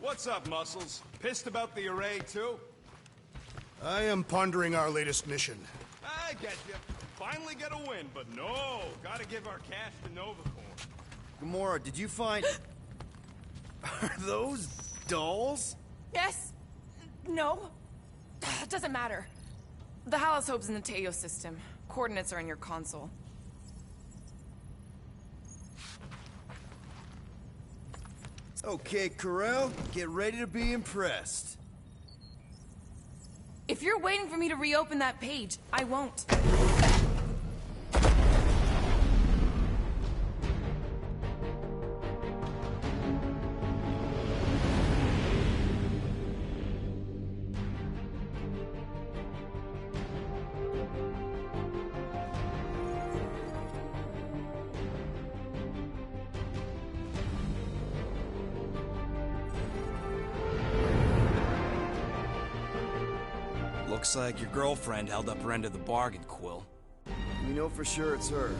What's up, Muscles? Pissed about the array, too? I am pondering our latest mission. I get you. Finally get a win, but no. Gotta give our cash to Novacore. Gamora, did you find... Are those dolls? Yes. No. It doesn't matter. The Hallis Hope's in the Teo system. Coordinates are in your console. Okay, Corel, get ready to be impressed. If you're waiting for me to reopen that page, I won't. Looks like your girlfriend held up her end of the bargain, Quill. We know for sure it's her.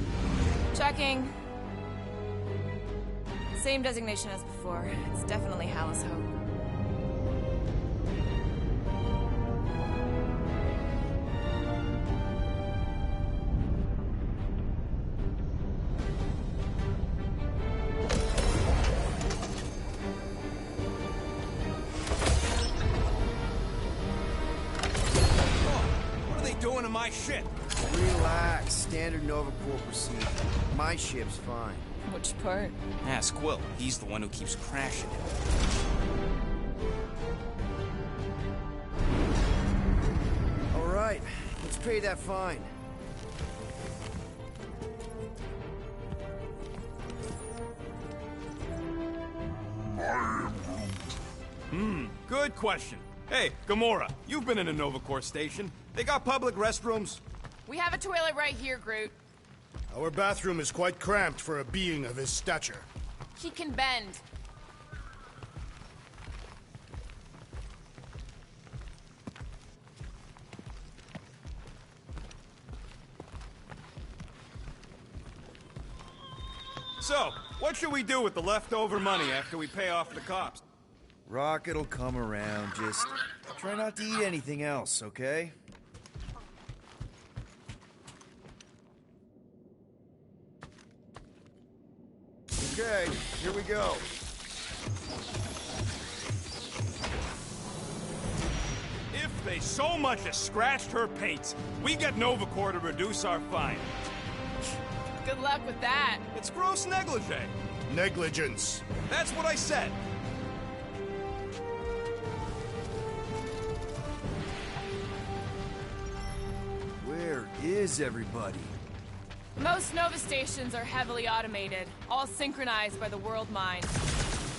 Checking. Same designation as before. It's definitely Hallis Hope. Doing to my ship. Relax, standard Nova Corps procedure. My ship's fine. Which part? Ask Quill. He's the one who keeps crashing it. All right, let's pay that fine. Good question. Hey, Gamora, you've been in a Novacore station. They got public restrooms? We have a toilet right here, Groot. Our bathroom is quite cramped for a being of his stature. He can bend. So, what should we do with the leftover money after we pay off the cops? Rocket'll come around, just try not to eat anything else, okay? Okay, here we go. If they so much as scratched her paints, we get Novacore to reduce our fine. Good luck with that. It's gross negligee. Negligence. That's what I said. Where is everybody? Most Nova stations are heavily automated, all synchronized by the World Mind.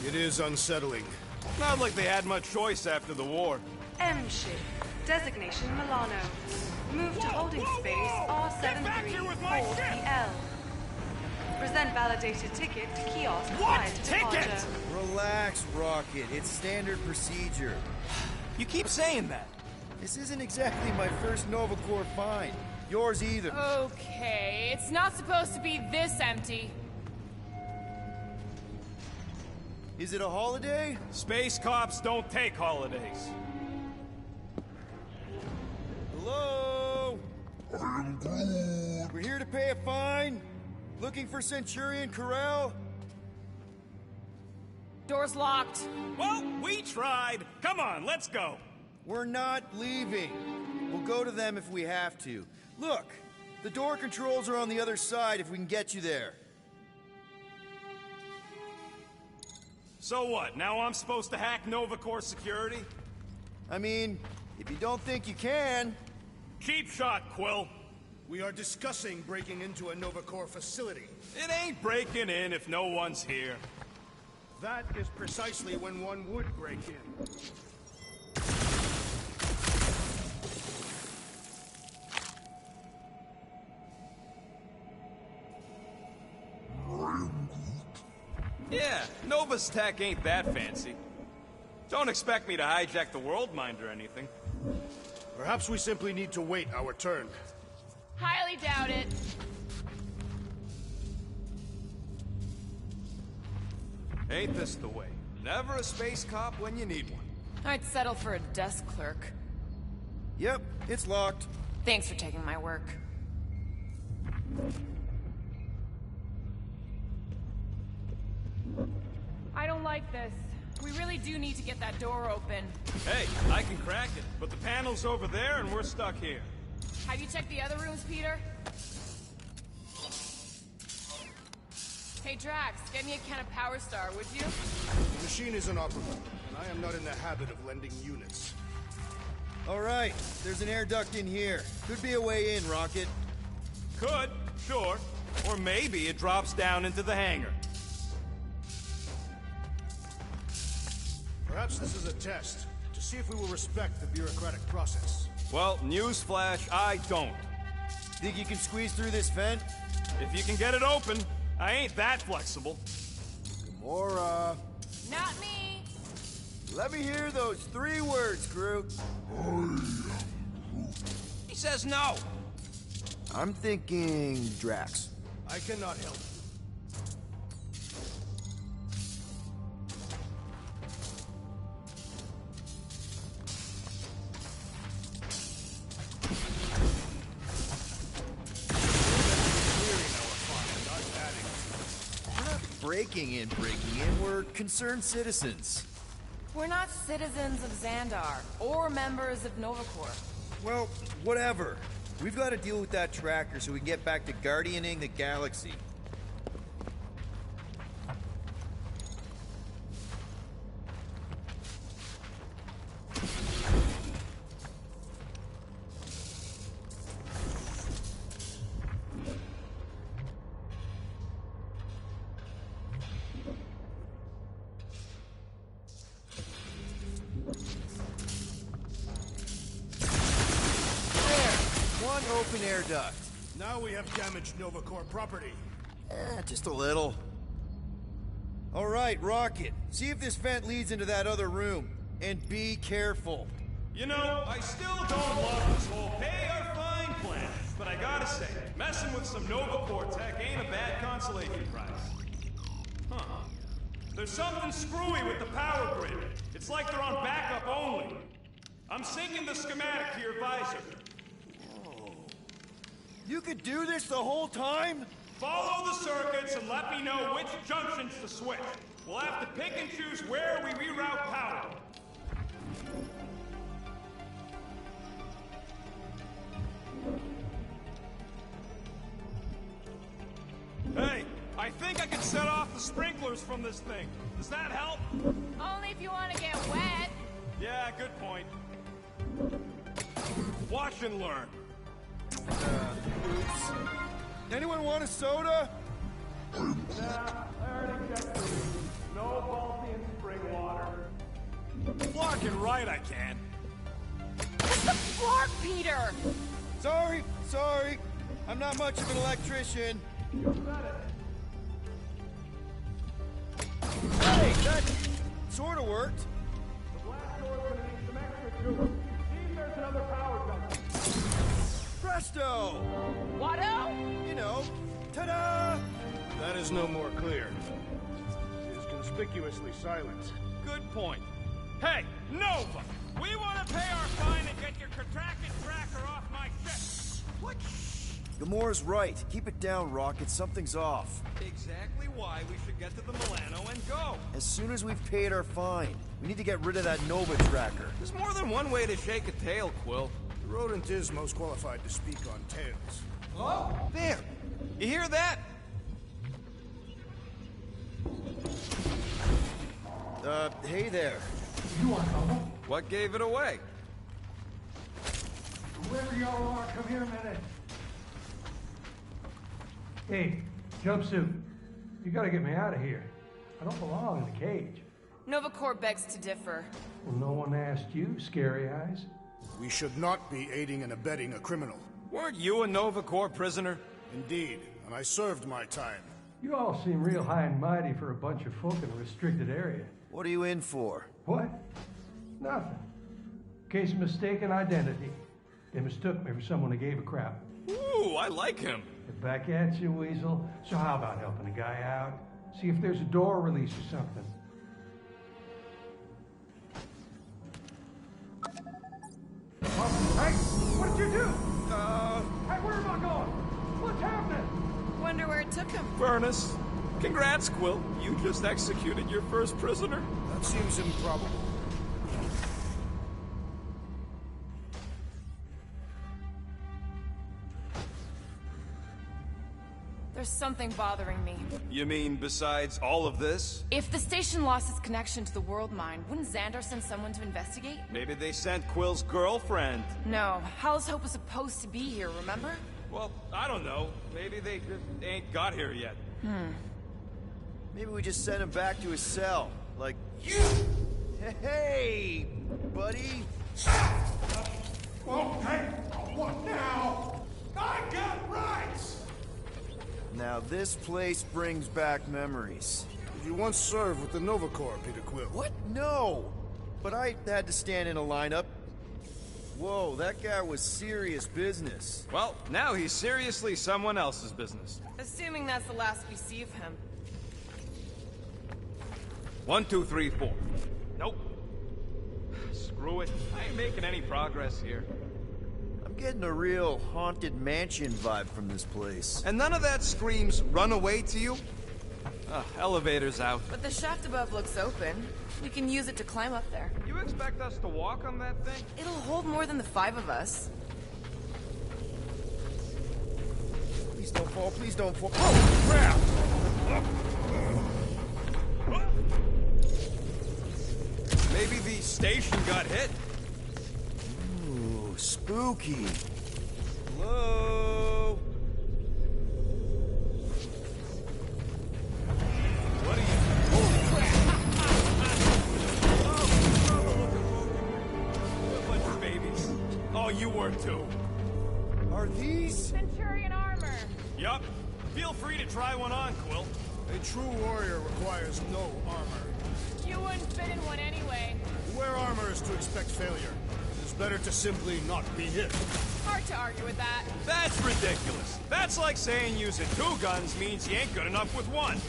It is unsettling. Not like they had much choice after the war. M ship. Designation Milano. Move to holding space R73-4PL. Present validated ticket to kiosk prior to departure. Relax, Rocket. It's standard procedure. You keep saying that. This isn't exactly my first Nova Corps find. Yours either. Okay, it's not supposed to be this empty. Is it a holiday? Space cops don't take holidays. Hello? We're here to pay a fine. Looking for Centurion Corel? Door's locked. Well, we tried. Come on, let's go. We're not leaving. We'll go to them if we have to. Look, the door controls are on the other side if we can get you there. So what, now I'm supposed to hack Novacore security? I mean, if you don't think you can... Cheap shot, Quill. We are discussing breaking into a Novacore facility. It ain't breaking in if no one's here. That is precisely when one would break in. Yeah, Nova's tech ain't that fancy. Don't expect me to hijack the World Mind or anything. Perhaps we simply need to wait our turn. Highly doubt it. Ain't this the way? Never a space cop when you need one. I'd settle for a desk clerk. Yep, it's locked. Thanks for taking my work. I don't like this. We really do need to get that door open. Hey, I can crack it, but the panel's over there and we're stuck here. Have you checked the other rooms, Peter? Hey, Drax, get me a can of Power Star, would you? The machine is inoperable, and I am not in the habit of lending units. All right, there's an air duct in here. Could be a way in, Rocket. Could, sure. Or maybe it drops down into the hangar. Perhaps this is a test, to see if we will respect the bureaucratic process. Well, newsflash, I don't. Think you can squeeze through this vent? If you can get it open, I ain't that flexible. Gamora. Not me! Let me hear those 3 words, Groot. He says no. I'm thinking Drax. I cannot help you. Breaking in, we're concerned citizens. We're not citizens of Xandar, or members of Nova Corps. Well, whatever. We've got to deal with that tracker so we can get back to guardianing the galaxy. Open air duct. Now we have damaged Nova Corps property. Just a little. All right, Rocket. See if this vent leads into that other room. And be careful. You know, I still don't love this whole pay or fine plan. But I gotta say, messing with some Nova Corps tech ain't a bad consolation prize. Huh. There's something screwy with the power grid. It's like they're on backup only. I'm syncing the schematic to your visor. You could do this the whole time? Follow the circuits and let me know which junctions to switch. We'll have to pick and choose where we reroute power. Hey, I think I can set off the sprinklers from this thing. Does that help? Only if you want to get wet. Yeah, good point. Watch and learn. Oops. Anyone want a soda? Nah, I already checked the readings. No faulty in spring water. Flocking right, I can. What's the floor, Peter? Sorry. I'm not much of an electrician. You said it. Hey, that sort of worked. The blast door's gonna need some extra tools. See if there's another power junction. Presto! Watto? You know, ta-da! That is no more clear. It is conspicuously silent. Good point. Hey, Nova! We want to pay our fine and get your contracted tracker off my ship. What? Gamora's right. Keep it down, Rocket. Something's off. Exactly why we should get to the Milano and go. As soon as we've paid our fine, we need to get rid of that Nova tracker. There's more than one way to shake a tail, Quill. The rodent is most qualified to speak on tails. Oh, there. You hear that? Hey there. You want trouble? What gave it away? Whoever y'all are, come here a minute. Hey, jumpsuit. You gotta get me out of here. I don't belong in the cage. Nova Corps begs to differ. Well, no one asked you, Scary Eyes. We should not be aiding and abetting a criminal. Weren't you a Nova Corps prisoner? Indeed, and I served my time. You all seem real high and mighty for a bunch of folk in a restricted area. What are you in for? What? Nothing. Case of mistaken identity. They mistook me for someone who gave a crap. Ooh, I like him. Get back at you, Weasel. So how about helping a guy out? See if there's a door release or something. Hey, what did you do? Hey, where am I going? What's happening? Wonder where it took him. Furnace. Congrats, Quill. You just executed your first prisoner. That seems improbable. There's something bothering me. You mean besides all of this? If the station lost its connection to the world mine, wouldn't Xandar send someone to investigate? Maybe they sent Quill's girlfriend. No, Hal's Hope was supposed to be here, remember? Well, I don't know. Maybe they just ain't got here yet. Maybe we just send him back to his cell. Like, you! Hey, buddy! Well, hey, what now? I got rights! Now this place brings back memories. You once served with the Nova Corps, Peter Quill. What? No! But I had to stand in a lineup. Whoa, that guy was serious business. Well, now he's seriously someone else's business. Assuming that's the last we see of him. 1, 2, 3, 4. Nope. Screw it. I ain't making any progress here. I'm getting a real haunted mansion vibe from this place. And none of that screams run away to you? Elevator's out. But the shaft above looks open. We can use it to climb up there. You expect us to walk on that thing? It'll hold more than the 5 of us. Please don't fall, please don't fall. Oh, crap! Maybe the station got hit. Ooh, spooky. Hello? What are you... Holy crap! A bunch of babies. Oh, you were too. Are these? Centurion armor! Yup. Feel free to try one on, Quill. A true warrior requires no armor. You wouldn't fit in one anyway. To wear armor is to expect failure. It is better to simply not be hit. Hard to argue with that. That's ridiculous. That's like saying using 2 guns means he ain't good enough with 1.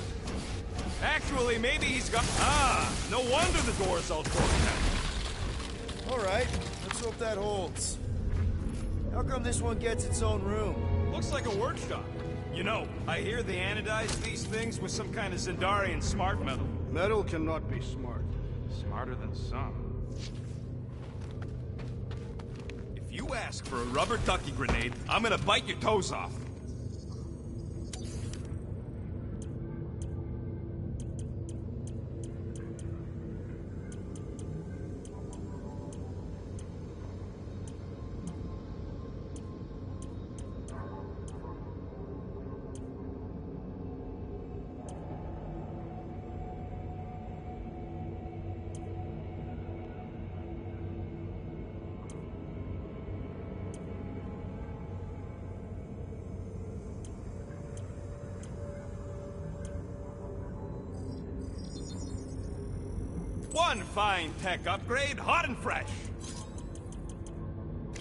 Actually, maybe he's got... Ah, no wonder the door's all torn down. All right, let's hope that holds. How come this one gets its own room? Looks like a workshop. You know, I hear they anodize these things with some kind of Zendarian smart metal. Metal cannot be smart. Smarter than some. If you ask for a rubber ducky grenade, I'm gonna bite your toes off. One fine tech upgrade, hot and fresh.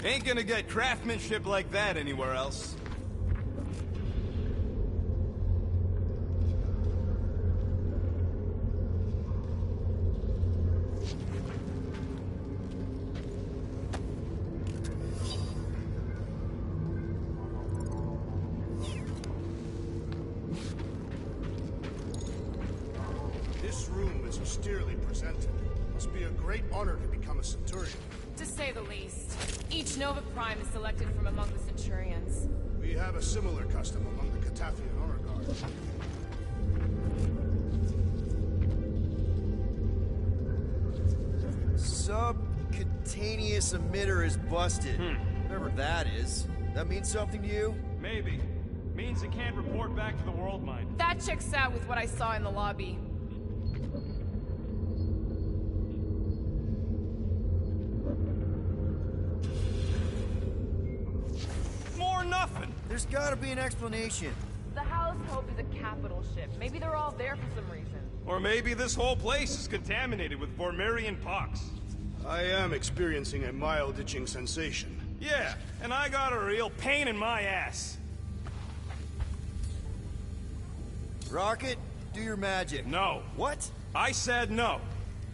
Ain't gonna get craftsmanship like that anywhere else. This room is austerely presented. Must be a great honor to become a Centurion. To say the least. Each Nova Prime is selected from among the Centurions. We have a similar custom among the Catathian Honor Guard. Subcutaneous emitter is busted. Whatever that is. That means something to you? Maybe. Means it can't report back to the world mine. That checks out with what I saw in the lobby. More nothing. There's gotta be an explanation. The Hal's Hope is a capital ship. Maybe they're all there for some reason. Or maybe this whole place is contaminated with Vormirian pox. I am experiencing a mild itching sensation. Yeah, and I got a real pain in my ass. Rocket, do your magic. No. What? I said no.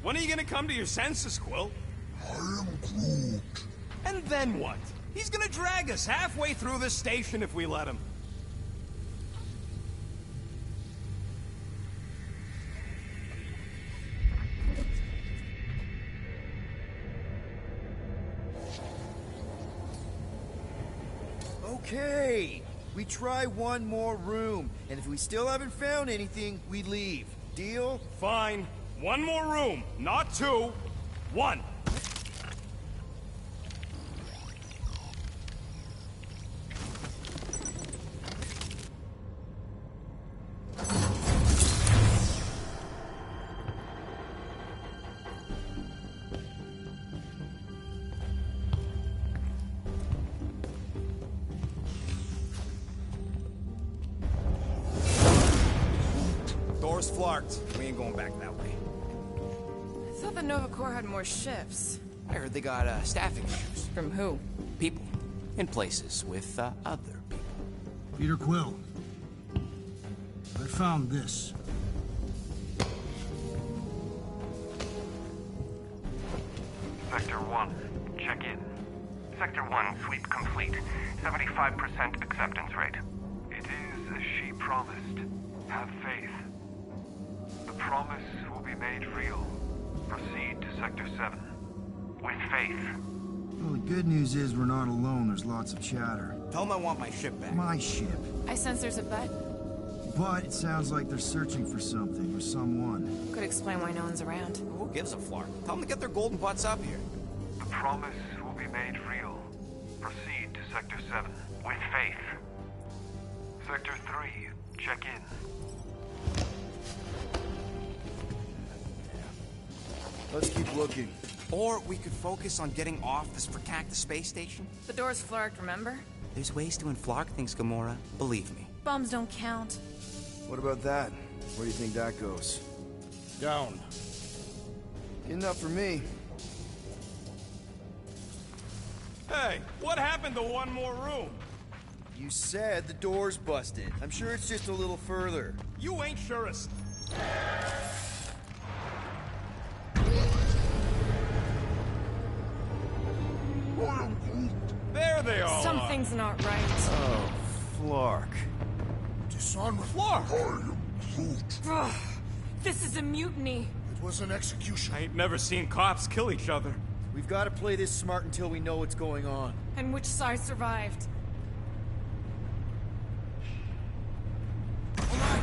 When are you gonna come to your senses, Quill? I am Groot. And then what? He's gonna drag us halfway through the station if we let him. Okay, we try one more room, and if we still haven't found anything, we leave. Deal? Fine. One more room, not two. One. Door's flarked. We ain't going back that way. I thought the Nova Corps had more shifts. I heard they got staffing issues. From who? People. In places with other people. Peter Quill. I found this. Sector 1, check in. Sector 1, sweep complete. 75% acceptance rate. It is as she promised. Have faith. The promise will be made real. Proceed to Sector 7. With faith. Well, the good news is we're not alone. There's lots of chatter. Tell them I want my ship back. My ship. I sense there's a bet. But it sounds like they're searching for something or someone. Could explain why no one's around. Who gives a flark? Tell them to get their golden butts up here. The promise will be made real. Proceed to Sector 7. With faith. Sector 3, check in. Let's keep looking. Or we could focus on getting off this fracacta space station. The door's flarked, remember? There's ways to unflark things, Gamora. Believe me. Bums don't count. What about that? Where do you think that goes? Down. Enough for me. Hey, what happened to one more room? You said the door's busted. I'm sure it's just a little further. You ain't sure as... There they all are. Something's not right. Oh, Flark. Dishonorable. Flark! Ugh, this is a mutiny. It was an execution. I ain't never seen cops kill each other. We've got to play this smart until we know what's going on. And which side survived? All right,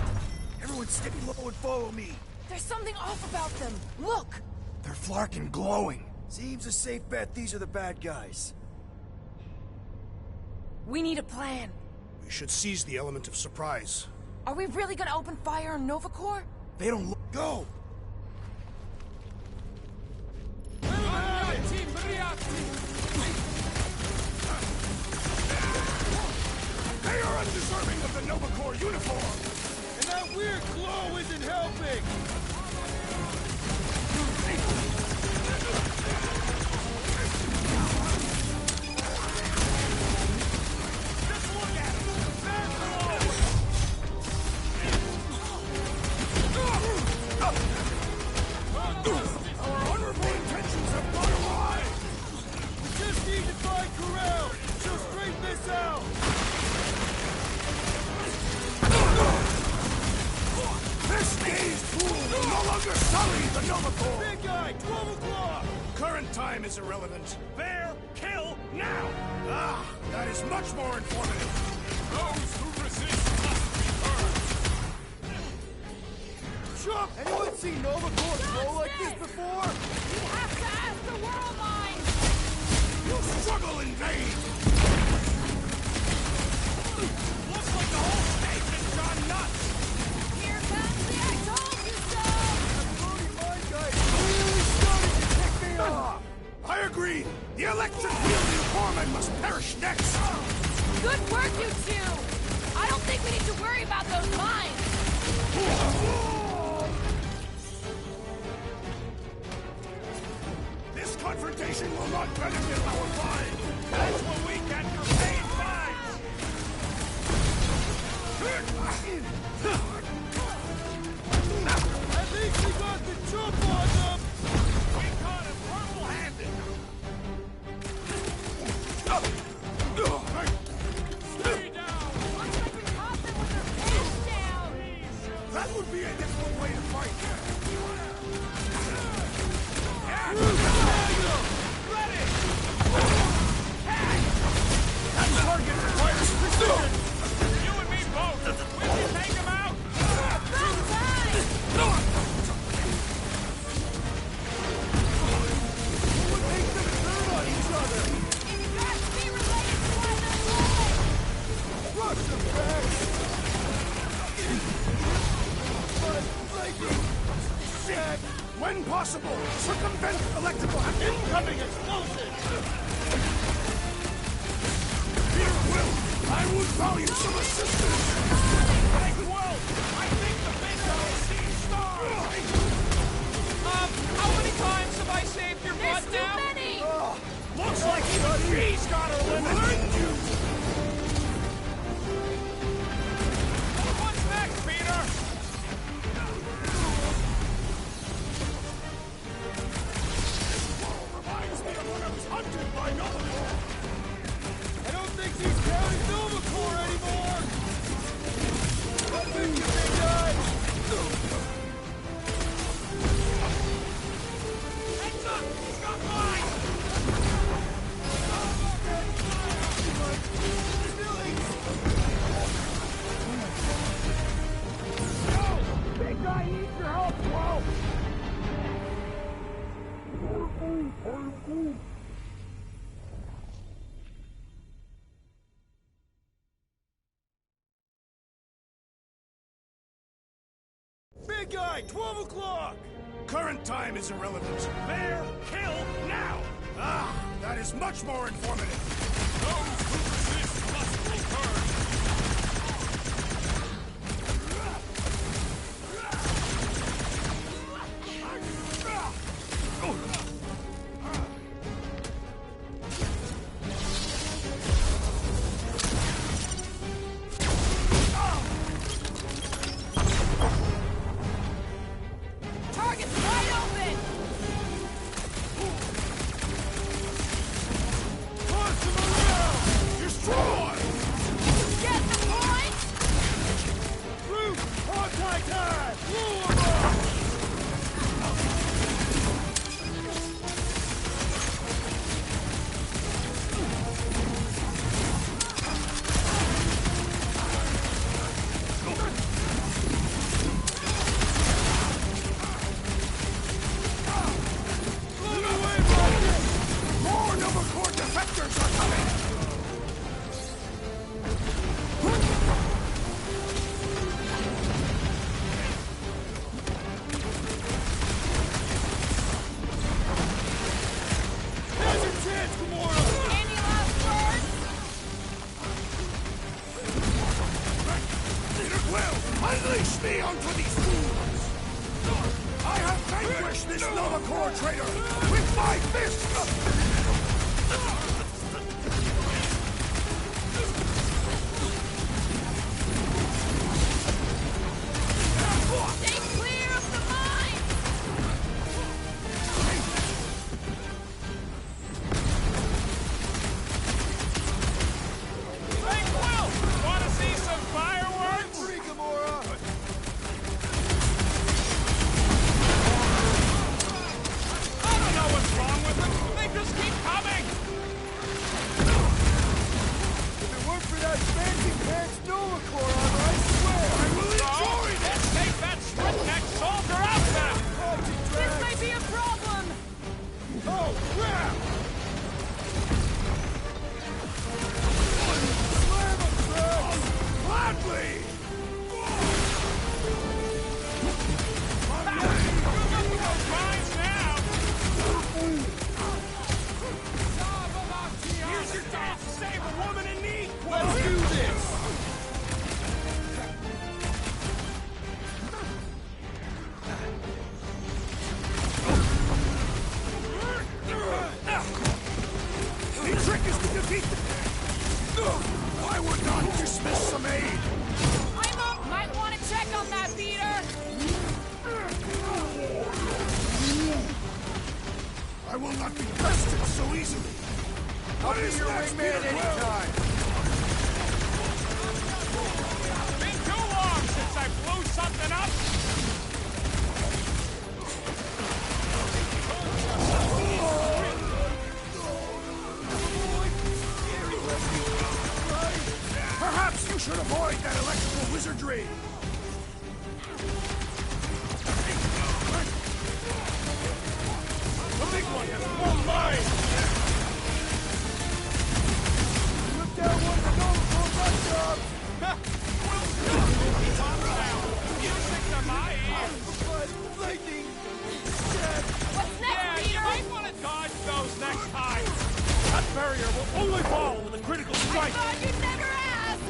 everyone steady low and follow me. There's something off about them. Look! They're Flark and glowing. Seems a safe bet these are the bad guys. We need a plan. We should seize the element of surprise. Are we really gonna open fire on Nova Corps? They don't look... Go! They are undeserving of the Nova Corps uniform! And that weird glow isn't helping! Just look at them! They're glowing! Our honorable intentions have gone awry! We just need to find Corral! She'll straighten this out! This dazed fool will no longer sully the Nova Corps! Big guy, 12 o'clock! Current time is irrelevant. There, kill, now! Ah, that is much more informative. Those who resist must be burned! Chuck! Anyone seen Nova Corps glow like this before? We have to ask the World Mind! You struggle in vain! Looks like the whole station's gone nuts! Here comes the I told you so! Brody Mind Guy really starting to tick me off! I agree. The electric-wielding foreman must perish next. Good work, you two! I don't think we need to worry about those mines! This confrontation will not benefit our line. That's what we get for paying fines! At least we got the jump on them! We caught him purple-handed! That would be a different way to fight. Ready! That target requires precision! You and me both! We can take him out! What would make them turn on each other? It's got to be related to one of those. Rush them back! Lightning! Shit! When possible, circumvent electrical incoming explosive! Here, Will! I would value some assistance! Hey, Will! I think the big guy sees stars! How many times have I saved your butt There's now? too many! Looks like even she's got her limit! What's next, Peter? Reminds me of when I was hunted by Nova. I don't think he's counting Nova Corps anymore! What make you big guy? Heads up! He's got mine! Big guy needs your help, bro! Big guy, 12 o'clock! Current time is irrelevant. Bear, kill, now! Ah, that is much more informative. Those who resist must return! Target's wide open! Destroy! Get the point! Roof, anti-time! Blew him up! Move away, Rocket! More Nova Corps defectors are coming! Now's your chance, Gamora! Any last words? Peter Quill, unleash me onto these fools! I have vanquished this Nova Corps traitor with my fists! Stay clear of the mine! Hey, Will! Want to see some fireworks? Free, Gamora! I don't know what's wrong with them. They just keep coming! If it weren't for that fancy pants Nova Corps armor, I swear! I will enjoy Let's this! take that strip-neck soldier out then! This may be a problem! Oh, crap! Slam him, Fred! Gladly! Mines now! Here's your chance to save a woman in need! Let's do this! The trick is to defeat them! I would not dismiss some aid! I'm up! Might want to check on that, Peter! I will not be bested so easily! What is Your next, wingman Peter Quill? anytime! Been too long since I blew something up! Lightning! What's next, Peter? You might want to dodge those next time. That barrier will only fall with a critical strike. I thought you'd never ask!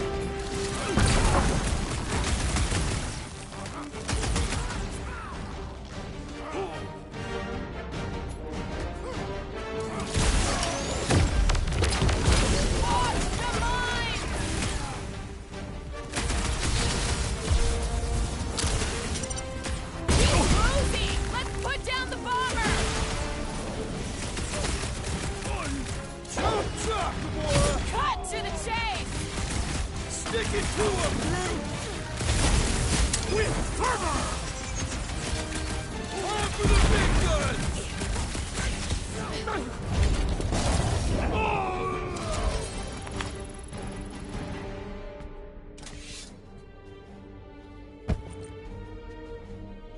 Stick it to him, Groot! With fervor! On for the big guns!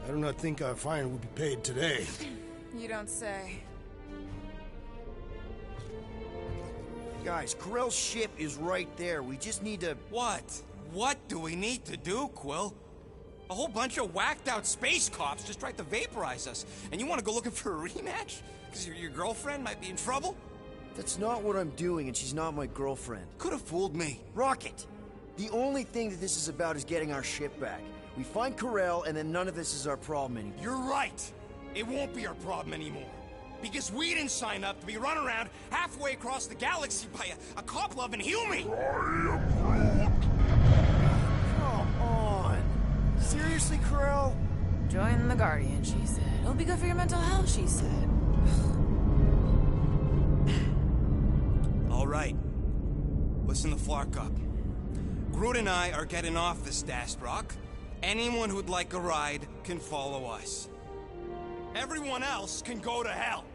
I do not think our fine will be paid today. You don't say. Guys, Corell's ship is right there. We just need to... What? What do we need to do, Quill? A whole bunch of whacked-out space cops just tried to vaporize us, and you want to go looking for a rematch? Because your girlfriend might be in trouble? That's not what I'm doing, and she's not my girlfriend. Could have fooled me. Rocket! The only thing that this is about is getting our ship back. We find Corell, and then none of this is our problem anymore. You're right. It won't be our problem anymore. Because we didn't sign up to be run around halfway across the galaxy by a cop-loving human! Come on! Seriously, Corell? Join the Guardian, she said. It'll be good for your mental health, she said. All right. Listen to Flark up. Groot and I are getting off this Dast Rock. Anyone who'd like a ride can follow us. Everyone else can go to hell.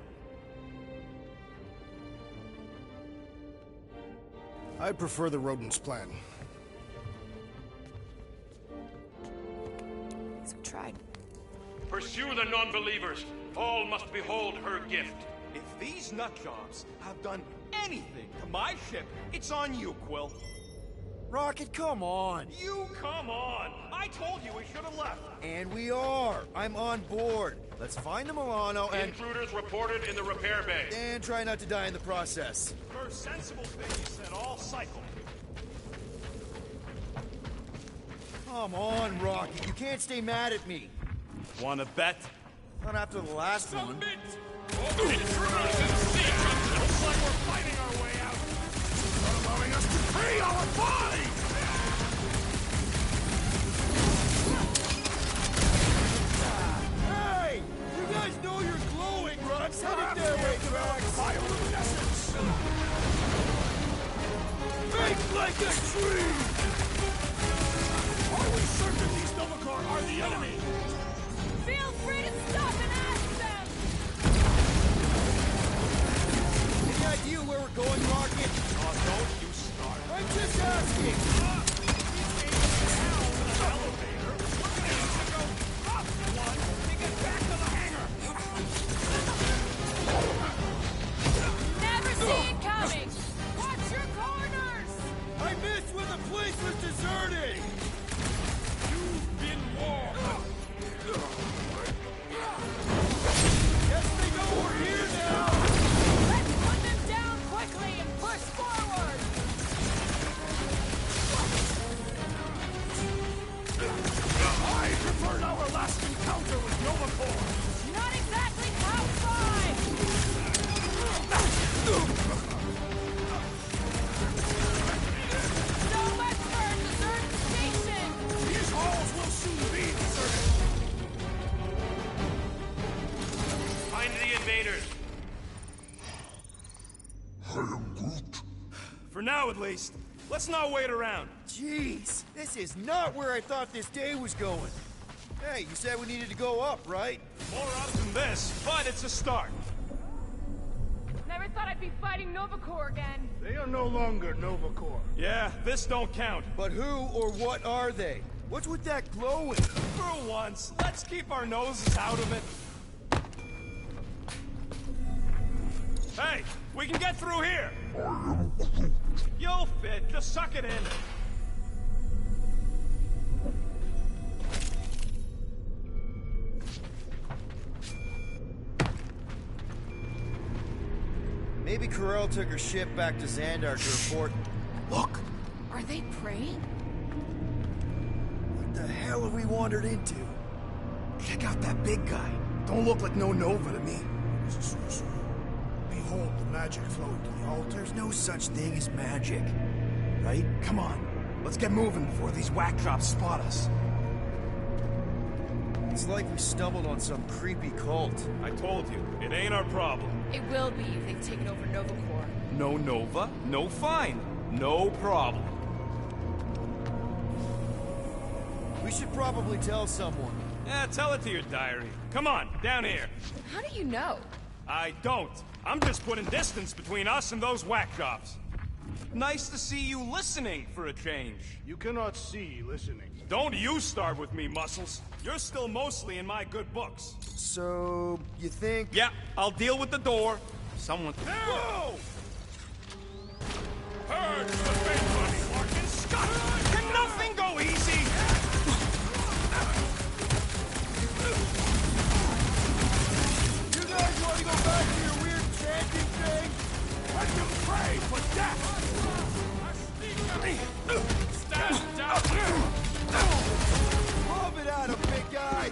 I prefer the rodents plan. So we tried. Pursue the non-believers. All must behold her gift. If these nutjobs have done anything to my ship, it's on you, Quill. Rocket, come on! You come on! I told you we should have left. And we are! I'm on board. Let's find the Milano and... Intruders reported in the repair bay. And try not to die in the process. First sensible thing you said all cycle. Come on, Rocket. You can't stay mad at me. Wanna bet? Not after the last one. Intruders in siege! Looks like we're fighting our way out. Not allowing us to free our bodies! Hey! You guys know you're glowing, right? Set it there, way back. Bioluminescence! Big like a tree! Are we certain these Novacor are the enemy? Feel free to stop and ask them! Any idea where we're going, Rocket? Oh, don't you start. I'm just asking! Never see it coming! Watch your corners! I missed when the place was deserted! You've been warned. Guess they know we're here now! Let's put them down quickly and push forward! I preferred our last encounter with Novacor! Not exactly outside! So much for a deserted station! These halls will soon be deserted! Find the invaders. For now, at least. Let's not wait around. Jeez, this is not where I thought this day was going. Hey, you said we needed to go up, right? More up than this, but it's a start. Never thought I'd be fighting Novacor again. They are no longer Novacor. Yeah, this don't count. But who or what are they? What's with that glowing? For once, let's keep our noses out of it. Hey, we can get through here. You'll fit. Just suck it in. Maybe Corell took her ship back to Xandar to report. Look! Are they praying? What the hell have we wandered into? Check out that big guy. Don't look like no Nova to me. He's a sorcerer. Behold the magic flowing to the altar. There's no such thing as magic, right? Come on, let's get moving before these whack drops spot us. It's like we stumbled on some creepy cult. I told you, it ain't our problem. It will be if they've taken over Nova Corps. No Nova, no fine. No problem. We should probably tell someone. Yeah, tell it to your diary. Come on, down here. How do you know? I don't. I'm just putting distance between us and those whack jobs. Nice to see you listening for a change. You cannot see listening. Don't you start with me, Muscles. You're still mostly in my good books. So, you think... Yeah, I'll deal with the door. Someone... Whoa! Purge the big money, Larkin. Scott! Can nothing go easy? You guys want to go back to your weird chanting thing? Let them pray for death! Stand down! Rub it out, a big guy!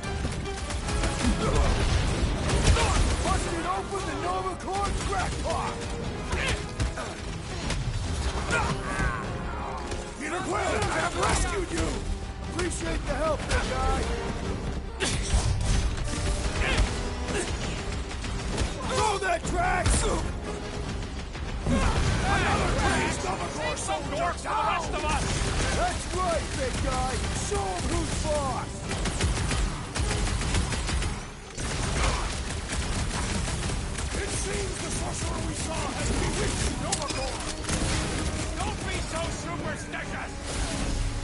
Busted open the Nova Corps crackpot! Peter Quill, I have rescued you! Appreciate the help, big guy! Throw that tracks! Another crazed Nova Corps Some soldier dorks for the rest of us! That's right, big guy! Show 'em who's boss! It seems the sorcerer we saw has bewitched Nova Corps! Don't be so superstitious!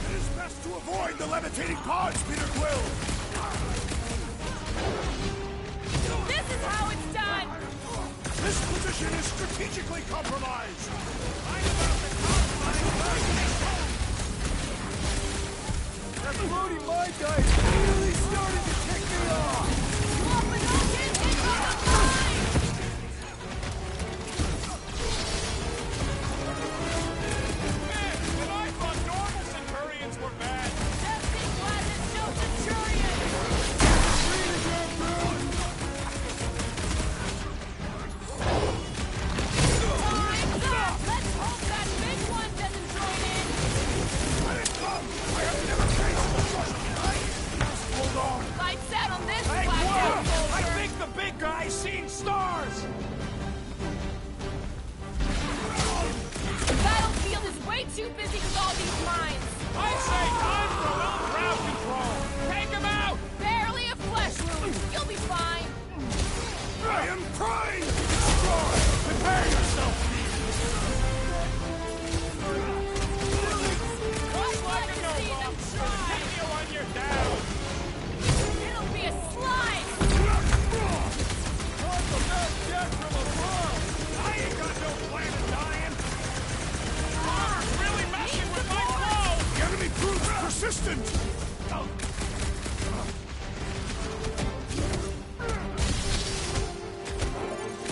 It is best to avoid the levitating pods, Peter Quill! This is how it's done! This position is strategically compromised! That floating mind guy is really starting to tick me off! Man, and I thought normal Centurions were bad! Let it come! I have never faced the sorcerer! Just hold on! Lights out on this Hey, black Quill! hole, I soldier. think the big guy's seen stars! Battlefield is way too busy with all these mines. I say time for a little crowd control! Take him out! Barely a flesh wound. You'll be fine. I am trying to destroy! Prepare yourself! Looks like a no-ball! Hit you when you're down! It'll be a slide. I ain't got no plan of dying! Armor's really messing with my flow! The enemy proves persistent!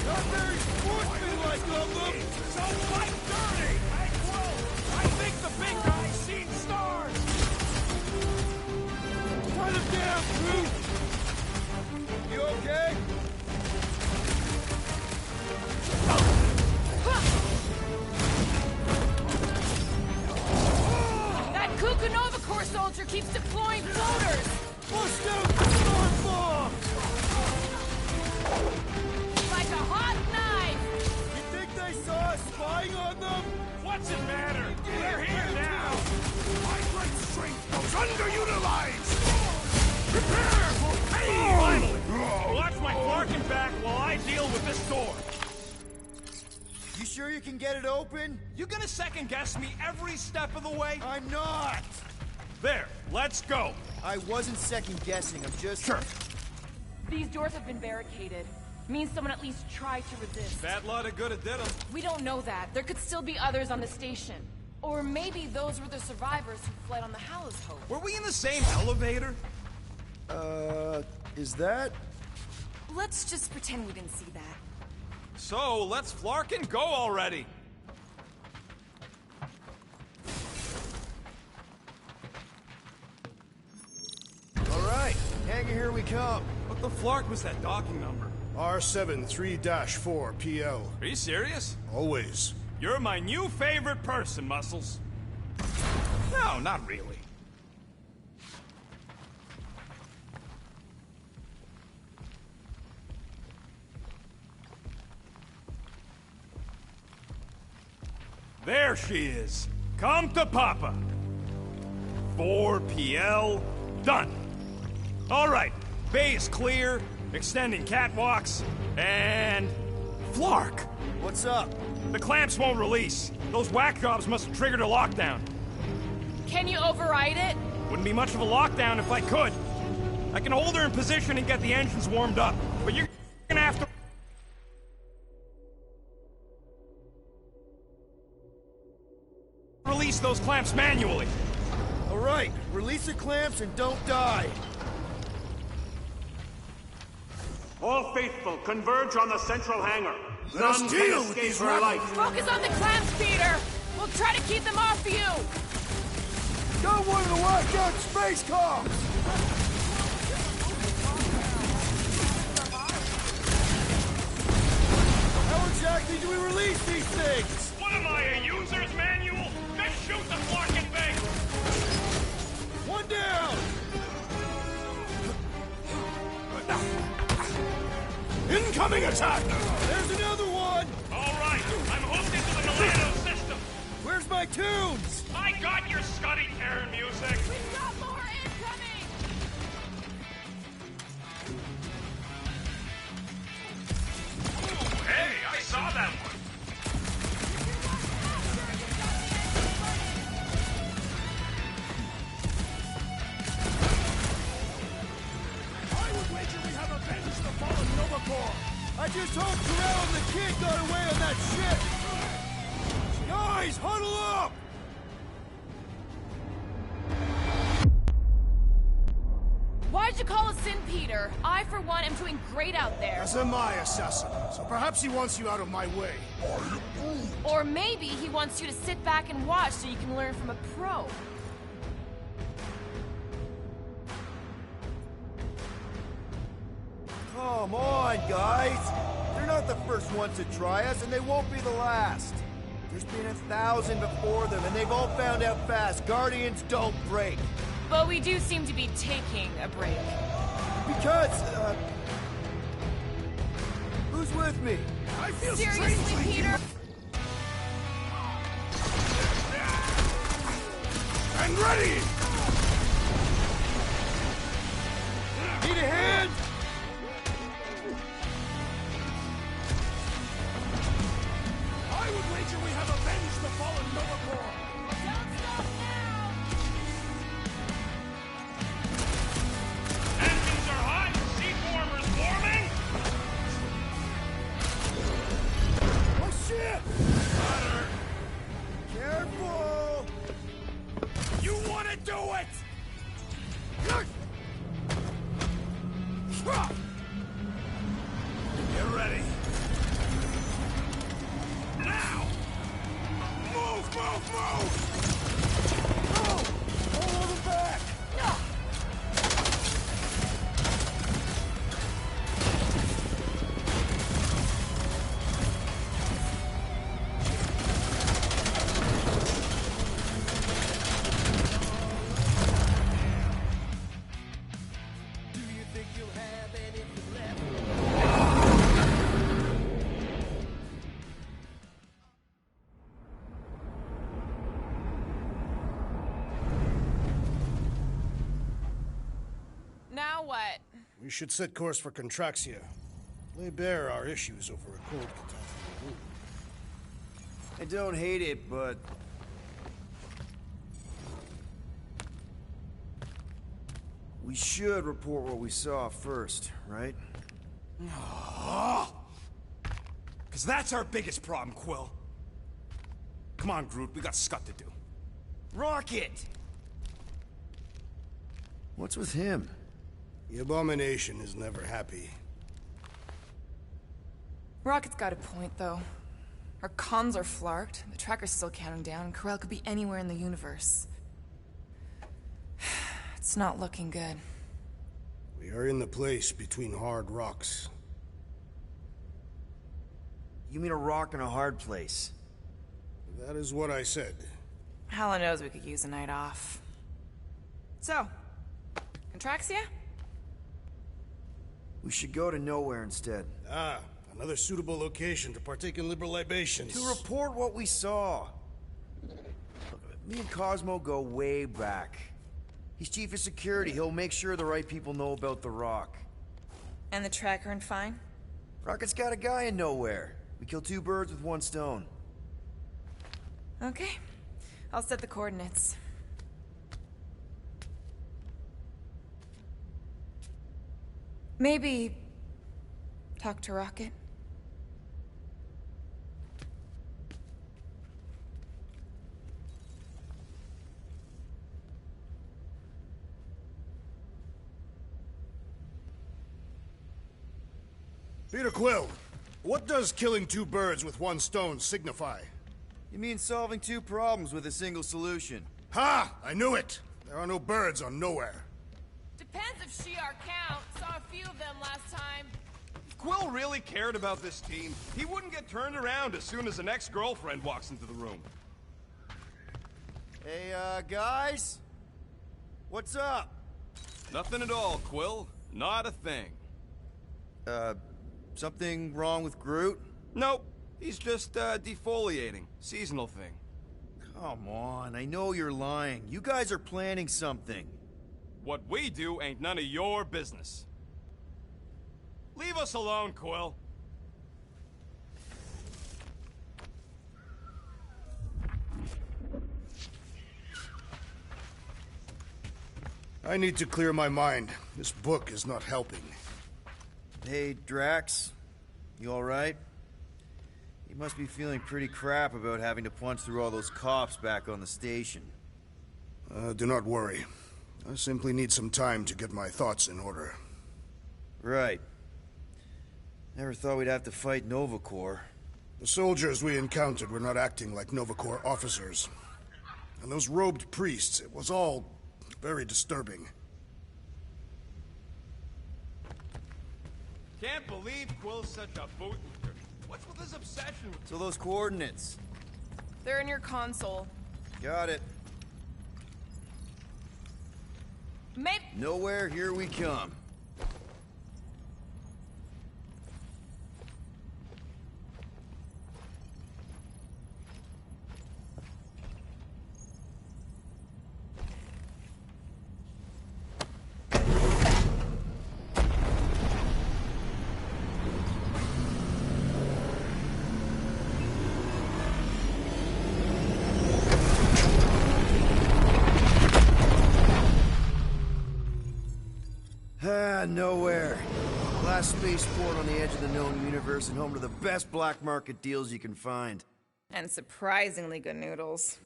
Not very sportsmanlike of them! So fight dirty! Hey, Quill! I think the big guy's seen stars! Cut him down, Groot! You okay? That Kukunova Corps soldier keeps deploying floaters. Bust out the storm bomb! Like a hot knife. You think they saw us spying on them? What's it matter? We're here now! My great strength goes underutilized! Prepare for pain! Finally! Watch my Clarkin back while I deal with this door! You sure you can get it open? You gonna second-guess me every step of the way? I'm not! There, let's go! I wasn't second-guessing, I'm just... Sure. These doors have been barricaded. Means someone at least tried to resist. Bad lot of good it did 'em. We don't know that. There could still be others on the station. Or maybe those were the survivors who fled on the Hallows Hope. Were we in the same elevator? Is that... Let's just pretend we didn't see that. So, let's flark and go already! Alright, hangar, here we come. What the flark was that docking number? R73-4 PL. Are you serious? Always. You're my new favorite person, Muscles. No, not really. There she is. Come to Papa. 4 PL, done. All right, bay is clear, extending catwalks, and... Flark! What's up? The clamps won't release. Those whack jobs must have triggered a lockdown. Can you override it? Wouldn't be much of a lockdown if I could. I can hold her in position and get the engines warmed up, but you're gonna have to... release those clamps manually. Alright, release the clamps and don't die. All faithful, converge on the central hangar. Let us None deal can with escape these her rebels. light. Focus on the clamps, Peter! We'll try to keep them off you! Got one of the whacked-out space comms! How exactly do we release these things? What am I, a user's manual? Just shoot the flarking thing! One down! Incoming attack! There's another one! All right, I'm hooked into the Milano system. Where's my tunes? I got your Scuddy Terran music. We've got more incoming! Ooh, hey, I saw that one. I would wager we have avenged the fallen Nova Corps! I just hope Terrell and the kid got away on that ship! Guys, huddle up! Why'd you call us in, Peter? I, for one, am doing great out there. As am I, Assassin. So perhaps he wants you out of my way. Or maybe he wants you to sit back and watch so you can learn from a pro. Come on, guys! They're not the first ones to try us, and they won't be the last. There's been 1,000 before them, and they've all found out fast. Guardians don't break. But we do seem to be taking a break. Because, who's with me? I feel Seriously, strangely Peter? and ready! Need a hand? I would wager we have avenged the fallen Nova Corps! Don't stop now! Engines are hot, seat warmers warming. Oh shit! Careful! You wanna do it? Get ready. Now! Move, move, move! Oh! All over back! Do you think you'll have anything left? Now what? We should set course for Contraxia. Lay bare our issues over a cold catastrophe. I don't hate it, but... we should report what we saw first, right? Because that's our biggest problem, Quill. Come on, Groot, we got scut to do. Rocket! What's with him? The Abomination is never happy. Rocket's got a point, though. Our cons are flarked, the tracker's still counting down, and Corel could be anywhere in the universe. It's not looking good. We are in the place between hard rocks. You mean a rock and a hard place? That is what I said. Hala knows we could use a night off. So, Contraxia? We should go to nowhere instead. Ah, another suitable location to partake in liberal libations. To report what we saw. Me and Cosmo go way back. He's chief of security. He'll make sure the right people know about the rock. And the tracker and fine? Rocket's got a guy in nowhere. We kill two birds with one stone. Okay. I'll set the coordinates. Maybe talk to Rocket. Peter Quill, what does killing two birds with one stone signify? You mean solving two problems with a single solution? Ha! I knew it! There are no birds on Nowhere. Depends if Shi'ar count. Saw a few of them last time. If Quill really cared about this team, he wouldn't get turned around as soon as an ex-girlfriend walks into the room. Hey, guys? What's up? Nothing at all, Quill. Not a thing. Something wrong with Groot? Nope. He's just, defoliating. Seasonal thing. Come on, I know you're lying. You guys are planning something. What we do ain't none of your business. Leave us alone, Quill. I need to clear my mind. This book is not helping. Hey, Drax. You alright? You must be feeling pretty crap about having to punch through all those cops back on the station. Do not worry. I simply need some time to get my thoughts in order. Right. Never thought we'd have to fight Nova Corps. The soldiers we encountered were not acting like Nova Corps officers. And those robed priests, it was all very disturbing. Can't believe Quill's such a bootlicker. What's with his obsession with... So those coordinates. They're in your console. Got it. Maybe... Nowhere, here we come. Nowhere. Last spaceport on the edge of the known universe and home to the best black market deals you can find. And surprisingly good noodles.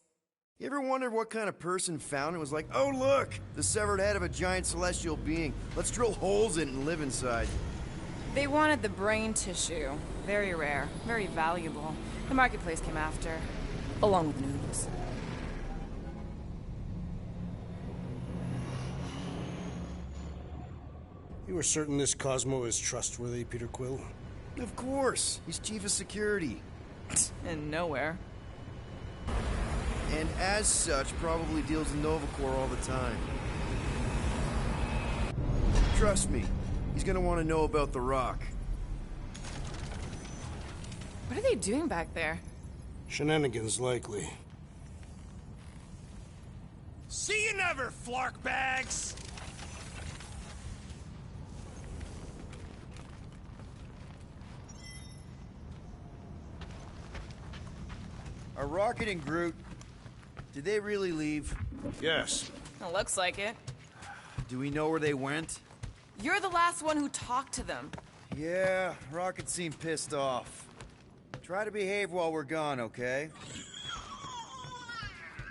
You ever wondered what kind of person found it was like, oh look, the severed head of a giant celestial being. Let's drill holes in it and live inside. They wanted the brain tissue. Very rare, very valuable. The marketplace came after, along with noodles. You are certain this Cosmo is trustworthy, Peter Quill? Of course. He's chief of security. And Nowhere. And as such, probably deals in Nova Corps all the time. Trust me, he's gonna want to know about the rock. What are they doing back there? Shenanigans, likely. See you never, flark bags! Are Rocket and Groot... Did they really leave? Yes. It looks like it. Do we know where they went? You're the last one who talked to them. Yeah, Rocket seemed pissed off. Try to behave while we're gone, okay?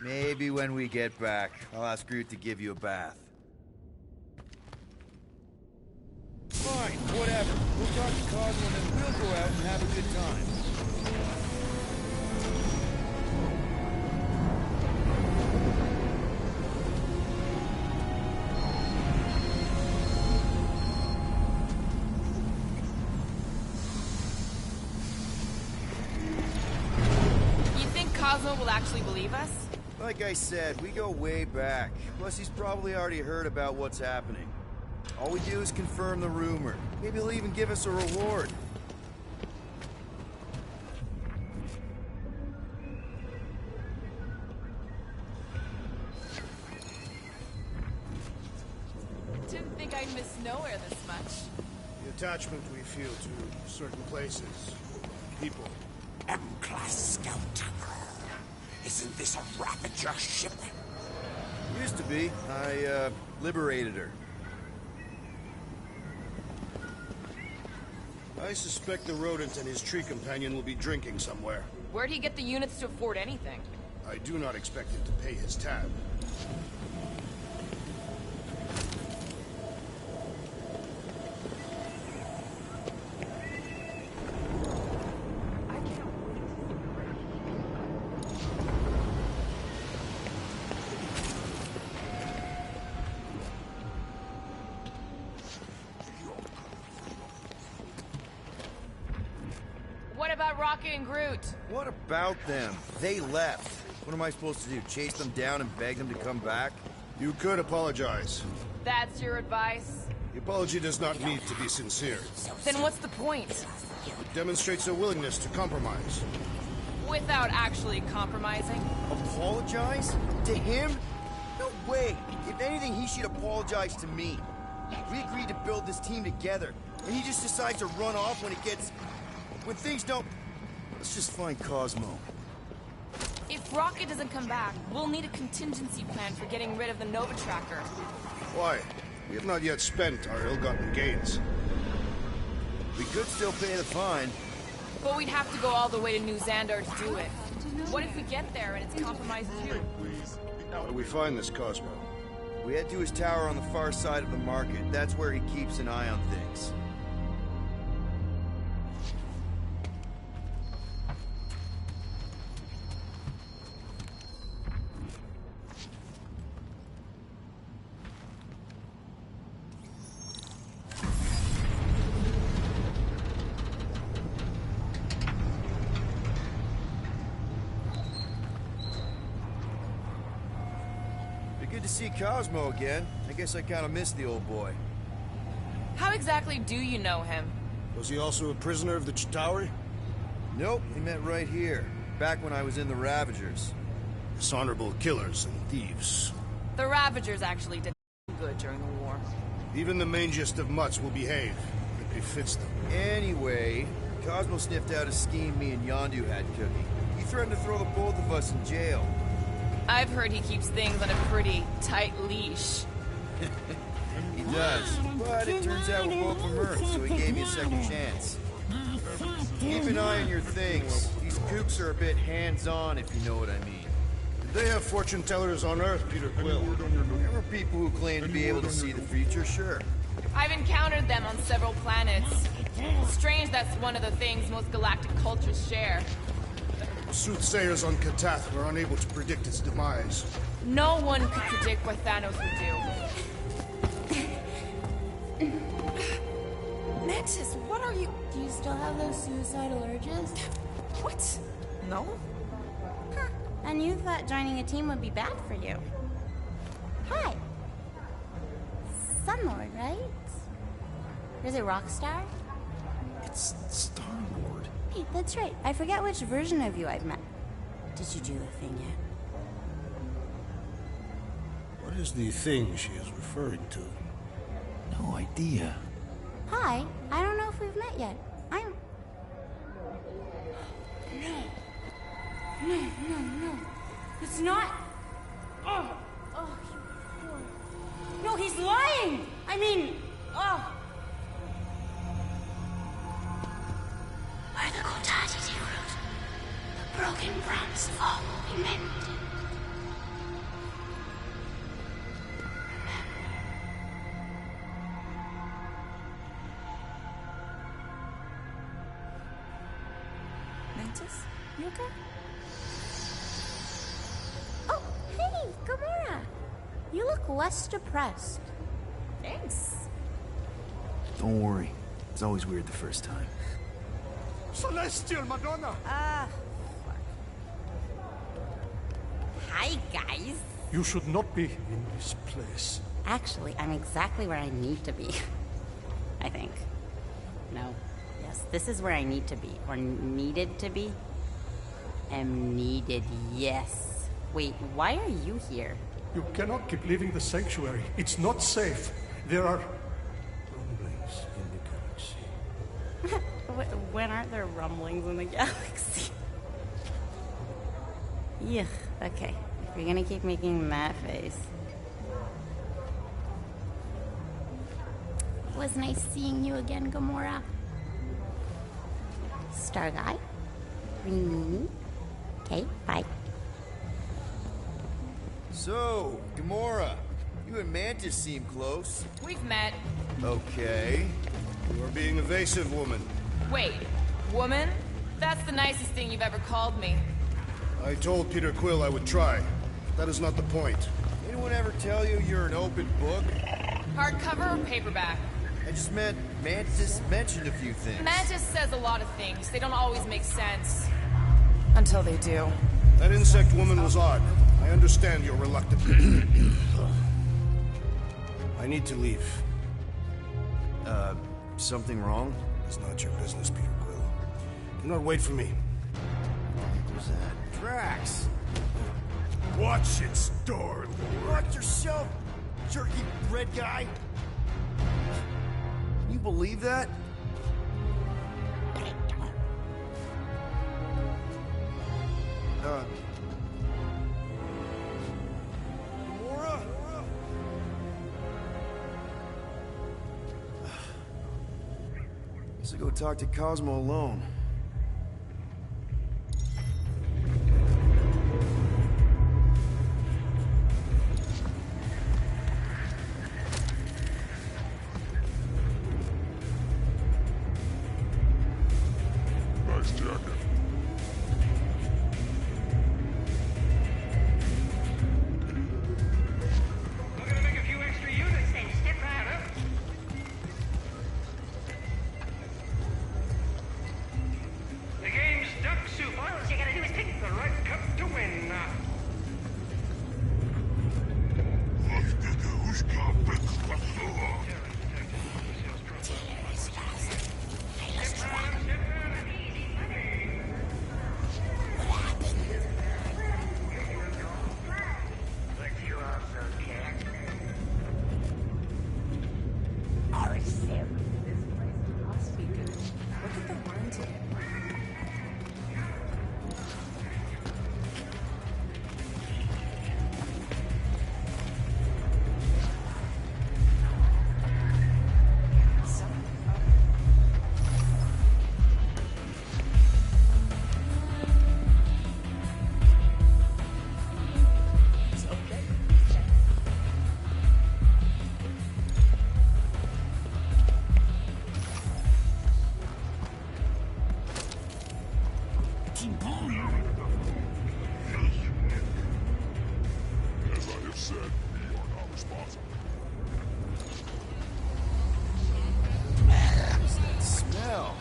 Maybe when we get back, I'll ask Groot to give you a bath. Fine, whatever. We'll talk Cosmo, and then we'll go out and have a good time. You think Cosmo will actually believe us? Like I said, we go way back. Plus, he's probably already heard about what's happening. All we do is confirm the rumor. Maybe he'll even give us a reward. Didn't think I'd miss nowhere this much. The attachment we feel to certain places, people. M-Class Scout. Isn't this a Ravager ship? Used to be. I, liberated her. I suspect the rodent and his tree companion will be drinking somewhere. Where'd he get the units to afford anything? I do not expect him to pay his tab. What about Rocket and Groot? What about them? They left. What am I supposed to do? Chase them down and beg them to come back? You could apologize. That's your advice? The apology does not need to be sincere. Then what's the point? It demonstrates a willingness to compromise. Without actually compromising? Apologize? To him? No way! If anything, he should apologize to me. We agreed to build this team together, and he just decides to run off when things don't... Let's just find Cosmo. If Rocket doesn't come back, we'll need a contingency plan for getting rid of the Nova Tracker. Why? We have not yet spent our ill-gotten gains. We could still pay the fine. But we'd have to go all the way to New Xandar to do it. What if we get there and it's compromised too? How do we find this Cosmo? We head to his tower on the far side of the market. That's where he keeps an eye on things. Good to see Cosmo again. I guess I kind of missed the old boy. How exactly do you know him? Was he also a prisoner of the Chitauri? Nope, we met right here. Back when I was in the Ravagers. Dishonorable killers and thieves. The Ravagers actually did good during the war. Even the mangiest of mutts will behave. It befits them. Anyway, Cosmo sniffed out a scheme me and Yondu had cooking. He threatened to throw the both of us in jail. I've heard he keeps things on a pretty tight leash. He does, but it turns out we're both from Earth, so he gave me a second chance. Keep an eye on your things. These kooks are a bit hands-on, if you know what I mean. Did they have fortune tellers on Earth, Peter Quill? There were people who claim to be able to see the future, sure. I've encountered them on several planets. Strange that's one of the things most galactic cultures share. Soothsayers on Katath were unable to predict its demise. No one could predict what Thanos would do. Mantis, what are you... Do you still have those suicidal urges? What? No? Huh. And you thought joining a team would be bad for you. Hi. Sunlord, right? Is it Rockstar? It's Star-Lord. Hey, that's right. I forget which version of you I've met. Did you do the thing yet? What is the thing she is referring to? No idea. Hi. I don't know if we've met yet. No. It's not... Oh, you poor... No, he's lying! I mean... Where the Kotati take root, the broken promise of all will be mended. Mantis, you okay? Oh, hey, Gamora! You look less depressed. Thanks. Don't worry. It's always weird the first time. Celestial Madonna! Hi, guys. You should not be in this place. Actually, I'm exactly where I need to be. I think. No. Yes, this is where I need to be. Or needed to be. Am needed, yes. Wait, why are you here? You cannot keep leaving the sanctuary. It's not safe. There are rumblings in the galaxy. When aren't there rumblings in the galaxy? Yuck, okay. If you're gonna keep making that face. It was nice seeing you again, Gamora. Star Guy. Ring. Okay, bye. So, Gamora, you and Mantis seem close. We've met. Okay. You are being evasive, woman. Wait, woman? That's the nicest thing you've ever called me. I told Peter Quill I would try. That is not the point. Anyone ever tell you you're an open book? Hardcover or paperback? I just meant Mantis mentioned a few things. Mantis says a lot of things. They don't always make sense. Until they do. That insect woman was odd. I understand you're reluctant. I need to leave. Something wrong? It's not your business, Peter Quill. Do not wait for me. What was that? Drax! Watch it, Star-Lord. Watch yourself, jerky bread guy! Can you believe that? Gamora? Guess I'll go talk to Cosmo alone. Nice jacket. We're gonna make a few extra units then. Step right up. The game's duck soup. All you gotta do is pick the right cup to win. As I have said, we are not responsible. What's that smell?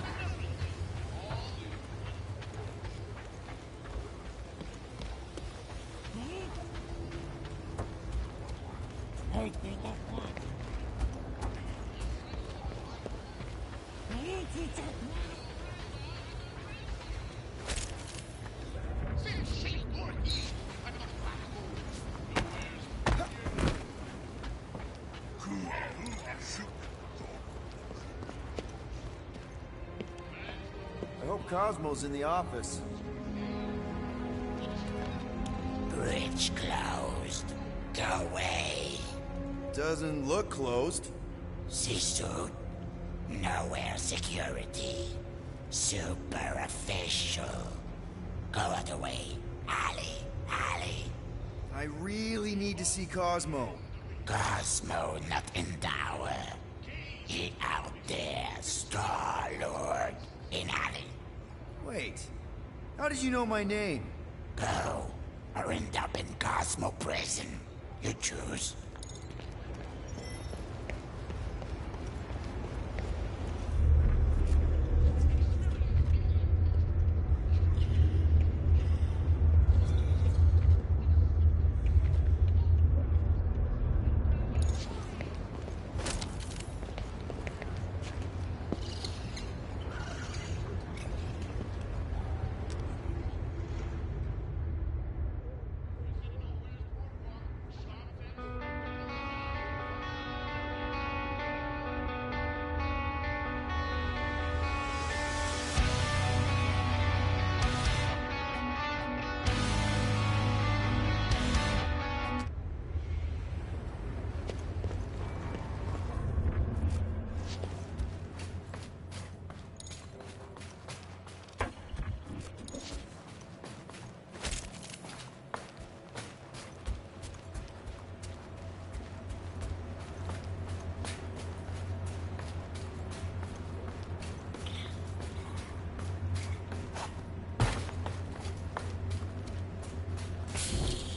I hope Cosmo's in the office. Bridge closed. Go away. Doesn't look closed. C-suit. Nowhere security. Super official. Go other way. Alley. I really need to see Cosmo. Cosmo not in tower. He out there, Star-Lord. In alley. Wait. How did you know my name? Go, or end up in Cosmo prison. You choose.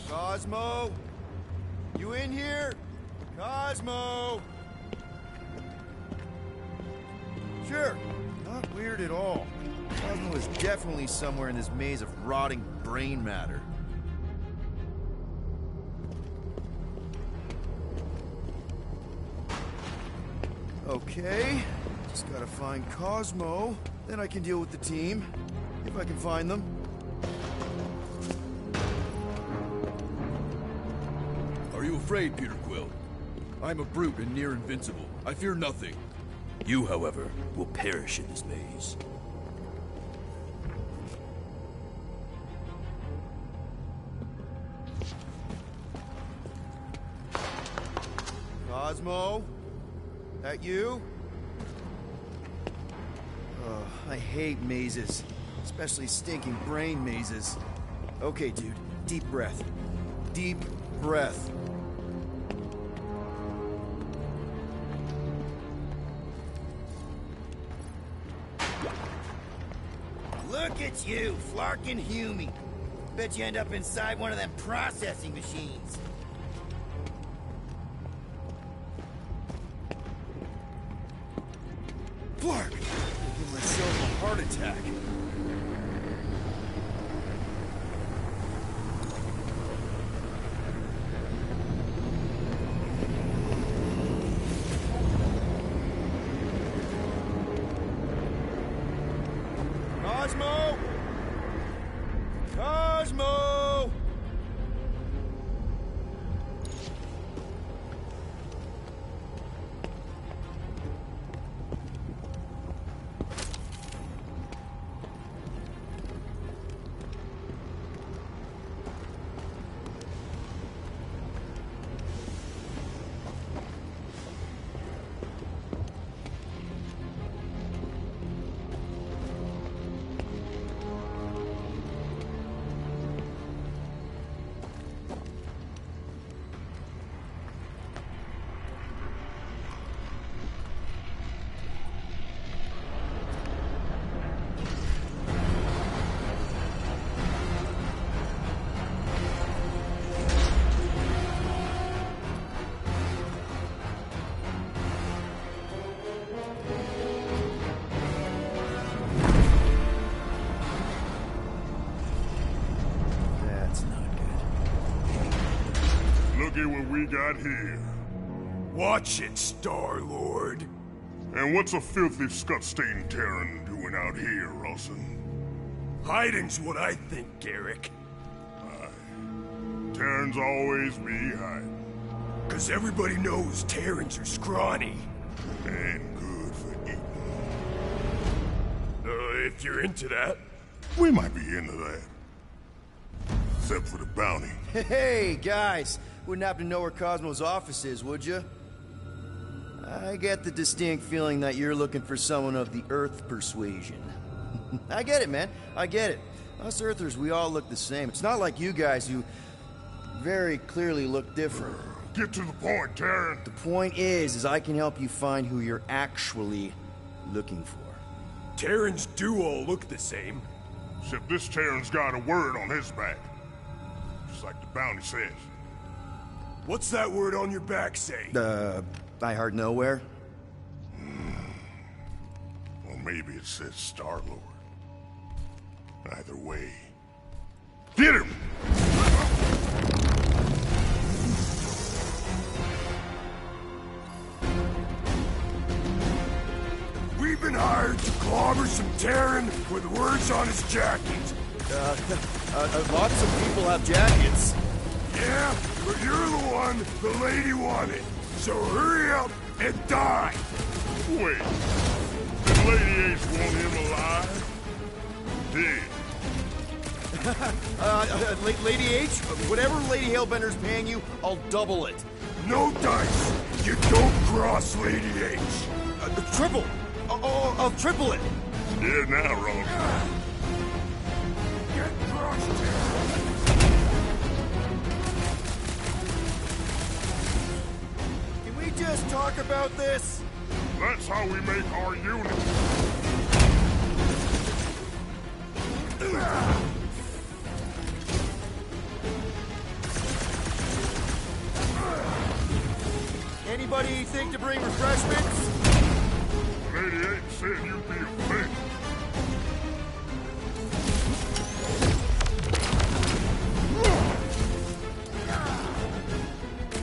Cosmo? You in here? Cosmo! Sure, not weird at all. Cosmo is definitely somewhere in this maze of rotting brain matter. Okay, just gotta find Cosmo, then I can deal with the team, if I can find them. Are you afraid, Peter Quill? I'm a brute and near invincible. I fear nothing. You, however, will perish in this maze. Cosmo? That you? I hate mazes. Especially stinking brain mazes. Okay, dude. Deep breath. Deep breath. Look at you, Flark and Hume. Bet you end up inside one of them processing machines. Flark! I'll give myself a heart attack. Cosmo! Cosmo! Look at what we got here. Watch it, Star-Lord. And what's a filthy scut-stained Terran doing out here, Rawson? Hiding's what I think, Garrick. Terrans always be hiding. 'Cause everybody knows Terrans are scrawny. And good for eating. If you're into that. We might be into that. Except for the bounty. Hey, guys! Wouldn't happen to know where Cosmo's office is, would you? I get the distinct feeling that you're looking for someone of the Earth persuasion. I get it, man. I get it. Us Earthers, we all look the same. It's not like you guys who very clearly look different. Get to the point, Terran. The point is I can help you find who you're actually looking for. Terrans do all look the same. Except this Terran's got a word on his back. Just like the bounty says. What's that word on your back say? I heart nowhere? Well, maybe it says Star-Lord. Either way. Get him! We've been hired to clobber some Terran with words on his jacket. Lots of people have jackets. Yeah, but you're the one the lady wanted. So hurry up and die. Wait. Did Lady H want him alive? Dead. Lady H, whatever Lady Hellbender's paying you, I'll double it. No dice. You don't cross Lady H. Triple. I'll triple it. Scared now, Rogue. Get crossed. Can we just talk about this? That's how we make our unit. Anybody think to bring refreshments? Lady H said you'd be a thing.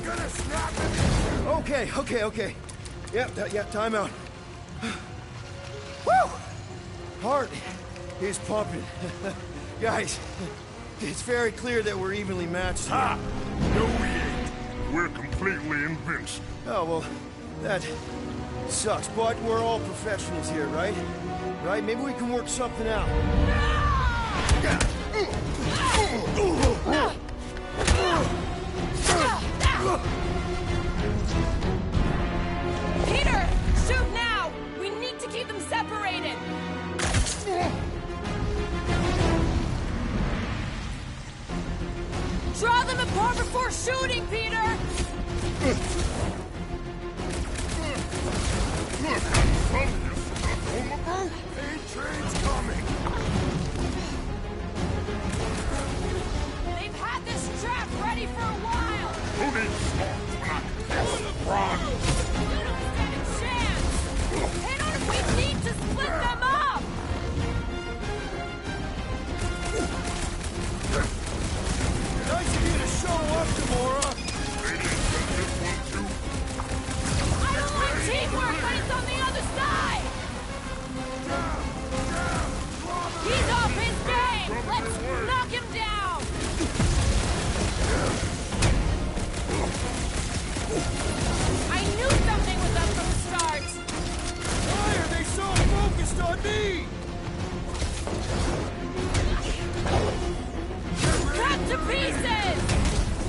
Gonna snap it. Okay. Yeah, time out. Woo! Heart is pumping. Guys, it's very clear that we're evenly matched here. Ha! No, we ain't. We're completely invincible. Oh, well, that sucks, but we're all professionals here, right? Right? Maybe we can work something out. Peter! Shoot now! We need to keep them separated! Draw them apart before shooting, Peter! Look, some of you stuck on the boat. Aid train's coming. They've had this trap ready for a while! Who needs smarts when I can fix the run? You don't stand a chance! Peter, we need to split them up! Nice of you to show up, Gamora! I don't like teamwork, but it's on the other side! He's off his game! Let's knock him down! I knew something was up from the start! Why are they so focused on me? Cut to pieces!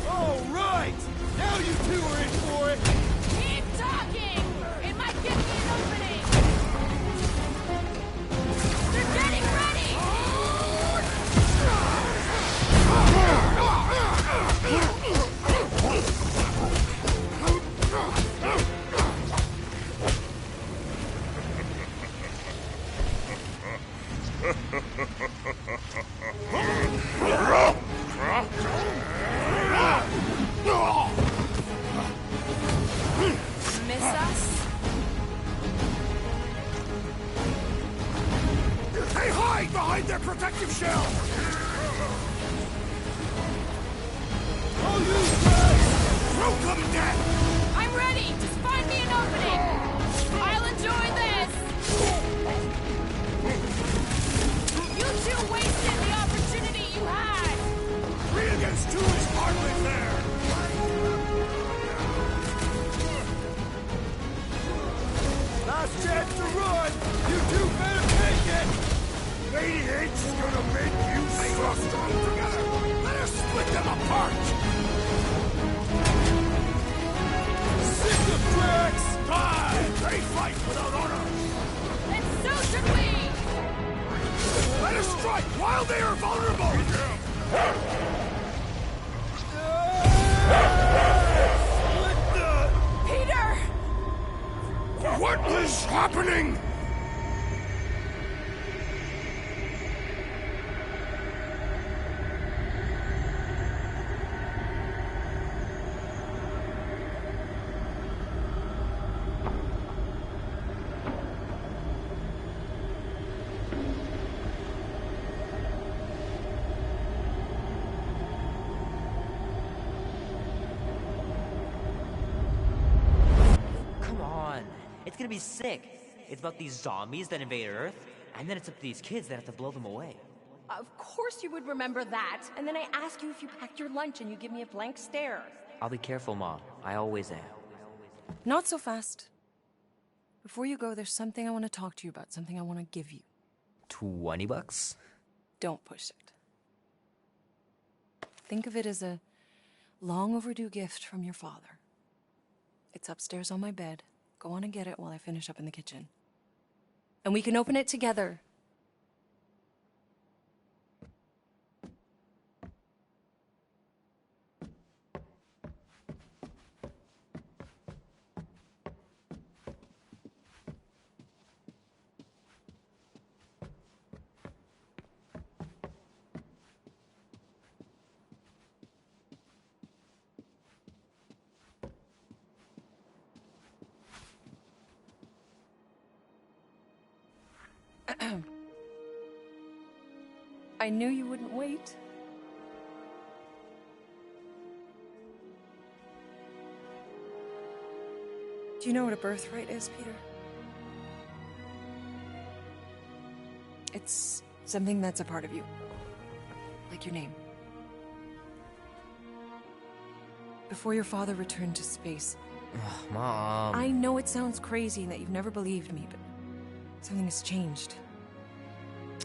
All right! Now you two are in for it! Keep talking! It might give me an opening! They're getting ready! Miss us? Hey, hide behind their protective shell. Oh, you guys! Throw them dead. I'm ready! Just find me an opening! I'll enjoy this! You two wasted the opportunity you had! 3 against 2 is hardly fair. Last chance to run! You two better take it! Lady H is gonna make you so strong together. Let us split them apart. Sick of Drax! Die! They fight without honor. And so should we! Let us strike while they are vulnerable. Peter! What is happening? It's gonna be sick. It's about these zombies that invade Earth, and then it's up to these kids that have to blow them away. Of course you would remember that. And then I ask you if you packed your lunch and you give me a blank stare. I'll be careful, Mom. I always am. Not so fast. Before you go, there's something I want to talk to you about, something I want to give you. $20? Don't push it. Think of it as a long overdue gift from your father. It's upstairs on my bed. Go on and get it while I finish up in the kitchen. And we can open it together. I knew you wouldn't wait. Do you know what a birthright is, Peter? It's something that's a part of you. Like your name. Before your father returned to space. Ugh, Mom. I know it sounds crazy and that you've never believed me, but something has changed.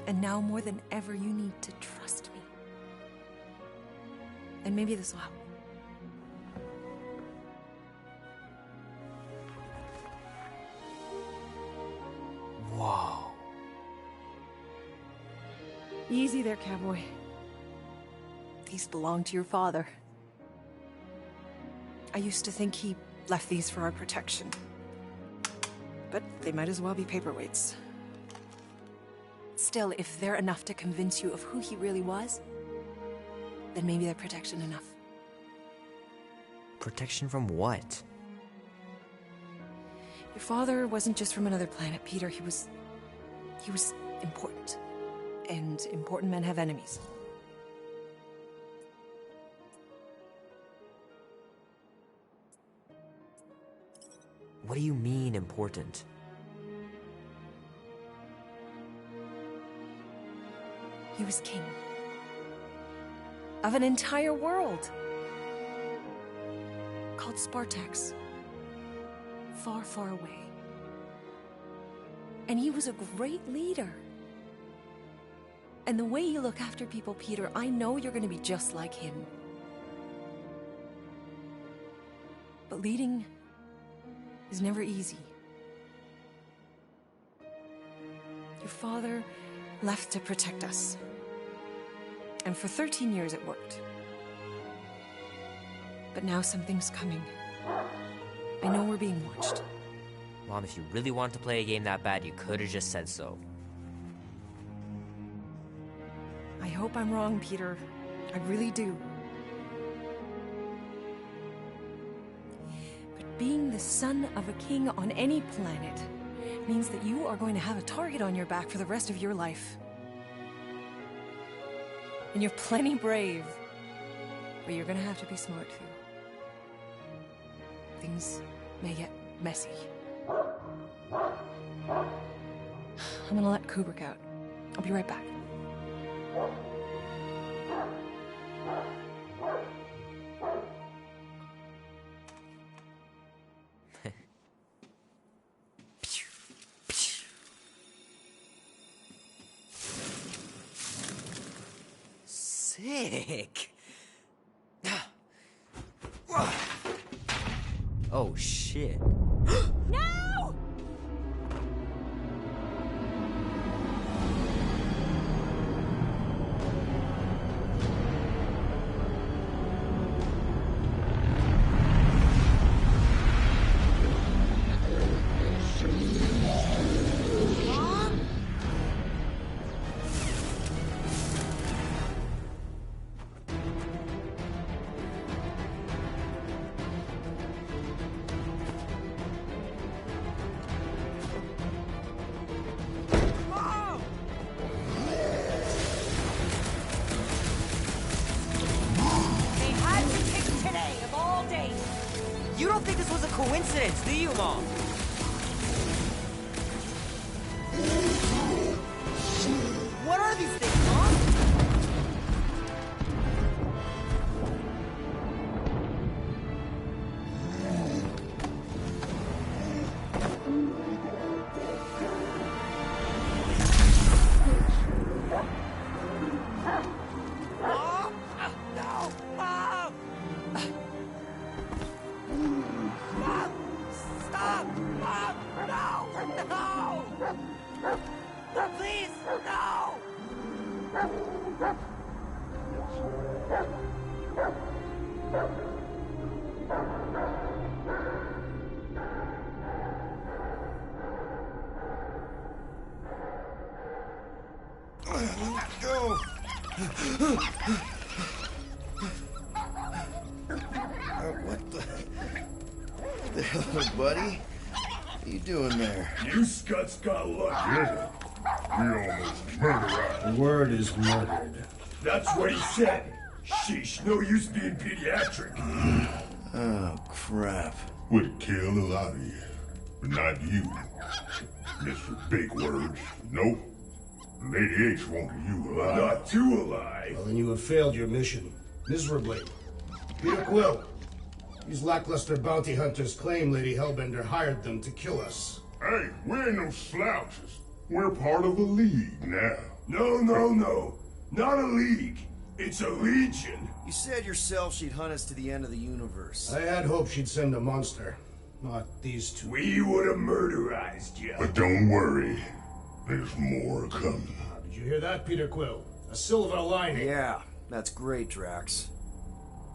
And now more than ever, you need to trust me. And maybe this will help. Whoa. Easy there, cowboy. These belong to your father. I used to think he left these for our protection. But they might as well be paperweights. Still, if they're enough to convince you of who he really was, then maybe they're protection enough. Protection from what? Your father wasn't just from another planet, Peter. He was important. And important men have enemies. What do you mean, important? He was king. Of an entire world. Called Spartax. Far, far away. And he was a great leader. And the way you look after people, Peter, I know you're going to be just like him. But leading is never easy. Your father left to protect us. And for 13 years it worked. But now something's coming. I know we're being watched. Mom, if you really wanted to play a game that bad, you could have just said so. I hope I'm wrong, Peter. I really do. But being the son of a king on any planet means that you are going to have a target on your back for the rest of your life. And you're plenty brave, but you're gonna have to be smart too. Things may get messy. I'm gonna let Kubrick out. I'll be right back. Sick. Oh shit. No! You don't think this was a coincidence, do you, Mom? Please, no! Go! What the hell, buddy? What are you doing there? You scuts got lucky. Yeah. We almost murdered. The word is murdered. That's what he said. Sheesh, no use being pediatric. Oh, crap. Would kill a lot of you, but not you. Mr. Big Words. Nope. Lady H wanted you alive. Not too alive. Well, then you have failed your mission. Miserably. Peter Quill. These lackluster bounty hunters claim Lady Hellbender hired them to kill us. Hey, we ain't no slouches. We're part of a league now. No. Not a league. It's a legion. You said yourself she'd hunt us to the end of the universe. I had hoped she'd send a monster. Not these two. We would have murderized you. But don't worry. There's more coming. Did you hear that, Peter Quill? A silver lining. Yeah, that's great, Drax.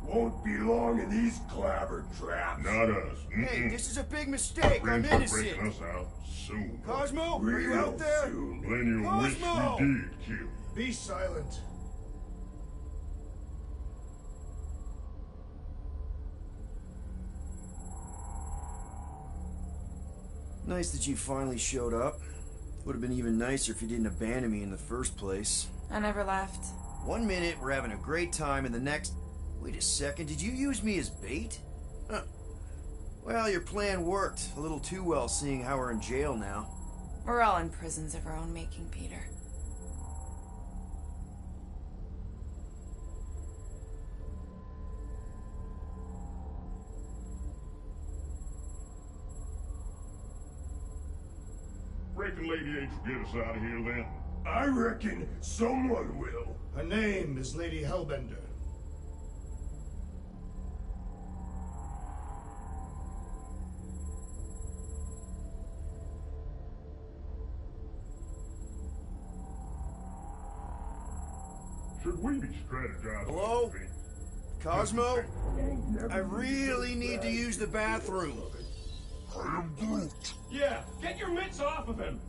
Won't be long in these clabber traps. Not us. Hey, this is a big mistake. I'm innocent. Breaking us out soon. Cosmo, are you out there? Soon. Plenty of wish we did kill. Be silent. Nice that you finally showed up. Would have been even nicer if you didn't abandon me in the first place. I never left. 1 minute, we're having a great time, and the next... Wait a second, did you use me as bait? Huh. Well, your plan worked. A little too well, seeing how we're in jail now. We're all in prisons of our own making, Peter. Reckon Lady H will get us out of here then? I reckon someone will. Her name is Lady Hellbender. Should we be strategizing? Hello? Cosmo? I really need to use the bathroom. I am Groot. Yeah, get your mitts off of him.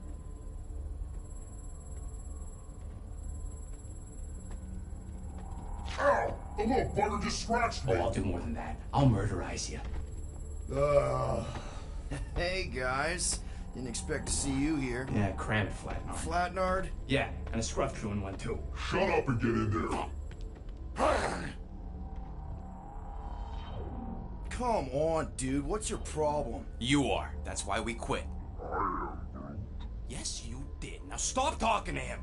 Ow! The little bugger just scratched me. Oh, I'll do more than that. I'll murderize you. Hey, guys. Didn't expect to see you here. Yeah, cram it, Flatnard. Flatnard? Yeah, and a scruff crew in one too. Shut up and get in there. Come on, dude. What's your problem? You are. That's why we quit. Yes, you did. Now stop talking to him.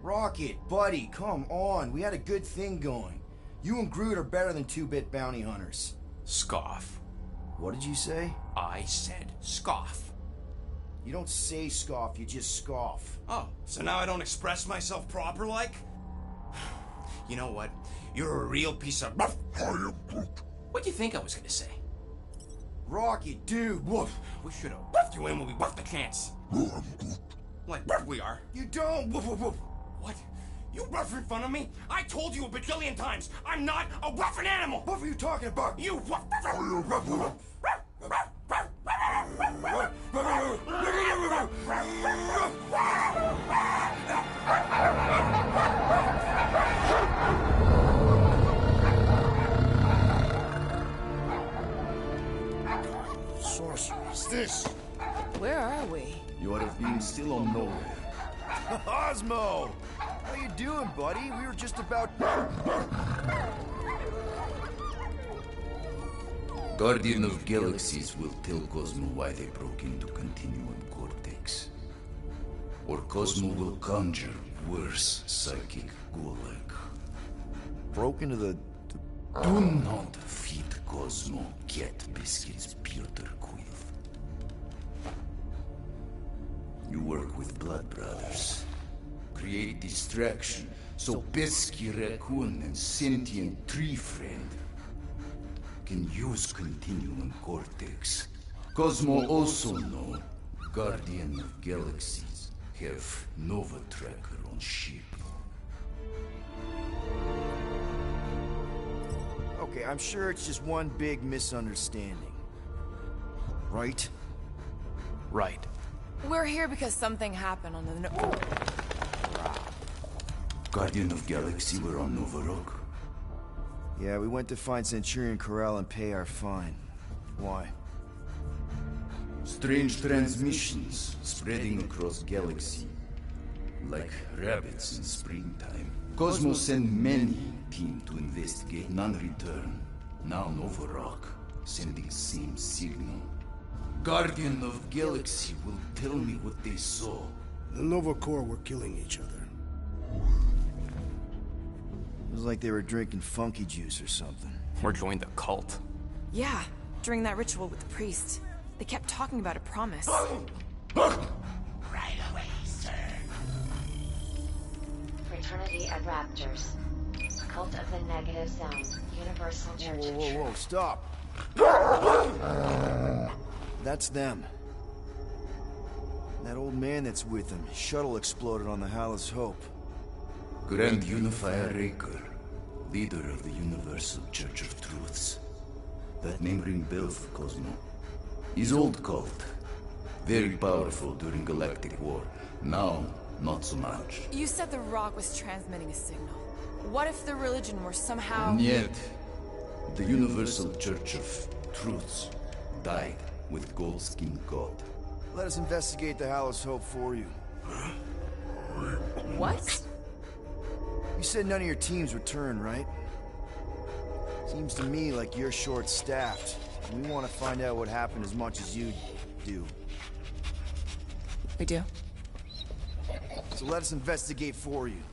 Rocket, buddy, come on. We had a good thing going. You and Groot are better than two-bit bounty hunters. Scoff. What did you say? I said scoff. You don't say scoff, you just scoff. Oh, so now I don't express myself proper like? You know what? You're a real piece of... What do you think I was gonna say? Rocket, dude, woof. We should have buffed you in when we buffed the chance. Like we are. You don't. Woof, woof, woof. What? You rough in front of me? I told you a bajillion times, I'm not a rough animal! What were you talking about? You rough... Sorceress, this. Where are we? You ought to have been still on nowhere. Cosmo! How you doing, buddy? We were just about... Guardian of Galaxies will tell Cosmo why they broke into Continuum Cortex. Or Cosmo will conjure worse psychic gulag. Broke into the... Do not feed Cosmo cat biscuits, Peter Quill. You work with Blood Brothers. Create distraction so Pesky Raccoon and Sentient Tree Friend can use Continuum Cortex. Cosmo also know Guardian of Galaxies have Nova Tracker on ship. Okay, I'm sure it's just one big misunderstanding. Right? Right. We're here because something happened on the Guardian of Galaxy were on Nova Rock. Yeah, we went to find Centurion Corral and pay our fine. Why? Strange transmissions spreading across galaxy. Like rabbits in springtime. Cosmos sent many team to investigate, none return. Now Nova Rock, sending same signal. Guardian of Galaxy will tell me what they saw. The Nova Corps were killing each other. It was like they were drinking funky juice or something. Or joined the cult. Yeah, during that ritual with the priest. They kept talking about a promise. Right away, sir. Fraternity of Raptors. Cult of the Negative Sound. Universal Church. Whoa, stop! That's them. That old man that's with them. His shuttle exploded on the Hallis Hope. Grand Unifier Raker, leader of the Universal Church of Truths. That name rings bells for Cosmo. His old cult. Very powerful during Galactic War. Now, not so much. You said the rock was transmitting a signal. What if the religion were somehow... And yet, the Universal Church of Truths died with Goldskin God. Let us investigate the Hallis Hope for you. What? You said none of your teams returned, right? Seems to me like you're short-staffed. We want to find out what happened as much as you do. We do? So let us investigate for you.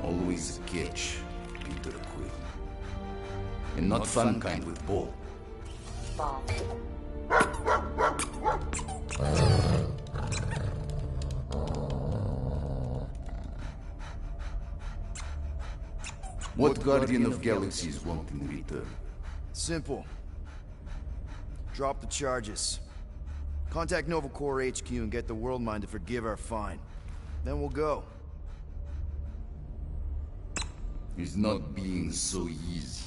Always a catch, Peter Quill. And not fun kind with ball. Ball. What Guardian of Galaxies want in return? Simple. Drop the charges. Contact Nova Corps HQ and get the World Mind to forgive our fine. Then we'll go. It's not being so easy.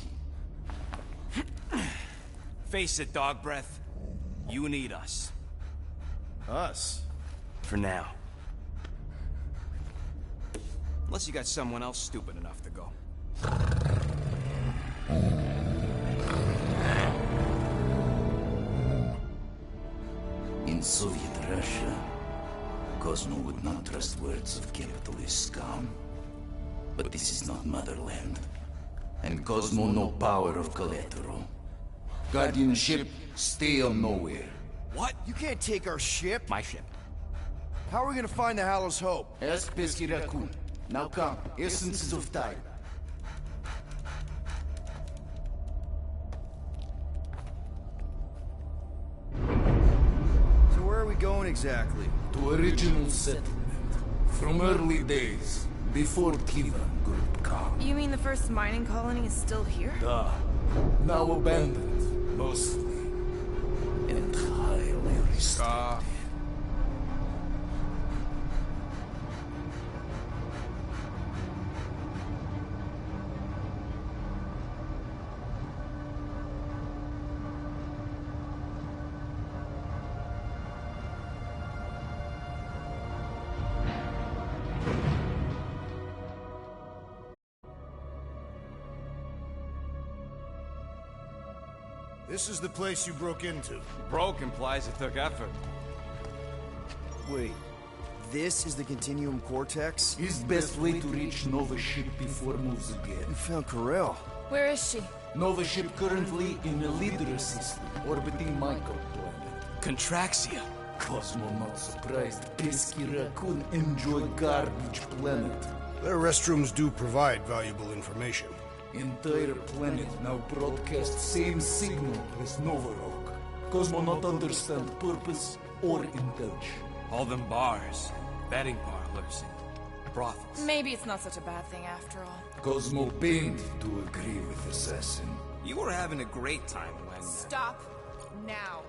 Face it, Dog Breath. You need us. Us? For now. Unless you got someone else stupid enough to go. In Soviet Russia, Cosmo would not trust words of capitalist scum. But this is not motherland. And Cosmo no power of collateral. Guardianship, stay on nowhere. What? You can't take our ship? My ship. How are we gonna find the Hallis Hope? Ask Pesky Raccoon. Now come, essences of time. So where are we going exactly? To original settlement. From early days, before Tivan Group come. You mean the first mining colony is still here? Duh. Now abandoned, mostly. And highly restricted. This is the place you broke into. Broke implies it took effort. Wait, this is the Continuum Cortex? His best way to reach Nova ship before moves again. You found Corel. Where is she? Nova ship currently in a leader system, orbiting Michael planet. Contraxia. Cosmo not surprised. Pesky Raccoon enjoy garbage planet. Their restrooms do provide valuable information. Entire planet now broadcast same signal as Nova Rock. Cosmo not understand purpose or intention. All them bars, betting parlors, and brothels. Maybe it's not such a bad thing after all. Cosmo pained to agree with Assassin. You were having a great time when... Stop now.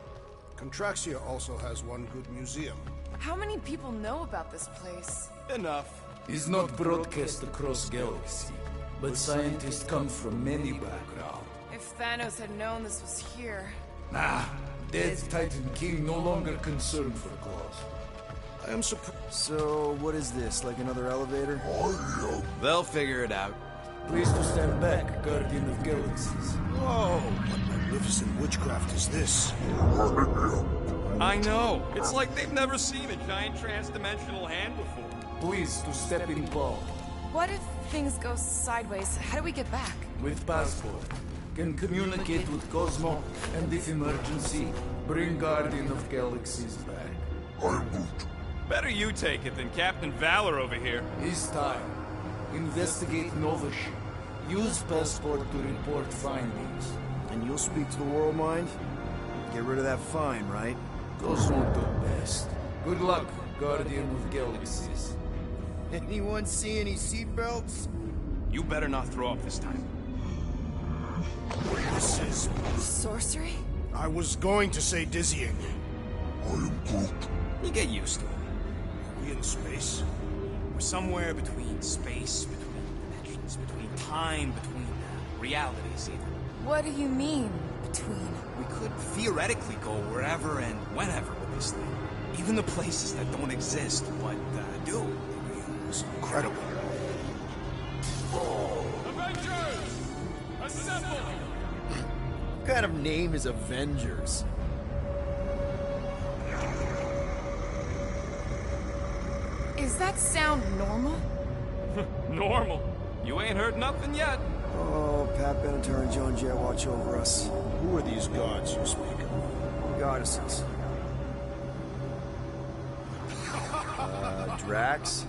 Contraxia also has one good museum. How many people know about this place? Enough. It's not broadcast across galaxy, but scientists come from many backgrounds. If Thanos had known this was here... Nah, dead Titan King no longer concerned for cause. I am surprised. So, what is this, like another elevator? They'll figure it out. Please to stand back, Guardian of Galaxies. Whoa, what magnificent witchcraft is this? I know. It's like they've never seen a giant trans-dimensional hand before. Please to step in Paul. What if things go sideways? How do we get back? With passport. Can communicate with Cosmo, and if emergency, bring Guardian of Galaxies back. Better you take it than Captain Valor over here. It's time. Investigate Nova ship. Use passport to report findings. And you'll speak to the World Mind? Get rid of that fine, right? Cosmo do best. Good luck, Guardian of Galaxies. Anyone see any seatbelts? You better not throw up this time. This is... Sorcery? I was going to say dizzying. You get used to it. Are we in space? We're somewhere between space, between dimensions, between time, between realities even. What do you mean, between? We could theoretically go wherever and whenever with this thing. Even the places that don't exist, but do. It's incredible. Avengers! Assemble! What kind of name is Avengers? Is that sound normal? Normal. You ain't heard nothing yet. Oh, Pat Benatar and Joan Jett watch over us. Who are these gods you speak of? Goddesses. Drax?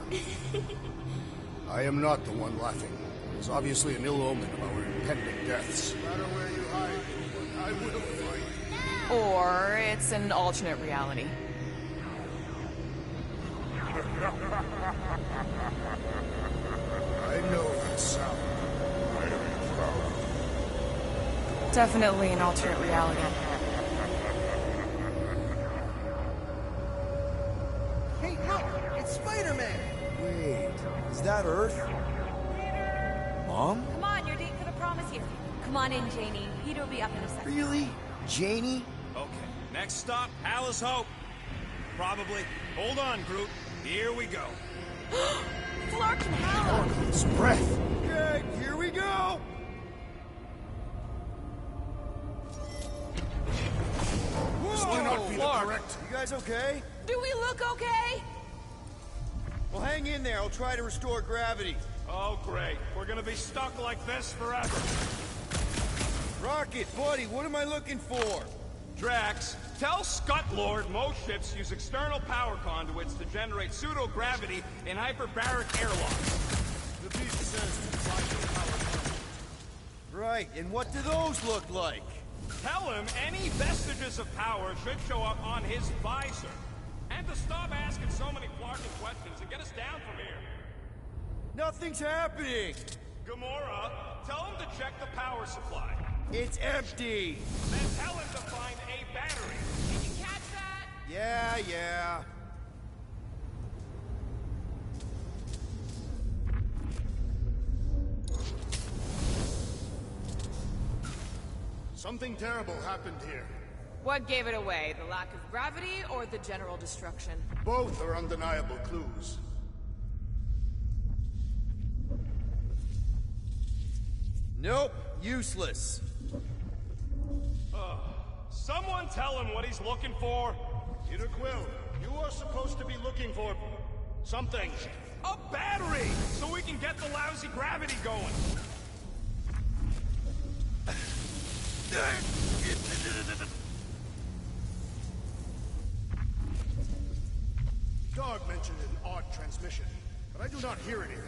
I am not the one laughing. It is obviously an ill omen of our impending deaths. No matter where you hide, I will fight. Or it's an alternate reality. I know that sound. I am proud. Definitely an alternate reality. Hey, look! It's Spider-Man! Wait, is that Earth? Mom? Come on, your date for the prom is here. Come on in, Janie. Peter will be up in a second. Really? Janie? Okay, next stop, Palace Hope. Probably. Hold on, Groot. Here we go. Flark and Hal! It's breath! Okay, here we go! This cannot be the correct... You guys okay? Do we look okay? Well, hang in there. I'll try to restore gravity. Oh, great. We're gonna be stuck like this forever. Rocket, buddy, what am I looking for? Drax, tell Scut-Lord most ships use external power conduits to generate pseudo-gravity in hyperbaric airlocks. The beast says to find the power conduit. Right, and what do those look like? Tell him any vestiges of power should show up on his visor. And to stop asking so many flarking questions and get us down from here. Nothing's happening! Gamora, tell him to check the power supply. It's empty! Then tell him to find a battery. Did you catch that? Yeah. Something terrible happened here. What gave it away? The lack of gravity or the general destruction? Both are undeniable clues. Nope, useless. Someone tell him what he's looking for. Peter Quill, you are supposed to be looking for... something. A battery! So we can get the lousy gravity going. Dog mentioned an odd transmission, but I do not hear anything.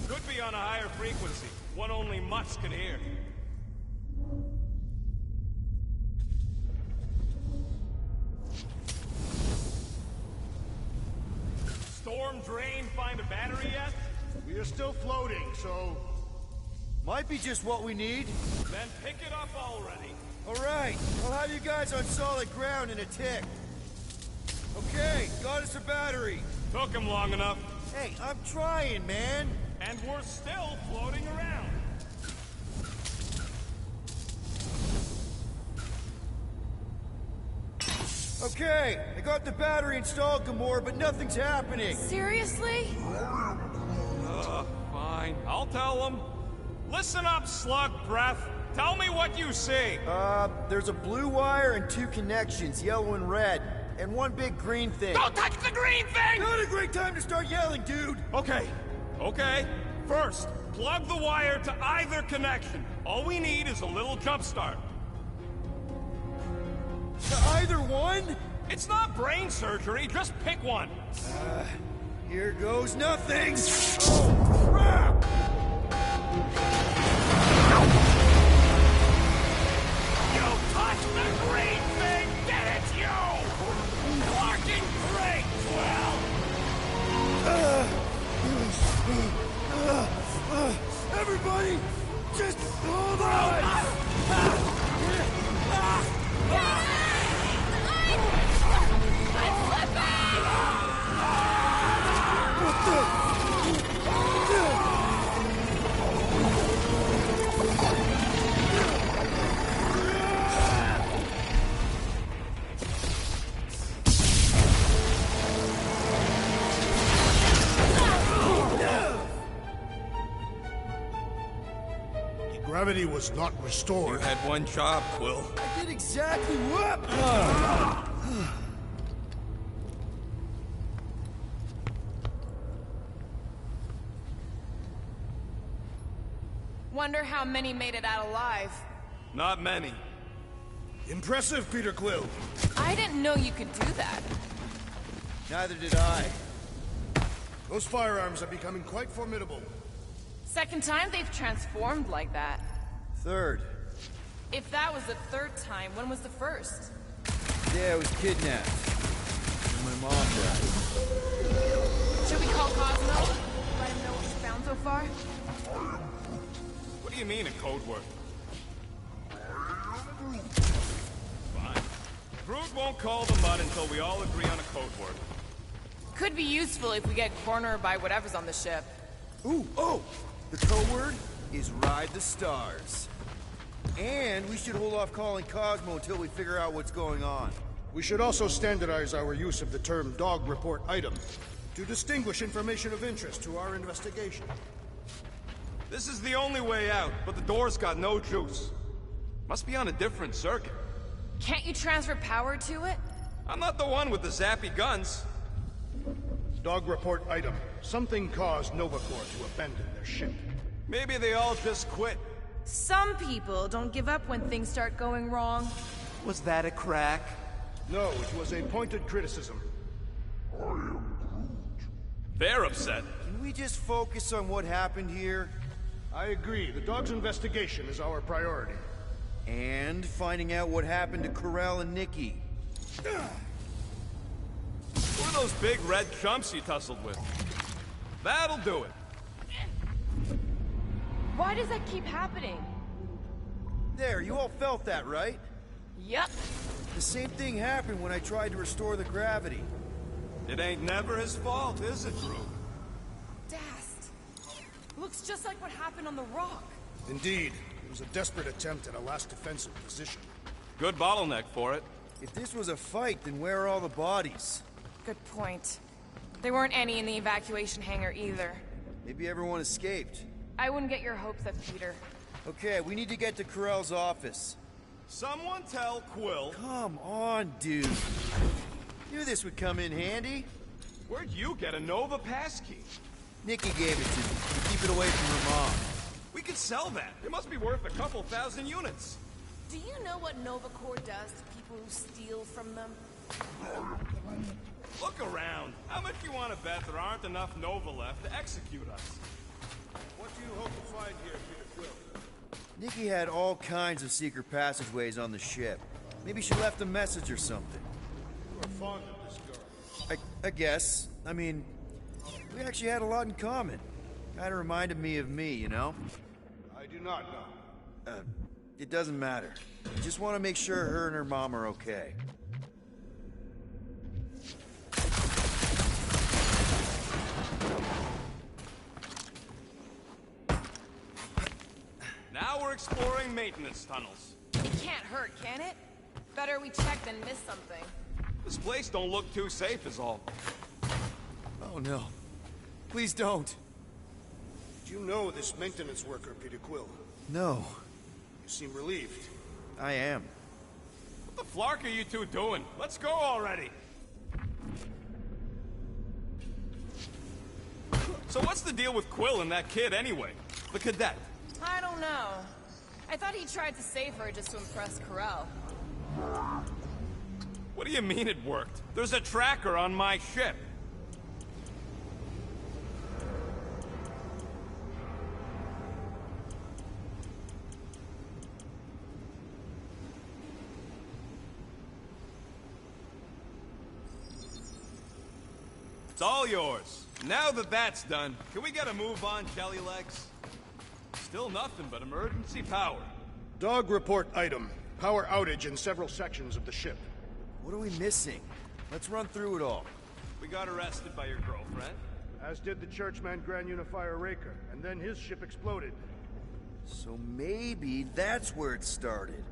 Could be on a higher frequency, one only mutts can hear. Storm Drain find a battery yet? We are still floating, so... Might be just what we need. Then pick it up already. Alright, I'll have you guys on solid ground in a tick. Okay, got us a battery. Took him long enough. Hey, I'm trying, man. And we're still floating around. Okay, I got the battery installed, Gamora, but nothing's happening. Seriously? Fine. I'll tell them. Listen up, Slug Breath. Tell me what you see. There's a blue wire and 2 connections, yellow and red, and 1 big green thing. Don't touch the green thing! Not a great time to start yelling, dude! Okay. First, plug the wire to either connection. All we need is a little jump start. To either one? It's not brain surgery, just pick one. Here goes nothing! Oh, crap! You touched the green thing! Get it, you! Working great, Quill! Everybody, just hold on! Gravity was not restored. You had one job, Quill. I did exactly what? Wonder how many made it out alive. Not many. Impressive, Peter Quill. I didn't know you could do that. Neither did I. Those firearms are becoming quite formidable. Second time they've transformed like that. Third. If that was the third time, when was the first? Yeah, I was kidnapped. And my mom died. Should we call Cosmo? Let him know what we found so far? What do you mean, a code word? Fine. Groot won't call the mud until we all agree on a code word. Could be useful if we get cornered by whatever's on the ship. Ooh, oh! The code word is Ride the Stars. And we should hold off calling Cosmo until we figure out what's going on. We should also standardize our use of the term dog report item to distinguish information of interest to our investigation. This is the only way out, but the door's got no juice. Must be on a different circuit. Can't you transfer power to it? I'm not the one with the zappy guns. Dog report item. Something caused Nova Corps to abandon their ship. Maybe they all just quit. Some people don't give up when things start going wrong. Was that a crack? No, it was a pointed criticism. They're upset. Can we just focus on what happened here? I agree. The dog's investigation is our priority. And finding out what happened to Ko-Rel and Nikki. Who are those big red chumps you tussled with? That'll do it. Why does that keep happening? There, you all felt that, right? Yep. The same thing happened when I tried to restore the gravity. It ain't never his fault, is it, Drew? Dast. Looks just like what happened on the rock. Indeed. It was a desperate attempt at a last defensive position. Good bottleneck for it. If this was a fight, then where are all the bodies? Good point. There weren't any in the evacuation hangar either. Maybe everyone escaped. I wouldn't get your hopes up, Peter. Okay, we need to get to Ko-Rel's office. Someone tell Quill. Come on, dude. Knew this would come in handy. Where'd you get a Nova passkey? Nikki gave it to me to keep it away from her mom. We could sell that. It must be worth a couple thousand units. Do you know what Nova Corps does to people who steal from them? Look around. How much you want to bet there aren't enough Nova left to execute us? What do you hope to find here, Peter Quill? Nikki had all kinds of secret passageways on the ship. Maybe she left a message or something. You are fond of this girl. I guess. I mean, we actually had a lot in common. Kinda reminded me of me, you know? I do not know. It doesn't matter. just want to make sure her and her mom are okay. Now we're exploring maintenance tunnels. It can't hurt, can it? Better we check than miss something. This place don't look too safe is all. Oh no. Please don't. Do you know this maintenance worker, Peter Quill? No. You seem relieved. I am. What the flark are you two doing? Let's go already. So what's the deal with Quill and that kid anyway? The cadet. I don't know. I thought he tried to save her just to impress Corel. What do you mean it worked? There's a tracker on my ship. It's all yours. Now that that's done, can we get a move on, Jellylegs? Still nothing but emergency power. Dog report item. Power outage in several sections of the ship. What are we missing? Let's run through it all. We got arrested by your girlfriend. As did the churchman Grand Unifier Raker, and then his ship exploded. So maybe that's where it started.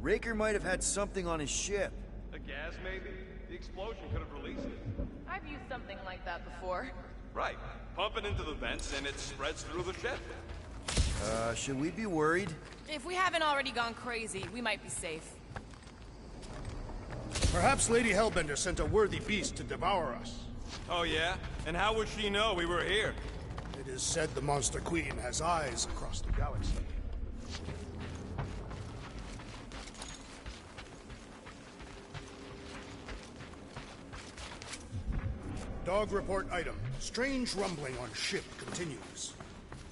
Raker might have had something on his ship. A gas, maybe? The explosion could have released it. I've used something like that before. Right. Pump it into the vents and it spreads through the ship. Should we be worried? If we haven't already gone crazy, we might be safe. Perhaps Lady Hellbender sent a worthy beast to devour us. Oh yeah? And how would she know we were here? It is said the Monster Queen has eyes across the galaxy. Dog report item. Strange rumbling on ship continues.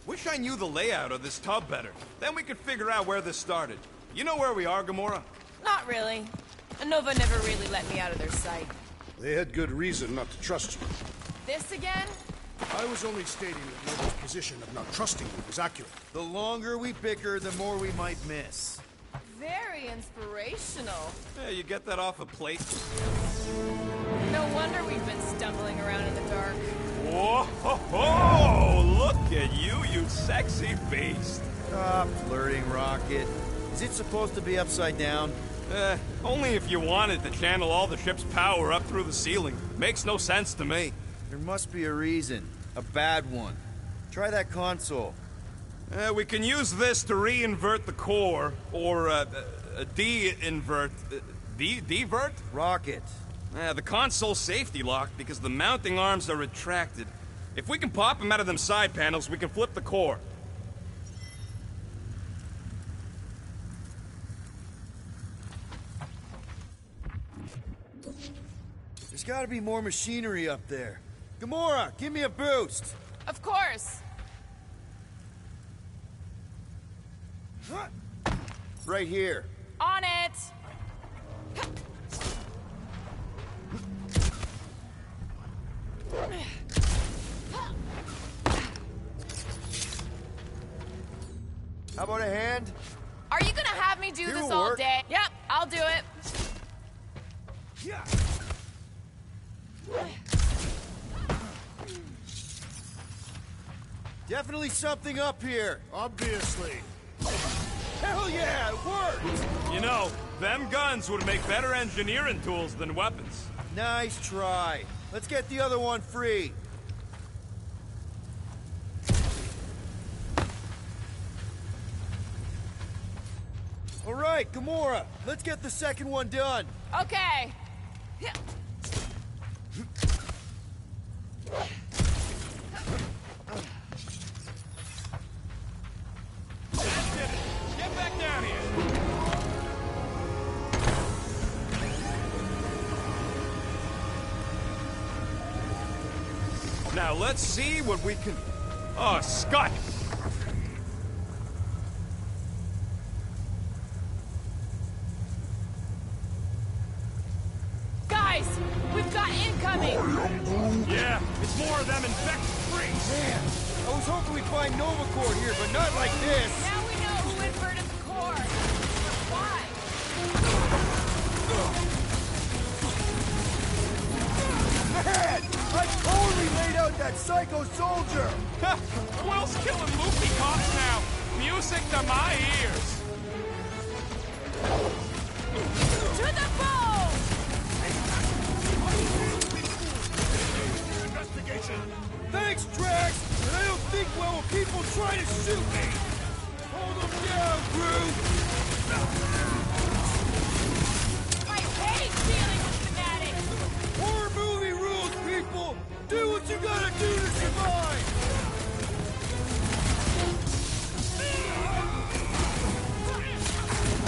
Wish I knew the layout of this tub better. Then we could figure out where this started. You know where we are, Gamora? Not really. Nova never really let me out of their sight. They had good reason not to trust you. This again? I was only stating that Nova's position of not trusting you was accurate. The longer we bicker, the more we might miss. Very inspirational. Yeah, you get that off a plate. No wonder we've been stumbling around in the dark. Whoa! Ho, ho! Look at you, you sexy beast! Stop flirting, Rocket. Is it supposed to be upside down? Only if you wanted to channel all the ship's power up through the ceiling. Makes no sense to me. There must be a reason. A bad one. Try that console. We can use this to re-invert the core, or de-invert... Divert? Rocket. The console's safety locked because the mounting arms are retracted. If we can pop them out of them side panels, we can flip the core. There's gotta be more machinery up there. Gamora, give me a boost! Of course! Right here. On it! How about a hand? Are you gonna have me do Here this will all work. day? Yep, I'll do it. Yeah. Definitely something up here. Obviously. Hell yeah, it worked! You know, them guns would make better engineering tools than weapons. Nice try. Let's get the other one free. All right, Gamora, let's get the second one done. Okay. Get back down here! Now let's see what we can... Oh, Scott! Guys, we've got incoming! Yeah, it's more of them infected freaks! Man, I was hoping we'd find Nova Corps here, but not like this. Now we know who inverted the core. Why? that psycho soldier! Quill's killing loopy cops now! Music to my ears! To the bone! Investigation! Thanks, Drax! But I don't think well when people try to shoot me! Hold them down, Groot! I hate dealing with fanatics! Horror movie rules, people! Do what you gotta do to survive!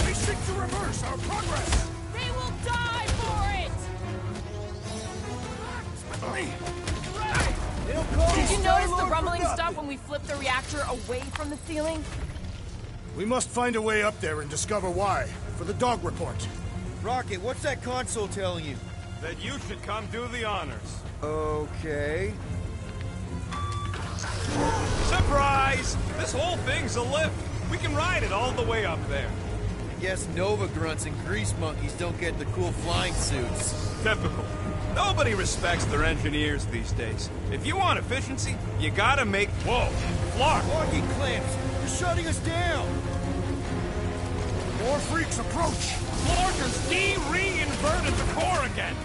They seek to reverse our progress! They will die for it! Did you notice the rumbling stuff when we flipped the reactor away from the ceiling? We must find a way up there and discover why, for the dog report. Rocket, what's that console telling you? That you should come do the honors. Okay. Surprise! This whole thing's a lift. We can ride it all the way up there. I guess Nova grunts and grease monkeys don't get the cool flying suits. Typical. Nobody respects their engineers these days. If you want efficiency, you gotta make... Whoa! Flark! Walking clamps! You're shutting us down! More freaks approach! Flarkers de-reinverted the core again!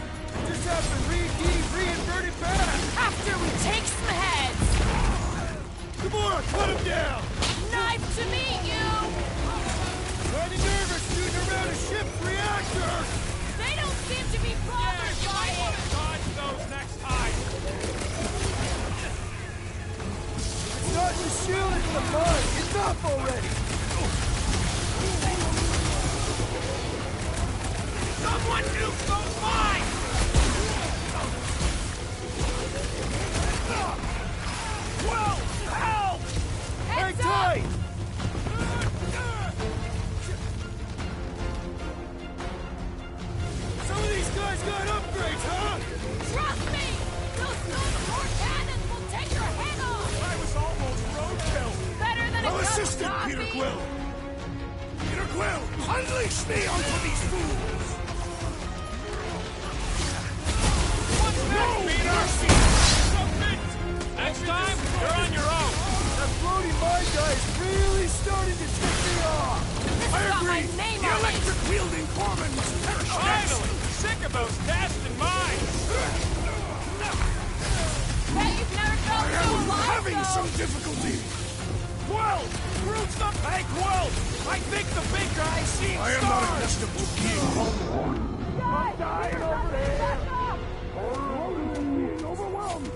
Just have to reinvert it back! After we take some heads! Come on, cut him down! Nice to meet you! Kinda nervous shooting around a ship's reactor! They don't seem to be bothered by it! Dodge those next time! It's not the shield, it's the mud! Enough already! Someone nuke those mines! Well, help! Hang tight! Some of these guys got upgrades, huh? Trust me! Those Nova cannons will take your head off! I was almost roadkill! Better than a I'll cup of assist it, coffee. Peter Quill! Peter Quill, unleash me onto these fools! No mercy! Submit! Next time, you're on your own! That floating mine guy is really starting to tick me off! I agree! The electric-wielding corpsman must perish next! Finally! Sick of those casting mines! Bet you've never felt I so am alive, having though. some difficulty! Quill! Groot's the big Quill! I think the big guy sees I am not accustomed to being overwhelmed. I'm dying over there! Being overwhelmed!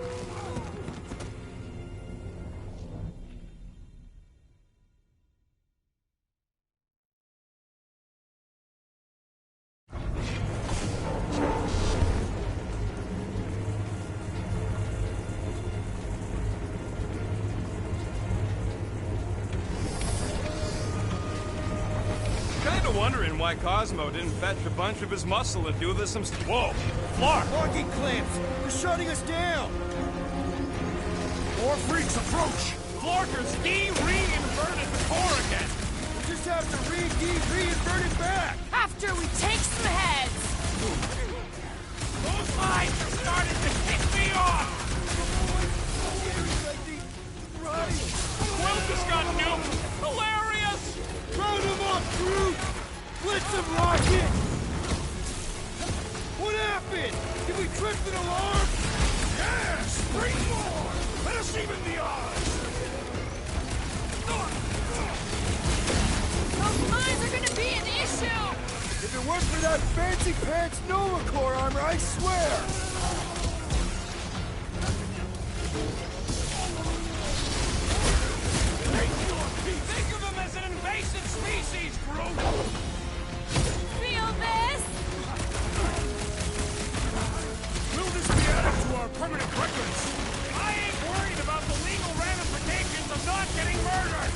Kinda wondering why Cosmo didn't fetch a bunch of his muscle and do this some... Whoa! Flark! Walking clamps! You're shutting us down! More freaks approach! Flarkers de-reinverted the core again! We just have to reinvert it back! After we take some heads! Those mines are starting to tick me off! Quill just got nuked! Hilarious! Round him up, Groot! Blitz him, Rocket! What happened? Did we trip an alarm? Yes! Bring more! Let us even the odds! Those mines are gonna be an issue! If it weren't for that fancy pants Nova Corps armor, I swear! Think of them as an invasive species, Groot! Feel this? Will this be added to our permanent records? I ain't worried about the legal ramifications of not getting murdered!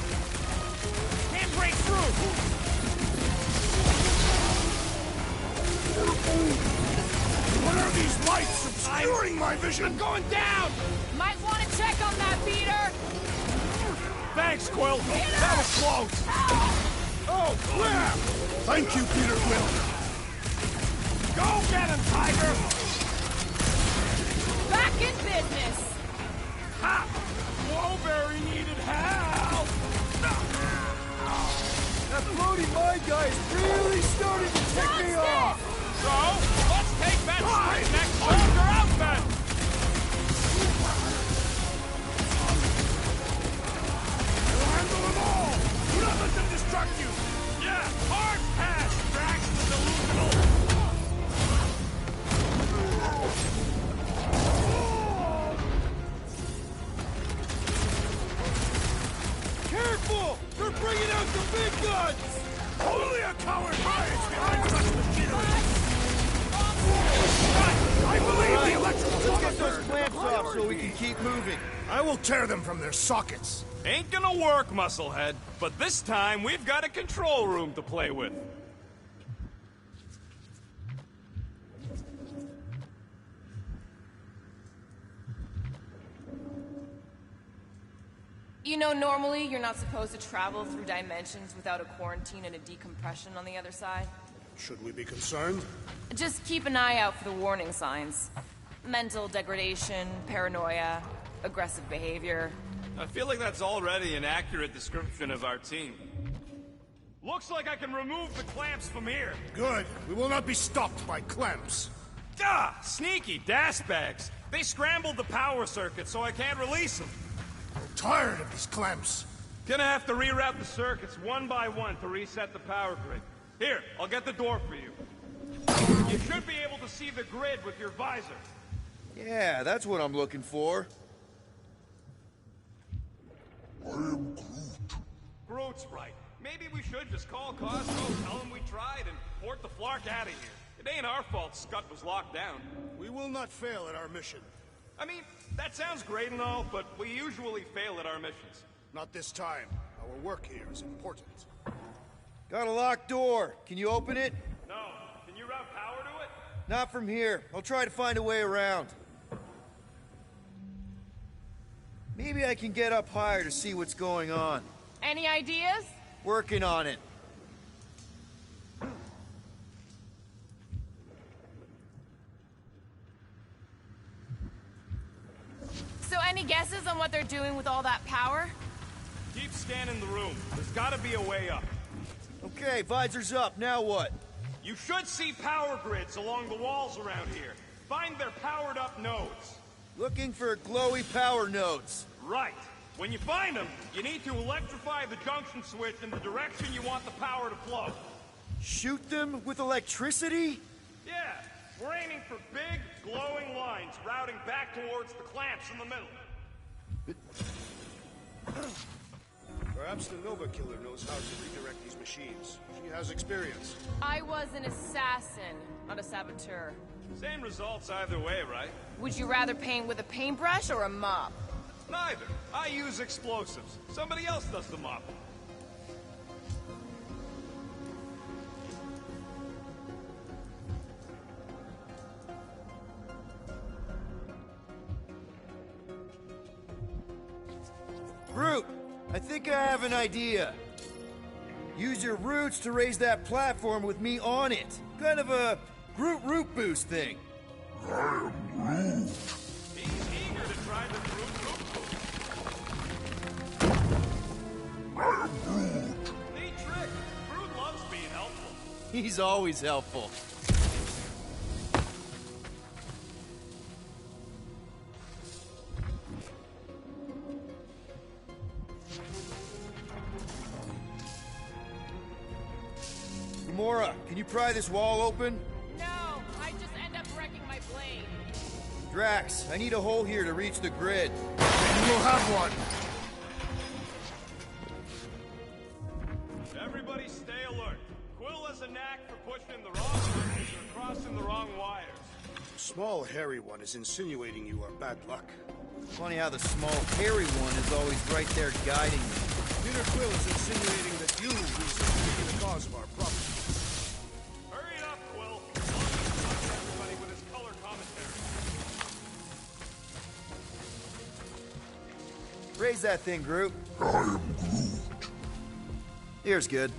Can't break through! What are these lights obscuring my vision? I'm going down! Might want to check on that, Peter! Thanks, Quill! That was close! Oh, crap! Thank you, Peter Quill. Go get him, Tiger! Back in business! bad guy is really starting to tick me off! So, let's take that straight-necked soldier out then! We'll handle them all! Do not let them distract you! Yeah, hard pass, Drax the Delusional! Careful! They're bringing out the big guns! Only a coward hides behind such machinery! I believe the electrical Let's get those clamps off so we can keep moving. I will tear them from their sockets. Ain't gonna work, Musclehead. But this time, we've got a control room to play with. You know, normally you're not supposed to travel through dimensions without a quarantine and a decompression on the other side. Should we be concerned? Just keep an eye out for the warning signs. Mental degradation, paranoia, aggressive behavior. I feel like that's already an accurate description of our team. Looks like I can remove the clamps from here. Good. We will not be stopped by clamps. Ah, sneaky bags. They scrambled the power circuit, so I can't release them. I'm tired of these clamps. Gonna have to reroute the circuits one by one to reset the power grid. Here, I'll get the door for you. You should be able to see the grid with your visor. Yeah, that's what I'm looking for. I am Groot. Groot's right. Maybe we should just call Cosmo, tell him we tried, and port the Flark out of here. It ain't our fault Scott was locked down. We will not fail at our mission. I mean, that sounds great and all, but we usually fail at our missions. Not this time. Our work here is important. Got a locked door. Can you open it? No. Can you route power to it? Not from here. I'll try to find a way around. Maybe I can get up higher to see what's going on. Any ideas? Working on it. So any guesses on what they're doing with all that power? Keep scanning the room. There's gotta be a way up. Okay, visor's up. Now what? You should see power grids along the walls around here. Find their powered up nodes. Looking for glowy power nodes. Right. When you find them, you need to electrify the junction switch in the direction you want the power to flow. Shoot them with electricity? Yeah. We're aiming for big, glowing lines routing back towards the clamps in the middle. Perhaps the Nova Killer knows how to redirect these machines. She has experience. I was an assassin, not a saboteur. Same results either way, right? Would you rather paint with a paintbrush or a mop? Neither. I use explosives. Somebody else does the mopping. Groot, I think I have an idea. Use your roots to raise that platform with me on it. Kind of a Groot root boost thing. I am Groot. He's eager to try the Groot root boost. I am Groot. Neat trick. Groot loves being helpful. He's always helpful. Gamora, can you pry this wall open? No, I just end up wrecking my blade. Drax, I need a hole here to reach the grid. And you'll have one. Everybody stay alert. Quill has a knack for pushing the wrong buttons or crossing the wrong wires. The small, hairy one is insinuating you are bad luck. Funny how the small, hairy one is always right there guiding me. Peter Quill is insinuating that you seem to be the cause of our problem. Hurry it up, Quill. Everybody with his color commentary. Raise that thing, Groot. I am Groot. Here's good.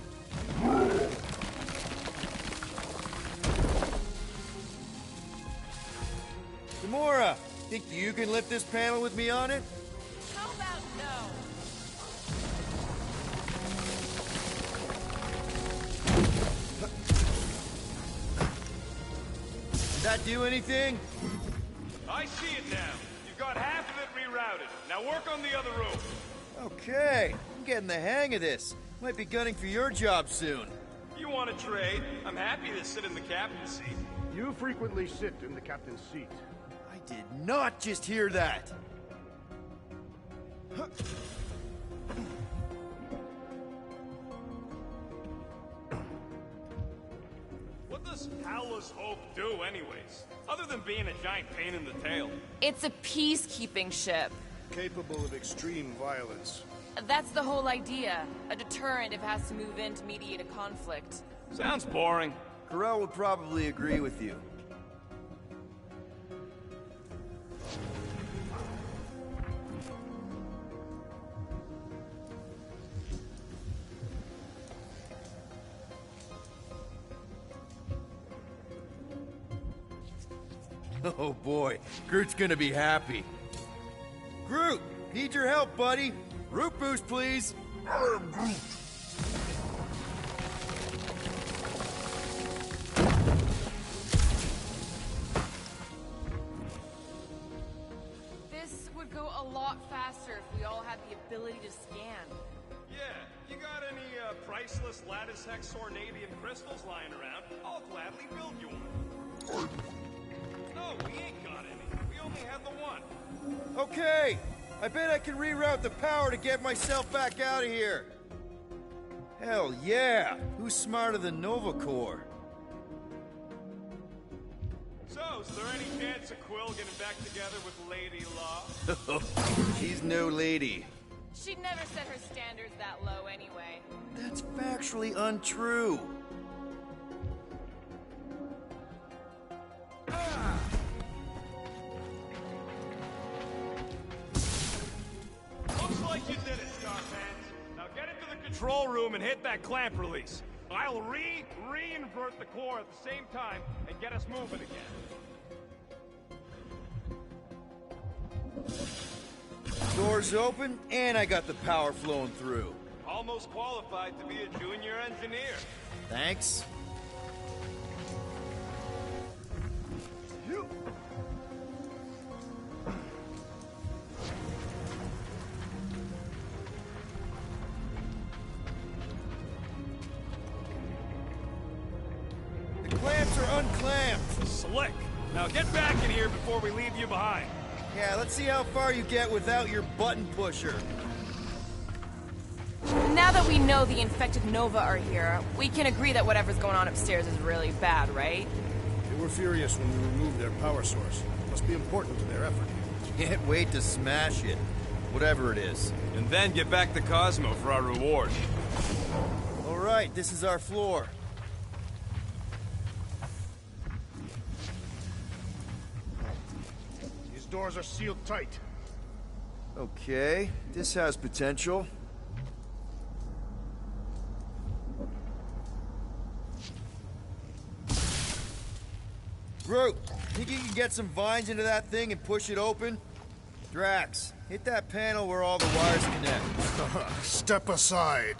Gamora, think you can lift this panel with me on it? How about no? That do anything? I see it now. You've got half of it rerouted. Now work on the other room. Okay, I'm getting the hang of this. Might be gunning for your job soon. You want to trade? I'm happy to sit in the captain's seat. You frequently sit in the captain's seat. I did not just hear that. What does Howler's Hope do anyways? Other than being a giant pain in the tail. It's a peacekeeping ship. Capable of extreme violence. That's the whole idea. A deterrent if it has to move in to mediate a conflict. Sounds boring. Corell would probably agree with you. Oh boy, Groot's gonna be happy. Groot, need your help, buddy. Root boost, please. I am Groot. This would go a lot faster if we all had the ability to scan. Yeah, you got any priceless lattice hex ornadium crystals lying around? I'll gladly build you one. No, we ain't got any. We only have the one. Okay, I bet I can reroute the power to get myself back out of here. Hell yeah! Who's smarter than Nova Corps? So, is there any chance of Quill getting back together with Lady Law? She's no lady. She'd never set her standards that low anyway. That's factually untrue. Looks like you did it, Starpants. Now get into the control room and hit that clamp release. I'll re-invert the core at the same time and get us moving again. Doors open, and I got the power flowing through. Almost qualified to be a junior engineer. Thanks. The clamps are unclamped. Slick. Now get back in here before we leave you behind. Yeah, let's see how far you get without your button pusher. Now that we know the infected Nova are here, we can agree that whatever's going on upstairs is really bad, right? They were furious when we removed their power source. Must be important to their effort. Can't wait to smash it. Whatever it is. And then get back to Cosmo for our reward. All right, this is our floor. These doors are sealed tight. Okay, this has potential. Groot, think you can get some vines into that thing and push it open? Drax, hit that panel where all the wires connect. Step aside.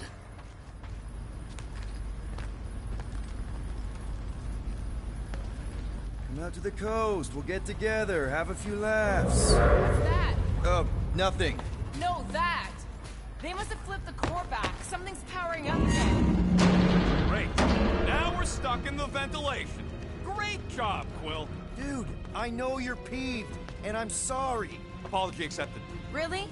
Come out to the coast, we'll get together, have a few laughs. What's that? Nothing. No, that! They must have flipped the core back. Something's powering up again. Great. Now we're stuck in the ventilation. Great job, Quill. Dude, I know you're peeved, and I'm sorry. Apology accepted. Really?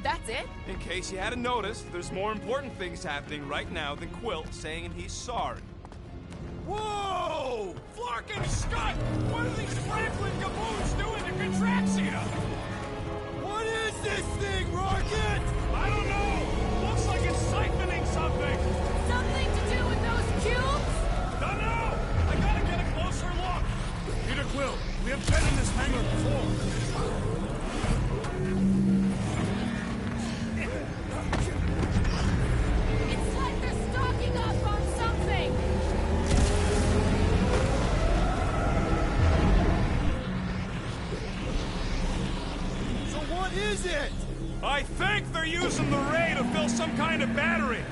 That's it? In case you hadn't noticed, there's more important things happening right now than Quill saying he's sorry. Whoa! Flark and Scott! What are these Franklin gaboons doing to Contraxia? What is this thing, Rocket? I don't know! Looks like it's siphoning something! Something to do with those cubes? Don't know! I gotta get a closer look! Peter Quill, we have been in this hangar before. It's like they're stocking up on something! So what is it? I think they're using the ray to fill some kind of battery.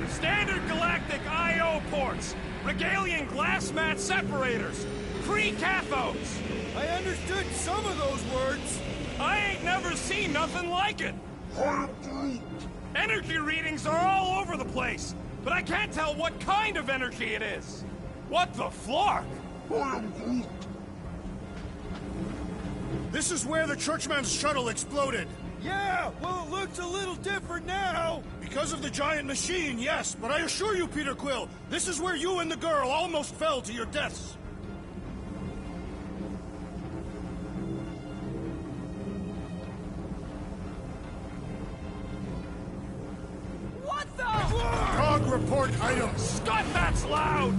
Standard galactic I.O. ports. Regalian glass mat separators. Free cathodes! I understood some of those words. I ain't never seen nothing like it. Energy readings are all over the place, but I can't tell what kind of energy it is. What the flark? This is where the Churchman's shuttle exploded. Yeah, well, it looks a little different now. Because of the giant machine, yes, but I assure you, Peter Quill, this is where you and the girl almost fell to your deaths. What the? Dog report item. Scott, that's loud!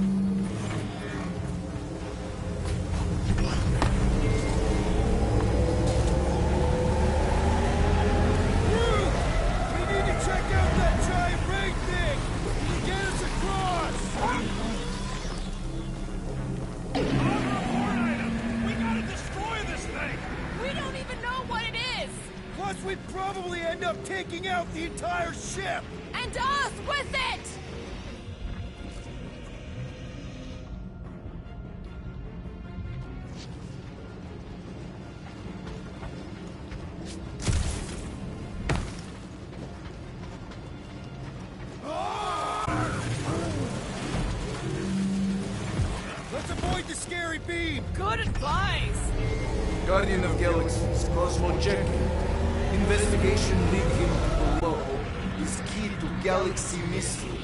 Check out that giant ray thing! Can you get us across? We gotta destroy this thing! We don't even know what it is! Plus, we'd probably end up taking out the entire ship! And us with it! Let's avoid the scary beam! Good advice! Guardian of Galaxies, Cosmo checking. Investigation lead him to below is key to galaxy mystery.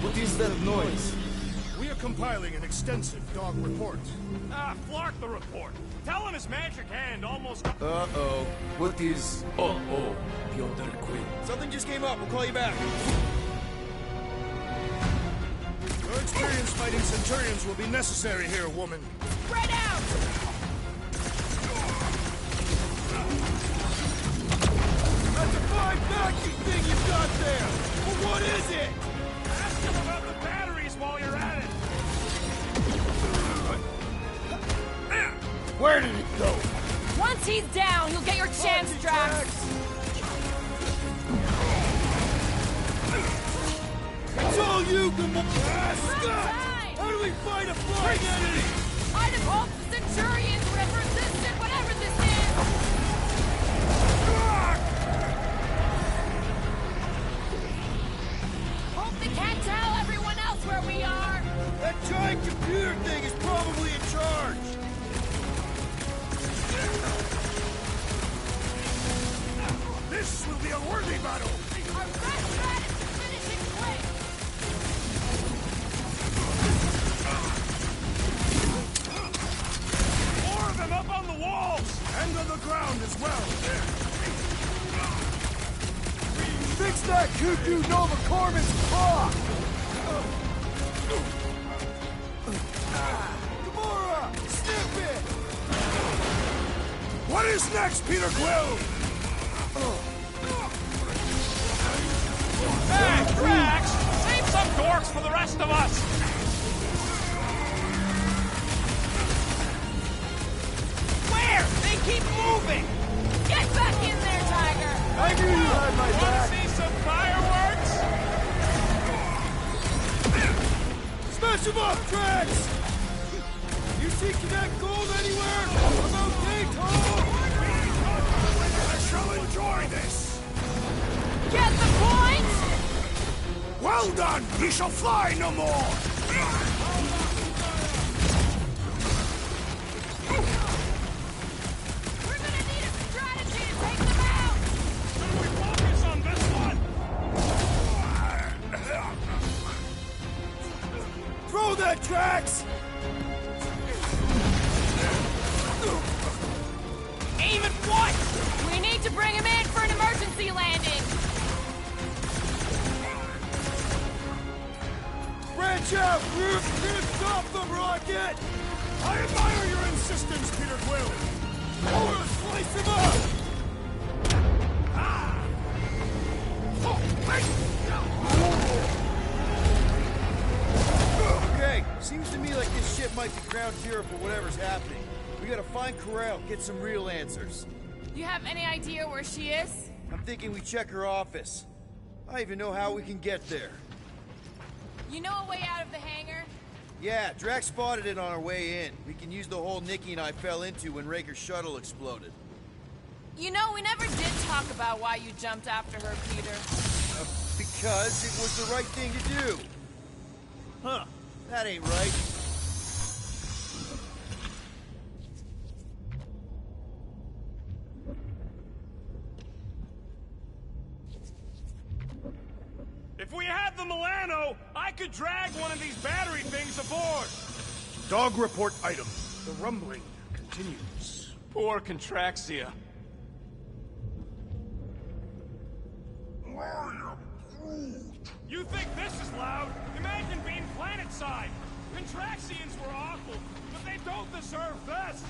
What is that noise? We are compiling an extensive dog report. Ah, flark the report. Tell him his magic hand almost... Uh-oh. What is... Uh-oh, Piotr Quill. Something just came up. We'll call you back. Your experience fighting Centurions will be necessary here, woman. Spread out! That's a fine vacuum thing you've got there! But what is it? Ask him about the batteries while you're at it! Where did it go? Once he's down, you'll get your jam straps! It's all you, Scott! How do we fight a flying enemy? I'd have hoped the Centurions would have resisted whatever this is! Hope they can't tell everyone else where we are! That giant computer thing is probably in charge! This will be a worthy battle! Our best strat is to finish it quick! More of them up on the walls! And on the ground as well! Fix that cuckoo Nova Corp's clock! Gamora! Snip it! What is next, Peter Quill? Hey, Drax! Save some dorks for the rest of us! Where? They keep moving! Get back in there, Tiger! I knew you had my Want back! to see some fireworks? Smash him up, Drax! You see Connect Gold anywhere? About Dayton! I shall enjoy this! Get the point? Well done! He shall fly no more! We're gonna need a strategy to take them out! Should we focus on this one? Throw that, Drax! Aim at what? We need to bring him in for an emergency landing! Branch out, Groot! You're gonna stop them, Rocket! I admire your insistence, Peter Quill! I wanna slice him up! Okay, seems to me like this ship might be ground zero for whatever's happening. We gotta find Corel, get some real answers. You have any idea where she is? I'm thinking we check her office. I even know how we can get there. You know a way out of the hangar? Yeah, Drax spotted it on our way in. We can use the hole Nikki and I fell into when Raker's shuttle exploded. You know, we never did talk about why you jumped after her, Peter. Because it was the right thing to do. Huh, that ain't right. If we had the Milano, I could drag one of these battery things aboard! Dog report item. The rumbling continues. Poor Contraxia. You think this is loud? Imagine being planet-side! Contraxians were awful, but they don't deserve this!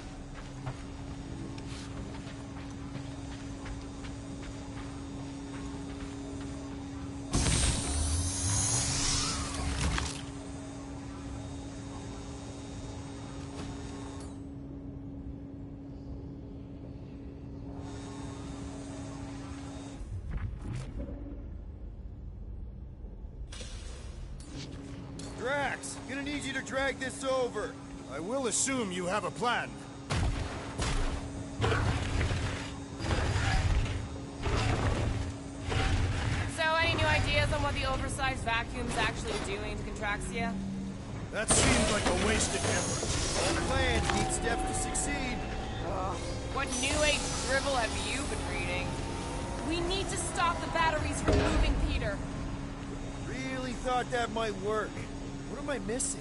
Drax, gonna need you to drag this over. I will assume you have a plan. So, any new ideas on what the oversized vacuum's actually doing to Contraxia? That seemed like a wasted effort. All plans need steps to succeed. What new age drivel have you been reading? We need to stop the batteries from moving, Peter. Really thought that might work. What am I missing?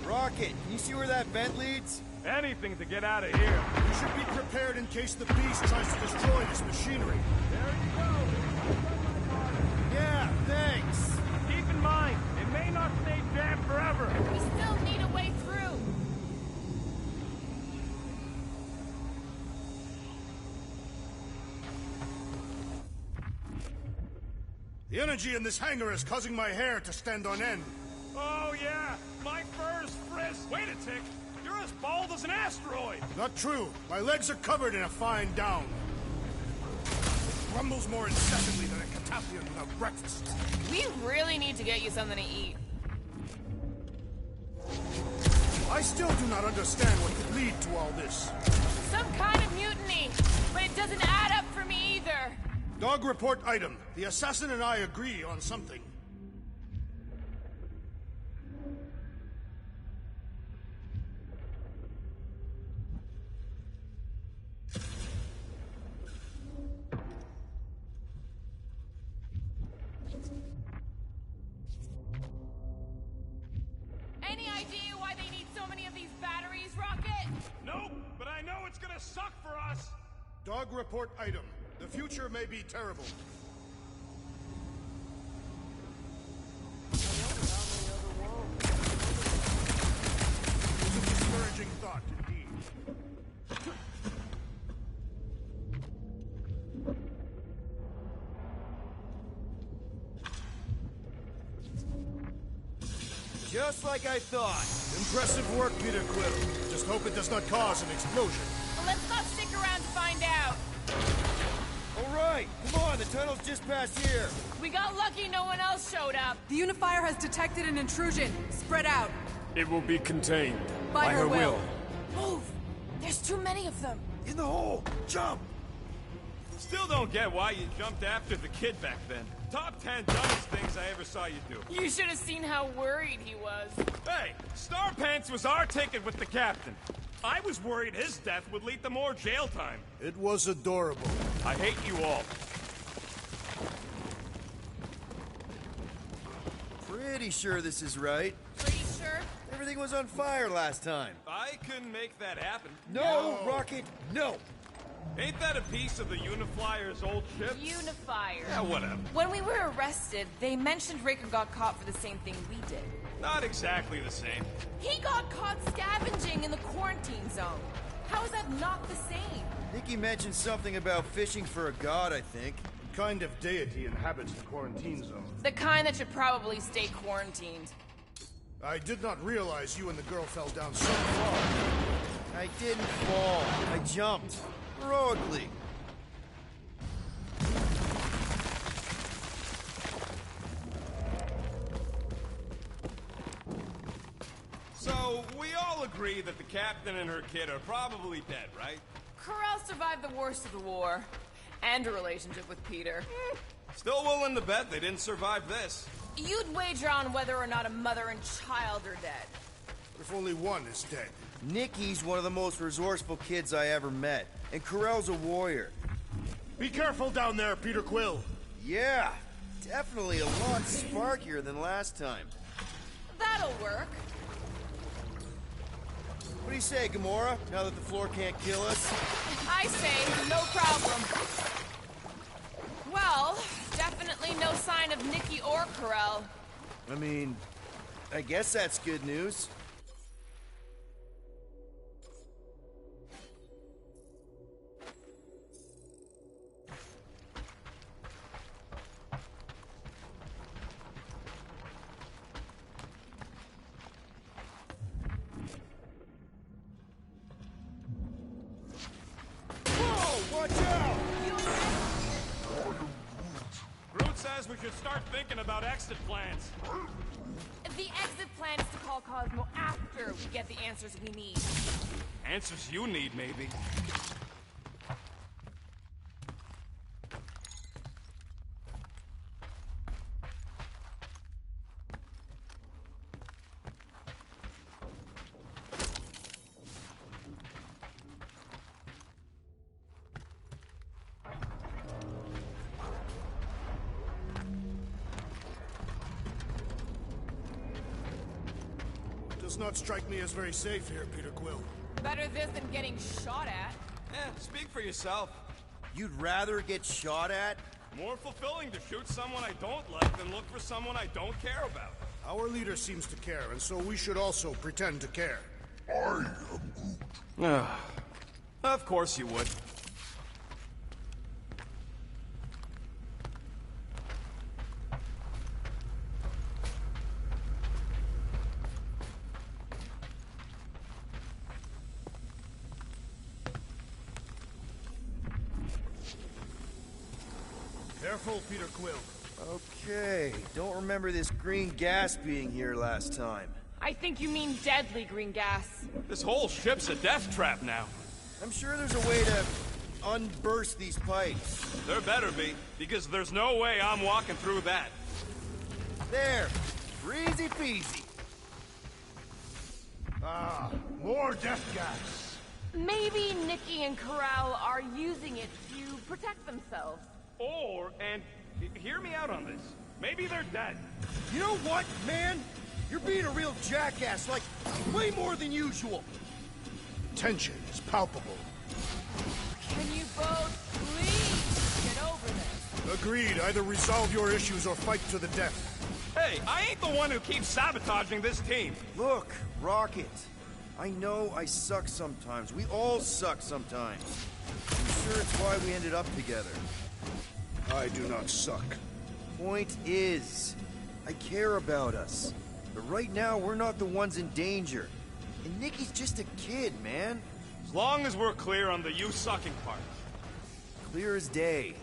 Rocket, can you see where that vent leads? Anything to get out of here. You should be prepared in case the beast tries to destroy this machinery. There you go. Yeah, thanks. Keep in mind, it may not stay jammed forever. We still need a way through. The energy in this hangar is causing my hair to stand on end. Oh yeah, my fur's frizzed. Wait a tick, you're as bald as an asteroid. Not true. My legs are covered in a fine down. It rumbles more incessantly than a Catapian without breakfast. We really need to get you something to eat. I still do not understand what could lead to all this. Some kind of mutiny, but it doesn't add up for me either. Dog report item. The assassin and I agree on something. Any idea why they need so many of these batteries, Rocket? Nope, but I know it's gonna suck for us. Dog report item. The future may be terrible. It's a discouraging thought, indeed. Just like I thought. Impressive work, Peter Quill. Just hope it does not cause an explosion. Well, let's not stick around to find out. All right, come on, the tunnel's just past here. We got lucky no one else showed up. The Unifier has detected an intrusion. Spread out. It will be contained. By her will. Move! There's too many of them. In the hole! Jump! Still don't get why you jumped after the kid back then. Top 10 dumbest things I ever saw you do. You should have seen how worried he was. Hey, Star Pants was our ticket with the captain. I was worried his death would lead to more jail time. It was adorable. I hate you all. Pretty sure this is right. Pretty sure? Everything was on fire last time. I couldn't make that happen. No, Rocket, no! Ain't that a piece of the Uniflyer's old ships? Unifier. Yeah, whatever. When we were arrested, they mentioned Raker got caught for the same thing we did. Not exactly the same. He got caught scavenging in the quarantine zone. How is that not the same? Nikki mentioned something about fishing for a god, I think. What kind of deity inhabits the quarantine zone? The kind that should probably stay quarantined. I did not realize you and the girl fell down so far. I didn't fall. I jumped. Heroically. So, we all agree that the captain and her kid are probably dead, right? Corral survived the worst of the war. And a relationship with Peter. Still willing to bet they didn't survive this. You'd wager on whether or not a mother and child are dead. If only one is dead. Nikki's one of the most resourceful kids I ever met. And Corell's a warrior. Be careful down there, Peter Quill. Yeah, definitely a lot sparkier than last time. That'll work. What do you say, Gamora, now that the floor can't kill us? I say, no problem. Well, definitely no sign of Nikki or Corell. I mean, I guess that's good news. Watch out! Groot says we should start thinking about exit plans. The exit plan is to call Cosmo after we get the answers we need. Answers you need, maybe. Does not strike me as very safe here, Peter Quill. Better this than getting shot at. Speak for yourself. You'd rather get shot at? More fulfilling to shoot someone I don't like than look for someone I don't care about. Our leader seems to care, and so we should also pretend to care. I am Of course you would. Careful, Peter Quill. Okay, don't remember this green gas being here last time. I think you mean deadly green gas. This whole ship's a death trap now. I'm sure there's a way to unburst these pipes. There better be, because there's no way I'm walking through that. There! Easy peasy. Ah, more death gas. Maybe Nikki and Corral are using it to protect themselves. And hear me out on this. Maybe they're dead. You know what, man? You're being a real jackass, like, way more than usual. Tension is palpable. Can you both please get over this? Agreed. Either resolve your issues or fight to the death. Hey, I ain't the one who keeps sabotaging this team. Look, Rocket. I know I suck sometimes. We all suck sometimes. I'm sure it's why we ended up together. I do not suck. Point is, I care about us. But right now, we're not the ones in danger. And Nikki's just a kid, man. As long as we're clear on the you sucking part. Clear as day.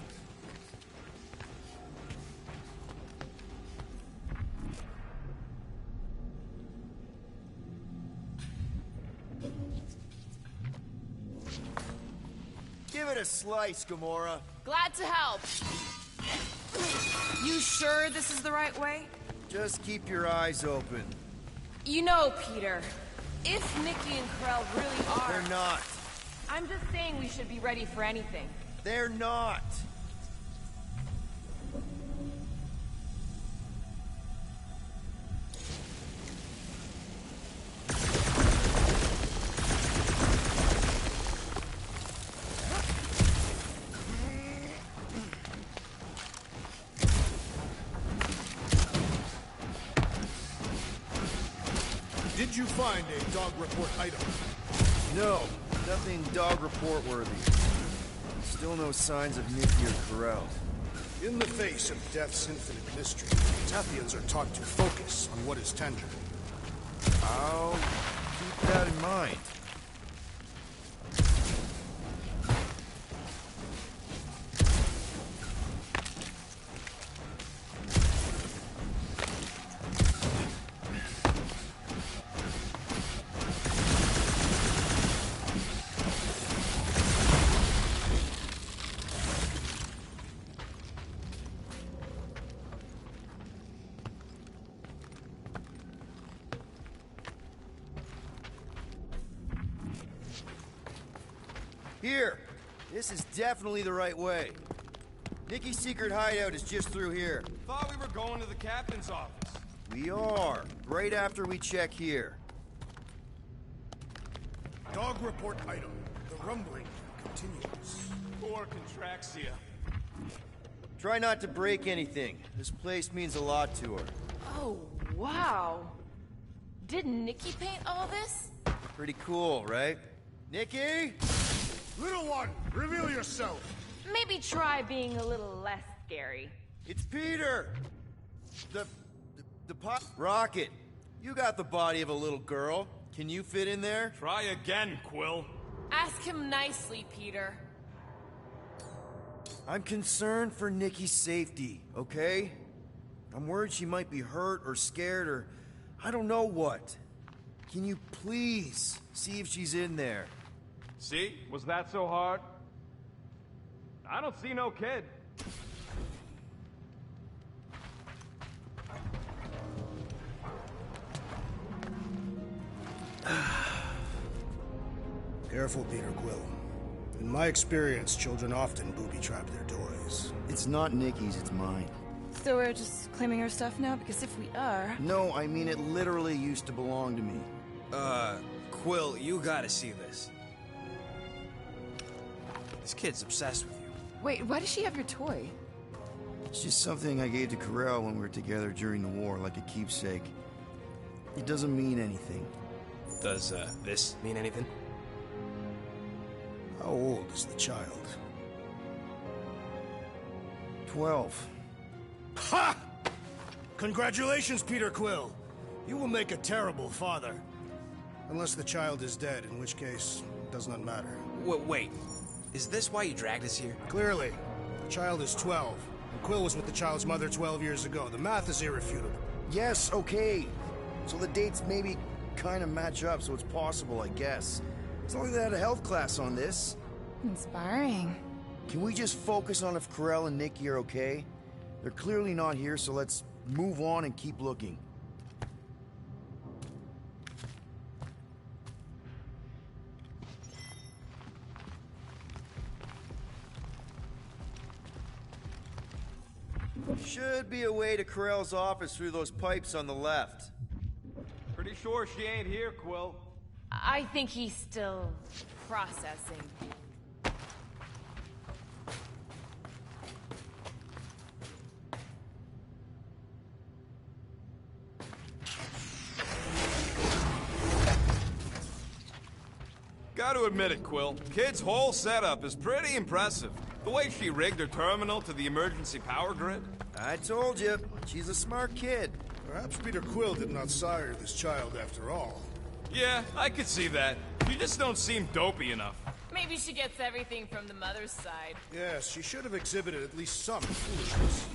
Give it a slice, Gamora. Glad to help. You sure this is the right way? Just keep your eyes open. You know, Peter, if Nikki and Corell really are... They're not. I'm just saying we should be ready for anything. They're not. Did you find a dog report item? No, nothing dog report worthy. Still no signs of Nikki or Corell. In the face of Death's infinite mystery, Tathians are taught to focus on what is tangible. I'll keep that in mind. Here. This is definitely the right way. Nikki's secret hideout is just through here. Thought we were going to the captain's office. We are. Right after we check here. Dog report item. The rumbling continues. Poor Contraxia. Try not to break anything. This place means a lot to her. Oh, wow. Did Nikki paint all this? Pretty cool, right? Nikki? Little one, reveal yourself. Maybe try being a little less scary. It's Peter! The Rocket, you got the body of a little girl. Can you fit in there? Try again, Quill. Ask him nicely, Peter. I'm concerned for Nikki's safety, okay? I'm worried she might be hurt or scared or I don't know what. Can you please see if she's in there? See? Was that so hard? I don't see no kid. Careful, Peter Quill. In my experience, children often booby-trap their toys. It's not Nikki's, it's mine. So we're just claiming her stuff now? Because if we are... No, I mean it literally used to belong to me. Quill, you gotta see this. This kid's obsessed with you. Wait, why does she have your toy? It's just something I gave to Corell when we were together during the war, like a keepsake. It doesn't mean anything. Does, this mean anything? How old is the child? 12. Ha! Congratulations, Peter Quill. You will make a terrible father. Unless the child is dead, in which case, it does not matter. Wait. Is this why you dragged us here? Clearly. The child is 12. And Quill was with the child's mother 12 years ago. The math is irrefutable. Yes, okay. So the dates maybe kind of match up, so it's possible, I guess. It's not like they had a health class on this. Inspiring. Can we just focus on if Corell and Nikki are okay? They're clearly not here, so let's move on and keep looking. Should be a way to Corell's office through those pipes on the left. Pretty sure she ain't here, Quill. I think he's still processing. Gotta admit it, Quill. Kid's whole setup is pretty impressive. The way she rigged her terminal to the emergency power grid. I told you, she's a smart kid. Perhaps Peter Quill did not sire this child after all. Yeah, I could see that. She just don't seem dopey enough. Maybe she gets everything from the mother's side. Yes, she should have exhibited at least some foolishness.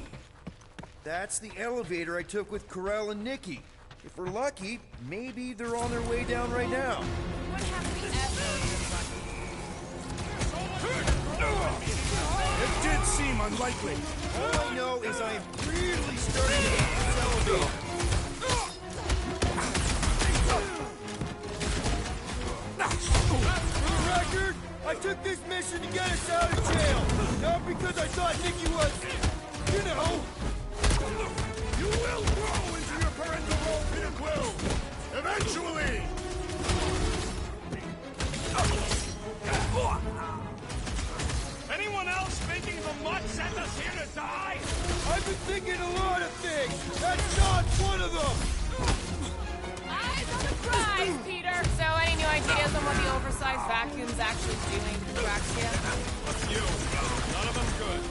That's the elevator I took with Corell and Nikki. If we're lucky, maybe they're on their way down right now. What happened It did seem unlikely. All I know is I am really starting to hate this elevator. For the record, I took this mission to get us out of jail. Not because I thought Nikki was, you know. You will grow into your parental role, Peter Quill. Eventually. Anyone else thinking the mutt sent us here to die? I've been thinking a lot of things. That's not one of them. Eyes on the prize, Peter! So, any new ideas on what the oversized vacuum's actually doing to Traxia? What's you? None of them good.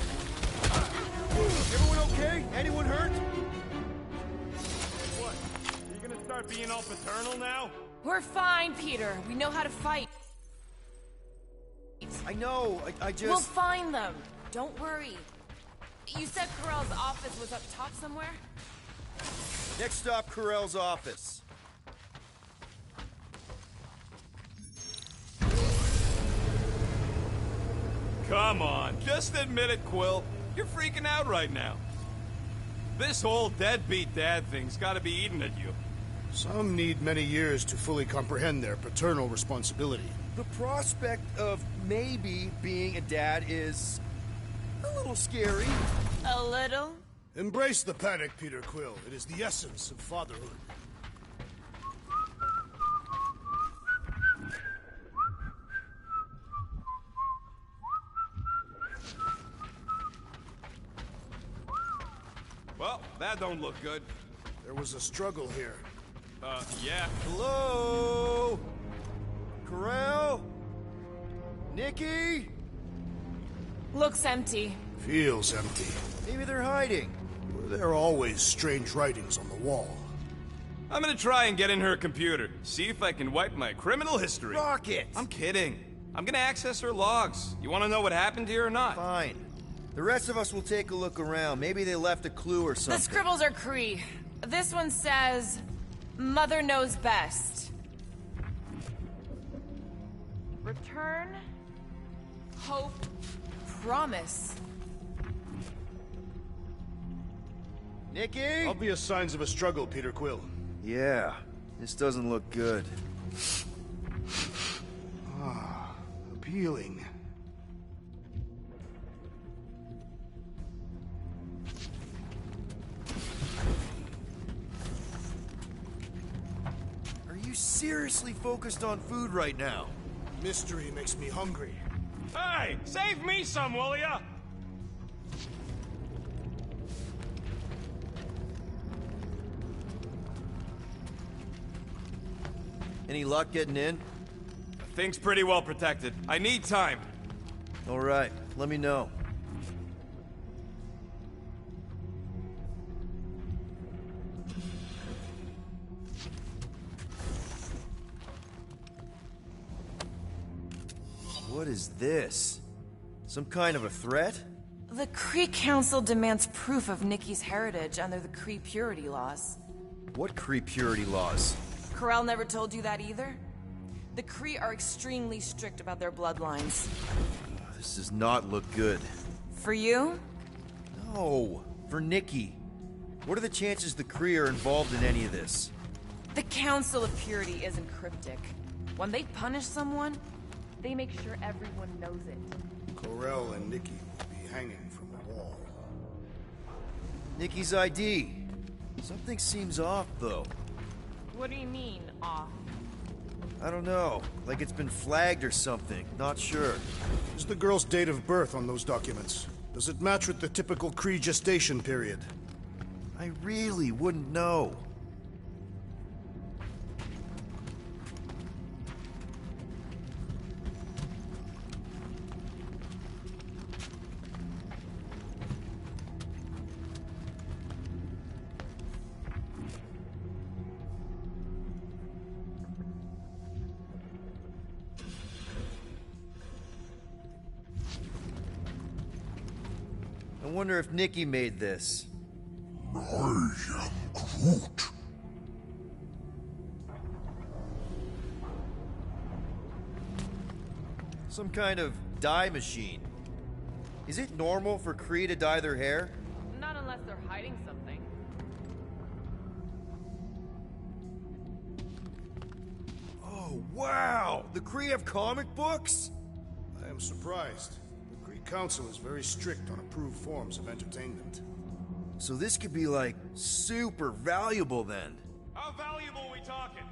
Everyone okay? Anyone hurt? What? Are you gonna start being all paternal now? We're fine, Peter. We know how to fight. I know, I just... We'll find them. Don't worry. You said Corell's office was up top somewhere? Next stop, Corell's office. Come on, just admit it, Quill. You're freaking out right now. This whole deadbeat dad thing's gotta be eating at you. Some need many years to fully comprehend their paternal responsibility. The prospect of maybe being a dad is a little scary. A little? Embrace the panic, Peter Quill. It is the essence of fatherhood. Well, that don't look good. There was a struggle here. Yeah. Hello? Corral? Nikki? Looks empty. Feels empty. Maybe they're hiding. There are always strange writings on the wall. I'm gonna try and get in her computer. See if I can wipe my criminal history. Rocket! I'm kidding. I'm gonna access her logs. You wanna know what happened here or not? Fine. The rest of us will take a look around. Maybe they left a clue or something. The scribbles are Kree. This one says, Mother knows best. Return, hope, promise. Nikki? Obvious signs of a struggle, Peter Quill. Yeah, this doesn't look good. Ah, appealing. Are you seriously focused on food right now? Mystery makes me hungry. Hey, save me some, will ya? Any luck getting in? Thing's pretty well protected. I need time. All right, let me know. What is this? Some kind of a threat? The Kree Council demands proof of Nikki's heritage under the Kree purity laws. What Kree purity laws? Corell never told you that either? The Kree are extremely strict about their bloodlines. This does not look good. For you? No, for Nikki. What are the chances the Kree are involved in any of this? The Council of Purity isn't cryptic. When they punish someone, they make sure everyone knows it. Corell and Nikki will be hanging from the wall. Nikki's ID. Something seems off, though. What do you mean, off? I don't know. Like it's been flagged or something. Not sure. Is the girl's date of birth on those documents? Does it match with the typical Kree gestation period? I really wouldn't know. I wonder if Nikki made this. I am Groot. Some kind of dye machine. Is it normal for Kree to dye their hair? Not unless they're hiding something. Oh, wow! The Kree have comic books? I am surprised. The Kree Council is very strict on approved forms of entertainment. So this could be, like, super valuable then. How valuable are we talking?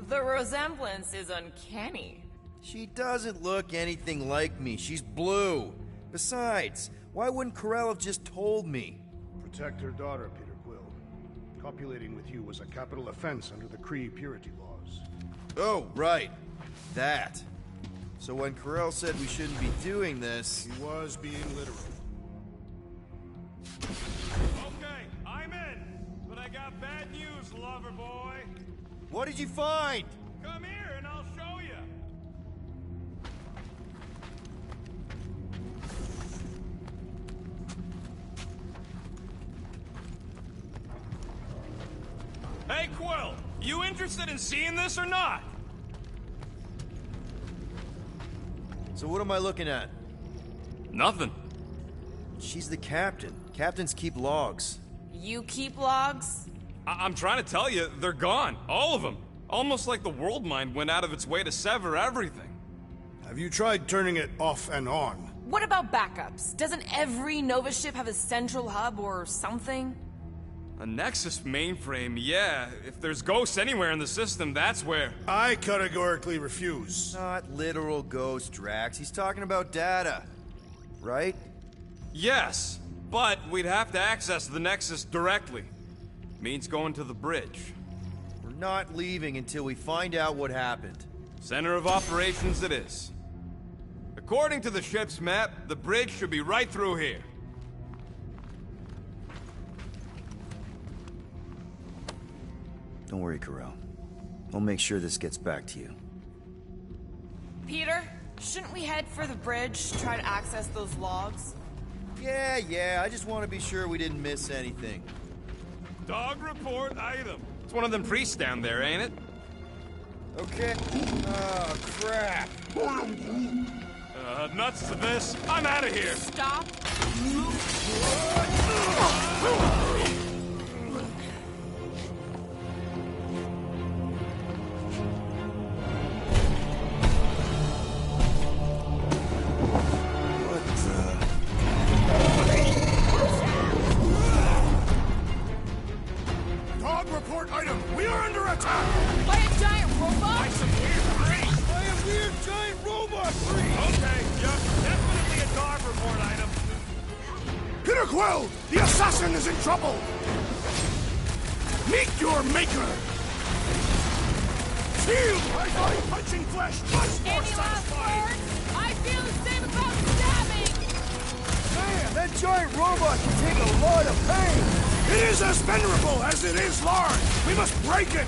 The resemblance is uncanny. She doesn't look anything like me. She's blue. Besides, why wouldn't Corell have just told me? Protect her daughter, Peter Quill. Copulating with you was a capital offense under the Kree purity laws. Oh, right. That. So when Corell said we shouldn't be doing this... He was being literal. Okay, I'm in. But I got bad news, lover boy. What did you find? Come here and I'll show you. Hey, Quill, you interested in seeing this or not? So what am I looking at? Nothing. She's the captain. Captains keep logs. You keep logs? I'm trying to tell you, they're gone. All of them. Almost like the world mind went out of its way to sever everything. Have you tried turning it off and on? What about backups? Doesn't every Nova ship have a central hub or something? A Nexus mainframe, yeah. If there's ghosts anywhere in the system, that's where. I categorically refuse. Not literal ghost, Drax. He's talking about data. Right? Yes, but we'd have to access the Nexus directly. Means going to the bridge. We're not leaving until we find out what happened. Center of operations it is. According to the ship's map, the bridge should be right through here. Don't worry, Carell. We'll make sure this gets back to you. Peter, shouldn't we head for the bridge, try to access those logs? Yeah, I just want to be sure we didn't miss anything. Dog report item. It's one of them priests down there, ain't it? Okay. Oh, crap. Nuts to this. I'm out of here. Stop. Dog report item. We are under attack. By a giant robot? By some weird priests. By a weird giant robot priest! Okay, yep. Definitely a dog report item. Peter Quill, the assassin is in trouble. Meet your maker. Feel my body punching flesh. Much more Any last satisfying. words? I feel the same about stabbing! Man, that giant robot can take a lot of pain! It is as venerable as it is large. We must break it.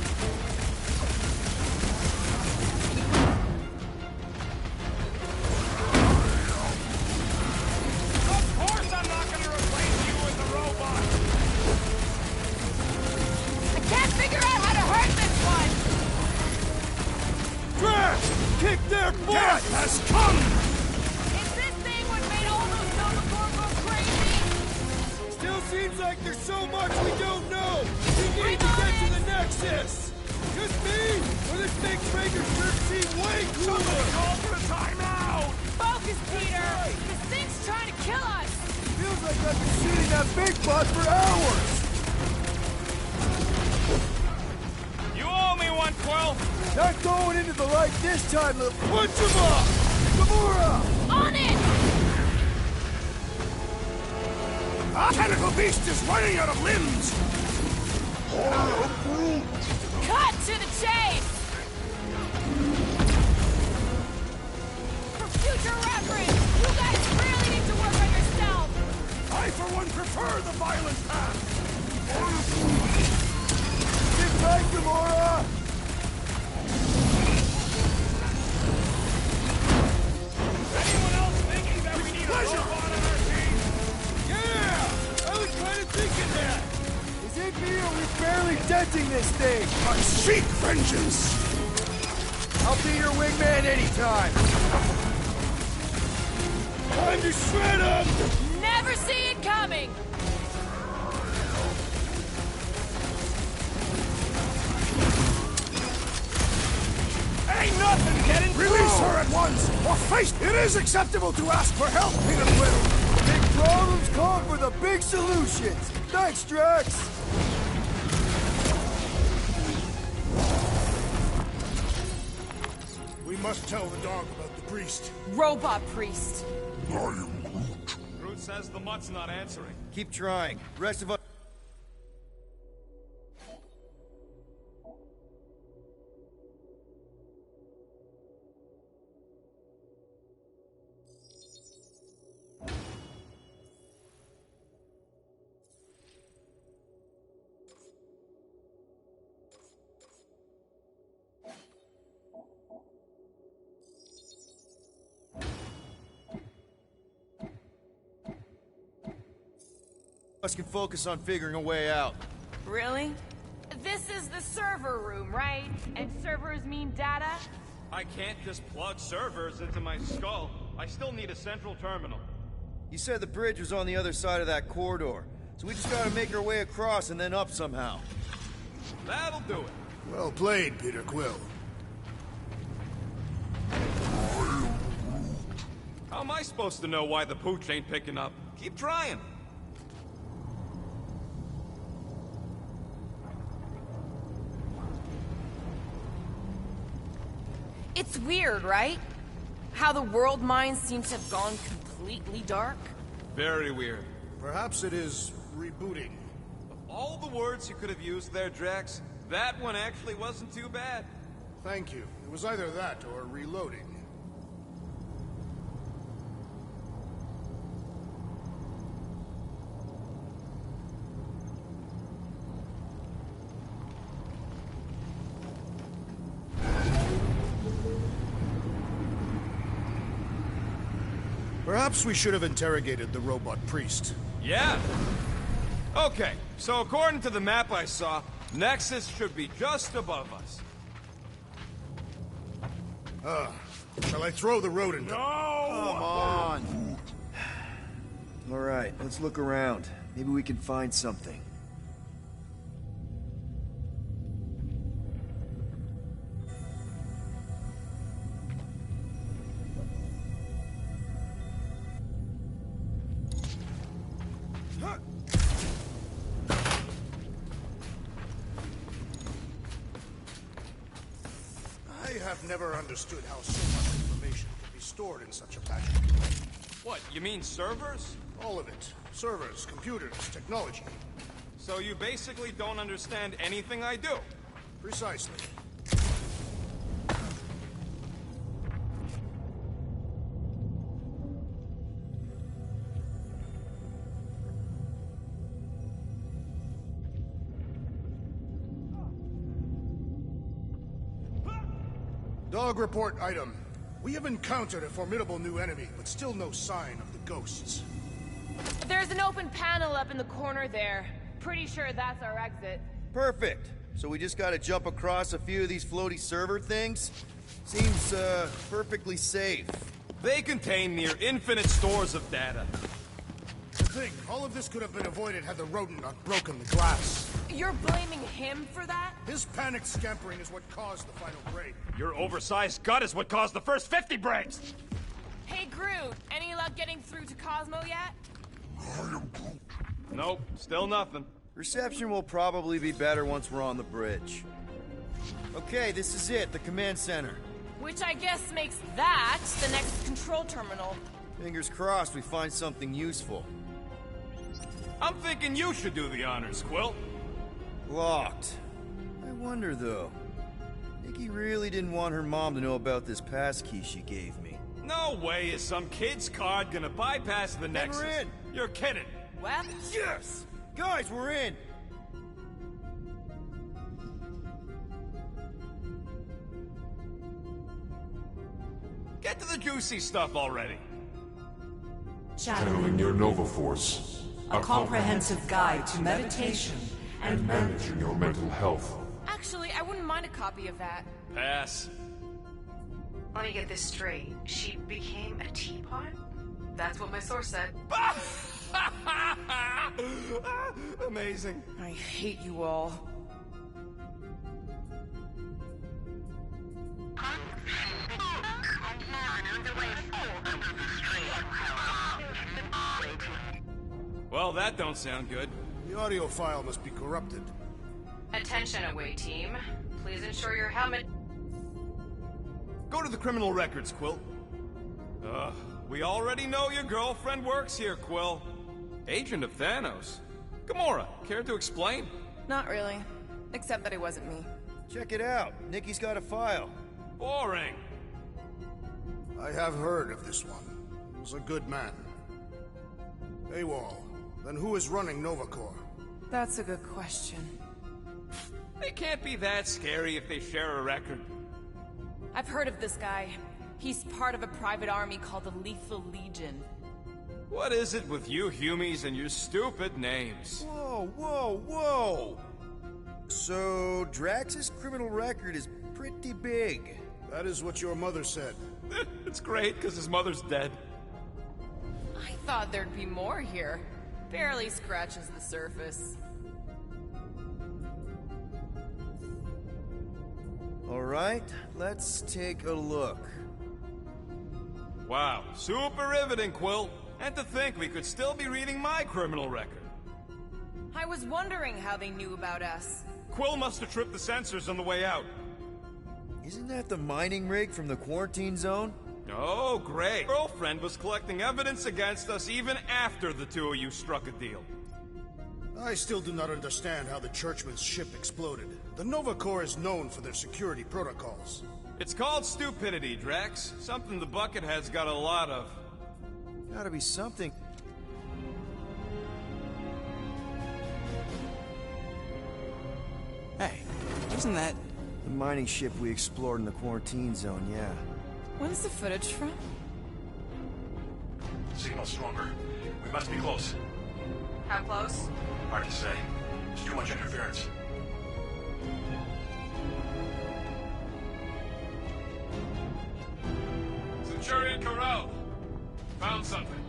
Of course I'm not gonna replace you with the robot. I can't figure out how to hurt this one! Drax! Kick their butt! Death has come. Is this thing what made all those Nova Corps go crazy? Still seems like there's so much we don't know! We need to get to the Nexus! Just me? Or this big traitor shirt seem way cooler? Call for a timeout. Focus, Peter! This thing's trying to kill us! Feels like I've been shooting that big bot for hours! You owe me one, Quill. Not going into the light this time, little punch him up! Gamora! On it! Our tentacle beast is running out of limbs. Cut to the chase! For future reference, you guys really need to work on yourself! I, for one, prefer the violent path. Sit tight, Gamora! Anyone else thinking that we need a Pleasure. robot on our team? Yeah! I was kind of thinking that! Is it me or we barely denting this thing? I seek vengeance. I'll be your wingman anytime! Time to shred him! Never see it coming! Ain't nothing getting Release her at once, or face. It is acceptable to ask for help, Peter Quill. Big problems call for the big solutions! Thanks, Drax! We must tell the dog about the priest. Robot priest. I am Groot. Groot says the mutt's not answering. Keep trying. The rest of us... us can focus on figuring a way out. Really? This is the server room, right? And servers mean data? I can't just plug servers into my skull. I still need a central terminal. You said the bridge was on the other side of that corridor, so we just gotta make our way across and then up somehow. That'll do it. Well played, Peter Quill. How am I supposed to know why the pooch ain't picking up? Keep trying. It's weird, right? How the world mines seem to have gone completely dark. Very weird. Perhaps it is rebooting. Of all the words you could have used there, Drax, that one actually wasn't too bad. Thank you. It was either that or reloading. Perhaps we should have interrogated the robot priest. Yeah. Okay, so according to the map I saw, Nexus should be just above us. Shall I throw the rodent? No! Come on! Alright, let's look around. Maybe we can find something. I have never understood how so much information can be stored in such a packet. What, you mean servers? All of it. Servers, computers, technology. So you basically don't understand anything I do? Precisely. Dog report item. We have encountered a formidable new enemy, but still no sign of the ghosts. There's an open panel up in the corner there. Pretty sure that's our exit. Perfect. So we just gotta jump across a few of these floaty server things? Seems, perfectly safe. They contain near infinite stores of data. Think, all of this could have been avoided had the rodent not broken the glass. You're blaming him for that? His panicked scampering is what caused the final break. Your oversized gut is what caused the first 50 breaks! Hey, Groot, any luck getting through to Cosmo yet? Nope, still nothing. Reception will probably be better once we're on the bridge. Okay, this is it, the command center. Which I guess makes that the next control terminal. Fingers crossed we find something useful. I'm thinking you should do the honors, Quill. Locked. I wonder, though. Nikki really didn't want her mom to know about this passkey she gave me. No way is some kid's card gonna bypass the Nexus. We're in! You're kidding. Well, yes! Guys, we're in! Get to the juicy stuff already. Channeling your Nova Force. A comprehensive guide to meditation and managing your mental health. Actually, I wouldn't mind a copy of that. Pass. Let me get this straight. She became a teapot? That's what my source said. Amazing. I hate you all. Well, that don't sound good. The audio file must be corrupted. Attention, away team. Please ensure your helmet... Go to the criminal records, Quill. We already know your girlfriend works here, Quill. Agent of Thanos. Gamora, care to explain? Not really. Except that it wasn't me. Check it out. Nikki's got a file. Boring. I have heard of this one. He was a good man. AWOL. Then who is running Nova Corps? That's a good question. They can't be that scary if they share a record. I've heard of this guy. He's part of a private army called the Lethal Legion. What is it with you Humies and your stupid names? Whoa, whoa, whoa! So, Drax's criminal record is pretty big. That is what your mother said. It's great, because his mother's dead. I thought there'd be more here. Barely scratches the surface. Alright, let's take a look. Wow, super riveting, Quill. And to think we could still be reading my criminal record. I was wondering how they knew about us. Quill must have tripped the sensors on the way out. Isn't that the mining rig from the quarantine zone? Oh, great. Girlfriend was collecting evidence against us even after the two of you struck a deal. I still do not understand how the Churchman's ship exploded. The Nova Corps is known for their security protocols. It's called stupidity, Drax. Something the Buckethead's got a lot of. Gotta be something. Hey, isn't that... The mining ship we explored in the quarantine zone, yeah. When's the footage from? Signal stronger. We must be close. How close? Hard to say. There's too much interference. Centurion Corral. Found something.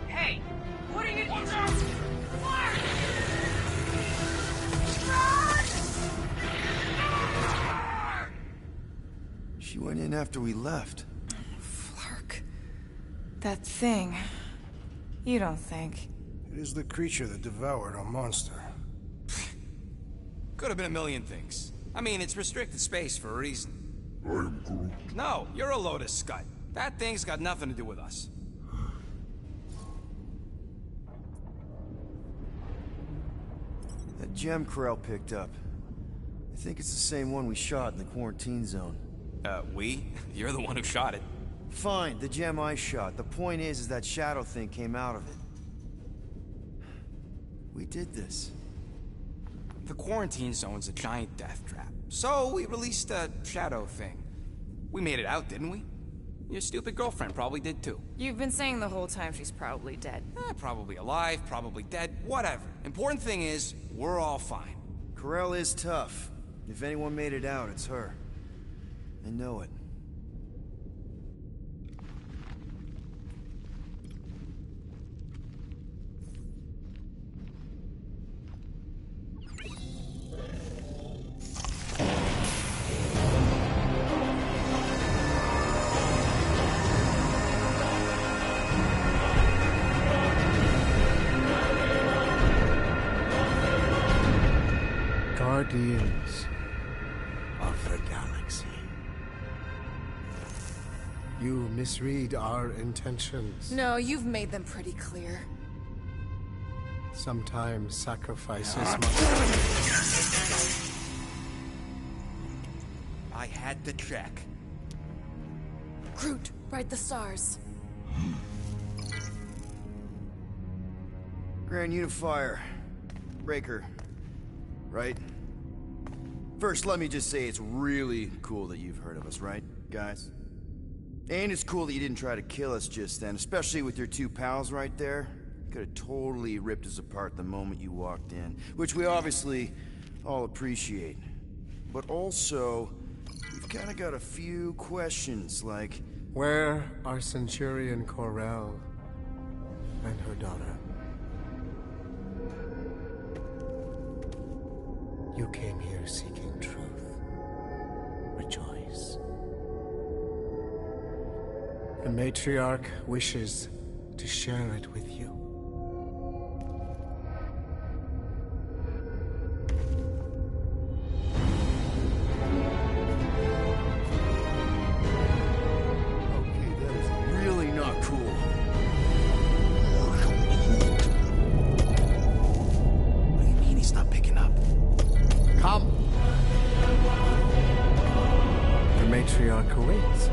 Hey! What are you... Watch out! She went in after we left. Flark. That thing. You don't think. It is the creature that devoured our monster. Could have been a million things. I mean, it's restricted space for a reason. I'm Groot. No, you're a Lotus Scud. That thing's got nothing to do with us. That gem Corral picked up. I think it's the same one we shot in the quarantine zone. We? You're the one who shot it. Fine, the gem I shot. The point is that shadow thing came out of it. We did this. The quarantine zone's a giant death trap. So we released a shadow thing. We made it out, didn't we? Your stupid girlfriend probably did too. You've been saying the whole time she's probably dead. Probably alive, probably dead, whatever. Important thing is, we're all fine. Corral is tough. If anyone made it out, it's her. I know it. Guardians of the Galaxy. You misread our intentions. No, you've made them pretty clear. Sometimes sacrifices I had to check. Groot, ride the stars. Grand Unifier. Breaker. Right? First, let me just say it's really cool that you've heard of us, right, guys? And it's cool that you didn't try to kill us just then, especially with your two pals right there. Could have totally ripped us apart the moment you walked in, which we obviously all appreciate. But also, we've kind of got a few questions, like... Where are Centurion Corral and her daughter? You came here seeking truth. Rejoice. The Matriarch wishes to share it with you. Okay, that is really not cool. What do you mean he's not picking up? Come! The Matriarch awaits.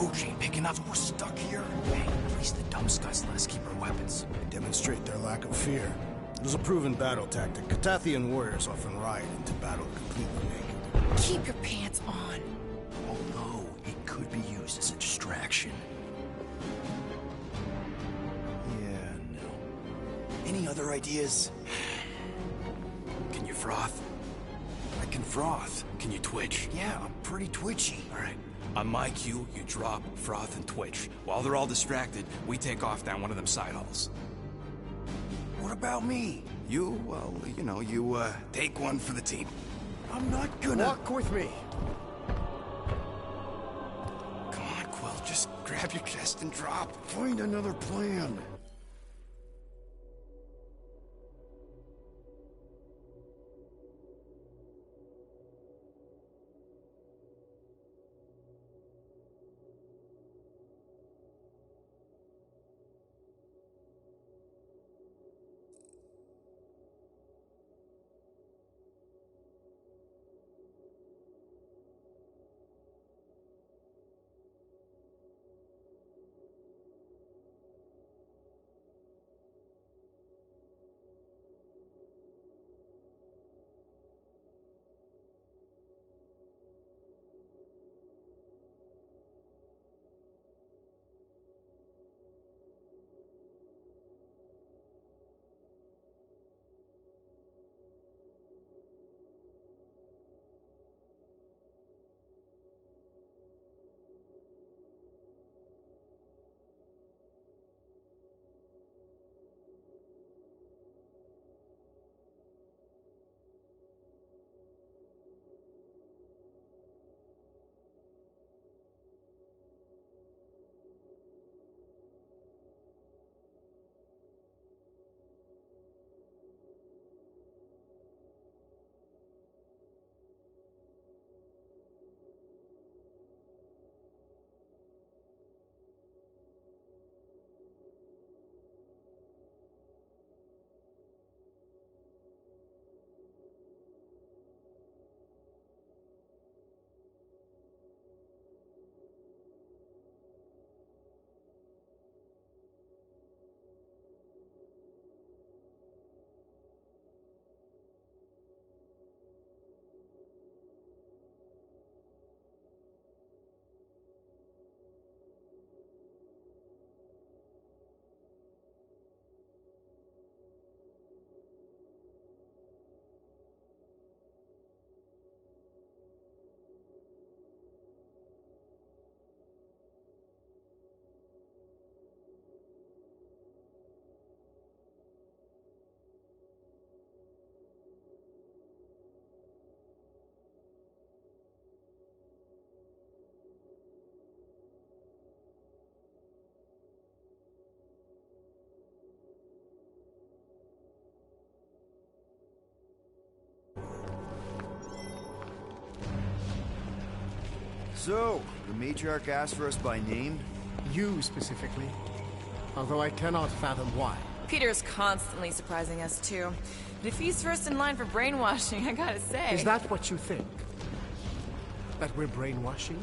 Hooch ain't picking up. We're stuck here. Hey, at least the dumb scuds let us keep our weapons. They demonstrate their lack of fear. It was a proven battle tactic. Catathian warriors often ride into battle completely naked. Keep your pants on. Although, it could be used as a distraction. Yeah, no. Any other ideas? Can you froth? I can froth. Can you twitch? Yeah, I'm pretty twitchy. All right. On my cue, you drop, froth, and twitch. While they're all distracted, we take off down one of them side halls. What about me? You, well, you know, take one for the team. I'm not gonna... Walk with me. Come on, Quill, just grab your chest and drop. Find another plan. So, the matriarch asked for us by name? You specifically. Although I cannot fathom why. Peter's constantly surprising us, too. But if he's first in line for brainwashing, I gotta say... Is that what you think? That we're brainwashing?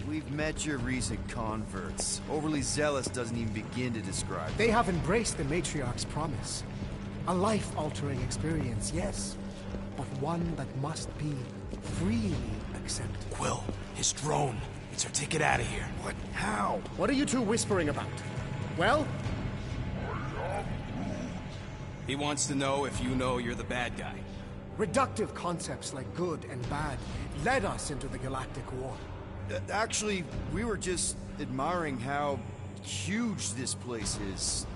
We've met your recent converts. Overly zealous doesn't even begin to describe They have embraced the matriarch's promise. A life-altering experience, yes. But one that must be freely accepted. Quill, his drone. It's our ticket out of here. What? How? What are you two whispering about? Well? He wants to know if you know you're the bad guy. Reductive concepts like good and bad led us into the Galactic War. Actually, we were just admiring how huge this place is.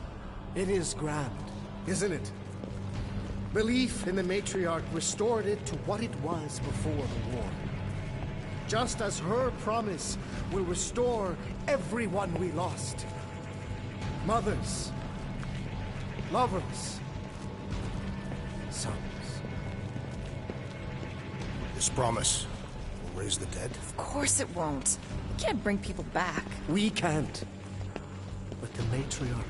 It is grand, isn't it? Belief in the matriarch restored it to what it was before the war. Just as her promise will restore everyone we lost. Mothers, lovers, sons. This promise will raise the dead? Of course it won't. We can't bring people back. We can't. But the matriarch,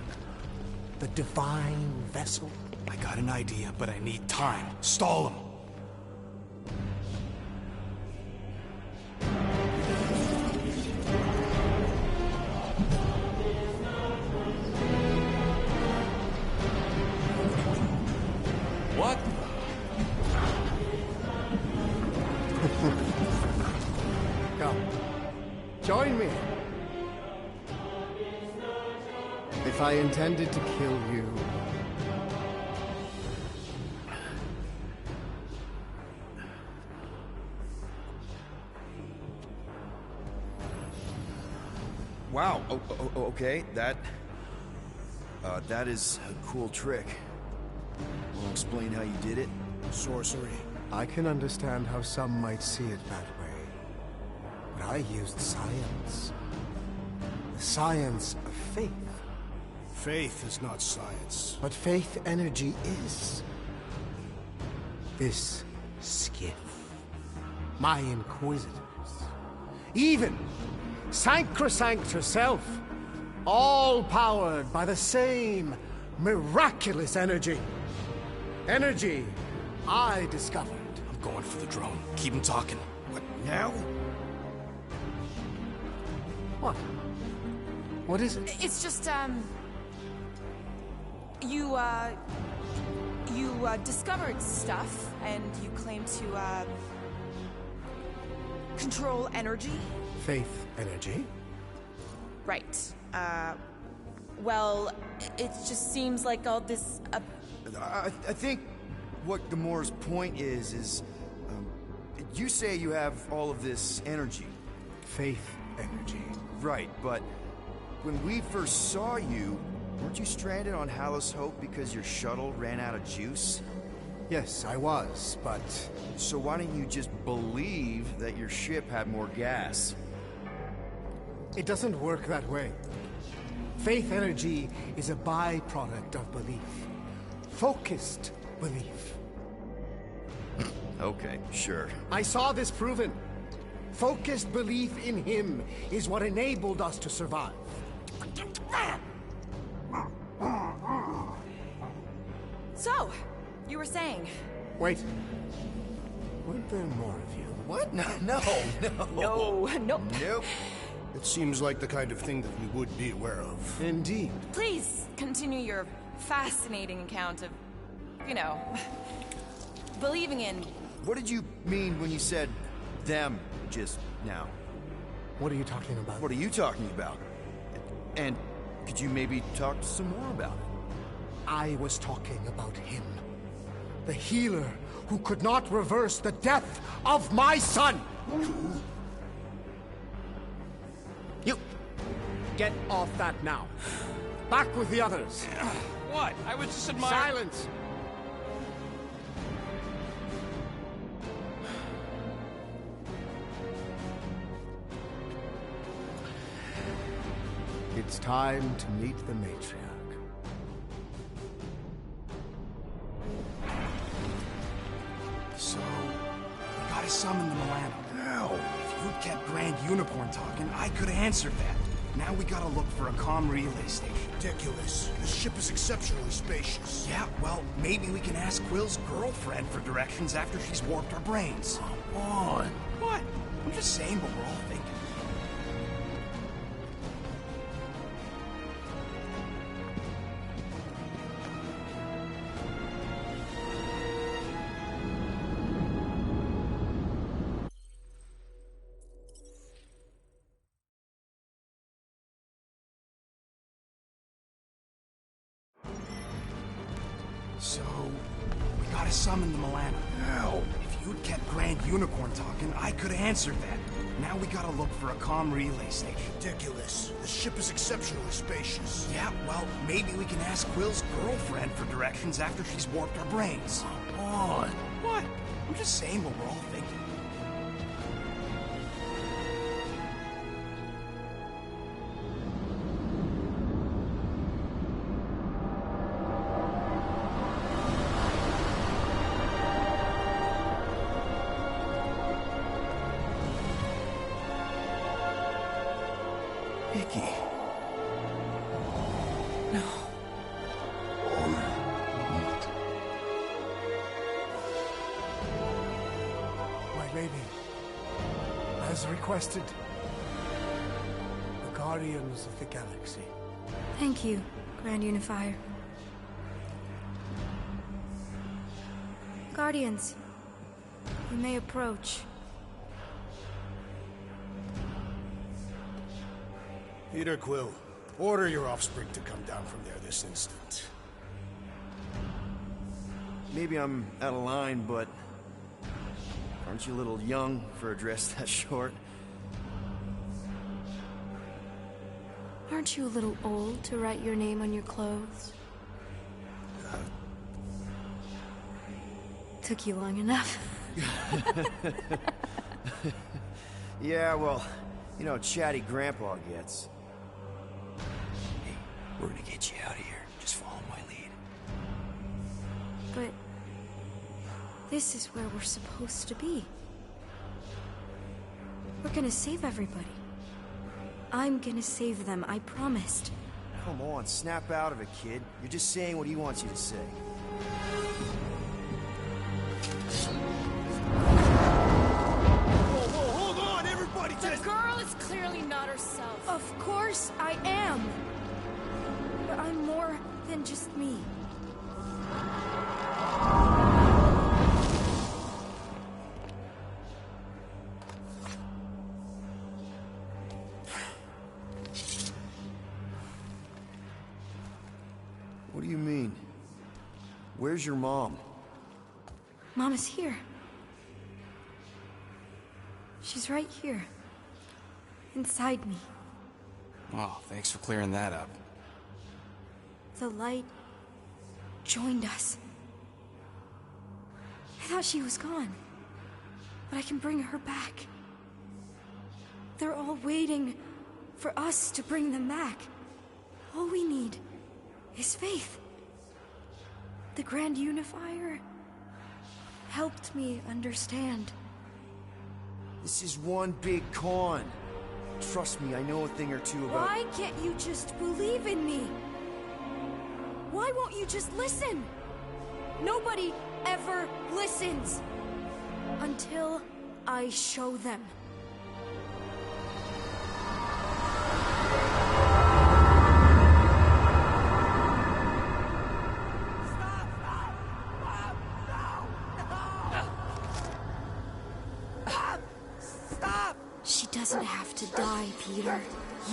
the divine vessel. I got an idea, but I need time. Stall him. Come. Join me. If I intended to kill you... Wow, okay, that is a cool trick. Wanna explain how you did it? Sorcery. I can understand how some might see it that way. But I used science. The science of faith. Faith is not science. But faith energy is. This skiff. My inquisitors. Even Sancrosanct herself. All powered by the same miraculous energy. Energy I discovered. I'm going for the drone. Keep him talking. What, now? What? What is it? It's just, you discovered stuff, and you claim to, control energy? Faith energy? Right. Well, it just seems like all this, I think what Gamora's point is, you say you have all of this energy. Faith energy. Right, but when we first saw you, weren't you stranded on Hallows Hope because your shuttle ran out of juice? Yes, I was, but... So why don't you just believe that your ship had more gas? It doesn't work that way. Faith energy is a byproduct of belief. Focused belief. Okay, sure. I saw this proven. Focused belief in him is what enabled us to survive. So, you were saying... Wait. Weren't there more of you? What? No. Nope. It seems like the kind of thing that we would be aware of. Indeed. Please continue your fascinating account of, believing in... What did you mean when you said them just now? What are you talking about? What are you talking about? And could you maybe talk some more about it? I was talking about him. The healer who could not reverse the death of my son! You! Get off that now. Back with the others. What? I was just admiring... Silence! It's time to meet the matriarch. So, we gotta summon the Milano. Now! If you'd kept Grand Unicorn talking, I could've answered that. Now we gotta look for a comm relay station. Ridiculous. The ship is exceptionally spacious. Yeah, well, maybe we can ask Quill's girlfriend for directions after she's warped our brains. Come on! What? I'm just saying what we're all thinking. So, we gotta summon the Milano. Now! If you'd kept Grand Unicorn talking, I could've answered that. Now we gotta look for a comm relay station. Ridiculous. The ship is exceptionally spacious. Yeah, well, maybe we can ask Quill's girlfriend for directions after she's warped our brains. Come on! What? I'm just saying what we're all thinking. Vicky. No. My lady, as requested, the Guardians of the Galaxy. Thank you, Grand Unifier. Guardians, you may approach. Peter Quill, order your offspring to come down from there this instant. Maybe I'm out of line, but aren't you a little young for a dress that short? Aren't you a little old to write your name on your clothes? Took you long enough. Yeah, well, you know how chatty Grandpa gets. Hey, we're gonna get you out of here. Just follow my lead. But this is where we're supposed to be. We're gonna save everybody. I'm gonna save them, I promised. Come on, snap out of it, kid. You're just saying what he wants you to say. Whoa, hold on, everybody just... The girl is clearly not herself. Of course I am. But I'm more than just me. What do you mean? Where's your mom? Mama's here. She's right here. Inside me. Oh, thanks for clearing that up. The light joined us. I thought she was gone. But I can bring her back. They're all waiting for us to bring them back. All we need is faith. The Grand Unifier helped me understand. This is one big con. Trust me, I know a thing or two about... Why can't you just believe in me? Why won't you just listen? Nobody ever listens. Until I show them. She doesn't have to die, Peter.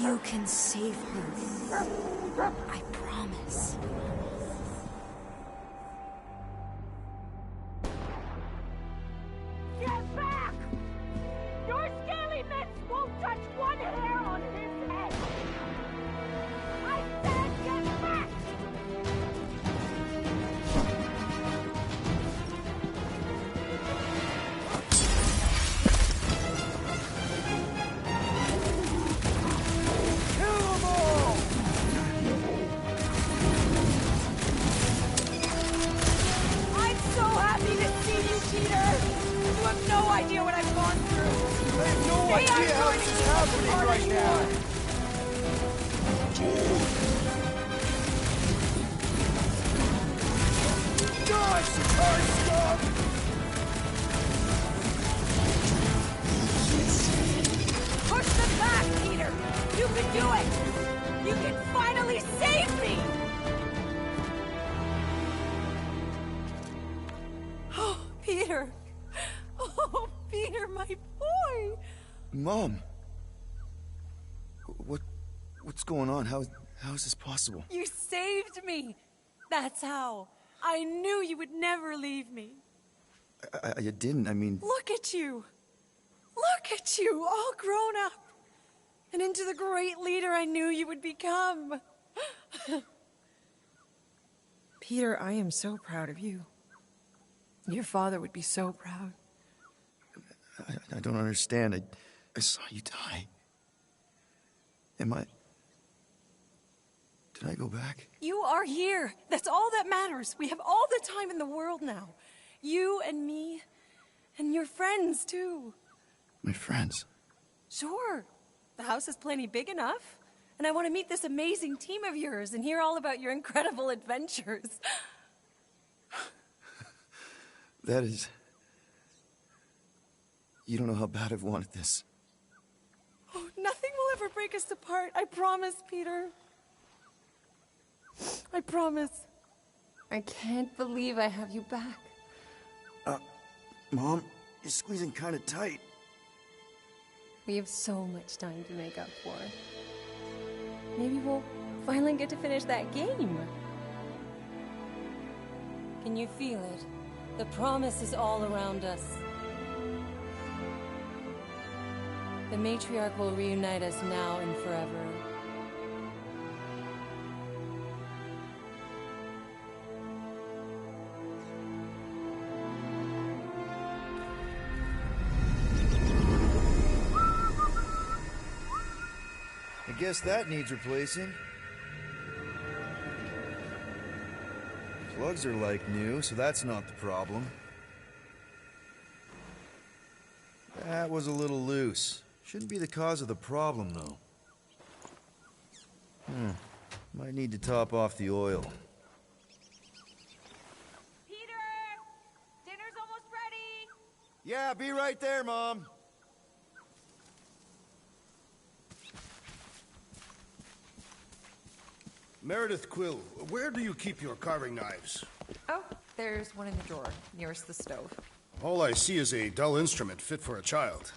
You can save her. I promise. Get back! Your scaly mitts won't touch one hair on his head! I said get back! I'm so happy to see you, Peter! You have no idea what I've gone through! I have no idea how this is happening right now! Die, Shikari scum! Push them back, Peter! You can do it! You can finally save me! Oh, Peter! Oh, Peter, my boy! Mom! What's going on? How is this possible? You saved me! That's how. I knew you would never leave me. I didn't, I mean... Look at you! Look at you, all grown up! And into the great leader I knew you would become! Peter, I am so proud of you. Your father would be so proud. I don't understand. I saw you die. Did I go back? You are here! That's all that matters! We have all the time in the world now. You and me, and your friends, too. My friends? Sure. The house is plenty big enough. And I want to meet this amazing team of yours and hear all about your incredible adventures. That is... You don't know how bad I've wanted this. Oh, nothing will ever break us apart. I promise, Peter. I promise. I can't believe I have you back. Mom, you're squeezing kind of tight. We have so much time to make up for. Maybe we'll finally get to finish that game. Can you feel it? The promise is all around us. The matriarch will reunite us now and forever. I guess that needs replacing. Plugs are like new, so that's not the problem. That was a little loose. Shouldn't be the cause of the problem, though. Might need to top off the oil. Peter! Dinner's almost ready! Yeah, be right there, Mom. Meredith Quill, where do you keep your carving knives? Oh, there's one in the drawer, nearest the stove. All I see is a dull instrument fit for a child.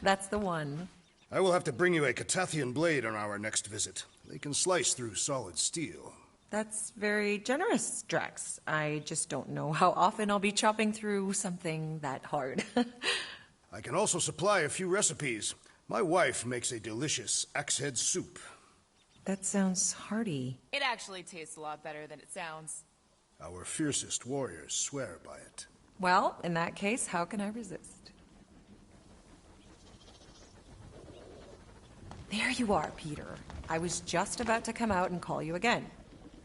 That's the one. I will have to bring you a Catathian blade on our next visit. They can slice through solid steel. That's very generous, Drax. I just don't know how often I'll be chopping through something that hard. I can also supply a few recipes. My wife makes a delicious axe-head soup. That sounds hearty. It actually tastes a lot better than it sounds. Our fiercest warriors swear by it. Well, in that case, how can I resist? There you are, Peter. I was just about to come out and call you again.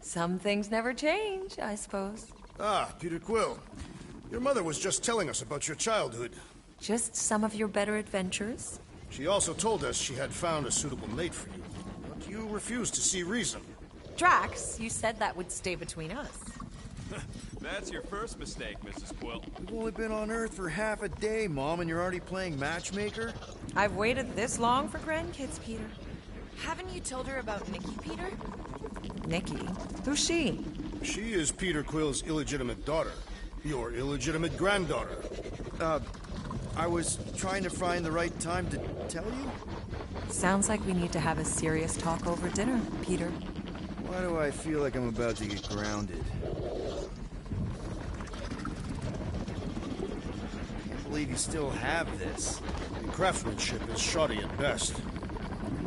Some things never change, I suppose. Ah, Peter Quill. Your mother was just telling us about your childhood. Just some of your better adventures? She also told us she had found a suitable mate for you. But you refused to see reason. Drax, you said that would stay between us. That's your first mistake, Mrs. Quill. We've only been on Earth for half a day, Mom, and you're already playing matchmaker? I've waited this long for grandkids, Peter. Haven't you told her about Nikki, Peter? Nikki? Who's she? She is Peter Quill's illegitimate daughter. Your illegitimate granddaughter. I was trying to find the right time to tell you? Sounds like we need to have a serious talk over dinner, Peter. Why do I feel like I'm about to get grounded? I can't believe you still have this. The craftsmanship is shoddy at best.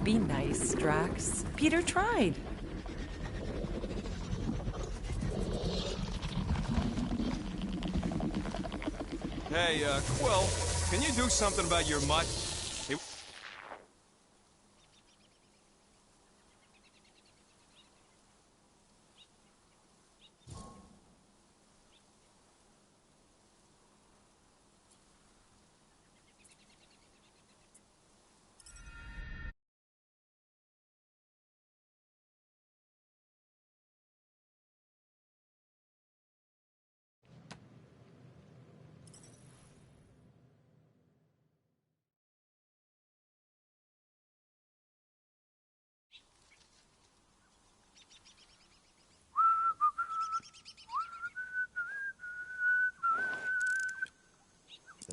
Be nice, Drax. Peter tried. Hey, Quill, can you do something about your mutt?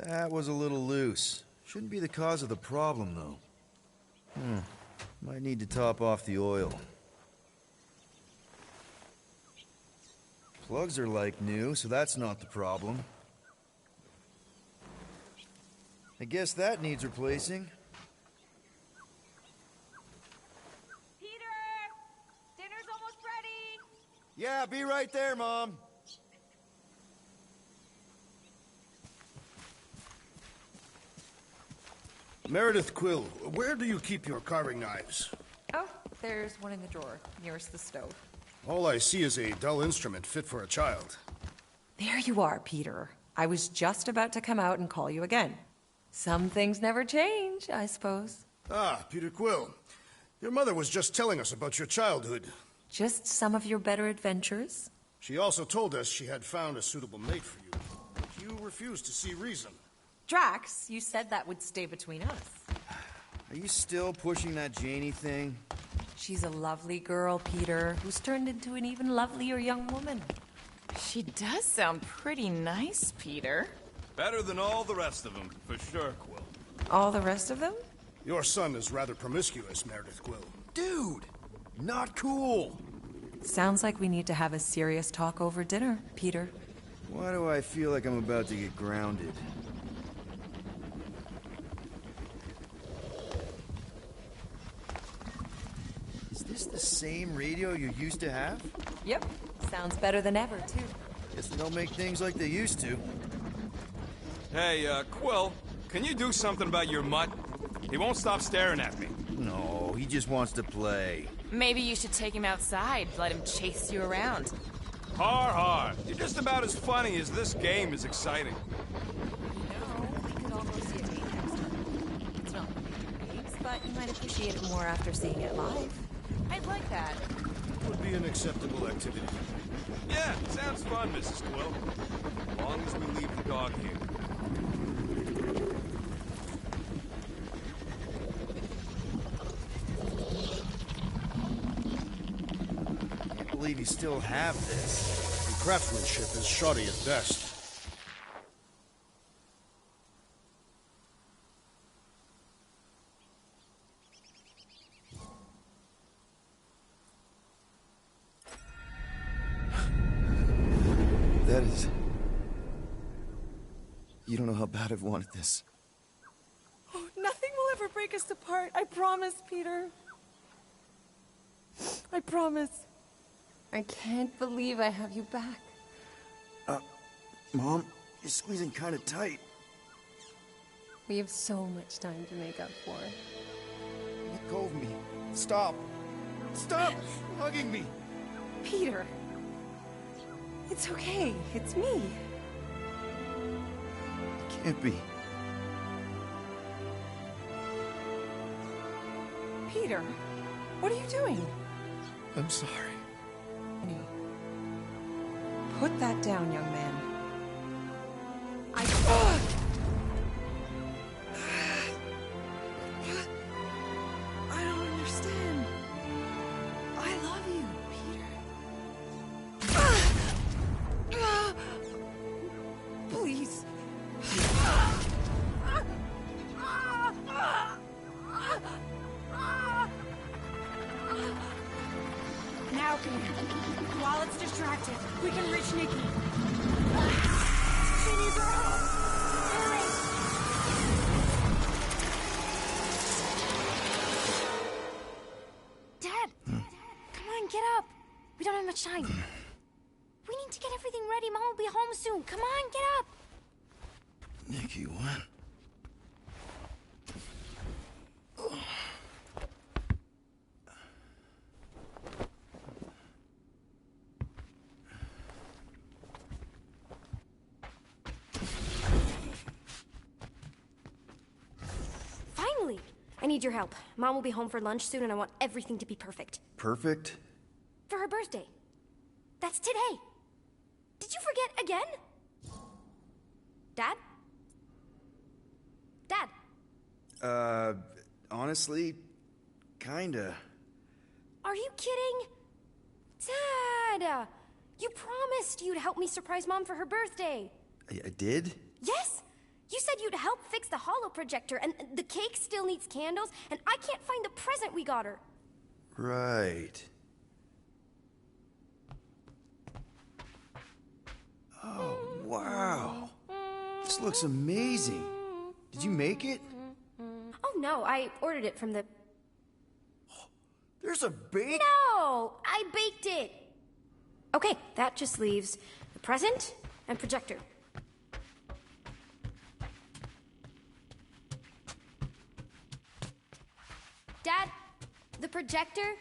That was a little loose. Shouldn't be the cause of the problem, though. Might need to top off the oil. Plugs are like new, so that's not the problem. I guess that needs replacing. Peter! Dinner's almost ready! Yeah, be right there, Mom. Meredith Quill, where do you keep your carving knives? Oh, there's one in the drawer, nearest the stove. All I see is a dull instrument fit for a child. There you are, Peter. I was just about to come out and call you again. Some things never change, I suppose. Ah, Peter Quill. Your mother was just telling us about your childhood. Just some of your better adventures? She also told us she had found a suitable mate for you. But you refused to see reason. Drax, you said that would stay between us. Are you still pushing that Janie thing? She's a lovely girl, Peter, who's turned into an even lovelier young woman. She does sound pretty nice, Peter. Better than all the rest of them, for sure, Quill. All the rest of them? Your son is rather promiscuous, Meredith Quill. Dude, not cool. Sounds like we need to have a serious talk over dinner, Peter. Why do I feel like I'm about to get grounded? Is this the same radio you used to have? Yep. Sounds better than ever, too. Guess they don't make things like they used to. Hey, Quill, can you do something about your mutt? He won't stop staring at me. No, he just wants to play. Maybe you should take him outside, let him chase you around. Har har. You're just about as funny as this game is exciting. We could all go see it next time. It's not big, but you might appreciate it more after seeing it live. I'd like that. Would be an acceptable activity. Yeah, sounds fun, Mrs. Quill. As long as we leave the dog here. Can't believe you still have this. The craftsmanship is shoddy at best. That is... You don't know how bad I've wanted this. Oh, nothing will ever break us apart. I promise, Peter. I promise. I can't believe I have you back. Mom, you're squeezing kind of tight. We have so much time to make up for. Let go of me. Stop. Stop hugging me. Peter. It's okay. It's me. Can't be. Peter, what are you doing? I'm sorry. Put that down, young man. I don't understand. I love you, Peter. Please. Now, Peter. While it's distracted, we can reach Nikki. She needs our help. Hurry! Dad! Come on, get up. We don't have much time. We need to get everything ready. Mom will be home soon. Come on, get up. Nikki, what? Finally! I need your help. Mom will be home for lunch soon, and I want everything to be perfect. Perfect? For her birthday. That's today. Did you forget again? Dad? Dad? Honestly, kinda. Are you kidding? Dad! You promised you'd help me surprise Mom for her birthday. I did? Yes! You said you'd help fix the holo projector, and the cake still needs candles, and I can't find the present we got her. Right. Oh, wow. This looks amazing. Did you make it? Oh, no, I ordered it from the... There's a bake? No! I baked it! Okay, that just leaves the present and projector. Dad, the projector?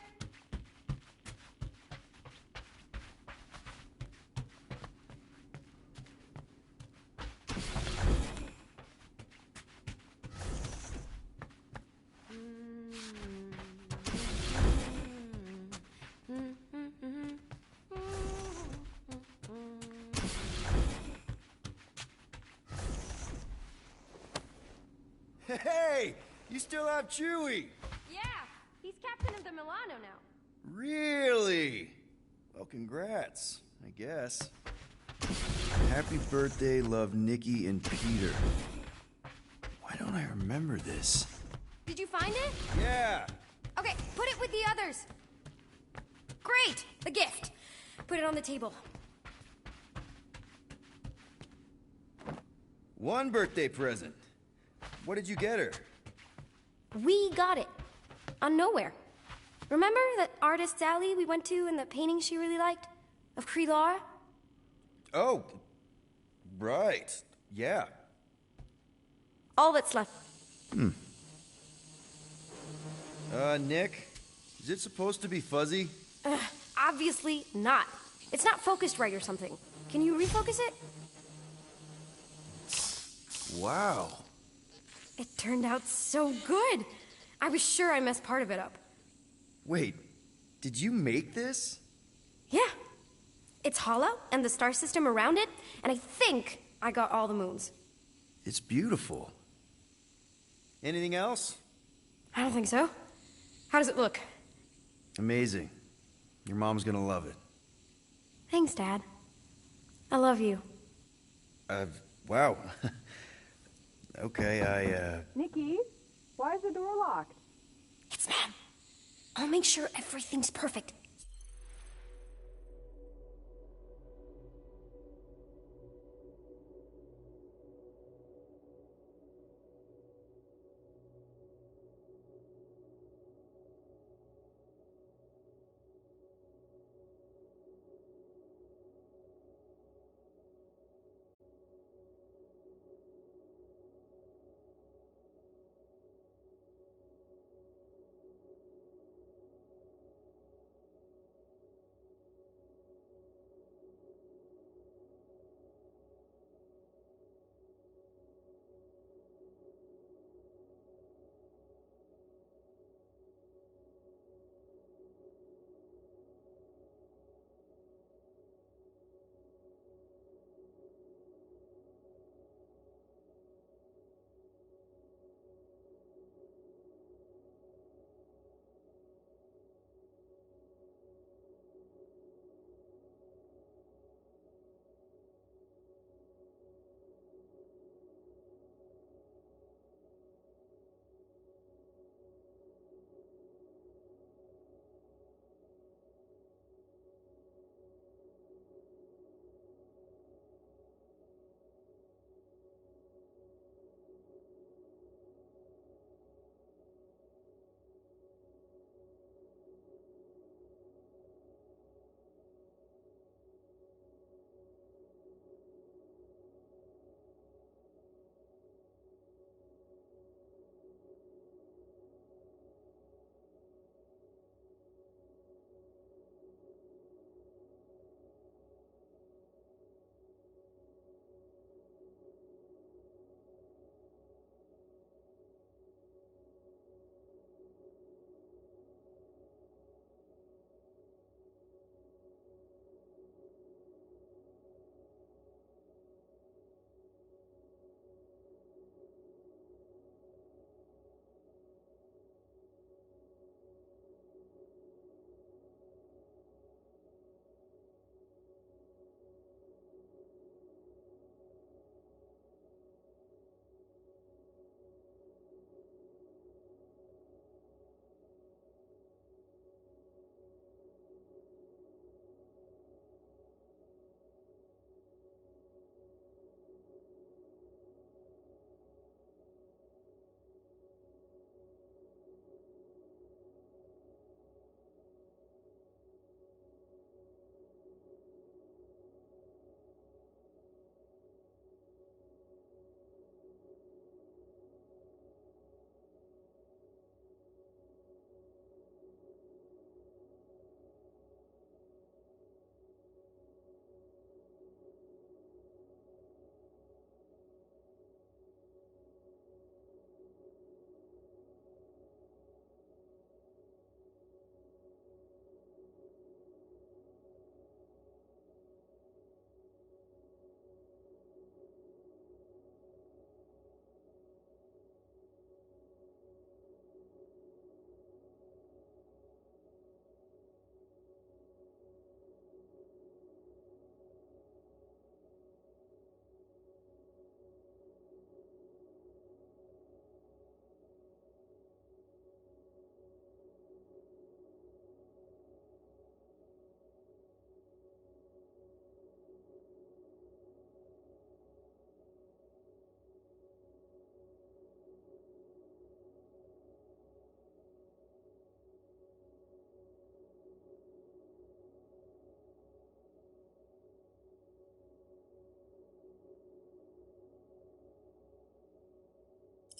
Hey! You still have Chewie! Yeah, he's captain of the Milano now. Really? Well, congrats, I guess. Happy birthday, love, Nikki and Peter. Why don't I remember this? Did you find it? Yeah! Okay, put it with the others. Great! The gift. Put it on the table. One birthday present. What did you get her? We got it. On Nowhere. Remember that artist's alley we went to and the painting she really liked? Of Kree-Lara? Oh, right. Yeah. All that's left. Nick? Is it supposed to be fuzzy? Obviously not. It's not focused right or something. Can you refocus it? Wow. It turned out so good. I was sure I messed part of it up. Wait, did you make this? Yeah. It's hollow, and the star system around it, and I think I got all the moons. It's beautiful. Anything else? I don't think so. How does it look? Amazing. Your mom's gonna love it. Thanks, Dad. I love you. Wow. Okay, Nikki, why is the door locked? It's Mom. I'll make sure everything's perfect.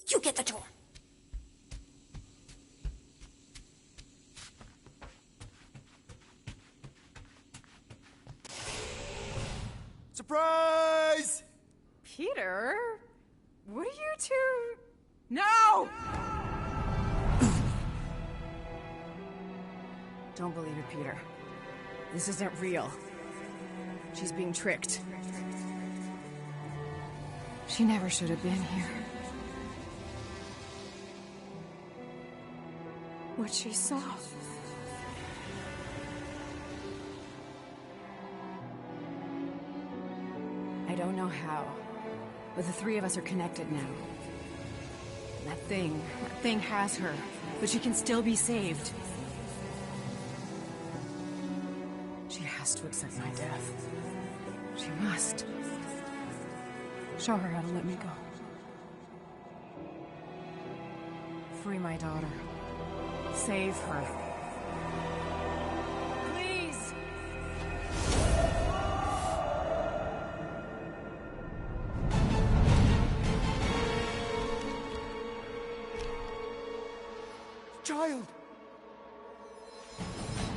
You get the door. Surprise! Peter? What are you two... No! Don't believe it, Peter. This isn't real. She's being tricked. She never should have been here. What she saw. I don't know how, but the three of us are connected now. That thing has her, but she can still be saved. She has to accept my death. She must. Show her how to let me go. Free my daughter. Save her. Please! Child!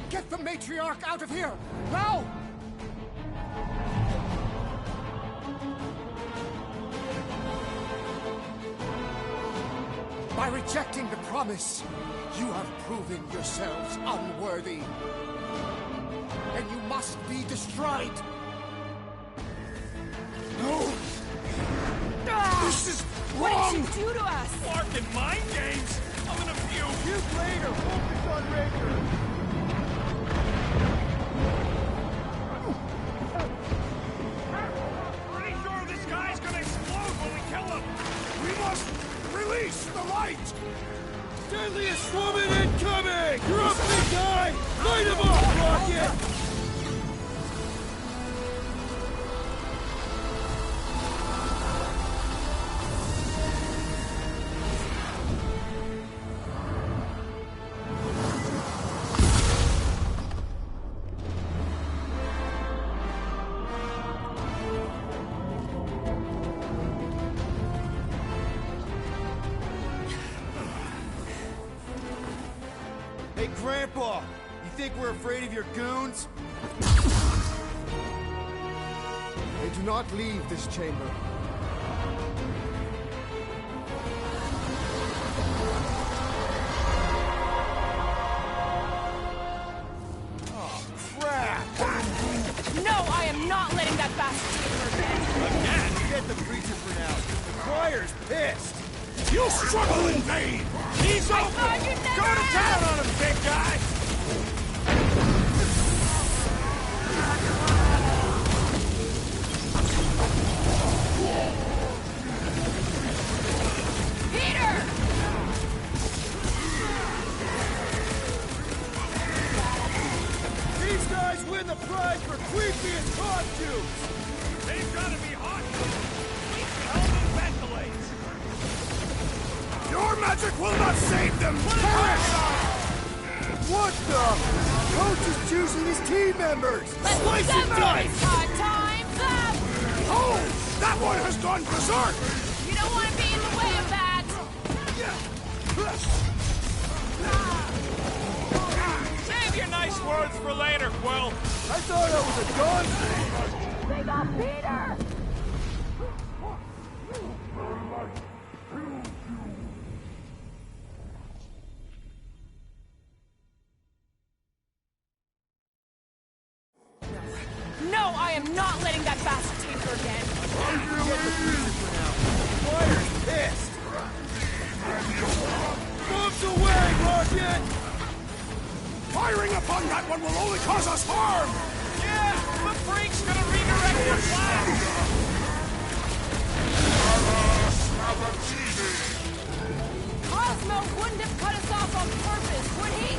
Get the matriarch out of here! Now! By rejecting the promise, you have proven yourselves unworthy. And you must be destroyed! No! This is wrong! What did you do to us? Larkin mind games? I'm gonna puke. Puke later. Focus on Raker. Pretty sure this guy's gonna explode when we kill him. We must release the light. Deadliest woman incoming! You're up, big guy! Light him up, Rocket! Hey, Grandpa! You think we're afraid of your goons? They do not leave this chamber. Oh, crap! No, I am not letting that bastard take her again. Again? Forget the preacher for now. The choir's pissed. You struggle in vain. He's I open. thought you'd never Go to town on him, big guy. Peter! These guys win the prize for creepiest costumes! They've got to be hot. We tell them ventilates. Your magic will not save them. Perish! What the? Coach is choosing his team members! Slice it nice! Time's up! Oh, that one has gone berserk. You don't want to be in the way of that! Save your nice words for later, Quill. I thought I was a gun! They got Peter! No, I am not letting that bastard take her again. Forget the preacher for now. The choir's pissed! Moves away, Rocket! Firing upon that one will only cause us harm. Yeah, the freak's gonna redirect your blast. Cosmo wouldn't have cut us off on purpose, would he?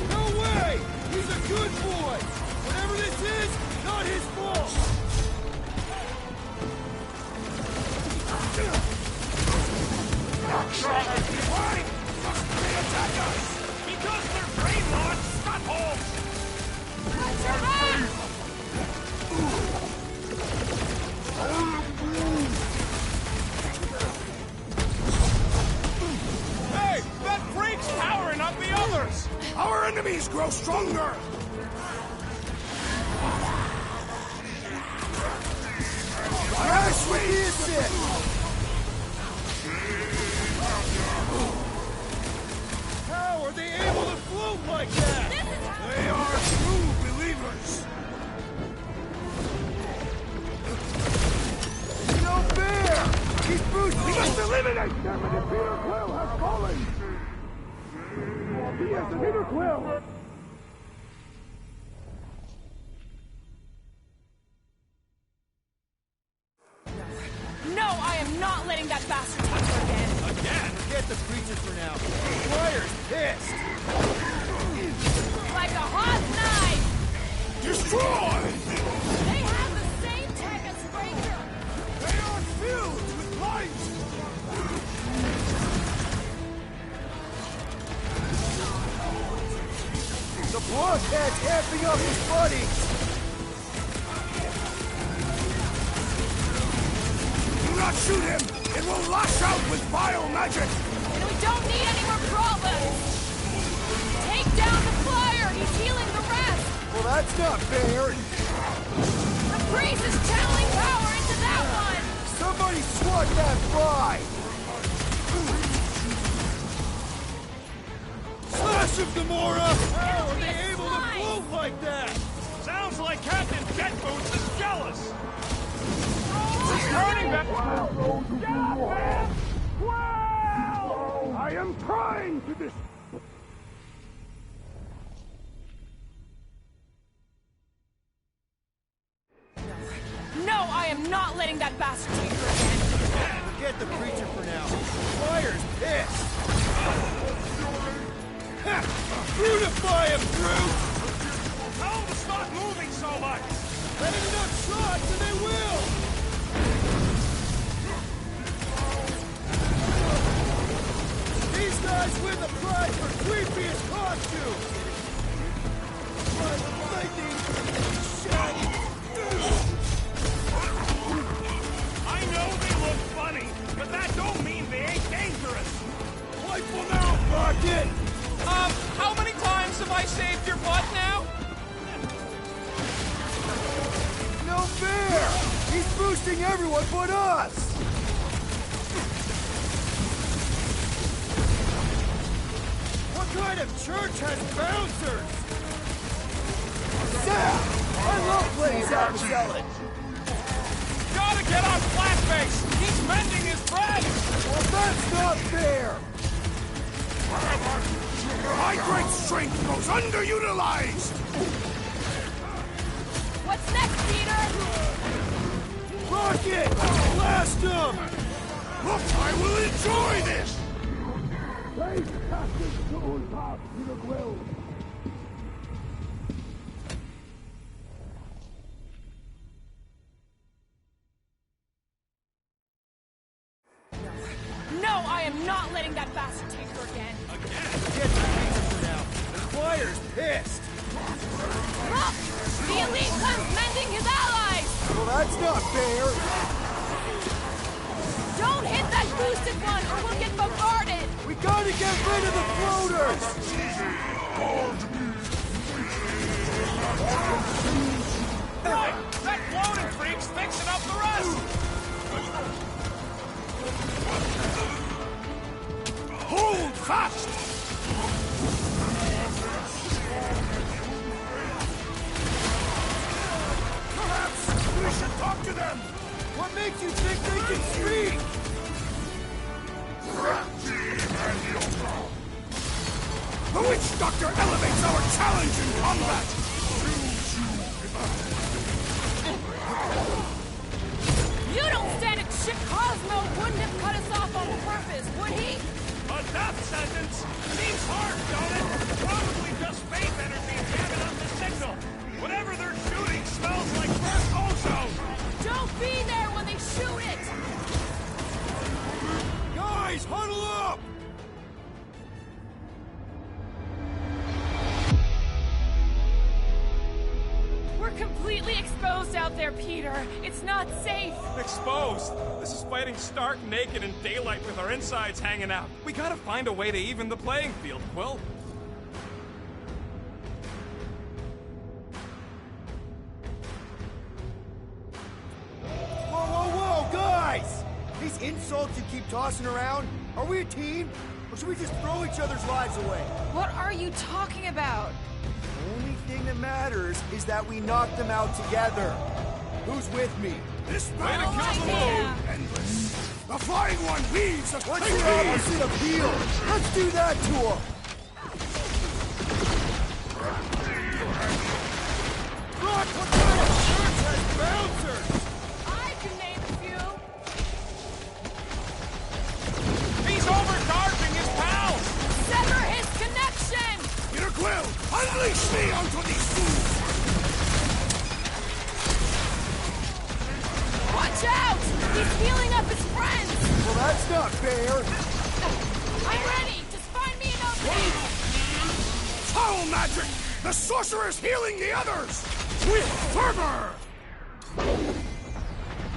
No way! He's a good boy! Whatever this is, not his fault! Why must they attack us? Because they're brainwashed, Scott Holmes. What's your name? enemies grow stronger! Crash with the assist! How are they able to float like that? They are true believers! No fair! He's boosting! We must eliminate them, and Peter Quill has fallen! He has Peter Quill! No, I am not letting that bastard take her again. Again? Forget the preacher for now. Squire's pissed! Like a hot knife! Destroy! They have the same tech as Ranger! They are filled with light! The blockhead's amping up his buddies! Do not shoot him! It will lash out with vile magic! And we don't need any more problems! Take down the flyer! He's healing the rest! Well, that's not fair! The priest is channeling power into that one! Somebody swat that fly! Slash of Gamora! How are they able to float like that? Sounds like Captain Jet Boots is jealous! He's turning back! Get up, man! Wow! I am trying to dis... No, I am not letting that bastard take her again! Forget the preacher for now. Squire's pissed! Brutify him, Groot! Tell him to stop moving so much! Let him enough shots and they will! These guys win the prize for creepiest costume! Lightning! Shiny! I know they look funny, but that don't mean they ain't dangerous! Wipe them out, Rocket! How many times have I saved your butt now? No fair! He's boosting everyone but us! What kind of church has bouncers? Sam! I love playing Zappa Zealot! Gotta get on Flatface! He's mending his bread! Well, that's not fair! My great strength goes underutilized! What's next, Peter? Rocket! Blast him! Look, I will enjoy this! Please cast this tool past Peter Quill! No, I am not letting that bastard take her again! Forget the preacher for now. The choir's pissed! Look! The elite one's mending his allies! Well, that's not fair! Don't hit that boosted one or we'll get bombarded! We gotta get rid of the floaters! Right! That floating freak's fixing up the rest! Hold fast! Perhaps we should talk to them! What makes you think they can speak? The Witch Doctor elevates our challenge in combat! You don't stand a shit. Cosmo wouldn't have cut us off on purpose, would he? A death sentence? Seems harsh, don't it? Probably just faith energy jamming up the signal. Whatever they're shooting smells like burnt ozone. Don't be there when they shoot it! Guys, huddle up! We're completely exposed out there, Peter. It's not safe. Exposed? This is fighting stark naked in daylight with our insides hanging out. We gotta find a way to even the playing field, Quill. these insults you keep tossing around? Are we a team? Or should we just throw each other's lives away? What are you talking about? The only thing that matters is that we knock them out together. Who's with me? This battle is endless. The Flying One leaves us. What's the opposite of heal? Let's do that to him. Rock, what kind of church has bouncers? I can name a few. He's overcharging his pals! Sever his connection! Peter Quill, unleash me onto these fools! Watch out! He's healing up his friends! Well, that's not fair. I'm ready! Just find me an opening! Foul magic! The sorcerer's healing the others! With fervor!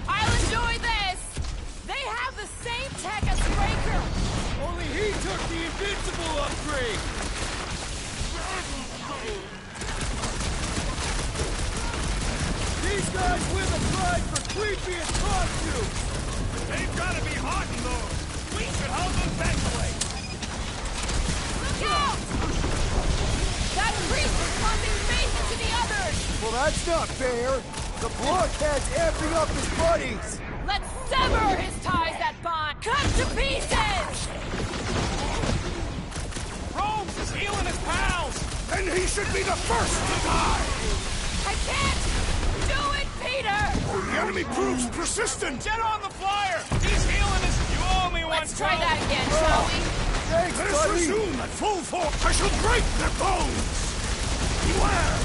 I'll enjoy this! They have the same tech as Raker! Only he took the invincible upgrade! These guys win the prize for creepiest costumes! They've got to be hot in those! We should help them ventilate! Look out! That priest is pumping faith into the others! Well, that's not fair! The blockhead's amping up his buddies! Let's sever his ties that bind! Cut to pieces! Rogues is healing his pals! Then he should be the first to die! I can't! Do it, Peter! The enemy proves persistent! Get on the flyer! He's healing his... You owe me one, Let's try that again, shall we? Thanks, Let us buddy! resume at full force! I shall break their bones! Beware!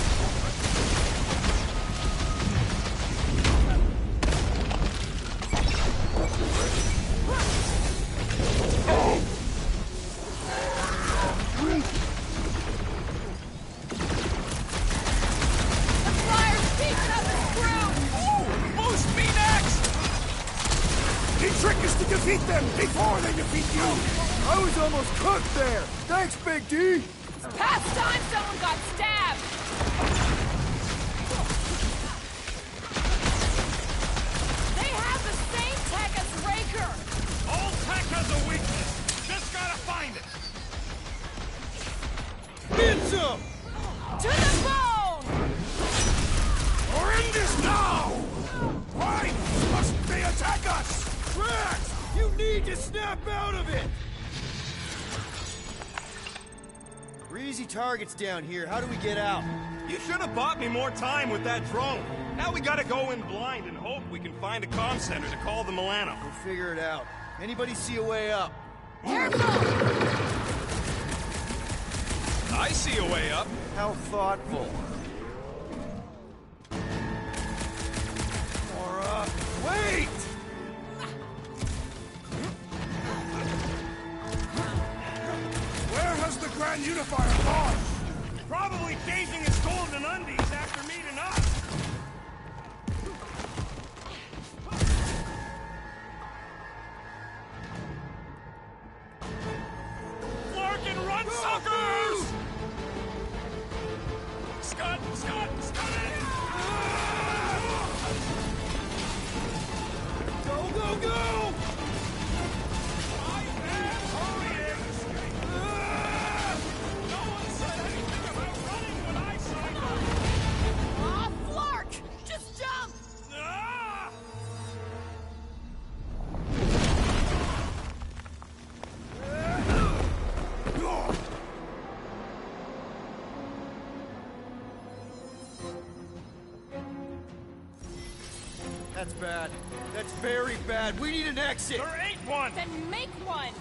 Trick is to defeat them before they defeat you! I was almost cooked there! Thanks, Big D! It's past time someone got stabbed! They have the same tech as Raker! All tech has a weakness! Just gotta find it! Get some! To the bone! Or end this now! Why must they attack us? Drax! You need to snap out of it! Greasy targets down here. How do we get out? You should have bought me more time with that drone. Now we gotta go in blind and hope we can find a comm center to call the Milano. We'll figure it out. Anybody see a way up? Careful! I see a way up. How thoughtful. Laura, wait! Where has the Grand Unifier gone? Probably changing his golden undies after meeting us. Larkin, run, suckers! Scott! Go, go, go! That's bad. That's very bad. We need an exit. There ain't one. Then make one.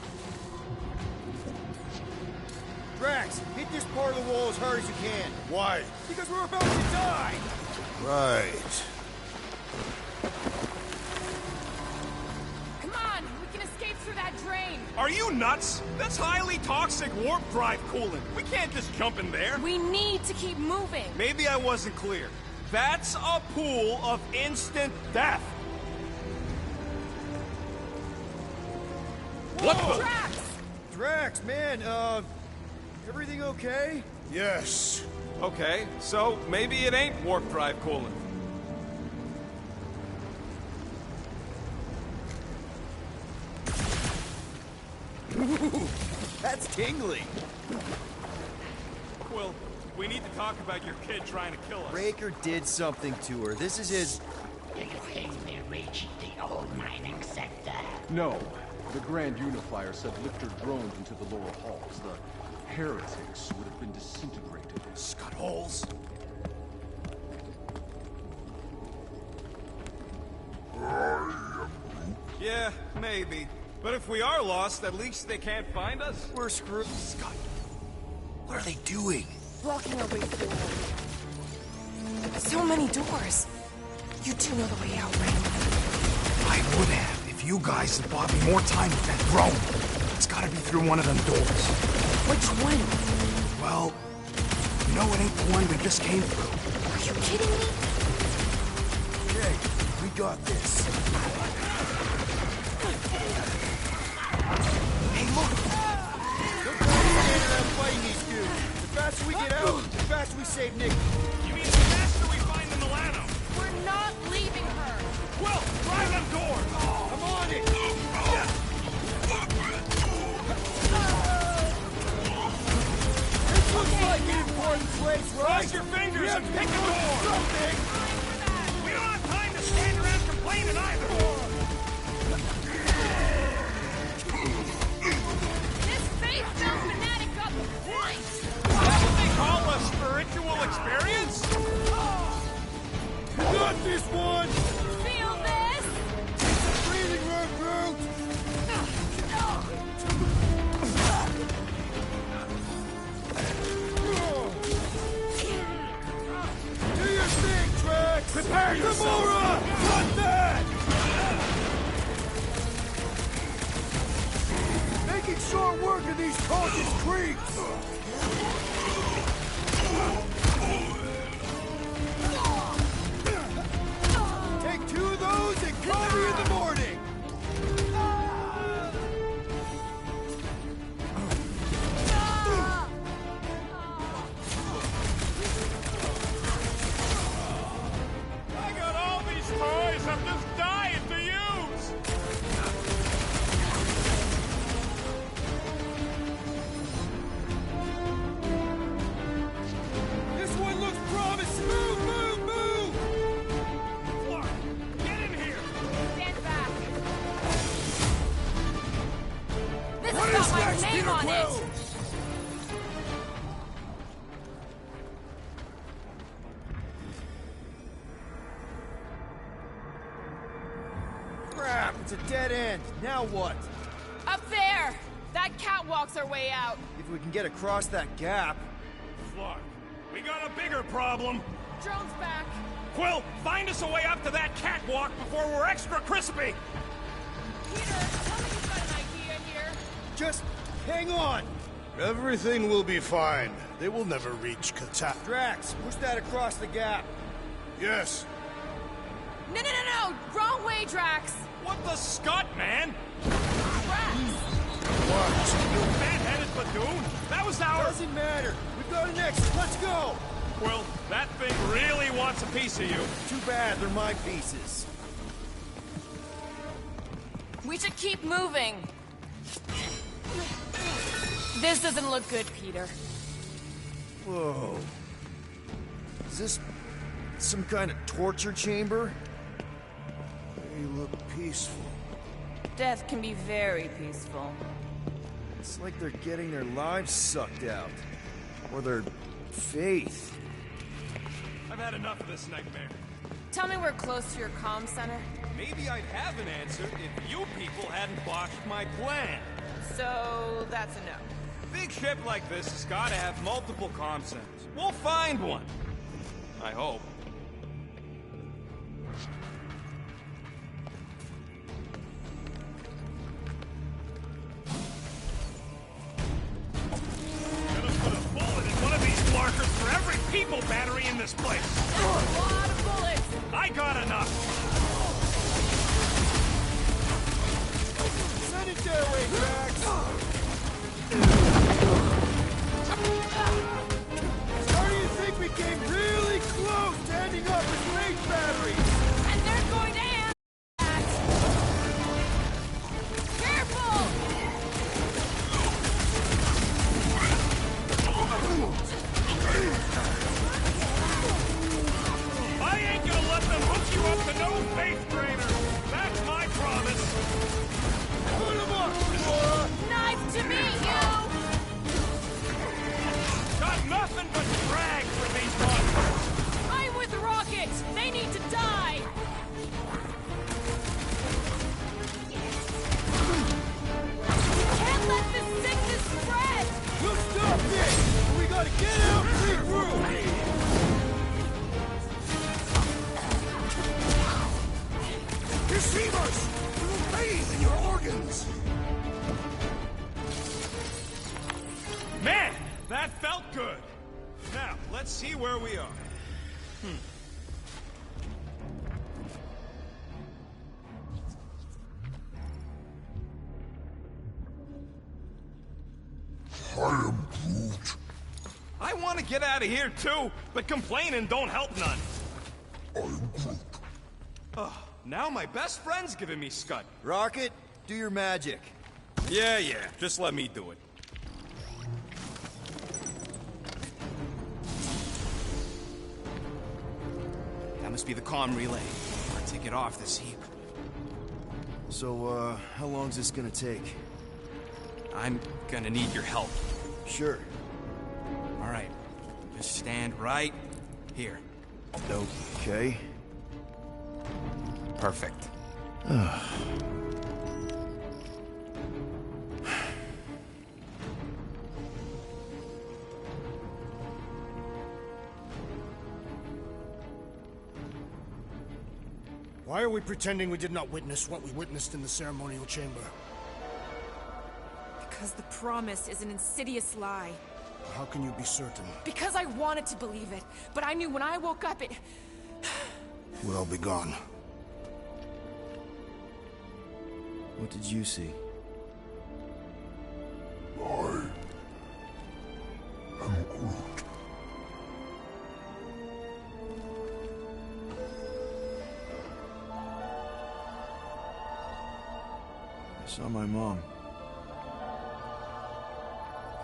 Drax, hit this part of the wall as hard as you can. Why? Because we're about to die. Right. Come on, we can escape through that drain. Are you nuts? That's highly toxic warp drive coolant. We can't just jump in there. We need to keep moving. Maybe I wasn't clear. That's a pool of instant death. What the? Drax, man, everything okay? Yes. Okay, so maybe it ain't warp drive coolant. That's tingling. Quill, we need to talk about your kid trying to kill us. Raker did something to her. This is his... Do you think they're reaching the old mining sector? No. The Grand Unifier said lifter drones into the lower halls. The heretics would have been disintegrated. Scud holes. Yeah, maybe. But if we are lost, at least they can't find us. We're screwed. Scud, what are they doing? Blocking our way forward. So many doors. You do know the way out, right? I would have if you guys had bought me more time with that drone. It's gotta be through one of them doors. Which one? Well, you know it ain't the one we just came through. Are you kidding me? Okay, we got this. Hey, look! Look how we're standing around fighting these dudes. The faster we get out, the faster we save Nick. You mean the faster we find the Milano? We're not leaving her. Well, drive them doors! I'm on it! This looks like an important place, right? Cross your fingers and pick a door! Something! We don't have time to stand around complaining either! This faith feels fanatic up the point! That's what they call a spiritual experience? You got this one! Feel this? Breathing room, Groot! Do your thing, Drax! Prepare yourself! Gamora! Got that! Making short work of these cultist creeps! Take two of those and call me in the morning! I got all these toys I'm just dying to use! This one looks promising! Move, move, move! Clark, get in here! Stand back. This What has is got my next, name Peter on Quill? it! Crap, it's a dead end. Now what? Up there! That catwalk's our way out. If we can get across that gap... Clark, we got a bigger problem. Drone's back. Quill, find us a way up to that catwalk before we're extra crispy! Peter, tell me you've got an idea here. Just hang on! Everything will be fine. They will never reach Kata. Drax, push that across the gap. Yes. No, no, no, no! Wrong way, Drax! What the scut, man? Drax! What? You fat-headed platoon? That was our... Doesn't matter. We've got an exit. Let's go! Quill, that thing really wants a piece of you. Too bad they're my pieces. We should keep moving. This doesn't look good, Peter. Whoa. Is this some kind of torture chamber? They look peaceful. Death can be very peaceful. It's like they're getting their lives sucked out. Or their faith. I've had enough of this nightmare. Tell me we're close to your comm center. Maybe I'd have an answer if you people hadn't botched my plan. So, that's a no. Big ship like this has got to have multiple comm centers. We'll find one. I hope. Gonna put a bullet in one of these markers for every people battery in this place. That's a lot of bullets! I got enough. Send it their way, Drax! Starting to think we came really close to ending up with range batteries! And they're going to hand that! Careful! Gotta get out! Break through! Deceivers! You will bathe in your organs! Man, that felt good. Now, let's see where we are. I am Groot. I want to get out of here too, but complaining don't help none. I am Groot. Now my best friend's giving me scut. Rocket, do your magic. Yeah, just let me do it. That must be the comm relay. Our ticket off this heap. So, how long's this gonna take? I'm gonna need your help. Sure. All right. Just stand right here. Okay. Perfect. Why are we pretending we did not witness what we witnessed in the ceremonial chamber? Because the promise is an insidious lie. How can you be certain? Because I wanted to believe it, but I knew when I woke up it... We'll all be gone. What did you see? I am Groot. I saw my mom.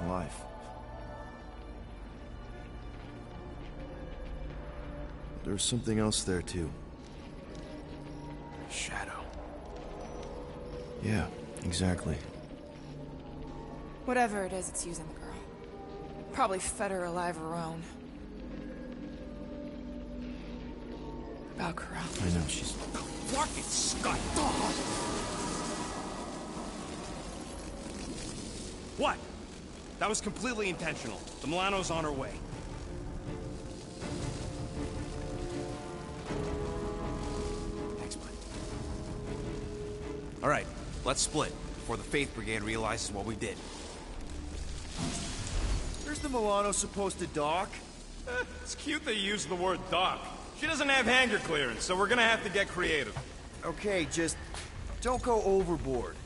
Alive. There was something else there, too. Shadow. Yeah, exactly. Whatever it is, it's using the girl. Probably fed her alive her own. Valkyra. I know, she's... Rocket Scott! What? That was completely intentional. The Milano's on her way. Thanks, bud. All right, let's split before the Faith Brigade realizes what we did. Where's the Milano supposed to dock? It's cute they use the word dock. She doesn't have hangar clearance, so we're gonna have to get creative. Okay, just don't go overboard.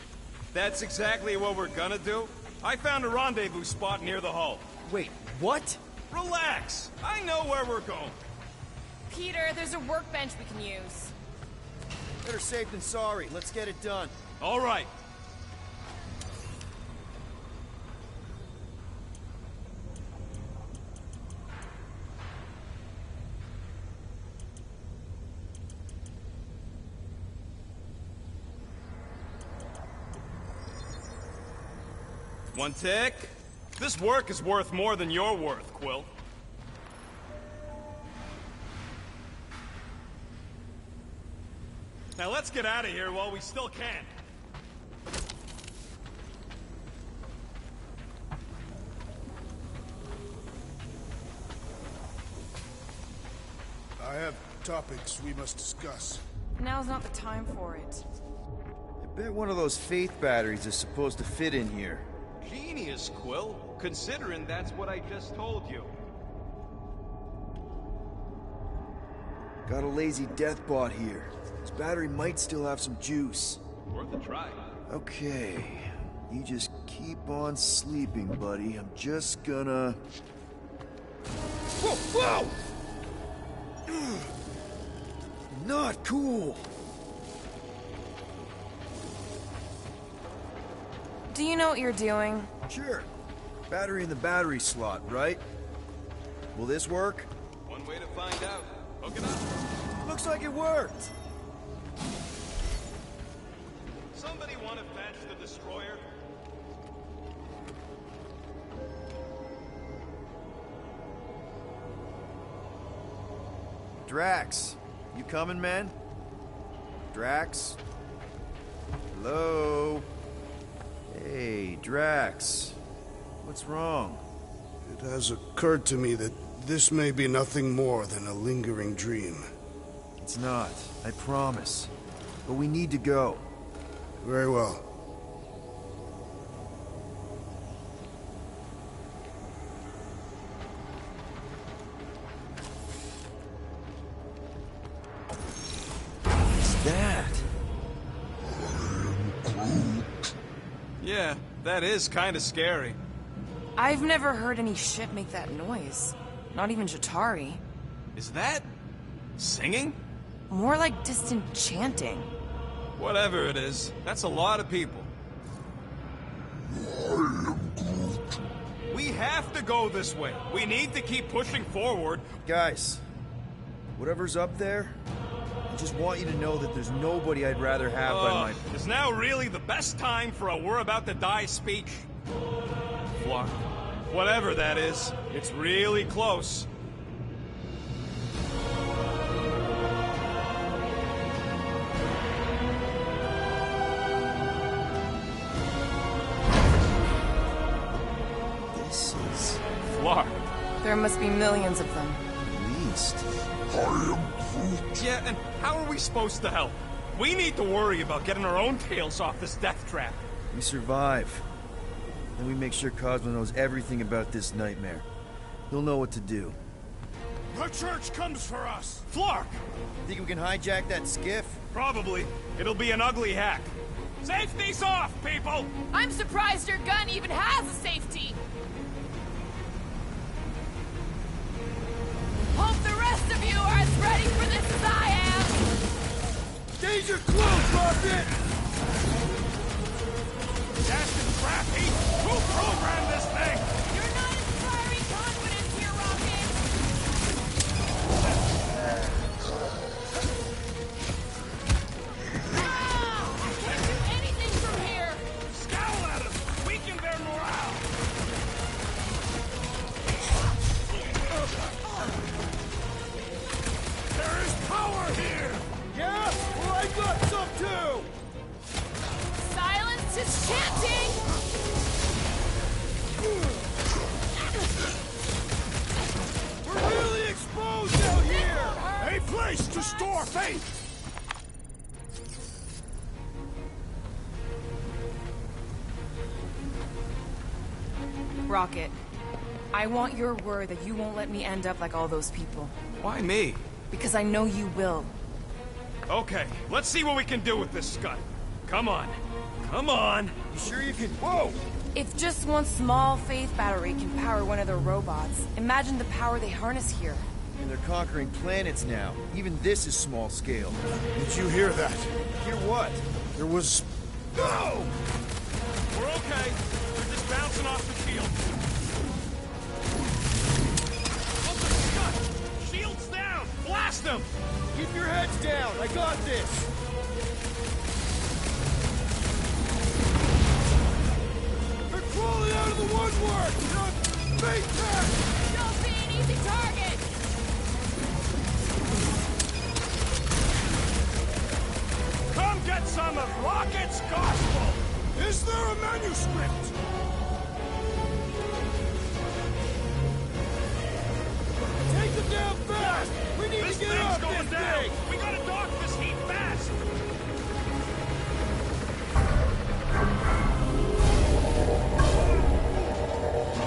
That's exactly what we're gonna do. I found a rendezvous spot near the hull. Wait, what? Relax. I know where we're going. Peter, there's a workbench we can use. Better safe than sorry. Let's get it done. All right. One tick. This work is worth more than your worth, Quill. Now let's get out of here while we still can. I have topics we must discuss. Now's not the time for it. I bet one of those Faith batteries is supposed to fit in here. Genius, Quill, considering that's what I just told you. Got a lazy deathbot here. This battery might still have some juice. Worth a try. Okay. You just keep on sleeping, buddy. I'm just gonna... Whoa! Whoa! Not cool! Do you know what you're doing? Sure. Battery in the battery slot, right? Will this work? One way to find out. Hook it up. Looks like it worked. Somebody want to fetch the destroyer? Drax, you coming, man? Drax? Hello? Hey, Drax. What's wrong? It has occurred to me that this may be nothing more than a lingering dream. It's not, I promise. But we need to go. Very well. What's that? Yeah, that is kind of scary. I've never heard any ship make that noise. Not even Jatari. Is that... singing? More like distant chanting. Whatever it is, that's a lot of people. We have to go this way. We need to keep pushing forward. Guys, whatever's up there, I just want you to know that there's nobody I'd rather have by my... Is now really the best time for a we're about to die speech? Flark, whatever that is, it's really close. This is... Flark. There must be millions of them. At least. Yeah, and how are we supposed to help? We need to worry about getting our own tails off this death trap. We survive. Then we make sure Cosmo knows everything about this nightmare. He'll know what to do. The church comes for us! Flark! Think we can hijack that skiff? Probably. It'll be an ugly hack. Safety's off, people! I'm surprised your gun even has a safety! Hope the rest of you are as ready for this as I am! Danger close, Rocket! Dastin' Scrappy! Who programmed this thing? You're not inspiring confidence here, Rocket! I can't do anything from here! Scowl at us! Weaken their morale! There is power here! Yeah? Well, I got some too! Silence his chanting! We're really exposed out here! A place to store faith! Rocket, I want your word that you won't let me end up like all those people. Why me? Because I know you will. Okay, let's see what we can do with this Scud. Come on. Come on! You sure you can... Whoa! If just one small faith battery can power one of their robots, imagine the power they harness here. And they're conquering planets now. Even this is small scale. Did you hear that? Hear what? There was... No! We're okay. We're just bouncing off the shield. What's the Scud? Shields down! Blast them! Keep your heads down! I got this! They're crawling out of the woodwork! Big tech! Don't be an easy target! Come get some of Rocket's gospel! Is there a manuscript? Take them down fast! We need This to get thing's off going this down! thing! We gotta dock this heat fast!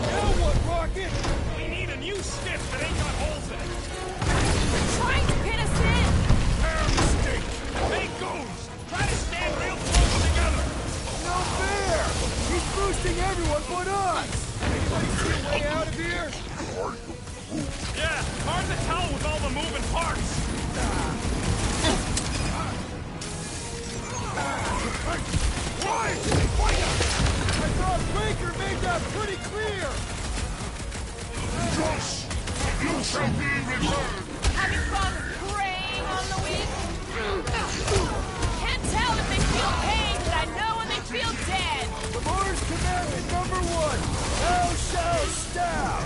Now what, Rocket? We need a new skiff that ain't got holes in it! Trying to pin us in! Fair mistake! Hey, goons! Try to stand real close together! No fair! He's boosting everyone but us! Anybody see a way out of here? Yeah, hard to tell with all the moving parts! Why? Fight us! I thought Breaker made that pretty clear! Josh, you shall be returned. Having fun preying on the weak? Can't tell if they feel pain, but I know when they feel dead! The Mars Commandment number 1! Thou shalt stab!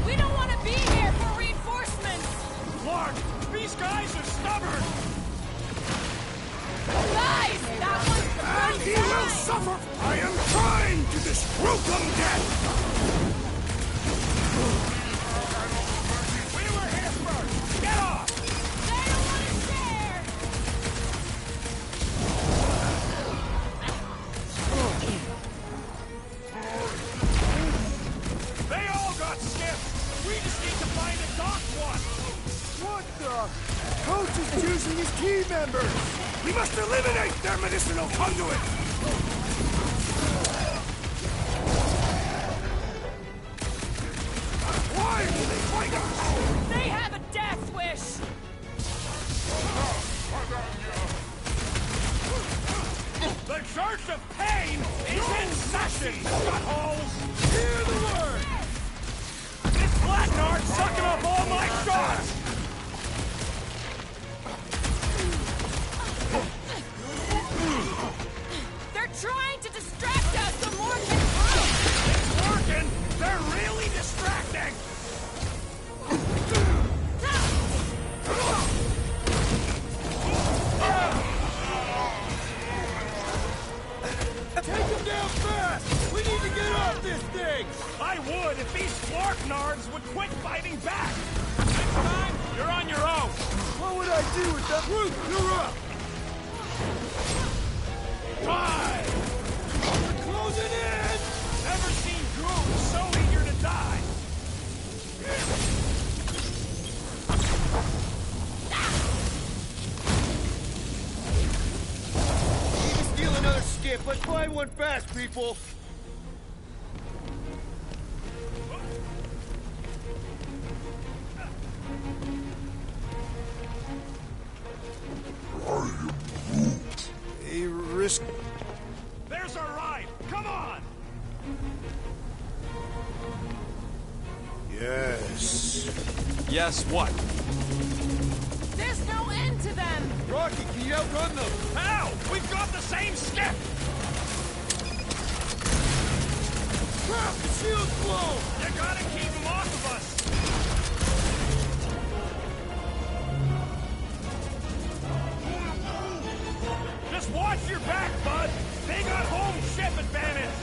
We don't want to be here for reinforcements! Clark, these guys are stubborn! Guys, that one's pretty suffer! I am trying to destroy welcome death! We were here first! Get off! They don't want to share! They all got skipped! We just need to find a docked one! What the? Coach is choosing his team members! We must eliminate their medicinal conduit! Why do they fight us? They have a death wish! The Church of Pain is in session, buttholes! Hear the word! This Blacknard's sucking up all my shots! They're trying to distract us so more can come! It's working! They're really distracting! Take him down fast! We need to get off this thing! I would if these Blacknards would quit fighting back! Next time, you're on your own! What would I do with that? Groot, you're up! Die! We're closing in! Never seen Groot so eager to die! Need to steal another skip. Let's find one fast, people! A risk. There's our ride! Come on! Yes. Yes, what? There's no end to them! Rocky, can you outrun them? How? We've got the same skip! Crap! The shield's blown! You gotta keep them off of us! Just watch your back, bud! They got home ship advantage!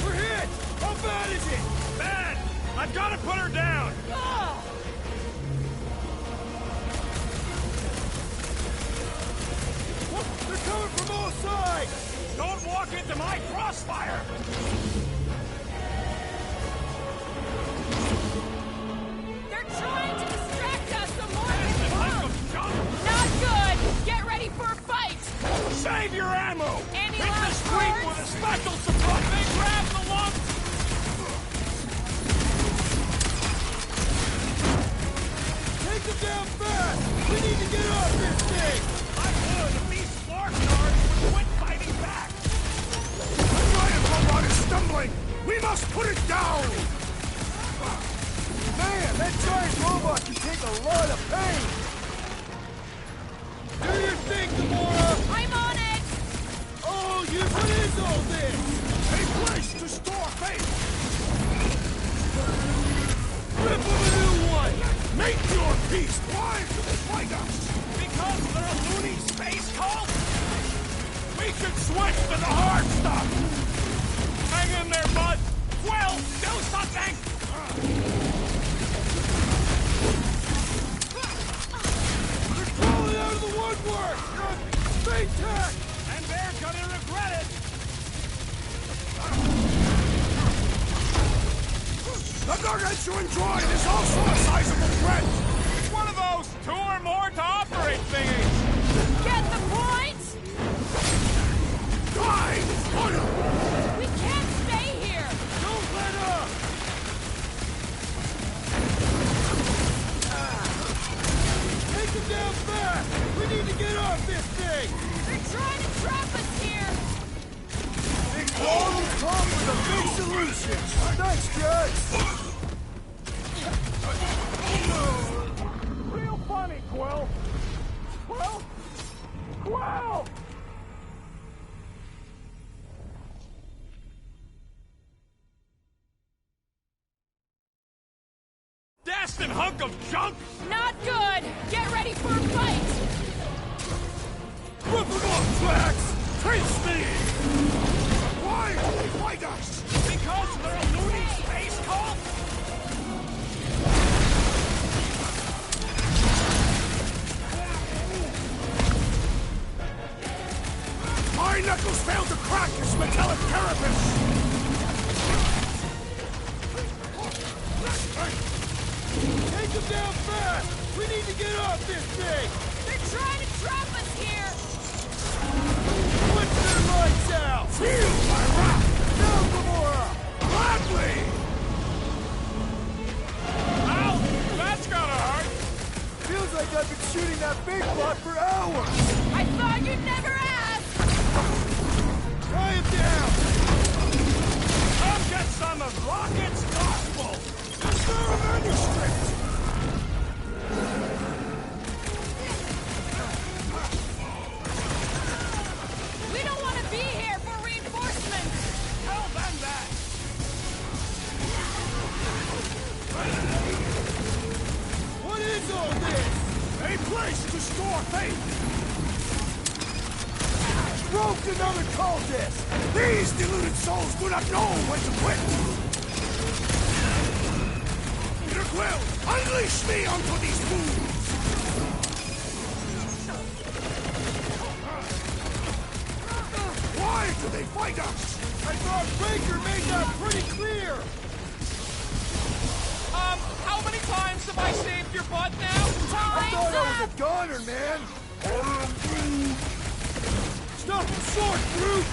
We're hit! How bad is it? Bad! I've gotta put her down! Ah! They're coming from all sides! Don't walk into my crossfire! They're trying to distract us so more can come! Not good! Get ready for a fight! Save your ammo! Any Hit the last street words? with a special surprise! They grab the lump! Take them down fast! We need to get off this thing! I would if these Blacknards would quit fighting back! The giant robot is stumbling! We must put it down! Man, that giant robot can take a lot of pain! Do your thing, Gamora! I'm on it! Oh, what is all this? A place to store faith! Rip them a new one! Make your peace! Why do they fight us? Because they're a loony space cult? We should switch to the hard stuff! Hang in there, bud! Quill, do something! They're crawling out of the woodwork! Stay tack! And they're gonna regret it! The gargantuan droid is also a sizable threat! It's one of those 2 or more to operate thingies! Get the point? Die! We can't stay here! Don't let up! Take them down fast! We need to get off this thing! They're trying to trap us here! Big Wong has come with a big solution! Thanks, guys! Real funny, Quill! Quill? Quill! Dastin' hunk of junk! Not good! Get ready for a fight! Rip him off, Flag! knuckles failed to crack his metallic carapace! Take him down fast! We need to get off this thing! They're trying to trap us here! Put their lights out! Feel my wrath! Now, Gamora! Gladly! Ow! That's gotta hurt! Feels like I've been shooting that big bot for hours! I thought you'd never ask! Tie him down! Come get some of Rocket's gospel! Is there a manuscript? We don't want to be here for reinforcements! Tell them that! What is all this? A place to store faith! Roped another cultist! These deluded souls do not know when to quit! Peter Quill, unleash me onto these fools! Why do they fight us? I thought Raker made that pretty clear! How many times have I saved your butt now? I thought I was a goner, man! Stop him short, Groot!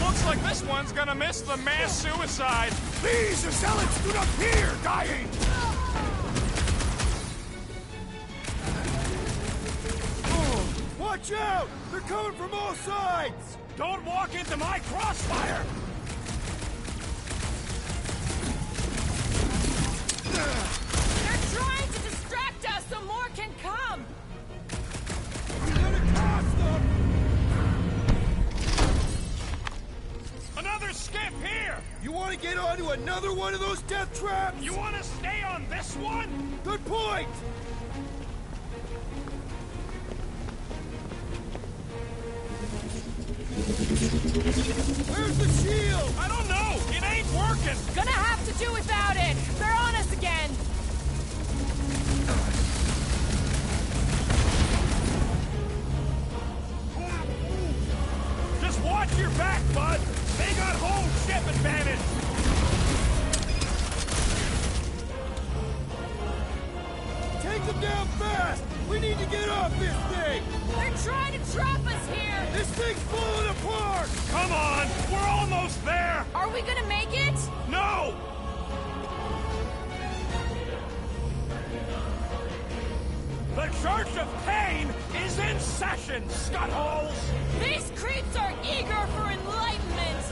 Looks like this one's gonna miss the mass suicide. These zealots do not fear dying! Oh, watch out! They're coming from all sides! Don't walk into my crossfire! They're trying to distract us so more can come! You're gonna cost them! Another skiff here! You want to get onto another one of those death traps? You want to stay on this one? Good point! Where's the shield? I don't know! It ain't working! Gonna have to do without it! They're on us again! Just watch your back, bud! They got home ship advantage! Take them down fast! We need to get off this thing! They're trying to trap us here! This thing's falling apart! Come on! We're almost there! Are we gonna make it? No! The Church of Cain is in session, scutholes! These creeps are eager for enlightenment!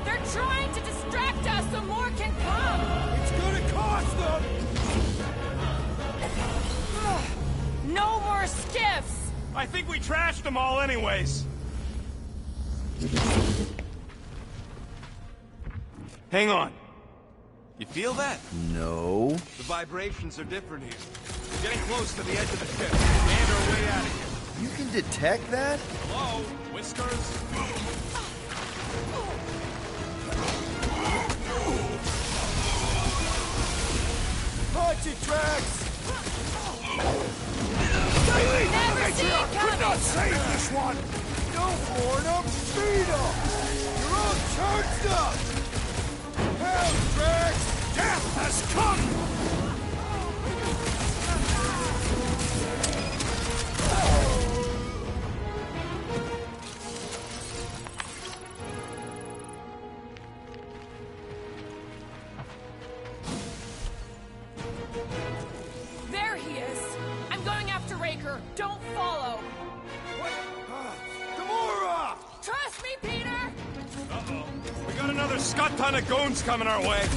They're trying to distract us so more can come! It's gonna cost them! No more skiffs! I think we trashed them all anyways. Hang on. You feel that? No. The vibrations are different here. We're getting close to the edge of the ship. And our way out of here. You can detect that? Hello, Whiskers? Punch it, Drax! Daily Never see it could not coming! save this one! Don't warn them! Speed them! You're all charged up! Help, Drax! Death has come! There he is! I'm going after Raker. Don't follow! Gamora! Trust me, Peter! Uh-oh. We got another scut ton of goons coming our way.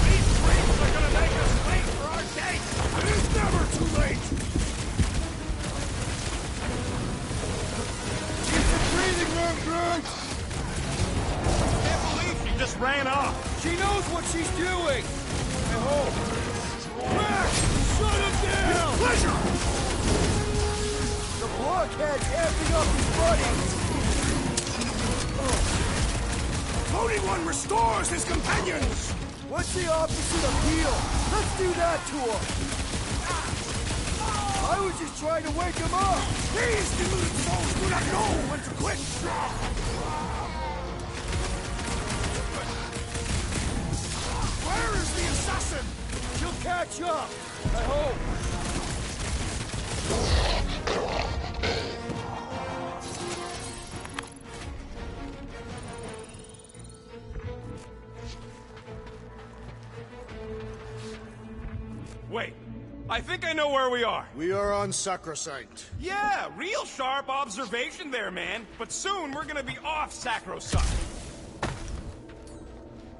These creeps are gonna make us wait for our date! It is never too late! Get some breathing room, Groot! Can't believe she just ran off. She knows what she's doing! I hope. Drax! Shut him down! Pleasure! The blockhead's amping up his buddies! Loading one restores his companions! What's the opposite of heal? Let's do that to him! I was just trying to wake him up! These deluded souls do not know when to quit! Where is the assassin? She'll catch up, I hope. Wait, I think I know where we are. We are on Sacrosanct. Yeah, real sharp observation there, man. But soon we're gonna be off Sacrosanct.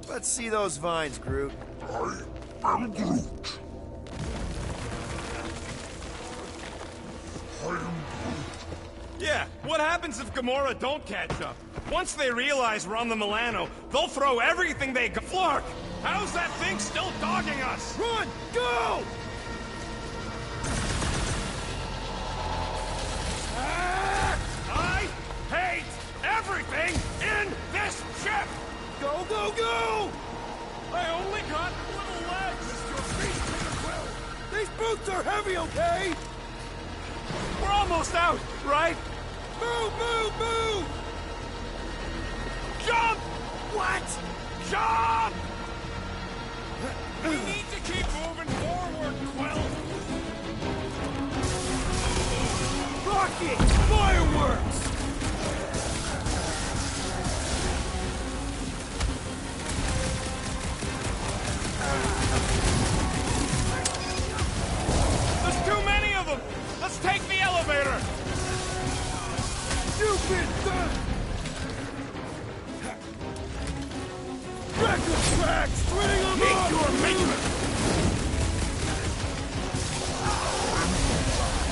Let's see those vines, Groot. I am Groot. Yeah, what happens if Gamora don't catch up? Once they realize we're on the Milano, they'll throw everything they got. Flark, how's that thing still dogging us? Run! Go! I hate everything in this ship! Go, go, go! I only got little legs! Your feet to the quill! These boots are heavy, okay? We're almost out, right? Move, move, move! Jump! What? Jump! We need to keep moving forward, Quill! Rocket! Fireworks! There's too many of them! Let's take the elevator! Stupid! Record tracks! Twitting them Meet up! your maker!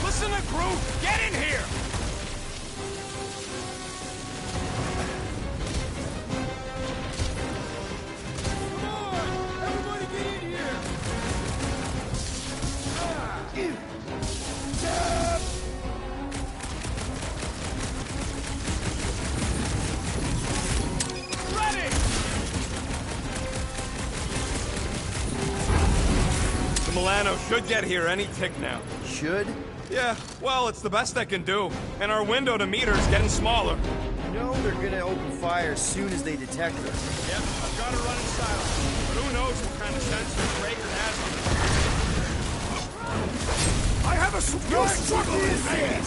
Listen to Groot! Get in here! Come on! Everybody get in here! Ready! The Milano should get here any tick now. Should? Yeah, well, it's the best I can do. And our window to meet her is getting smaller. You know they're gonna open fire as soon as they detect her. Yep, I've got her running silent. But who knows what kind of sensors Raker has on it. I have a secure struggle in hand!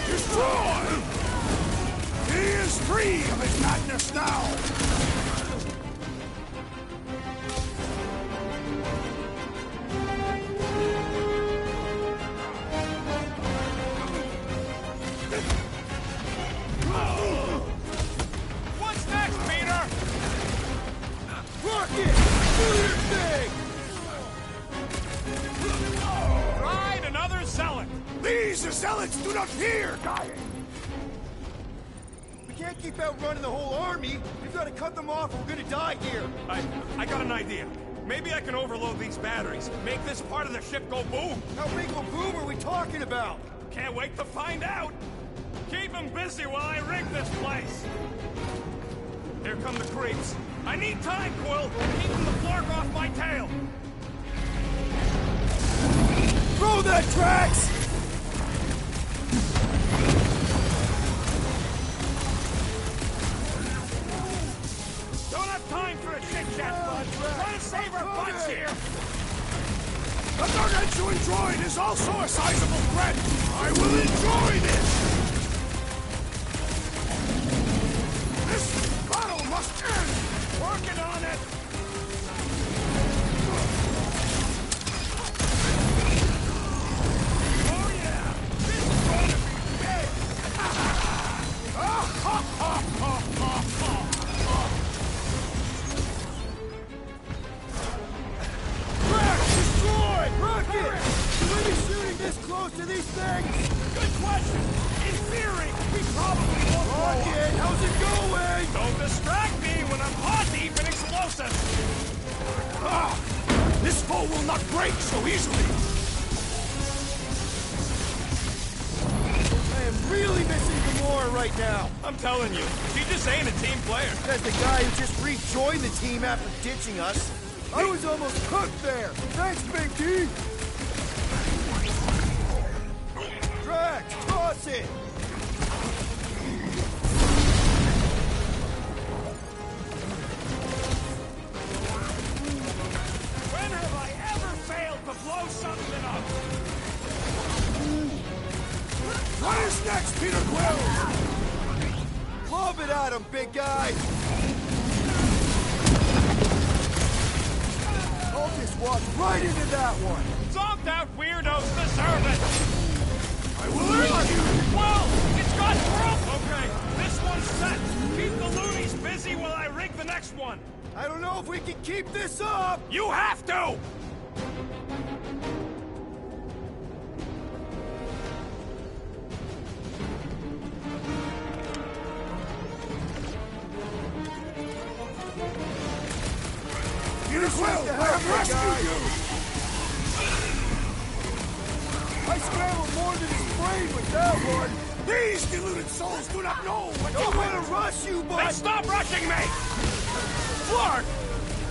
Destroy! He is free of his madness now! What's next, Peter? Rocket! Do your thing! Ride another zealot! These zealots do not fear dying! We can't keep outrunning the whole army! We've got to cut them off or we're gonna die here! I got an idea. Maybe I can overload these batteries, make this part of the ship go boom. How big a boom are we talking about? Can't wait to find out. Keep them busy while I rig this place. Here come the creeps. I need time, Quill. Keeping the Flark off my tail. Throw that, Drax! Don't have time for a chit-chat, bud. Try to save our butts here. The Gargantuan droid is also a sizable threat! I will enjoy this! This battle must end! Working on it. Oh yeah, this is gonna be big. things? Good question. In theory, we probably won't blow up. Rocket, how's it going? Don't distract me when I'm hot deep in explosives. This foe will not break so easily. I am really missing Gamora right now. I'm telling you, she just ain't a team player. That's the guy who just rejoined the team after ditching us. I was almost cooked there. Thanks, Big D. Drax, toss it. When have I ever failed to blow something up? What is next, Peter Quill? Lob it at him, big guy. I'll just walk right into that one. Zonked out weirdos deserve it. I will earn you. Well, it's got proof. Okay, this one's set. Keep the loonies busy while I rig the next one. I don't know if we can keep this up. You have to. Peter Quill, I have rescued you! I scrambled more than his brain with that one. These deluded souls do not know what Don't want to rush you, but... Then stop rushing me! Clark!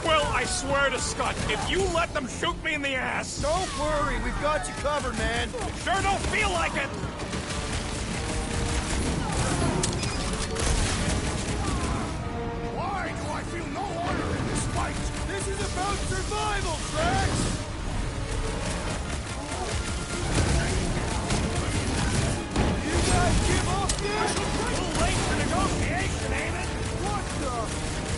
Quill, I swear to Scott, if you let them shoot me in the ass... Don't worry, we've got you covered, man. Sure don't feel like it! Why do I feel no order in this fight? This is about survival, Drax! You guys give up this? A little late for negotiation, ain't it? What the?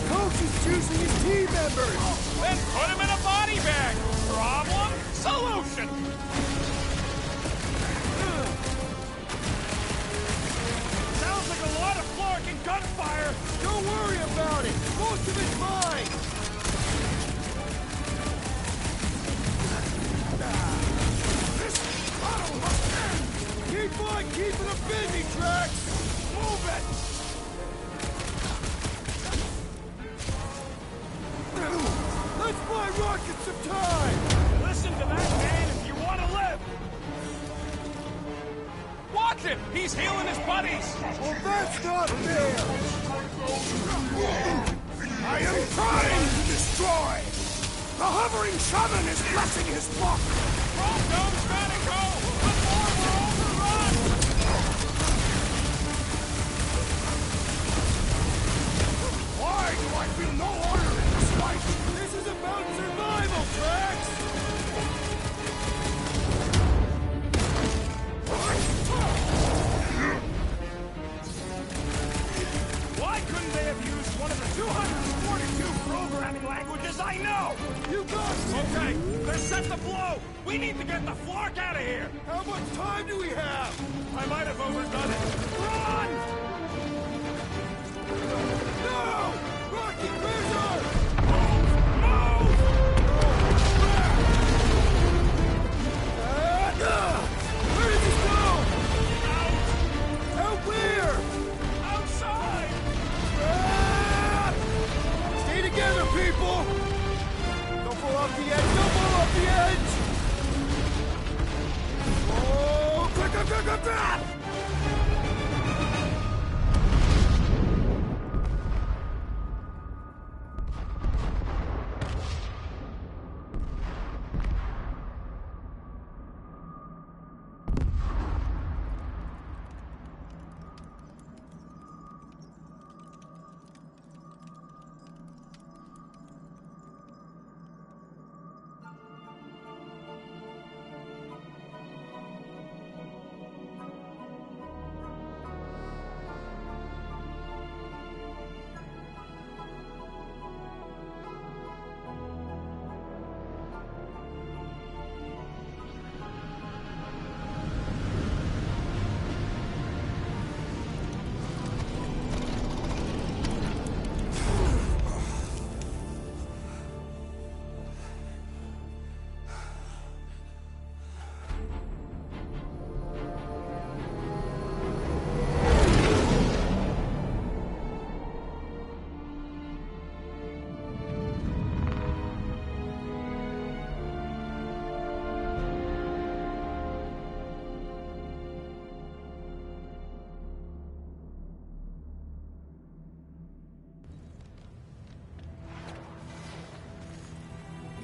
Coach is choosing his team members! Then put him in a body bag! Problem? Solution! Sounds like a lot of Clark and gunfire! Don't worry about it! Most of it's mine! Keep on keeping them busy, Drax! Move it! Let's buy Rocket some time! Listen to that man if you want to live! Watch him! He's healing his buddies! Well, that's not fair! I am trying to destroy! The hovering shaman is blessing his flock! Chrome Dome's gotta go! Before we're overrun! Why do I feel no order in this fight? This is about survival, Drax! Why couldn't they have used one of the 242 programming languages I know? You got it! Okay, they're set to blow! We need to get the Flark out of here! How much time do we have? I might have overdone it. Run! No! Rocket, where's our... Where did this go? Out where? Outside! Stay together, people! Don't fall off the edge! Don't fall off the edge! Oh, quick!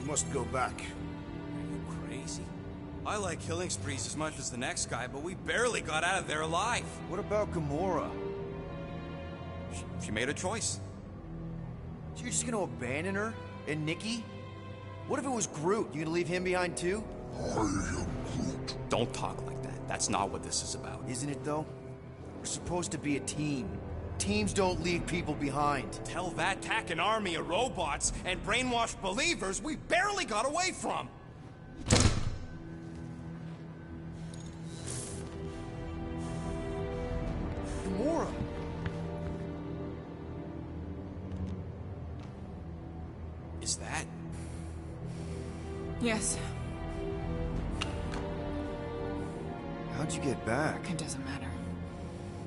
must go back. Are you crazy? I like killing sprees as much as the next guy, but we barely got out of there alive. What about Gamora? She made a choice. So you're just gonna abandon her? And Nikki? What if it was Groot? You gonna leave him behind too? Don't talk like that. That's not what this is about. Isn't it though? We're supposed to be a team. Teams don't leave people behind. Tell that tack an army of robots and brainwashed believers we barely got away from. Gamora! Is that? Yes. How'd you get back? It doesn't matter.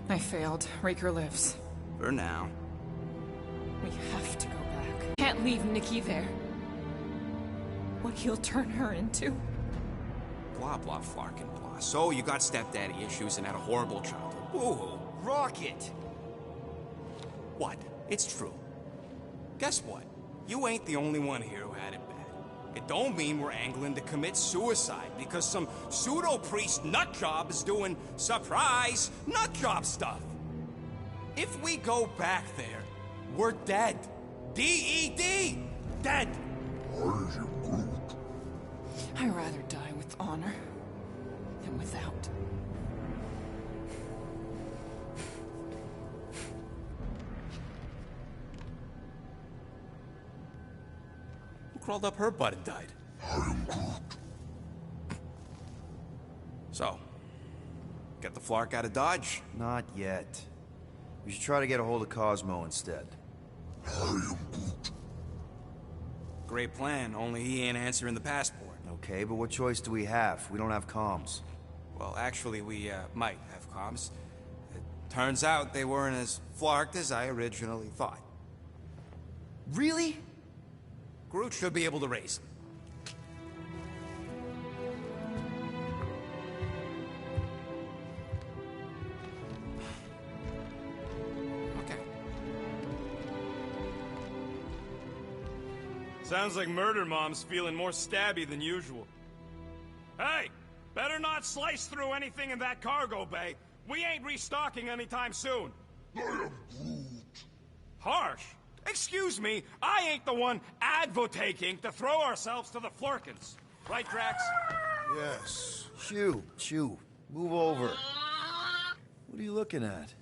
I failed. Raker lives. For now. We have to go back. Can't leave Nikki there. What he'll turn her into. Blah, blah, flarkin' blah. So you got stepdaddy issues and had a horrible childhood. Woohoo. Rocket! What? It's true. Guess what? You ain't the only one here who had it bad. It don't mean we're angling to commit suicide because some pseudo-priest nutjob is doing surprise nutjob stuff. If we go back there, we're dead. D-E-D! Dead! I'd rather die with honor than without. Crawled up her butt and died. So, get the Flark out of Dodge? Not yet. We should try to get a hold of Cosmo instead. Great plan, only he ain't answering the passport. Okay, but what choice do we have? We don't have comms. Well, actually, we might have comms. It turns out they weren't as flarked as I originally thought. Really? Groot should be able to raise him. Okay. Sounds like Murder Mom's feeling more stabby than usual. Hey! Better not slice through anything in that cargo bay. We ain't restocking anytime soon. I am Groot. Harsh? Excuse me, I ain't the one advocating to throw ourselves to the Flurkins. Right, Drax? Yes. Chew. Move over. What are you looking at?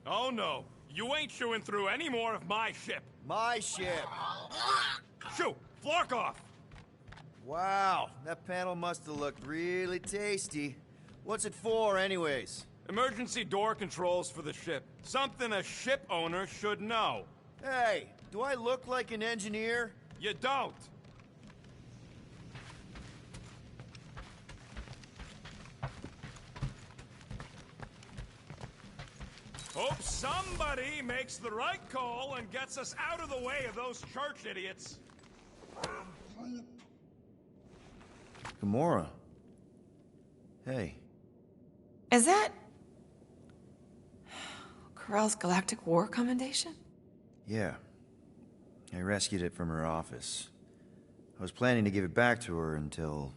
Oh no, you ain't chewing through any more of my ship. My ship! Shoo! Flark off! Wow, that panel must have looked really tasty. What's it for, anyways? Emergency door controls for the ship. Something a ship owner should know. Hey, do I look like an engineer? You don't. Hope somebody makes the right call and gets us out of the way of those church idiots. Gamora. Hey. Is that... Corell's Galactic War Commendation? Yeah. I rescued it from her office. I was planning to give it back to her until...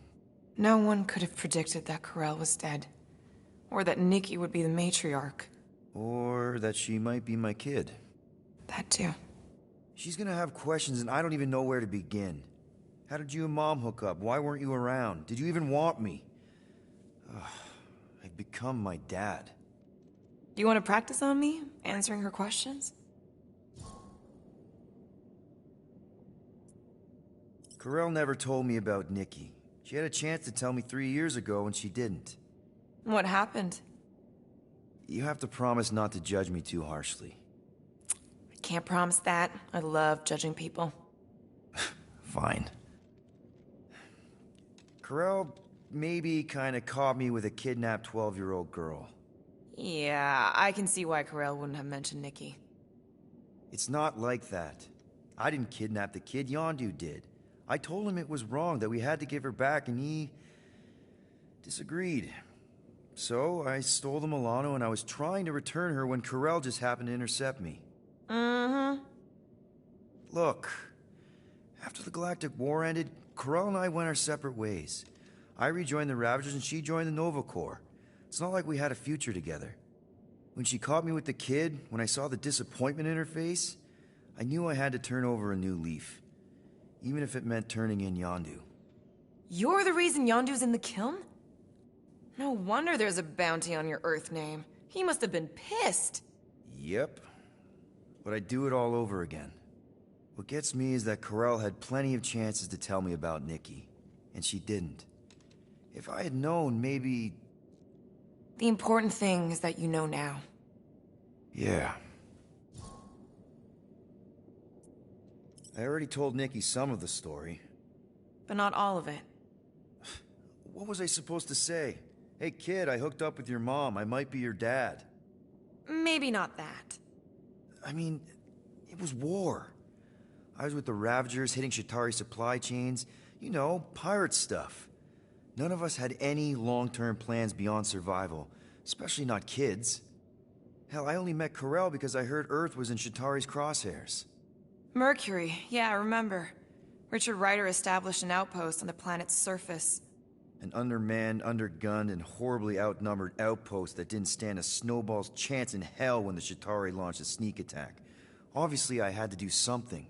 No one could have predicted that Corell was dead. Or that Nikki would be the matriarch. Or that she might be my kid. That too. She's gonna have questions and I don't even know where to begin. How did you and Mom hook up? Why weren't you around? Did you even want me? I've become my dad. Do you want to practice on me, answering her questions? Corell never told me about Nikki. She had a chance to tell me 3 years ago and she didn't. What happened? You have to promise not to judge me too harshly. I can't promise that. I love judging people. Fine. Corell maybe kinda caught me with a kidnapped 12-year-old girl. Yeah, I can see why Corell wouldn't have mentioned Nikki. It's not like that. I didn't kidnap the kid, Yondu did. I told him it was wrong, that we had to give her back, and he... disagreed. So, I stole the Milano, and I was trying to return her when Corell just happened to intercept me. Mm-hmm. Look, After the Galactic War ended, Corell and I went our separate ways. I rejoined the Ravagers and she joined the Nova Corps. It's not like we had a future together. When she caught me with the kid, when I saw the disappointment in her face, I knew I had to turn over a new leaf. Even if it meant turning in Yondu. You're the reason Yondu's in the kiln? No wonder there's a bounty on your Earth name. He must have been pissed. Yep. But I'd do it all over again. What gets me is that Corell had plenty of chances to tell me about Nikki, and she didn't. If I had known, maybe... The important thing is that you know now. Yeah. I already told Nikki some of the story. But not all of it. What was I supposed to say? Hey kid, I hooked up with your mom. I might be your dad. Maybe not that. I mean, it was war. I was with the Ravagers, hitting Chitauri supply chains. You know, pirate stuff. None of us had any long-term plans beyond survival, especially not kids. Hell, I only met Corell because I heard Earth was in Chitauri's crosshairs. Mercury, yeah, I remember. Richard Ryder established an outpost on the planet's surface. An undermanned, undergunned, and horribly outnumbered outpost that didn't stand a snowball's chance in hell when the Chitauri launched a sneak attack. Obviously, I had to do something.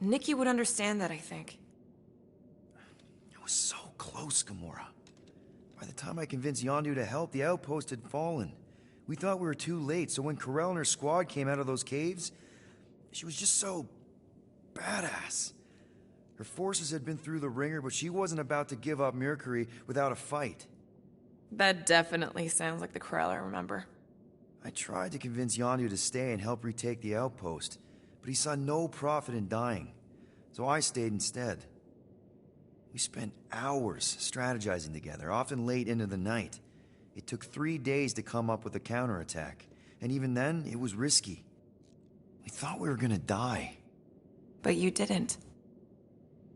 Nikki would understand that, I think. It was so close, Gamora. By the time I convinced Yondu to help, the outpost had fallen. We thought we were too late, so when Corell and her squad came out of those caves, she was just so badass. Her forces had been through the ringer, but she wasn't about to give up Mercury without a fight. That definitely sounds like the Corell I remember. I tried to convince Yondu to stay and help retake the outpost, but he saw no profit in dying, so I stayed instead. We spent hours strategizing together, often late into the night. It took 3 days to come up with a counterattack, and even then, it was risky. We thought we were gonna die. But you didn't.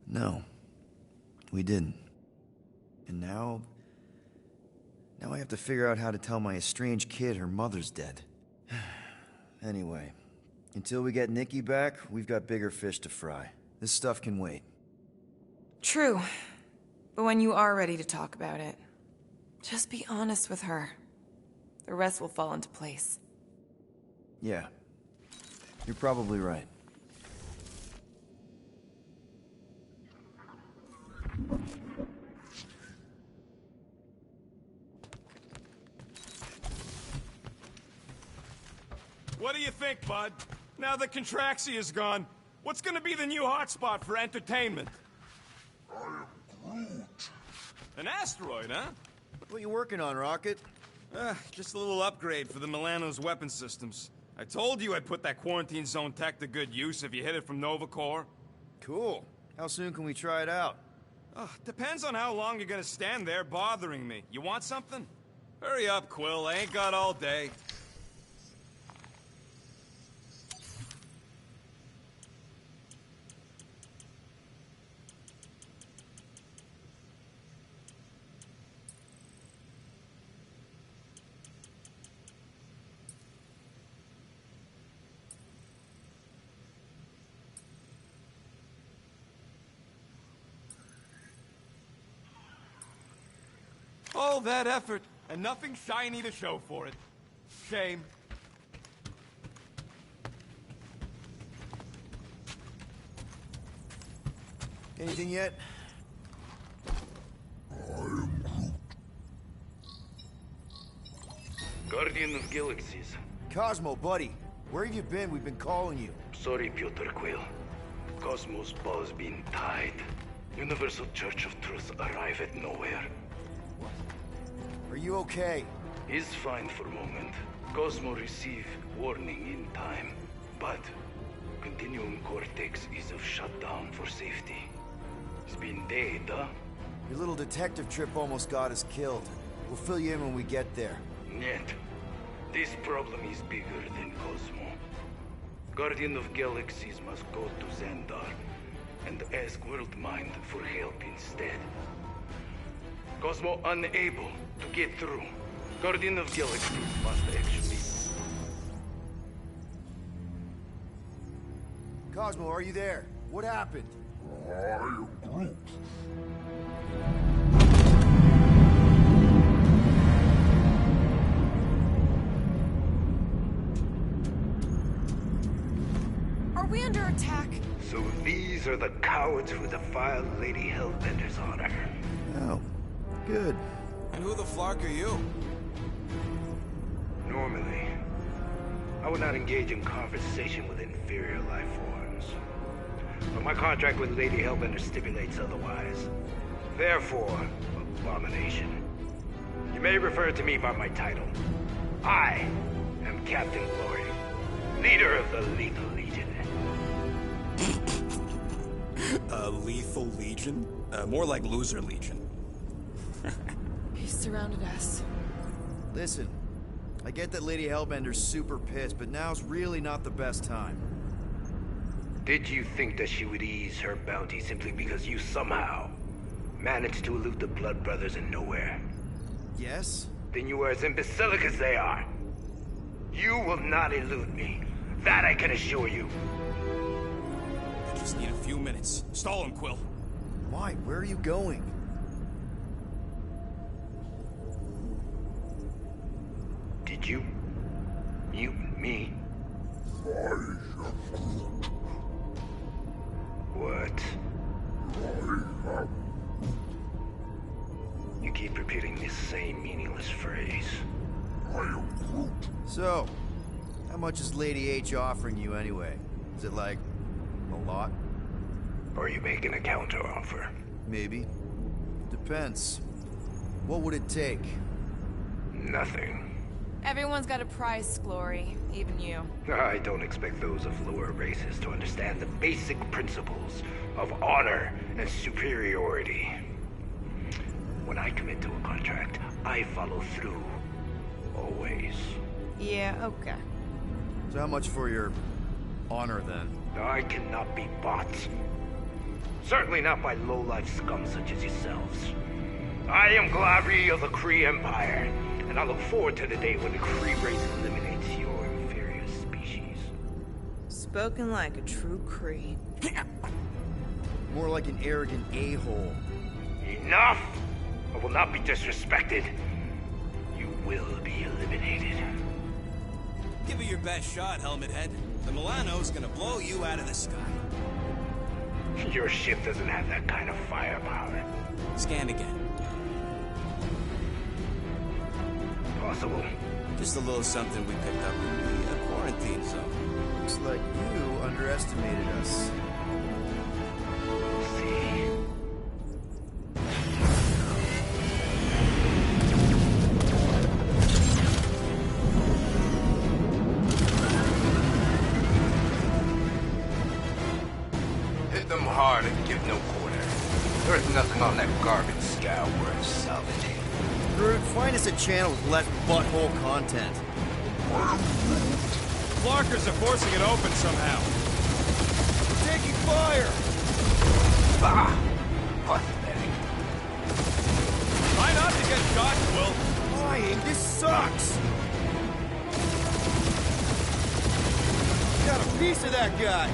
No, we didn't. And now I have to figure out how to tell my estranged kid her mother's dead. Anyway, until we get Nikki back, we've got bigger fish to fry. This stuff can wait. True. But when you are ready to talk about it, just be honest with her. The rest will fall into place. Yeah. You're probably right. What do you think, bud? Now that Contraxia is gone, what's gonna be the new hotspot for entertainment? I am Groot. An asteroid, huh? What are you working on, Rocket? Just a little upgrade for the Milano's weapon systems. I told you I'd put that quarantine zone tech to good use if you hit it from Nova Corps. Cool. How soon can we try it out? Depends on how long you're gonna stand there bothering me. You want something? Hurry up, Quill. I ain't got all day. All that effort, and nothing shiny to show for it. Shame. Anything yet? Guardian of Galaxies. Cosmo, buddy. Where have you been? We've been calling you. Sorry, Piotr Quill. Cosmo's ball's been tied. Universal Church of Truth arrive at nowhere. Are you okay? He's fine for a moment. Cosmo receive warning in time. But Continuum Cortex is of shutdown for safety. It's been dead, huh? Your little detective trip almost got us killed. We'll fill you in when we get there. Yet. This problem is bigger than Cosmo. Guardian of Galaxies must go to Xandar and ask Worldmind for help instead. Cosmo unable to get through. Guardian of Galaxies must actually... Cosmo, are you there? What happened? Are we under attack? So these are the cowards who defiled Lady Hellbender's honor. Oh, good. And who the flark are you? Normally, I would not engage in conversation with inferior life forms. But my contract with Lady Hellbender stipulates otherwise. Therefore, abomination. You may refer to me by my title. I am Captain Glory, leader of the Lethal Legion. Lethal Legion? More like Loser Legion. He surrounded us. Listen, I get that Lady Hellbender's super pissed, but now's really not the best time. Did you think that she would ease her bounty simply because you somehow managed to elude the Blood Brothers in nowhere? Yes? Then you are as imbecilic as they are. You will not elude me. That I can assure you. I just need a few minutes. Stall him, Quill. Why? Where are you going? Did you mute me? What? You keep repeating this same meaningless phrase. So, how much is Lady H offering you anyway? Is it like a lot? Or are you making a counter offer? Maybe. Depends. What would it take? Nothing. Everyone's got a price, Glory. Even you. I don't expect those of lower races to understand the basic principles of honor and superiority. When I commit to a contract, I follow through. Always. Yeah, okay. So how much for your honor, then? I cannot be bought. Certainly not by low-life scum such as yourselves. I am Glavi of the Kree Empire, and I look forward to the day when the Kree race eliminates your inferior species. Spoken like a true Kree. More like an arrogant a-hole. Enough! I will not be disrespected. You will be eliminated. Give it your best shot, Helmet Head. The Milano's gonna blow you out of the sky. Your ship doesn't have that kind of firepower. Scan again. Possible. Just a little something we picked up in the quarantine zone. Looks like you underestimated us. Hit them hard and give no quarter. There's nothing on that garbage scow worth salvaging. Groot, find us a channel with less butthole content. Flarkers are forcing it open somehow. We're taking fire! Bah! Pathetic. Try not to get shot, Quill. Lying, this sucks! Got a piece of that guy!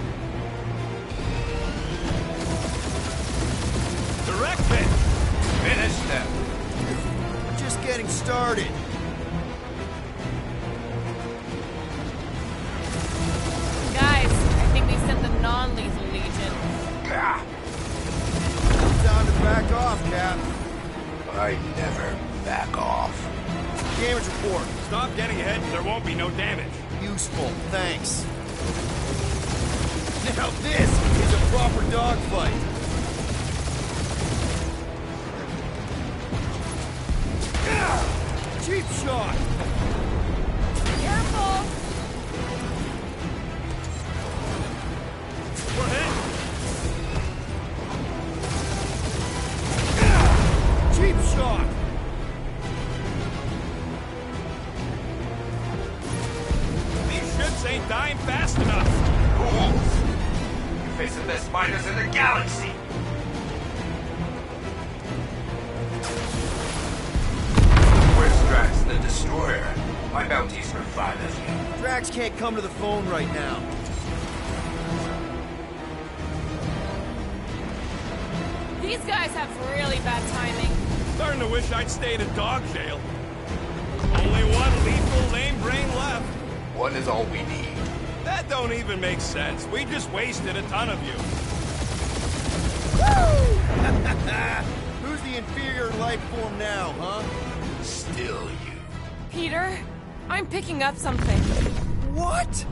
Direct hit! Finish them! We're just getting started. Guys, I think they sent the non-lethal legion. Time to back off, Cap. I never back off. Damage report. Stop getting ahead and there won't be no damage. Useful, thanks. Now this is a proper dogfight. Cheap shot! Careful! We're hit! Cheap shot! These ships ain't dying fast enough! Fools! You face the best miners in the galaxy! Where's Drax the Destroyer? My bounty's for 5 of you. Drax can't come to the phone right now. These guys have really bad timing. Starting to wish I'd stayed in dog jail. Only one lethal lame brain left. One is all we need. That don't even make sense. We just wasted a ton of you. Who's the inferior life form now, huh? Still you. Peter, I'm picking up something. What?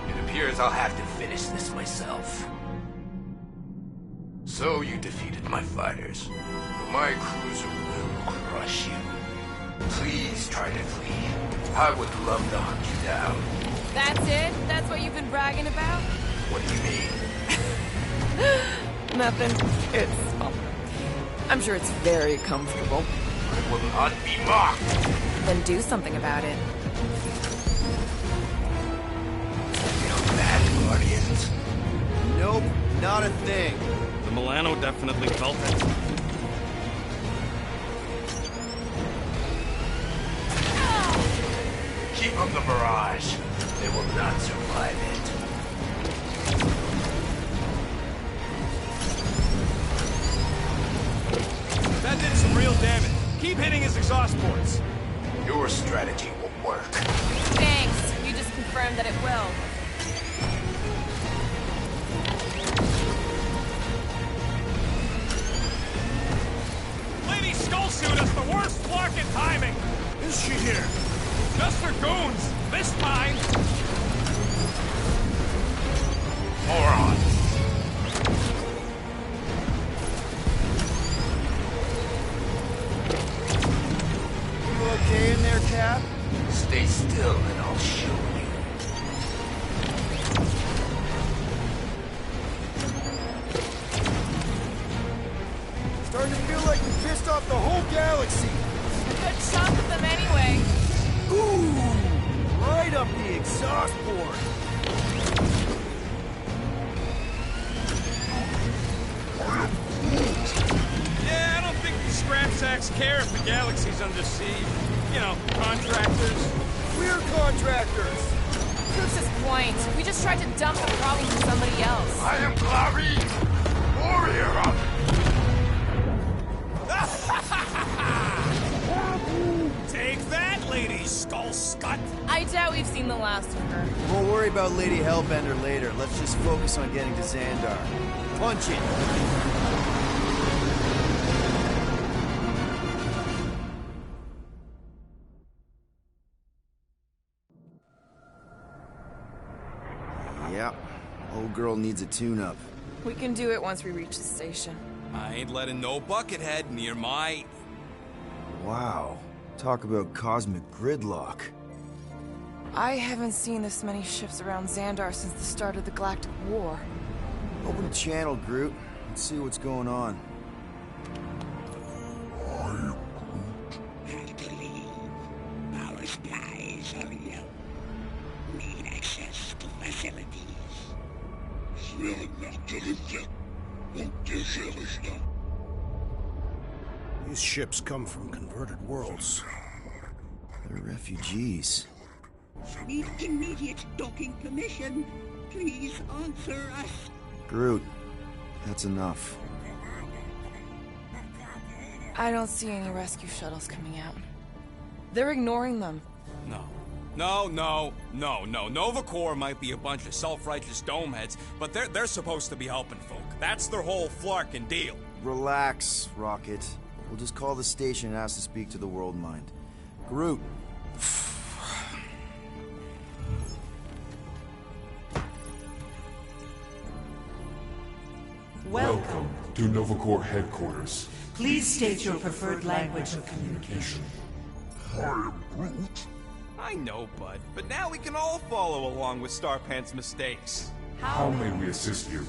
It appears I'll have to finish this myself. So you defeated my fighters, but my cruiser will crush you. Please try to flee. I would love to hunt you down. That's it? That's what you've been bragging about? What do you mean? Nothing. Well, I'm sure it's very comfortable. I will not be mocked. Then do something about it. Feel bad, Guardians? Nope, not a thing. The Milano definitely felt it. Keep up the barrage. They will not survive it. That did some real damage. Keep hitting his exhaust ports. Your strategy will work. Thanks. You just confirmed that it will. Lady Skullsuit has the worst Flarkin timing. Is she here? Just her goons. This time. Moron. You okay in there, Cap? Stay still and I'll show you. Starting to feel like we pissed off the whole galaxy. A good chunk of them anyway. Ooh! Right up the exhaust port. Yeah, I don't think the scrap sacks care if the galaxy's under siege. You know, contractors. We're contractors. Proves his point. We just tried to dump the problem on somebody else. I am Clary, warrior of... Take that, Lady Skullscut. I doubt we've seen the last of her. We'll worry about Lady Hellbender later. Let's just focus on getting to Xandar. Punch it! Yep. Old girl needs a tune-up. We can do it once we reach the station. I ain't letting no buckethead near my... Wow. Talk about cosmic gridlock. I haven't seen this many ships around Xandar since the start of the Galactic War. Open the channel, Groot. Let's see what's going on. Have to leave. Our skies are yellow. Need access to facilities. These ships come from converted worlds. They're refugees. Need immediate docking permission. Please answer us. Groot, that's enough. I don't see any rescue shuttles coming out. They're ignoring them. No. Nova Corps might be a bunch of self-righteous domeheads, but they're supposed to be helping folk. That's their whole Flarkin deal. Relax, Rocket. We'll just call the station and ask to speak to the World Mind. Groot. Welcome to Nova Corps headquarters. Please state your preferred language of communication. I am Groot. I know, Bud, but now we can all follow along with Starpant's mistakes. How may we assist you?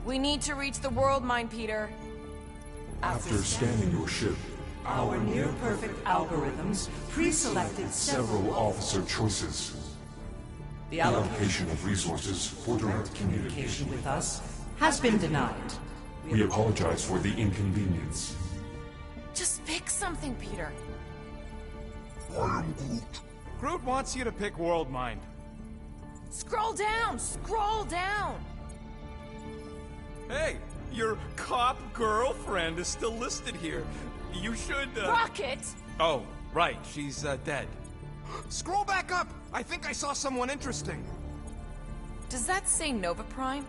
We need to reach the World Mind, Peter. After scanning your ship, Our near-perfect algorithms pre-selected several officer choices. The allocation of resources for direct communication with us has been denied. We apologize for the inconvenience. Just pick something, Peter. I am Groot. Groot wants you to pick World Mind. Scroll down! Scroll down! Hey, your cop girlfriend is still listed here. You should, Rocket! Oh, right, she's, dead. Scroll back up! I think I saw someone interesting. Does that say Nova Prime?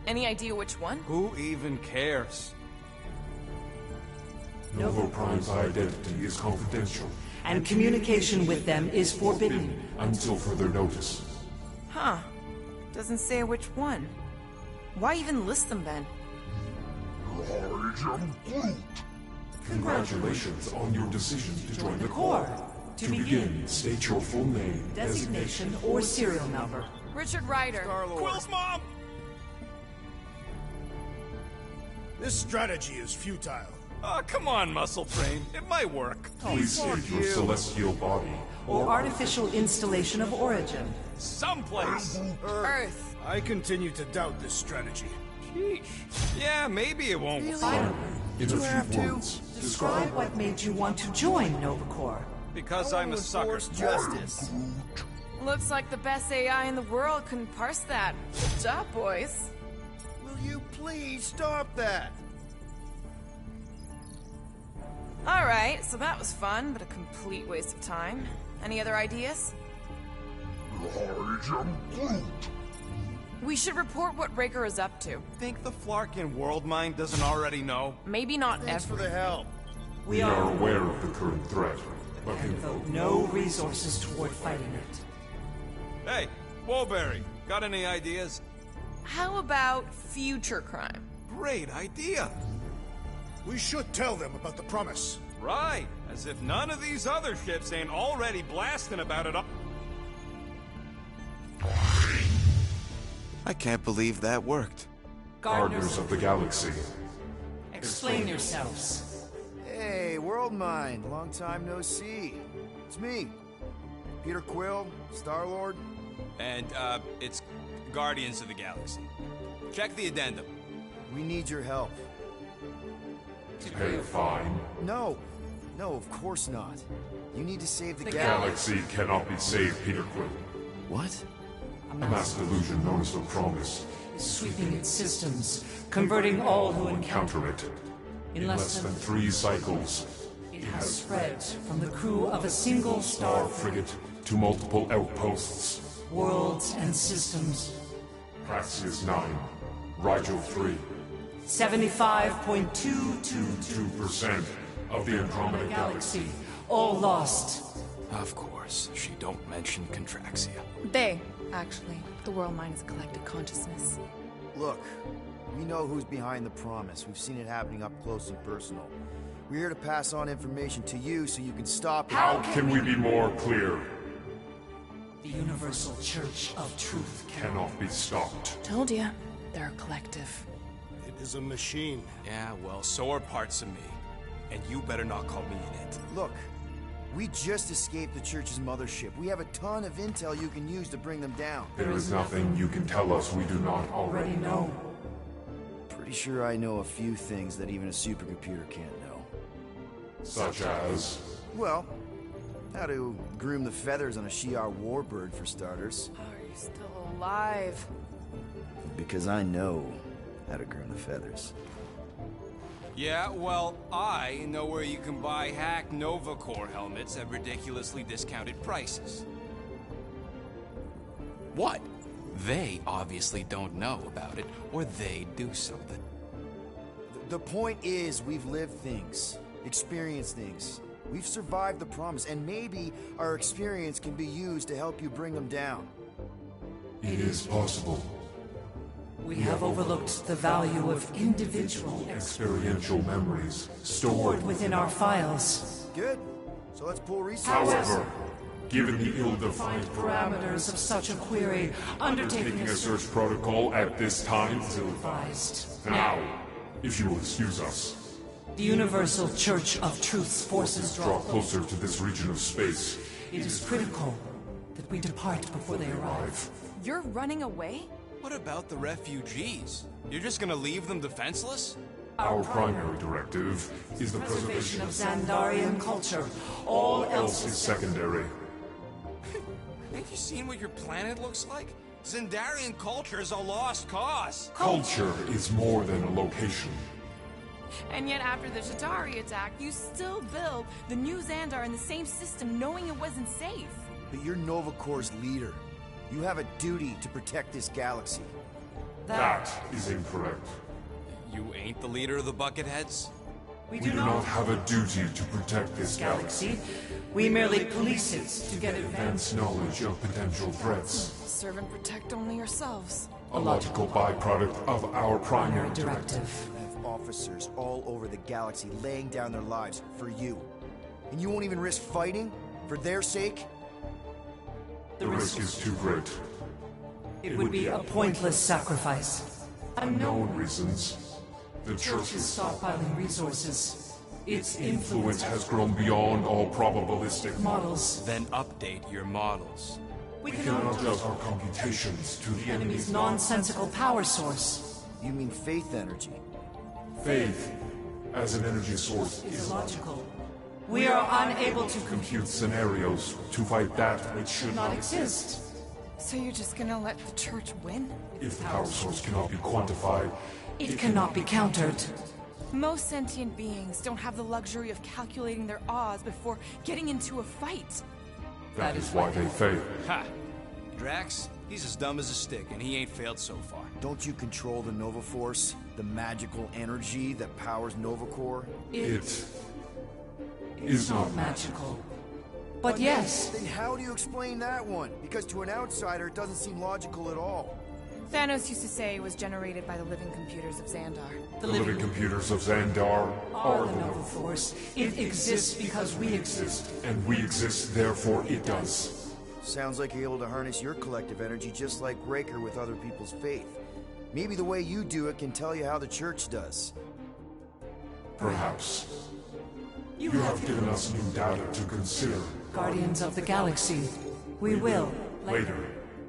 Any idea which one? Who even cares? Nova Prime's identity is confidential. And communication with them is forbidden. Until further notice. Huh. Doesn't say which one. Why even list them then? Congratulations on your decision to join the Corps. To begin, state your full name, designation, or serial number. Richard Ryder. Quill's mom! This strategy is futile. Oh, come on, Muscle Brain. It might work. Please state your celestial body. Or artificial installation of origin. Someplace. Earth. I continue to doubt this strategy. Sheesh. Yeah, maybe it won't. Finally, In a few words, describe what made you want to join Nova Corps. Because I'm a sucker. Justice. Looks like the best AI in the world couldn't parse that. Good job, boys. Will you please stop that? Alright, so that was fun, but a complete waste of time. Any other ideas? We should report what Raker is up to. Think the Flarkin world mind doesn't already know? Maybe not Thanks for every. the help. we are aware of the current threat, but can Devote no resources toward fighting it. Hey, Woolberry, got any ideas? How about future crime? Great idea. We should tell them about the promise. Right, as if none of these other ships ain't already blasting about it. I can't believe that worked. Gardeners of the Galaxy. Explain yourselves. Hey, World Mind. Long time no see. It's me. Peter Quill, Star-Lord. And, it's Guardians of the Galaxy. Check the addendum. We need your help. To pay a fine. No. No, of course not. You need to save the The galaxy. Galaxy cannot be saved, Peter Quill. What? A mass delusion known as the Promise. Sweeping its systems, converting all who encounter Counter it. In In less less than than 3 cycles, it has spread from the crew of a single star frigate to multiple outposts. worlds and systems. Praxis 9, Rigel 3, 75.222% 2% of the Andromeda galaxy, all lost. Of course, she don't mention Contraxia. They, actually. The world mind is a collective consciousness. Look, we know who's behind the promise. We've seen it happening up close and personal. We're here to pass on information to you so you can stop it. How can we be more clear? The Universal Church of Truth Cannot be stopped. Told ya. They're a collective. It is a machine. Yeah, well, so are parts of me. And you better not call me in it. Look, we just escaped the Church's mothership. We have a ton of intel you can use to bring them down. There is nothing you can tell us we do not already know. Pretty sure I know a few things that even a supercomputer can't know. Such as... Well, how to groom the feathers on a Shi'ar warbird, for starters. Are you still alive? Because I know how to groom the feathers. Yeah, well, I know where you can buy hack Nova Corps helmets at ridiculously discounted prices. What? They obviously don't know about it, or they do something. The point is, we've lived things, experienced things. We've survived the promise, and maybe our experience can be used to help you bring them down. It is possible. We have overlooked the value of individual Experiential memories stored stored within our files. Good. So let's pull resources. However, given the ill-defined Parameters of such a query, undertaking taking a search protocol at this time, advised. now, if you will excuse us, The Universal Church of Truth's forces draw closer to this region of space. It is critical that we depart before they arrive. You're running away? What about the refugees? You're just gonna leave them defenseless? Our primary directive is the preservation of of Xandarian culture. All else is secondary. Ain't you seen what your planet looks like? Zendarian culture is a lost cause. Culture is more than a location. And yet after the Chitauri attack, you still build the new Xandar in the same system knowing it wasn't safe. But you're Nova Corps' leader. You have a duty to protect this galaxy. That is incorrect. You ain't the leader of the Bucketheads? We do not have a duty to protect this galaxy. We merely police it to get Advanced knowledge of potential threats. Serve and protect only yourselves. A logical byproduct of our primary directive. I have officers all over the galaxy laying down their lives for you. And you won't even risk fighting? For their sake? The risk is too great. It would be a pointless sacrifice. Unknown reasons. The Church is stockpiling resources. Its influence has grown beyond all probabilistic models. Then update your models. We cannot adjust our computations to the enemy's nonsensical power source. You mean faith energy? Faith, as an energy source, is illogical. We are unable to compute scenarios to fight that which should not exist. So you're just gonna let the Church win? If the power source cannot be quantified, it cannot be countered. Most sentient beings don't have the luxury of calculating their odds before getting into a fight. That is why they fail. Ha! Drax, he's as dumb as a stick, and he ain't failed so far. Don't you control the Nova Force? The magical energy that powers Nova Corps? It is not magical. But yes. Then how do you explain that one? Because to an outsider, it doesn't seem logical at all. Thanos used to say it was generated by the living computers of Xandar. The living computers of Xandar are the Nova Force. It exists because we exist. And we exist, therefore it does. Sounds like you're able to harness your collective energy just like Raker with other people's faith. Maybe the way you do it can tell you how the Church does. Perhaps. You have given us new data to consider. Guardians of the Galaxy. We will. Later.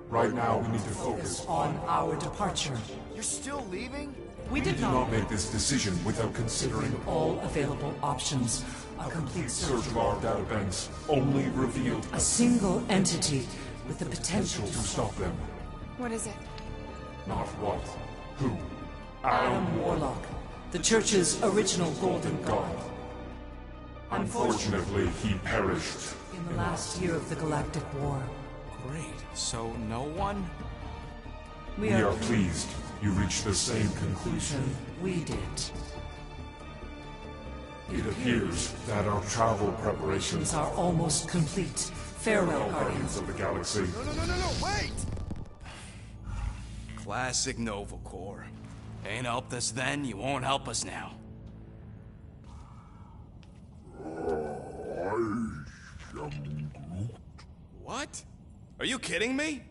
Right now, we need to focus on our departure. You're still leaving? We did not make this decision without considering all available options. A complete search of our data banks only revealed a single entity with the potential to stop them. What is it? Not what. Who? Adam Warlock, the Church's original Golden God. Unfortunately, he perished in the last year of the Galactic War. Great. So no one? We are pleased you reached the same conclusion we did. It appears that our travel preparations are almost complete. Farewell, Guardians of the Galaxy. No, wait! Classic Nova Corps. Ain't helped us then, you won't help us now. What? Are you kidding me?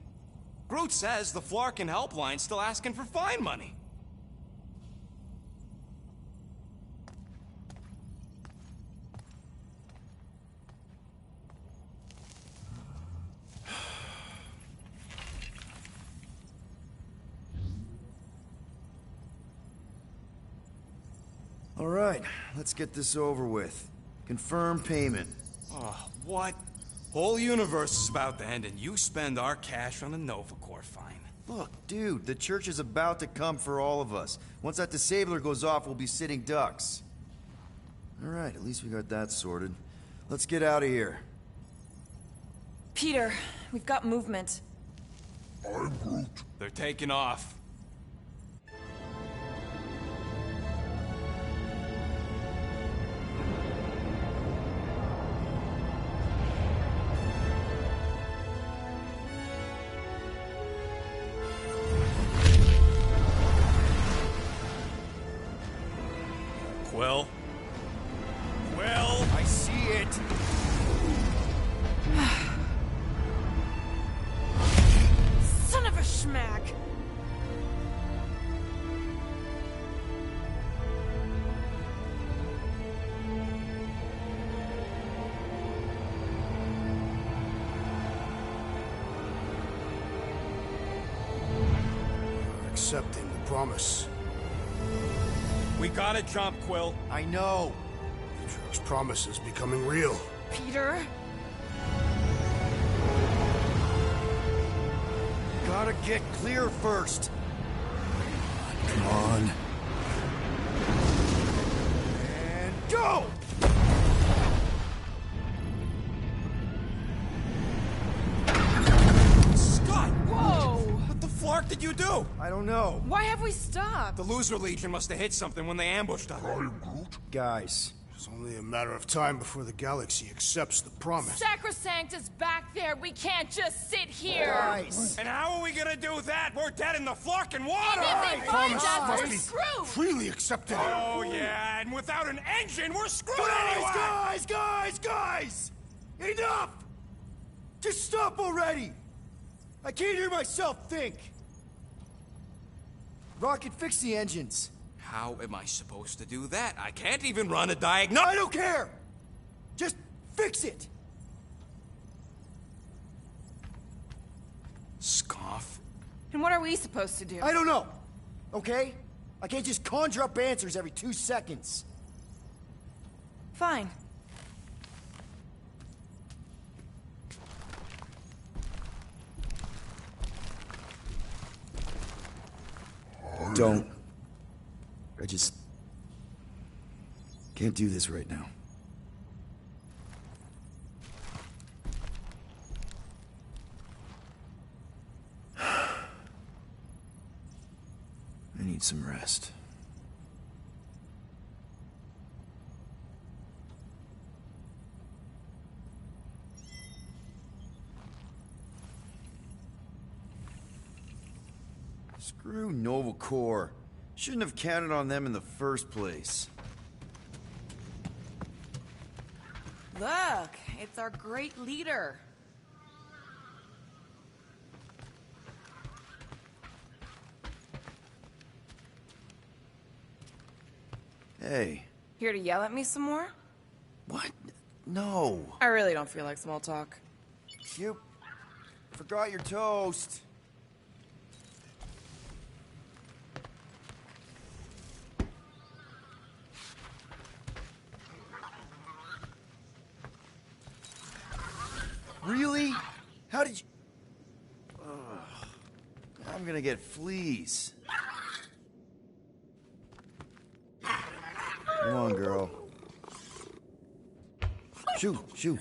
Groot says the Flarkin helpline's still asking for fine money. All right, let's get this over with. Confirm payment. Oh, what? Whole universe is about to end and you spend our cash on a Nova Corps fine. Look, dude, the Church is about to come for all of us. Once that disabler goes off, we'll be sitting ducks. All right, at least we got that sorted. Let's get out of here. Peter, we've got movement. I'm Groot. They're taking off. Quill? Quill? I see it! Son of a schmack! You're accepting the promise. We gotta jump, Quill. I know. Atriox' promise is becoming real. Peter? Gotta get clear first. Come on. And go! Scott! Whoa! What the flark did you do? I don't know. Why have we stopped? The Loser Legion must have hit something when they ambushed us. Guys. It's only a matter of time before the galaxy accepts the promise. Sacrosanct is back there. We can't just sit here. Guys. And how are we gonna do that? We're dead in the flarkin' water! And if they find Promise us, must we're be screwed. freely accepted. Oh, yeah, and without an engine, we're screwed anyway! Guys! Enough! Just stop already! I can't hear myself think! Rocket, fix the engines. How am I supposed to do that? I can't even run a diagnosis. I don't care! Just fix it! Scoff. And what are we supposed to do? I don't know, okay? I can't just conjure up answers every 2 seconds. Fine. Don't. I just can't do this right now. I need some rest. Screw Nova Corps. Shouldn't have counted on them in the first place. Look, it's our great leader. Hey. Here to yell at me some more? What? No. I really don't feel like small talk. You forgot your toast. Really? How did you... Ugh. I'm gonna get fleas. Come on, girl. Shoo, shoo.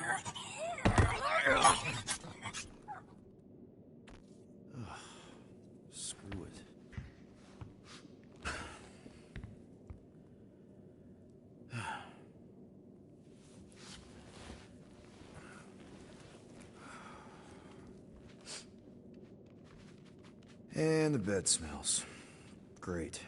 Ugh. Screw it. And the bed smells. Great.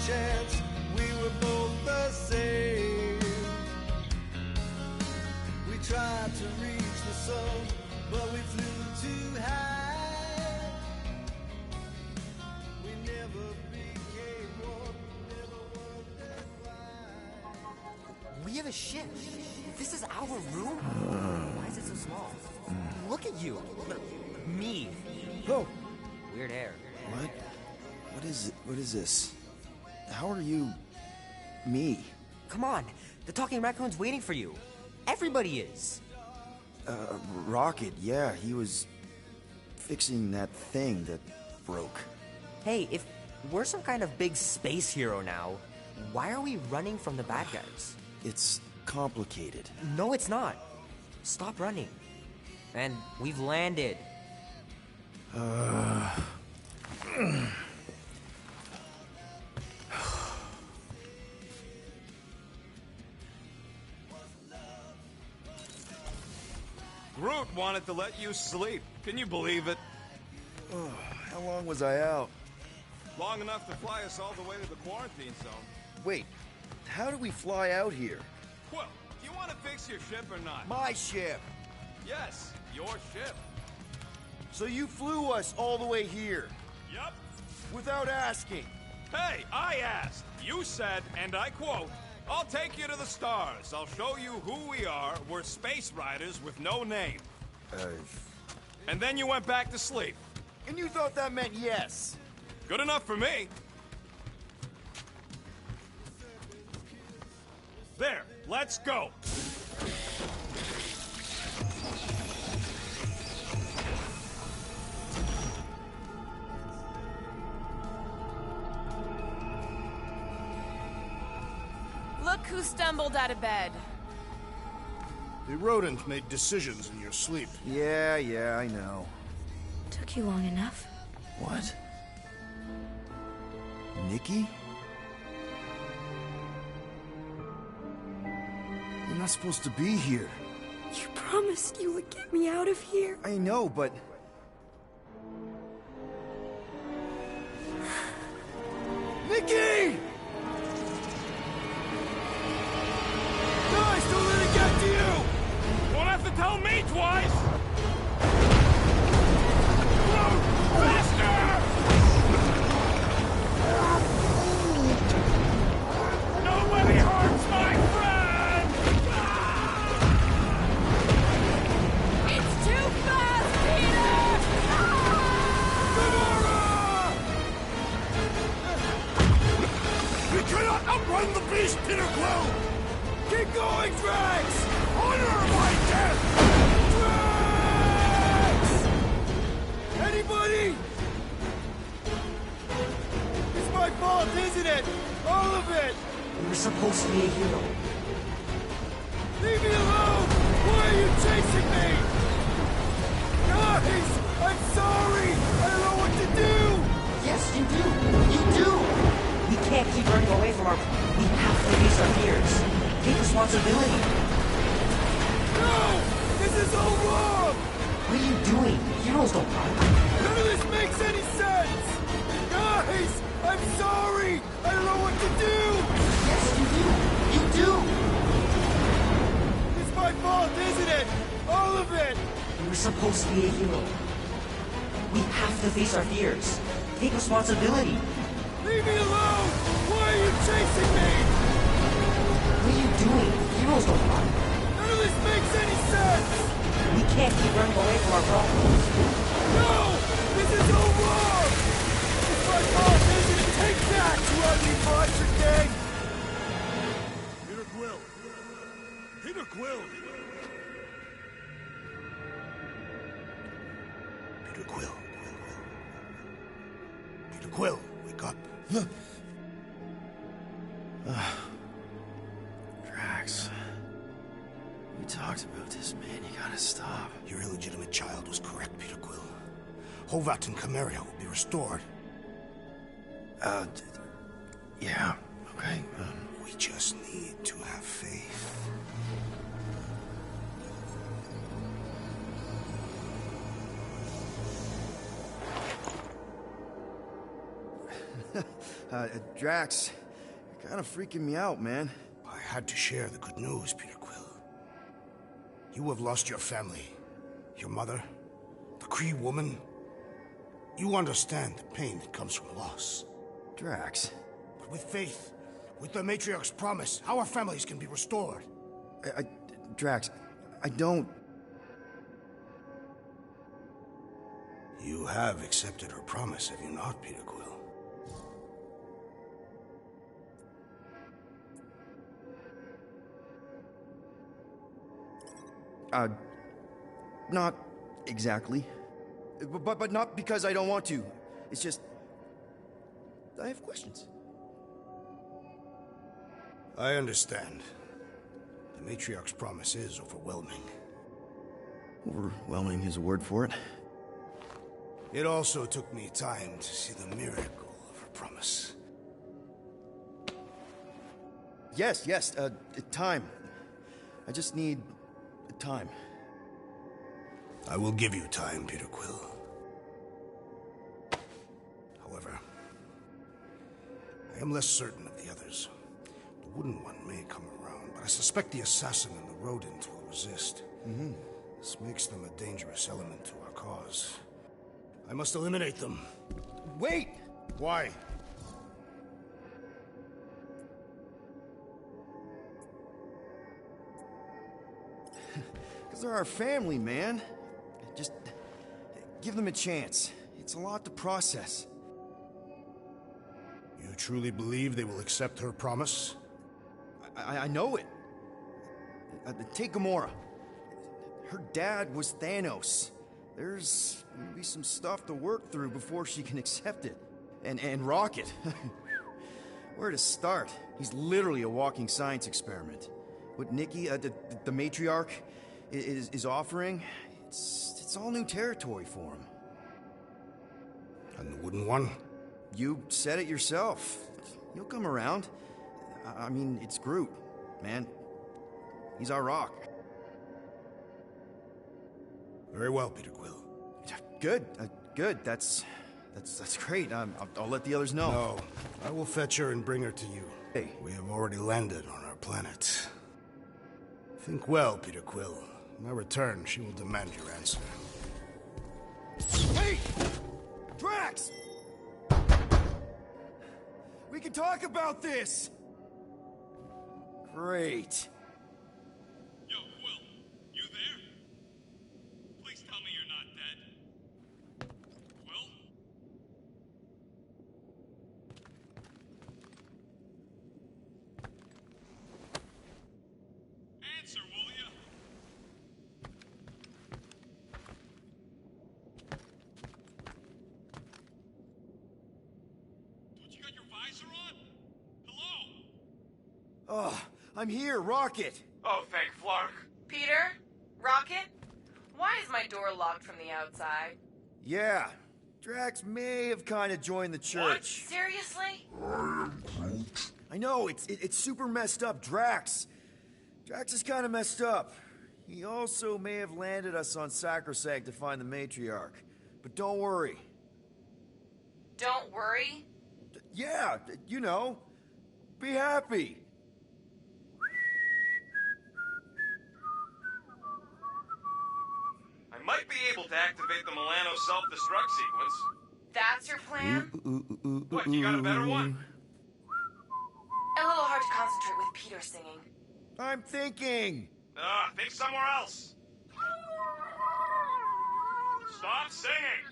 chance we were both the same. We tried to reach the sun, but we flew too high. We never became one, never wondered why. We have a ship. This is our room? Why is it so small? Look at you. Me. Oh. Weird hair. What? What is this? How are you... me? Come on. The talking raccoon's waiting for you. Everybody is. Rocket, yeah, he was fixing that thing that broke. Hey, if we're some kind of big space hero now, why are we running from the bad guys? It's complicated. No, it's not. Stop running. And we've landed. Groot wanted to let you sleep. Can you believe it? Oh, how long was I out? Long enough to fly us all the way to the quarantine zone. Wait, how do we fly out here? Well, you want to fix your ship or not? My ship! Yes, your ship. So you flew us all the way here? Yup. Without asking? Hey, I asked. You said, and I quote, "I'll take you to the stars. I'll show you who we are. We're space riders with no name." And then you went back to sleep. And you thought that meant yes? Good enough for me. There, let's go. Look who stumbled out of bed. The rodent made decisions in your sleep. Yeah, I know. Took you long enough. What? Nikki? You're not supposed to be here. You promised you would get me out of here. I know, but... Nikki! Guys, don't let it get to you! Won't have to tell me twice! Run! Faster! Nobody hurts my friend! It's too fast, Peter! We cannot outrun the beast, Peter Quill! Keep going, Drax! Honor my death! Drax! Anybody? It's my fault, isn't it? All of it! You were supposed to be a hero. Leave me alone! Why are you chasing me? Guys! I'm sorry! I don't know what to do! Yes, you do! You do! We can't keep running away from our... We have to face our fears. Take responsibility. No! This is all wrong! What are you doing? Heroes don't run. None of this makes any sense! Guys! I'm sorry! I don't know what to do! Yes, you do! You do! It's my fault, isn't it? All of it! You were supposed to be a hero. We have to face our fears. Take responsibility. Leave me alone! Why are you chasing me? What are you doing? Heroes don't run. None of this makes any sense! We can't keep running away from our problems. No! This is all wrong! It's my fault, isn't it? Take that, you ugly monster thing! Peter Quill! Peter Quill! Peter Quill. Peter Quill, wake up. Drax. We talked about this, man. You gotta stop. Your illegitimate child was correct, Peter Quill. Hovat and Cameria will be restored. Yeah, okay. We just need to have faith. Drax, you're kind of freaking me out, man. I had to share the good news, Peter Quill. You have lost your family. Your mother, the Kree woman. You understand the pain that comes from loss. Drax. But with faith, with the Matriarch's promise, our families can be restored. Drax, I don't... You have accepted her promise, have you not, Peter Quill? Not exactly. But not because I don't want to. It's just... I have questions. I understand. The Matriarch's promise is overwhelming. Overwhelming is a word for it. It also took me time to see the miracle of her promise. Yes, time. I just need... time. I will give you time, Peter Quill. However, I am less certain of the others. The Wooden One may come around, but I suspect the assassin and the rodent will resist. This makes them a dangerous element to our cause. I must eliminate them. Wait! Why? Because they're our family, man. Just give them a chance. It's a lot to process. You truly believe they will accept her promise? I know it. Take Gamora. Her dad was Thanos. There's gonna be some stuff to work through before she can accept it. And Rocket. Where to start? He's literally a walking science experiment. What Nikki, the matriarch, is offering, it's all new territory for him. And the Wooden One? You said it yourself. He'll come around. I mean, it's Groot, man. He's our rock. Very well, Peter Quill. Good, good. That's great. I'll let the others know. No, I will fetch her and bring her to you. Hey, we have already landed on our planet. Think well, Peter Quill. When I return, she will demand your answer. Hey! Drax! We can talk about this! Great. Yo, Quill, you there? Please tell me you're not dead. Quill? Answer, will ya? Don't you got your visor on? Hello? Oh, I'm here, Rocket. Oh, thank Flark. Peter? Rocket? Why is my door locked from the outside? Yeah, Drax may have kind of joined the church. Seriously? I know, it's super messed up, Drax. Drax is kind of messed up. He also may have landed us on Sacrosanct to find the matriarch. But don't worry. Don't worry? Yeah, you know, be happy. I might be able to activate the Milano self-destruct sequence. That's your plan? What, you got a better one? A little hard to concentrate with Peter singing. I'm thinking. Think somewhere else. Stop singing!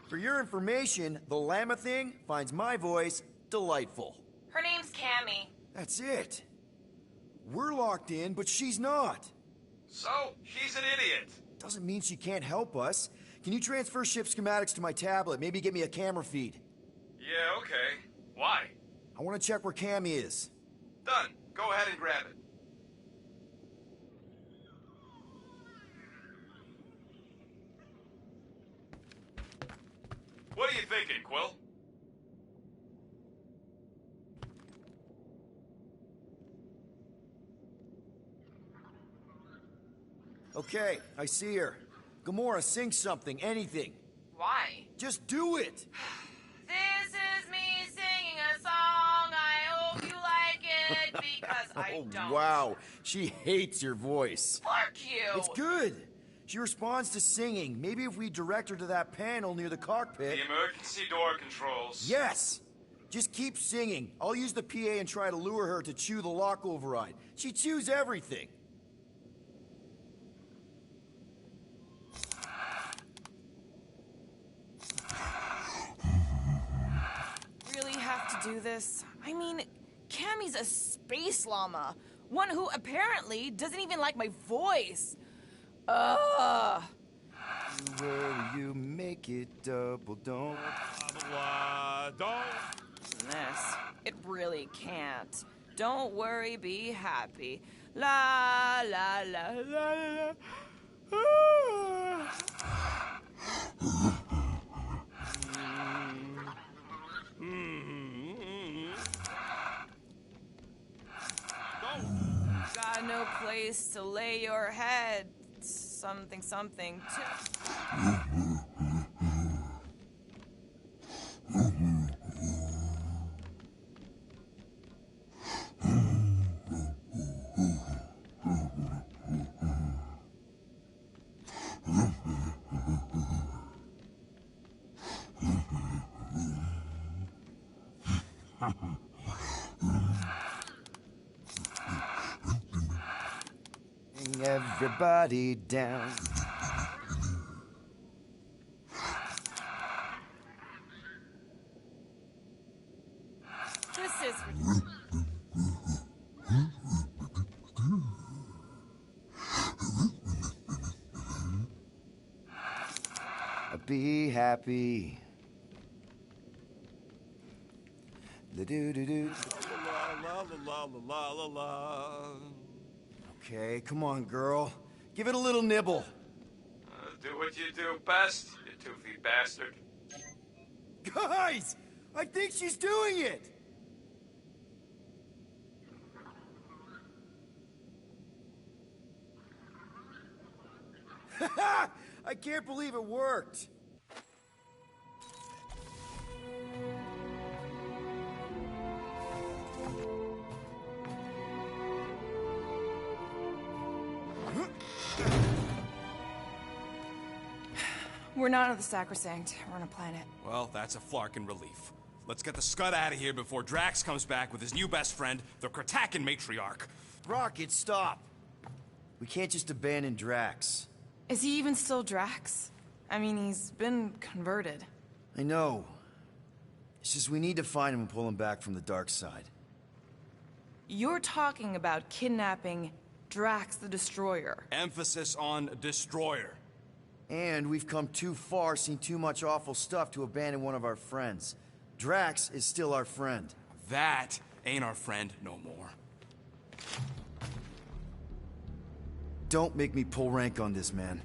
For your information, the llama thing finds my voice delightful. Her name's Cammy. That's it. We're locked in, but she's not. So, she's an idiot. Doesn't mean she can't help us. Can you transfer ship schematics to my tablet? Maybe get me a camera feed. Yeah, okay. Why? I want to check where Cammy is. Done. Go ahead and grab it. What are you thinking, Quill? Okay, I see her. Gamora, sing something, anything. Why? Just do it! This is me singing a song. I hope you like it because I don't. Wow, she hates your voice. Fuck you! It's good. She responds to singing. Maybe if we direct her to that panel near the cockpit. The emergency door controls. Yes! Just keep singing. I'll use the PA and try to lure her to chew the lock override. She chews everything. Really have to do this? I mean, Cammy's a space llama. One who apparently doesn't even like my voice. Ugh. You worry, you make it double, don't. This. It really can't. Don't worry, be happy. La la la la la. Got no place to lay your head. Something, something, everybody down. This is... Be happy. Do-do-do-do. La la la la la la. Okay, come on, girl. Give it a little nibble. Do what you do best, you toothy bastard. Guys! I think she's doing it! I can't believe it worked! We're not on the Sacrosanct. We're on a planet. Well, that's a flarkin' relief. Let's get the scud out of here before Drax comes back with his new best friend, the Kratakan Matriarch. Rocket, stop! We can't just abandon Drax. Is he even still Drax? I mean, he's been converted. I know. It's just we need to find him and pull him back from the dark side. You're talking about kidnapping Drax the Destroyer. Emphasis on destroyer. And we've come too far, seen too much awful stuff to abandon one of our friends. Drax is still our friend. That ain't our friend no more. Don't make me pull rank on this, man.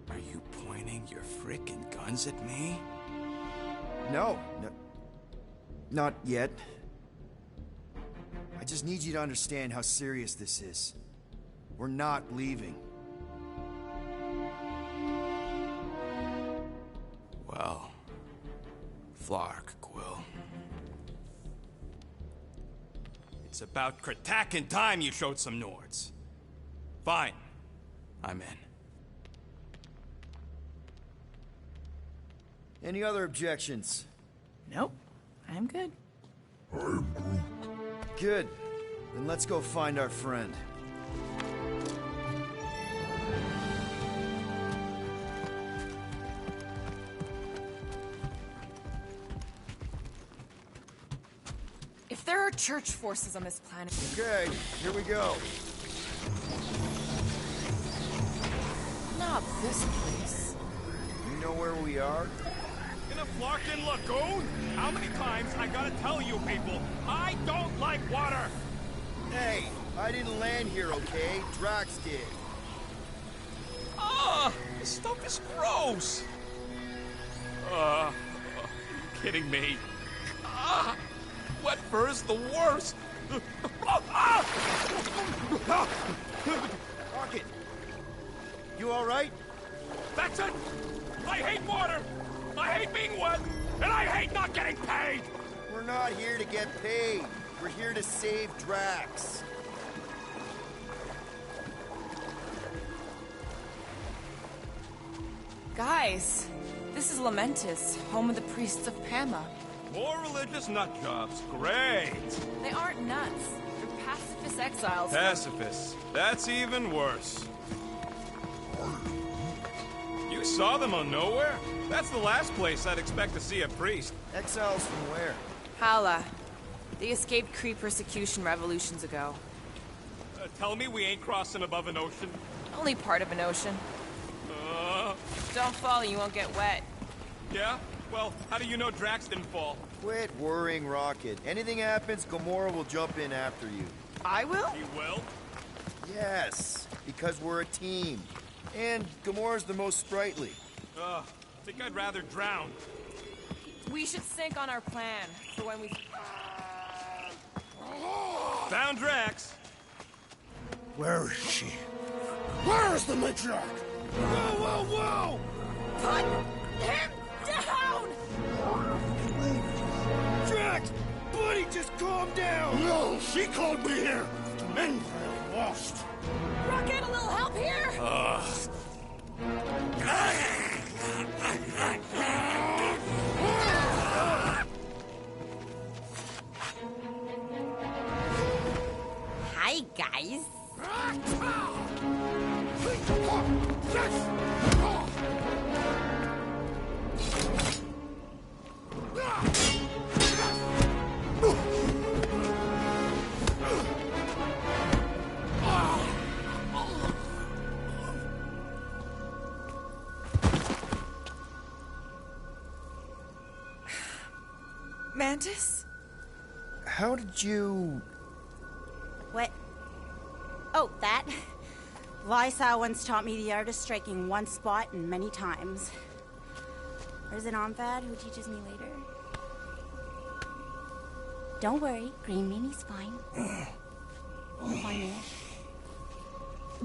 Are you pointing your frickin' guns at me? No. Not yet. I just need you to understand how serious this is. We're not leaving. Well, Flark, Quill. It's about Kratakan time you showed some Nords. Fine. I'm in. Any other objections? Nope. I'm good. Good. Then let's go find our friend. If there are church forces on this planet... Okay, here we go. Not this place. You know where we are? In a Flarkin lagoon? How many times I gotta tell you people, I don't like water! Hey, I didn't land here, okay? Drax did. Ah, this stuff is gross. Are you kidding me? Ah, wet fur is the worst. Rocket, you all right? That's it. I hate water. I hate being wet, and I hate not getting paid. We're not here to get paid. We're here to save Drax. Guys, this is Lamentis, home of the priests of Pama. More religious nut jobs. Great. They aren't nuts. They're pacifist exiles. Pacifists. That's even worse. You saw them on Nowhere? That's the last place I'd expect to see a priest. Exiles from where? Hala. They escaped Kree persecution revolutions ago. Tell me we ain't crossing above an ocean. Only part of an ocean. Don't fall, you won't get wet. Yeah? Well, how do you know Drax didn't fall? Quit worrying, Rocket. Anything happens, Gamora will jump in after you. I will? He will? Yes, because we're a team. And Gamora's the most sprightly. I think I'd rather drown. We should sync on our plan for when we... Found Drax. Where is she? Where is the matriarch? Whoa, whoa, whoa! Put him down! Drax! Buddy, just calm down! No, she called me here. Men are lost. Rocket, a little help here? Hi, guys. Mantis? How did you... What? Oh, that? Lysa once taught me the art of striking one spot and many times. There's an Omphad who teaches me later. Don't worry, Green Meanie's fine. Fine-ish.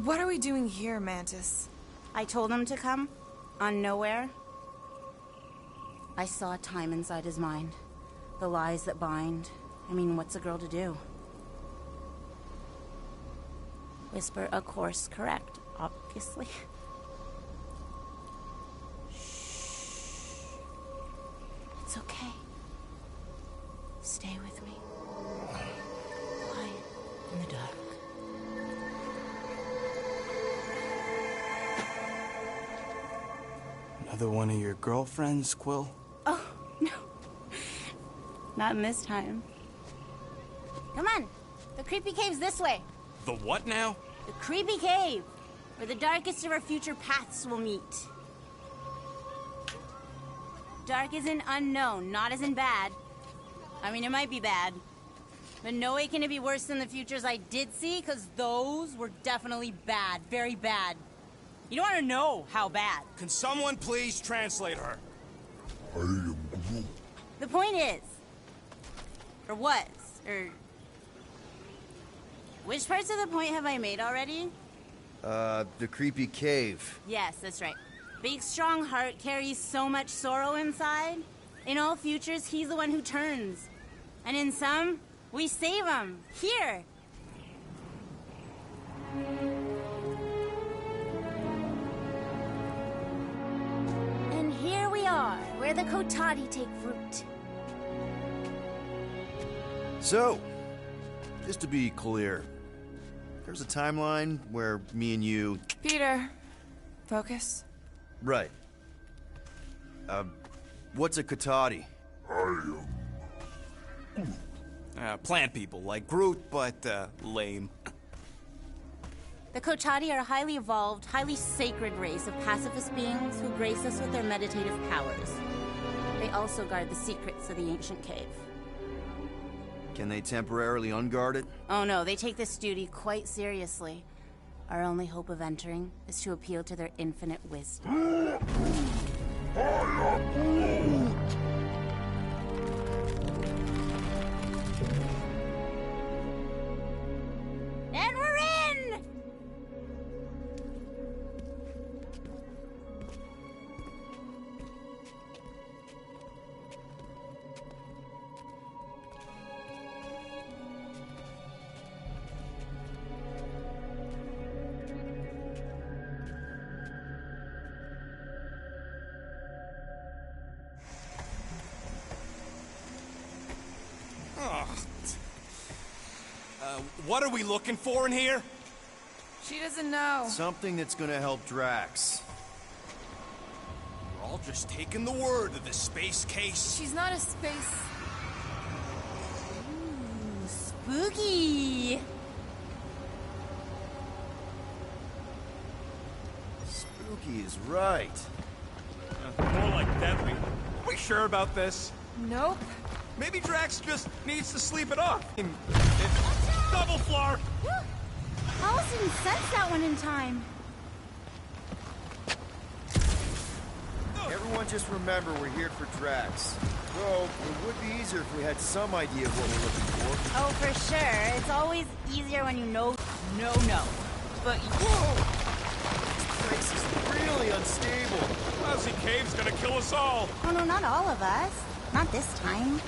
What are we doing here, Mantis? I told him to come, on nowhere. I saw time inside his mind. The lies that bind. I mean, what's a girl to do? Whisper a course correct, obviously. Shh. It's okay. Stay with me. Quiet in the dark. Another one of your girlfriends, Quill? Oh, no. Not in this time. Come on. The creepy cave's this way. The what now? The creepy cave, where the darkest of our future paths will meet. Dark as in unknown, not as in bad. I mean, it might be bad. But no way can it be worse than the futures I did see, because those were definitely bad. Very bad. You don't want to know how bad. Can someone please translate her? The point is, or was, or... Which parts of the point have I made already? The creepy cave. Yes, that's right. Big, strong heart carries so much sorrow inside. In all futures, he's the one who turns. And in some, we save him. Here. And here we are, where the Kotati take root. So, just to be clear, there's a timeline where me and you... Peter, focus. Right. What's a Kotati? Plant people, like Groot, but, lame. The Kotati are a highly evolved, highly sacred race of pacifist beings who grace us with their meditative powers. They also guard the secrets of the ancient cave. Can they temporarily unguard it? Oh no, they take this duty quite seriously. Our only hope of entering is to appeal to their infinite wisdom. And we're in! What are we looking for in here? She doesn't know. Something that's gonna help Drax. We're all just taking the word of the space case. She's not a space... Ooh, spooky! Spooky is right. More like deadly. Are we sure about this? Nope. Maybe Drax just needs to sleep it off. Double floor! Alice didn't sense that one in time. Everyone just remember we're here for Drax. Though, it would be easier if we had some idea of what we're looking for. Oh, for sure. It's always easier when you know. But whoa! This place is really unstable. Lousy cave's gonna kill us all. Oh no, not all of us. Not this time.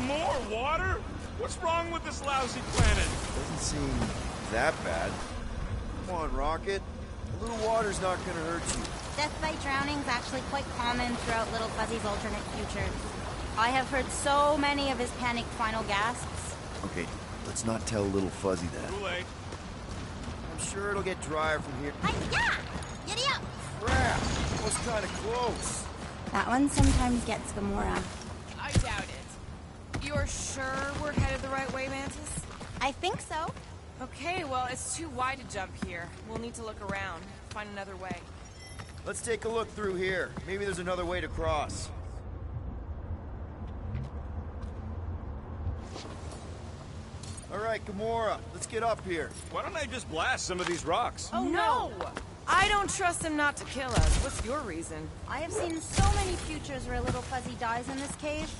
More water? What's wrong with this lousy planet? Doesn't seem that bad. Come on, Rocket. A little water's not gonna hurt you. Death by drowning is actually quite common throughout Little Fuzzy's alternate futures. I have heard so many of his panicked final gasps. Okay, Let's not tell little Fuzzy that. Too late. I'm sure it'll get drier from here. Yeah! Giddy up! Crap! Was kind of close. That one sometimes gets Gamora. I doubt it. You're sure we're headed the right way, Mantis? I think so. Okay, well, it's too wide to jump here. We'll need to look around, find another way. Let's take a look through here. Maybe there's another way to cross. All right, Gamora, let's get up here. Why don't I just blast some of these rocks? Oh, no! I don't trust him not to kill us. What's your reason? I have seen so many futures where little Fuzzy dies in this cave.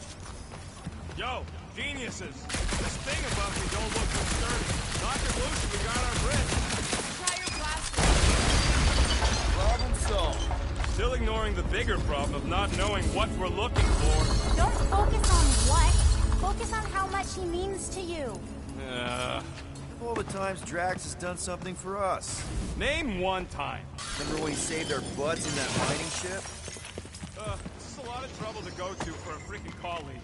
Yo, geniuses! This thing above me don't look so sturdy. Knock it loose and we got our bridge. Try your blaster. Problem solved. Still ignoring the bigger problem of not knowing what we're looking for. Don't focus on what. Focus on how much he means to you. Of all the times Drax has done something for us. Name one time. Remember when he saved our butts in that mining ship? This is a lot of trouble to go to for a freaking colleague.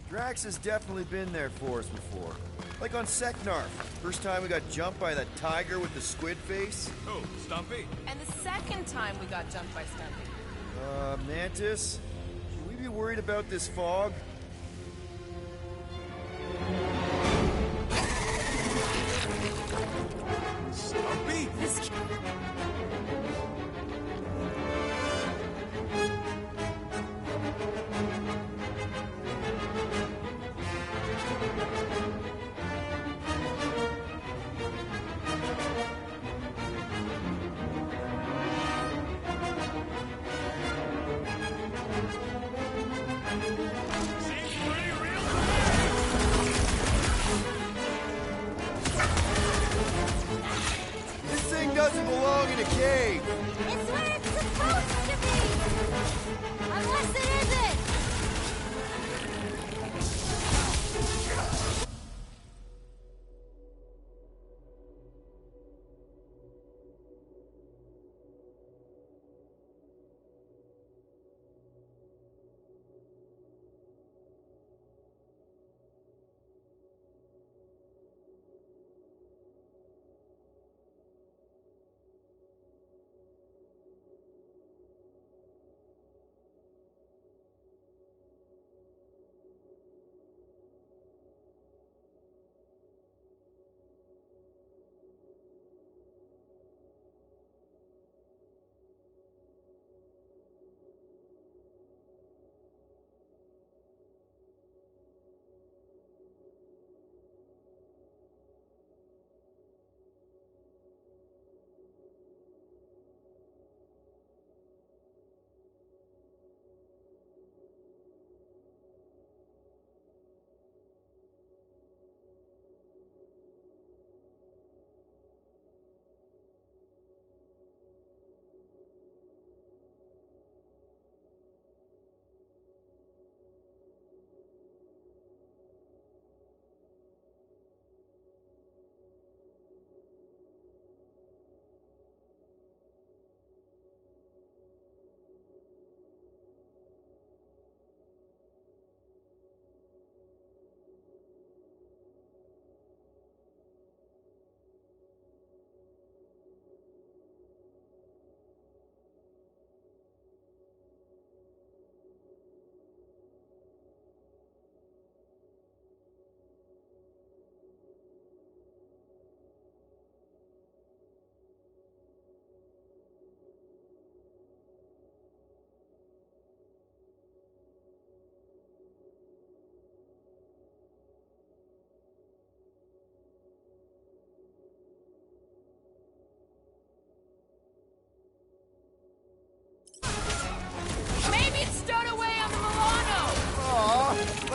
Drax has definitely been there for us before. Like on Seknarf. First time we got jumped by that tiger with the squid face. Oh, Stumpy. And the second time we got jumped by Stumpy. Mantis? Should we be worried about this fog? Stumpy? This doesn't belong in a cave. It's where it's supposed to be! Unless it isn't!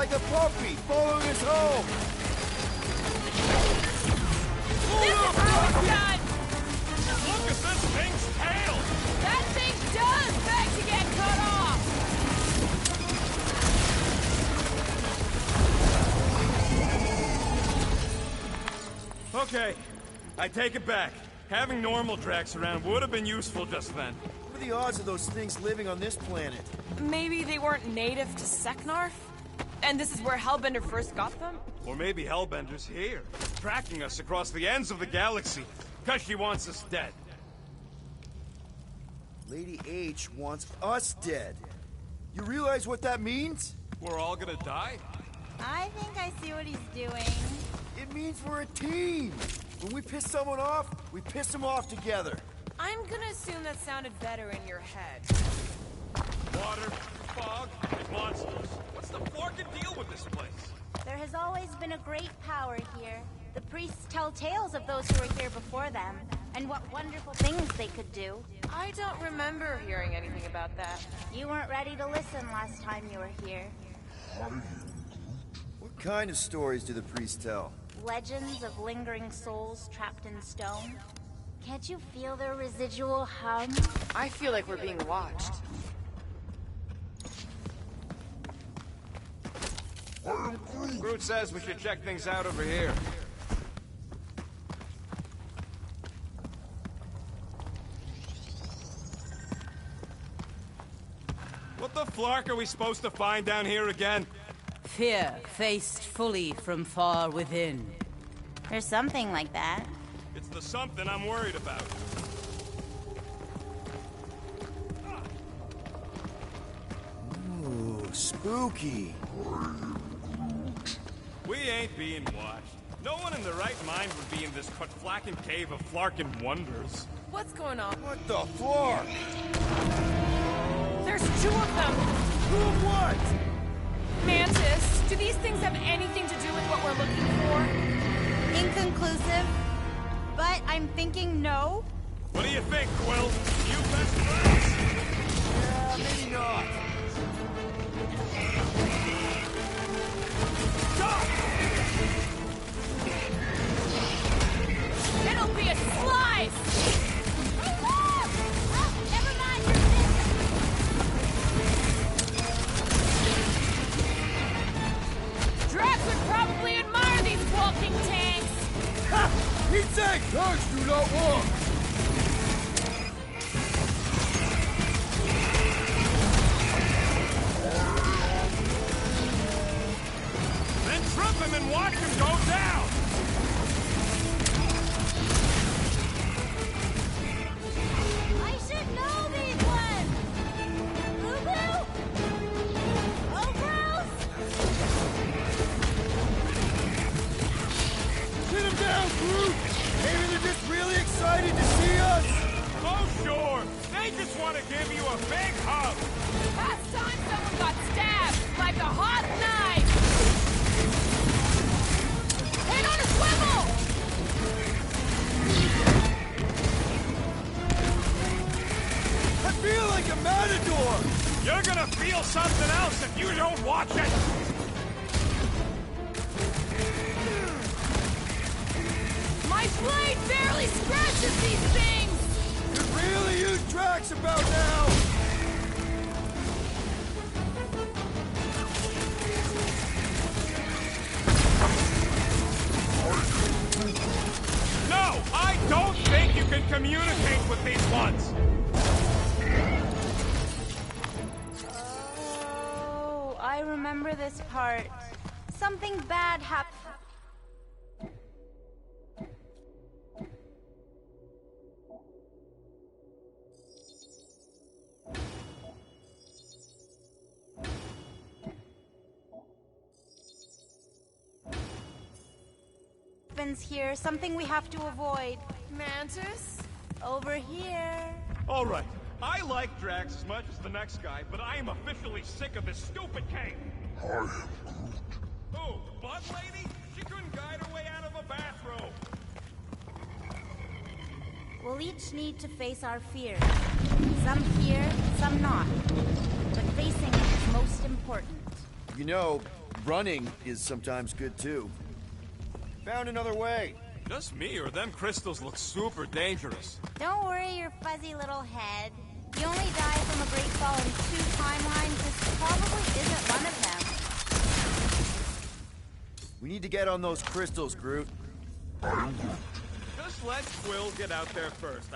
like a puppy following us home. This is how it's done! Look at this thing's tail! That thing does beg to get cut off! Okay, I take it back. Having normal Drax around would have been useful just then. What are the odds of those things living on this planet? Maybe they weren't native to Seknarf? And this is where Hellbender first got them? Or maybe Hellbender's here, tracking us across the ends of the galaxy, because she wants us dead. Lady H wants us dead. You realize what that means? We're all gonna die? I think I see what he's doing. It means we're a team. When we piss someone off, we piss them off together. I'm gonna assume that sounded better in your head. Water, fog, and monsters. What's the forking deal with this place? There has always been a great power here. The priests tell tales of those who were here before them, and what wonderful things they could do. I don't remember hearing anything about that. You weren't ready to listen last time you were here. What kind of stories do the priests tell? Legends of lingering souls trapped in stone. Can't you feel their residual hum? I feel like we're being watched. Groot says we should check things out over here. What the flark are we supposed to find down here again? Fear faced fully from far within. There's something like that. It's the something I'm worried about. Ooh, spooky. We ain't being watched. No one in their right mind would be in this Kutflaken cave of Flarkin wonders. What's going on? What the flark? There's two of them! Who of what? Mantis, do these things have anything to do with what we're looking for? Inconclusive, but I'm thinking no. What do you think, Quill? You best friends? Yeah, maybe not. Stop! It'll be a slice! Never mind, Drax would probably admire these walking tanks! Ha! He'd say, tanks do not walk! Then trip him and watch him go down! I should know these ones! Boo-boo? Oh, gross! Hit him down, Groot! Maybe they're just really excited to see us! Oh, sure! They just want to give you a big hug! Last time someone got stabbed, like a hot knife! Hit on a swivel! I feel like a matador! You're gonna feel something else if you don't watch it! My blade barely scratches these things! Could really use Drax about now! No! I don't think you can communicate with these ones! Oh, I remember this part. Something bad happened. Here, something we have to avoid. Mantis? Over here. All right. I like Drax as much as the next guy, but I am officially sick of this stupid cave. I am Groot. Who? Bud Lady? She couldn't guide her way out of a bathrobe. We'll each need to face our fears. Some fear, some not. But facing it is most important. You know, running is sometimes good too. Found another way. Just me, or them crystals look super dangerous. Don't worry your fuzzy little head. You only die from a great fall in 2 timelines. This probably isn't one of them. We need to get on those crystals, Groot. Just let Quill get out there first.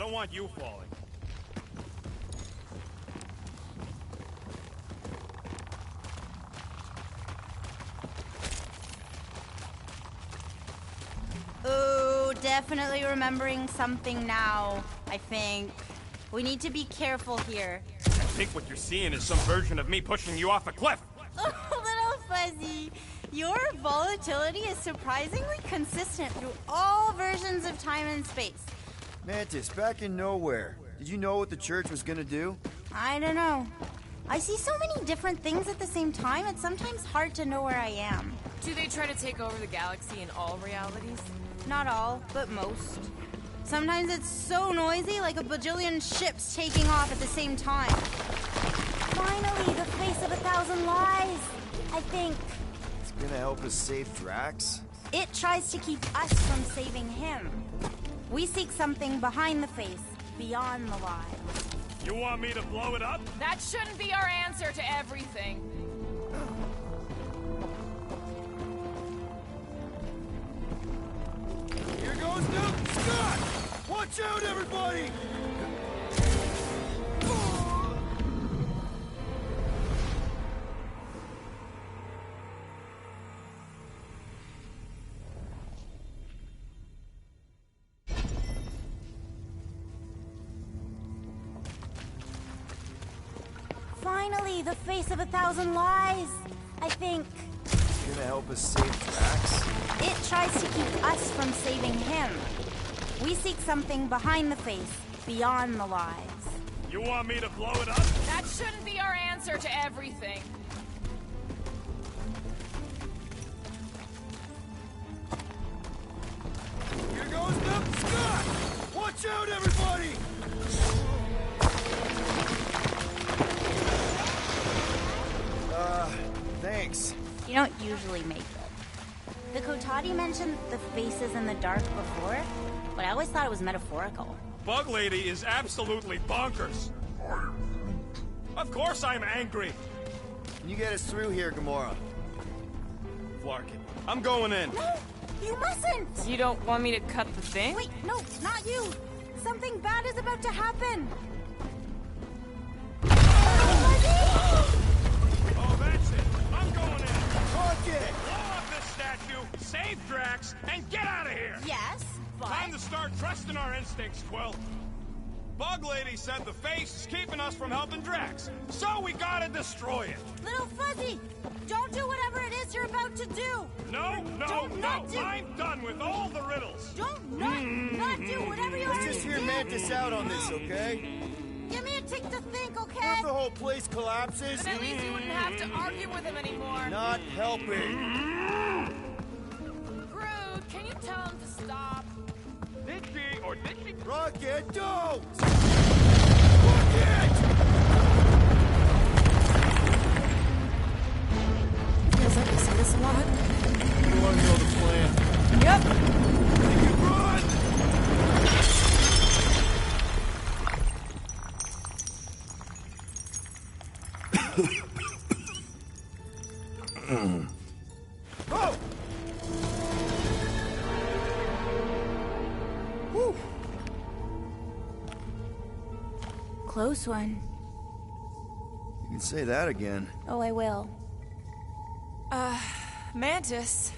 don't want you falling. Ooh, definitely remembering something now, I think. We need to be careful here. I think what you're seeing is some version of me pushing you off a cliff. Oh, Little Fuzzy, your volatility is surprisingly consistent through all versions of time and space. Mantis, back in nowhere. Did you know what the church was gonna do? I don't know. I see so many different things at the same time, it's sometimes hard to know where I am. Do they try to take over the galaxy in all realities? Not all, but most. Sometimes it's so noisy, like a bajillion ships taking off at the same time. Finally, the face of 1,000 lies, I think. It's gonna help us save Drax? It tries to keep us from saving him. We seek something behind the face, beyond the lies. You want me to blow it up? That shouldn't be our answer to everything. Here goes Newton Scott! Watch out, everybody! Finally, the face of 1,000 lies, I think. It's gonna help us save Drax? It tries to keep us from saving him. We seek something behind the face, beyond the lies. You want me to blow it up? That shouldn't be our answer to everything. Here goes Newton Scott! Watch out, everybody! Thanks. You don't usually make it. The Kotati mentioned the faces in the dark before, but I always thought it was metaphorical. Bug Lady is absolutely bonkers. Of course I'm angry. Can you get us through here, Gamora? Flarkin, I'm going in. No, you mustn't! You don't want me to cut the thing? Wait, no, not you! Something bad is about to happen! Oh, that's it. I'm going in. Rocket! Blow up this statue, save Drax, and get out of here! Yes, but... Time to start trusting our instincts, Quill. Bug Lady said the face is keeping us from helping Drax, so we gotta destroy it. Little Fuzzy, don't do whatever it is you're about to do. No, I'm done with all the riddles. Don't not do whatever you're Let's just hear Mantis out on this, okay? Give me a tick to think, okay? What if the whole place collapses? Then at least you wouldn't have to argue with him anymore. Not helping. Groot, can you tell him to stop? Did she or did she? Rocket, don't! Rocket! Feels like we say this a lot. You want to know the plan? Yep. Make it run! Oh! Whew. Close one. You can say that again. Oh, I will. Mantis.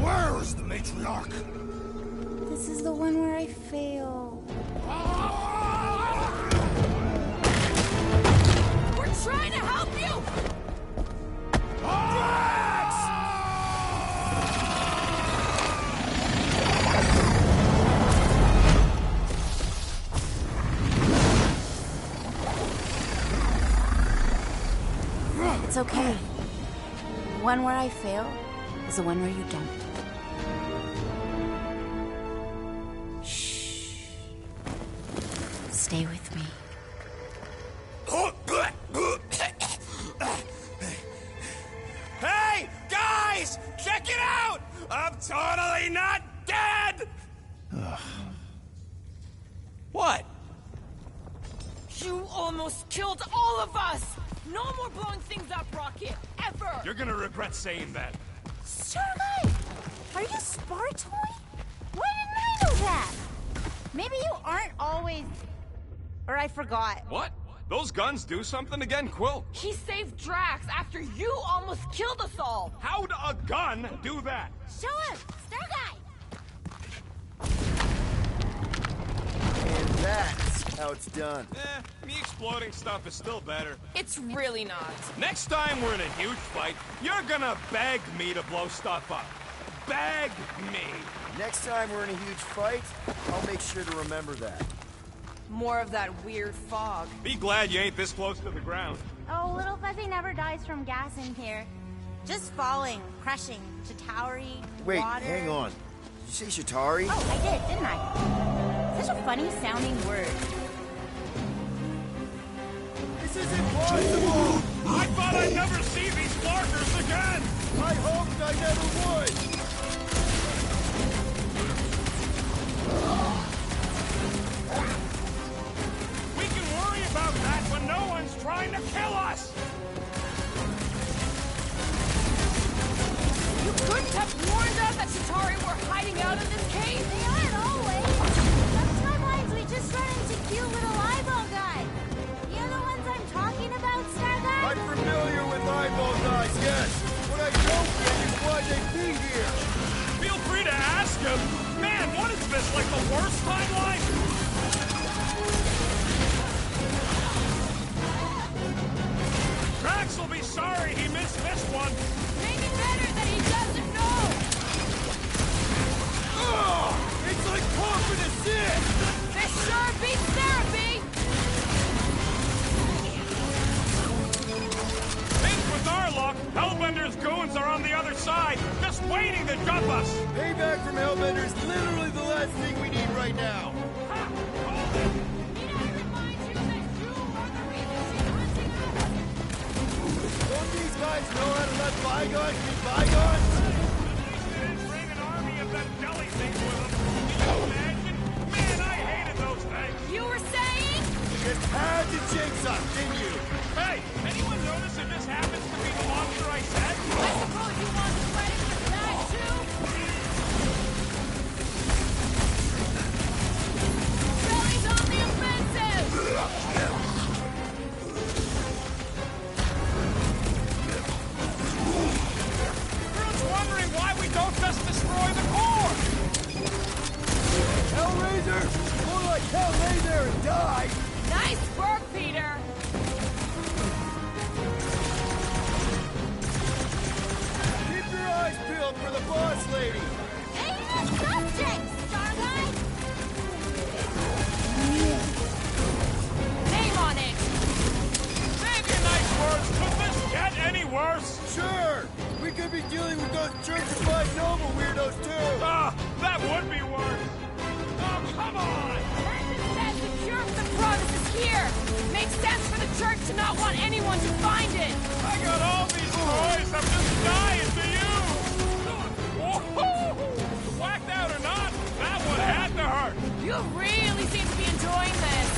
Where is the matriarch? This is the one where I fail. We're trying to help you! It's okay. The one where I fail is the one where you don't. Shh. Stay with me. Hey, guys! Check it out! I'm totally not dead! What? You almost killed all of us! No more blowing things up, Rocket! Ever! You're gonna regret saying that. Starlight! Are you Spartoy? Why didn't I know that? Maybe you aren't always... Or I forgot. What? Those guns do something again, Quill? He saved Drax after you almost killed us all! How'd a gun do that? Show him! Starlight! And that's how it's done. Me exploding stuff is still better. It's really not. Next time we're in a huge fight, you're gonna beg me to blow stuff up. Beg me. Next time we're in a huge fight, I'll make sure to remember that. More of that weird fog. Be glad you ain't this close to the ground. Oh, Little Fuzzy never dies from gas in here. Just falling, crushing, Chitauri, Wait, water. hang on. Did you say Chitauri? Oh, I did, didn't I? Such a funny sounding word. This isn't possible! I thought I'd never see these markers again! I hoped I never would! We can worry about that when no one's trying to kill us! You couldn't have warned us that Chitauri were hiding out in this cave? They aren't always. Some timelines we just run into cute little eyeball guys. You know the ones I'm talking about, Starlight? I'm familiar with eyeball guys, yes! What I don't get is why they be here! Feel free to ask him! Man, what is this, like the worst timeline? Drax will be sorry he missed this one! Maybe better that he doesn't know! Ugh! It's like pumping a sick! This sure beats therapy! Think with our luck, Hellbender's goons are on the other side, just waiting to dump us! Payback from Hellbender is literally the last thing we need right now! Ha! Hold it! Don't these guys know how to let bygones be bygones? They didn't bring an army of them jelly things with them. Can you imagine? Man, I hated those things! You were saying? You just had to jinx us, didn't you? Hey, anyone notice if this happens to be the monster I said? I suppose you want the credit for that, too? Belly's on the offensive! Wondering why we don't just destroy the core! Hellraiser! More like hell lay there and die! Nice work, Peter! Keep your eyes peeled for the boss lady! Ain't no subject, Starlight! Name on it! Maybe a nice words. Could this get any worse? Sure! We could be dealing with those churchified noble weirdos too! Ah, that would be worse! Oh, come on! Brandon says the cure for the Crotus is here! Makes sense for the church to not want anyone to find it! I got all these toys, I'm just dying to use! Whoa! Whacked out or not, that one had to hurt! You really seem to be enjoying this!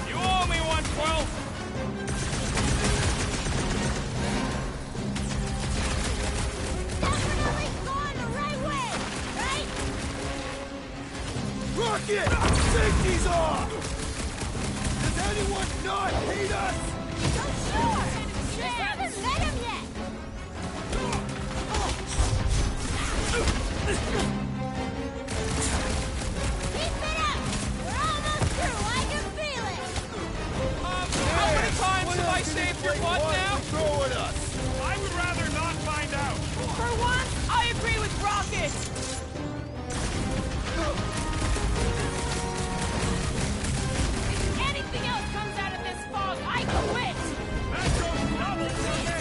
You owe me 1/12! Definitely going the right way, right? Rocket! Safety's off! Does anyone not hate us? So sure! They haven't met him yet! Keep it up! We're almost through, I can feel it! How many times have I saved your butt now? Throw at us! I would rather not find out! For once, I agree with Rocket! If anything else comes out of this fog, I quit! That goes double for me!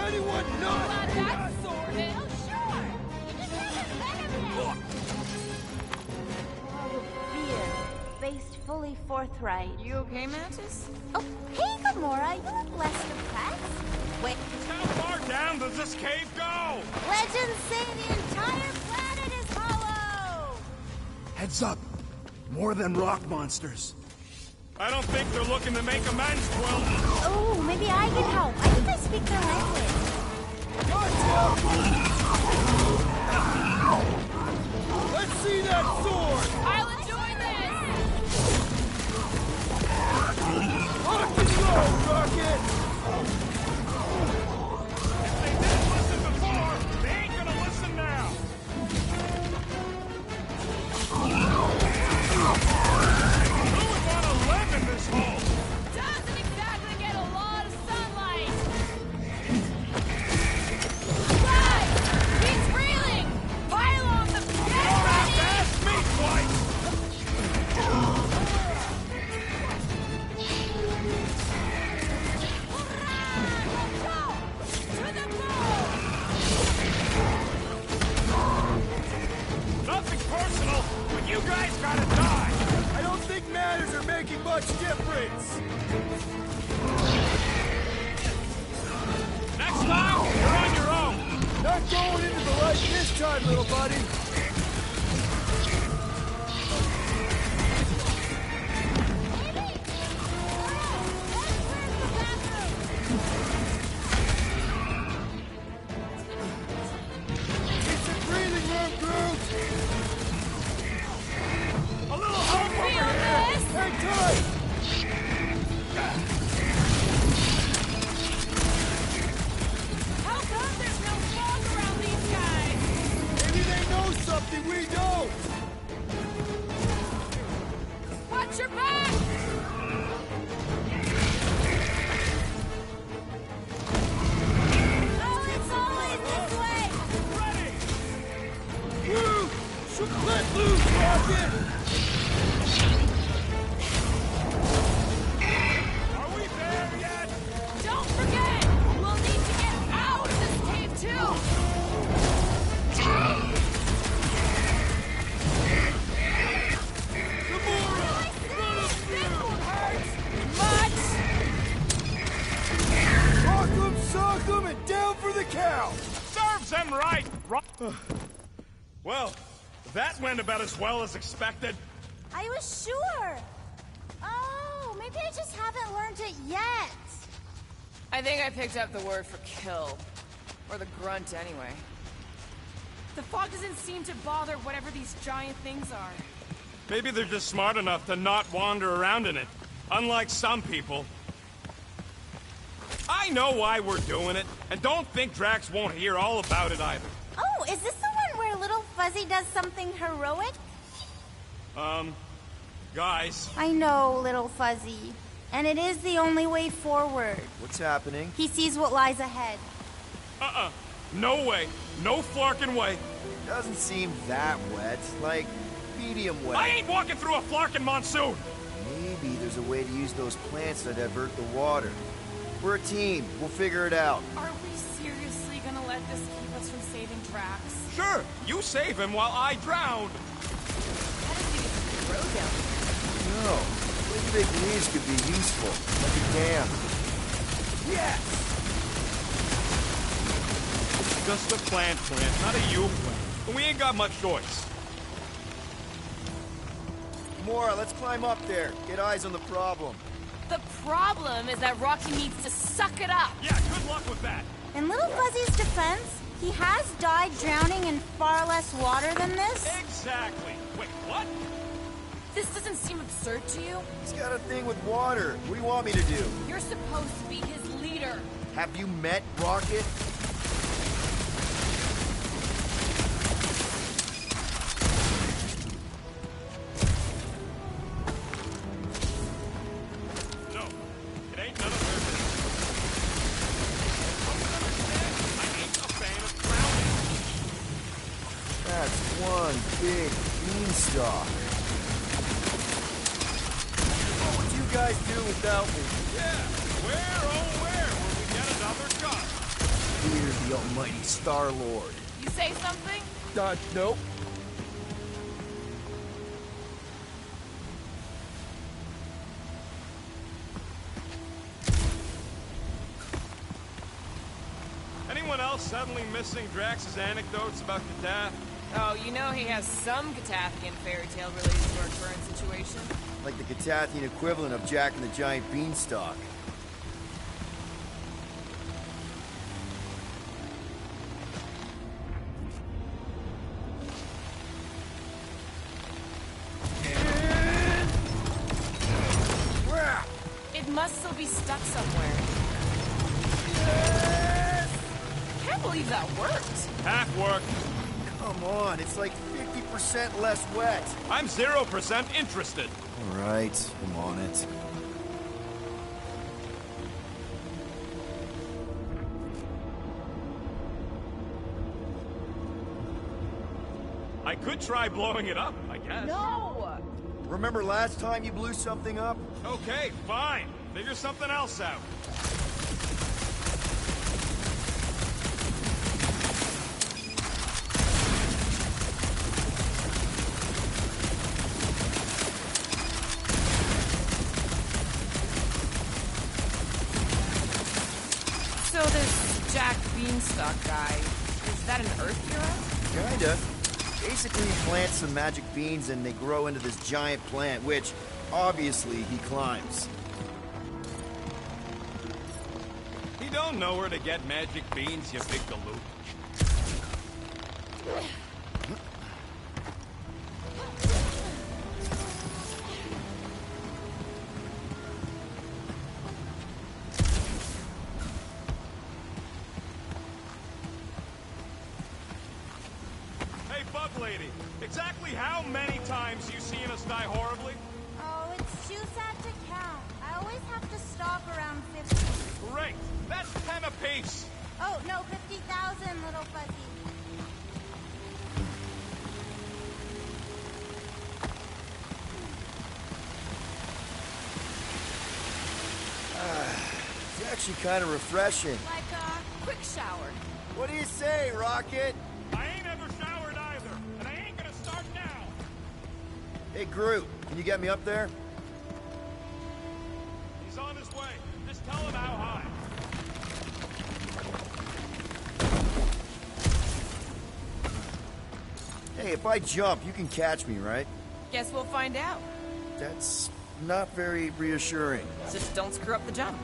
anyone not? Glad that's sorted. Oh, sure! You just haven't met him yet! Fear, faced fully forthright. You okay, Mantis? Oh, hey, Gamora, you look less depressed. Wait, How far down does this cave go? legends say the entire planet is hollow! Heads up. More than rock monsters. I don't think they're looking to make amends, Quill. Oh, maybe I can help. I think I speak their language. Let's see that sword! I'll enjoy this! Rock and roll, Rocket! If they didn't listen before, they ain't gonna listen now. Who would want to live in this hole? Doesn't exactly get a lot of sunlight! Guys! He's reeling! Pile on the Don't have to ask me twice. Nothing personal, but you guys gotta die. I don't think manners are making much difference! Next time, you're on your own. Not going into the light this time, little buddy! It's a breathing room, Groot! A little help over Feel here. this? Hang tight! How come there's no fog around these guys? Maybe they know something we don't! Watch your back! Oh, it's always this way! Woo! Let loose, Rocket! Are we there yet? Don't forget! We'll need to get out of this cave, too! Rock 'em, sock 'em, and down for the count! Serves them right. Well, that went about as well as expected. I was sure! Oh, maybe I just haven't learned it yet. I think I picked up the word for kill. Or the grunt, anyway. The fog doesn't seem to bother whatever these giant things are. Maybe they're just smart enough to not wander around in it. Unlike some people. I know why we're doing it, and don't think Drax won't hear all about it either. Oh, is this the one where Little Fuzzy does something heroic? Guys. I know, Little Fuzzy. And it is the only way forward. What's happening? He sees what lies ahead. No way. No flarkin' way. Doesn't seem that wet. Like, medium wet. I ain't walking through a flarkin' monsoon. Maybe there's a way to use those plants to divert the water. We're a team. We'll figure it out. Are we seriously gonna let this keep us from saving Drax? Sure, you save him while I drown. Road down. No. Those big leaves could be useful. Like a dam. Yes! Just a plant, not a you plant. And we ain't got much choice. Mora, let's climb up there. Get eyes on the problem. The problem is that Rocky needs to suck it up. Yeah, good luck with that. In Little Fuzzy's defense, he has died drowning in far less water than this. Exactly. Wait, what? This doesn't seem absurd to you? He's got a thing with water. What do you want me to do? You're supposed to be his leader. Have you met Rocket? No, it ain't none of their business. Don't understand? I ain't a fan of drowning. That's one big beanstalk. What would you guys do without me? Yeah, where, oh where will we get another gun? the almighty Star-Lord. You say something? Nope. Anyone else suddenly missing Drax's anecdotes about Katath? Oh, you know he has some Catathian fairy tale related to our current situation. Like the Catathian equivalent of Jack and the Giant Beanstalk. It must still be stuck somewhere. Can't believe that worked. Half work. Come on, it's like 50% less wet. I'm 0% interested. All right, I'm on it. I could try blowing it up, I guess. No! Remember last time you blew something up? Okay, fine. Figure something else out. So this Jack Beanstalk guy, is that an Earth hero? Kinda. Basically, he plants some magic beans and they grow into this giant plant, which, obviously, he climbs. You don't know where to get magic beans, you big galoot. Lady, exactly how many times you seen us die horribly? Oh, it's too sad to count. I always have to stop around 50. Great! That's 10 apiece! Oh, no, 50,000, little fuzzy. It's actually kind of refreshing. Like a quick shower. What do you say, Rocket? I ain't ever showered either, and I ain't gonna start now! Hey, Groot, can you get me up there? He's on his way. Just tell him how high. Hey, if I jump, you can catch me, right? Guess we'll find out. That's not very reassuring. Just don't screw up the jump.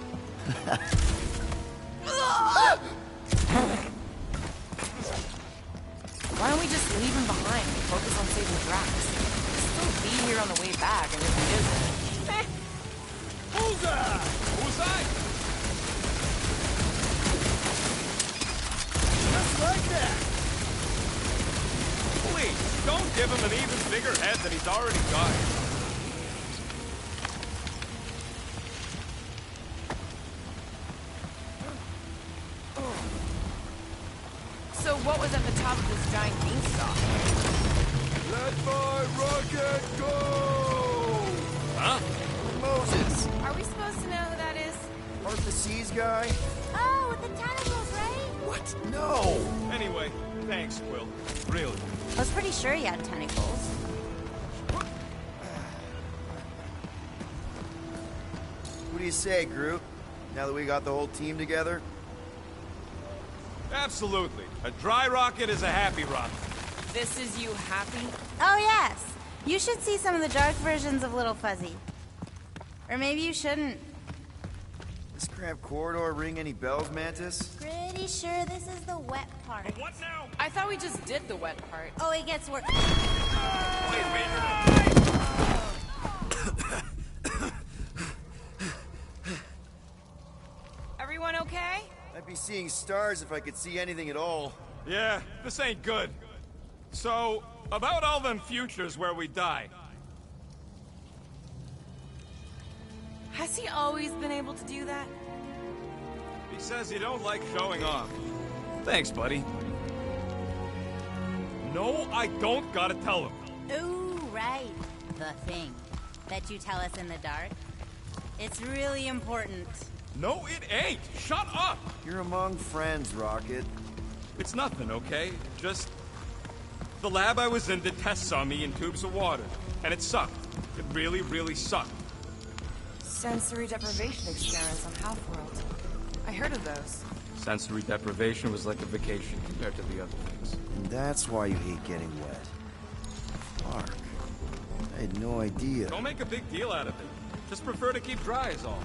Why don't we just leave him behind and focus on saving Drax? He'll still be here on the way back, and if he isn't... Who's that? Who's that? Just like that! Please, don't give him an even bigger head than he's already got. So what was at the top of this giant beanstalk? Let my rocket go! Huh? Moses. Are we supposed to know who that is? Art the Seas guy? Oh, with the tentacles, right? What? No! Anyway, thanks, Quill. Really. I was pretty sure he had tentacles. What do you say, Groot? Now that we got the whole team together? Absolutely. A dry rocket is a happy rocket. This is you happy? Oh, yes. You should see some of the dark versions of Little Fuzzy. Or maybe you shouldn't. This cramped corridor ring any bells, Mantis? Pretty sure this is the wet part. What now? I thought we just did the wet part. Oh, it gets worse. Everyone okay? I'd be seeing stars if I could see anything at all. Yeah, this ain't good. So, about all them futures where we die. Has he always been able to do that? He says you don't like showing off. Thanks, buddy. No, I don't gotta tell him. Ooh, right. The thing that you tell us in the dark. It's really important. No, it ain't. Shut up. You're among friends, Rocket. It's nothing, okay? Just... the lab I was in did tests on me in tubes of water, and it sucked. It really, really sucked. Sensory deprivation experiments on Half-World. I heard of those. Sensory deprivation was like a vacation compared to the other things. And that's why you hate getting wet. Fuck. I had no idea. Don't make a big deal out of it. Just prefer to keep dry is all.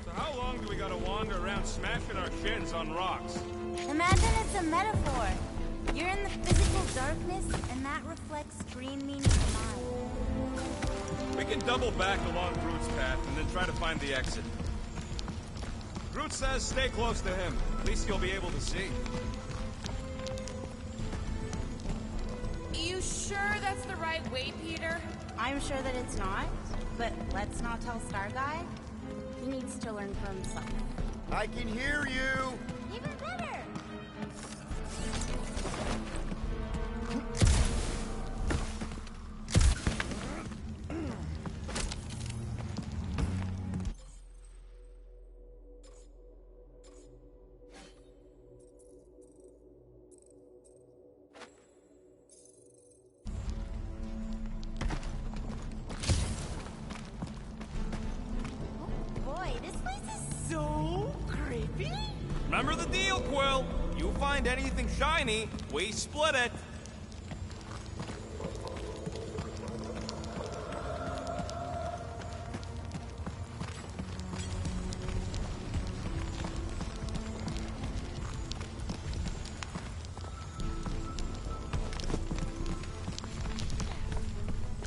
So how long do we gotta wander around smashing our shins on rocks? Imagine it's a metaphor. You're in the physical darkness, and that reflects green meaning to mine. We can double back along Groot's path and then try to find the exit. Groot says stay close to him. At least you'll be able to see. You sure that's the right way, Peter? I'm sure that it's not, but let's not tell Star Guy. He needs to learn for himself. I can hear you! Even better! Remember the deal, Quill. You find anything shiny, we split it.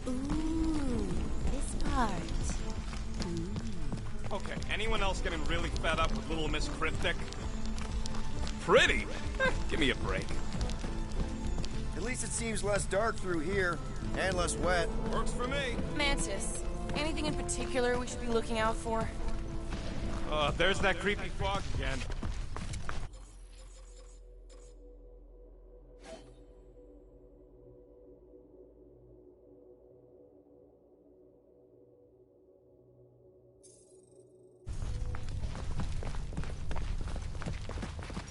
Ooh, this part. Okay, anyone else getting really fed up with Little Miss Cryptic? Pretty? Give me a break. At least it seems less dark through here, and less wet. Works for me. Mantis, anything in particular we should be looking out for? There's that creepy fog again.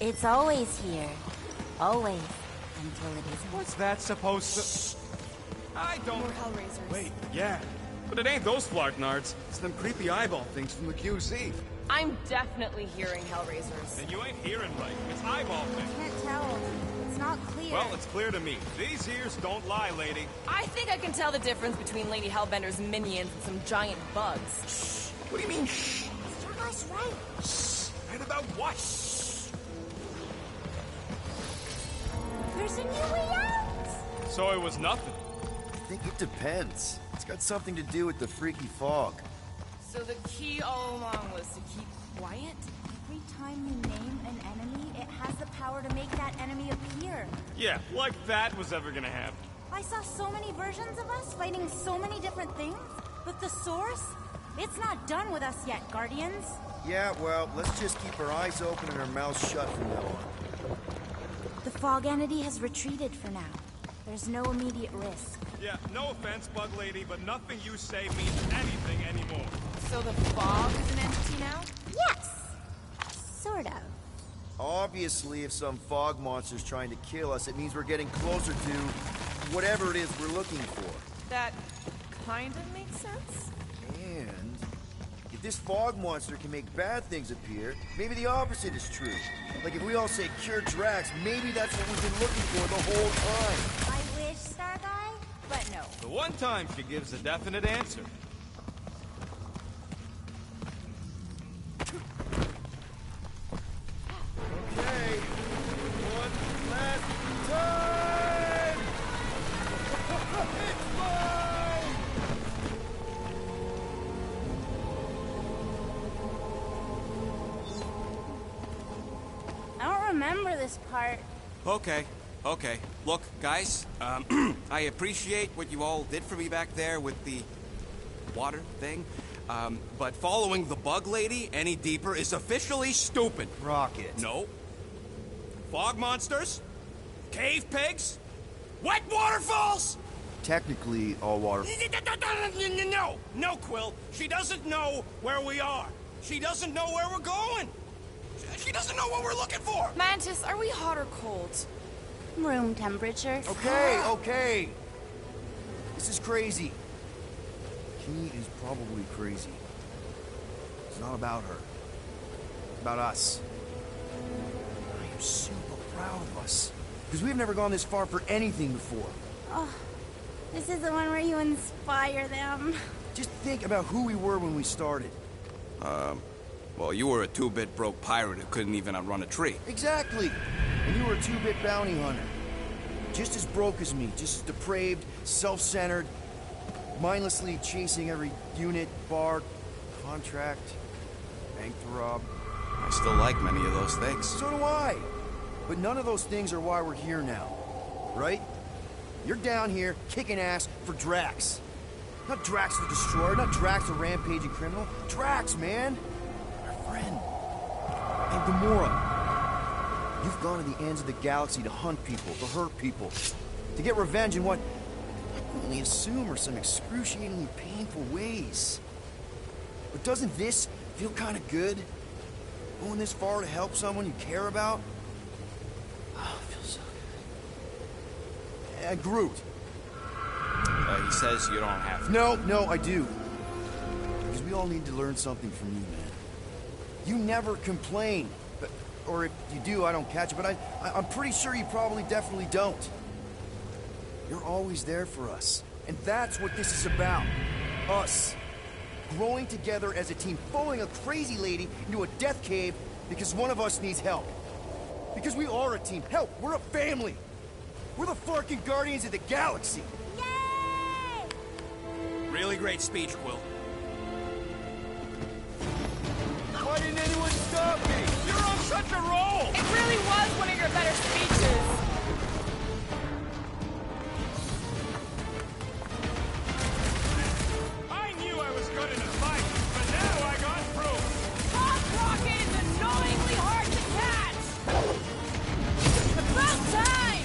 It's always here. Always. Until it isn't. What's that supposed to... I don't... More Hellraisers. Wait, yeah. But it ain't those Flarknards. It's them creepy eyeball things from the QZ. I'm definitely hearing Hellraisers. And you ain't hearing right. It's eyeball things. Can't tell. It's not clear. Well, it's clear to me. These ears don't lie, lady. I think I can tell the difference between Lady Hellbender's minions and some giant bugs. Shh. What do you mean, shh? Starguy's right. Shh. Right about what? There's a new way out! So it was nothing. I think it depends. It's got something to do with the freaky fog. So the key all along was to keep quiet? Every time you name an enemy, it has the power to make that enemy appear. Yeah, like that was ever gonna happen. I saw so many versions of us fighting so many different things, but the source, it's not done with us yet, Guardians. Yeah, well, let's just keep our eyes open and our mouths shut from now on. The fog entity has retreated for now. There's no immediate risk. Yeah, no offense, Bug Lady, but nothing you say means anything anymore. So the fog is an entity now? Yes! Sort of. Obviously, if some fog monster's trying to kill us, it means we're getting closer to whatever it is we're looking for. That kind of makes sense. And if this fog monster can make bad things appear, maybe the opposite is true. Like if we all say cure Drax, maybe that's what we've been looking for the whole time. I wish, Star Guy, but no. The one time she gives a definite answer. Okay, one last time! It's mine! I don't remember this part. Okay. Look, guys, I appreciate what you all did for me back there with the water thing, but following the Bug Lady any deeper is officially stupid. Rocket. No. Fog monsters? Cave pigs? Wet waterfalls? Technically, all water... No, Quill. She doesn't know where we are. She doesn't know where we're going. She doesn't know what we're looking for! Mantis, are we hot or cold? Room temperature. Okay, okay. This is crazy. Kenny is probably crazy. It's not about her. It's about us. I am super proud of us. Because we've never gone this far for anything before. Oh, this is the one where you inspire them. Just think about who we were when we started. Well, you were a 2-bit broke pirate who couldn't even outrun a tree. Exactly. And you were a 2-bit bounty hunter. Just as broke as me, just as depraved, self-centered, mindlessly chasing every unit, bar, contract, bank to rob. I still like many of those things. So do I. But none of those things are why we're here now. Right? You're down here kicking ass for Drax. Not Drax the Destroyer, not Drax the rampaging criminal. Drax, man! Our friend. And Gamora. You've gone to the ends of the galaxy to hunt people, to hurt people, to get revenge in what I can only assume are some excruciatingly painful ways. But doesn't this feel kind of good? Going this far to help someone you care about? Oh, it feels so good. Groot. He says you don't have to. No, I do. Because we all need to learn something from you, man. You never complain. Or if you do, I don't catch it, but I'm pretty sure you probably definitely don't. You're always there for us. And that's what this is about. Us. Growing together as a team, following a crazy lady into a death cave because one of us needs help. Because we are a team. Hell, we're a family. We're the fucking Guardians of the Galaxy. Yay! Really great speech, Quill. Why didn't anyone stop me? You're on such a roll! It really was one of your better speeches. I knew I was good in a fight, but now I got proof. Bob Rocket is annoyingly hard to catch. About time!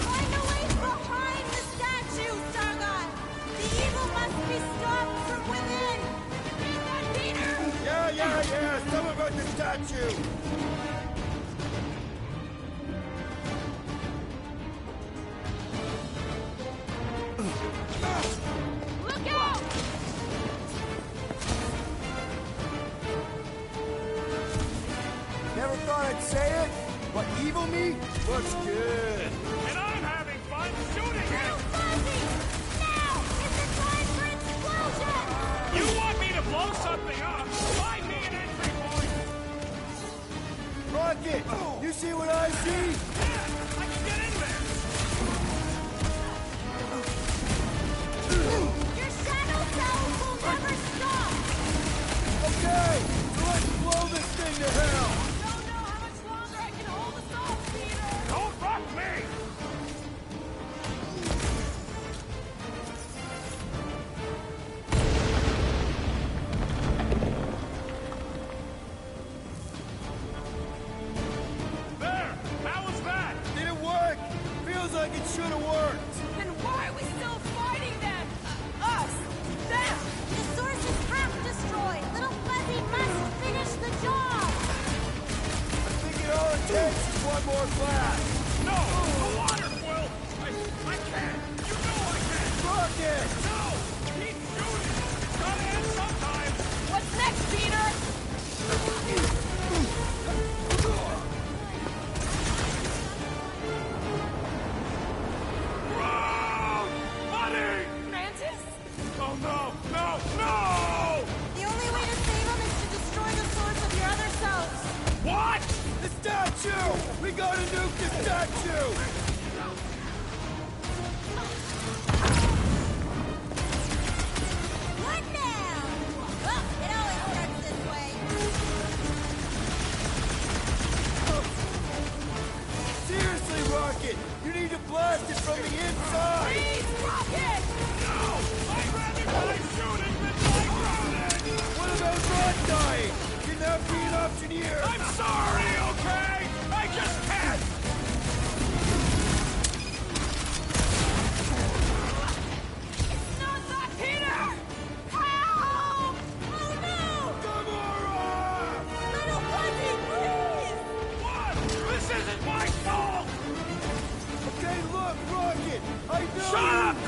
Find a way behind the statue, Sargon! The evil must be stopped from within! Is that Peter? Yeah, someone about the statue! Look out! Never thought I'd say it, but evil me looks good. And I'm having fun shooting him! Fuzzy! Now is the time for explosion! You want me to blow something up? Find me an entry point! Rocket, you see what I see? Yeah, I can get in there! Your shadow cells will never stop! Okay, so let's blow this thing to hell! Don't know how much longer I can hold us off, Peter. Don't rock me!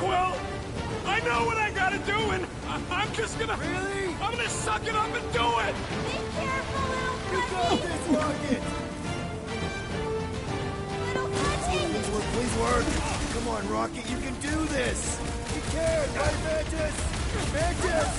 Quill! I know what I gotta do, and I'm just gonna... Really? I'm gonna suck it up and do it! Be careful, little You got this, Rocket! Little Fuzzy! Please work! Come on, Rocket, you can do this! You can, right, Mantis? Mantis!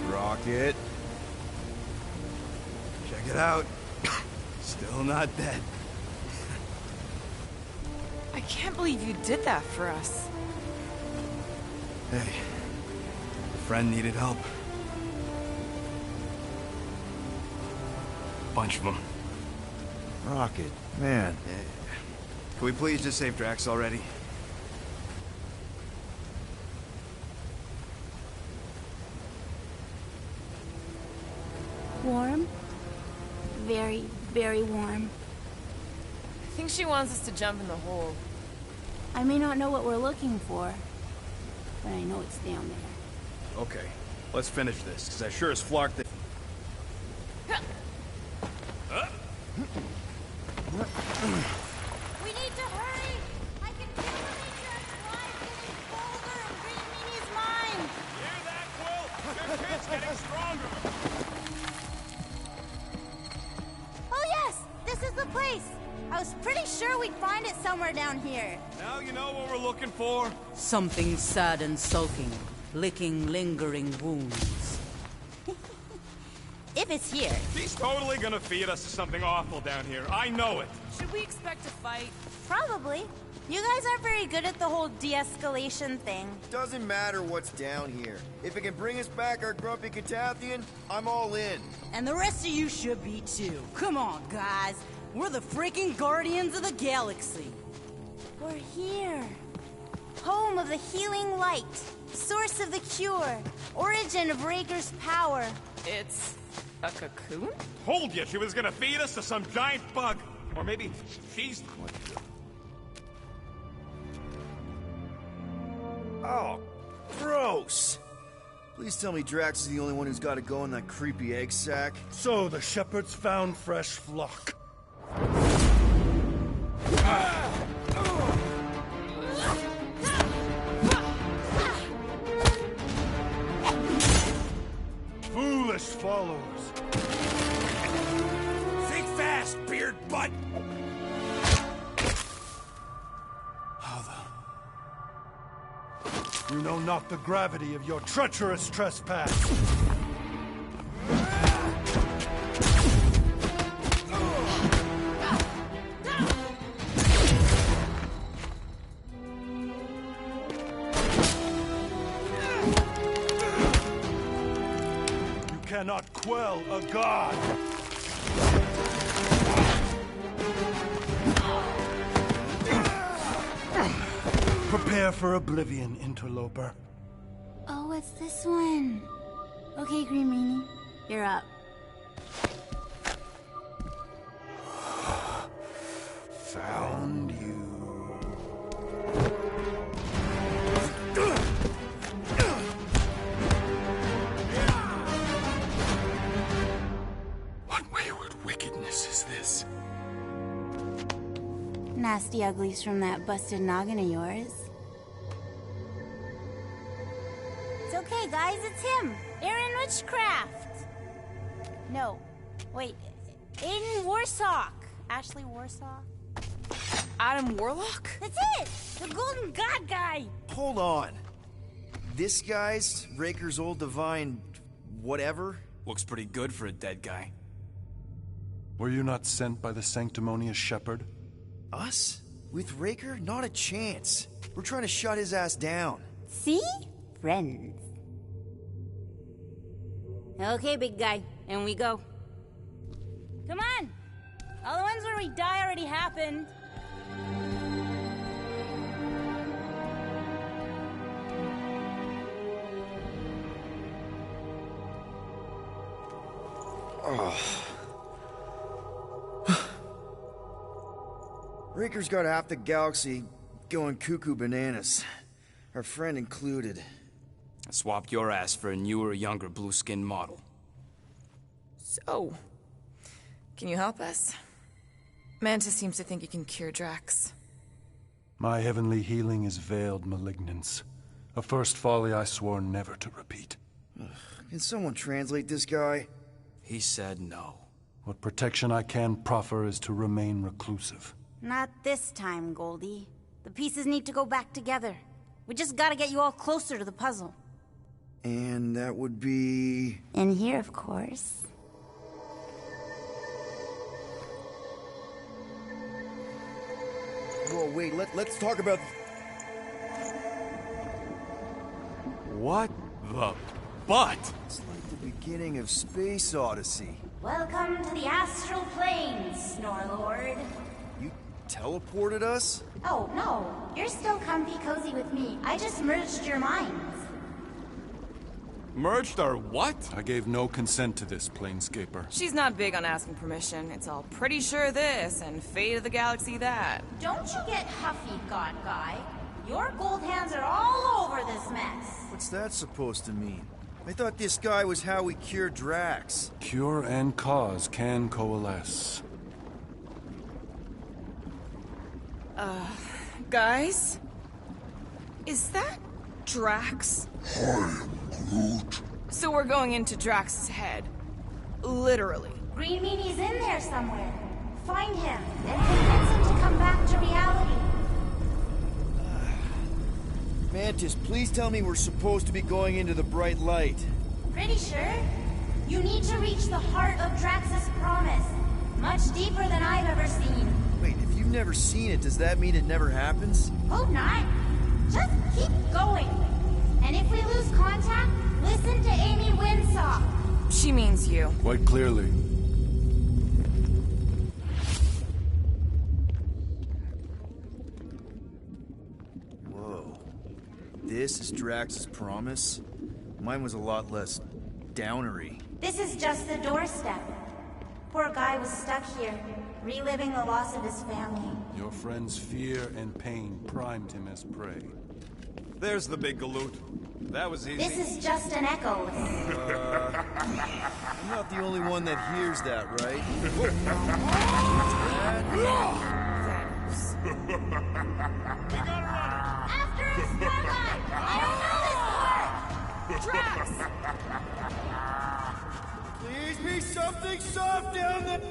Rocket. Check it out. Still not dead. I can't believe you did that for us. Hey, a friend needed help. Bunch of them. Rocket, man. Can we please just save Drax already? Warm? Very, very warm. I think she wants us to jump in the hole. I may not know what we're looking for, but I know it's down there. Okay, let's finish this, because I sure as Flark that... We need to hurry! I can feel the nature alive getting colder and Green Meanie's mind! Hear that, Quill? Your kid's getting stronger! Oh yes! This is the place! I was pretty sure we'd find it somewhere down here. Now you know what we're looking for? Something sad and sulking, licking lingering wounds. If it's here. He's totally gonna feed us to something awful down here. I know it. Should we expect a fight? Probably. You guys aren't very good at the whole de-escalation thing. Doesn't matter what's down here. If it can bring us back our grumpy Catathian, I'm all in. And the rest of you should be too. Come on, guys. We're the freaking Guardians of the Galaxy. We're here. Home of the healing light. Source of the cure. Origin of Raker's power. It's a cocoon? Told you she was gonna feed us to some giant bug. Or maybe she's... Oh, gross! Please tell me Drax is the only one who's got to go in that creepy egg sack. So the shepherds found fresh flock. Foolish followers. Think fast, beard butt! You know not the gravity of your treacherous trespass. You cannot quell a god. Prepare for oblivion, interloper. Oh, it's this one. Okay, Green Meanie, you're up. Found you. What wayward wickedness is this? Nasty uglies from that busted noggin of yours. It's okay, guys, it's him! Aaron Witchcraft! No, wait, Aiden Warsock! Ashley Warsock? Adam Warlock? That's it! The Golden God guy! Hold on. This guy's Raker's old divine... whatever? Looks pretty good for a dead guy. Were you not sent by the sanctimonious shepherd? Us? With Raker? Not a chance. We're trying to shut his ass down. See? Friends. Okay, big guy, and we go. Come on! All the ones where we die already happened. Raker's got half the galaxy going cuckoo bananas. Our friend included. I swapped your ass for a newer, younger blue-skinned model. So, can you help us? Mantis seems to think he can cure Drax. My heavenly healing is veiled malignance. A first folly I swore never to repeat. Can someone translate this guy? He said no. What protection I can proffer is to remain reclusive. Not this time, Goldie. The pieces need to go back together. We just gotta get you all closer to the puzzle. And that would be... In here, of course. Whoa, wait, let's talk about... What the butt? It's like the beginning of Space Odyssey. Welcome to the astral planes, Snorlord. You teleported us? Oh, no. You're still comfy cozy with me. I just merged your minds. Merged our what? I gave no consent to this, Planescaper. She's not big on asking permission. It's all pretty sure this and fate of the galaxy that. Don't you get huffy, God Guy. Your gold hands are all over this mess. What's that supposed to mean? I thought this guy was how we cured Drax. Cure and cause can coalesce. Guys? Is that Drax? I am Groot. So we're going into Drax's head. Literally. Green Meanie's in there somewhere. Find him and convince him to come back to reality. Mantis, please tell me we're supposed to be going into the bright light. Pretty sure. You need to reach the heart of Drax's promise. Much deeper than I've ever seen. Wait, if you've never seen it, does that mean it never happens? Hope not. Just keep going. And if we lose contact, listen to Amy Winsock. She means you. Quite clearly. Whoa. This is Drax's promise? Mine was a lot less downery. This is just the doorstep. Poor guy was stuck here, reliving the loss of his family. Your friend's fear and pain primed him as prey. There's the big galoot. That was easy. This is just an echo. I'm not the only one that hears that, right? After his Starlight! I don't know this part! Drax! Please be something soft down there!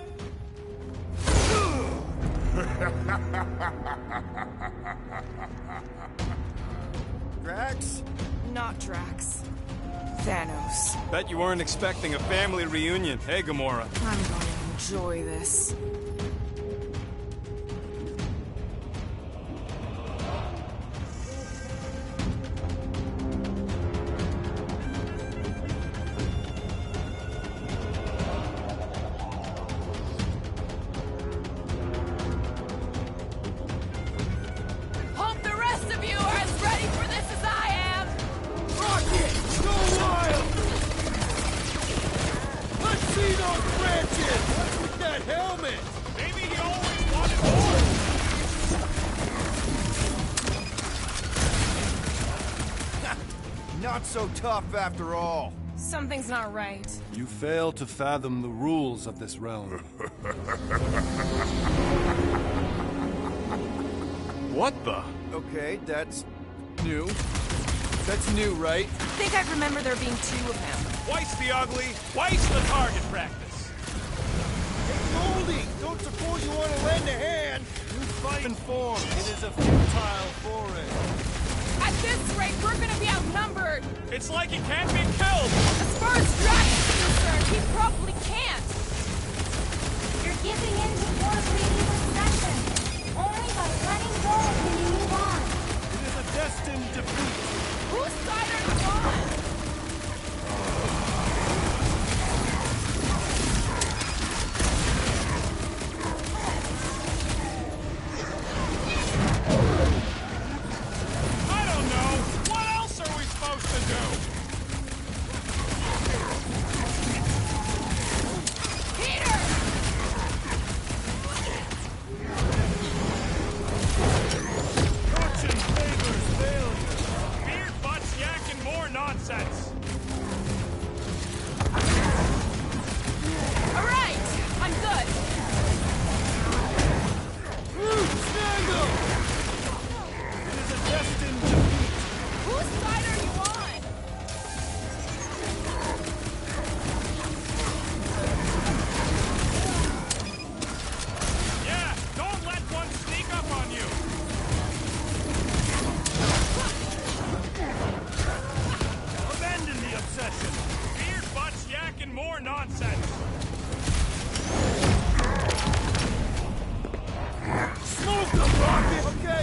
Drax? Not Drax. Thanos. Bet you weren't expecting a family reunion, hey, Gamora? I'm going to enjoy this. Hope the rest of you are as ready for this as I am! Rocket! Go wild! Let's see those branches! What's with that helmet? Maybe he always wanted more! Not so tough after all. Something's not right. You fail to fathom the rules of this realm. What the? Okay, that's new. That's new, right? I think I remember there being two of him. Twice the ugly, twice the target practice. Hey, Goldie! Don't suppose you want to lend a hand? You fight in form. It is a futile foray. At this rate, we're gonna be outnumbered! It's like he can't be killed! As far as Drax is concerned, he probably can't! You're giving in to more greedy obsession. Only by letting go can you move on. It is a destined defeat. Whose side are you on?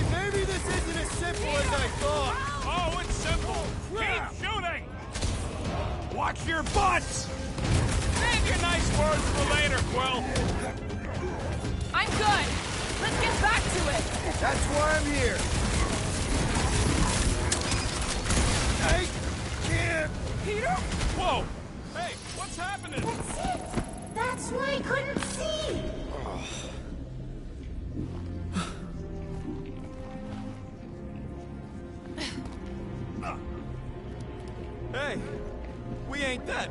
Hey, maybe this isn't as simple as I thought. Oh, it's simple. Keep shooting. Watch your butts. Save your nice words for later, Quill. I'm good. Let's get back to it. That's why I'm here. I can't. Peter? Whoa. Hey, what's happening? That's it. That's why I couldn't see. Hey, we ain't dead.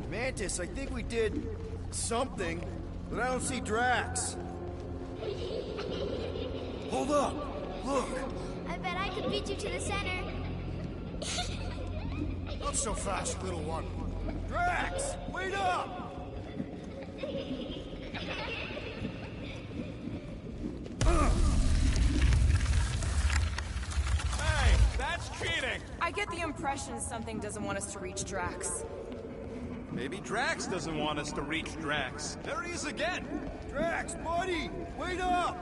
Mantis, I think we did something, but I don't see Drax. Hold up! Look! I bet I could beat you to the center. Not so fast, little one. Drax! Wait up! Hey, that's cheating. I get the impression something doesn't want us to reach Drax. Maybe Drax doesn't want us to reach Drax. There he is again. Drax, buddy! Wait up!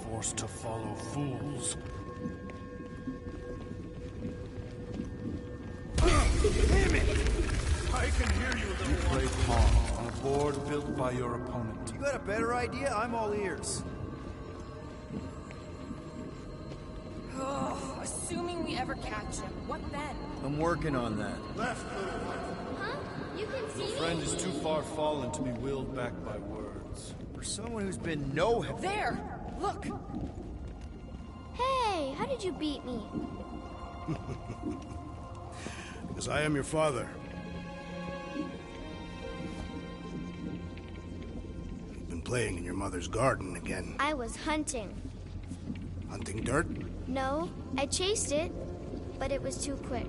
Forced to follow fools. Damn it! I can hear you, little one. You played pawn on a board built by your opponent. You got a better idea? I'm all ears. Oh, assuming we ever catch him, what then? I'm working on that. Left, little one. Huh? You can see Your friend is too far fallen to be willed back by words. For someone who's been no help. There! Look! Hey, how did you beat me? Because I am your father. You've been playing in your mother's garden again. I was hunting. Hunting dirt? No, I chased it, but it was too quick.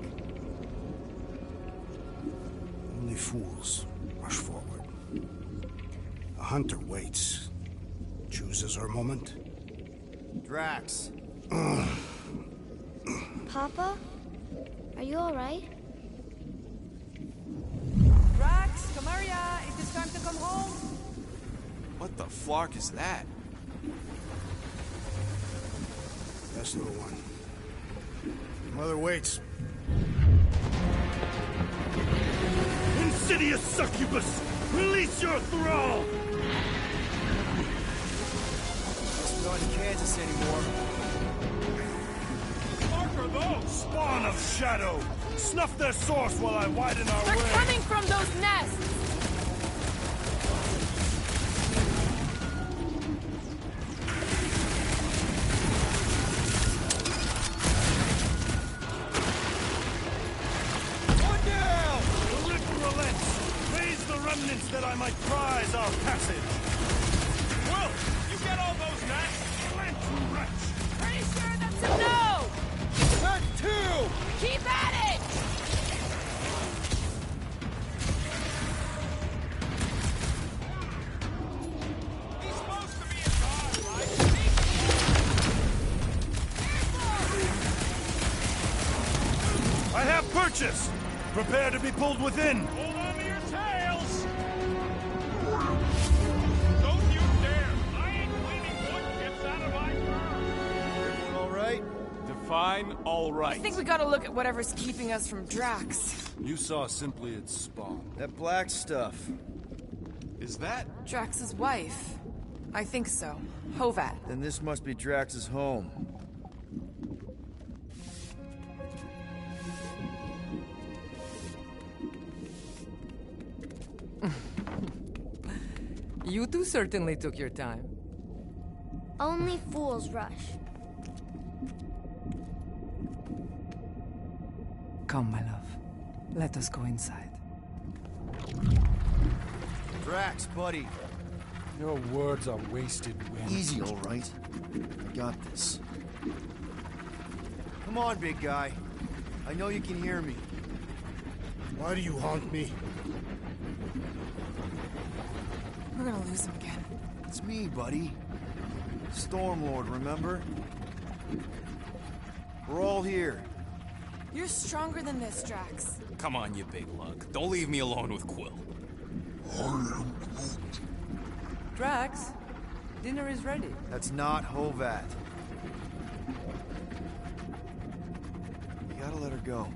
Only fools rush forward. A hunter waits. Chooses her moment. Drax. Papa? Are you alright? Drax, Kamaria, it is time to come home. What the flark is that? Yes, little one. Your mother waits. Insidious succubus! Release your thrall! Not in Kansas anymore. What are those? Spawn of shadow! Snuff their source while I widen our They're way! coming from those nests! One down! The rift relents! Raise the remnants that I might prize our passage! Well, you get all those nests? Plant you wretch! Pretty sure that's a no! That's two! Keep at it! He's supposed to be a god, right? I have purchase! Prepare to be pulled within! Hold on to your tails! Don't you dare! I ain't cleaning wood chips out of my car! Everyone all right? Define all right. I think we gotta look at whatever's keeping us from Drax. You saw simply its spawn. That black stuff. Is that? Drax's wife. I think so. Hovat. Then this must be Drax's home. You two certainly took your time. Only fools rush. Come, my love. Let us go inside. Drax, buddy. Your words are wasted wind. Easy, all right? I got this. Come on, big guy. I know you can hear me. Why do you haunt me? We're gonna lose him again. It's me, buddy. Stormlord, remember? We're all here. You're stronger than this, Drax. Come on, you big lug. Don't leave me alone with Quill. Drax, dinner is ready. That's not Hovat. You gotta let her go.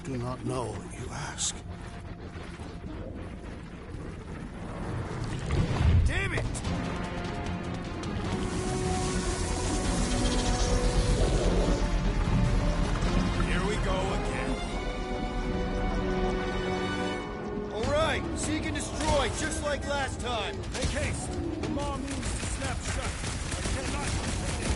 Do not know what you ask. Damn it! Here we go again. All right, seek and destroy, just like last time. Make haste. The maw means to snap shut. I cannot take it.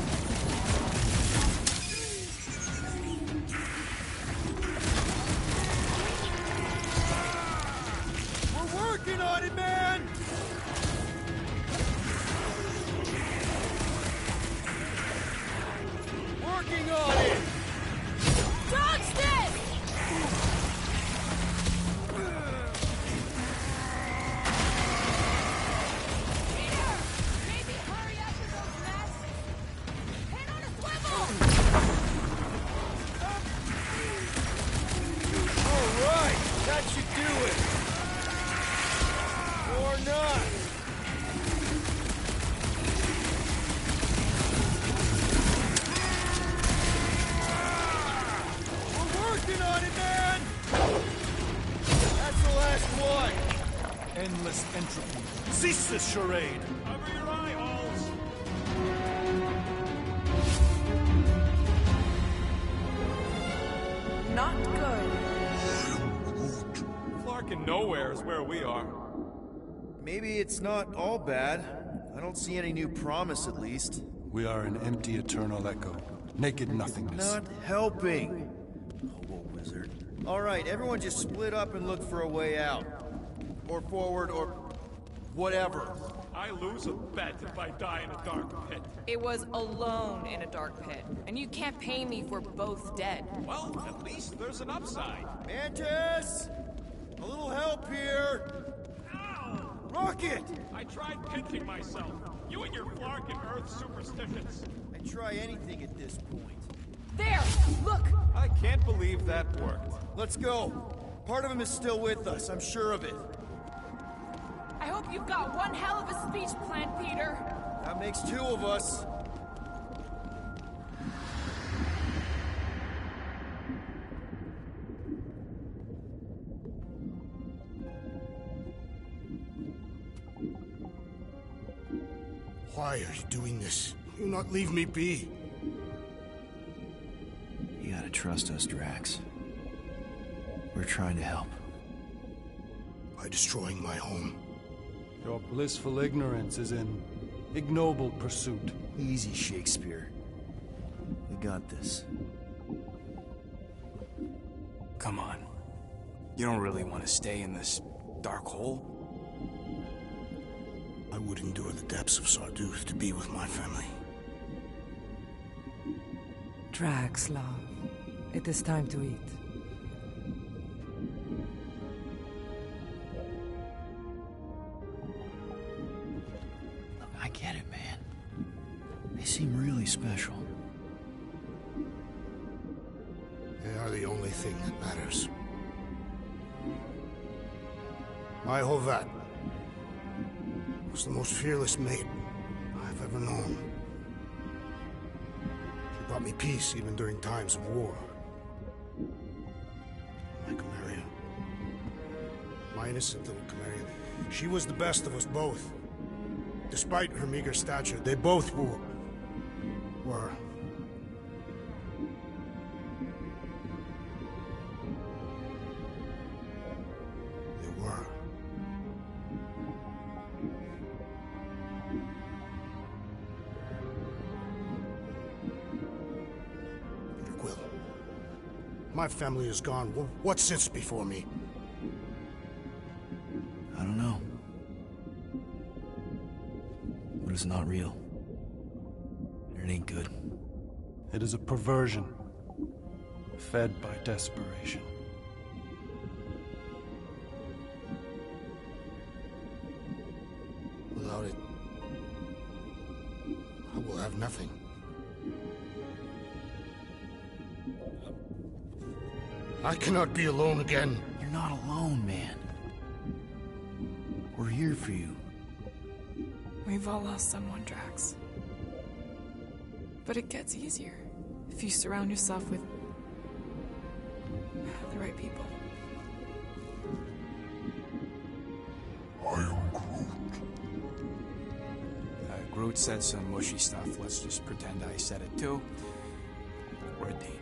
We're working on it, man! Working on it! Dodge this! Peter! Maybe hurry up with those masks! Head on a swivel! All right, that should do it. Or not. We're working on it, man! That's the last one. Endless entropy. Cease this charade. Cover your eye holes. Not good. Flarkin' nowhere is where we are. Maybe it's not all bad. I don't see any new promise, at least. We are an empty eternal echo. Naked nothingness. Not helping. Hobo wizard. All right, everyone just split up and look for a way out. Or forward, or whatever. I lose a bet if I die in a dark pit. It was alone in a dark pit, and you can't pay me for both dead. Well, at least there's an upside. Mantis! A little help here! Ow! Rocket! I tried pinching myself. You and your Flarkin' Earth superstitions. I'd try anything at this point. There! Look! I can't believe that worked. Let's go. Part of him is still with us, I'm sure of it. I hope you've got one hell of a speech plan, Peter. That makes two of us. Why are you doing this? Do not leave me be. You gotta trust us, Drax. We're trying to help. By destroying my home. Your blissful ignorance is in ignoble pursuit. Easy, Shakespeare. We got this. Come on. You don't really want to stay in this dark hole? I would endure the depths of Sarduth to be with my family. Drax, love. It is time to eat. I get it, man. They seem really special. They are the only thing that matters. My Hovat was the most fearless mate I've ever known. She brought me peace even during times of war. My Chimera. My innocent little Chimera. She was the best of us both. Despite her meager stature, they both were. They were. Peter Quill. My family is gone. What sits before me? I don't know. But it's not real. And it ain't good. It is a perversion, fed by desperation. Without it, I will have nothing. I cannot be alone again. You're not alone, man. We're here for you. We've all lost someone, Drax. But it gets easier if you surround yourself with the right people. I am Groot. Groot said some mushy stuff. Let's just pretend I said it too. We're a team.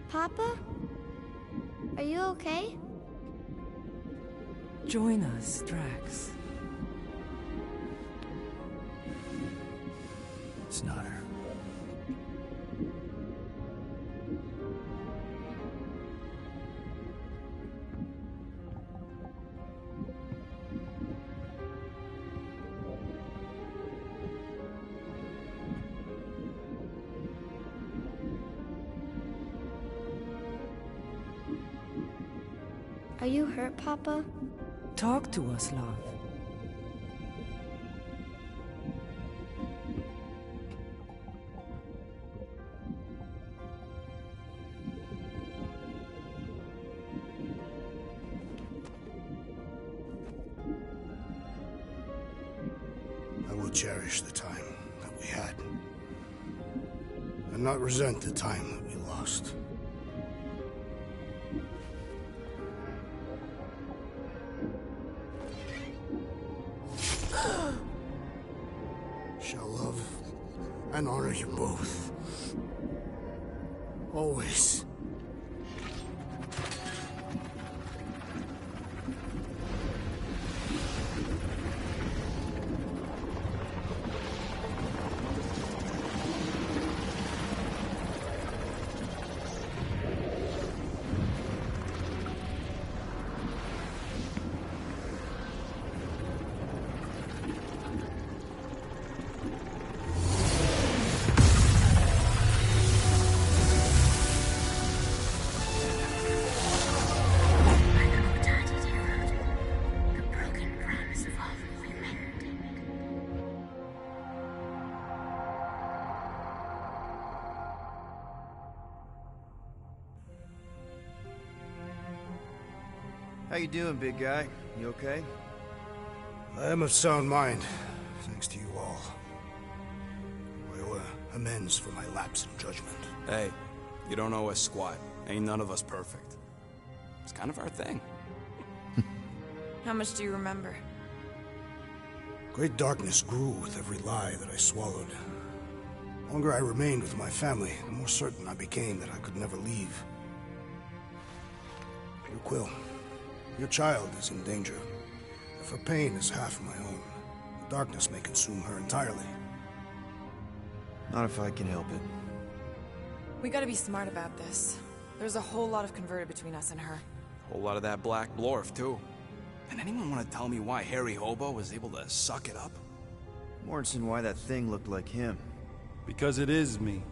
Papa? Are you okay? Join us, Drax. It's not her. Are you hurt, Papa? Talk to us, love. I will cherish the time that we had, and not resent the time that we lost. Shall love and honor you both. Always. How you doing, big guy? You okay? I am of sound mind, thanks to you all. I owe amends for my lapse in judgment. Hey, you don't owe us squat. Ain't none of us perfect. It's kind of our thing. How much do you remember? Great darkness grew with every lie that I swallowed. The longer I remained with my family, the more certain I became that I could never leave. Peter Quill, your child is in danger. If her pain is half my own, the darkness may consume her entirely. Not if I can help it. We gotta be smart about this. There's a whole lot of converted between us and her. Whole lot of that black blorf, too. And anyone want to tell me why Harry Hobo was able to suck it up? Morrison, why that thing looked like him. Because it is me.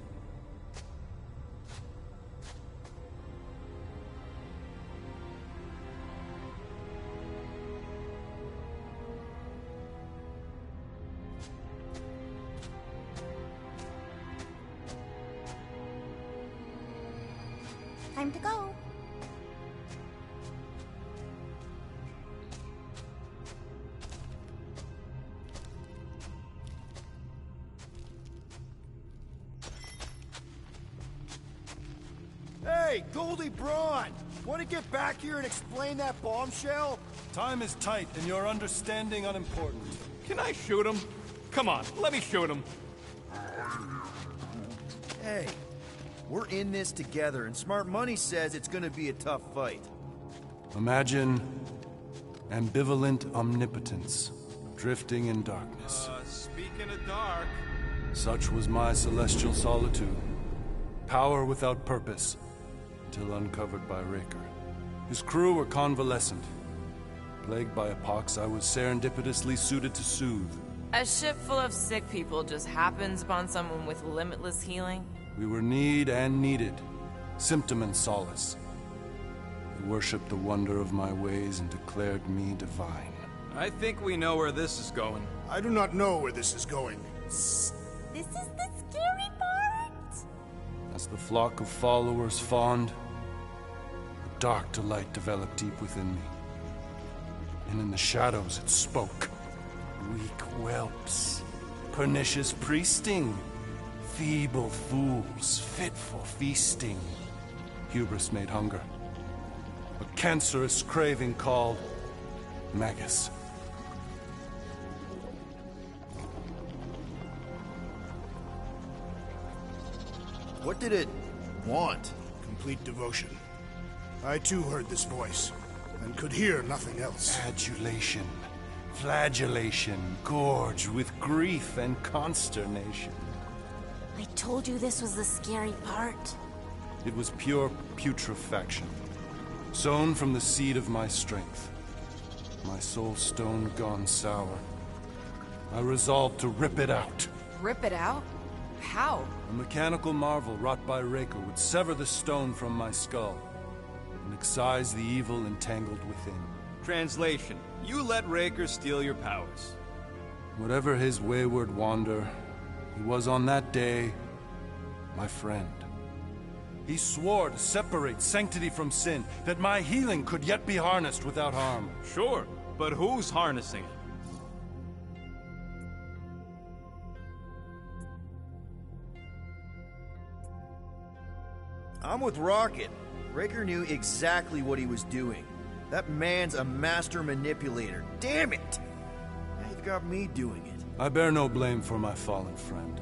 Time to go. Hey, Goldie Braun! Want to get back here and explain that bombshell? Time is tight, and your understanding unimportant. Can I shoot him? Come on, let me shoot him. Hey, we're in this together, and Smart Money says it's gonna be a tough fight. Imagine ambivalent omnipotence, drifting in darkness. Speaking of dark... Such was my celestial solitude. Power without purpose, until uncovered by Raker. His crew were convalescent. Plagued by a pox I was serendipitously suited to soothe. A ship full of sick people just happens upon someone with limitless healing? We were need and needed, symptom and solace. They worshipped the wonder of my ways and declared me divine. I think we know where this is going. I do not know where this is going. This is the scary part. As the flock of followers fawned, a dark delight developed deep within me. and in the shadows it spoke. Weak whelps, pernicious priesting, feeble fools fit for feasting. Hubris made hunger, a cancerous craving called Magus. What did it want? Complete devotion. I too heard this voice, and could hear nothing else. Adulation, flagellation, gorged with grief and consternation. I told you this was the scary part. It was pure putrefaction, sown from the seed of my strength. My soul stone gone sour. I resolved to rip it out. Rip it out? How? A mechanical marvel wrought by Raker would sever the stone from my skull and excise the evil entangled within. Translation: you let Raker steal your powers. Whatever his wayward wander, he was on that day my friend. He swore to separate sanctity from sin, that my healing could yet be harnessed without harm. Sure, but who's harnessing it? I'm with Rocket. Raker knew exactly what he was doing. That man's a master manipulator. Damn it! Now you've got me doing it. I bear no blame for my fallen friend.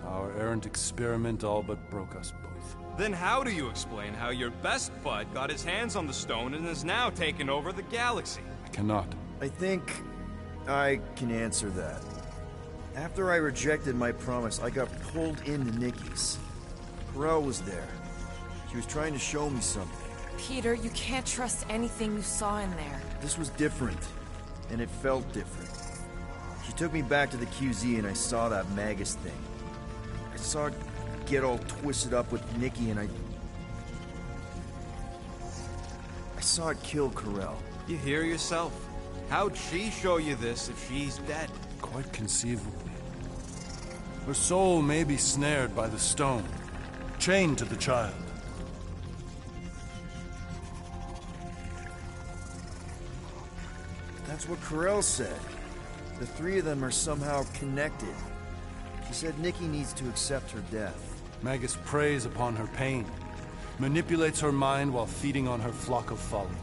Our errant experiment all but broke us both. Then how do you explain how your best bud got his hands on the stone and is now taking over the galaxy? I cannot. I think I can answer that. After I rejected my promise, I got pulled into Nikki's. Corel was there. She was trying to show me something. Peter, you can't trust anything you saw in there. This was different, and it felt different. She took me back to the QZ and I saw that Magus thing. I saw it get all twisted up with Nikki and I saw it kill Corel. You hear yourself? How'd she show you this if she's dead? Quite conceivably. Her soul may be snared by the stone, chained to the child. That's what Corel said. The three of them are somehow connected. She said Nikki needs to accept her death. Magus preys upon her pain, manipulates her mind while feeding on her flock of followers.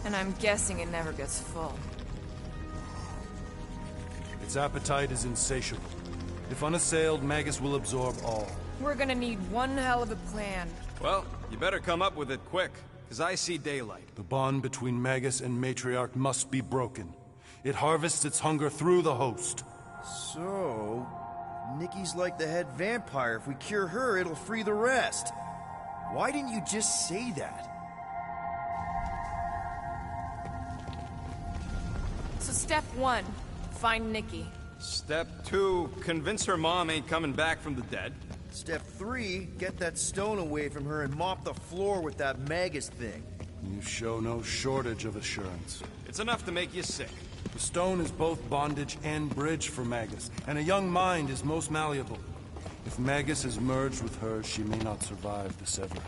And I'm guessing it never gets full. Its appetite is insatiable. If unassailed, Magus will absorb all. We're gonna need one hell of a plan. Well, you better come up with it quick, because I see daylight. The bond between Magus and Matriarch must be broken. It harvests its hunger through the host. So, Nikki's like the head vampire. If we cure her, it'll free the rest. Why didn't you just say that? So step 1, find Nikki. Step 2, convince her mom ain't coming back from the dead. Step 3, get that stone away from her and mop the floor with that Magus thing. You show no shortage of assurance. It's enough to make you sick. The stone is both bondage and bridge for Magus, and a young mind is most malleable. If Magus is merged with hers, she may not survive the severing.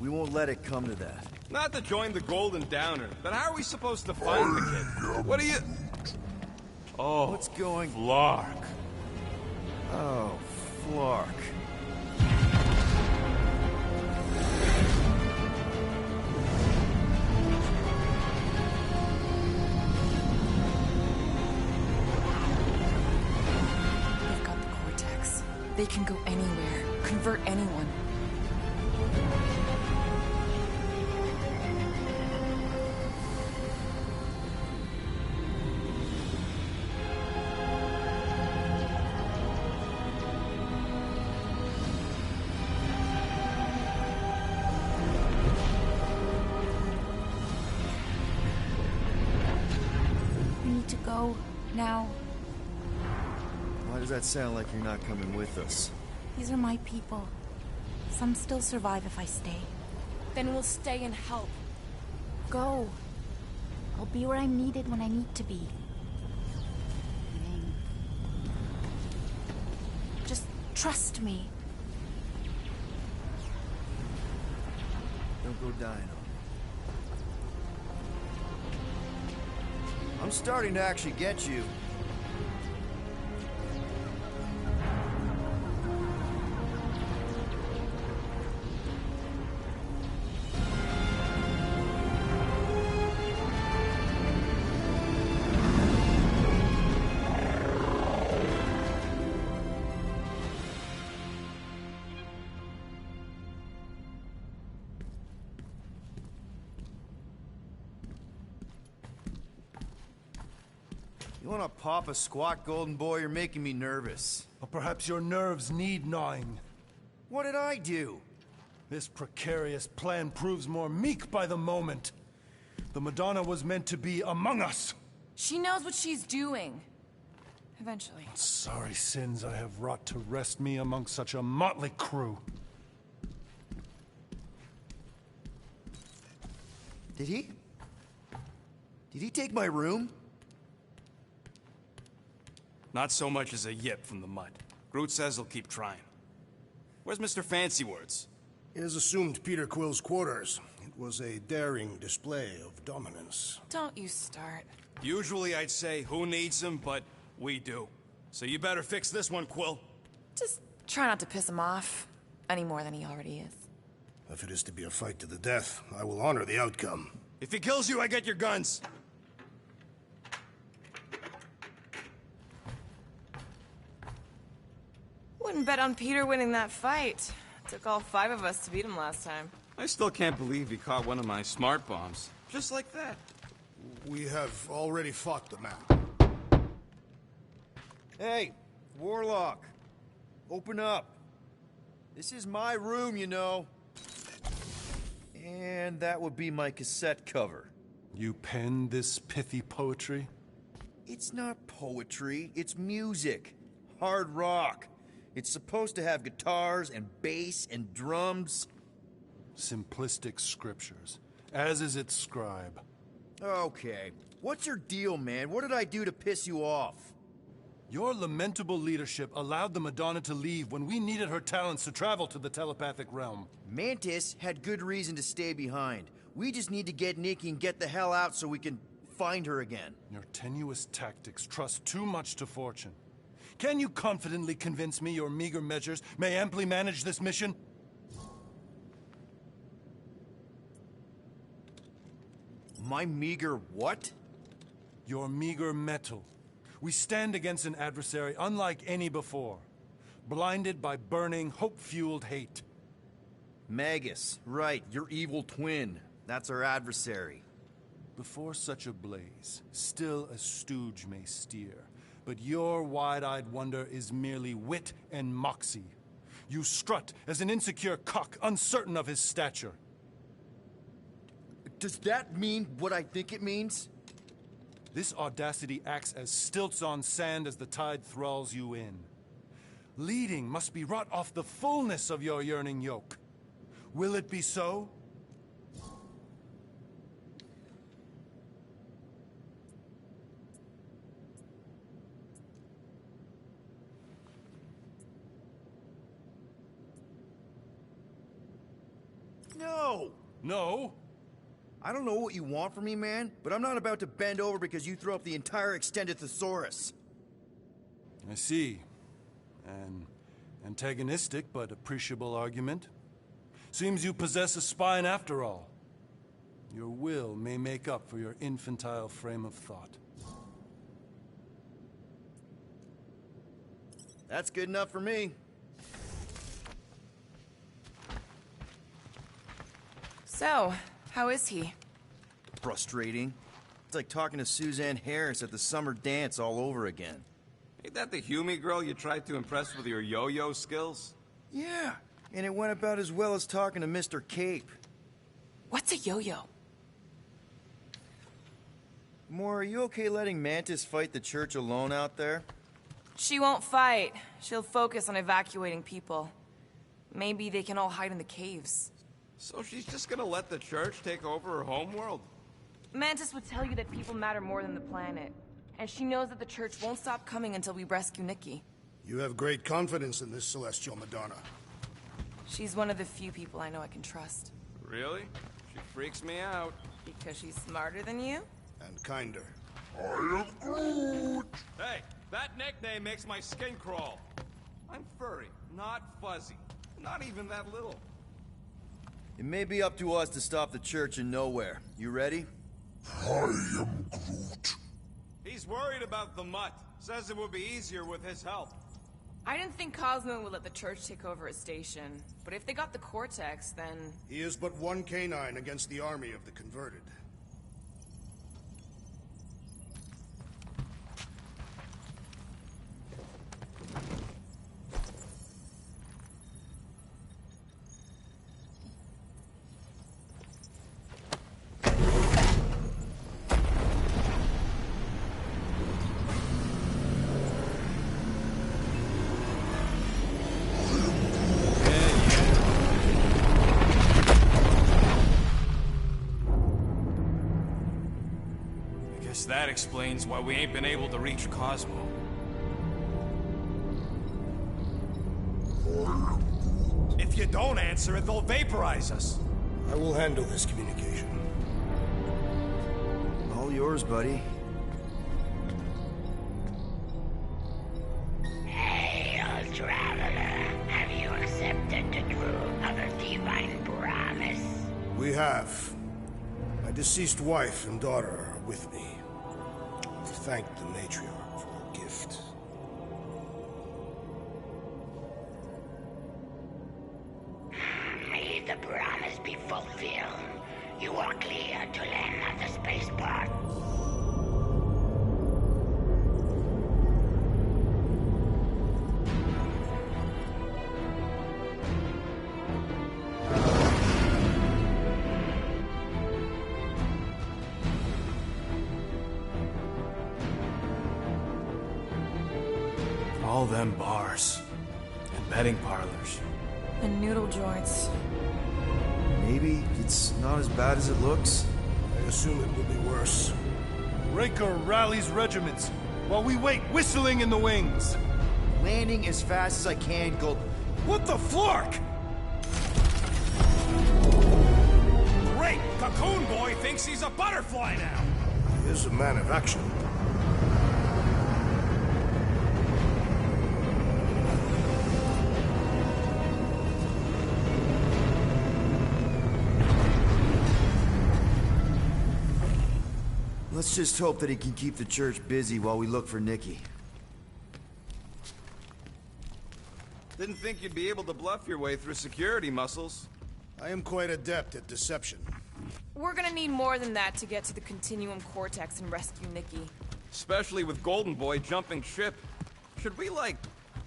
We won't let it come to that. Not to join the Golden Downer, but how are we supposed to find the kid? What are you... Oh, what's going... Flark. Oh, Flark. They've got the Cortex. They can go anywhere, convert anyone. Now, Why does that sound like you're not coming with us? these are my people. Some still survive if I stay. Then we'll stay and help. Go. I'll be where I'm needed when I need to be. Just trust me. Don't go dying on me. I'm starting to actually get you. You wanna pop a squat, Golden Boy? You're making me nervous. Or perhaps your nerves need gnawing. What did I do? This precarious plan proves more meek by the moment. The Madonna was meant to be among us. She knows what she's doing. Eventually. Sorry sins I have wrought to wrest me among such a motley crew. Did he? Did he take my room? Not so much as a yip from the mud. Groot says he'll keep trying. Where's Mr. Fancy Words? He has assumed Peter Quill's quarters. It was a daring display of dominance. Don't you start. Usually I'd say, who needs him, but we do. So you better fix this one, Quill. Just try not to piss him off any more than he already is. If it is to be a fight to the death, I will honor the outcome. If he kills you, I get your guns. Wouldn't bet on Peter winning that fight. Took all 5 of us to beat him last time. I still can't believe he caught one of my smart bombs. Just like that. We have already fought the man. Hey, Warlock. Open up. This is my room, you know. And that would be my cassette cover. You penned this pithy poetry? It's not poetry, it's music. Hard rock. It's supposed to have guitars and bass and drums. Simplistic scriptures, as is its scribe. Okay. What's your deal, man? What did I do to piss you off? Your lamentable leadership allowed the Madonna to leave when we needed her talents to travel to the telepathic realm. Mantis had good reason to stay behind. We just need to get Nikki and get the hell out so we can find her again. Your tenuous tactics trust too much to fortune. Can you confidently convince me your meager measures may amply manage this mission? My meager what? Your meager metal. We stand against an adversary unlike any before, blinded by burning, hope-fueled hate. Magus, right, your evil twin. That's our adversary. Before such a blaze, still a stooge may steer, but your wide-eyed wonder is merely wit and moxie. You strut as an insecure cock, uncertain of his stature. Does that mean what I think it means? This audacity acts as stilts on sand as the tide thralls you in. Leading must be wrought off the fullness of your yearning yoke. Will it be so? No! No? I don't know what you want from me, man, but I'm not about to bend over because you throw up the entire extended thesaurus. I see. An antagonistic but appreciable argument. Seems you possess a spine after all. Your will may make up for your infantile frame of thought. That's good enough for me. So, how is he? Frustrating. It's like talking to Suzanne Harris at the summer dance all over again. Ain't that the Hume girl you tried to impress with your yo-yo skills? Yeah, and it went about as well as talking to Mr. Cape. What's a yo-yo? Moore, are you okay letting Mantis fight the church alone out there? She won't fight. She'll focus on evacuating people. Maybe they can all hide in the caves. So she's just gonna let the church take over her homeworld? Mantis would tell you that people matter more than the planet. And she knows that the church won't stop coming until we rescue Nikki. You have great confidence in this celestial Madonna. She's one of the few people I know I can trust. Really? She freaks me out. Because she's smarter than you? And kinder. I am Groot! Hey, that nickname makes my skin crawl. I'm furry, not fuzzy. Not even that little. It may be up to us to stop the Church in Nowhere. You ready? I am Groot. He's worried about the mutt. Says it would be easier with his help. I didn't think Cosmo would let the Church take over his station. But if they got the Cortex, then... He is but one canine against the army of the converted. That explains why we ain't been able to reach Cosmo. If you don't answer it, they'll vaporize us. I will handle this communication. All yours, buddy. Hail, traveler. Have you accepted the truth of a divine promise? We have. My deceased wife and daughter are with me. Thank the matriarch for her gift. May the promise be fulfilled. You are clear to land at the spaceport. All them bars and betting parlors. And noodle joints. Maybe it's not as bad as it looks. I assume it will be worse. Raker rallies regiments while we wait whistling in the wings. Landing as fast as I can, go... What the flark? Great! Cocoon Boy thinks he's a butterfly now! He is a man of action. Let's just hope that he can keep the Church busy while we look for Nikki. Didn't think you'd be able to bluff your way through security, Muscles. I am quite adept at deception. We're gonna need more than that to get to the Continuum Cortex and rescue Nikki. Especially with Golden Boy jumping ship. Should we, like,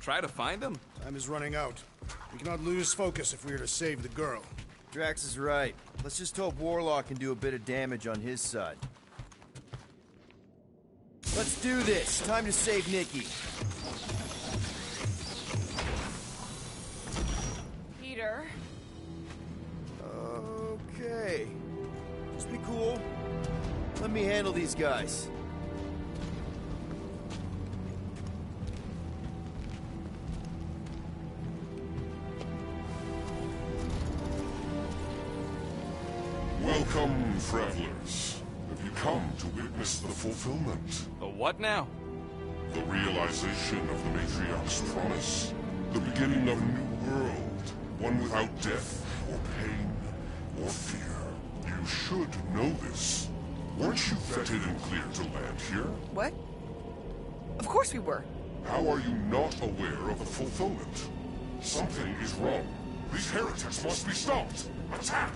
try to find him? Time is running out. We cannot lose focus if we are to save the girl. Drax is right. Let's just hope Warlock can do a bit of damage on his side. Let's do this. Time to save Nikki. Peter. Okay. Just be cool. Let me handle these guys. Welcome, travelers. Have you come to witness the fulfillment? The what now? The realization of the Matriarch's promise. The beginning of a new world. One without death, or pain, or fear. You should know this. Weren't you vetted and cleared to land here? What? Of course we were. How are you not aware of the fulfillment? Something is wrong. These heretics must be stopped. Attack!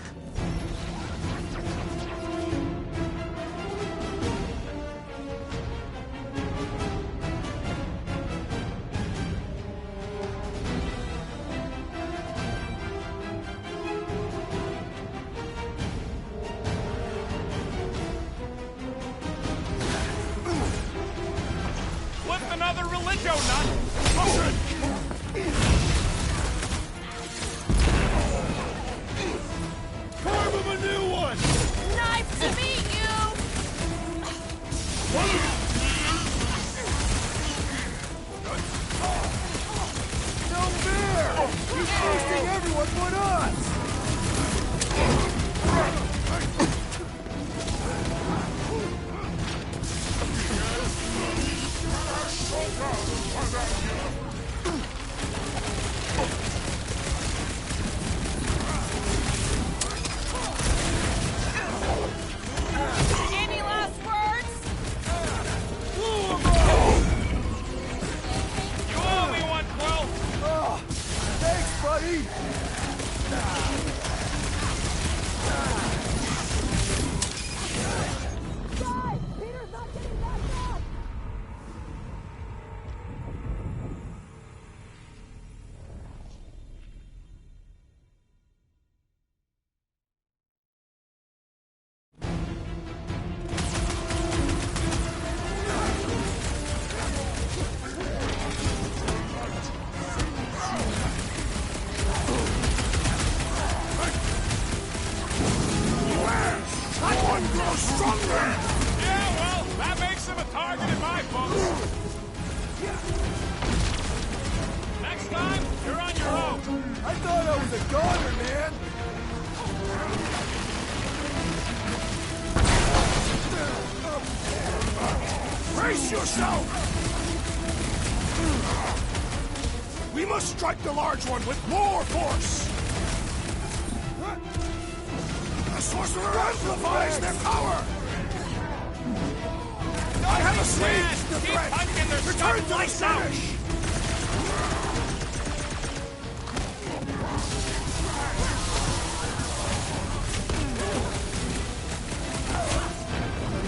Flip another religio nut! Motion! Carve him a new one! Nice to meet you! No fair! He's boosting everyone but us! time, you're on your own. I thought I was a goner, man. Brace yourself! We must strike the large one with more force! The sorcerer amplifies their power! I have assuaged the threat! Return to the finish!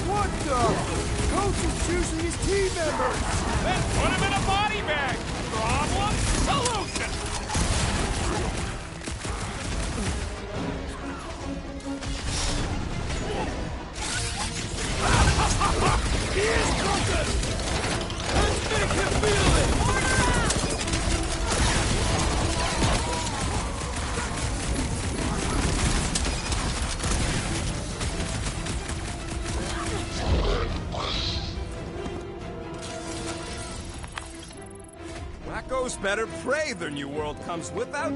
What the? Coach is choosing his team members! Then put him in a body bag! Problem? Solution! He is broken! Let's make him feel it! Wacko's better pray their new world comes without.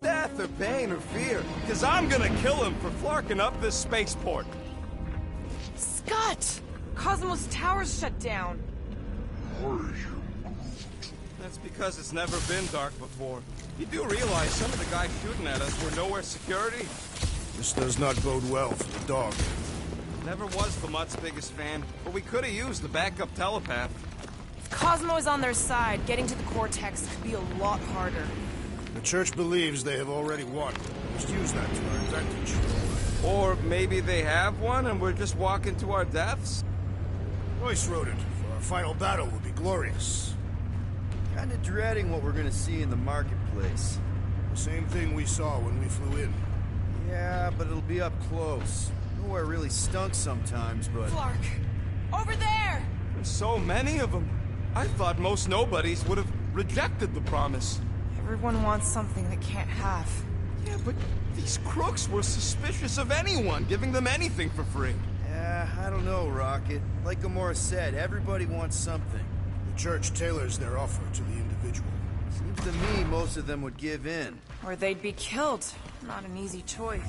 Death or pain or fear, because I'm gonna kill him for flarking up this spaceport. Scott! Cosmos Tower's shut down. That's because it's never been dark before. You do realize some of the guys shooting at us were nowhere security? This does not bode well for the dog. Never was the Mutt's biggest fan, but we could have used the backup telepath. If Cosmo is on their side, getting to the Cortex could be a lot harder. The Church believes they have already won. Let's use that to our advantage. Or maybe they have won and we're just walking to our deaths? Royce wrote it. For our final battle will be glorious. Kinda dreading what we're gonna see in the marketplace. The same thing we saw when we flew in. Yeah, but it'll be up close. Nowhere really stunk sometimes, but... Flark! Over there! There's so many of them. I thought most nobodies would have rejected the promise. Everyone wants something they can't have. Yeah, but these crooks were suspicious of anyone giving them anything for free. Yeah, I don't know, Rocket. Like Gamora said, everybody wants something. The Church tailors their offer to the individual. Seems to me most of them would give in. Or they'd be killed. Not an easy choice.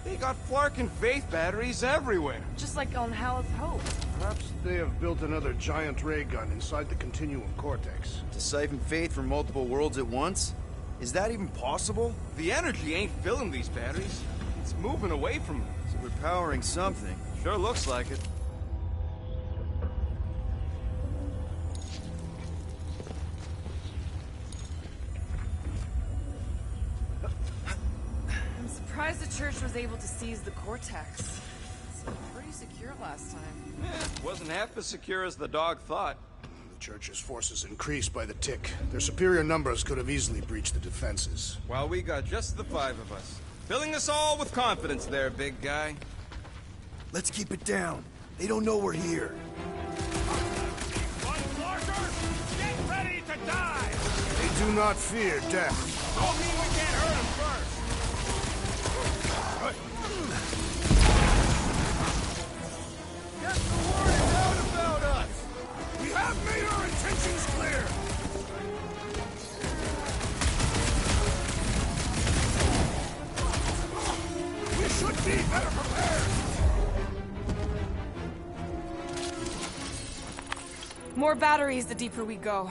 They got Flark and Faith batteries everywhere. Just like on Haleth Hope. Perhaps they have built another giant ray gun inside the Continuum Cortex. To siphon Faith from multiple worlds at once? Is that even possible? The energy ain't filling these batteries. It's moving away from them. So we're powering something. Sure looks like it. I'm surprised the Church was able to seize the Cortex. It seemed pretty secure last time. Wasn't half as secure as the dog thought. The Church's forces increased by the tick. Their superior numbers could have easily breached the defenses. Well, we got just the 5 of us. Filling us all with confidence there, big guy. Let's keep it down. They don't know we're here. Flarkers, get ready to die! They do not fear death. Don't mean we can't hurt them first. Get the word out about us! We have made our intentions clear! We should be better prepared! More batteries the deeper we go.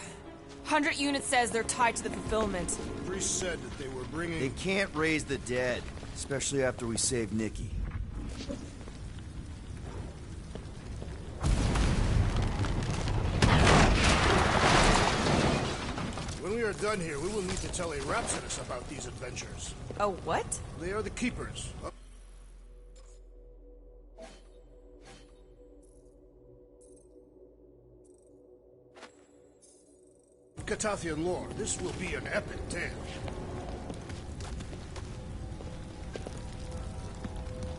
100 units says they're tied to the fulfillment. Priest said that they were bringing... They can't raise the dead, especially after we save Nikki. When we are done here, we will need to tell a Rhapsodus about these adventures. A what? They are the keepers. Catathian lore. This will be an epic tale.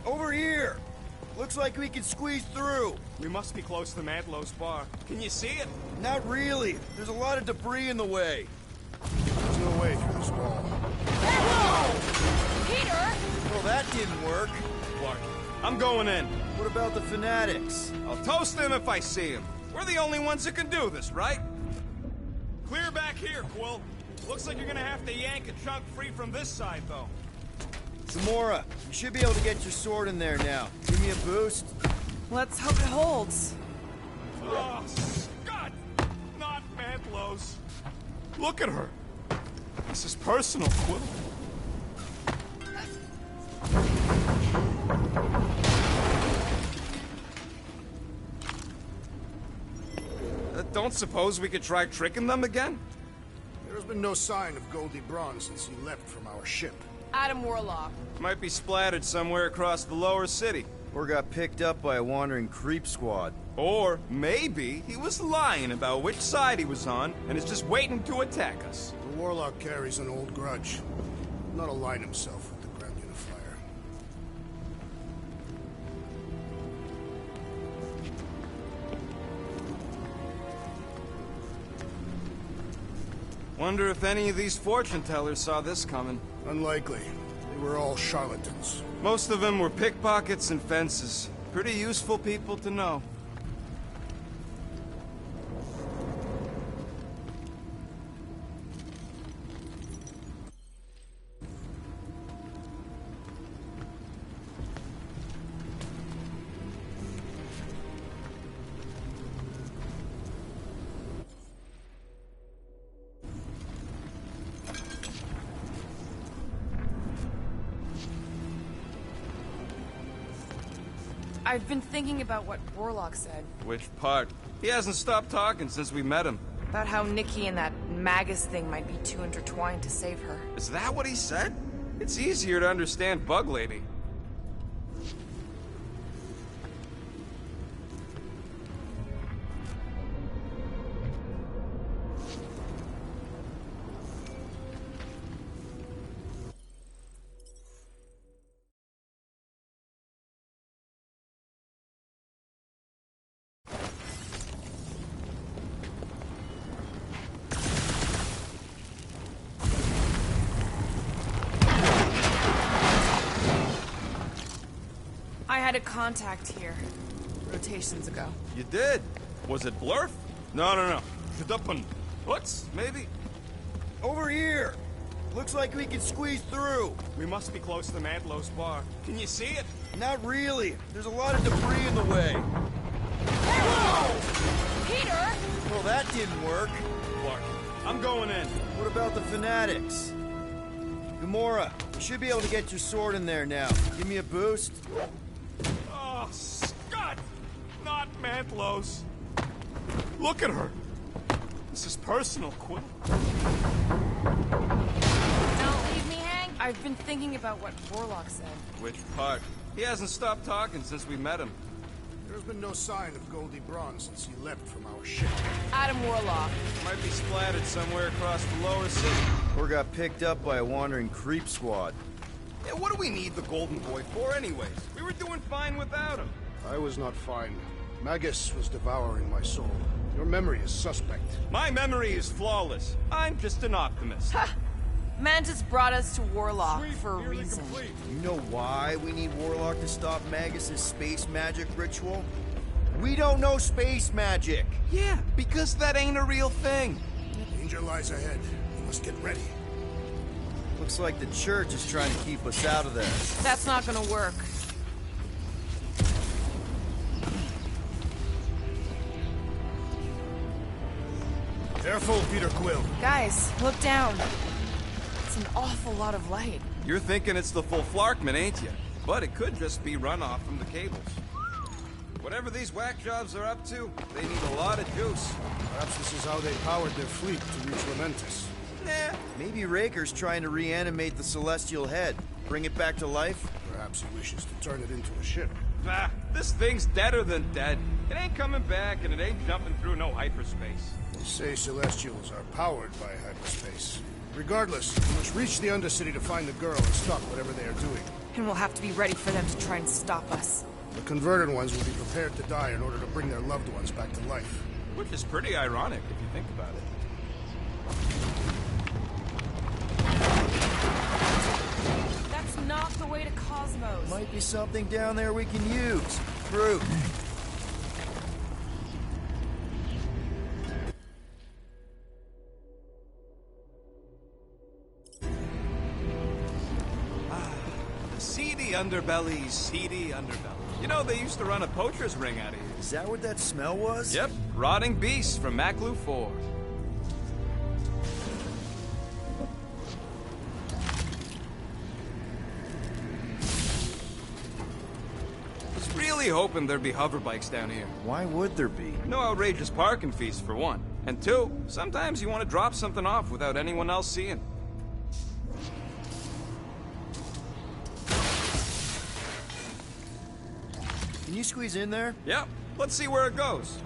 Over here! Looks like we can squeeze through. We must be close to Mantlo's bar. Can you see it? Not really. There's a lot of debris in the way. There's no way through this wall. Peter! Well, that didn't work. Clark, I'm going in. What about the fanatics? I'll toast them if I see them. We're the only ones that can do this, right? Clear back here, Quill. Looks like you're gonna have to yank a chunk free from this side, though. Zamora, you should be able to get your sword in there now. Give me a boost. Let's hope it holds. Oh, Scott! Not Mantlos. Look at her. This is personal, Quill. Don't suppose we could try tricking them again? There's been no sign of Goldie Braun since he left from our ship. Adam Warlock. Might be splattered somewhere across the lower city. Or got picked up by a wandering creep squad. Or maybe he was lying about which side he was on and is just waiting to attack us. The Warlock carries an old grudge. Not align himself with the Grand Unifier. Wonder if any of these fortune tellers saw this coming. Unlikely. They were all charlatans. Most of them were pickpockets and fences. Pretty useful people to know. I've been thinking about what Warlock said. Which part? He hasn't stopped talking since we met him. About how Nikki and that Magus thing might be too intertwined to save her. Is that what he said? It's easier to understand Bug Lady. I had a contact here, rotations ago. You did? Was it Blurf? No. Shadupun. What's maybe? Over here! Looks like we can squeeze through. We must be close to the Mantlos bar. Can you see it? Not really. There's a lot of debris in the way. Whoa! Peter! Well, that didn't work. Clark, I'm going in. What about the fanatics? Gamora, you should be able to get your sword in there now. Give me a boost. Oh, Scott! Not Mantlos. Look at her. This is personal, Quill. Don't leave me, Hank. I've been thinking about what Warlock said. Which part? He hasn't stopped talking since we met him. There's been no sign of Goldie Braun since he left from our ship. Adam Warlock. Might be splattered somewhere across the lower city. Or got picked up by a wandering creep squad. Yeah, what do we need the Golden Boy for anyways? We were doing fine without him. I was not fine. Magus was devouring my soul. Your memory is suspect. My memory is flawless. I'm just an optimist. Ha! Mantis brought us to Warlock for a reason. You know why we need Warlock to stop Magus's space magic ritual? We don't know space magic! Yeah, because that ain't a real thing. Danger lies ahead. We must get ready. Looks like the church is trying to keep us out of there. That's not gonna work. Careful, Peter Quill. Guys, look down. It's an awful lot of light. You're thinking it's the full Flarkman, ain't you? But it could just be runoff from the cables. Whatever these whack jobs are up to, they need a lot of juice. Perhaps this is how they powered their fleet to reach Lamentis. Nah, maybe Raker's trying to reanimate the Celestial Head. Bring it back to life? Perhaps he wishes to turn it into a ship. Ah, this thing's deader than dead. It ain't coming back, and it ain't jumping through no hyperspace. They say Celestials are powered by hyperspace. Regardless, we must reach the Undercity to find the girl and stop whatever they are doing. And we'll have to be ready for them to try and stop us. The converted ones will be prepared to die in order to bring their loved ones back to life. Which is pretty ironic if you think about it. you something down there we can use. Fruit. Seedy underbelly, seedy underbelly. You know, they used to run a poacher's ring out of here. Is that what that smell was? Yep, rotting beasts from Maclu Ford. Was really hoping there'd be hover bikes down here. Why would there be? No outrageous parking fees, for one. And two, sometimes you want to drop something off without anyone else seeing. Can you squeeze in there? Yep. Let's see where it goes.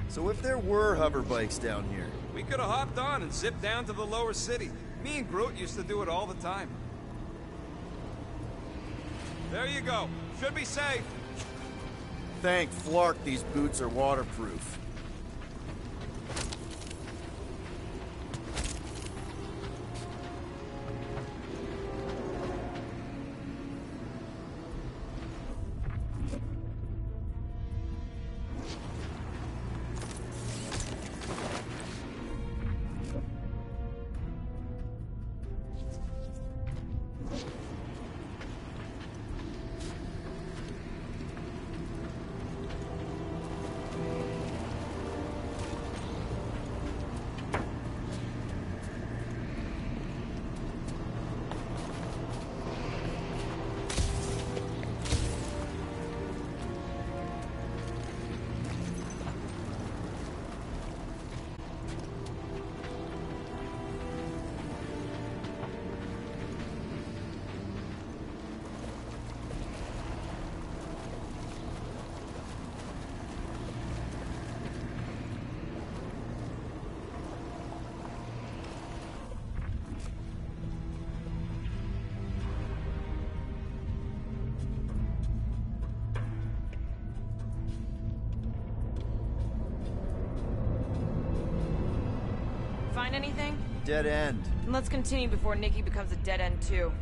So if there were hover bikes down here... We could have hopped on and zipped down to the lower city. Me and Groot used to do it all the time. There you go. Should be safe. Thank Flark these boots are waterproof. Find anything? Dead end. Let's continue before Nikki becomes a dead end too.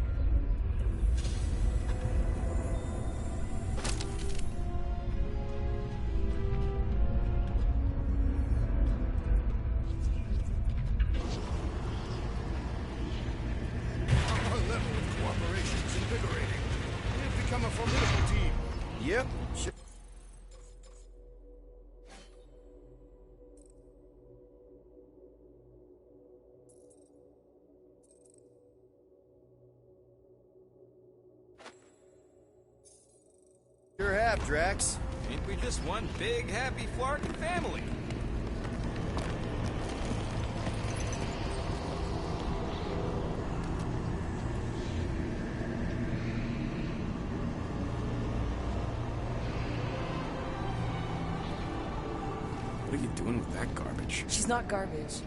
Our level of cooperation is invigorating. We've become a formidable team. Yep. Sure. Sure have, Drax. Ain't we just one big, happy Flarkin family? What are you doing with that garbage? She's not garbage.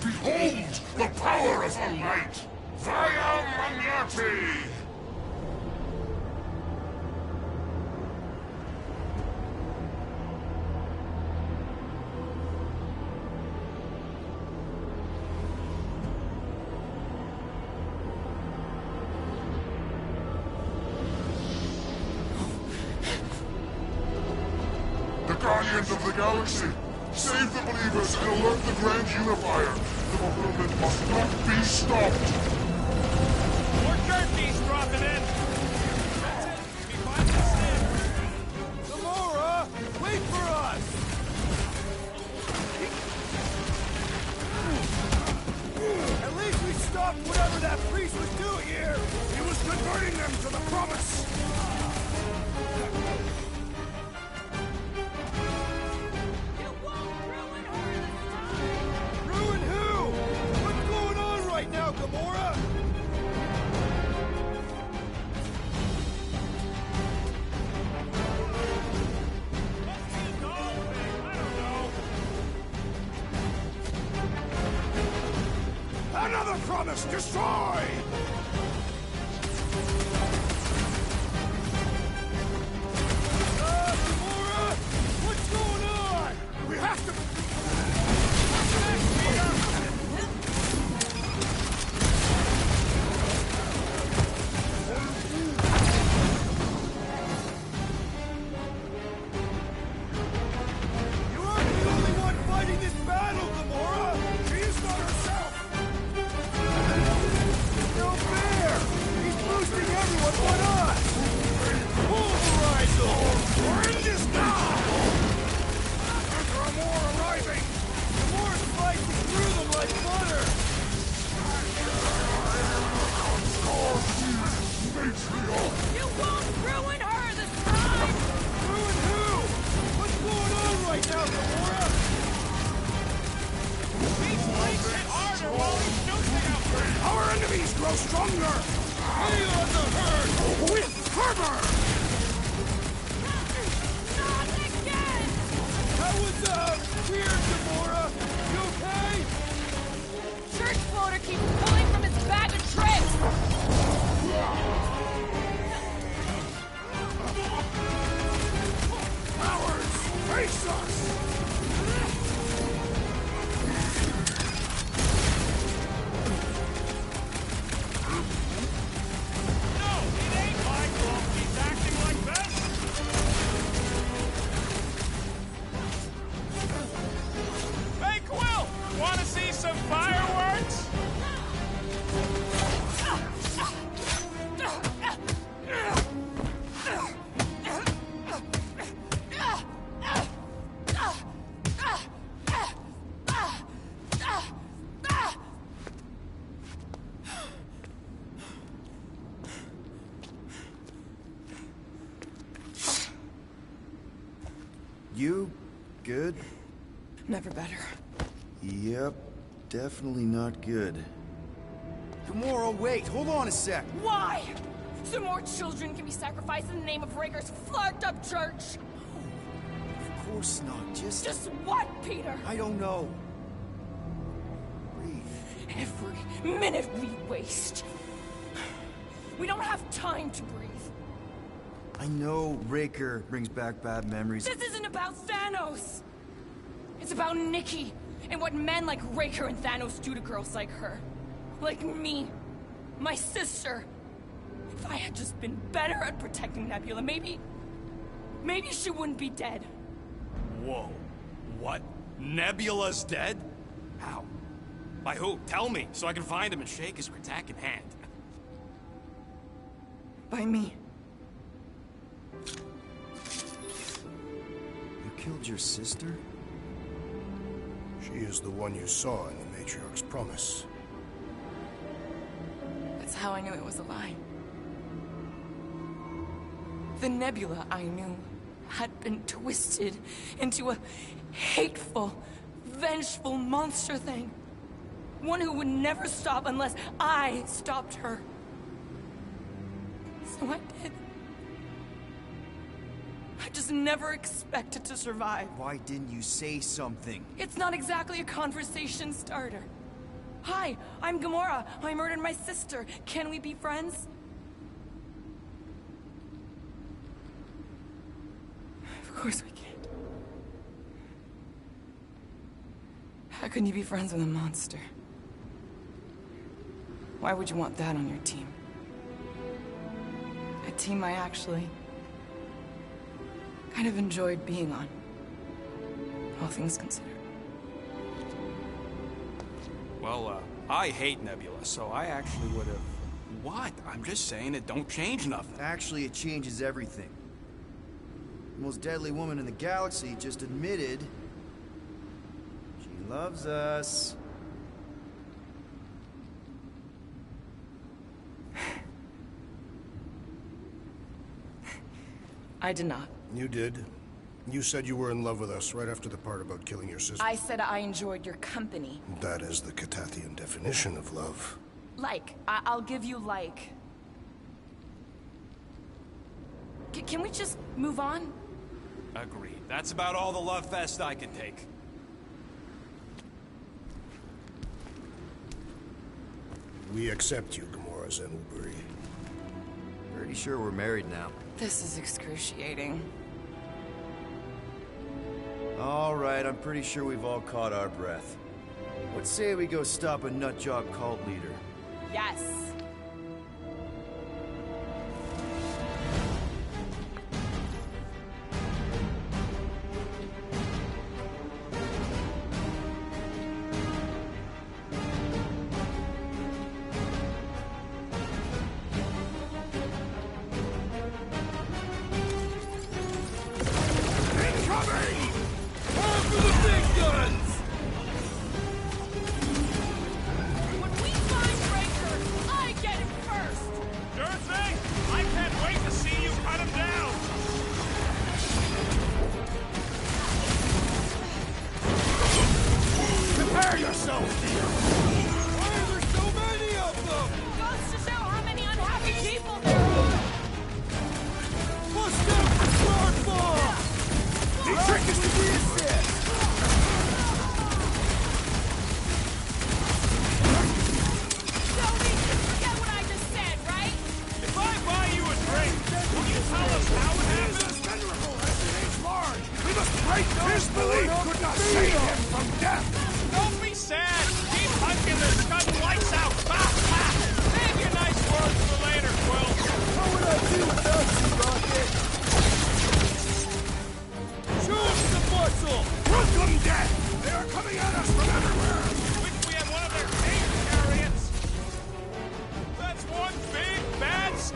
Behold the power of the light! Vaya Magnati! The Guardians of the Galaxy! Save the believers and alert the Grand Unifier! The movement must not be stopped! More turkeys dropping in! That's it! Be fine to stand! Gamora! Wait for us! At least we stopped whatever that priest was doing here! He was converting them to the promise! Ruin who? What's going on right now, Gamora? Another promise destroyed! Gamora! What's going on? Pulverize them! We're in this now! There are more arriving! More slicing through them like butter! You won't ruin her this time! Ruin who? What's going on right now, Gamora? These blades hit harder while he's shooting out there! Our enemies grow stronger! We are the herd with fervor! Not again! How was, here, Gamora? You okay? Church floater keeps pulling from his bag of tricks! Cowards! Face us! No, it ain't my fault he's acting like that! Hey, Quill! Wanna see some fireworks? You good? Never better. Yep, definitely not good. Gamora, wait, hold on a sec. Why? So more children can be sacrificed in the name of Raker's flarked up church? Of course not, just what, Peter? I don't know. Every minute we waste. We don't have time to breathe. I know Raker brings back bad memories. This isn't about Thanos. It's about Nikki and what men like Raker and Thanos do to girls like her. Like me. My sister. If I had just been better at protecting Nebula, maybe she wouldn't be dead. Whoa. What? Nebula's dead? How? By who? Tell me, so I can find him and shake his Kratak in hand. By me. You killed your sister? She is the one you saw in the Matriarch's promise. That's how I knew it was a lie. The Nebula I knew had been twisted into a hateful, vengeful monster thing. One who would never stop unless I stopped her. So I did. I just never expected to survive. Why didn't you say something? It's not exactly a conversation starter. Hi, I'm Gamora. I murdered my sister. Can we be friends? Of course we can't. How can you be friends with a monster? Why would you want that on your team? A team I actually kind of enjoyed being on, all things considered. Well, I hate Nebula, so I actually would have... What? I'm just saying it don't change nothing. Actually, it changes everything. The most deadly woman in the galaxy just admitted she loves us. I did not. You did. You said you were in love with us right after the part about killing your sister. I said I enjoyed your company. That is the Catathian definition of love. Like. I'll give you like. Can we just move on? Agreed. That's about all the love fest I can take. We accept you, Gamora Zenuburi. Pretty sure we're married now. This is excruciating. All right, I'm pretty sure we've all caught our breath. Let's say we go stop a nutjob cult leader. Yes.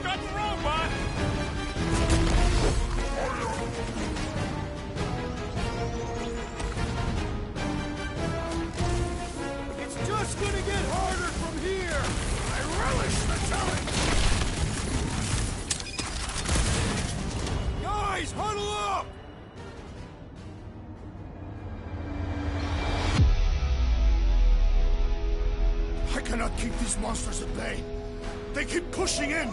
got the robot! It's just gonna get harder from here! I relish the challenge! Guys, huddle up! I cannot keep these monsters at bay. They keep pushing in.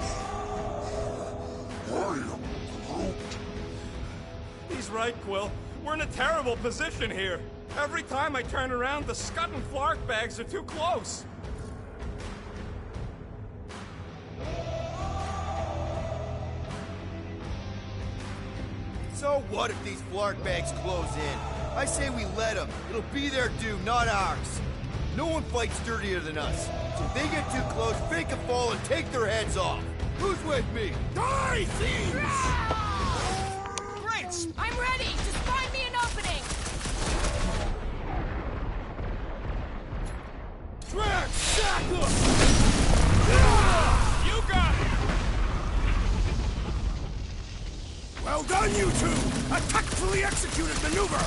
He's right, Quill. We're in a terrible position here. Every time I turn around, the Scud and Flark bags are too close. So what if these Flark bags close in? I say we let them. It'll be their due, not ours. No one fights dirtier than us. So if they get too close, fake a fall and take their heads off. Who's with me? Die, thieves! Great! I'm ready! Just find me an opening! Drax, sack them! You got it! Well done, you two! A tactfully executed maneuver!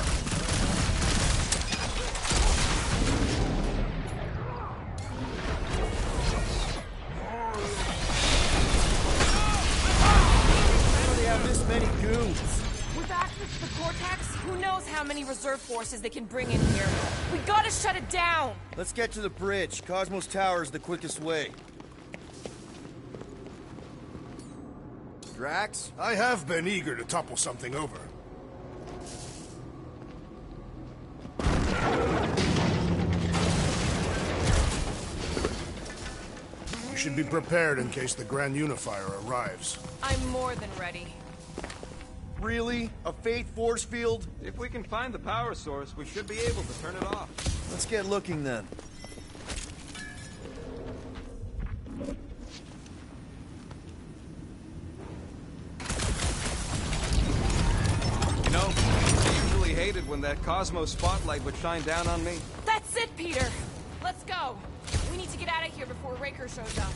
This many goons. With access to the Cortex, who knows how many reserve forces they can bring in here. We gotta shut it down! Let's get to the bridge. Cosmos Tower is the quickest way. Drax? I have been eager to topple something over. We should be prepared in case the Grand Unifier arrives. I'm more than ready. Really? A Faith force field? If we can find the power source, we should be able to turn it off. Let's get looking then. You know, I usually hated when that Cosmos spotlight would shine down on me. That's it, Peter! Let's go! We need to get out of here before Raker shows up.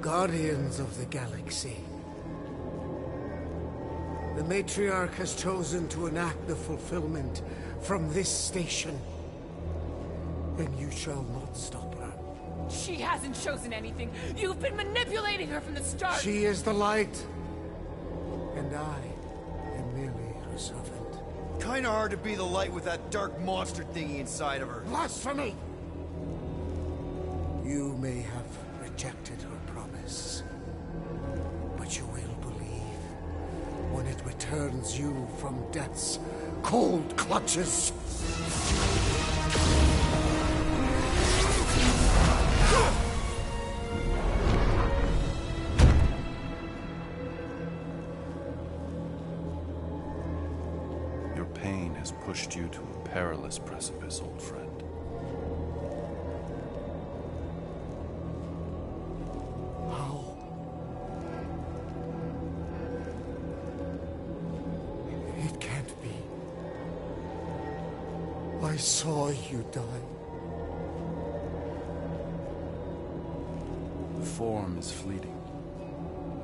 Guardians of the Galaxy. The Matriarch has chosen to enact the fulfillment from this station. And you shall not stop her. She hasn't chosen anything. You've been manipulating her from the start. She is the light. And I am merely her servant. Kinda hard to be the light with that dark monster thingy inside of her. Blasphemy! You may have rejected her promise, but you will believe when it returns you from death's cold clutches. Your pain has pushed you to a perilous precipice, old friend. I saw you die. The form is fleeting,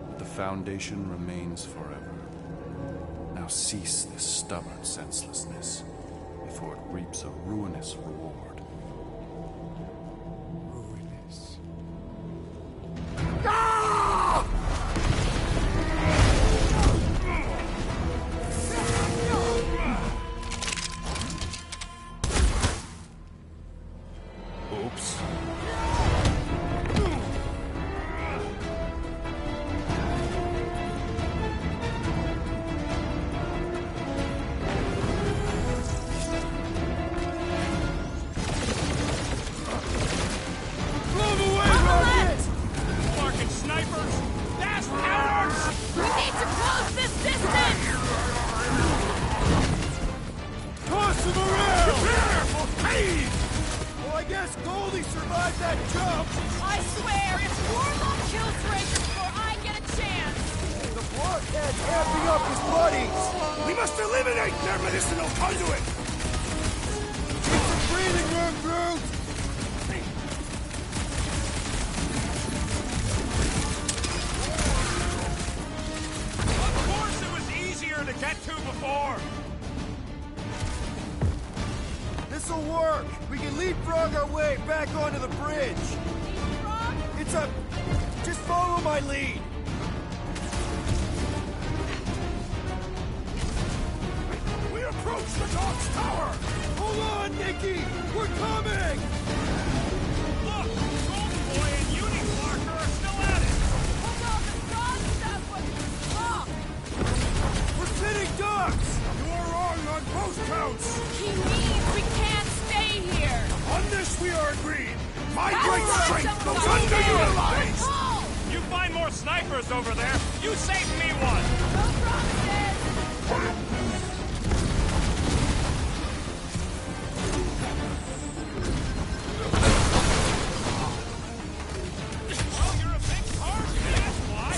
but the foundation remains forever. Now cease this stubborn senselessness, before it reaps a ruinous reward. Ruinous. must eliminate their medicinal conduit! Keep the breathing room, Groot! This'll work! We can leapfrog our way back onto the bridge! Leapfrog? It's a... Just follow my lead! We approach the Doc's tower! Hold on, Nikki! We're coming! Look! Golden Boy and Uniflarker are still at it! Hold on, the frog stuff was wrong! We're pitting ducks! You are wrong on both counts! He means we can't stay here! On this we are agreed! My That's great right, strength some goes guy underutilized! You find more snipers over there, you save me one! No promises! Well, you're a big target, that's why!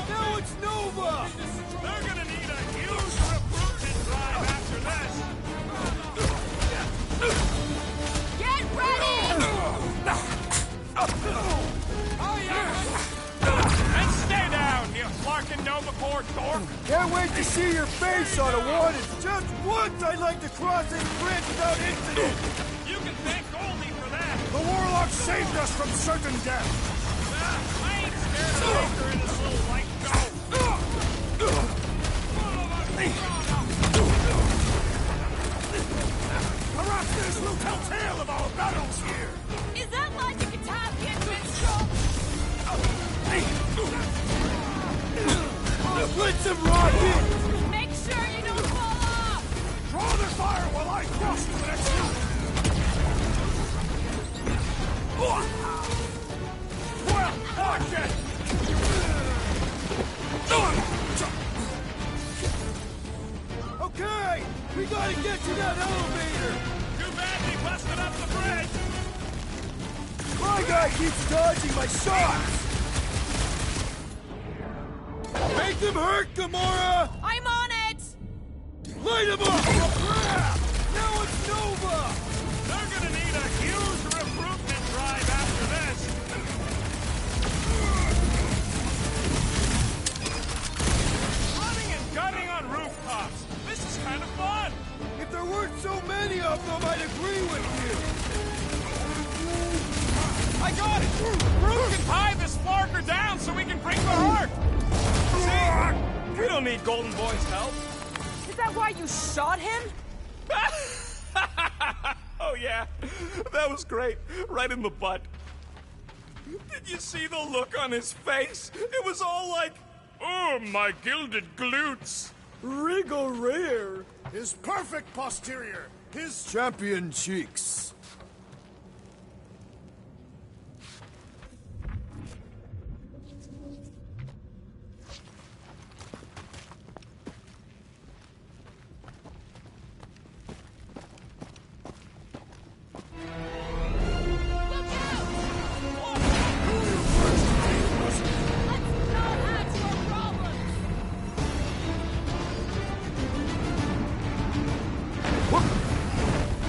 Now it's Nova! They're gonna need a huge recruitment drive after this! Get ready! And stay down, you Flarkin Nova Corps dork! Can't wait to see your face on a wanted. Just once I'd like to cross this bridge without incident! You can thank Goldie for that! The Warlock saved us from certain death! I ain't scared of Raker and his little light show! Arachnes will tell tale of our battles here! Is that like a Katavian minstrel? Blitz him, Rocket! Make sure you don't fall off! Draw their fire while I cross to the next route! Well, watch it! Okay! We gotta get to that elevator! Too bad we busted up the bridge! My guy keeps dodging my shots! Make them hurt, Gamora! I'm on it! Light him up! Crap! Now it's Nova! They're gonna need a huge recruitment drive after this! Running and gunning on rooftops! This is kind of fun! If there weren't so many of them, I'd agree with you! I got it! Groot can tie this Flarker down so we can bring the heart! See? We don't need Golden Boy's help. Is that why you shot him? Oh yeah, that was great. Right in the butt. Did you see the look on his face? It was all like, oh, my gilded glutes. Wriggle rear! His perfect posterior! His Champion cheeks!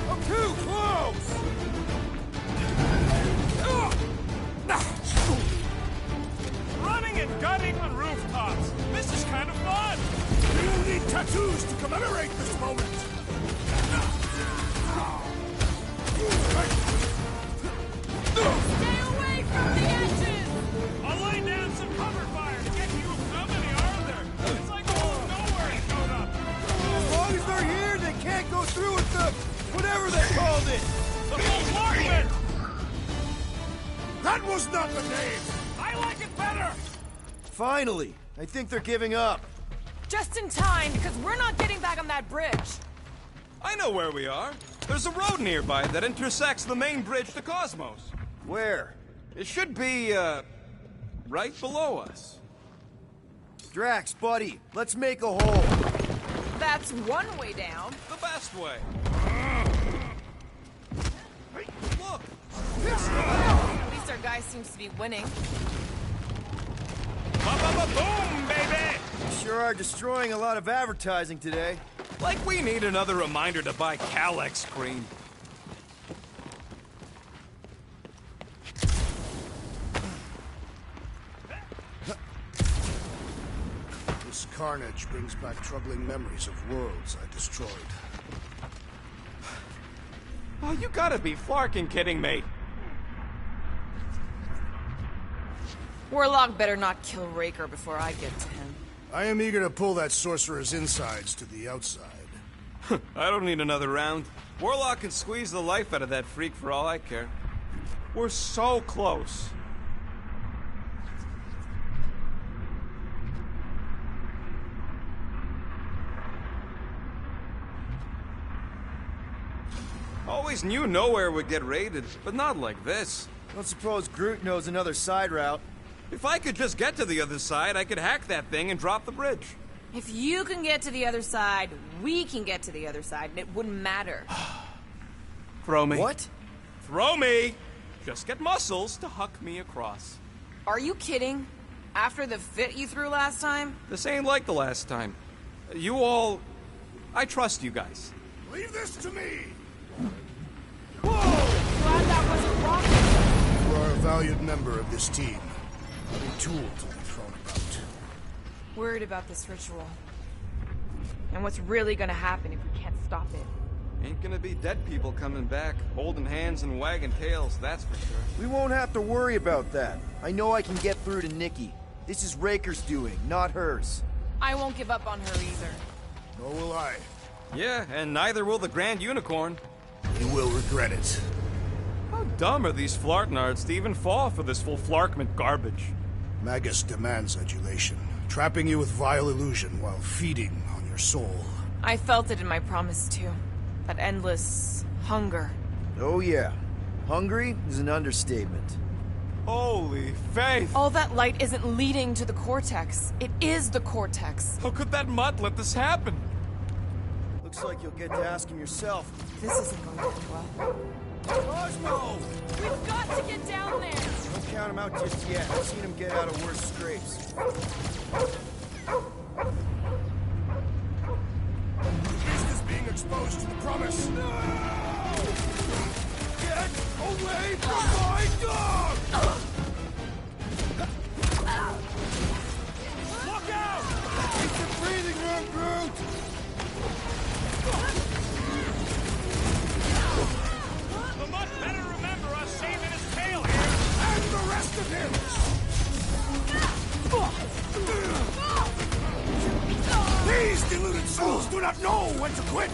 I'm too close! Running and gunning on rooftops. This is kind of fun. We'll need tattoos to commemorate this moment! Stay away from the edges! I'll lay down some cover fire to get you. How many are there? It's like going nowhere it showed up. As long as they're here, they can't go through with the... whatever they called it! The bombardment! That was not the name! I like it better! Finally! I think they're giving up. Just in time, because we're not getting back on that bridge. I know where we are. There's a road nearby that intersects the main bridge to Cosmos. Where? It should be, right below us. Drax, buddy, let's make a hole. That's one way down. The best way. Look! At least our guy seems to be winning. Ba-ba-ba-boom, baby! You sure are destroying a lot of advertising today. Like we need another reminder to buy Calyx cream. This carnage brings back troubling memories of worlds I destroyed. Oh, you gotta be flarking kidding me. Warlock better not kill Raker before I get to him. I am eager to pull that sorcerer's insides to the outside. I don't need another round. Warlock can squeeze the life out of that freak for all I care. We're so close. Always knew nowhere would get raided, but not like this. Don't suppose Groot knows another side route. If I could just get to the other side, I could hack that thing and drop the bridge. If you can get to the other side, we can get to the other side, and it wouldn't matter. Throw me. What? Throw me! Just get muscles to huck me across. Are you kidding? After the fit you threw last time? This ain't like the last time. You all... I trust you guys. Leave this to me! Whoa! Glad that wasn't rocket! You are a valued member of this team. A tool to be thrown about. Worried about this ritual. And what's really gonna happen if we can't stop it. Ain't gonna be dead people coming back, holding hands and wagging tails, that's for sure. We won't have to worry about that. I know I can get through to Nikki. This is Raker's doing, not hers. I won't give up on her either. Nor will I. Yeah, and neither will the Grand Unicorn. You will regret it. How dumb are these Flartnards to even fall for this full Flarkment garbage? Magus demands adulation, trapping you with vile illusion while feeding on your soul. I felt it in my promise too. That endless hunger. Oh yeah. Hungry is an understatement. Holy faith! All that light isn't leading to the Cortex. It is the Cortex. How could that mutt let this happen? Looks like you'll get to ask him yourself. This isn't going to end well. Cosmo! We've got to get down there! Don't count him out just yet. I've seen him get out of worse scrapes. Beast is being exposed to the promise. No! Get away from my dog! Look out! Keep the breathing room, Groot! The mutt better remember us saving his tail here! And the rest of him! These deluded souls do not know when to quit!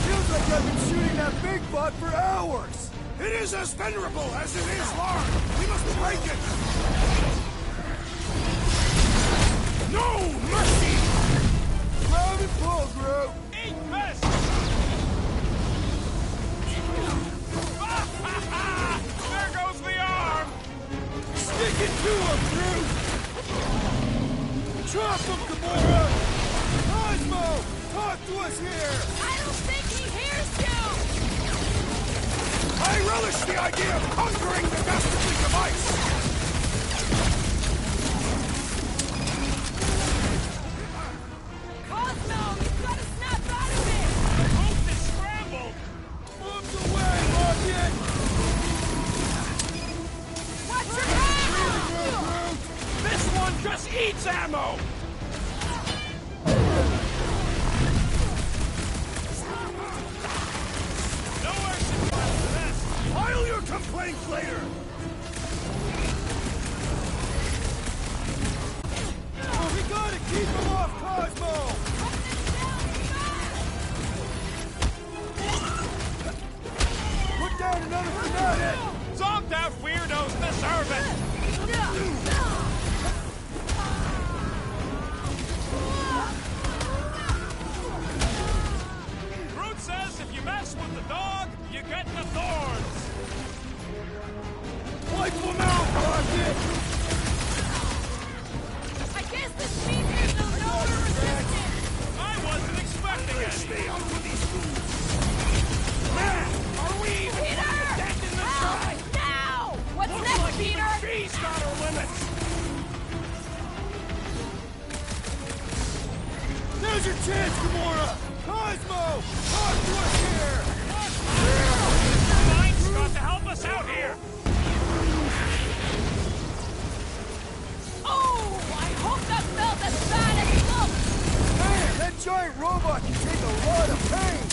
Feels like I've been shooting that big butt for hours! It is as venerable as it is large! We must break it! No mercy! Grab and pull, Groot! Eat this! There goes the arm! Stick it to him, Groot! Drop him, Gamora! Cosmo! Talk to us here! I don't think he hears you! I relish the idea of conquering the dastardly device! Cosmo, you've got to snap out of it! The host is scrambled! Move away, Rocket! Watch your back! This one just eats ammo! Nowhere to go after this! File your complaints later! Oh, we gotta keep him off Cosmo! Put down another fanatic! Zonked out weirdos deserve it! Groot says if you mess with the dog, you get the thorns! Wipe them out, Rocket! I guess this means there's no resistance! I wasn't expecting any! Stay out with these fools! Man, are we even Peter! dead in the try? Now! What's Looks next, like Peter? even she's got her limits! There's your chance, Gamora! Cosmo! Talk to us here! Mind's got to help us out here! Oh! giant robot can take a lot of pain!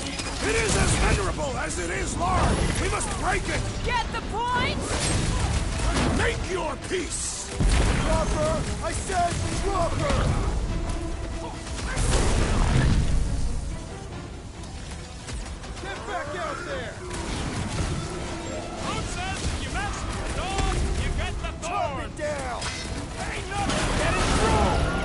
It is as venerable as it is large! We must break it! Get the point? Make your peace! Drop her! I said drop her! Get back out there! Who says if you mess with the dog, you get the thorn? Chop it down! Ain't nothing getting through!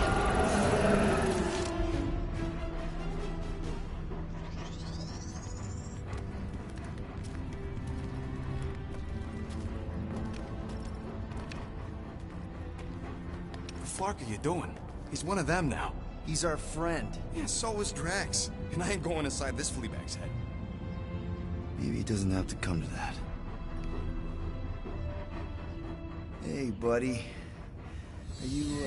What the fuck are you doing? He's one of them now. He's our friend. Yeah, so is Drax. And I ain't going inside this fleabag's head. Maybe it doesn't have to come to that. Hey, buddy. Are you,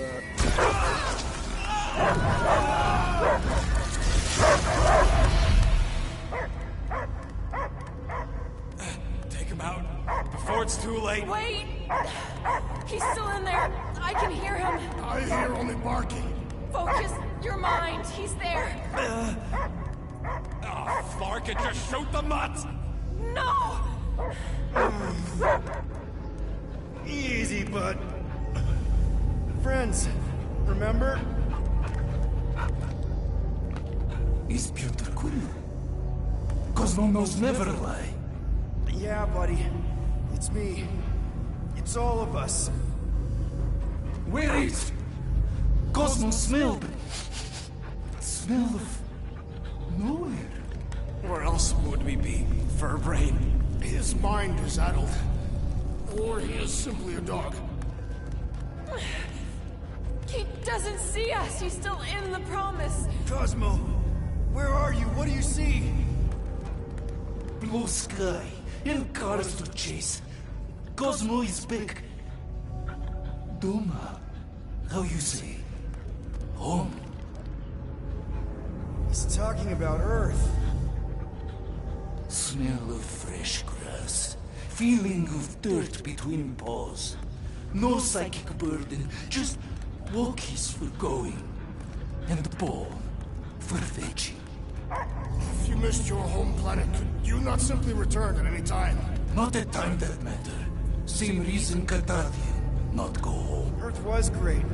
Take him out before it's too late. Wait! He's still in there. I can hear him. I hear only barking. Focus your mind. He's there. Oh, Flark, it just shoot the mutt! No! Easy, bud. Friends, remember? Is Peter Quill? Cosmo knows never lie. Yeah, buddy. It's me. It's all of us. Where is Cosmo smelled? Smell of nowhere. Where else would we be? Furbrain. His mind is addled. Or he is simply a dog. He doesn't see us. He's still in the promise. Cosmo, where are you? What do you see? Blue sky and cars to chase. Cosmo is back. Doma, how you say? Home. He's talking about Earth. Smell of fresh grass. Feeling of dirt between paws. No psychic burden, just walkies for going. And ball for fetching. If you missed your home planet, could you not simply return at any time? Not at time that matter. Same reason Carthavian not go home. Earth was great.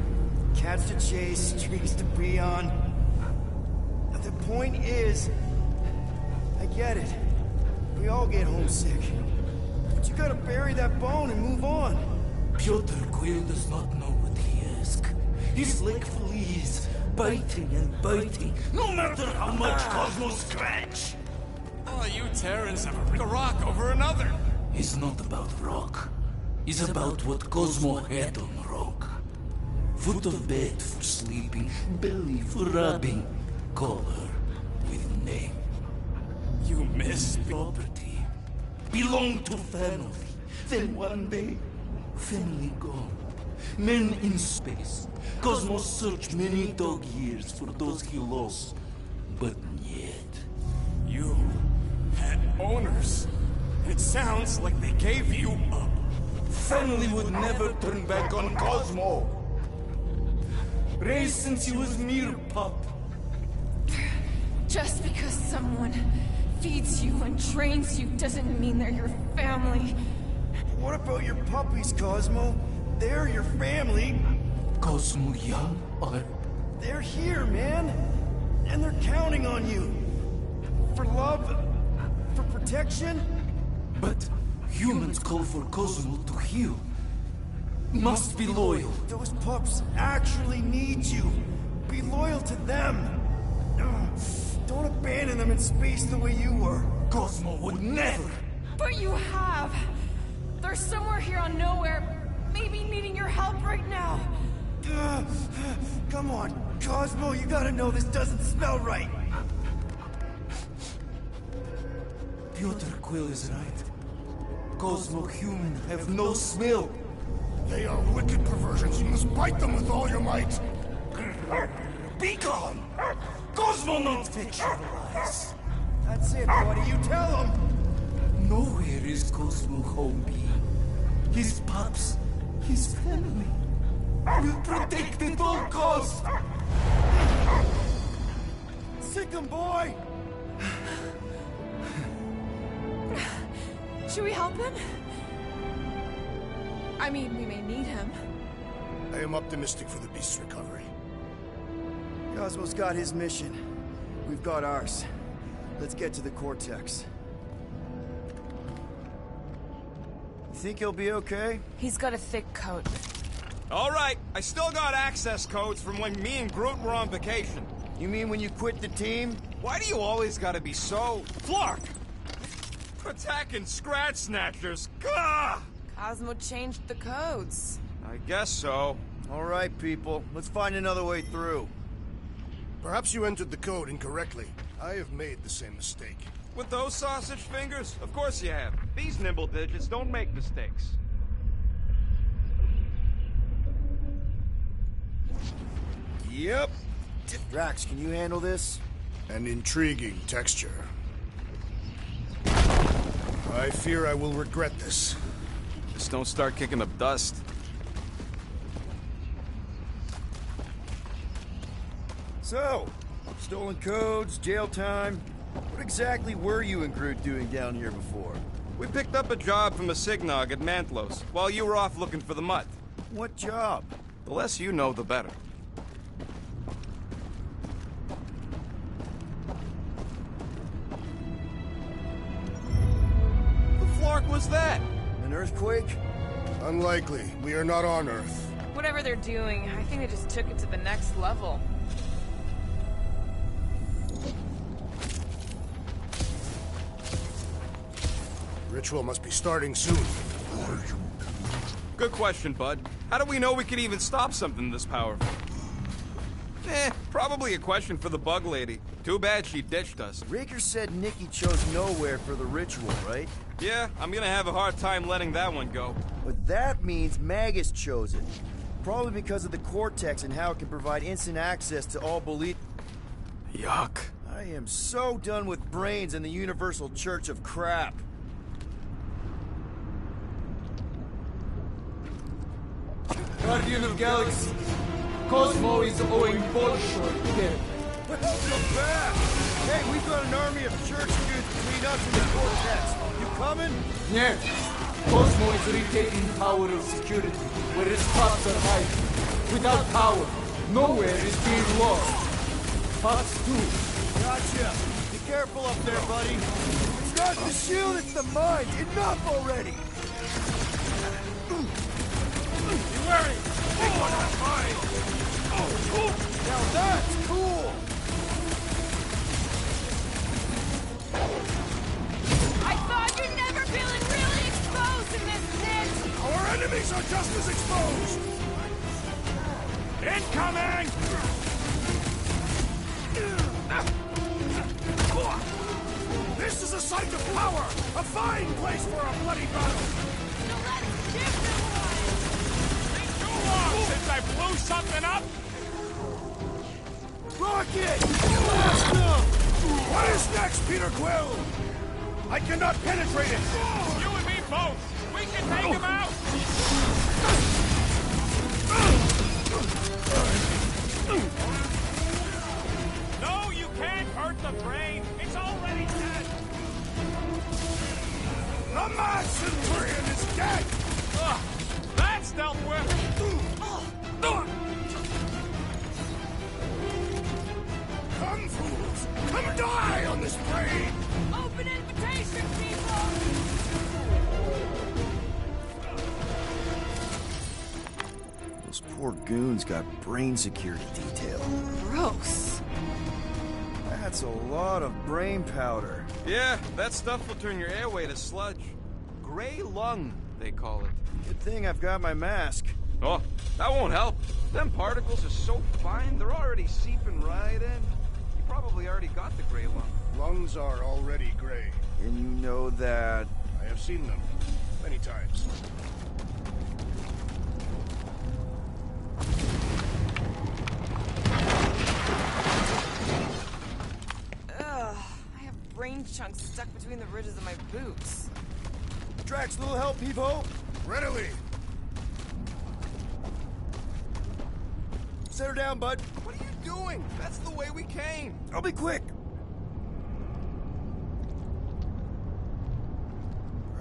Cats to chase, trees to be on. The point is, I get it. We all get homesick. But you gotta bury that bone and move on. Piotr Quill does not know what he asks. He's like fleas, biting and biting, no matter how much Cosmo scratch. Oh, you Terrans have a rock over another. It's not about rock. It's about what Cosmo had on rock. Foot of bed for sleeping, belly for rubbing. Call her with name. You missed property. Belong to family. Then one day, family gone. Men in space. Cosmos searched many dog years for those he lost. But yet... You had owners. It sounds like they gave you up. Family would never turn back on Cosmo. Raised since he was mere pup. Just because someone feeds you and trains you doesn't mean they're your family. What about your puppies, Cosmo? They're your family. Cosmo young are... They're here, man. And they're counting on you. For love, for protection. But humans call for Cosmo to heal. Must be loyal. Those pups actually need you. Be loyal to them. Don't abandon them in space the way you were. Cosmo would never. But you have. They're somewhere here on Nowhere, maybe needing your help right now. Come on, Cosmo, you gotta know this doesn't smell right. Piotr Quill is right. Cosmo human have no smell. They are wicked perversions. You must bite them with all your might. Be gone! Cosmo not fit your lies. That's it, buddy. You tell him. Nowhere is Cosmo home being. His pups, his family, will protect at all costs. Sick Take him, boy! Should we help him? I mean, we may need him. I am optimistic for the beast's recovery. Cosmo's got his mission. We've got ours. Let's get to the Cortex. You think he'll be okay? He's got a thick coat. All right, I still got access codes from when me and Groot were on vacation. You mean when you quit the team? Why do you always gotta be so... Flark! Attacking Scratch Snatchers! Gah! Cosmo changed the codes. I guess so. All right, people. Let's find another way through. Perhaps you entered the code incorrectly. I have made the same mistake. With those sausage fingers? Of course you have. These nimble digits don't make mistakes. Yep. Drax, can you handle this? An intriguing texture. I fear I will regret this. Just don't start kicking up dust. So, stolen codes, jail time. What exactly were you and Groot doing down here before? We picked up a job from a Signog at Mantlos, while you were off looking for the mutt. What job? The less you know, the better. The flark was that? An earthquake? Unlikely. We are not on Earth. Whatever they're doing, I think they just took it to the next level. Ritual must be starting soon. Good question, bud. How do we know we could even stop something this powerful? Probably a question for the bug lady. Too bad she ditched us. Raker said Nikki chose nowhere for the ritual, right? Yeah, I'm gonna have a hard time letting that one go. But that means Magus chose it. Probably because of the Cortex and how it can provide instant access to all belief. Yuck. I am so done with brains and the Universal Church of crap. Guardian of Galaxy, Cosmo is owing Bolshoi dead. Welcome back! Hey, we've got an army of church dudes between us and the Cortex. You coming? Yeah. Cosmo is retaking Tower of Security, where his cops are hiding. Without power, nowhere is being lost. Fox 2. Gotcha. Be careful up there, buddy. It's not the shield, it's the mind. Enough already! You wearing? Big one on mine. Oh, now that's cool. I thought you'd never feeling really exposed in this niche. our enemies are just as exposed. Incoming! This is a site of power, a fine place for a bloody battle. So let's give them one. Been too long since I blew something up. Rocket! Blast them! What is next, Peter Quill? I cannot penetrate it. You and me both. We can take him out. No, you can't hurt the brain. It's already dead. The Mad Centurion is dead. That's dealt with. Come, fools! Come die on this brain! Open invitation, people! Those poor goons got brain security detail. Gross. That's a lot of brain powder. Yeah, that stuff will turn your airway to sludge. Gray lung, they call it. Good thing I've got my mask. Oh, that won't help. Them particles are so fine, they're already seeping right in. You probably already got the gray lung. Lungs are already gray. And you know that... I have seen them many times. Ugh, I have brain chunks stuck between the ridges of my boots. Drax, little help, Pivo? Readily! Set her down, bud. What are you doing? That's the way we came. I'll be quick.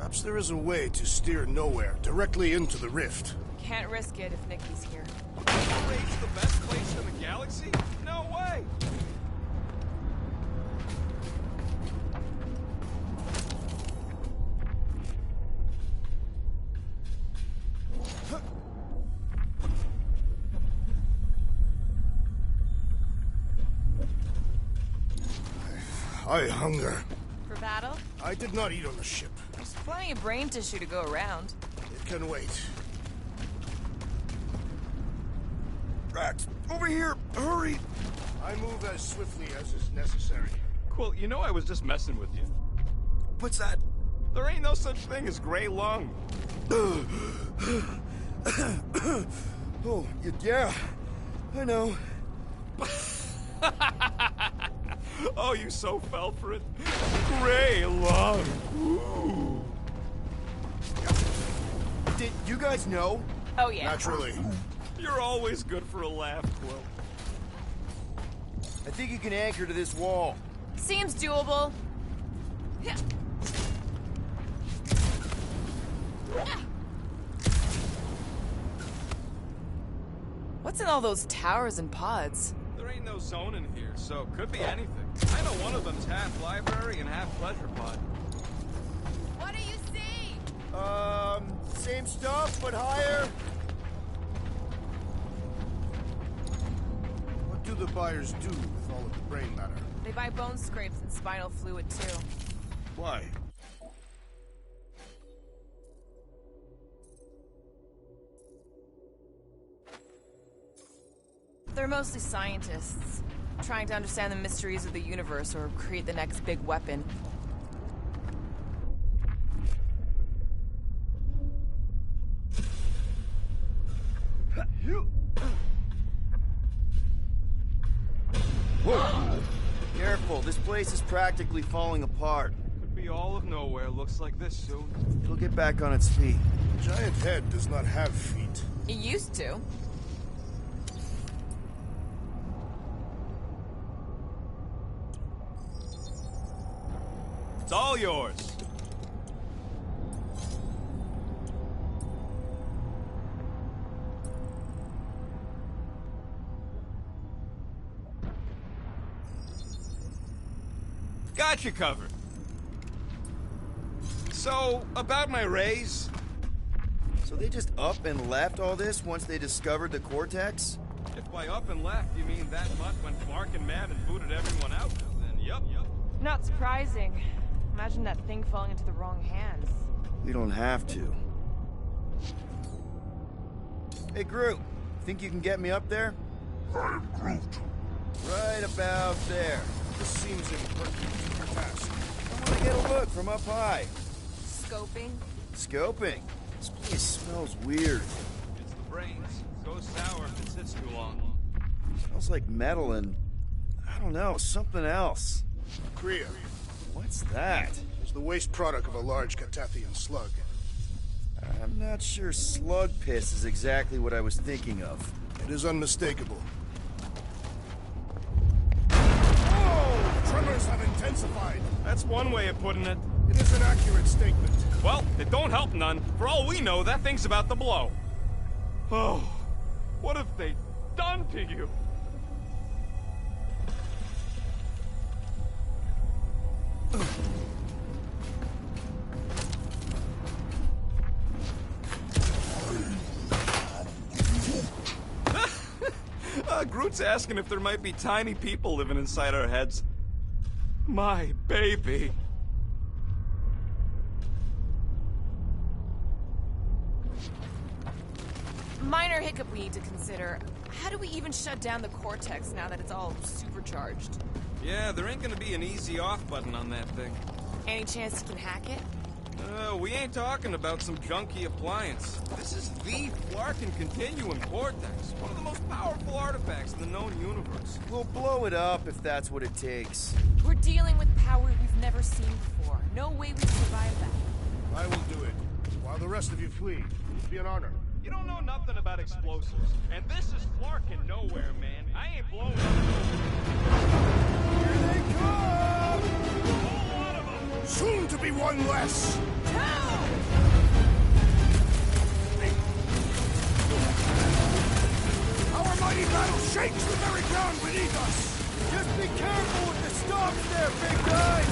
Perhaps there is a way to steer nowhere directly into the rift. Can't risk it if Nikki's here. Raid's the best place in the galaxy? No way! I hunger. For battle? I did not eat on the ship. There's plenty of brain tissue to go around. It can wait. Drax, over here! Hurry! I move as swiftly as is necessary. Quill, you know I was just messing with you. What's that? There ain't no such thing as gray lung. Oh, yeah. I know. Oh, you so fell for it. Gray lung. Ooh. Did you guys know? Oh, yeah. Naturally. You're always good for a laugh, Quill. I think you can anchor to this wall. Seems doable. Yeah. What's in all those towers and pods? There ain't no zone in here, so could be anything. I know one of them's half library and half pleasure pod. What do you see? Same stuff, but higher. What do the buyers do with all of the brain matter? They buy bone scrapes and spinal fluid, too. Why? They're mostly scientists, trying to understand the mysteries of the universe or create the next big weapon. Whoa! Careful, this place is practically falling apart. Could be all of nowhere, looks like this soon. It'll get back on its feet. The giant head does not have feet. It used to. It's all yours. Got you covered. So, about my raise? So they just up and left all this once they discovered the Cortex? If by up and left you mean that much when Clark and Mad and booted everyone out, then yup. Not surprising. Imagine that thing falling into the wrong hands. We don't have to. Hey, Groot. Think you can get me up there? I am Groot. Right about there. This seems impertinent to your task. I want to get a look from up high. Scoping? Scoping? This place smells weird. It's the brains. Goes sour if it sits too long. Smells like metal and, I don't know, something else. Kriya. What's that? It's the waste product of a large Catathian slug. I'm not sure slug piss is exactly what I was thinking of. It is unmistakable. Oh! Tremors have intensified. That's one way of putting it. It is an accurate statement. Well, it don't help none. For all we know, that thing's about to blow. Oh, what have they done to you? Groot's asking if there might be tiny people living inside our heads. My baby. Minor hiccup we need to consider. How do we even shut down the Cortex now that it's all supercharged? Yeah, there ain't gonna be an easy off button on that thing. Any chance you can hack it? We ain't talking about some junky appliance. This is the Flarkin Continuum Cortex, one of the most powerful artifacts in the known universe. We'll blow it up if that's what it takes. We're dealing with power we've never seen before. No way we can survive that. I will do it. While the rest of you flee. It'll be an honor. You don't know nothing about explosives. And this is Flarkin nowhere, man. I ain't blowing up. Here they come! A whole lot of them! Soon to be one less! Two! shakes the very ground beneath us! Just be careful with the stalks there, big guy!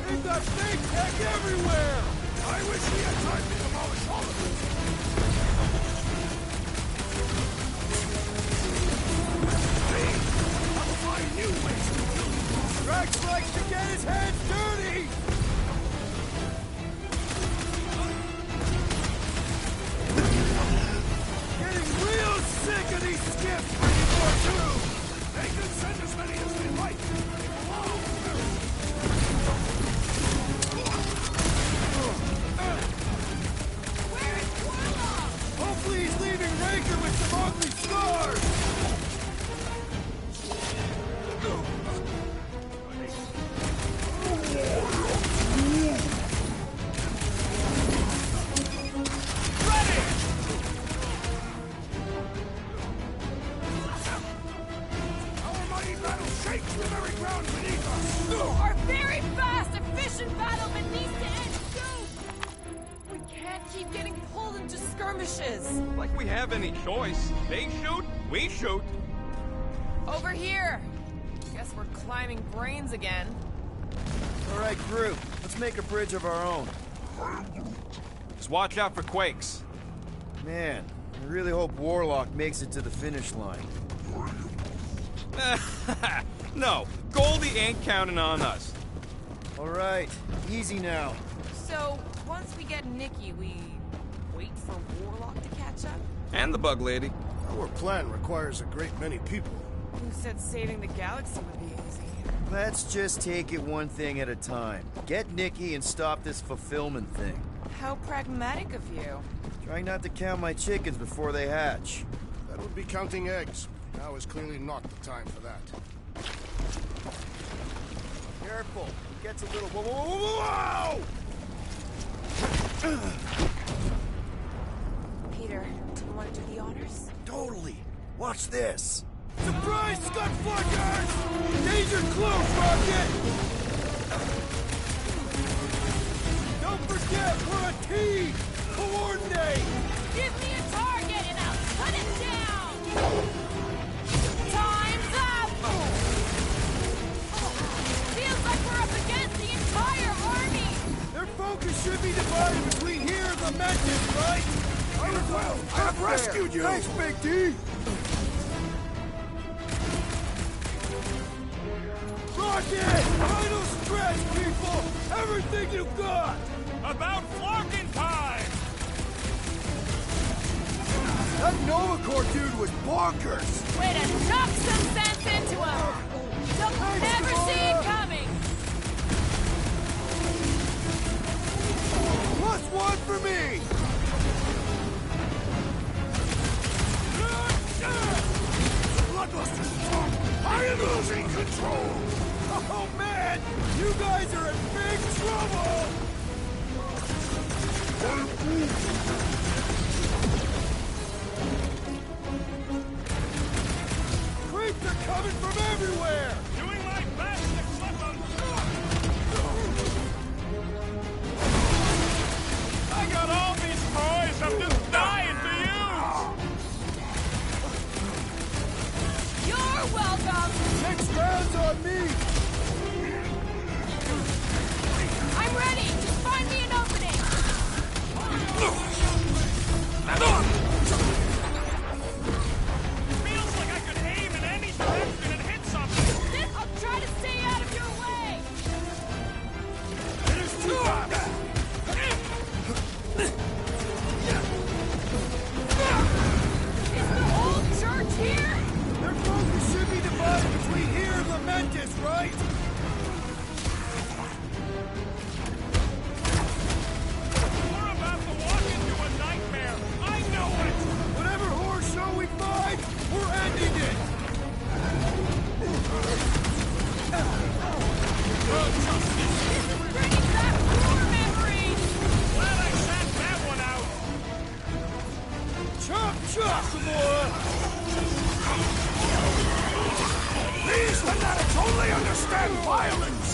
They've got fake tech everywhere! I wish we had time to demolish all of it! Hey, I'll find new ways to kill you! Rex likes to get his hands dirty! Getting real sick of these skips bringing more too! They can send as many as they like! They belong! Where is Warlock? Hopefully he's leaving Raker with some ugly scars! Our mighty battle shakes the very ground beneath us! Our very fast, efficient battlement needs to end soon! We can't keep getting pulled into skirmishes! Like we have any choice. They shoot, we shoot. Over here! Guess we're climbing brains again. All right, group. Let's make a bridge of our own. Just watch out for quakes. Man, I really hope Warlock makes it to the finish line. No, Goldie ain't counting on us. All right, easy now. So, once we get Nikki, we wait for Warlock to catch up? And the bug lady. Our plan requires a great many people. Who said saving the galaxy would be easy? Let's just take it one thing at a time. Get Nikki and stop this fulfillment thing. How pragmatic of you. Trying not to count my chickens before they hatch. That would be counting eggs. Now is clearly not the time for that. Careful. It gets a little... Whoa, whoa, whoa, whoa! Peter, do you want to do the honors? Totally. Watch this. Surprise, Scud Fluckers! Danger close, Rocket! Don't forget, we're a team! Coordinate! Give me a target and I'll cut it down! Time's up! Feels like we're up against the entire army! Their focus should be divided between here and the Mantis, right? I have rescued you! Thanks, Big T! Rocket! Final stretch, people! Everything you got! About flocking time! That Nova Corps dude was bonkers! Way to knock some sense into him! You'll never see it coming! +1 for me! Bloodluster's strong! I am losing control! Oh man! You guys are in big trouble! Creeps are coming from everywhere! Doing my best to clip them! I got all these toys I'm just dying to use! You're welcome! Next round's on me! I'm ready! Just find me an opening! Feels like I could aim in any direction and hit something! Then I'll try to stay out of your way! It is too bad! Is the whole church here? Their focus should be divided between here and Lamentis, right? We're about to walk into a nightmare! I know it! Whatever horror show we find, we're ending it! This is bringing back war memories! Glad I sat that one out! Chop, chop, Gamora! These fanatics only understand violence!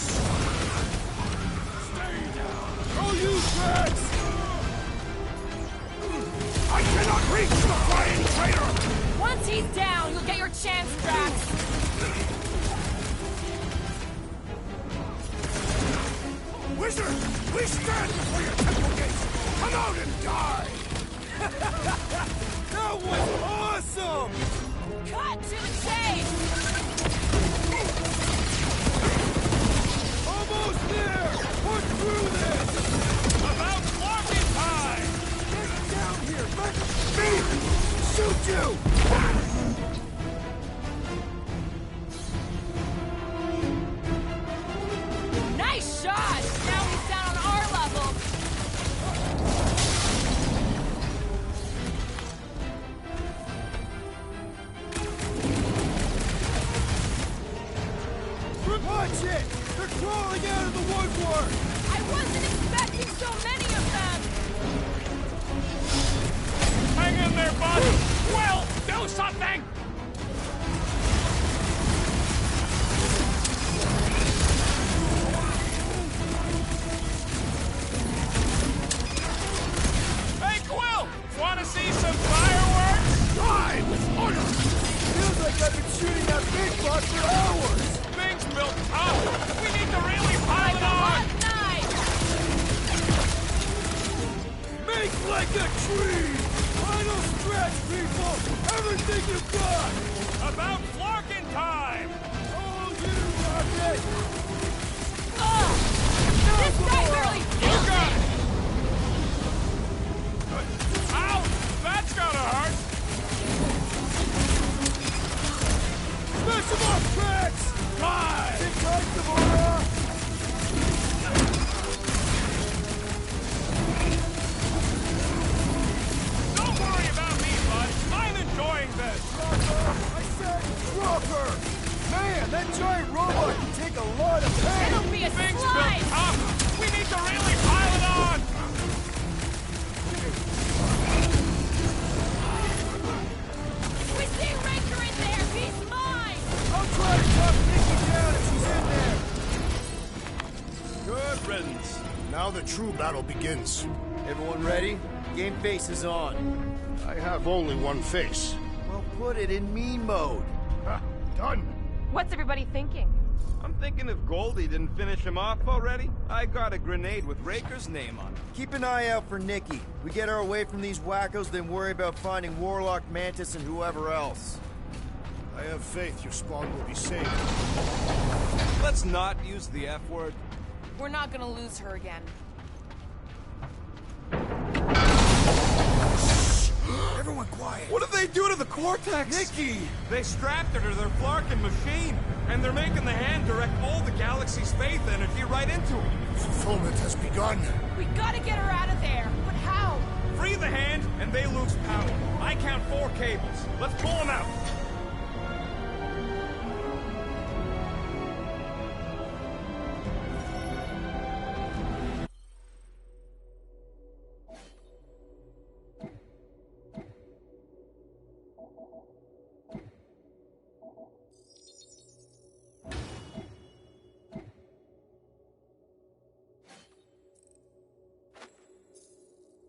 Oh, you Drax! Reach the flying traitor! Once he's down, you'll get your chance, Drax. Wizard, we stand before your temple gates! Come out and die! That was awesome! Cut to the chase! Almost there! Push through this! About blocking time! Get down here! Let me shoot you! Nice shot! Now he's down on our level. Watch it! They're crawling out of the woodwork! I wasn't expecting so many of them! Hang in there, bud! Will, do something! Hey, Quill! Want to see some fireworks? Die with honor! Feels like I've been shooting that big buck for hours! Things built up! We need to really pile it on! Make like a tree! Final stretch, people! Everything you've got! About flocking time! Oh, you rocket! This guy barely feels it! Ow! That's gotta hurt! Smash him off, Drax! Die! Take time, Gamora! Don't worry about me, bud. I'm enjoying this. I said drop her! Man, that giant robot can take a lot of pain! It'll be a Things slide! built up! We need to really pile it on! We see Raker in there! He's mine! I'll try to talk Nikki down if she's in there! Good riddance. Now the true battle begins. Everyone ready? Game face is on. I have only one face. Well, put it in me mode. Ha! Done! What's everybody thinking? I'm thinking if Goldie didn't finish him off already, I got a grenade with Raker's name on it. Keep an eye out for Nikki. We get her away from these wackos, then worry about finding Warlock, Mantis, and whoever else. I have faith your spawn will be safe. Let's not use the F word. We're not gonna lose her again. Everyone quiet. What did they do to the Cortex? Nikki! They strapped her to their Flarkin machine, and they're making the hand direct all the galaxy's faith energy right into it. Fulfillment has begun. We gotta get her out of there! But how? Free the hand, and they lose power. I count 4 cables. Let's pull them out.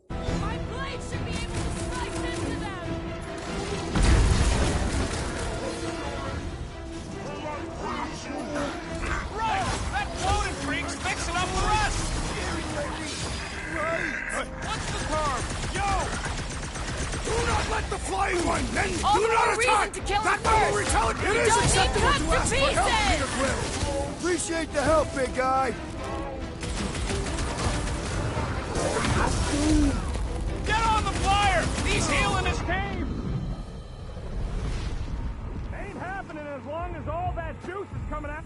My blade should be able to slice into them! Right! That floating freak's fixing up for us! What's the term? Yo! Do not let the flying one, men! All Do the not more reason attack! to kill That him one will first. retaliate! We It is don't need acceptable cut to to ask for help, pieces. Peter Quill! Appreciate the help, big guy. Get on the flyer! He's healing his cave! Ain't happening as long as all that juice is coming out.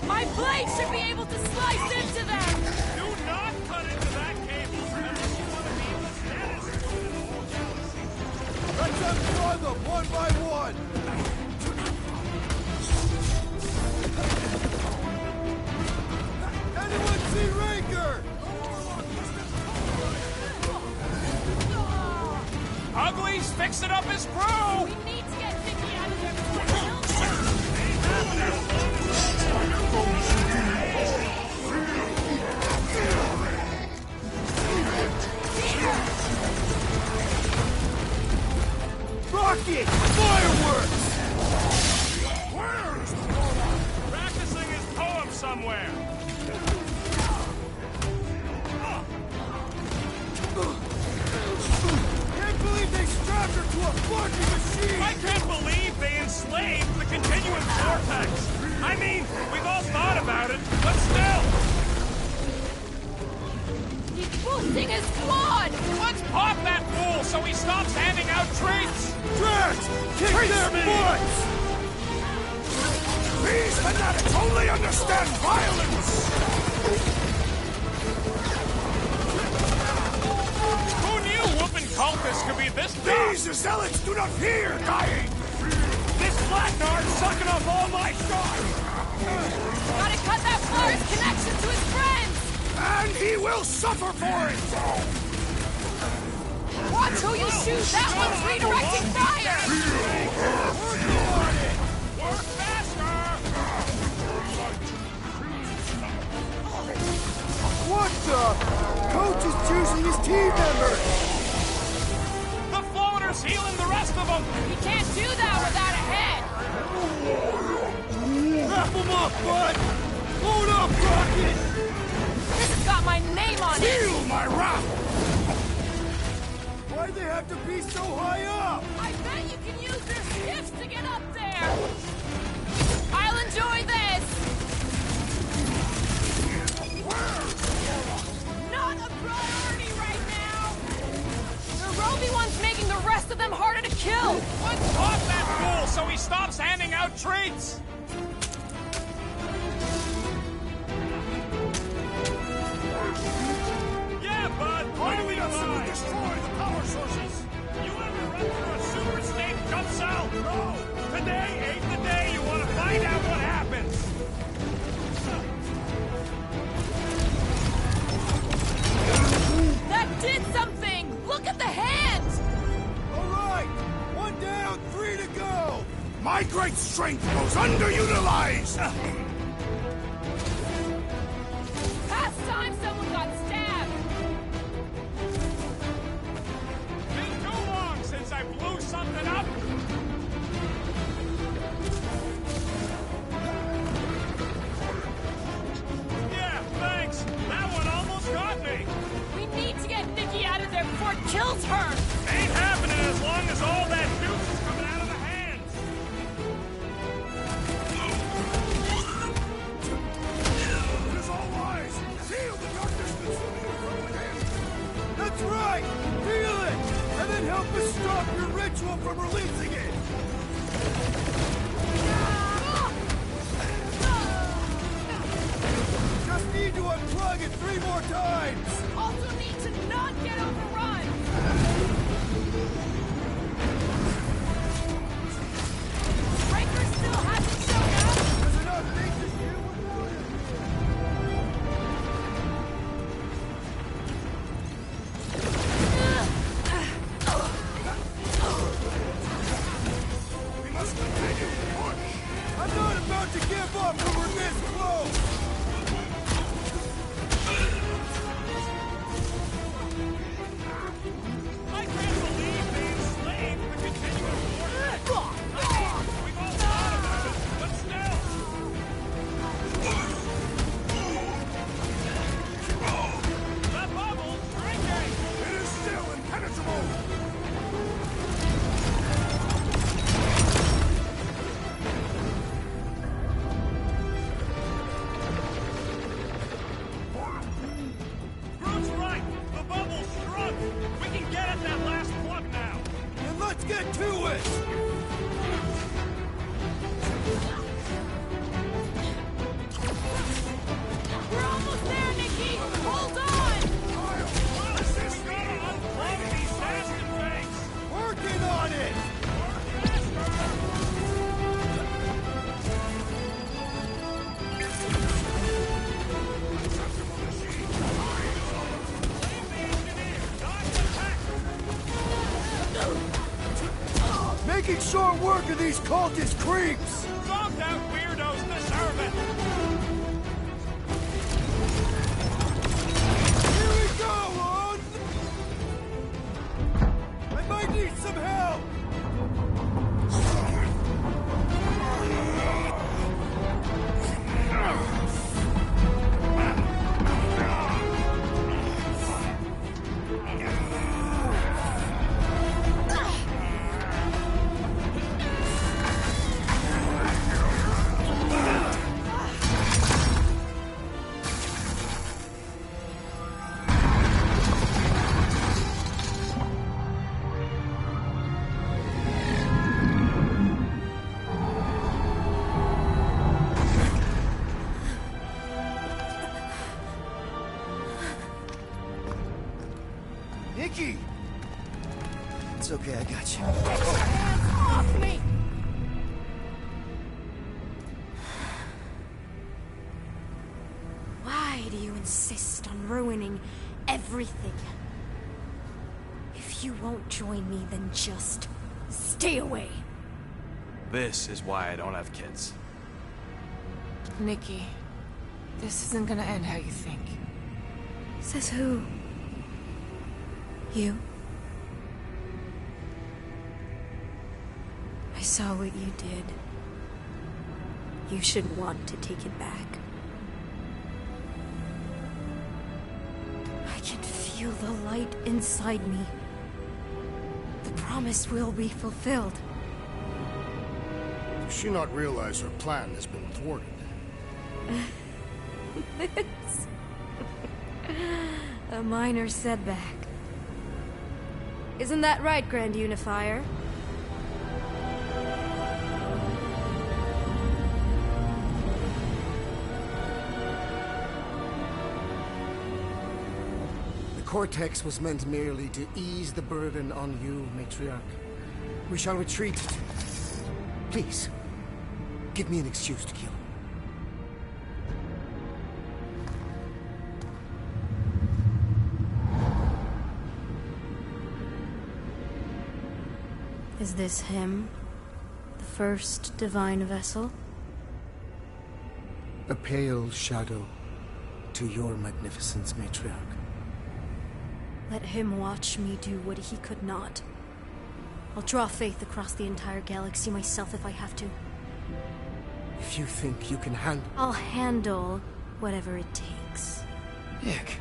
My blade should be able to slice into them! Do not cut into that cable unless you want to be the status quo in the whole galaxy. Let's unplug them one by one. Anyone see Raker? Ugly's fixing up his crew! We need to get Nikki out of there before it kills her! somewhere! Can't believe they strapped her to a fucking machine! I can't believe they enslaved the continuum vortex! I mean, we've all thought about it, but still! He's boosting his squad! Let's pop that fool so he stops handing out treats! Drax! Kick their butts! These fanatics only understand violence! Who knew whooping cultists could be this tough? These zealots do not fear dying! This Flatnard's sucking up all my shots! Gotta cut that flyer's connection to his friends! And he will suffer for it! Watch who you shoot! That one's redirecting fire! Work faster! What the? Coach is choosing his team members! The floater's healing the rest of them! He can't do that without a head! Wrap him up, bud! Load up, Rocket! This has got my name on it! Feel my wrath! Why'd they have to be so high up? I bet you can use your skiffs to get up there! I'll enjoy this! Not a priority right now! The Roby one's making the rest of them harder to kill! Let's pop that fool so he stops handing out treats! Yeah, bud! Why do we not simply destroy the power sources? You ever run for a super state jump cell? No! Today ain't the day you want to find out what happens! That did something! Look at the hands! All right! One down, 3 to go! My great strength goes underutilized! Past time someone got stabbed! Been too long since I blew something up! Yeah, thanks! That one almost got me! We need to get Nikki out of there before it kills her! Ain't happening as long as all that juice is coming out of the hands! It is all wise! Feel the darkness consuming you from within! That's right! Feel it! And then help us stop your ritual from releasing it! Just need to unplug it 3 more times! Also need to not get overrun! Breaker still hasn't shown up! There's enough things to do without it! We must continue to push! I'm not about to give up when we're this close! I can't believe they enslaved the continuum vortex! We've all thought about it, but still! The bubble's drinking! It is still impenetrable! Groot's right! The bubble's shrunk! We can get at that last plug now! Then let's get to it! We're almost there, Nikki! Hold on! We gotta unplug these bastard things! Working on it! Making short work of these cultist creeps! Zonked out weirdos deserve it! Here we go, on! I might need some help! okay, I got you. Hands off me! Why do you insist on ruining everything? If you won't join me, then just stay away. This is why I don't have kids. Nikki, this isn't gonna end how you think. Says who? You? I saw what you did. You should want to take it back. I can feel the light inside me. The promise will be fulfilled. Does she not realize her plan has been thwarted? It's a minor setback. Isn't that right, Grand Unifier? The Cortex was meant merely to ease the burden on you, Matriarch. We shall retreat. Please, give me an excuse to kill. Is this him? The first divine vessel? A pale shadow to your magnificence, Matriarch. Let him watch me do what he could not. I'll draw faith across the entire galaxy myself if I have to. If you think you can handle... I'll handle whatever it takes. Nick.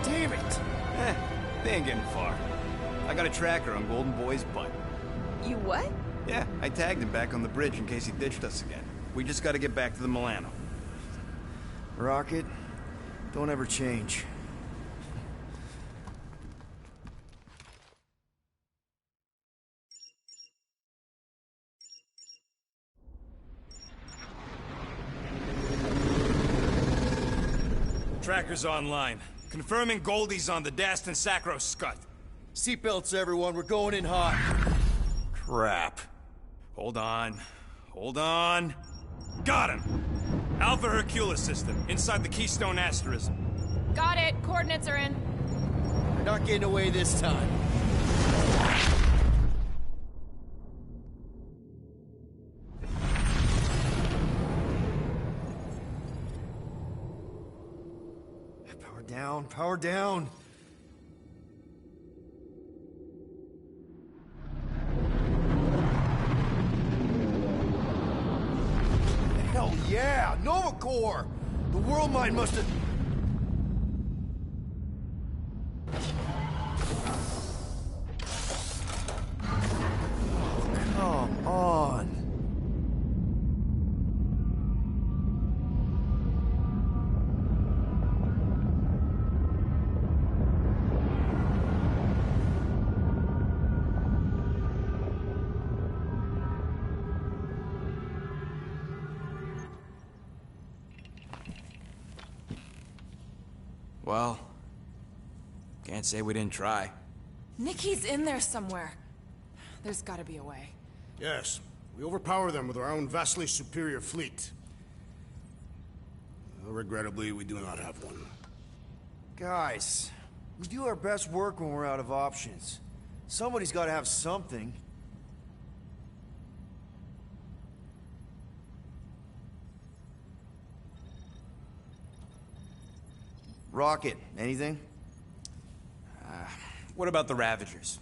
Damn it! They ain't getting far. I got a tracker on Golden Boy's butt. You what? Yeah, I tagged him back on the bridge in case he ditched us again. We just gotta get back to the Milano. Rocket, don't ever change. Tracker's online. Confirming Goldie's on the Dastan Sacro Scut. Seatbelts, everyone. We're going in hot. Crap. Hold on. Hold on. Got him! Alpha Hercules system, inside the Keystone Asterism. Got it. Coordinates are in. You're not getting away this time. Power down, power down. Hell yeah! Nova Corps! The World Mine must have... Come on. Well, can't say we didn't try. Nikki's in there somewhere. There's gotta be a way. Yes. We overpower them with our own vastly superior fleet. Well, regrettably, we do not have one. Guys, we do our best work when we're out of options. Somebody's got to have something. Rocket, anything? What about the Ravagers?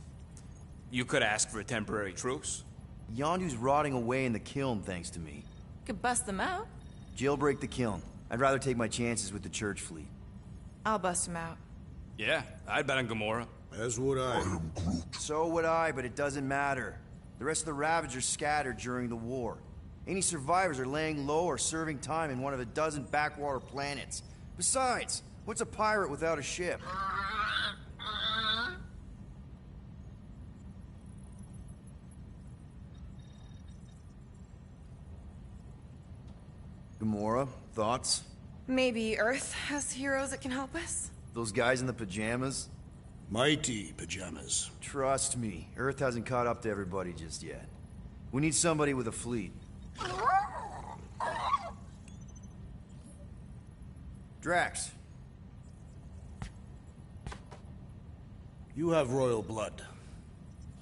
You could ask for a temporary truce. Yondu's rotting away in the kiln thanks to me. Could bust them out. Jailbreak the kiln. I'd rather take my chances with the church fleet. I'll bust him out. Yeah, I'd bet on Gamora. As would I. So would I, but it doesn't matter. The rest of the Ravagers scattered during the war. Any survivors are laying low or serving time in one of a dozen backwater planets. Besides, what's a pirate without a ship? Gamora, thoughts? Maybe Earth has heroes that can help us? Those guys in the pajamas? Mighty pajamas. Trust me, Earth hasn't caught up to everybody just yet. We need somebody with a fleet. Drax. You have royal blood.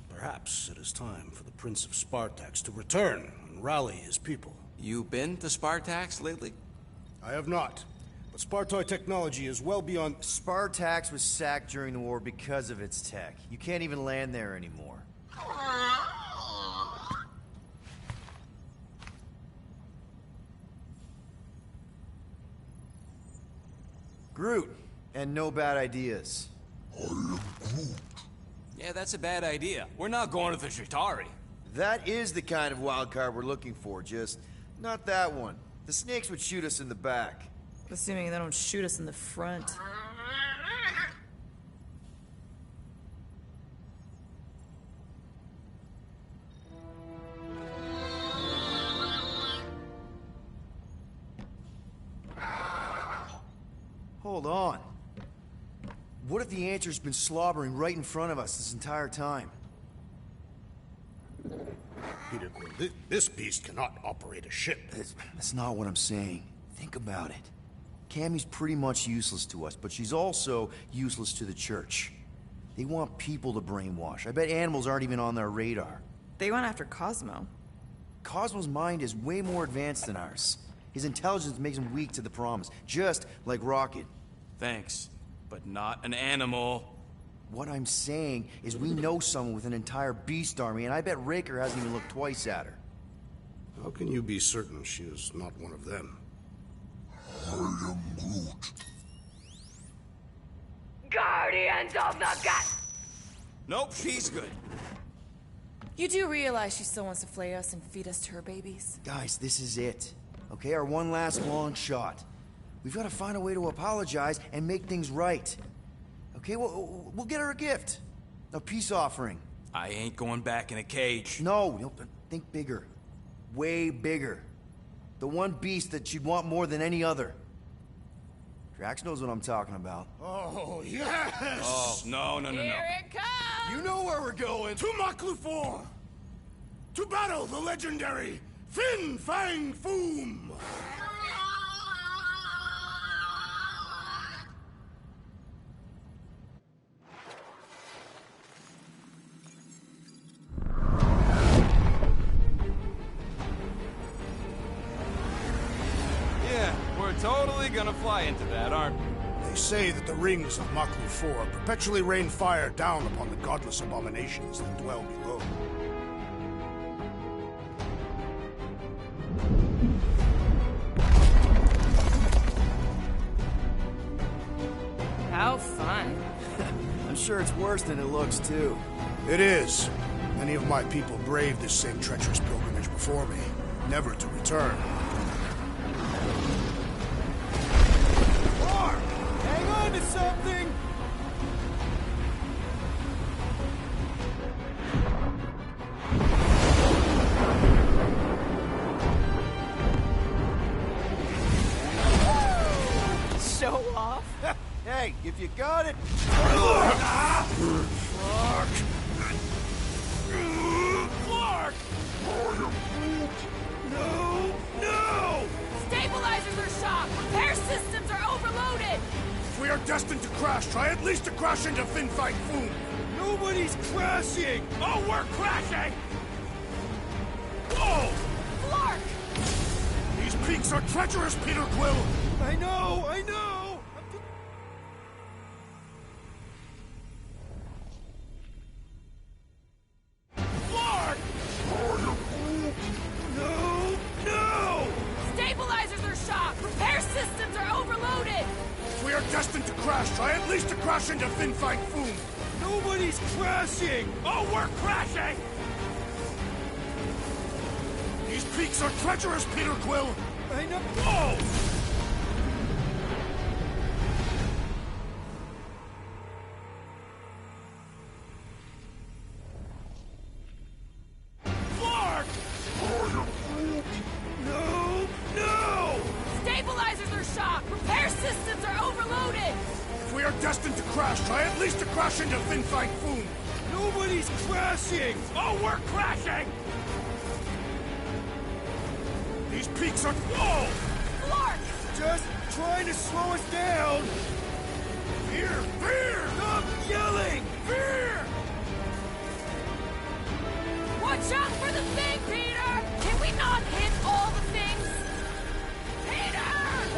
Perhaps it is time for the Prince of Spartax to return and rally his people. You been to Spartax lately? I have not. But Spartoid technology is well beyond... Spartax was sacked during the war because of its tech. You can't even land there anymore. Groot, and no bad ideas. I am Groot. Yeah, that's a bad idea. We're not going to the Chitauri. That is the kind of wild card we're looking for, just not that one. The snakes would shoot us in the back. Assuming they don't shoot us in the front. Hold on. What if the answer's been slobbering right in front of us this entire time? Peter Quill, this beast cannot operate a ship. That's not what I'm saying. Think about it. Cammy's pretty much useless to us, but she's also useless to the Church. They want people to brainwash. I bet animals aren't even on their radar. They went after Cosmo. Cosmo's mind is way more advanced than ours. His intelligence makes him weak to the promise, just like Rocket. Thanks, but not an animal. What I'm saying is we know someone with an entire beast army, and I bet Raker hasn't even looked twice at her. How can you be certain she is not one of them? I am Groot. Guardians of the Gut! Nope, she's good. You do realize she still wants to flay us and feed us to her babies? Guys, this is it. Okay, our one last long shot. We've got to find a way to apologize and make things right. Okay, we'll get her a gift. A peace offering. I ain't going back in a cage. No, think bigger. Way bigger. The one beast that she'd want more than any other. Drax knows what I'm talking about. Oh, yes! Oh, no. Here it comes! You know where we're going. To Maklufor! To battle the legendary Fin Fang Foom! Totally gonna fly into that, aren't we? They say that the rings of Maklufor perpetually rain fire down upon the godless abominations that dwell below. How fun. I'm sure it's worse than it looks, too. It is. Many of my people braved this same treacherous pilgrimage before me, never to return. Hang on to something! Show off. Hey, if you got it... Clark! No! Stabilizers are shot! Repair systems are overloaded! If we are destined to crash, try at least to crash into Fin Fang Foom! Nobody's crashing! Oh, we're crashing! Whoa! Clark! These peaks are treacherous, Peter Quill! I know! Clark! No! Stabilizers are shot! Repair systems are overloaded! If we are destined to crash, try at least to crash into Fin Fang Foom! Nobody's crashing! Oh, we're crashing! These peaks are treacherous, Peter Quill! I know. Whoa! Clark! I am Groot. No! destined to crash, try at least to crash into Fin Fang Foom. Nobody's crashing! Oh, we're crashing! These peaks are... Whoa! Clark! Just trying to slow us down! Fear! Fear! Stop yelling! Fear! Watch out for the thing, Peter! Can we not hit all the things? Peter!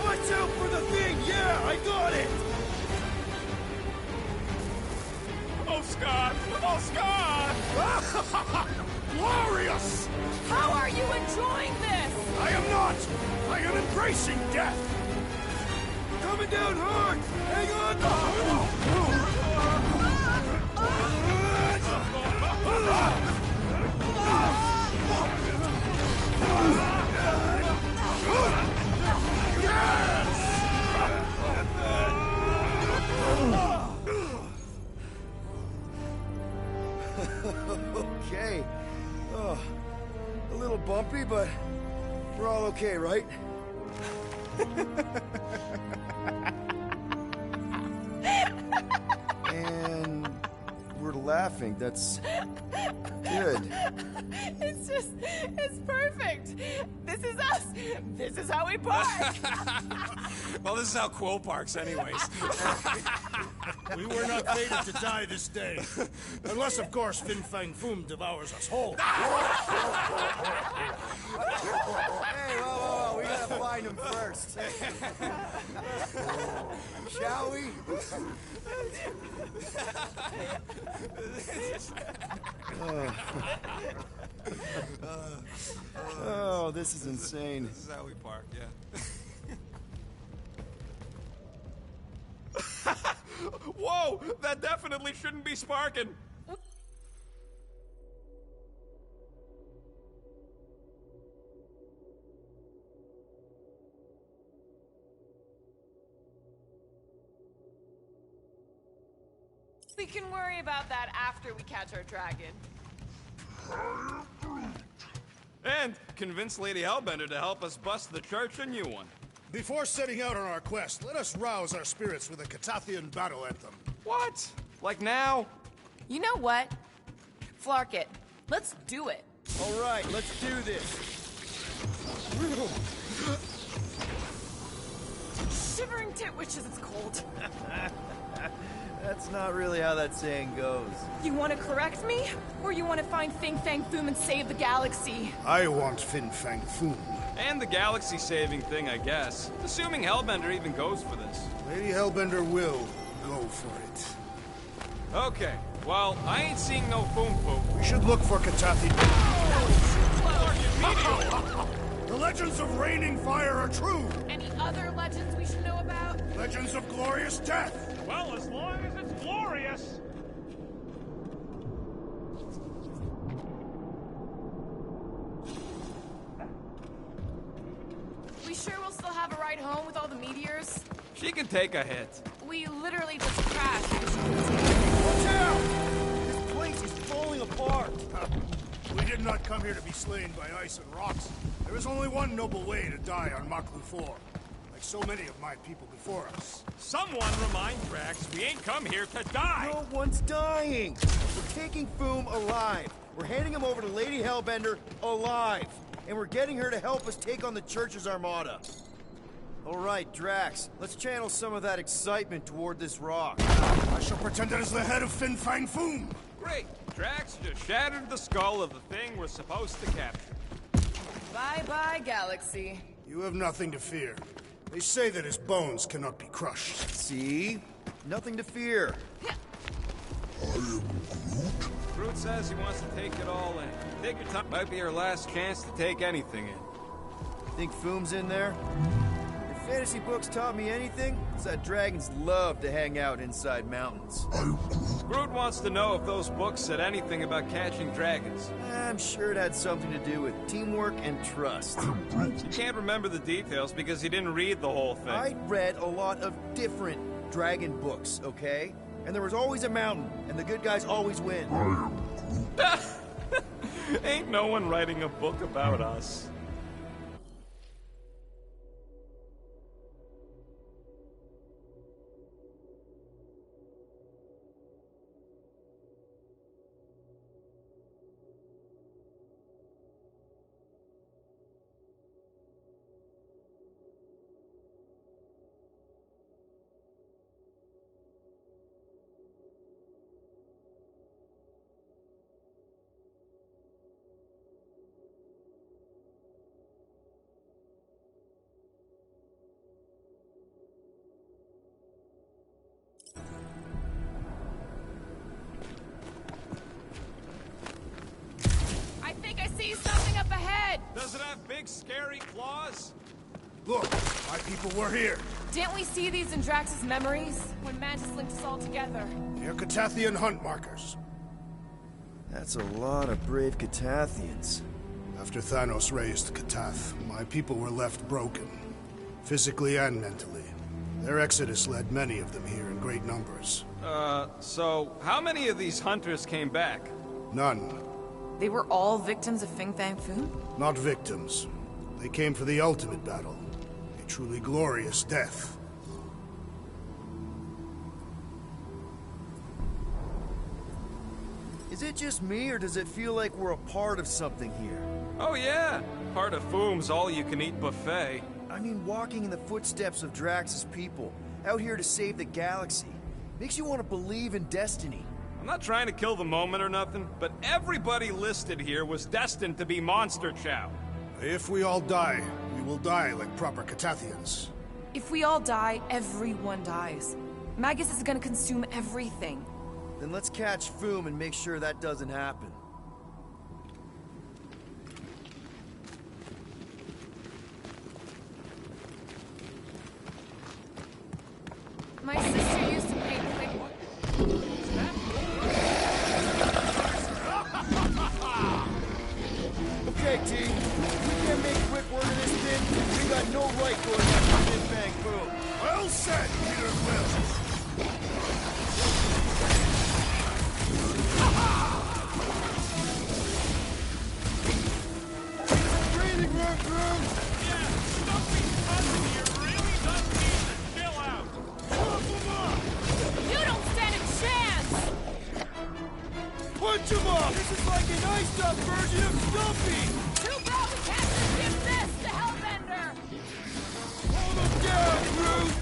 Watch out for the thing! Yeah, I got it! Oh, Scott! Oh, Scott! Glorious! How are you enjoying this? I am not! I am embracing death! Coming down hard! Hang on! Okay. Oh, a little bumpy, but we're all okay, right? And we're laughing. That's good. It's perfect. This is us. This is how we park. Well, this is how Quill parks anyways. We were not fated to die this day. Unless, of course, Fin Fang Foom devours us whole. Hey, whoa, we gotta find him first. Shall we? Oh, this is insane. This is how we park, yeah. Whoa! That definitely shouldn't be sparking! We can worry about that after we catch our dragon. And convince Lady Hellbender to help us bust the church a new one. Before setting out on our quest, let us rouse our spirits with a Catathian battle anthem. What? Like now? You know what? Flark it. Let's do it. All right, let's do this. Shivering tit wishes it's cold. That's not really how that saying goes. You want to correct me? Or you want to find Fin Fang Foom and save the galaxy? I want Fin Fang Foom. And the galaxy-saving thing, I guess. Assuming Hellbender even goes for this. Lady Hellbender will go for it. Okay, well, I ain't seeing no Foom Foom. We should look for Catathian. The legends of raining fire are true. Any other legends we should know about? Legends of glorious death. Well, as long as it's glorious. We sure we'll still have a ride home with all the meteors? She can take a hit. We literally just crashed. Watch out! This place is falling apart. We did not come here to be slain by ice and rocks. There is only one noble way to die on Maklu 4. Like so many of my people before us. Someone remind Drax we ain't come here to die! No one's dying! We're taking Foom alive. We're handing him over to Lady Hellbender alive. And we're getting her to help us take on the Church's armada. All right, Drax, let's channel some of that excitement toward this rock. I shall pretend it is the head of Fin Fang Foom. Great! Drax just shattered the skull of the thing we're supposed to capture. Bye-bye, galaxy. You have nothing to fear. They say that his bones cannot be crushed. See? Nothing to fear. Groot says he wants to take it all in. Take your time. Might be our last chance to take anything in. Think Foom's in there? If fantasy books taught me anything, it's that dragons love to hang out inside mountains. Groot wants to know if those books said anything about catching dragons. I'm sure it had something to do with teamwork and trust. He can't remember the details because he didn't read the whole thing. I read a lot of different dragon books, okay? And there was always a mountain, and the good guys always win. Ain't no one writing a book about us. Does it have big, scary claws? Look, my people were here. Didn't we see these in Drax's memories? When Mantis linked us all together? They're Catathian hunt markers. That's a lot of brave Catathians. After Thanos raised Catath, my people were left broken. Physically and mentally. Their exodus led many of them here in great numbers. So how many of these hunters came back? None. They were all victims of Fin Fang Foom? Not victims. They came for the ultimate battle. A truly glorious death. Is it just me, or does it feel like we're a part of something here? Oh yeah, part of Foom's all-you-can-eat buffet. I mean, walking in the footsteps of Drax's people, out here to save the galaxy, makes you want to believe in destiny. I'm not trying to kill the moment or nothing, but everybody listed here was destined to be Monster Chow. If we all die, we will die like proper Catathians. If we all die, everyone dies. Magus is gonna consume everything. Then let's catch Foom and make sure that doesn't happen. My sister used to paint quick. Okay, team. We can't make quick work of this thing. We got no right going after Fin Fang Foom. Well said, Peter Quill. Breathing room, Groom. Yeah, Stumpy's cousin here really does need to chill out. Pump him up! You don't stand a chance! Punch him up! This is like an iced-up version of Stumpy! Too bad we can't just give this to Hellbender! Hold him down, Groot!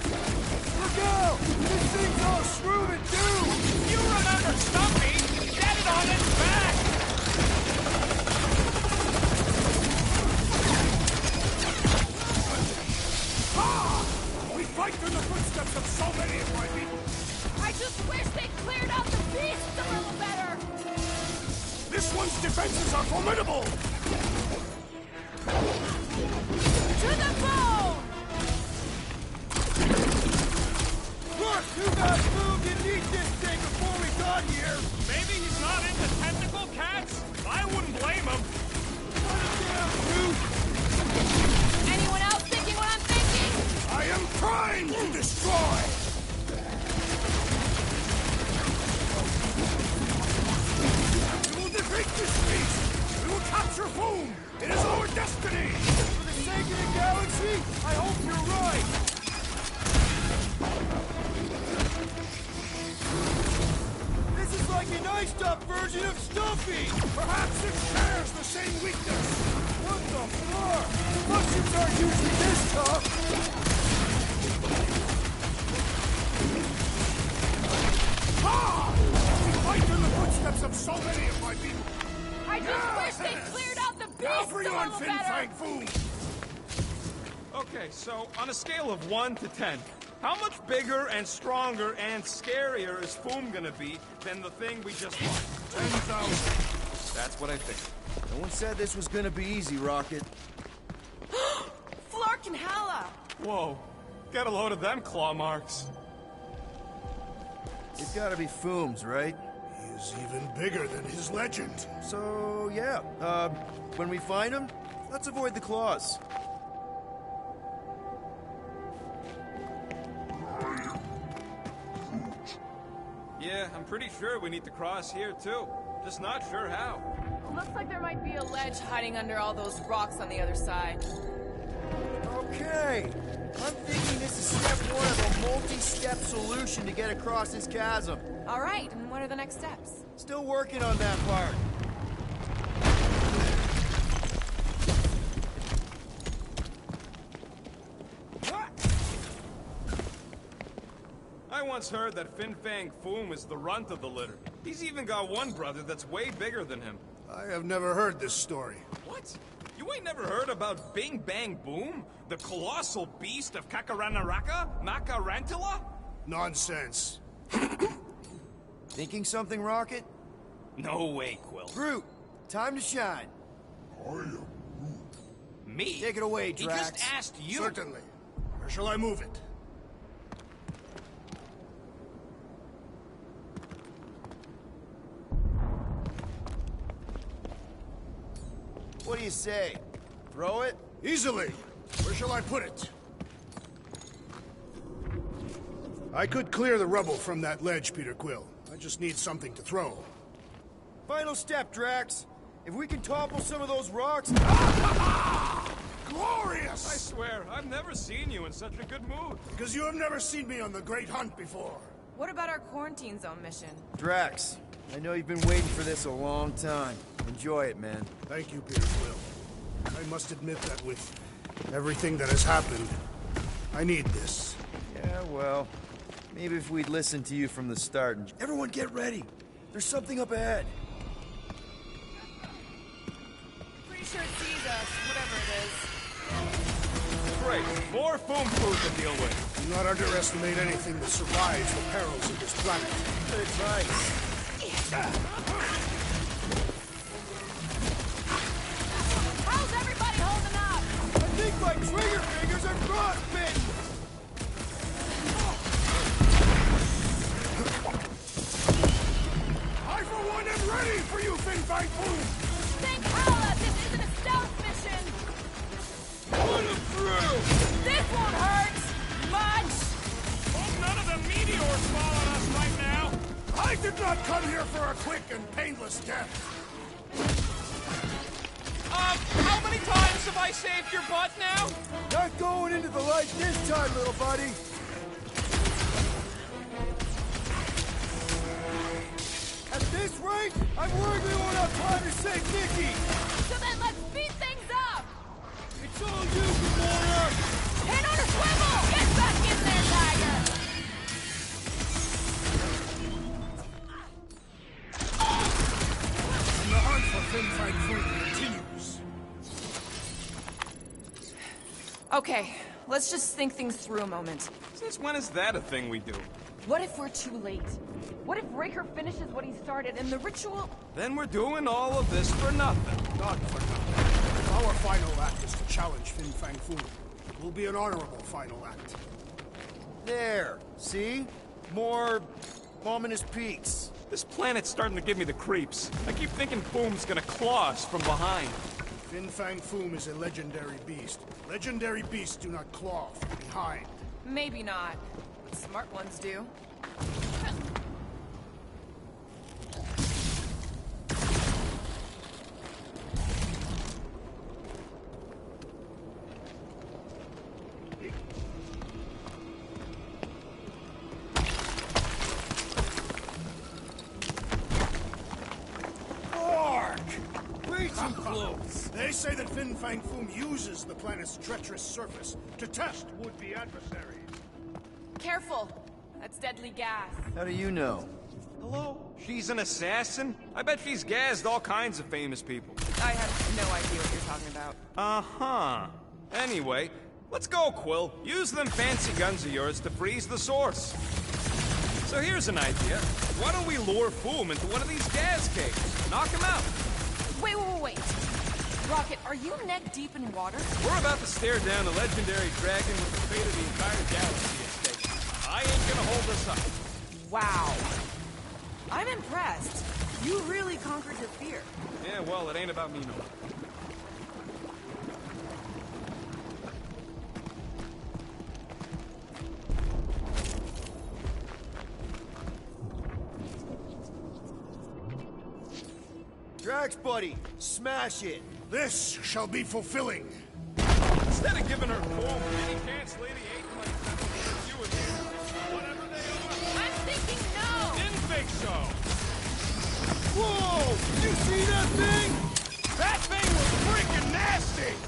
Look out! This thing's all screwed and doomed! You remember Stumpy? Get it on its back! We fight in the footsteps of so many of my people. I just wish they cleared out the beasts a little better! This one's defenses are formidable! To the bone! Look! Too bad Foom didn't eat this thing before we got here! Maybe he's not into tentacle cats? I wouldn't blame him. Put him down, Groot! Anyone else thinking what I'm thinking? I am primed to destroy! We will defeat this beast! We will capture Foom! It is our destiny! For the sake of the galaxy, I hope you're right! This is like an iced-up version of Stumpy! Perhaps it shares the same weakness! What the fuck? Mushrooms aren't usually this tough! Ah! We fight in the footsteps of so many of my people! I just wish they cleared out the beasts a Everyone little Fin better! Fang Foom! Okay, so on a scale of 1 to 10, how much bigger and stronger and scarier is Foom gonna be than the thing we just fought? 10,000. That's what I think. No one said this was gonna be easy, Rocket. Flark and Hala! Whoa, get a load of them claw marks. It's gotta be Foom's, right? He is even bigger than his legend. So, yeah. When we find him, let's avoid the claws. Yeah, I'm pretty sure we need to cross here too. Just not sure how. Looks like there might be a ledge hiding under all those rocks on the other side. Okay. I'm thinking this is step one of a multi-step solution to get across this chasm. All right, and what are the next steps? Still working on that part. I once heard that Fin Fang Foom is the runt of the litter. He's even got one brother that's way bigger than him. I have never heard this story. What? You ain't never heard about Bing Bang Boom? The colossal beast of Kakaranaraka? Makarantula? Nonsense. Thinking something, Rocket? No way, Quill. Groot, time to shine. I am Groot. me. Take it away, He Drax. just asked you. Certainly. Where shall I move it? What do you say? Throw it? Easily. Where shall I put it? I could clear the rubble from that ledge, Peter Quill. I just need something to throw. Final step, Drax. If we can topple some of those rocks... Glorious! I swear, I've never seen you in such a good mood. Because you have never seen me on the Great Hunt before. What about our quarantine zone mission? Drax, I know you've been waiting for this a long time. Enjoy it, man. Thank you, Peter Quill. I must admit that with everything that has happened, I need this. Yeah, well, maybe if we'd listened to you from the start. Everyone get ready. There's something up ahead. Pretty sure it sees us, whatever it is. Great, more foam food to deal with. Do not underestimate anything that survives the perils of this planet. Good advice. How's everybody holding up? I think my trigger fingers are frostbitten! I, for one, am ready for you, Fin Fang Foom! Think Hala, this isn't a stealth mission! Put him through! This won't hurt! Much! Hope none of the meteors fall on us right now! I did not come here for a quick and painless death! How many times have I saved your butt now? Not going into the light this time, little buddy! At this rate, I'm worried we won't have time to save Nikki! So then let's speed things up! It's all you, Gamora! Hit on a swivel! Get back in there, Tiger! And the hunt for Fin Fang Foom continues. Okay, let's just think things through a moment. Since when is that a thing we do? What if we're too late? What if Raker finishes what he started and the ritual... Then we're doing all of this for nothing. Not for nothing. Our final act is to challenge Fin Fang Foom. It will be an honorable final act. There, see? More ominous peaks. This planet's starting to give me the creeps. I keep thinking Boom's gonna claw us from behind. Fin Fang Foom is a legendary beast. Legendary beasts do not claw from behind. Maybe not. Smart ones do. They say that Fin Fang Foom uses the planet's treacherous surface to test would-be adversaries. Careful! That's deadly gas. How do you know? Hello? She's an assassin? I bet she's gassed all kinds of famous people. I have no idea what you're talking about. Uh-huh. Anyway, let's go, Quill. Use them fancy guns of yours to freeze the source. So here's an idea. Why don't we lure Foom into one of these gas caves? Knock him out. Wait. Rocket, are you neck deep in water? We're about to stare down the legendary dragon with the fate of the entire galaxy at stake. I ain't gonna hold us up. Wow. I'm impressed. You really conquered your fear. Yeah, well, it ain't about me no more. Drax, buddy, smash it. This shall be fulfilling. Instead of giving her Foom any chance, Lady Eight might settle for you and me. Whatever they are. I'm thinking no! Didn't think so. Whoa! Did you see that thing? That thing was freaking nasty!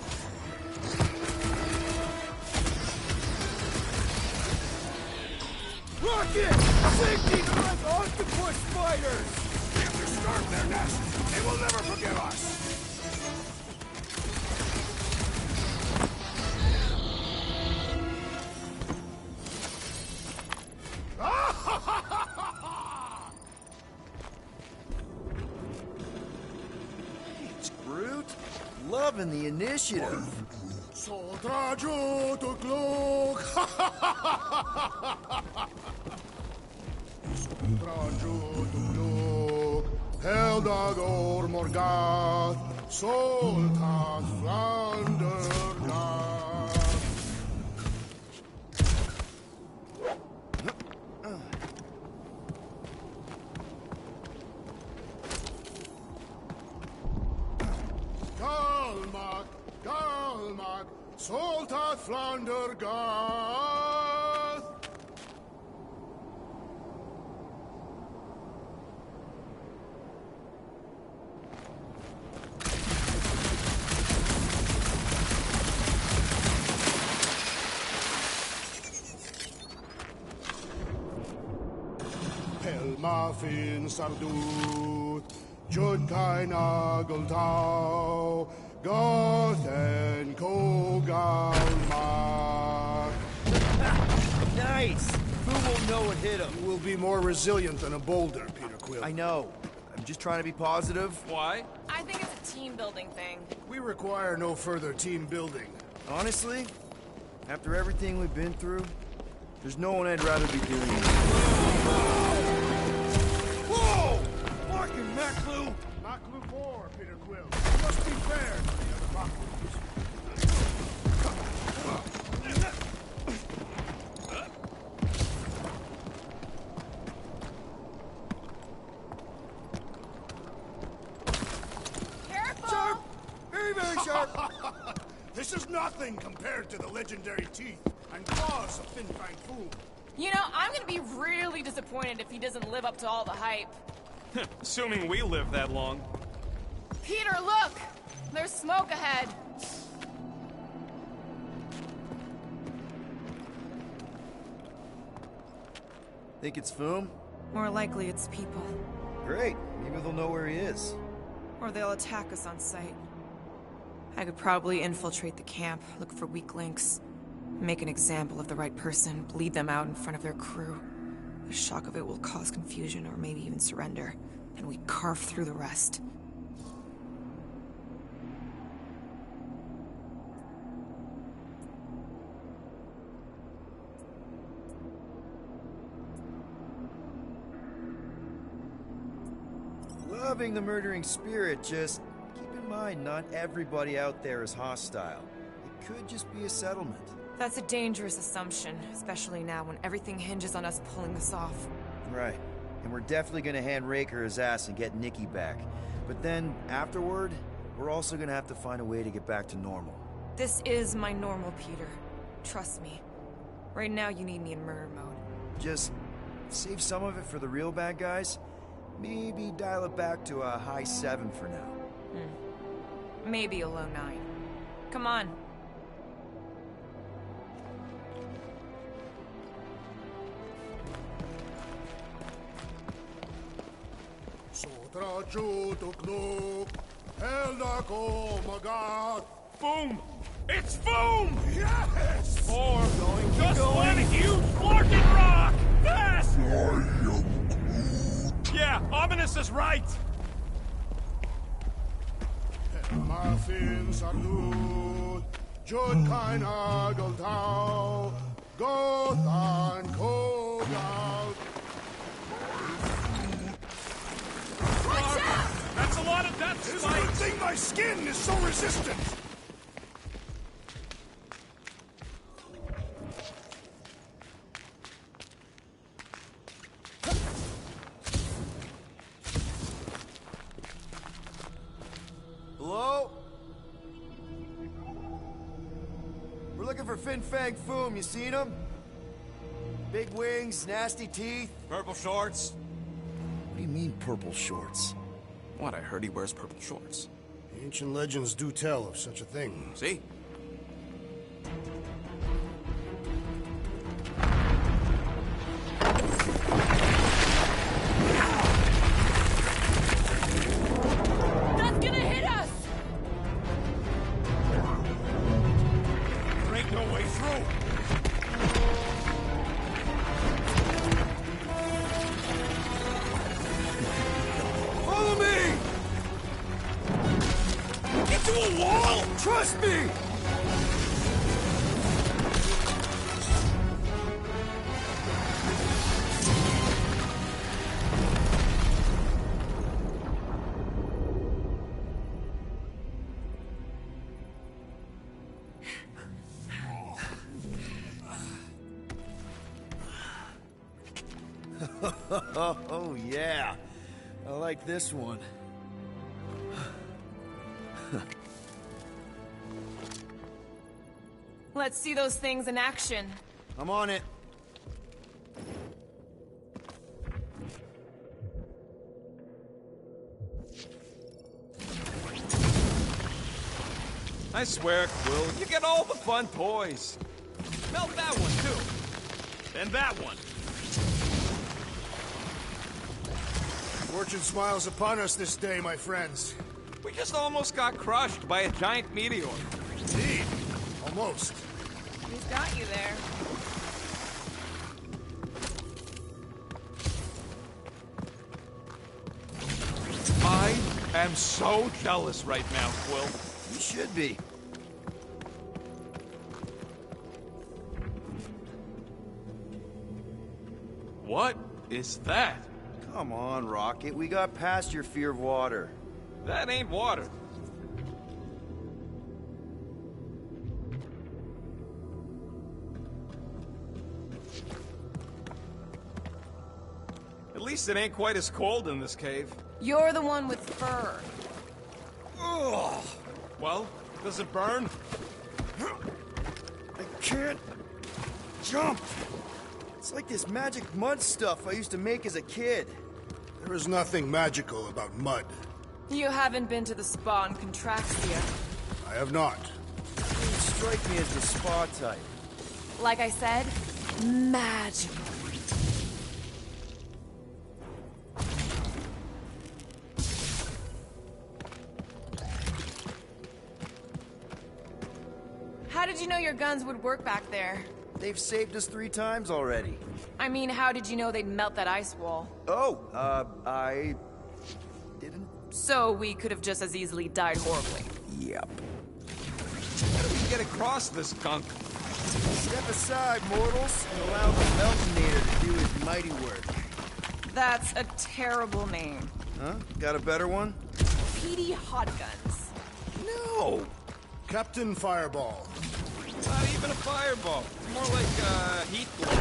Rocket! Safety like octopus spiders! We have to starve their nest. They will never forgive us. It's Groot. Loving the initiative. Traju to Glug! Traju to Glug! Heldag or Morgath! Soltat Flandergath! Galmak! Galmak! Soltat Flandergath! Pelmafin Sardut, Judkai Nageltau, Gothen Kogalmark. Nice! Who will know what hit him? You will be more resilient than a boulder, Peter Quill. I know. I'm just trying to be positive. Why? I think it's a team-building thing. We require no further team building. Honestly, after everything we've been through, there's no one I'd rather be doing this. Whoa! Markin Maclu! Maclu 4, Peter Quill. You must be fair to the other Maclus. Careful! Sharp! Very, very sharp! This is nothing compared to the legendary teeth and claws of Fin Fang Foom. You know, I'm gonna be really disappointed if he doesn't live up to all the hype. Assuming we live that long. Peter, look! There's smoke ahead. Think it's Foom? More likely it's people. Great. Maybe they'll know where he is. Or they'll attack us on sight. I could probably infiltrate the camp, look for weak links, make an example of the right person, bleed them out in front of their crew. The shock of it will cause confusion or maybe even surrender, and we carve through the rest. Loving the murdering spirit, just keep in mind not everybody out there is hostile. It could just be a settlement. That's a dangerous assumption, especially now when everything hinges on us pulling this off. Right. And we're definitely gonna hand Raker his ass and get Nikki back. But then, afterward, we're also gonna have to find a way to get back to normal. This is my normal, Peter. Trust me. Right now you need me in murder mode. Just save some of it for the real bad guys. Maybe dial it back to a high 7 for now. Maybe a low 9. Come on. Boom! It's Foom! Yes! Or just one huge flarkin' rock! Fast! Yeah, Ominous is right! Muffin Sardut, Judkai Nageltau, Gothan Kogal. That's a lot of death It's a spikes! good thing my skin is so resistant! Hello? We're looking for Fin Fang Foom. You seen him? Big wings, nasty teeth. Purple shorts. What do you mean, purple shorts? What, I heard he wears purple shorts. Ancient legends do tell of such a thing. See? That's gonna hit us! There ain't no way through! Follow me! Into a wall! Trust me! Oh yeah. I like this one. Let's see those things in action. I'm on it. I swear, Quill, you get all the fun toys. Melt that one, too. And that one. Fortune smiles upon us this day, my friends. We just almost got crushed by a giant meteor. Indeed. Almost. He's got you there. I am so jealous right now, Quill. You should be. What is that? Come on, Rocket. We got past your fear of water. That ain't water. At least it ain't quite as cold in this cave. You're the one with fur. Ugh. Well, does it burn? I can't jump. It's like this magic mud stuff I used to make as a kid. There is nothing magical about mud. You haven't been to the spa in Contraxia. I have not. You strike me as the spa type. Like I said, magical. How did you know your guns would work back there? They've saved us 3 times already. I mean, how did you know they'd melt that ice wall? Oh, I didn't. So we could have just as easily died horribly. Yep. How do we get across this gunk? Step aside, mortals, and allow the Meltonator to do his mighty work. That's a terrible name. Huh? Got a better one? Petey Hot Guns. No! Captain Fireball. Not even a fireball. It's more like heat glow.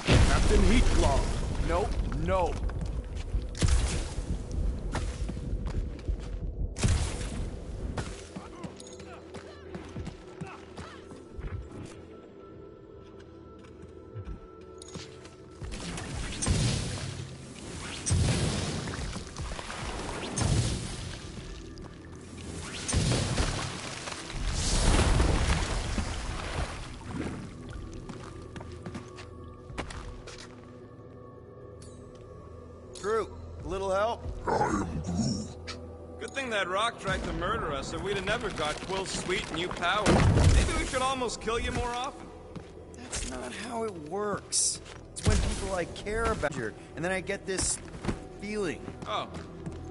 Captain Heatclaw. Nope, no. Groot, a little help? I am Groot. Good thing that rock tried to murder us, or we'd have never got Quill's sweet new power. Maybe we should almost kill you more often. That's not how it works. It's when people I care about you, and then I get this feeling. Oh,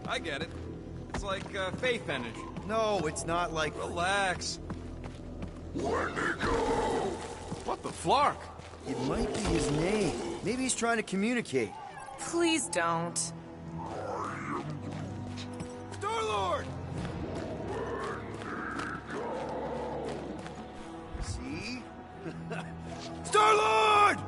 I get it. It's like faith energy. No, it's not like... Relax. Wendigo! What the flark? It might be his name. Maybe he's trying to communicate. Please don't. Star-Lord! See? Star-Lord!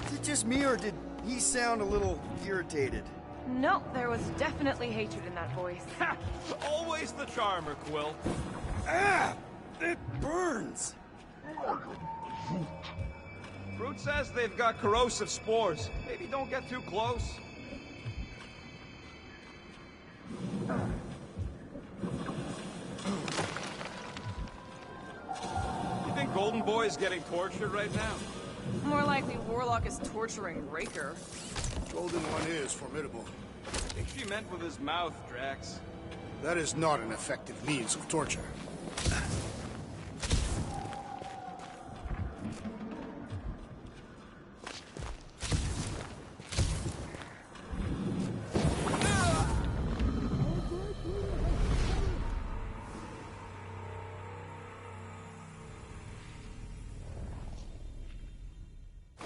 Is it just me, or did he sound a little irritated? No, there was definitely hatred in that voice. Always the charmer, Quill. Ah! It burns! Groot says they've got corrosive spores. Maybe don't get too close. You think Golden Boy is getting tortured right now? More likely Warlock is torturing Raker. Golden One is formidable. I think she meant with his mouth, Drax. That is not an effective means of torture.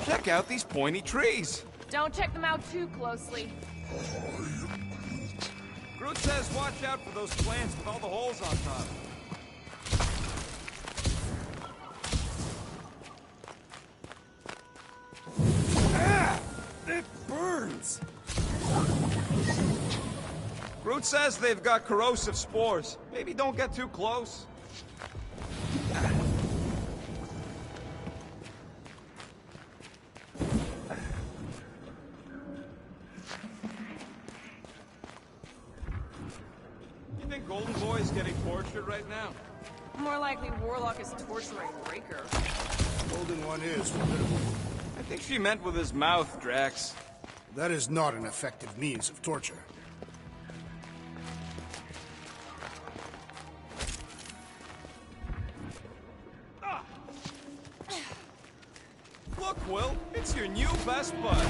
Check out these pointy trees. Don't check them out too closely. Groot says watch out for those plants with all the holes on top. Groot says they've got corrosive spores. Maybe don't get too close. You think Golden Boy is getting tortured right now? More likely Warlock is torturing Raker. Golden One is formidable. I think she meant with his mouth, Drax. That is not an effective means of torture. Look, Will, it's your new best bud.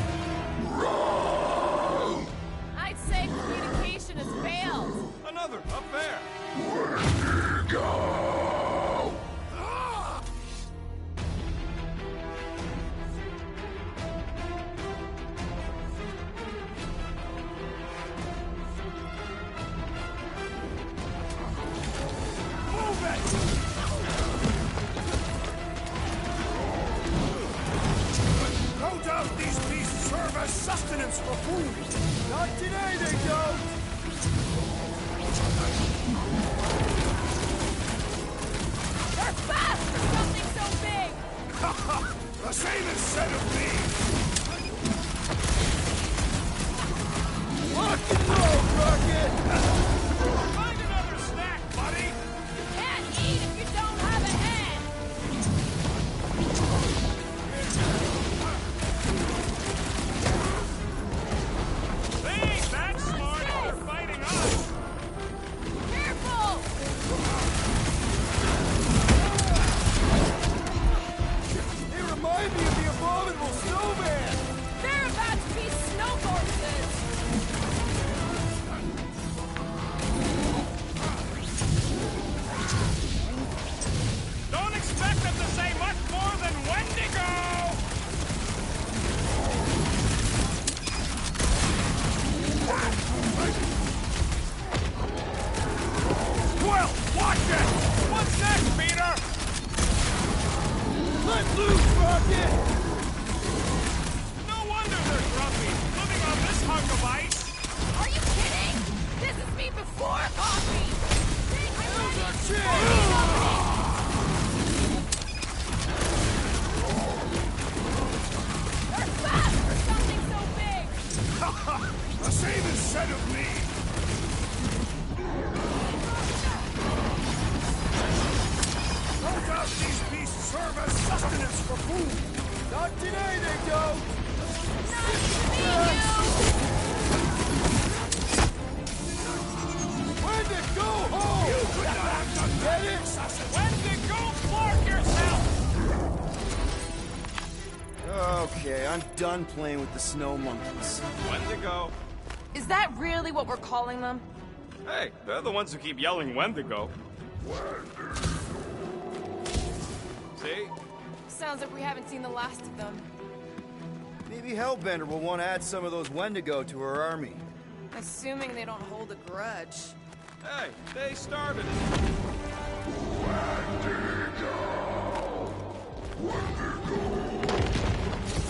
I'd say communication has failed. Another, up there. No doubt these beasts serve as sustenance for food. Not today, they don't. They're fast for something so big! The same is said of me. Rock and roll, Rocket! Find another snack, buddy. You can't eat if you don't have a hand! They ain't that smart if they're fighting us. Careful! They remind me of the abominable snowman! They're about to be snow horses! Don't expect them to say much more than Wendigo! Well, watch it! What's next, Peter? Let loose, Rocket! No wonder they're grumpy, living on this hunk of ice. Are you kidding? This is me before coffee! They're fast for something so big! The same is said of me. No doubt these beasts serve as sustenance for food. Not today, they don't! When to go home! You could not have done that! Get it? When to go Clark yourself! Okay, I'm done playing with the snow monkeys. Wendigo. Is that really what we're calling them? Hey, they're the ones who keep yelling Wendigo. See? Sounds like we haven't seen the last of them. Maybe Hellbender will want to add some of those Wendigo to her army. Assuming they don't hold a grudge. Hey, they started it.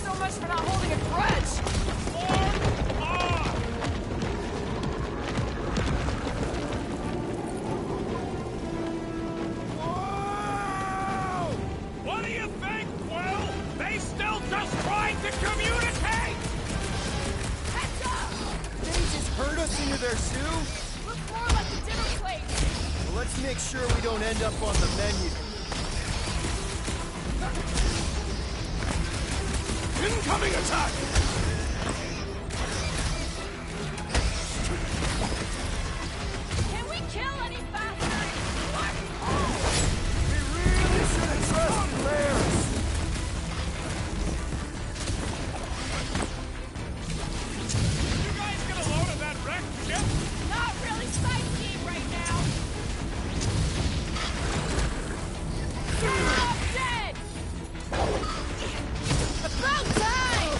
So much for not holding a grudge! What do you think, Will? They still just trying to communicate! Heads up! Did they just herd us into their stew? Look more like a dinner plate! Well, let's make sure we don't end up on the menu. Incoming attack! Can we kill any faster? We really should have trusted Lairs. You guys get a load of that wrecked ship? Not really sightseeing right now! They're all dead! About time!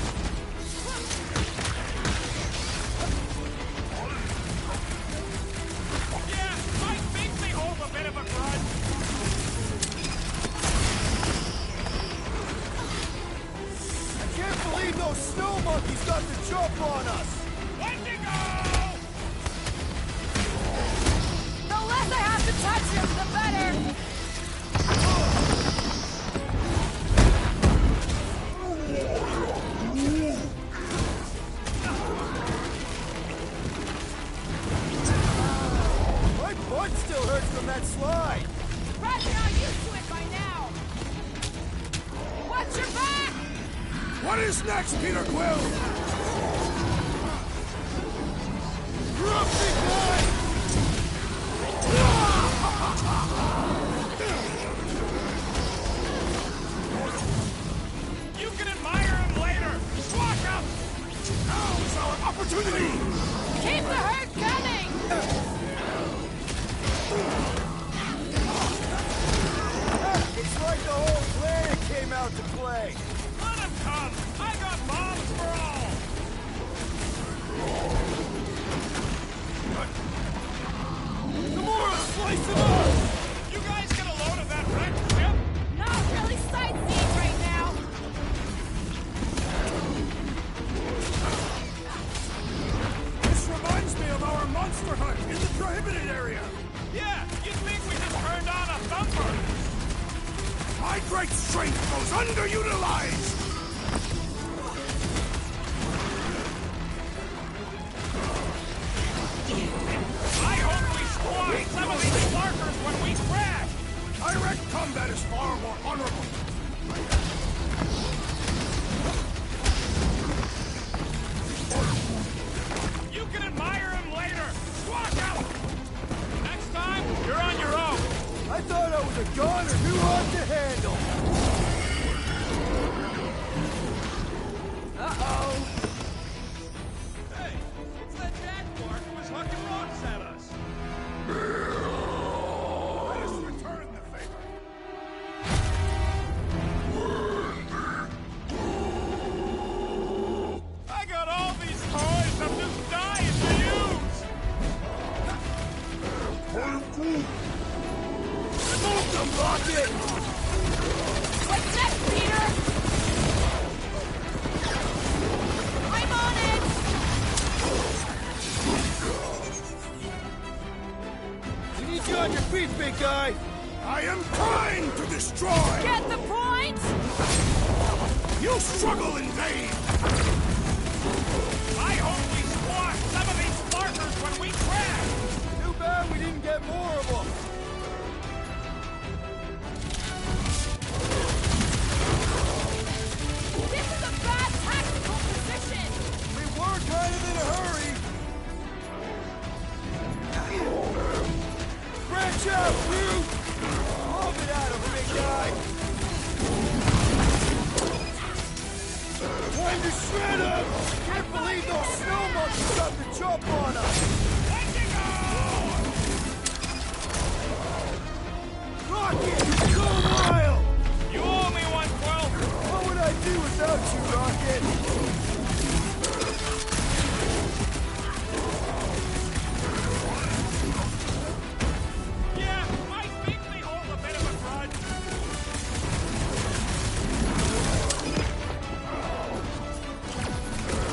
Yeah, I think they hold a bit of a grudge. I can't believe those snow monkeys got the jump on us. Wendigo! to touch him, the better! My butt still hurts from that slide! Brad, you're not used to it by now! Watch your back! What is next, Peter Quill? You can admire him later! Walk up! Now's our opportunity! Keep the hurt coming! It's like the whole planet came out to play! Let him come! I got bombs for all! Gamora, slice him up! You guys get a load of that wrecked ship? Not really sightseeing right now! This reminds me of our monster hunt in the prohibited area! Yeah, you'd think we just turned on a thumper! My great strength goes underutilized! I hope we squash some of these markers when we crash! Direct combat is far more honorable! You can admire him later! Walk out! Next time, you're on your own! I thought I was a goner too hard to handle! Uh-oh! Hey, it's that Jaguar who was hucking rocks at us! Let us return the favor! I got all these toys I'm just dying to use! Move them, Rocket! What's next, Peter? I'm on it! We need you on your feet, big guy! I am trying to destroy! Get the point? You struggle in vain! I hope we squash some of these markers when we crash! Too bad we didn't get more of them! This is a bad tactical position! We were kind of in a hurry! Branch out, Groot! Lob it at him, big guy! Time to shred him! Can't believe those snow monkeys got the jump on us! Rocket! Go wild! You owe me one, Quill! What would I do without you, Rocket? Yeah, I think we hold a bit of a grudge.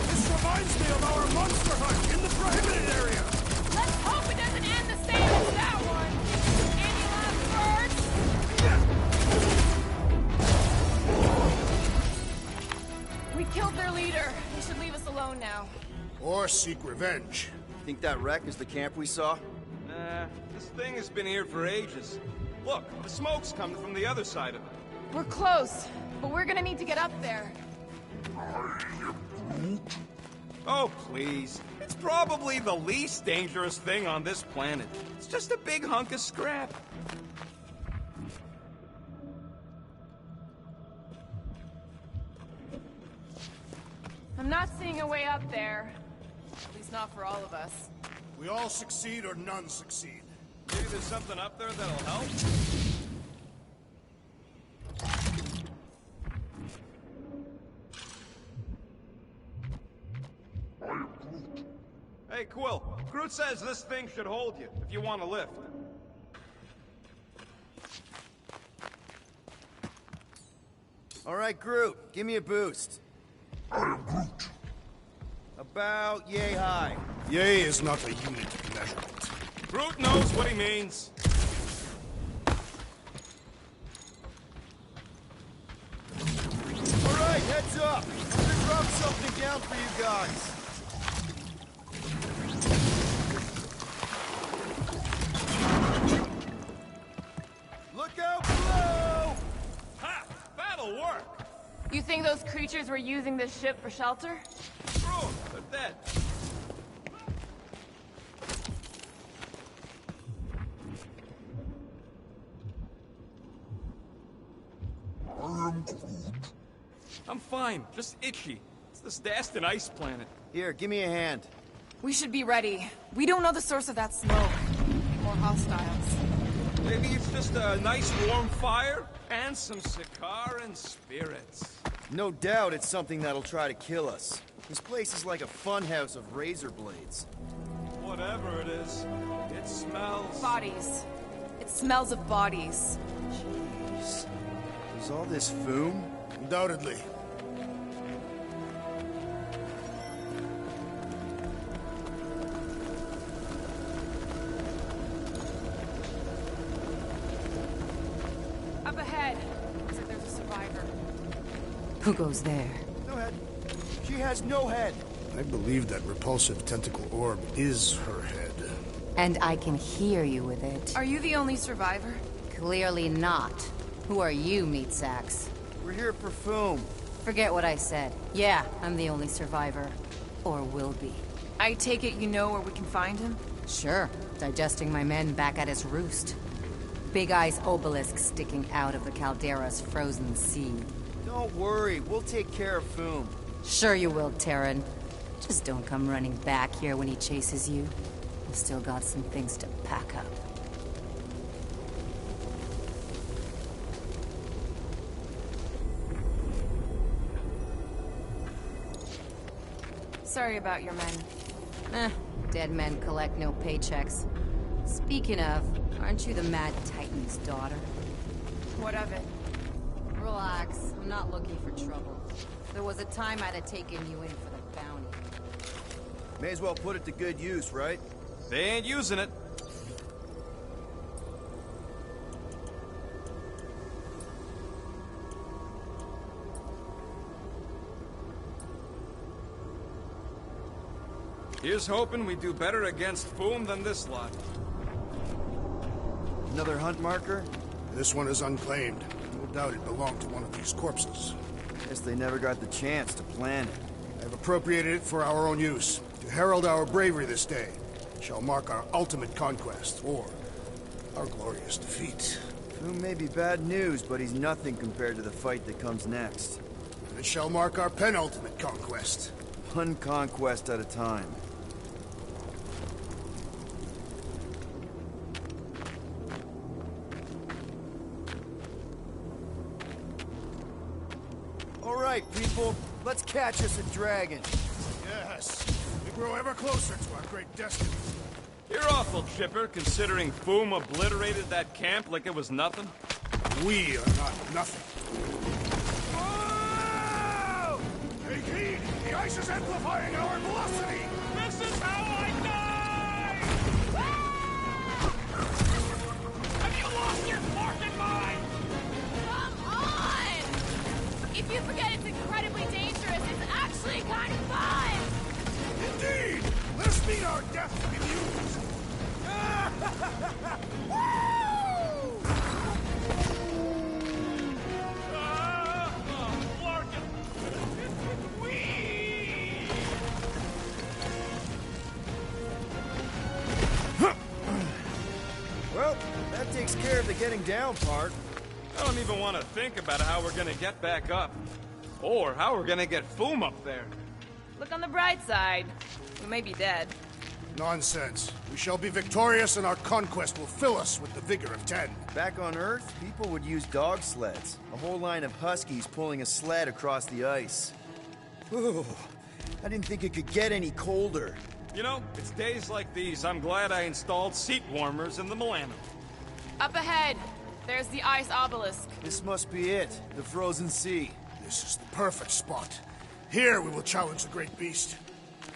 This reminds me of our monster hunt in the prohibited area! Let's hope it doesn't end the same as that one! Any last words? We killed their leader. They should leave us alone now. Or seek revenge. Think that wreck is the camp we saw? Nah, this thing has been here for ages. Look, the smoke's coming from the other side of it. We're close, but we're gonna need to get up there. Oh, please. It's probably the least dangerous thing on this planet. It's just a big hunk of scrap. I'm not seeing a way up there. At least not for all of us. We all succeed or none succeed. Maybe there's something up there that'll help? Hey, Quill. Groot says this thing should hold you, if you want to lift. All right, Groot, give me a boost. I am Groot. About yay high. Yay is not a unit of measurement. Groot knows what he means. right, heads up. I'm gonna drop something down for you guys. Look out below! Ha! That'll work! You think those creatures were using this ship for shelter? Screw 'em, they're dead. I'm fine, just itchy. It's this Dastan ice planet. Here, give me a hand. We should be ready. We don't know the source of that smoke. More hostiles. Maybe it's just a nice warm fire and some Sikaran spirits. No doubt it's something that'll try to kill us. This place is like a funhouse of razor blades. Whatever it is, it smells... Bodies. It smells of bodies. Jeez. Is all this Foom? Undoubtedly. Up ahead. Looks like there's a survivor. Who goes there? No head. She has no head. I believe that repulsive tentacle orb is her head. And I can hear you with it. Are you the only survivor? Clearly not. Who are you, meat sacks? We're here for Foom. Forget what I said. Yeah, I'm the only survivor. Or will be. I take it you know where we can find him? Sure. Digesting my men back at his roost. Big Eye's obelisk sticking out of the Caldera's frozen sea. Don't worry, we'll take care of Foom. Sure you will, Terran. Just don't come running back here when he chases you. We've still got some things to pack up. Sorry about your men. Dead men collect no paychecks. Speaking of, aren't you the Mad Titan's daughter? What of it? Relax, I'm not looking for trouble. There was a time I'd have taken you in for the bounty. May as well put it to good use, right? They ain't using it. Here's hoping we do better against Foom than this lot. Another hunt marker? This one is unclaimed. No doubt it belonged to one of these corpses. Guess they never got the chance to plan it. I have appropriated it for our own use, to herald our bravery this day. It shall mark our ultimate conquest, or our glorious defeat. Foom may be bad news, but he's nothing compared to the fight that comes next. And it shall mark our penultimate conquest. One conquest at a time. All right, people, let's catch us a dragon. Yes, we grow ever closer to our great destiny. You're awful chipper, considering Foom obliterated that camp like it was nothing. We are not nothing. Whoa! Take heed! The ice is amplifying our velocity! This is how I die! Have you lost your fucking mind? Come on! If you forget it's incredibly dangerous, it's actually kind of fun! Indeed! Let us meet our death amused! Well, that takes care of the getting down part. I don't even want to think about how we're gonna get back up. Or how we're gonna get Foom up there. Look on the bright side. We may be dead. Nonsense. We shall be victorious and our conquest will fill us with the vigor of 10. Back on Earth, people would use dog sleds. A whole line of huskies pulling a sled across the ice. Ooh, I didn't think it could get any colder. You know, it's days like these I'm glad I installed seat warmers in the Milano. Up ahead, there's the ice obelisk. This must be it, the frozen sea. This is the perfect spot. Here we will challenge the great beast.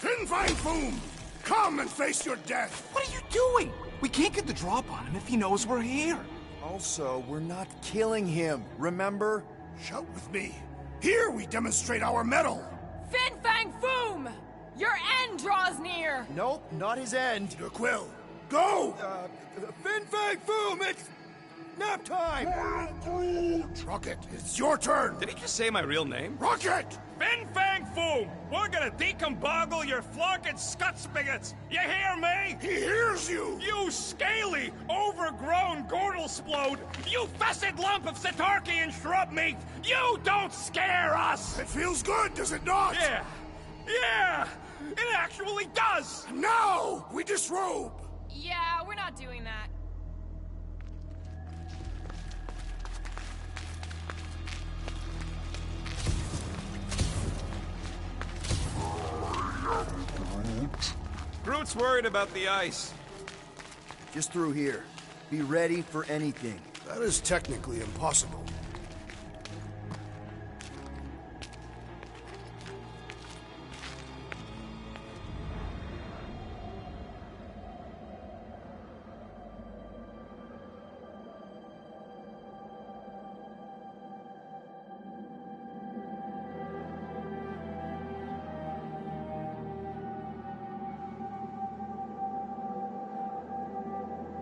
Finnfine Foom! Come and face your death! What are you doing? We can't get the drop on him if he knows we're here. Also, we're not killing him, remember? Shout with me. Here we demonstrate our mettle! Fin Fang Foom! Your end draws near! Nope, not his end. Peter Quill, go! Fin Fang Foom, it's nap time! Rocket, it's your turn! Did he just say my real name? Rocket! Fin Fang Foom! We're gonna decomboggle your flunking scut spigots! You hear me? He hears you! You scaly, overgrown Gordlesplode! You fessed lump of Satarkian shrub meat! You don't scare us! It feels good, does it not? Yeah! Yeah! It actually does! Now, we disrobe! Yeah, we're not doing that. Groot's worried about the ice. Just through here. Be ready for anything. That is technically impossible.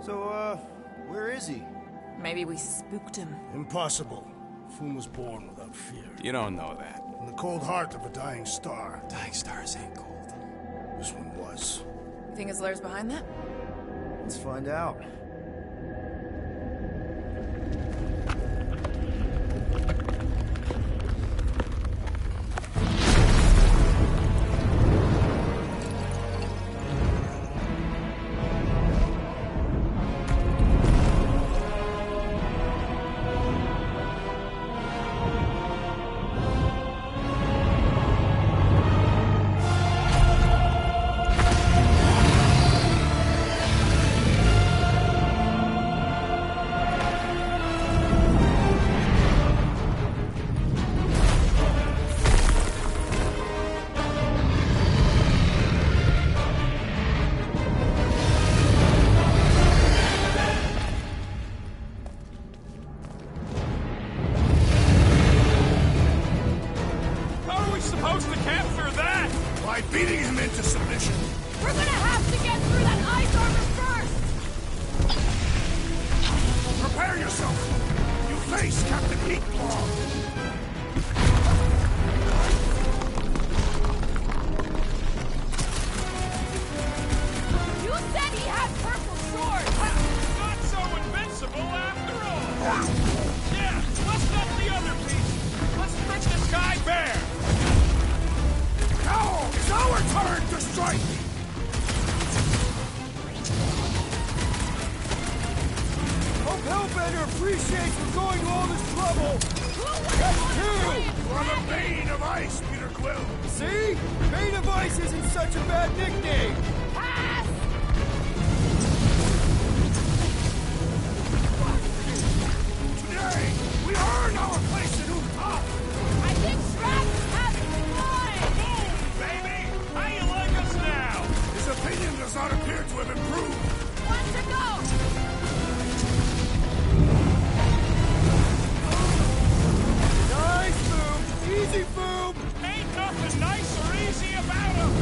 So, where is he? Maybe we spooked him. Impossible. Foom was born without fear. You don't know that. In the cold heart of a dying star. Dying stars ain't cold. This one was. You think his lair's behind that? Let's find out. Beating him into submission. We're gonna have to get through that ice armor first! Prepare yourself! You face Captain Heatclaw! You said he had purple swords! Not so invincible after all! Yeah, let's up the other piece! Let's strip this guy bare! Now it's our turn to strike! Hope Hellbender appreciates we're going to all this trouble! That's two! You're the Bane of Ice, Peter Quill! See? Bane of Ice isn't such a bad nickname! Pass! Today, we earn our place in Utah! I think Strax has fun! Baby, how you like us now? His opinion does not appear to have improved. One to go! Nice, Boom! Easy, Boom! Ain't nothing nice or easy about him!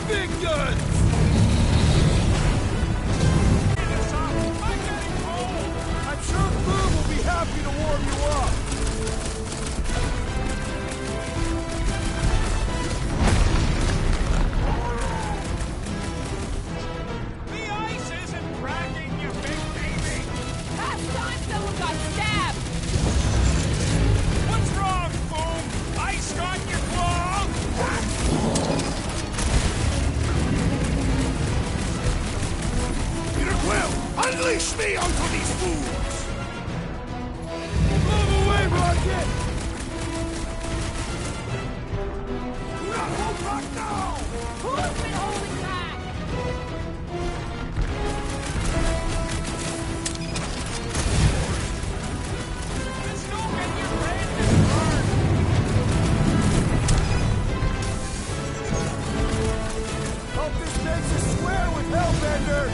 big guns! I'm sure food will be happy to warm you up. The ice isn't cracking, you big baby! Last time someone got stabbed! What's wrong, Boom? Ice got your claw? Peter Quill, unleash me onto these fools! Move away, Rocket! Do not hold back now! Who's been holding back? Let's go get your brain to burn! Hope this makes us square with Hellbender!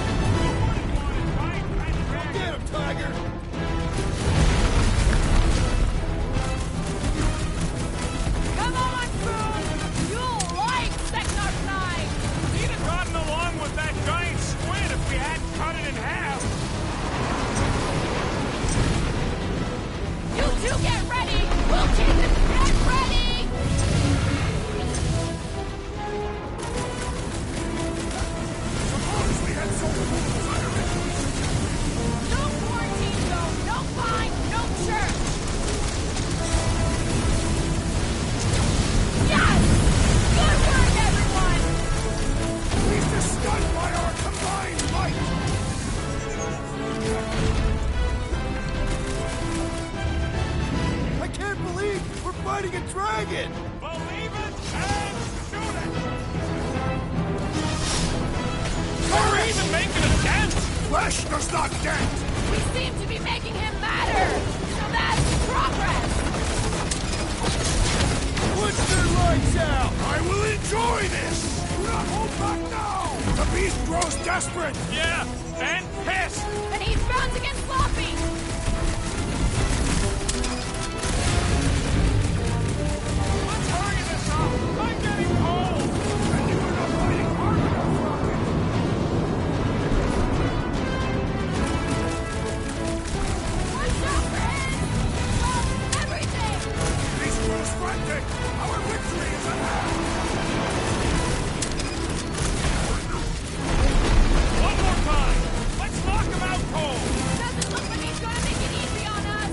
Get him, Tiger! Come on, Boom! You'll like Sector 9! He'd have gotten along with that giant squid if we hadn't cut it in half! You two get ready! We'll keep the get ready! Suppose we had someone No quarantine zone, no fine, no church! Yes! Good work, everyone! He's just stunned by our combined might! I can't believe we're fighting a dragon! Believe it and shoot it! We're even making a dent! Flesh does not dent! We seem to be making him matter! So that's progress! Put your lights out! I will enjoy this! Do not hold back now! The beast grows desperate! Yeah, and pissed! And he's bound to get sloppy! Let's hurry this up! I'm getting cold! And you are not fighting hard enough, Rocket! Watch out, friends! Well, everything! Beast grows frantic! Our victory is at hand! One more time! Let's knock him out cold! Doesn't look like he's gonna make it easy on us!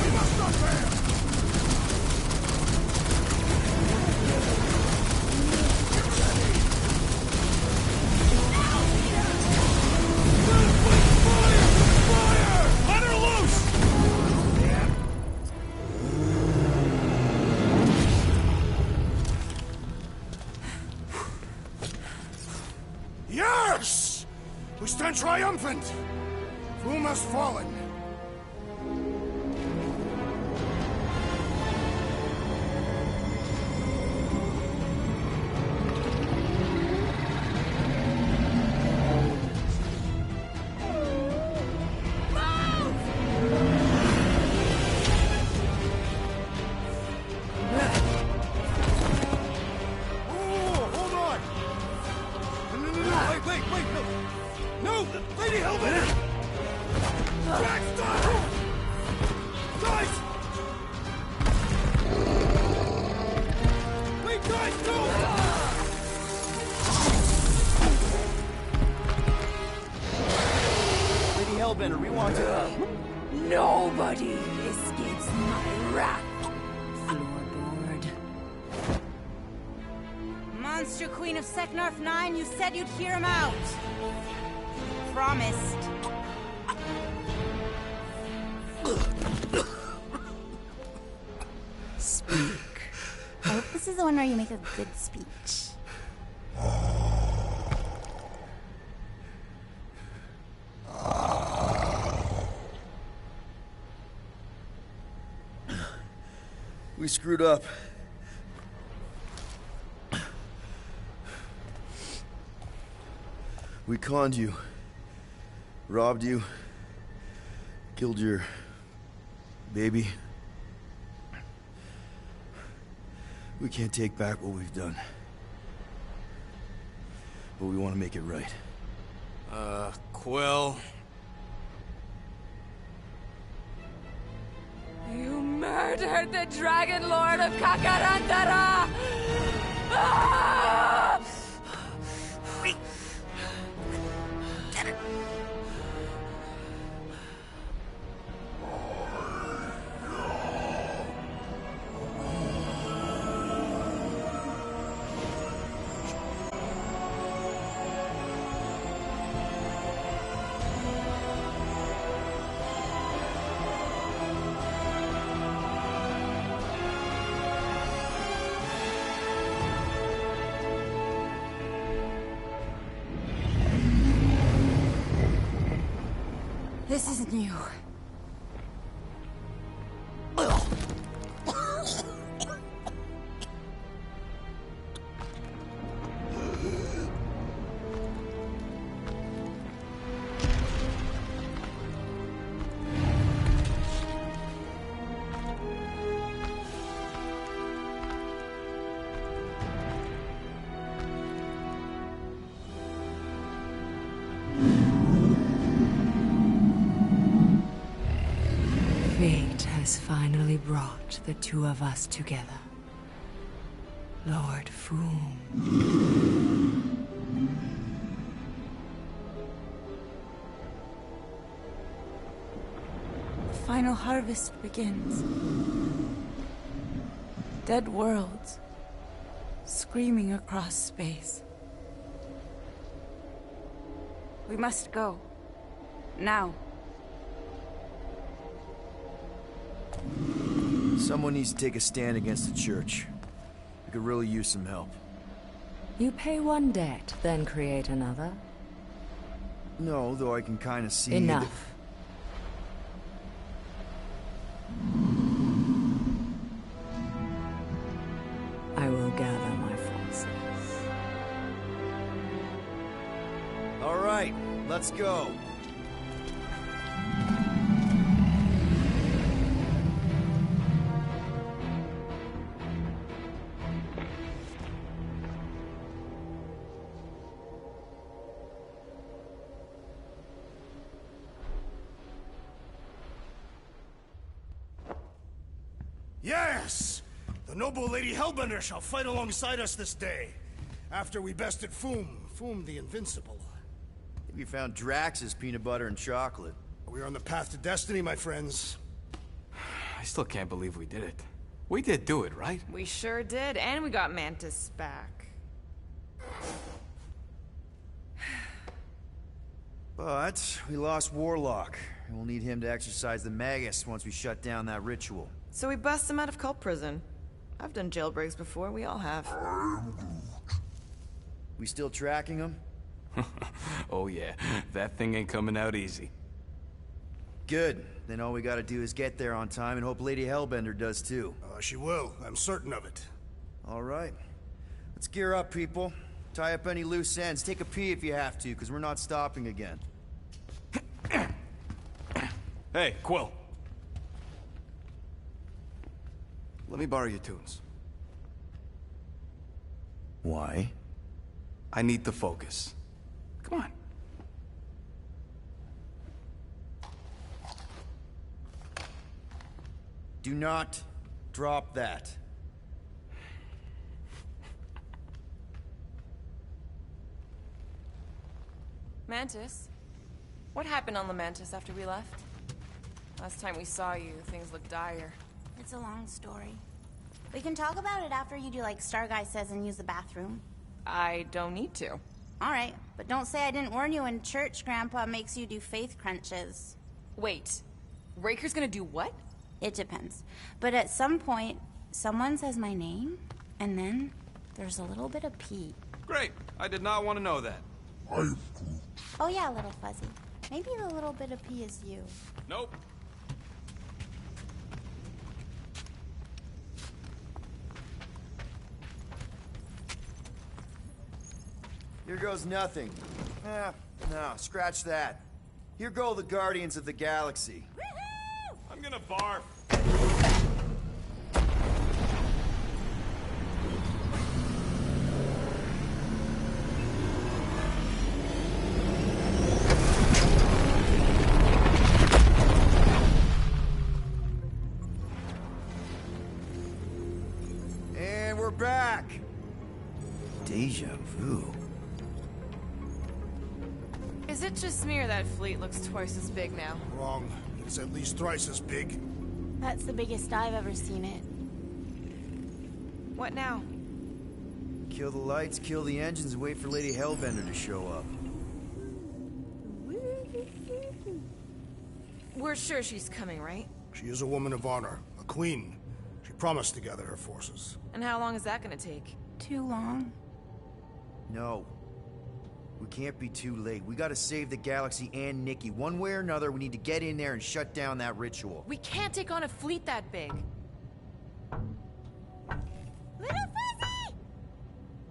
We must not fail! Let her loose! Yes! We stand triumphant! Foom has fallen. Oh, hold on! No, wait, no! No! Lady Hellbender! Jack, stop! Guys! Wait, guys, no! Lady Hellbender, we want to... Nobody escapes my wrath! Floorboard. Monster Queen of Seknarf 9, you said you'd hear him out. Promised. Speak. I hope this is the one where you make a good speech. We screwed up. We conned you. Robbed you. Killed your... baby. We can't take back what we've done. But we want to make it right. Quill. You murdered the Dragon Lord of Kakarantara! Ah! This isn't you. Fate has finally brought the two of us together. Lord Foom. The final harvest begins. Dead worlds, screaming across space. We must go. Now. Someone needs to take a stand against the church. We could really use some help. You pay one debt, then create another? No, though I can kind of see... Enough. I will gather my forces. All right, let's go. Yes! The noble Lady Hellbender shall fight alongside us this day. After we bested Foom the Invincible. We found Drax's peanut butter and chocolate. We are on the path to destiny, my friends. I still can't believe we did it. We did do it, right? We sure did, and we got Mantis back. But we lost Warlock, and we'll need him to exercise the Magus once we shut down that ritual. So we bust him out of cult prison. I've done jailbreaks before, we all have. We still tracking him? Oh yeah, that thing ain't coming out easy. Good. Then all we gotta do is get there on time and hope Lady Hellbender does too. She will. I'm certain of it. All right. Let's gear up, people. Tie up any loose ends. Take a pee if you have to, because we're not stopping again. Hey, Quill. Let me borrow your tunes. Why? I need to focus. Come on. Do not drop that. Mantis? What happened on the Mantis after we left? Last time we saw you, things looked dire. It's a long story. We can talk about it after you do like Starguy says and use the bathroom. I don't need to. Alright, but don't say I didn't warn you in church Grandpa makes you do faith crunches. Wait, Raker's gonna do what? It depends. But at some point, someone says my name, and then there's a little bit of pee. Great. I did not want to know that. Oh yeah, little fuzzy. Maybe the little bit of pee is you. Nope. Here goes nothing. No, scratch that. Here go the Guardians of the Galaxy. I'm gonna barf. And we're back! Deja vu. Is it just me or that fleet looks twice as big now? Wrong. It's at least thrice as big. That's the biggest I've ever seen it. What now? Kill the lights, kill the engines, and wait for Lady Hellbender to show up. We're sure she's coming, right? She is a woman of honor, a queen. She promised to gather her forces. And how long is that gonna take? Too long. No. We can't be too late. We gotta save the galaxy and Nikki. One way or another, we need to get in there and shut down that ritual. We can't take on a fleet that big. Little Fuzzy!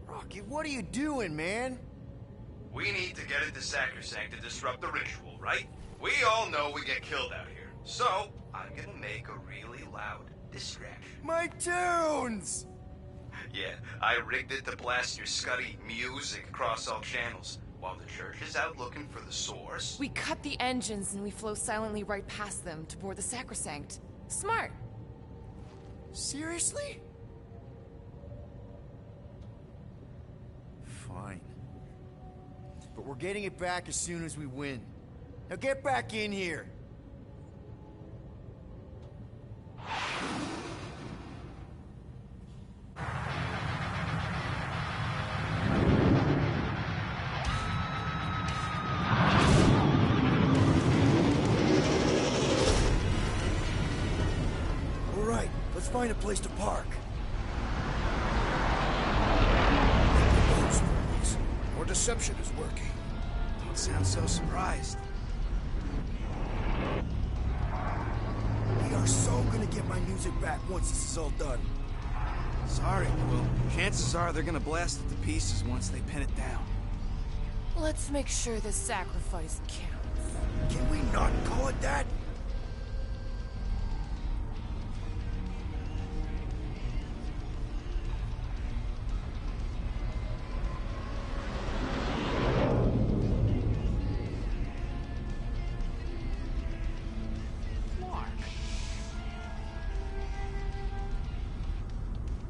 Rocket, what are you doing, man? We need to get into Sacrosanct to disrupt the ritual, right? We all know we get killed out here. So, I'm gonna make a really loud distraction. My tunes! Yeah, I rigged it to blast your scuddy music across all channels, while the church is out looking for the source. We cut the engines and we flow silently right past them to board the Sacrosanct. Smart. Seriously? Fine. But we're getting it back as soon as we win. Now get back in here! All right, let's find a place to park. Your deception is working. Don't sound so surprised. We are so gonna get my music back once this is all done. Sorry, Quill. Chances are they're gonna blast it to pieces once they pin it down. Let's make sure this sacrifice counts. Can we not call it that?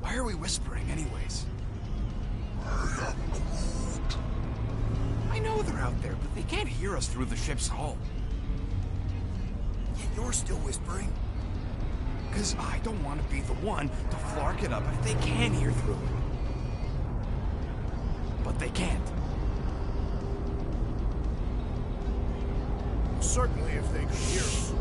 Why are we whispering, anyways? I know they're out there, but they can't hear us through the ship's hull. Yet you're still whispering. Because I don't want to be the one to flark it up if they can hear through it. But they can't. Certainly if they could hear us.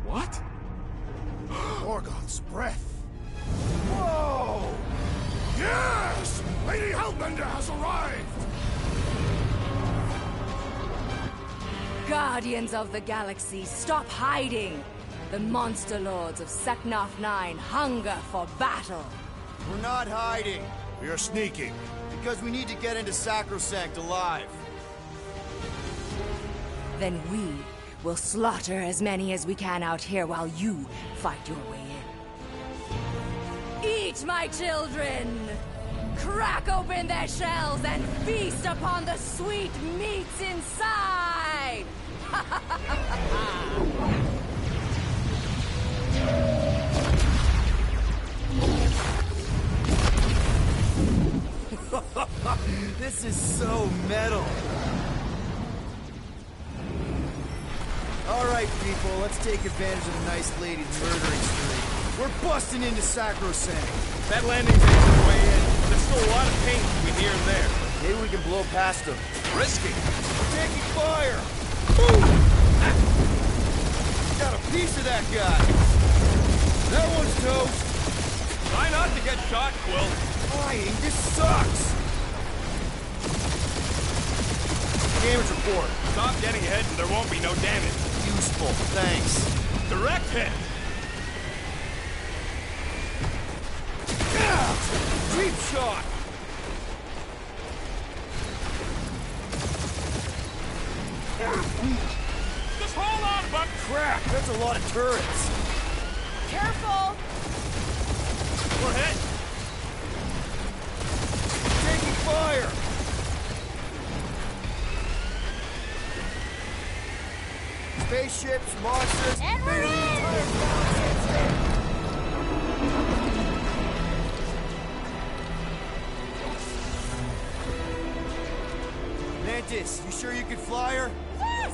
What? Morgoth's breath. Whoa! Yes! Lady Hellbender has arrived! Guardians of the Galaxy, stop hiding! The monster lords of Seknarf 9 hunger for battle. We're not hiding. We are sneaking. Because we need to get into Sacrosanct alive. Then we will slaughter as many as we can out here while you fight your way in. Eat, my children! Crack open their shells and feast upon the sweet meats inside! This is so metal. All right, people, let's take advantage of the nice lady's murdering spree. We're busting into Sacrosanct. That landing's making the way in. There's still a lot of paint between here and there. Maybe we can blow past them. Risky. Taking fire. Boom! Got a piece of that guy. That one's toast. Try not to get shot, Quill. Flying, this sucks. Damage report. Stop getting ahead and there won't be no damage. Useful, thanks. Direct hit. Deep shot. crap! That's a lot of turrets. Careful! We're hit! Taking fire! Spaceships, monsters, and we're in! Mantis, you sure you could fly her? Yes!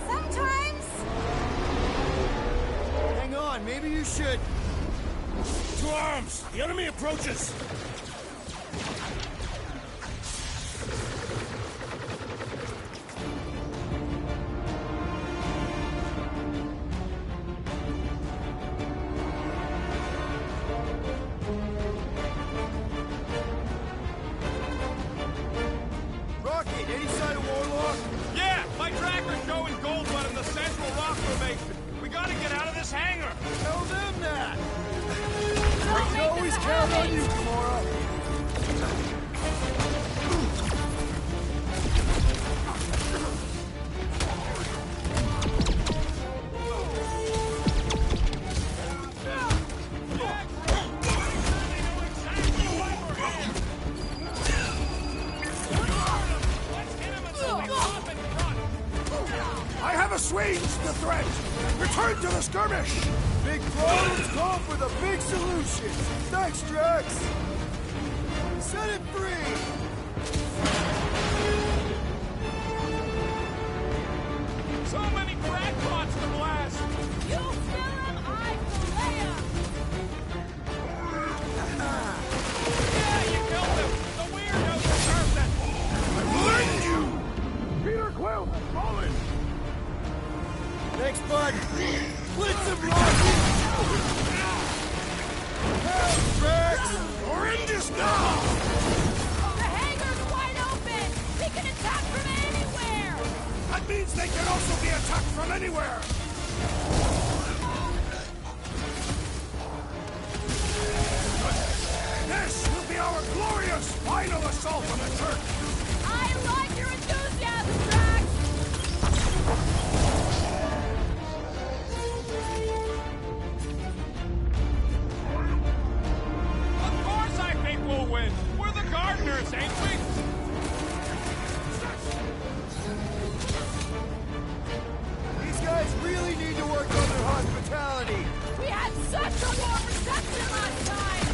Sometimes! Hang on, maybe you should. To arms! The enemy approaches! Rocket, any sign of Warlock? Yeah, my tracker's showing gold one in the central rock formation. We gotta get out of this hangar. Tell them that. We can always count on you, Gamora. I have assuaged the threat! Return to the skirmish! Big problems call for the big solution. Thanks, Drax. Set it free. So many crackpots to blast. You kill him, I fillet him! Yeah, you killed him. The weirdo deserves it. I will end you! Peter Quill has fallen! Thanks, bud. Blitz him, Rocket. Help, Drax. Your end is now! The hangar's wide open! We can attack from anywhere! That means they can also be attacked from anywhere! This will be our glorious final assault on the church! I like your enthusiasm, Drax! Of course I think we'll win. We're the gardeners, ain't we? These guys really need to work on their hospitality. We had such a warm reception last time!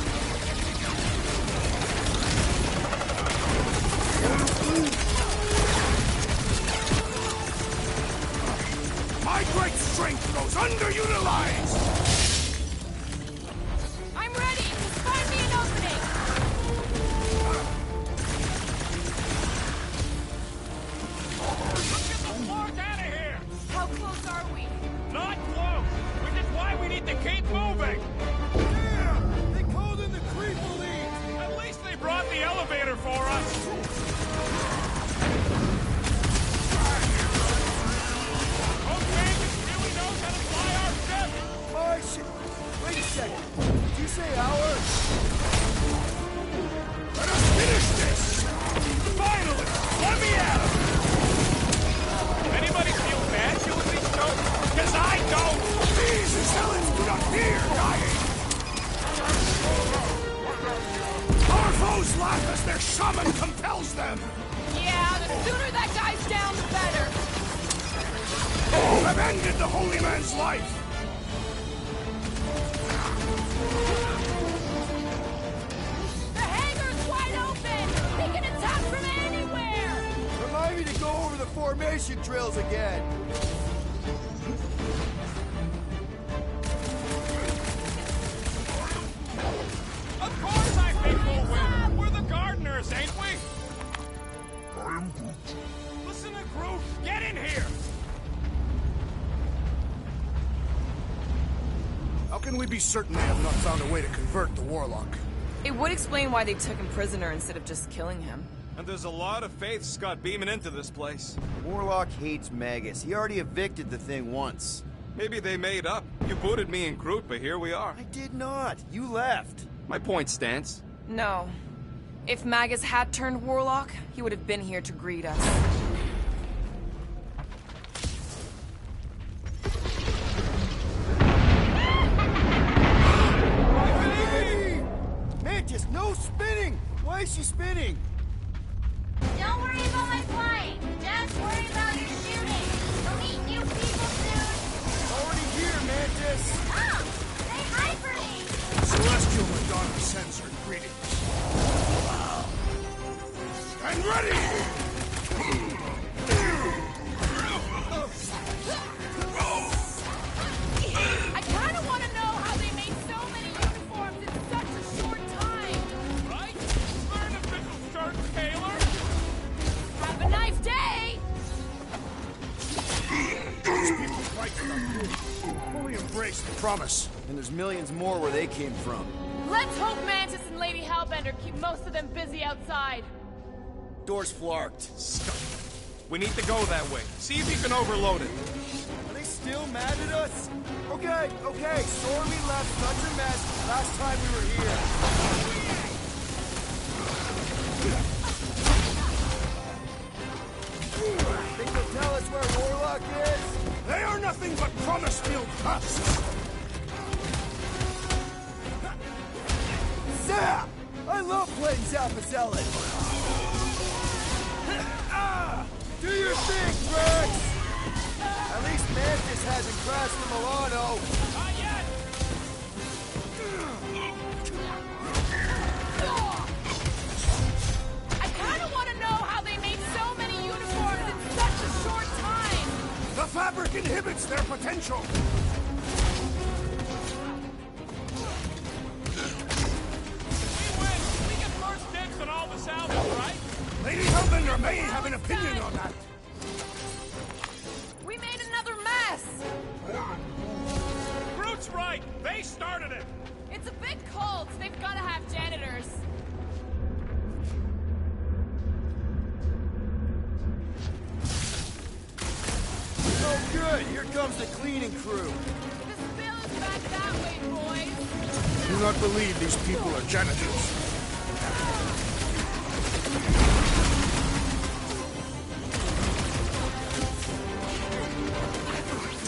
My great strength goes underutilized! I'm ready! Just find me an opening! Let's get the flock out of here. How close are we? Not close, which is why we need to keep moving. Yeah, they called in the creep elite. At least they brought the elevator for us. Okay, this really knows how to fly our ship. My shit. Wait a second. Did you say ours? Let us finish this! Finally, let me at him. Anybody feel bad doing these jokes? Because I don't. These Zealots do not fear dying! Our foes laugh as their shaman compels them! Yeah, the sooner that guy's down, the better. You have ended the holy man's life! The hangar's wide open! We can attack from anywhere! Remind me to go over the formation drills again. Of course I think we'll win. We're the gardeners, ain't we? I'm Groot. Listen to Groot. Get in here. How can we be certain they have not found a way to convert the Warlock? It would explain why they took him prisoner instead of just killing him. And there's a lot of faith Scott beaming into this place. Warlock hates Magus. He already evicted the thing once. Maybe they made up. You booted me and Groot, but here we are. I did not. You left. My point stands. No. If Magus had turned Warlock, he would have been here to greet us. is she spinning? Don't worry about my flying. Just worry about your shooting. We'll meet new people soon. Already here, Mantis. Oh, say hi for me. Celestial Madonna sends her greetings. And ready! I kind of want to know how they made so many uniforms in such a short time. Right? Learn official shirts, Taylor. Have a nice day. These people fight for the fully embrace the promise. And there's millions more where they came from. Let's hope Mantis and Lady Hellbender keep most of them busy outside. Door's flarked. We need to go that way. See if you can overload it. Are they still mad at us? Okay. Sorry we left such a mess last time we were here. Think they'll tell us where Warlock is? They are nothing but promise-filled husks. Zap! I love playing Zappazellan! Do your thing, Drax! At least Mantis hasn't crashed the Milano. Not yet! I kind of want to know how they made so many uniforms in such a short time. The fabric inhibits their potential. We get first dibs on all the salvage, right? Lady Hellbender may have an opinion on that. We made another mess. Groot's right. They started it. It's a big cult. They've got to have janitors. Oh, good. Here comes the cleaning crew. The spill is back that way, boys. Do not believe these people are janitors.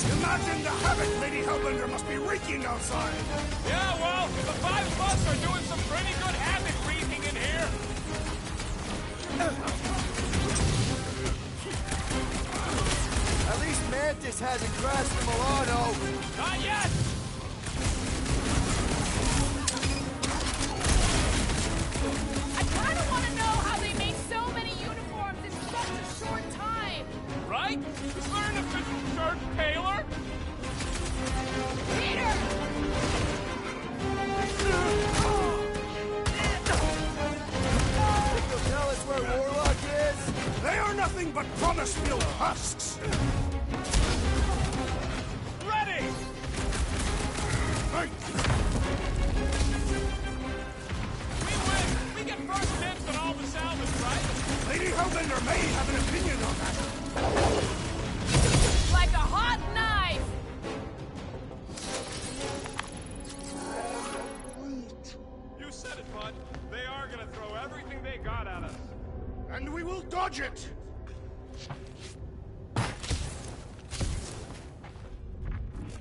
Imagine the havoc Lady Hellbender must be wreaking outside. Yeah, well, the five of us are doing some pretty good havoc wreaking in here. At least Mantis hasn't crashed the Milano. Not yet! I kind of want to know how they made so many uniforms in such a short time. Right? Is there an official shirt, Taylor? Peter! Think they'll tell us where Warlock is? They are nothing but promise-filled husks. Ready! We win! We get first dibs on all the salvage, right? Lady Hellbender may have an opinion on that. Like a hot knife! You said it, bud. They are gonna throw everything they got at us. And we will dodge it.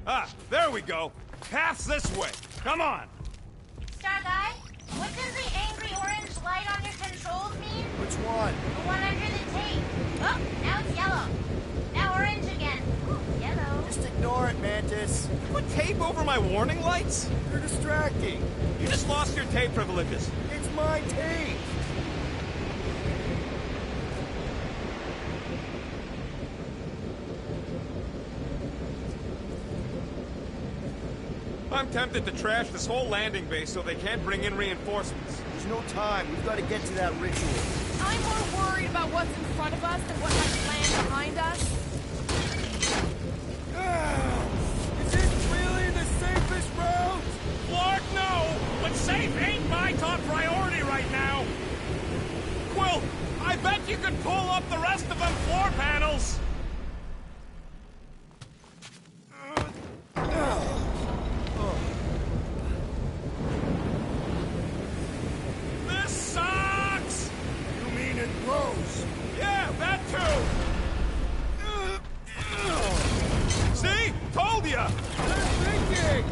Ah, there we go. Path's this way. Come on. Star Guy, what does the angry orange light on your controls mean? Which one? The one under the tape. Oh, now it's yellow. Now orange again. Ooh, yellow. Just ignore it, Mantis. Put tape over my warning lights? You're distracting. You just lost your tape privileges. It's my tape. I'm tempted to trash this whole landing base so they can't bring in reinforcements. There's no time. We've got to get to that ritual. I'm more worried about what's in front of us than what might land behind us. Is this really the safest route? Lord, no! But safe ain't my top priority right now! Quill, I bet you could pull up the rest of them floor panels! This sucks! You mean it blows? Yeah, that too! See? Told ya! They're thinking!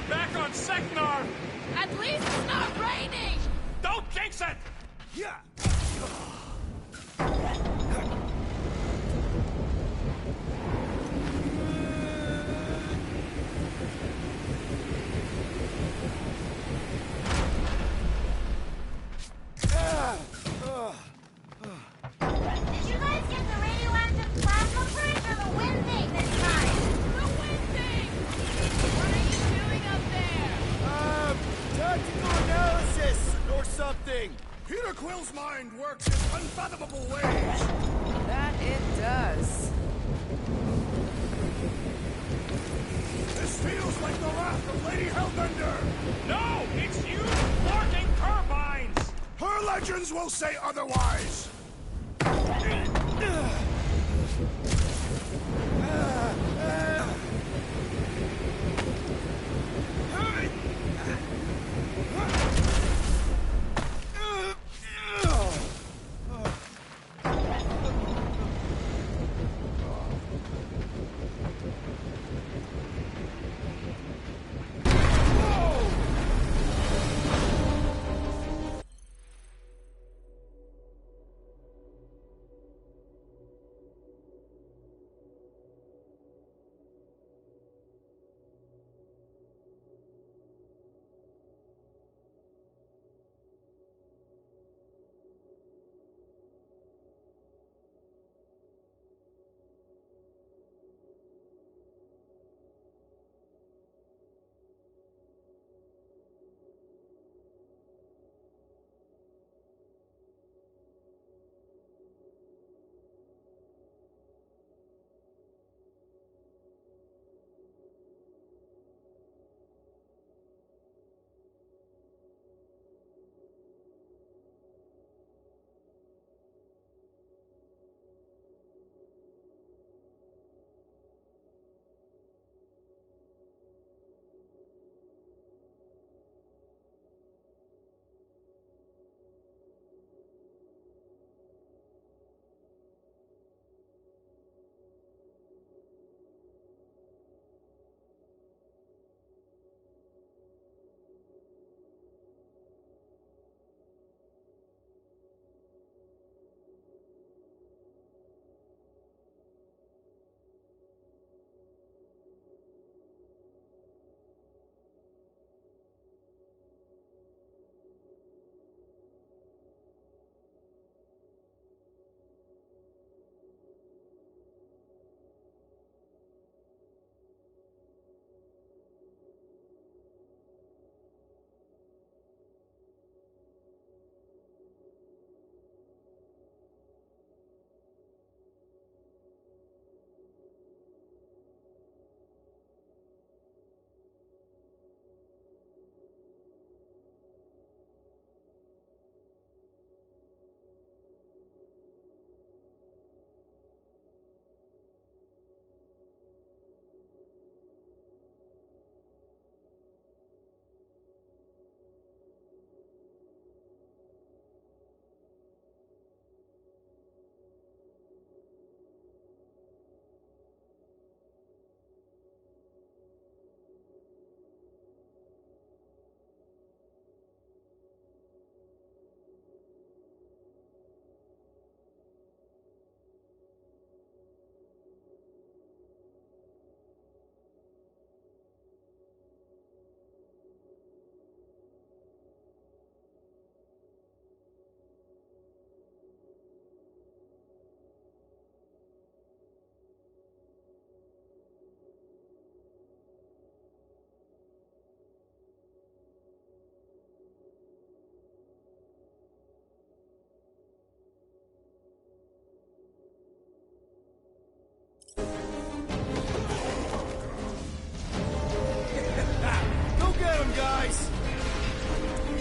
back on Seknar! At least it's not raining! Don't jinx it! Yeah! Did you guys get the radioactive plasma print or the wind thing this time? The wind thing! What are you doing up there? Tactical analysis or something. Peter Quill's mind works in unfathomable ways. That it does. This feels like the wrath of Lady Hellbender. No! It's you working turbines! Her legends will say otherwise.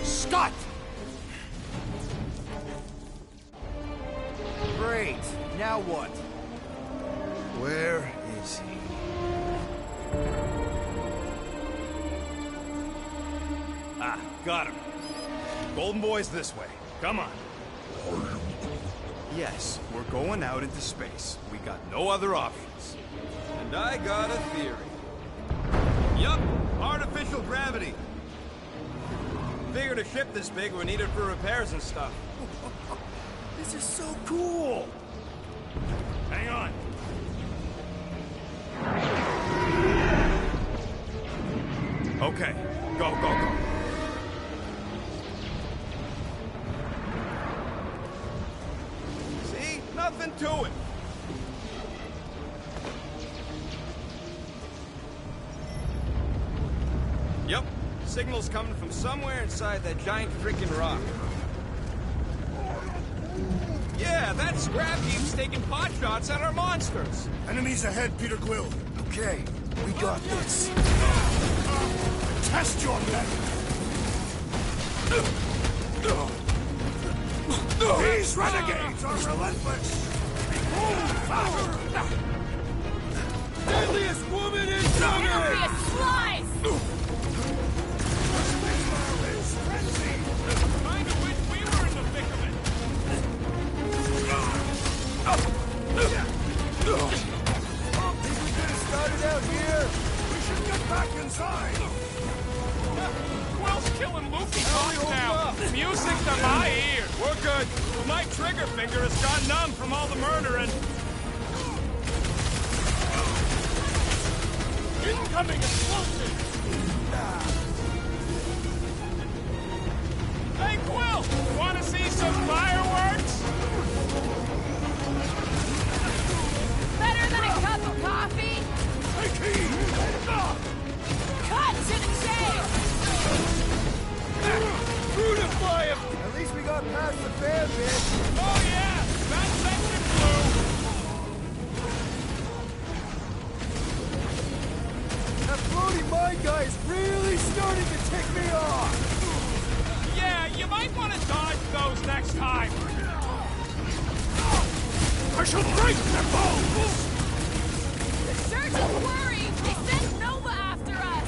Scott! Great. Now what? Where is he? Ah, got him. Golden Boy's this way. Come on. Yes, we're going out into space. We got no other options. And I got a theory. Yup, artificial Partial gravity! Figured a ship this big would need it for repairs and stuff. This is so cool! Hang on. Okay, go, go, go. See? Nothing to it. Yep. Signal's coming from somewhere inside that giant freaking rock. Yeah, that scrap heap's taking pot shots at our monsters. Enemies ahead, Peter Quill. Okay, we got this. Test your men! These renegades are relentless! Deadliest woman incoming! It'll be a slice! Kind of wish we were in the thick of it. Think we could have started out here? We should get back inside! Quill's killing Luffy off now. Music to my ears. We're good. My trigger finger has gone numb from all the murdering. Incoming explosive! Hey, Quill! Want to see some fireworks? Better than a cup of coffee? Take heed! Cut to the chase! Brutify him! At least we got past the fan bit. Oh yeah! That section flew! That floating mine guy is really starting to tick me off! Yeah, you might want to dodge those next time. I shall break their bones! The surgeon's worried! They sent Nova after us!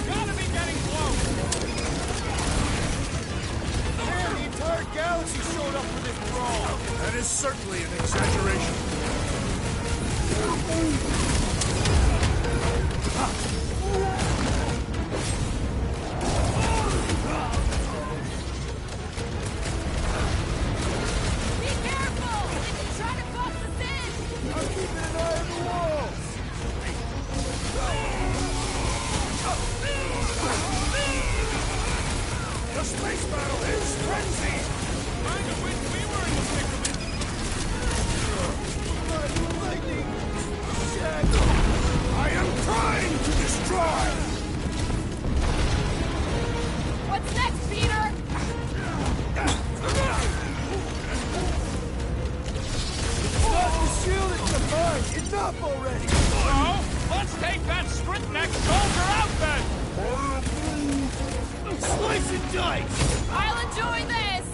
Gotta be getting close. Man, the entire galaxy showed up for this brawl! That is certainly an exaggeration. Be careful! They can try to box us in! I'm keeping an eye on the walls! The space battle is frenzied! Kind of wish we were in the thick of it. Lightning! I am trying to destroy! What's next, Peter? It's not the shield, it's the mine! Enough already! So, let's take that sprint next soldier out then! Slice and dice! I'll enjoy this!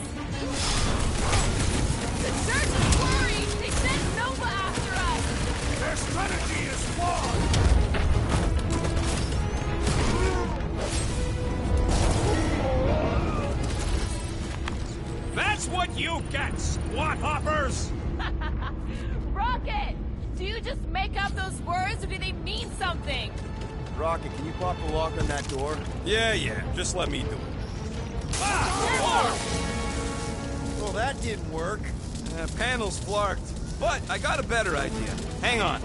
The surgeon's worried! They sent Nova after us! Their strategy is flawed! That's what you get, squat hoppers! Rocket! Do you just make up those words or do they mean something? Rocket, can you pop the lock on that door? Yeah, just let me do it. Well, that didn't work. Panel's flarked. But I got a better idea. Hang on.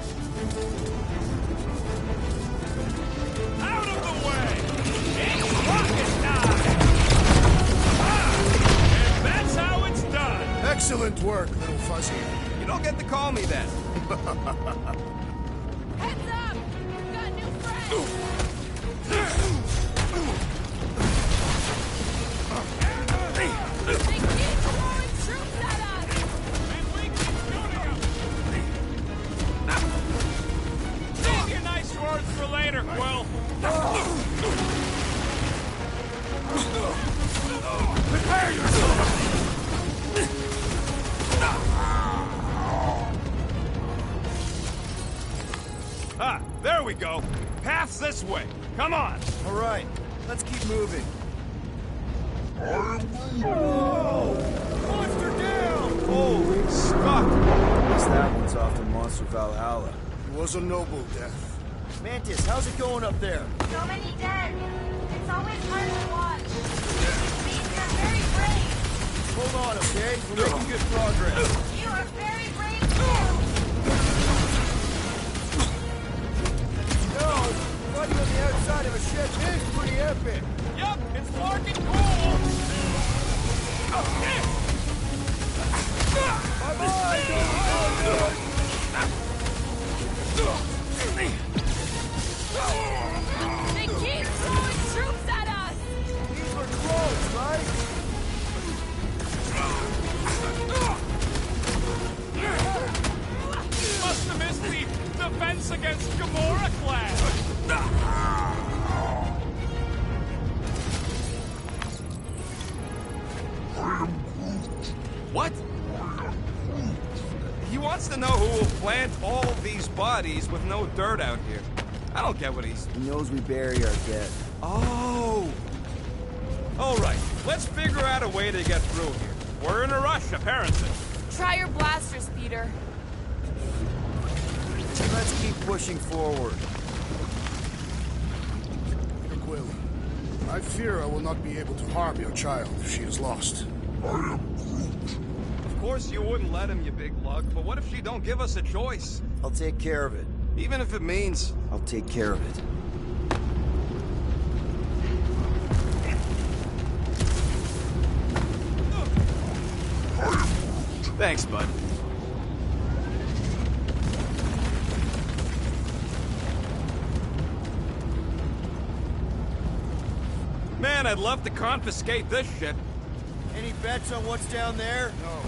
Out of the way! It's rocket time! And that's how it's done! Excellent work, little fuzzy. You don't get to call me that. Heads up! We've got new friends! They keep throwing troops at us! And we keep shooting them! Save your nice words for later, Quill! Prepare yourself! Ah, there we go. Path's this way. Come on. All right, let's keep moving. Monster down! Holy Scott! At least that one's off to Monster Valhalla. It was a noble death. Mantis, how's it going up there? So many dead. We're making good progress. You are very brave too! Yo, fighting on the outside of a ship is pretty epic. Yup, it's fucking cool! Bye-bye, They keep throwing troops at us! These were close, right? Must have missed the defense against Gamora class! What? He wants to know who will plant all these bodies with no dirt out here. I don't get what he's... He knows we bury our dead. Oh! Alright, let's figure out a way to get through here. We're in a rush, apparently. Try your blasters, Peter. Let's keep pushing forward. Peter Quill, I fear I will not be able to harm your child if she is lost. Of course you wouldn't let him, you big lug, but what if she don't give us a choice? I'll take care of it. Even if it means... I'll take care of it. Thanks, bud. Man, I'd love to confiscate this shit. Any bets on what's down there? No.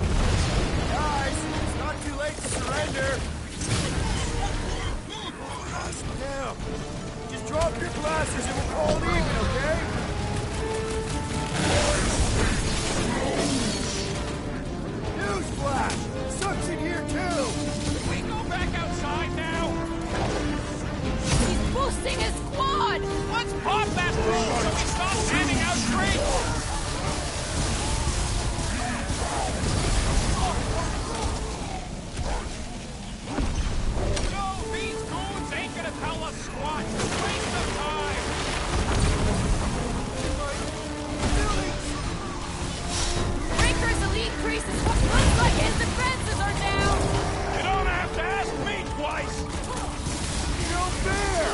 Guys, it's not too late to surrender. Now, just drop your glasses and we'll call it even, okay? Newsflash! Sucks in here too! Can we go back outside now? He's boosting his squad! Let's pop that rule so we stop handing out drinks! No, these goons ain't gonna tell us squat! Waste of time! Breaker's elite creases what looks like his defenses are down! You don't have to ask me twice! No fair!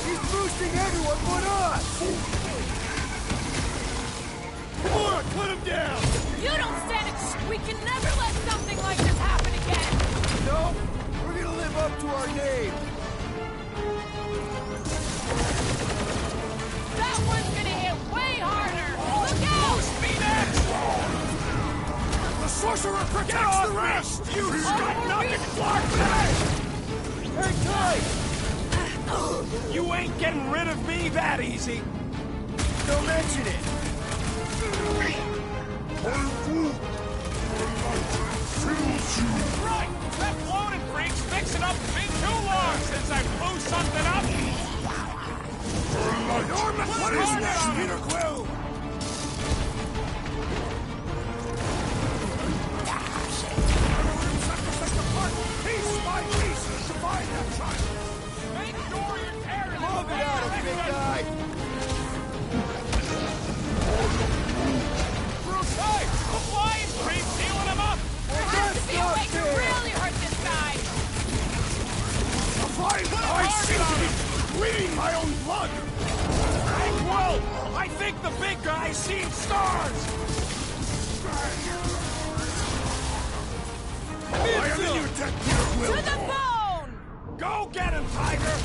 He's boosting everyone but us! Come on, put him down! You don't stand it! We can never let something like this happen again! No, we're gonna live up to our name! That one's gonna hit way harder! Look out! Speed X! The sorcerer protects the rest! You've got nothing to block that! Hang tight! You ain't getting rid of me that easy! Don't mention it! Right! That floating freak's fixing up to be too long since I blew something up! Norman, what is next, Peter Quill? Piece by piece to find that child! Make sure you're tearing Move it out, big guy! Bruce, hey! The flying creep's healing him up! There has to be a way to really hurt this guy! The flying I seem to be bleeding my own blood! Whoa! I think the big guy's seen stars! I am in your debt, Peter Quill! To the bone! Go get him, Tiger!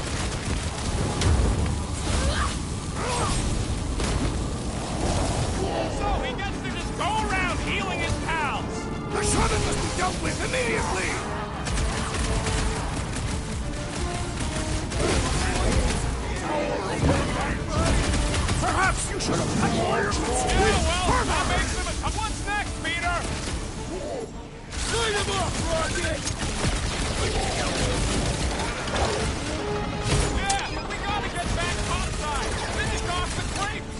So he gets to just go around healing his pals! The shaman must be dealt with immediately! Perhaps you should have acquired more Yeah, well, that makes him a... What's next, Peter? Light him up, Rocket! Yeah, we gotta get back topside! Finish off the creeps!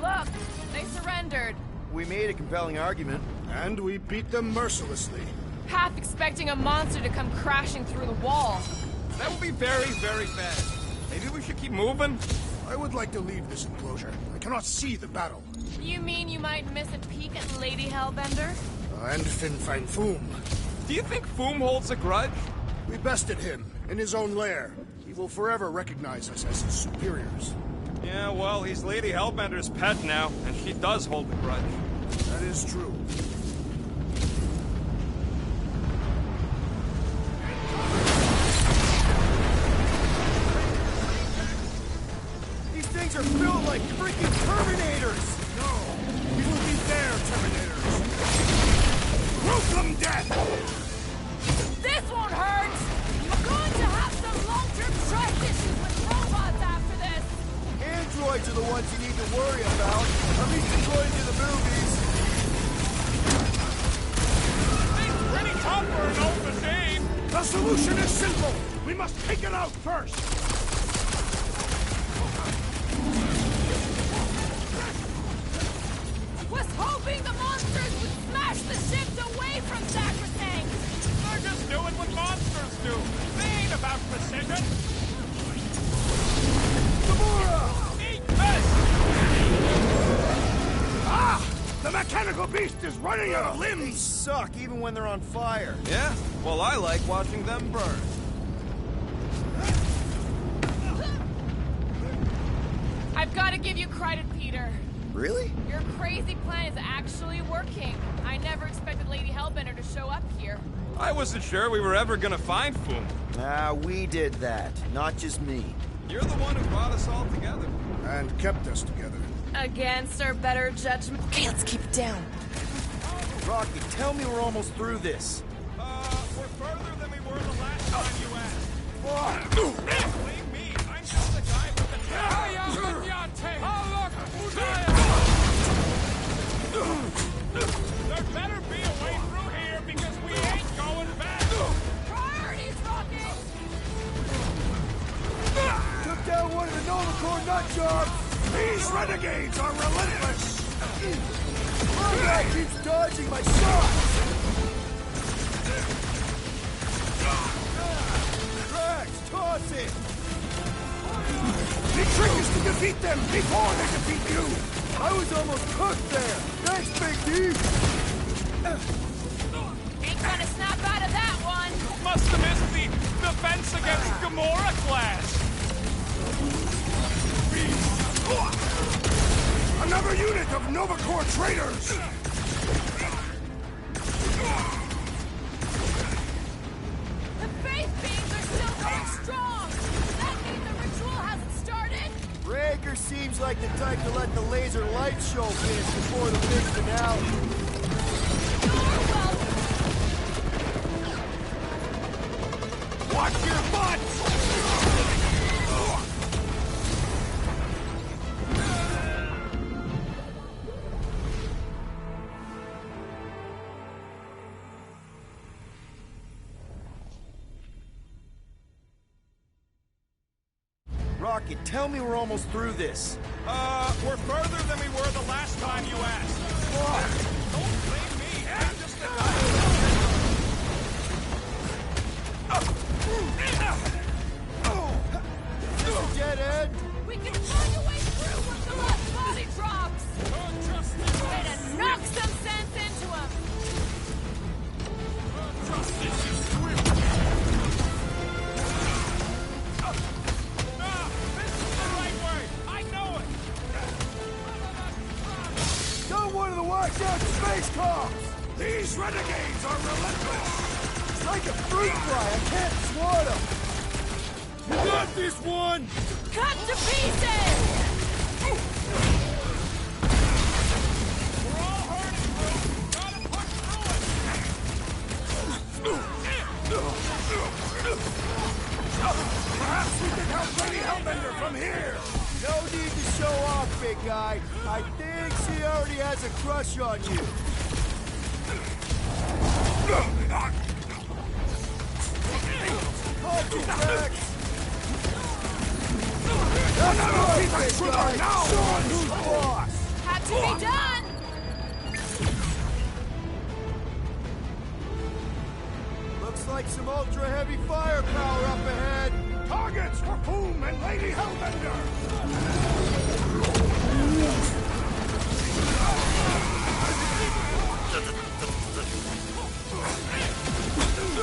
Look, they surrendered. We made a compelling argument. And we beat them mercilessly. Half expecting a monster to come crashing through the wall. That would be very, very bad. Maybe we should keep moving? I would like to leave this enclosure. I cannot see the battle. You mean you might miss a peek at Lady Hellbender? And Fin Fang Foom. Do you think Foom holds a grudge? We bested him in his own lair. He will forever recognize us as his superiors. Yeah, well, he's Lady Hellbender's pet now, and she does hold a grudge. That is true. These things are built like freaking Terminators! No! We will be their Terminators! Gruesome death! This won't hurt! I'm going to have some long-term trust issues with robots after this! Androids are the ones you need to worry about, at least according to the movies. It's pretty tough for an old machine! The solution is simple! We must take it out first! Was hoping the monsters would smash the ships away from Sacrosanct! They're just doing what monsters do! They ain't about precision! Gamora! Eat this! Ah! The mechanical beast is running out of They limbs! suck even when they're on fire. Yeah? Well, I like watching them burn. I've got to give you credit, Peter. Really? Your crazy plan is actually working. I never expected Lady Hellbender to show up here. I wasn't sure we were ever gonna find Foom. Nah, we did that. Not just me. You're the one who brought us all together. And kept us together. Against our better judgment. Okay, let's keep it down. Rocky, tell me we're almost through this. We're further than we were the last time you asked. Believe me, I'm just the guy with the There better be a way through here because we ain't going back. Priorities, Rocket! Took down one of the Nova Corps nut jobs! These renegades are relentless! My guy keeps dodging my shots! Drax, toss it! The trick is to defeat them before they defeat you! I was almost cooked there! Thanks, Big D! Ain't gonna snap out of that one! Must have missed the defense against Gamora class. Another unit of Nova Corps traitors! The faith beams are still going strong! Does that mean the ritual hasn't started? Raker seems like the type to let the laser light show finish before the big finale. You're welcome! Watch your butts! Rocket, tell me we're almost through this. We're further than we were the last time you asked. Don't blame me. I'm just the guy. Is this a dead end? We can find a way through once the last body drops! Way to knock some sense into him! Got one of the washed out space cops! These renegades are relentless! It's like a fruit fly, I can't swat him! You got this one! Cut to pieces! We're all hurting, bro. Gotta push through it. Perhaps we can help Lady Hellbender from here! No need to show off, big guy. I think she already has a crush on you. Hold you, Drax! That's right, big guy! Show him who's boss! Had to be done! Looks like some ultra-heavy firepower up ahead. Targets for Boom and Lady Hellbender!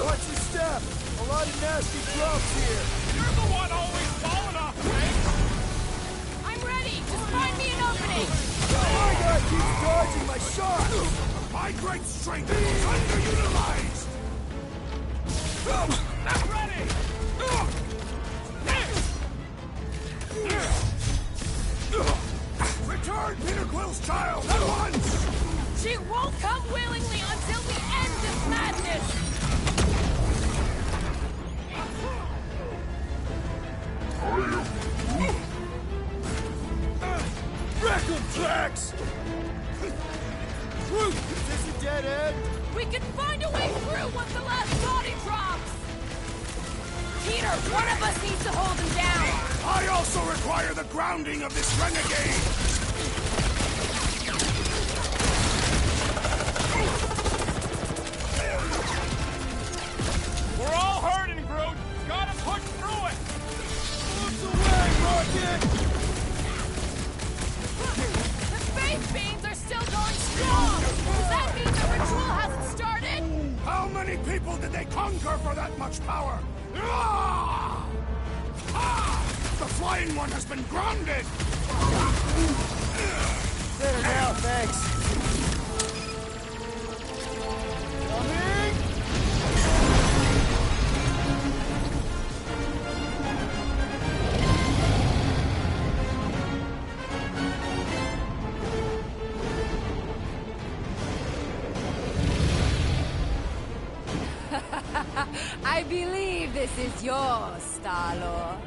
Watch your step! A lot of nasty drops here! You're the one always falling off things! I'm ready! Just find me an opening! My guy keeps dodging my shot! My great strength is underutilized! Not ready! Return Peter Quill's child at once! She won't come willingly until the end of madness! Wreck-em tracks! Is this a dead end? We can find a way through once the last body drops! Peter, one of us needs to hold him down! I also require the grounding of this renegade! We're all hurting, Groot! Gotta push through it! Moves away, Rocket! The space beams are still going strong! Does that mean the ritual hasn't started? How many people did they conquer for that much power? Ah! Ah! The flying one has been grounded! Better now, thanks. Coming! I believe this is yours, Star-Lord.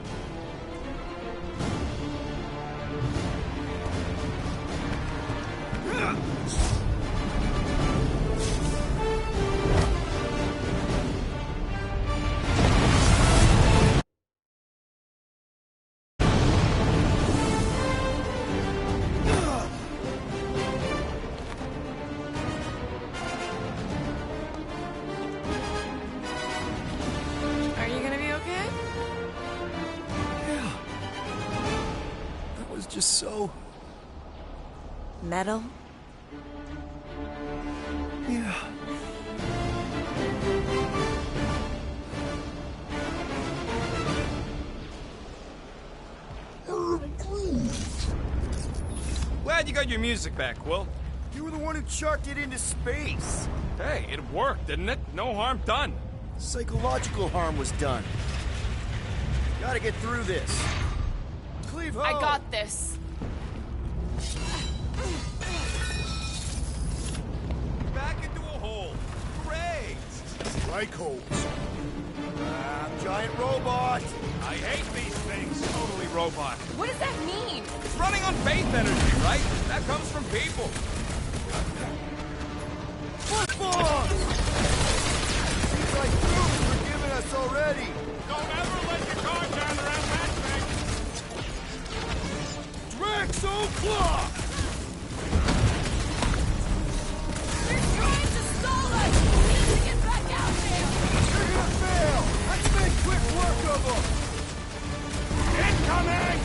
Are you gonna be okay? That was just so... Metal? Yeah. Glad you got your music back, Quill. You were the one who chucked it into space. Hey, it worked, didn't it? No harm done. Psychological harm was done. Gotta get through this. Cleave home! I got this. Back into a hole. Great! Strike holes. Giant robot! I hate these things. Totally robot. What does that mean? It's running on faith energy, right? That comes from people. Football! Seems like Groot's forgiven us already. Don't ever let your guard down around that thing! Draxo-Claw! They're trying to stall us! We need to get back out there! They're gonna fail! Let's make quick work of them! Incoming!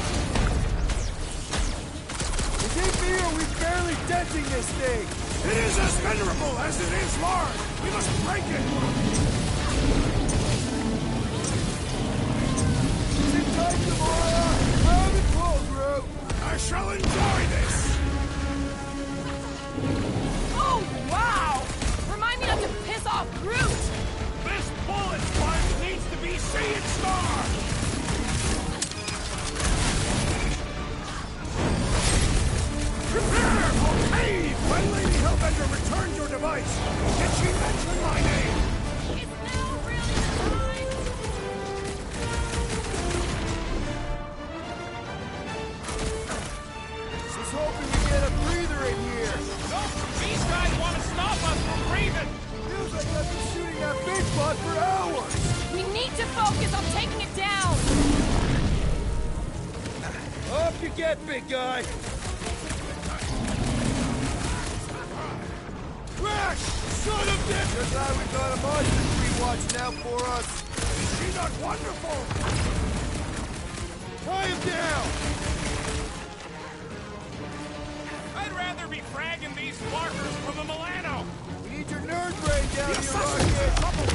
Is it me or are we barely denting this thing? It is as venerable as it is large! We must break it! Sit tight, Gamora! Have it close, Groot! I shall enjoy this! Oh, wow! Remind me not to piss off Groot! This bullet sponge needs to be Sea and Star! Prepare for cave! When Lady Hellbender returned your device, did she mention my name? Is now really the time? Just hoping we get a breather in here. Nope! These guys want to stop us from breathing! Feels like I've been shooting that big spot for hours. We need to focus on taking it down! Up you get, big guy! Crash! Son of bitch! Good glad we got a monster tree watching out for us. Is she not wonderful? Tie him down! I'd rather be fragging these markers from the Milano! We need your nerd brain down here, Rocket!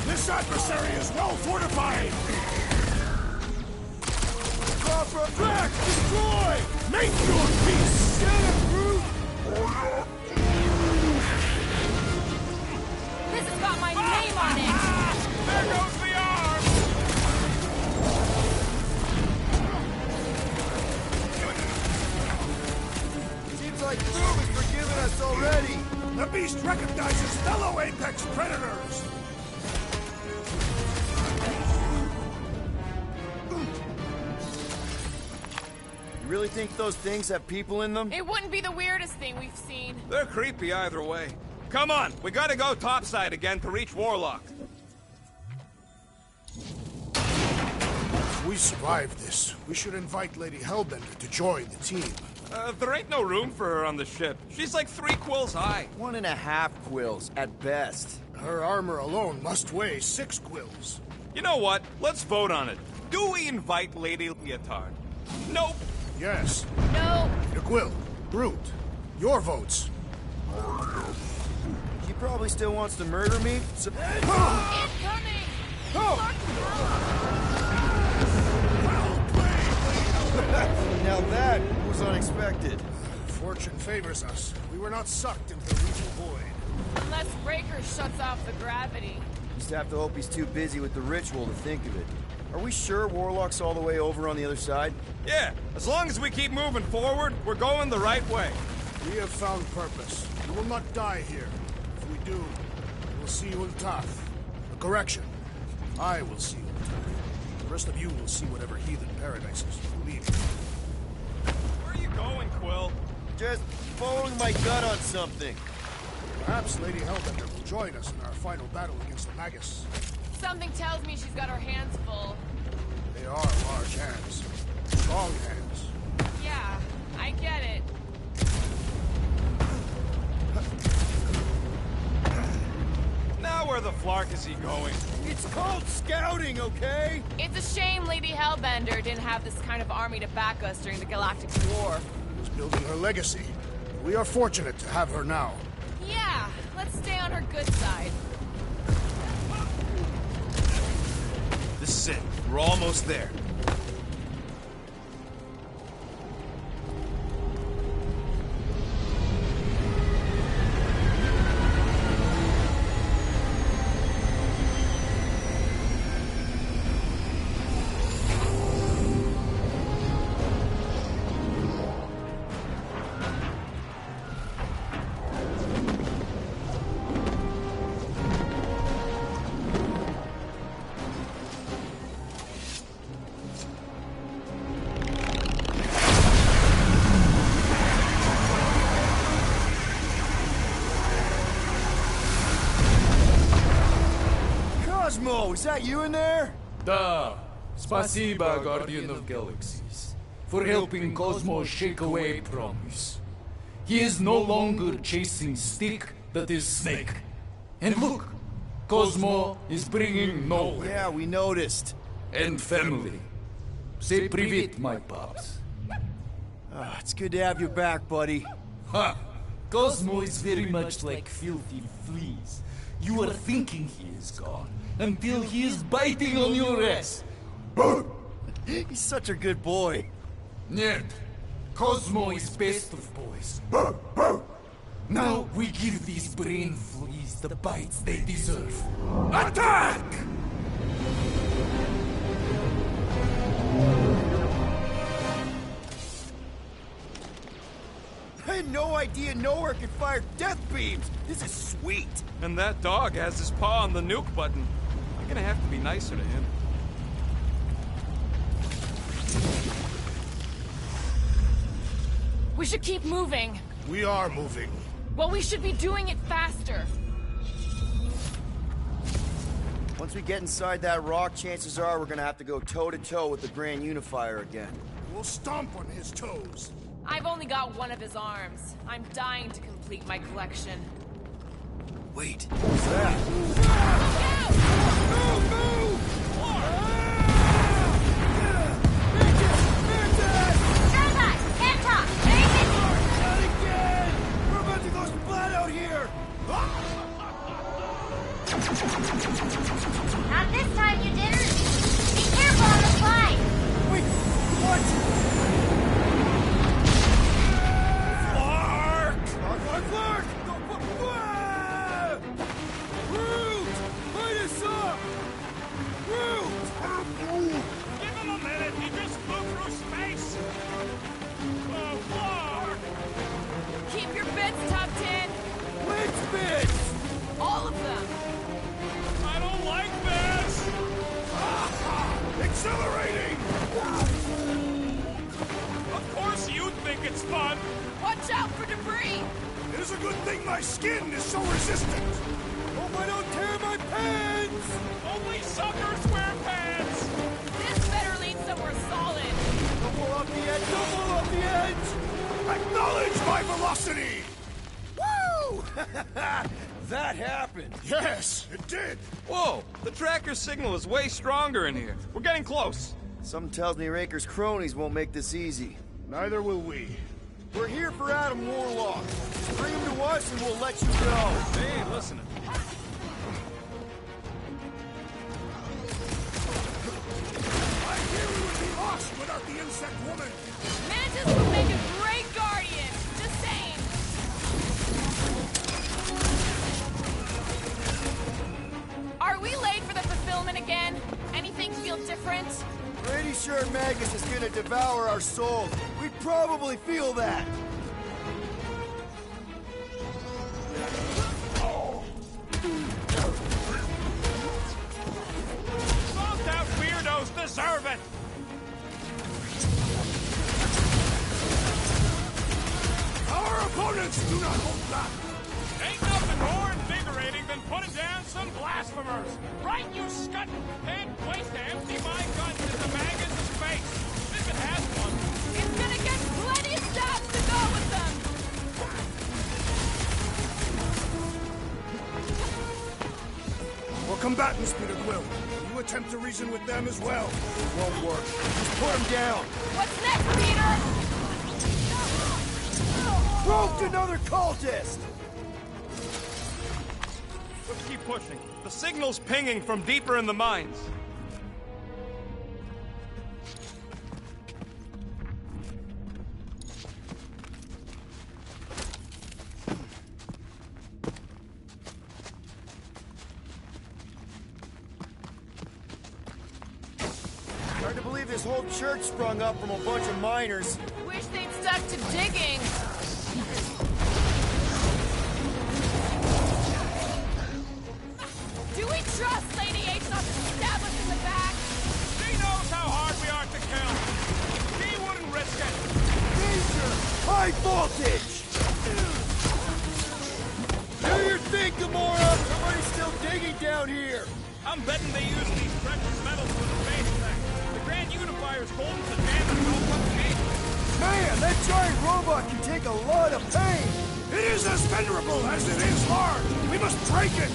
This adversary is well fortified! Track! Destroy! Make your peace! Get him, Groot! This has got my name on it! There goes the arm! Seems like Groot has forgiven us already! The beast recognizes fellow Apex Predators! You really think those things have people in them? It wouldn't be the weirdest thing we've seen. They're creepy either way. Come on, we gotta go topside again to reach Warlock. If we survive this, we should invite Lady Hellbender to join the team. There ain't no room for her on the ship. She's like 3 quills high. 1.5 quills, at best. Her armor alone must weigh 6 quills. You know what? Let's vote on it. Do we invite Lady Leotard? Nope. Yes. No. Peter Quill, Groot, your votes. She probably still wants to murder me, so... Incoming! Now that was unexpected. Fortune favors us. We were not sucked into the lethal void. Unless Breaker shuts off the gravity. Just have to hope he's too busy with the ritual to think of it. Are we sure Warlock's all the way over on the other side? Yeah, as long as we keep moving forward, we're going the right way. We have found purpose. We will not die here. If we do, we will see you in Toth. A correction. I will see you in Toth. The rest of you will see whatever heathen paradises you leave. Where are you going, Quill? Just following my gut on something. Perhaps Lady Hellbender will join us in our final battle against the Magus. Something tells me she's got her hands full. They are large hands. Strong hands. Yeah, I get it. Now where the flark is he going? It's called scouting, okay? It's a shame Lady Hellbender didn't have this kind of army to back us during the Galactic War. She was building her legacy. We are fortunate to have her now. Yeah, let's stay on her good side. This is it. We're almost there. Cosmo, is that you in there? Da. Spasiba, Guardian of Galaxies, for helping Cosmo shake away promise. He is no longer chasing stick that is snake. And look, Cosmo is bringing nowhere. Yeah, we noticed. And family. Say привет, my pops. It's good to have you back, buddy. Ha! Cosmo is very much like filthy fleas. You are thinking he is gone, until he is biting on your ass. He's such a good boy. Nerd, Cosmo is best of boys. Now we give these brain fleas the bites they deserve. Attack! I had no idea nowhere could fire death beams. This is sweet. And that dog has his paw on the nuke button. I'm gonna have to be nicer to him. We should keep moving. We are moving. Well, we should be doing it faster. Once we get inside that rock, chances are we're gonna have to go toe-to-toe with the Grand Unifier again. We'll stomp on his toes. I've only got one of his arms. I'm dying to complete my collection. Wait, what's that? Look out! Move! skin is so resistant. Hope I don't tear my pants! Only suckers wear pants! This better lead somewhere solid. Don't blow up the edge! Don't blow up the edge! Acknowledge my velocity! Woo! That happened. Yes, it did. Whoa! The tracker signal is way stronger in here. We're getting close. Something tells me Raker's cronies won't make this easy. Neither will we. We're here for Adam Warlock. Just bring him to us and we'll let you go. They ain't listening. I hear we would be lost without the insect woman. Mantis would make a great guardian. Just saying. Are we late for the fulfillment again? Anything feel different? Pretty sure Magus is gonna devour our souls. We'd probably feel that. Smoked out weirdos deserve it! Our opponents do not hold back. Ain't nothing more invigorating than putting down some blasphemers! Right, you scut! Can't wait to empty my guns into Magus' face! If it has one. It's gonna get plenty of stops to go with them! We're combatants, Peter Quill. You attempt to reason with them as well. It won't work. Just put him down. What's next, Peter? Roped another cultist! Let's keep pushing. The signal's pinging from deeper in the mines. Hard to believe this whole church sprung up from a bunch of miners. Wish they'd stuck to digging. Do we trust Lady H not to stab us in the back? She knows how hard we are to kill. She wouldn't risk it. Danger! High voltage! Do your thing, Gamora! Somebody's still digging down here! I'm betting they use these precious metals for the base thing. The Grand Unifier's holding to damage all one game. Man, that giant robot can take a lot of pain! It is as venerable as it is hard. We must break it.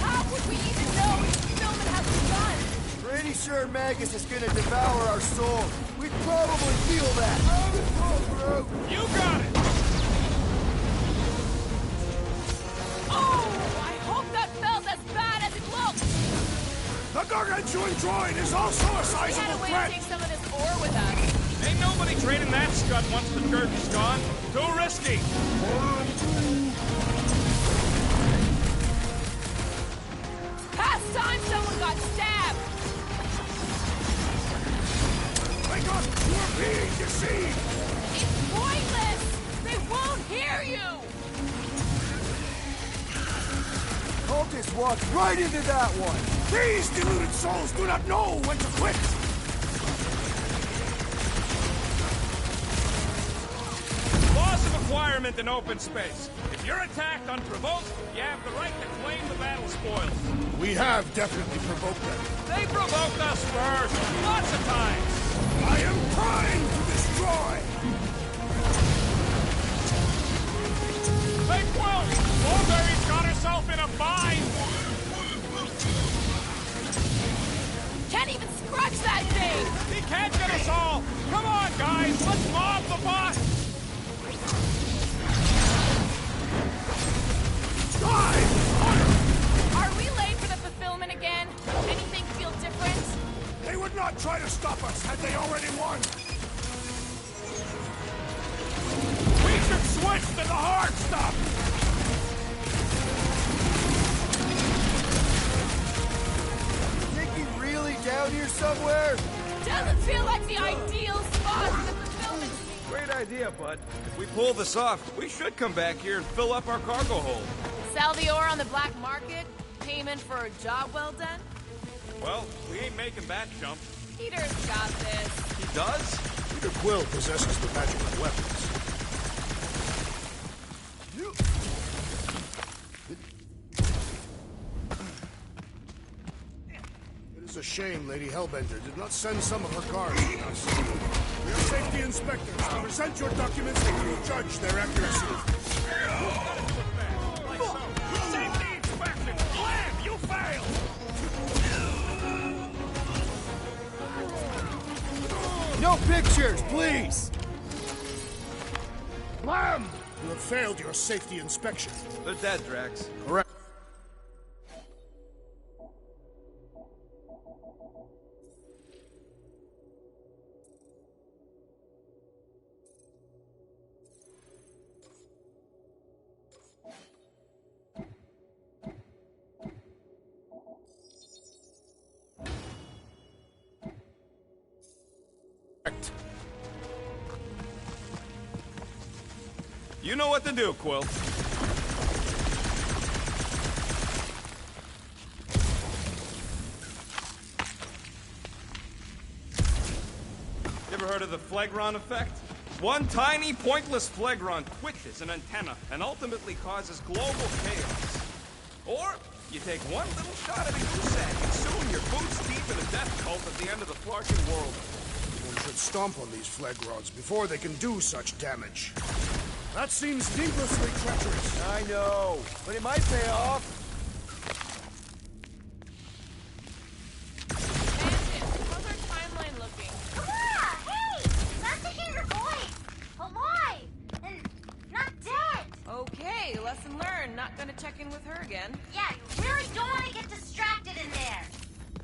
How would we even know if the fulfillment has begun? Pretty sure Magus is gonna devour our souls. We'd probably feel that. You got it! Oh, I hope that felt as bad as it looked! The gargantuan droid is also a We had sizable a way threat. to take some of this ore with us. Ain't nobody trading that scud once the church is gone. Too risky. Past time someone got stabbed! Wake up! You are being deceived! It's pointless! They won't hear you! Cultist walked right into that one! These deluded souls do not know when to quit! Loss of acquirement in open space. If you're attacked unprovoked, you have the right to claim the battle spoils. We have definitely provoked them. They provoked us first, lots of times. I am trying to destroy! Hey, Quill! Mulberry's got herself in a bind! Can't even scratch that thing! He can't get us all! Come on, guys! Let's mob the boss! Are we late for the fulfillment again? Anything feel different? They would not try to stop us had they already won! We should switch to the hard stuff! Think he's really down here somewhere? Doesn't feel like the ideal spot for the fulfillment. Great idea, bud. If we pull this off, we should come back here and fill up our cargo hold. Sell the ore on the black market? Payment for a job well done? Well, we ain't making back jump. Peter's got this. He does? We Peter Quill possesses the magic of weapons. It is a shame Lady Hellbender did not send some of her guards with us. We are safety inspectors. To present your documents, and we will judge their accuracy. Safety inspection! Blam! You failed! No pictures, please! Lamb! You have failed your safety inspection. They're dead, Drax. Correct. You know what to do, Quill. You ever heard of the Phlegron effect? One tiny, pointless Phlegron twitches an antenna and ultimately causes global chaos. Or, you take one little shot at a goose egg and soon you're boots deep in a death cult at the end of the Flarkin world. One should stomp on these Phlegrons before they can do such damage. That seems needlessly treacherous. I know, but it might pay off. How's our timeline looking? Come on! Hey! Glad to hear your voice! Alive! And not dead! Okay, lesson learned. Not gonna check in with her again. Yeah, you really don't want to get distracted in there!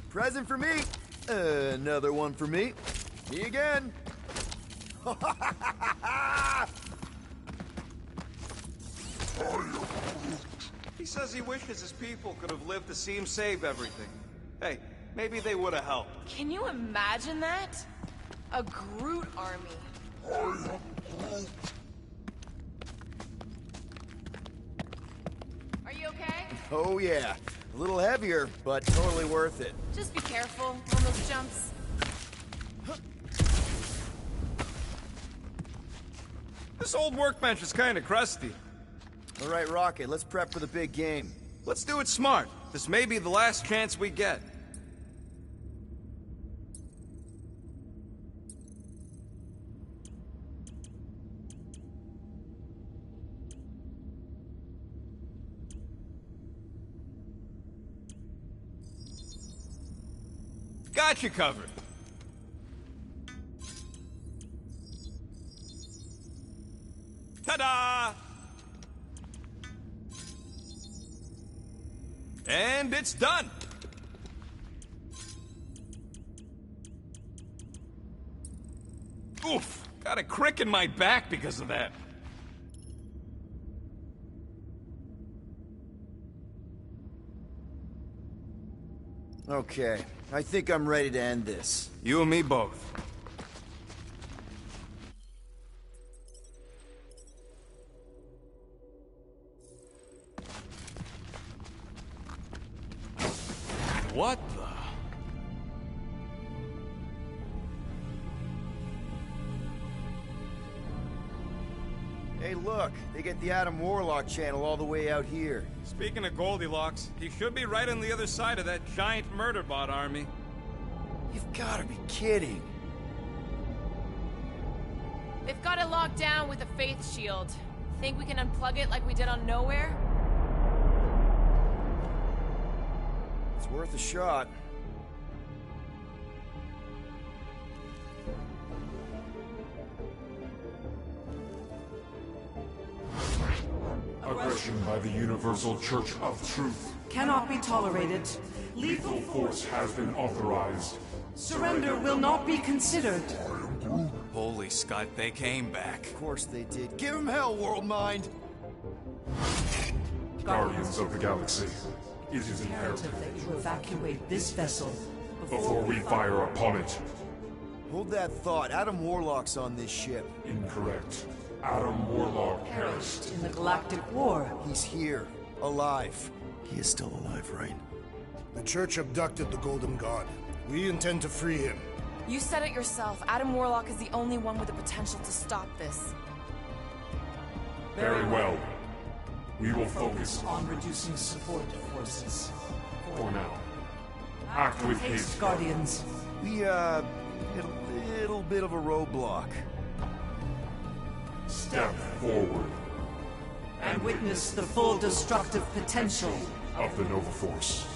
Present for me. Another one for me. Me again. He says he wishes his people could have lived to see him save everything. Hey, maybe they would have helped. Can you imagine that? A Groot army. Are you okay? Oh yeah. A little heavier, but totally worth it. Just be careful on those jumps. This old workbench is kind of crusty. All right, Rocket, let's prep for the big game. Let's do it smart. This may be the last chance we get. Got you covered. Ta-da! And it's done! Oof! Got a crick in my back because of that. Okay, I think I'm ready to end this. You and me both. What the? Hey, look, they get the Adam Warlock channel all the way out here. Speaking of Goldilocks, he should be right on the other side of that giant murder bot army. You've gotta be kidding. They've got it locked down with a faith shield. Think we can unplug it like we did on Nowhere? It's worth a shot. Aggression by the Universal Church of Truth cannot be tolerated. Lethal force has been authorized. Surrender will not be considered. Holy Scott, they came back. Of course they did. Give them hell, World Mind! Guardians of the Galaxy, it is Imperative imperative that you evacuate this vessel before we fire upon it. Hold that thought. Adam Warlock's on this ship. Incorrect. Adam Warlock perished in the Galactic War. He's here, alive. He is still alive, right? The Church abducted the Golden God. We intend to free him. You said it yourself. Adam Warlock is the only one with the potential to stop this. Very well. We will focus on reducing support forces. for now. Act with haste, Guardians. We, hit a little bit of a roadblock. Step forward. And witness the full destructive potential Of the Nova Force.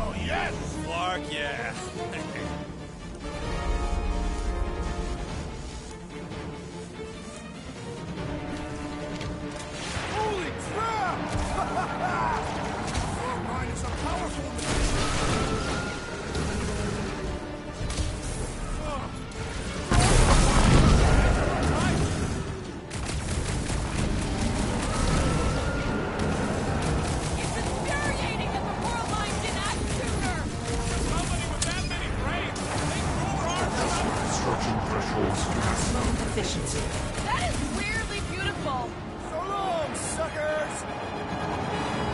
Oh, yes! Clark, yeah. Holy crap! Your mind is a powerful It's infuriating that the War Line didn't act sooner! Somebody with that many brains! Think more arms! Construction thresholds maximum. efficiency. That is weirdly beautiful! So long, suckers!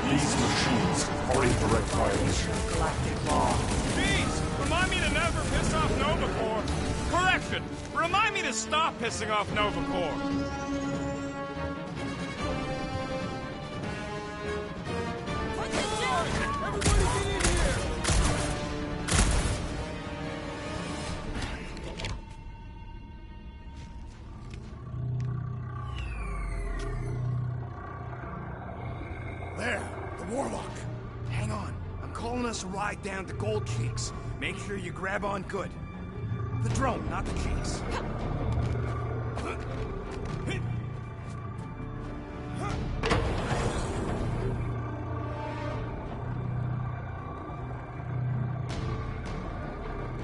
These machines are in direct violation. Galactic law. Jeez! Remind me to never piss off Nova Corps. Correction! Remind me to stop pissing off Nova Corps. Put this down! Everybody get in here! There, the Warlock. Hang on. I'm calling us a ride down to Gold Cheeks. Make sure you grab on good. The drone, not the cheeks.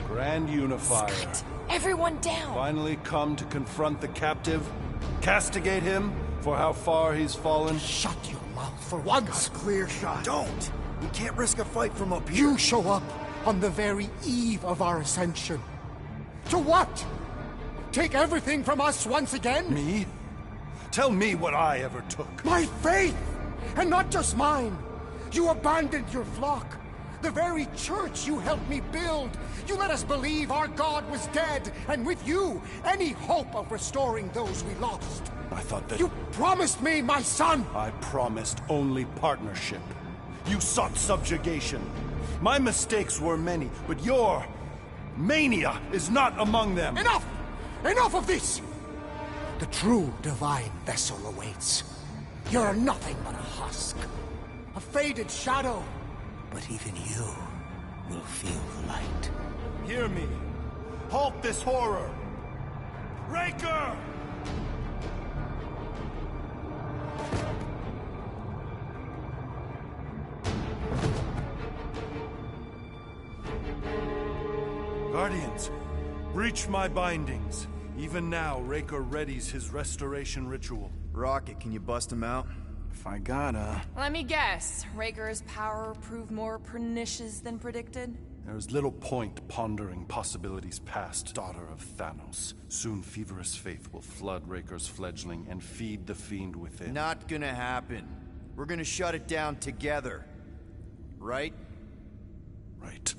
Grand Unifier. Everyone down! Finally come to confront the captive, castigate him for how far he's fallen. Shut your mouth for once. Clear shot. Don't! We can't risk a fight from up here. You show up on the very eve of our ascension. To what? Take everything from us once again? Me? Tell me what I ever took. My faith! And not just mine. You abandoned your flock. The very church you helped me build. You let us believe our God was dead, and with you, any hope of restoring those we lost. I thought that... You promised me my son! I promised only partnership. You sought subjugation. My mistakes were many, but your mania is not among them. Enough! Enough of this! The true divine vessel awaits. You're nothing but a husk. A faded shadow. But even you will feel the light. Hear me. Halt this horror. Raker! Guardians, breach my bindings. Even now, Raker readies his restoration ritual. Rocket, can you bust him out? If I gotta... Let me guess. Raker's power proved more pernicious than predicted? There's little point pondering possibilities past, daughter of Thanos. Soon feverous faith will flood Raker's fledgling and feed the fiend within. Not gonna happen. We're gonna shut it down together. Right? Right.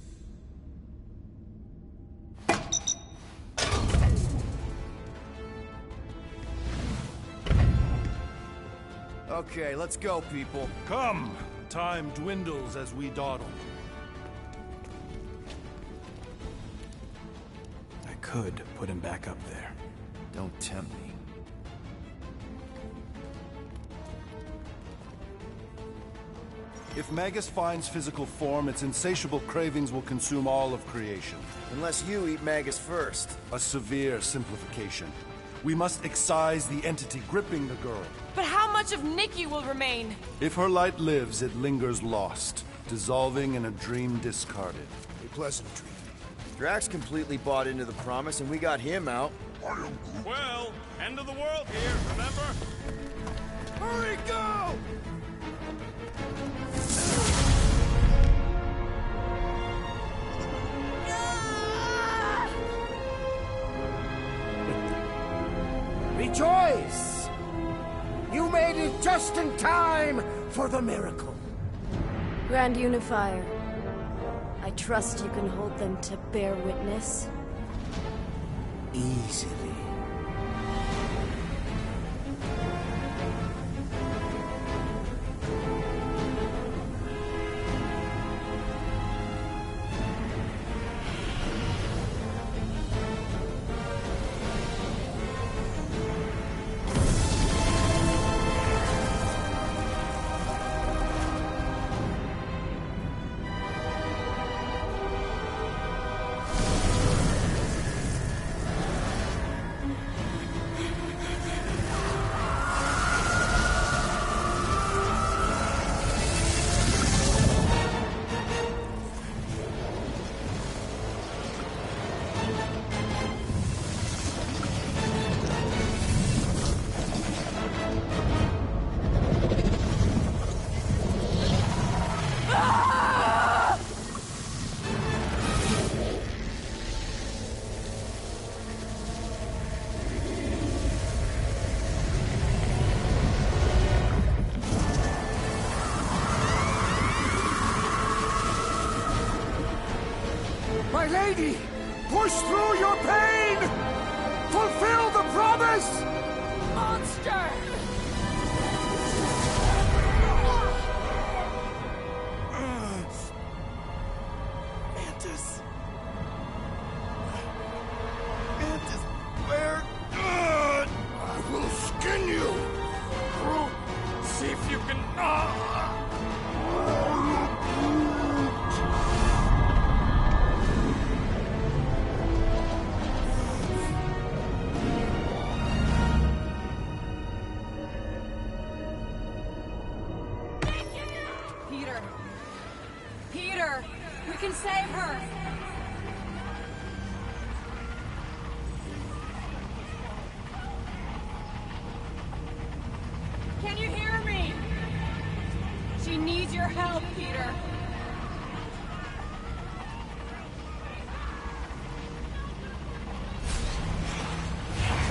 Okay, let's go, people. Come! Time dwindles as we dawdle. I could put him back up there. Don't tempt me. If Magus finds physical form, its insatiable cravings will consume all of creation. Unless you eat Magus first. A severe simplification. We must excise the entity gripping the girl. But how much of Nikki will remain? If her light lives, it lingers lost, dissolving in a dream discarded. A pleasant dream. Drax completely bought into the promise, and we got him out. Well, end of the world here, remember? Hurry, go! Rejoice! You made it just in time for the miracle. Grand Unifier, I trust you can hold them to bear witness. Easily. My lady, push through your pain! Fulfill the promise! Monster! Mantis. Mantis, where? I will skin you! See if you can... Peter! Peter! We can save her! Can you hear me? She needs your help, Peter!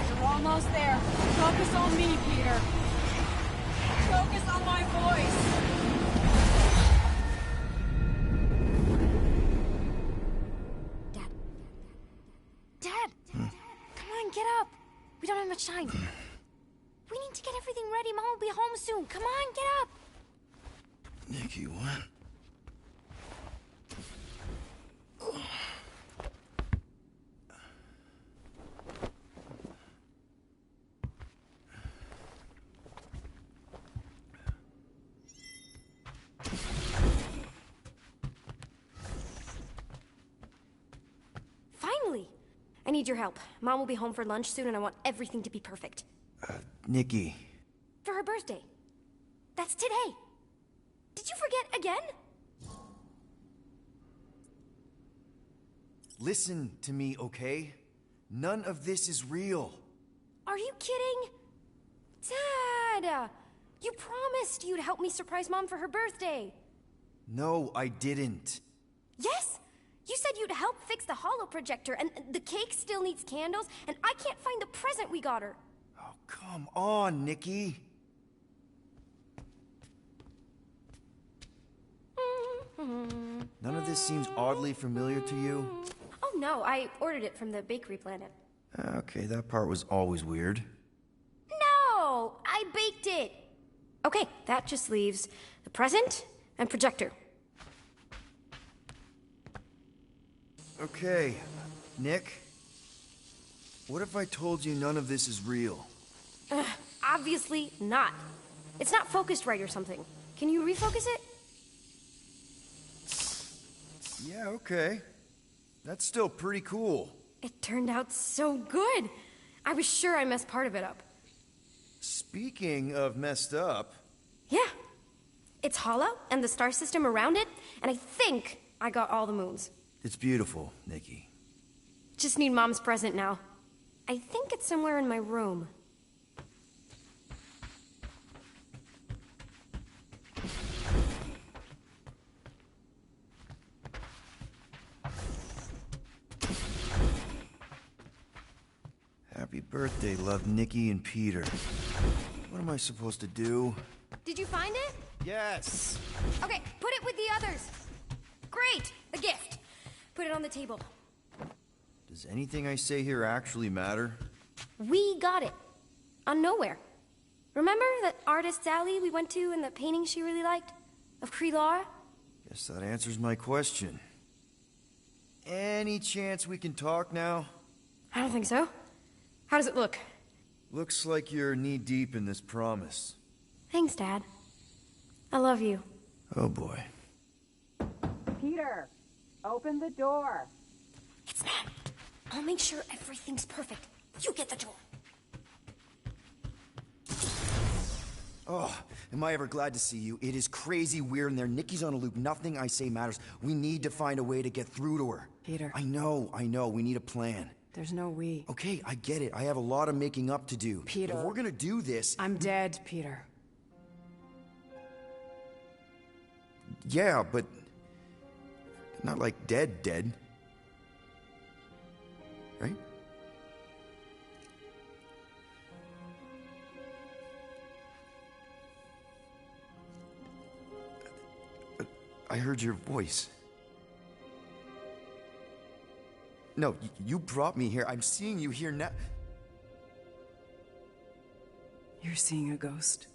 You're almost there. Focus on me, Peter. Focus on my voice. Dad! Come on, get up! We don't have much time. We need to get everything ready. Mom will be home soon. Come on, get up! Nikki, what? Finally! I need your help. Mom will be home for lunch soon and I want everything to be perfect. Nikki. For her birthday. That's today. Did you forget again? Listen to me, okay? None of this is real. Are you kidding? Dad! You promised you'd help me surprise Mom for her birthday. No, I didn't. Yes? You said you'd help fix the holo projector, and the cake still needs candles, and I can't find the present we got her. Oh, come on, Nikki. None of this seems oddly familiar to you? Oh no, I ordered it from the Bakery Planet. Okay, that part was always weird. No! I baked it! Okay, that just leaves the present and projector. Okay, Nick. What if I told you none of this is real? Obviously not. It's not focused right or something. Can you refocus it? Yeah, okay. That's still pretty cool. It turned out so good. I was sure I messed part of it up. Speaking of messed up... Yeah. It's hollow, and the star system around it, and I think I got all the moons. It's beautiful, Nikki. Just need Mom's present now. I think it's somewhere in my room. Happy birthday, love, Nikki and Peter. What am I supposed to do? Did you find it? Yes. Okay, put it with the others. Great! The gift. Put it on the table. Does anything I say here actually matter? We got it. On Nowhere. Remember that artist's alley we went to and the painting she really liked? Of Kree-Lara? Guess that answers my question. Any chance we can talk now? I don't think so. How does it look? Looks like you're knee-deep in this promise. Thanks, Dad. I love you. Oh boy. Peter, open the door. It's Mom. I'll make sure everything's perfect. You get the door. Oh, am I ever glad to see you. It is crazy weird in there. Nikki's on a loop. Nothing I say matters. We need to find a way to get through to her. Peter. I know. We need a plan. There's no we. Okay, I get it. I have a lot of making up to do. Peter. But if we're gonna do this... I'm dead, Peter. Yeah, but... not like dead. Right? I heard your voice. No, you brought me here. I'm seeing you here now. You're seeing a ghost.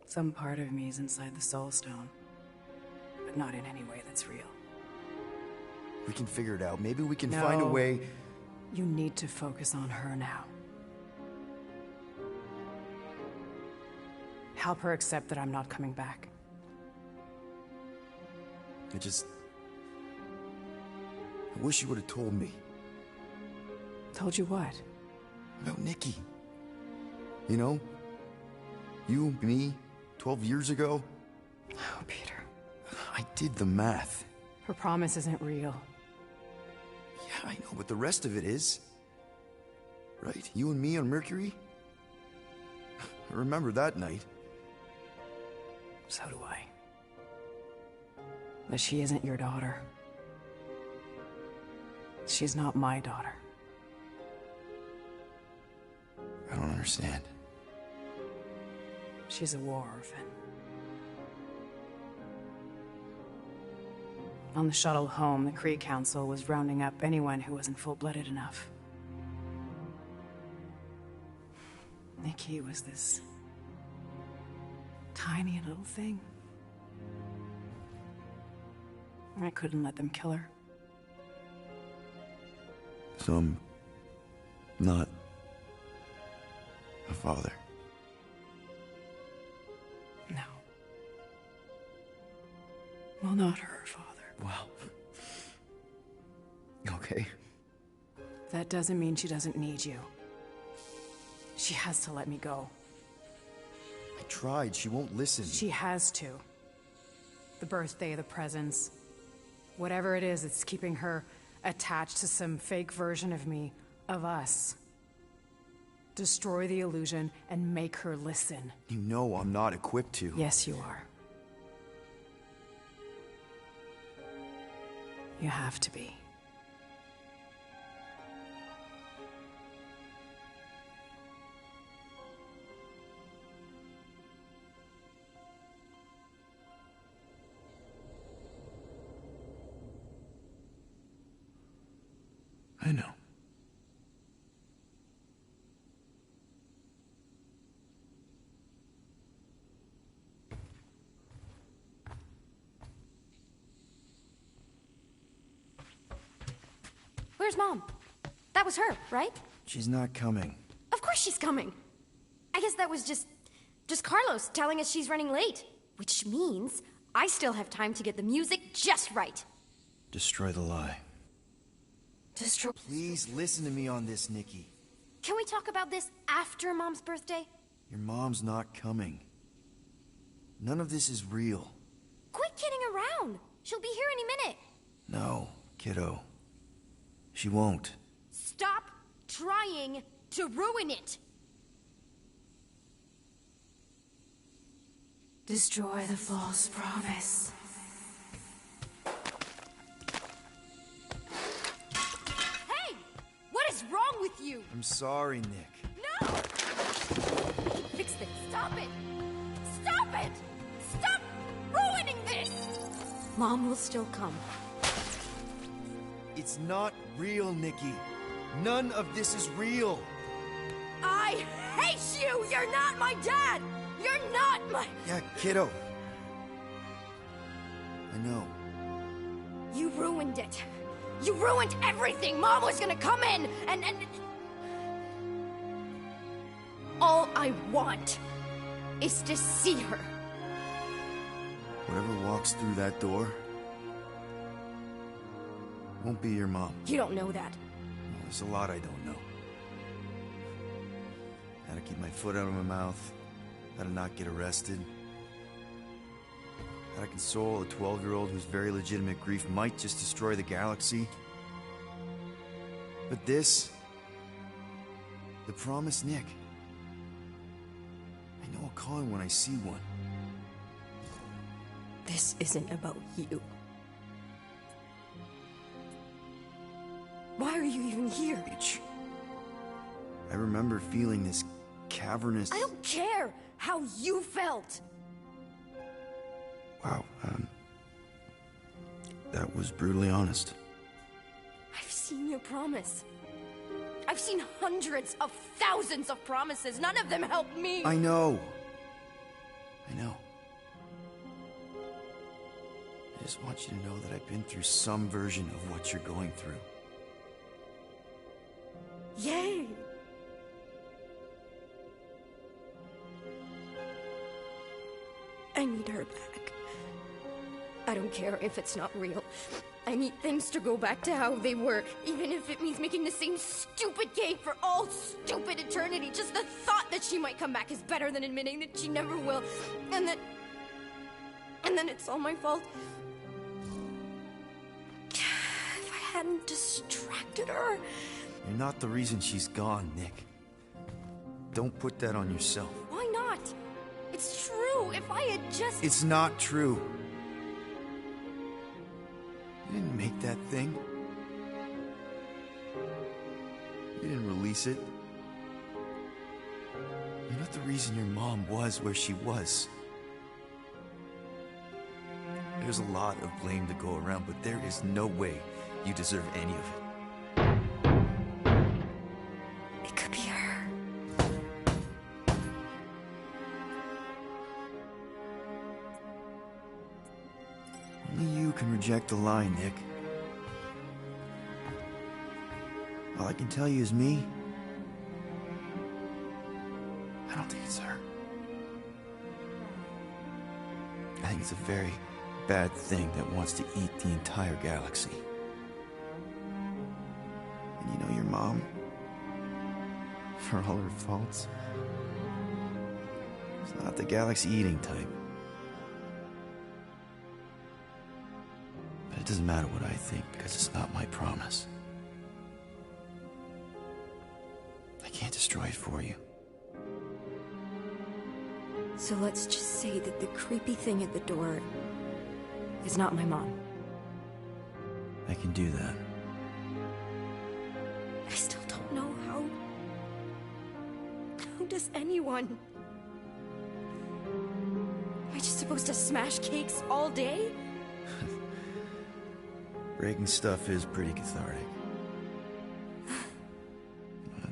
Some part of me is inside the Soul Stone, but not in any way that's real. We can figure it out. Maybe we can find a way... You need to focus on her now. Help her accept that I'm not coming back. I wish you would have told me. Told you what? About Nikki. You know? You, me, 12 years ago. Oh, Peter. I did the math. Her promise isn't real. Yeah, I know, but the rest of it is. Right? You and me on Mercury? I remember that night. So do I. But she isn't your daughter. She's not my daughter. I don't understand. She's a war orphan. On the shuttle home, the Kree Council was rounding up anyone who wasn't full-blooded enough. Nikki was this tiny little thing. I couldn't let them kill her. So I'm not a father. No. Well, not her father. Wow. Okay. That doesn't mean she doesn't need you. She has to let me go. I tried. She won't listen. She has to. The birthday, the presents. Whatever it is, it's keeping her attached to some fake version of me, of us. Destroy the illusion and make her listen. You know I'm not equipped to. Yes, you are. You have to be. I know. Where's Mom? That was her, right? She's not coming. Of course she's coming. I guess that was just Carlos telling us she's running late. Which means I still have time to get the music just right. Destroy the lie. Destroy... Please listen to me on this, Nikki. Can we talk about this after Mom's birthday? Your mom's not coming. None of this is real. Quit kidding around. She'll be here any minute. No, kiddo. She won't. Stop trying to ruin it. Destroy the false promise. Hey! What is wrong with you? I'm sorry, Nick. No! Fix this. Stop it! Stop it! Stop ruining this! Mom will still come. It's not real, Nikki. None of this is real. I hate you! You're not my dad! You're not my... Yeah, kiddo. I know. You ruined it. You ruined everything! Mom was gonna come in and... All I want is to see her. Whatever walks through that door won't be your mom. You don't know that. Well, there's a lot I don't know. How to keep my foot out of my mouth. How to not get arrested. How to console a 12-year-old whose very legitimate grief might just destroy the galaxy. But this... the promised Nick. I know I'll call him when I see one. This isn't about you. Why are you even here? I remember feeling this cavernous... I don't care how you felt! Wow, that was brutally honest. I've seen your promise. I've seen hundreds of thousands of promises. None of them helped me. I know. I know. I just want you to know that I've been through some version of what you're going through. Yay! I need her back. I don't care if it's not real. I need things to go back to how they were, even if it means making the same stupid game for all stupid eternity. Just the thought that she might come back is better than admitting that she never will. And then it's all my fault. If I hadn't distracted her... You're not the reason she's gone, Nick. Don't put that on yourself. Why not? It's true. If I had just... It's not true. You didn't make that thing. You didn't release it. You're not the reason your mom was where she was. There's a lot of blame to go around, but there is no way you deserve any of it. It could be her. Only you can reject the lie, Nick. All I can tell you is me. I don't think it's her. I think it's a very bad thing that wants to eat the entire galaxy. And you know your mom, for all her faults, is not the galaxy-eating type. But it doesn't matter what I think, because it's not my promise. I can't destroy it for you. So let's just say that the creepy thing at the door is not my mom. I can do that. I still don't know how... How does anyone... Am I just supposed to smash cakes all day? Breaking stuff is pretty cathartic. But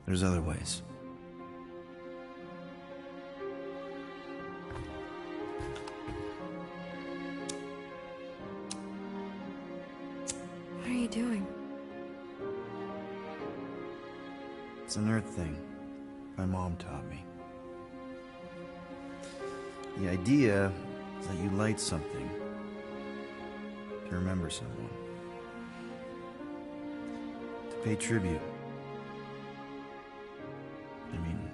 there's other ways. What are you doing? It's a nerd thing my mom taught me. The idea is that you light something to remember someone, to pay tribute. I mean,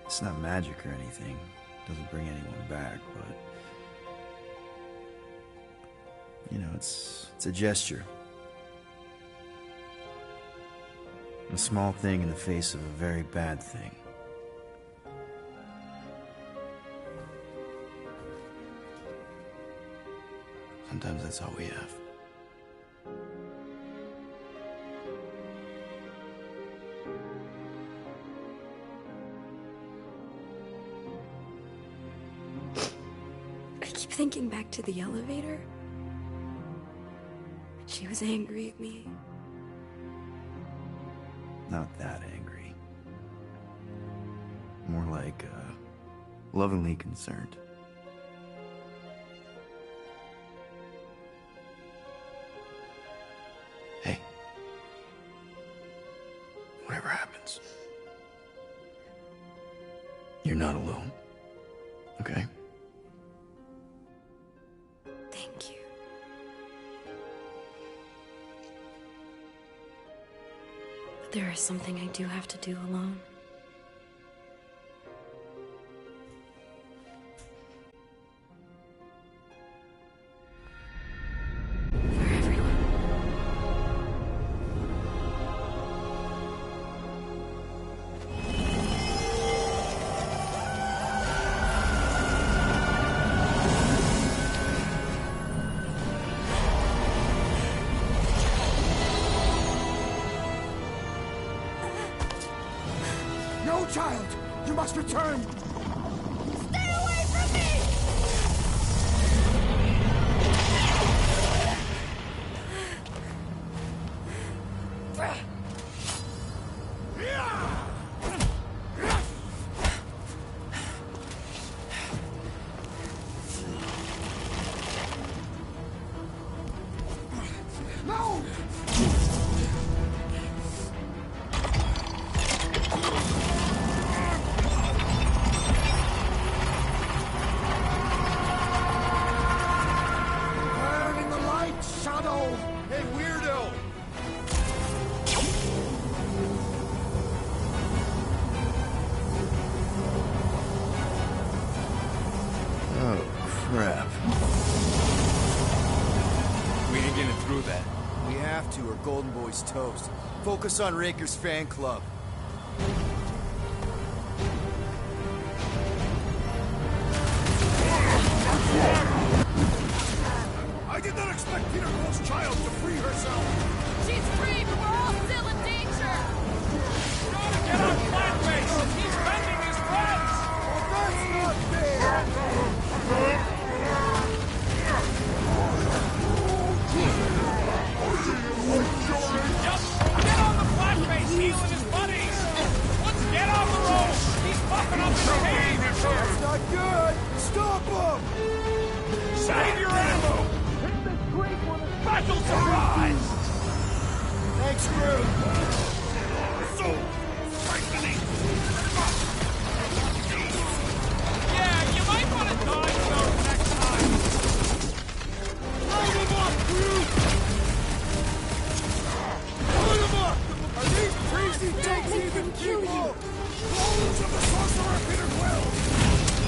it's not magic or anything. It doesn't bring anyone back, but you know, it's a gesture. A small thing in the face of a very bad thing. Sometimes that's all we have. thinking back to the elevator. She was angry at me. Not that angry. More like, lovingly concerned. Hey. Whatever happens, you're not alone. Okay? Thank you. But there is something I do have to do alone. No, child! You must return! Stay away from me! No! Burn in the light, Shadow! Hey, weirdo! Oh, crap. We ain't getting through that. We have to, or Golden Boy's toast. Focus on Raker's fan club. I did not expect Peter Quill's child to free herself. She's free, but we're all still in danger! Gotta get on Flatface! He's bending his friends! That's not fair! Get on the Flatface! Healing his buddies! Let's get on the road! He's buffing up the cave! That's not good! Stop him! Save your ammo! Hit this creek with a special surprise! Thanks, Groot! So frightening! Yeah, you might want to dodge those next time! Load them up, Groot! Put him up! Are these crazy things even people? Clothes of the Sorcerer Peter Quill!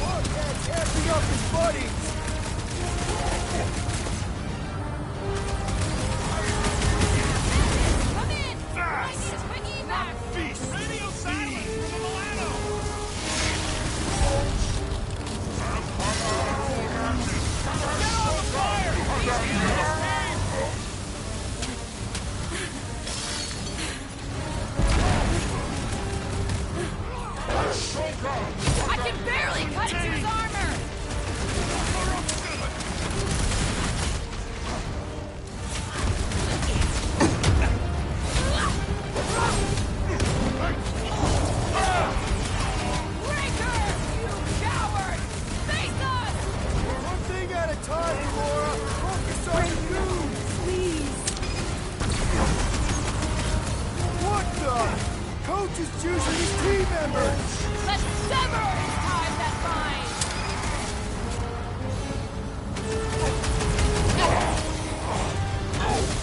Wildcat's amping up his buddies! Come in! I need a quick evac! Feast! Radio silence from the Milano! Get on the fire! He's in his cave! I can barely cut into his armor! Raker! You coward! Face us! One thing at a time, Laura! Focus on the news! Please. What the? Coach is choosing his team members! Let's sever his ties that bind!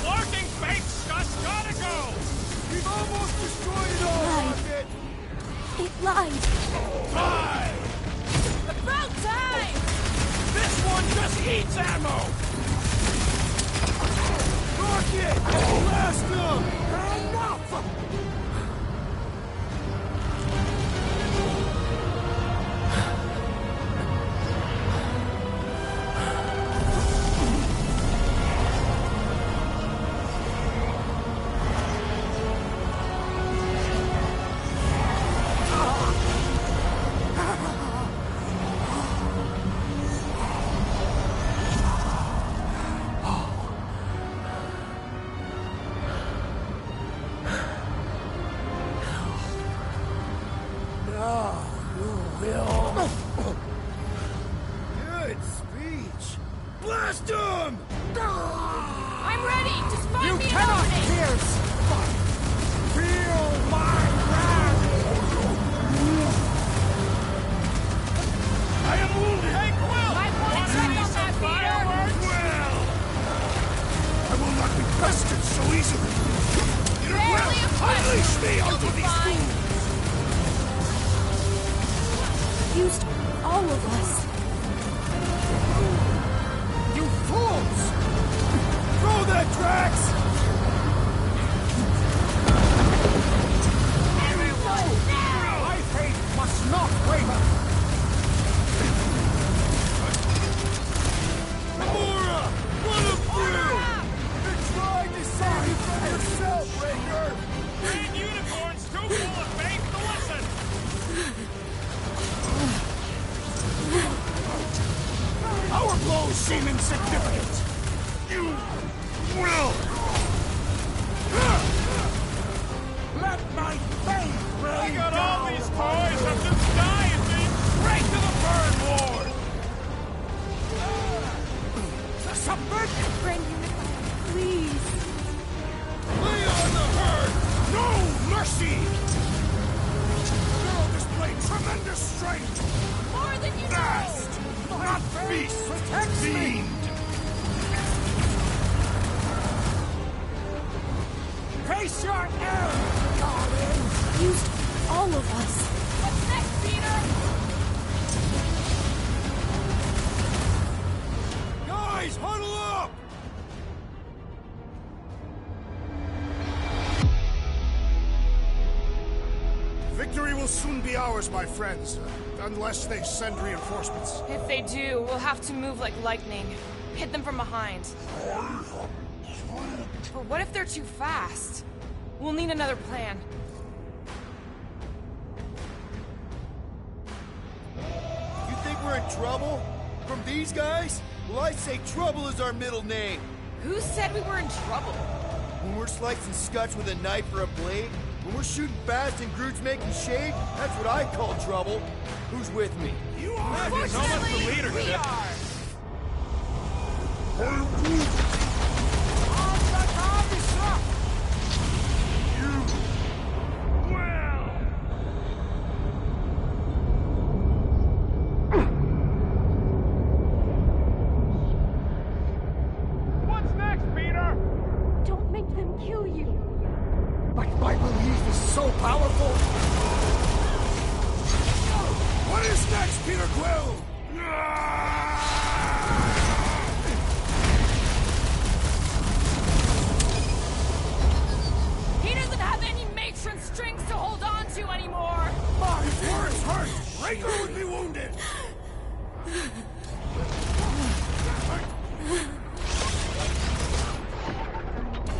Larking bait stuff's gotta go! We've almost destroyed it all, Rocket! It lied. Five! About time! This one just eats ammo! Rocket! Blast him! Enough! Blast him! I'm ready! Just find You me cannot an opening! pierce fire! Feel my wrath! I am wounded! Hey, Quill! Might want to check on that, Peter! Well! I will not be bested so easily! Peter Barely Quill, a question. unleash me You'll onto be these fine. fools! Used all of us. You fools! Throw that, Drax! Everyone now! My faith must not waver! Gamora! Run him through! You're trying to save you from yourself, Raker! Green Unicorn's too full of faith to listen! Our blows seem insignificant. You will. Let my faith rain I got all down these upon toys you. of the sky and being straight to the burn ward! Submit! Grand Unicorn, please. Lay on the herd! No mercy! Girl displayed tremendous strength. More than you know! Fast, not beast, protects me. fiend. Face your error, darling! Used all of us. What's next, Peter? Guys, huddle up! Victory will soon be ours, my friends, unless they send reinforcements. If they do, we'll have to move like lightning. Hit them from behind. But what if they're too fast? We'll need another plan. You think we're in trouble? From these guys? Well, I say trouble is our middle name. Who said we were in trouble? When we're slicing scutch with a knife or a blade, when we're shooting fast and Groot's making shade, that's what I call trouble. Who's with me? You are. There's almost the We leadership. are! What's next, Peter? Don't make them kill you. But my belief is so powerful! What is next, Peter Quill? He doesn't have any matron strings to hold on to anymore! My words hurt. Raker would be wounded.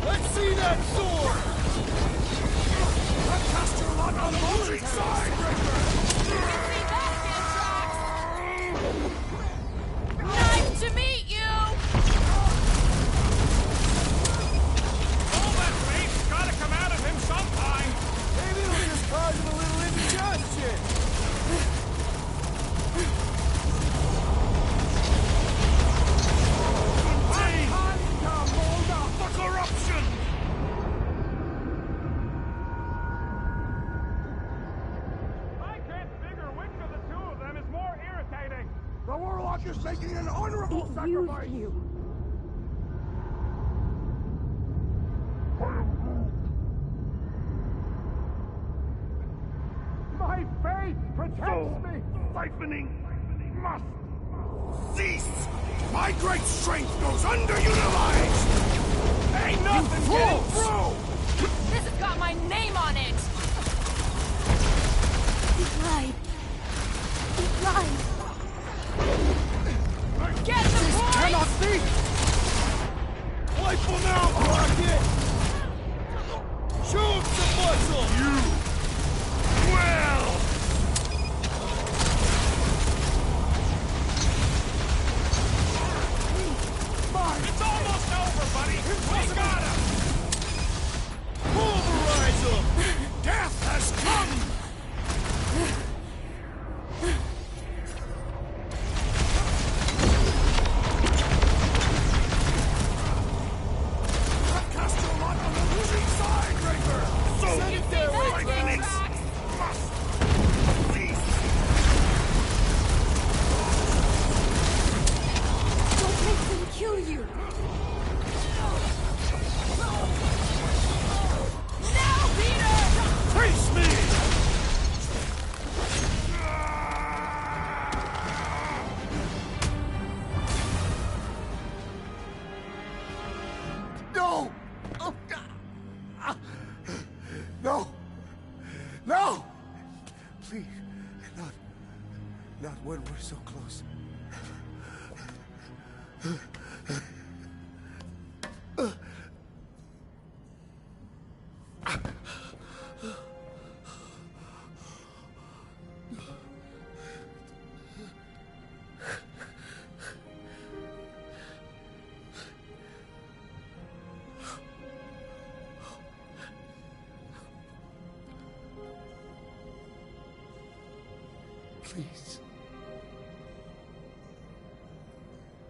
Let's see that sword! Cast your lot on the losing side, Raker. Nice to meet you! All that faith's gotta come out of him sometime! Maybe it'll just cause him a little indigestion. The corruption. I can't figure which of the two of them is more irritating. The warlock is making an honorable sacrifice. You. My faith protects me! Siphoning must cease. My great strength goes underutilized. Ain't nothing getting fools! through! This has got my name on it! He lied. He lied. Get the point! Cannot be! Wipe him out, Rocket! Show him some muscle! Well! It's almost over, buddy! We got him! Pulverize him! Death has come. We're so close. Please.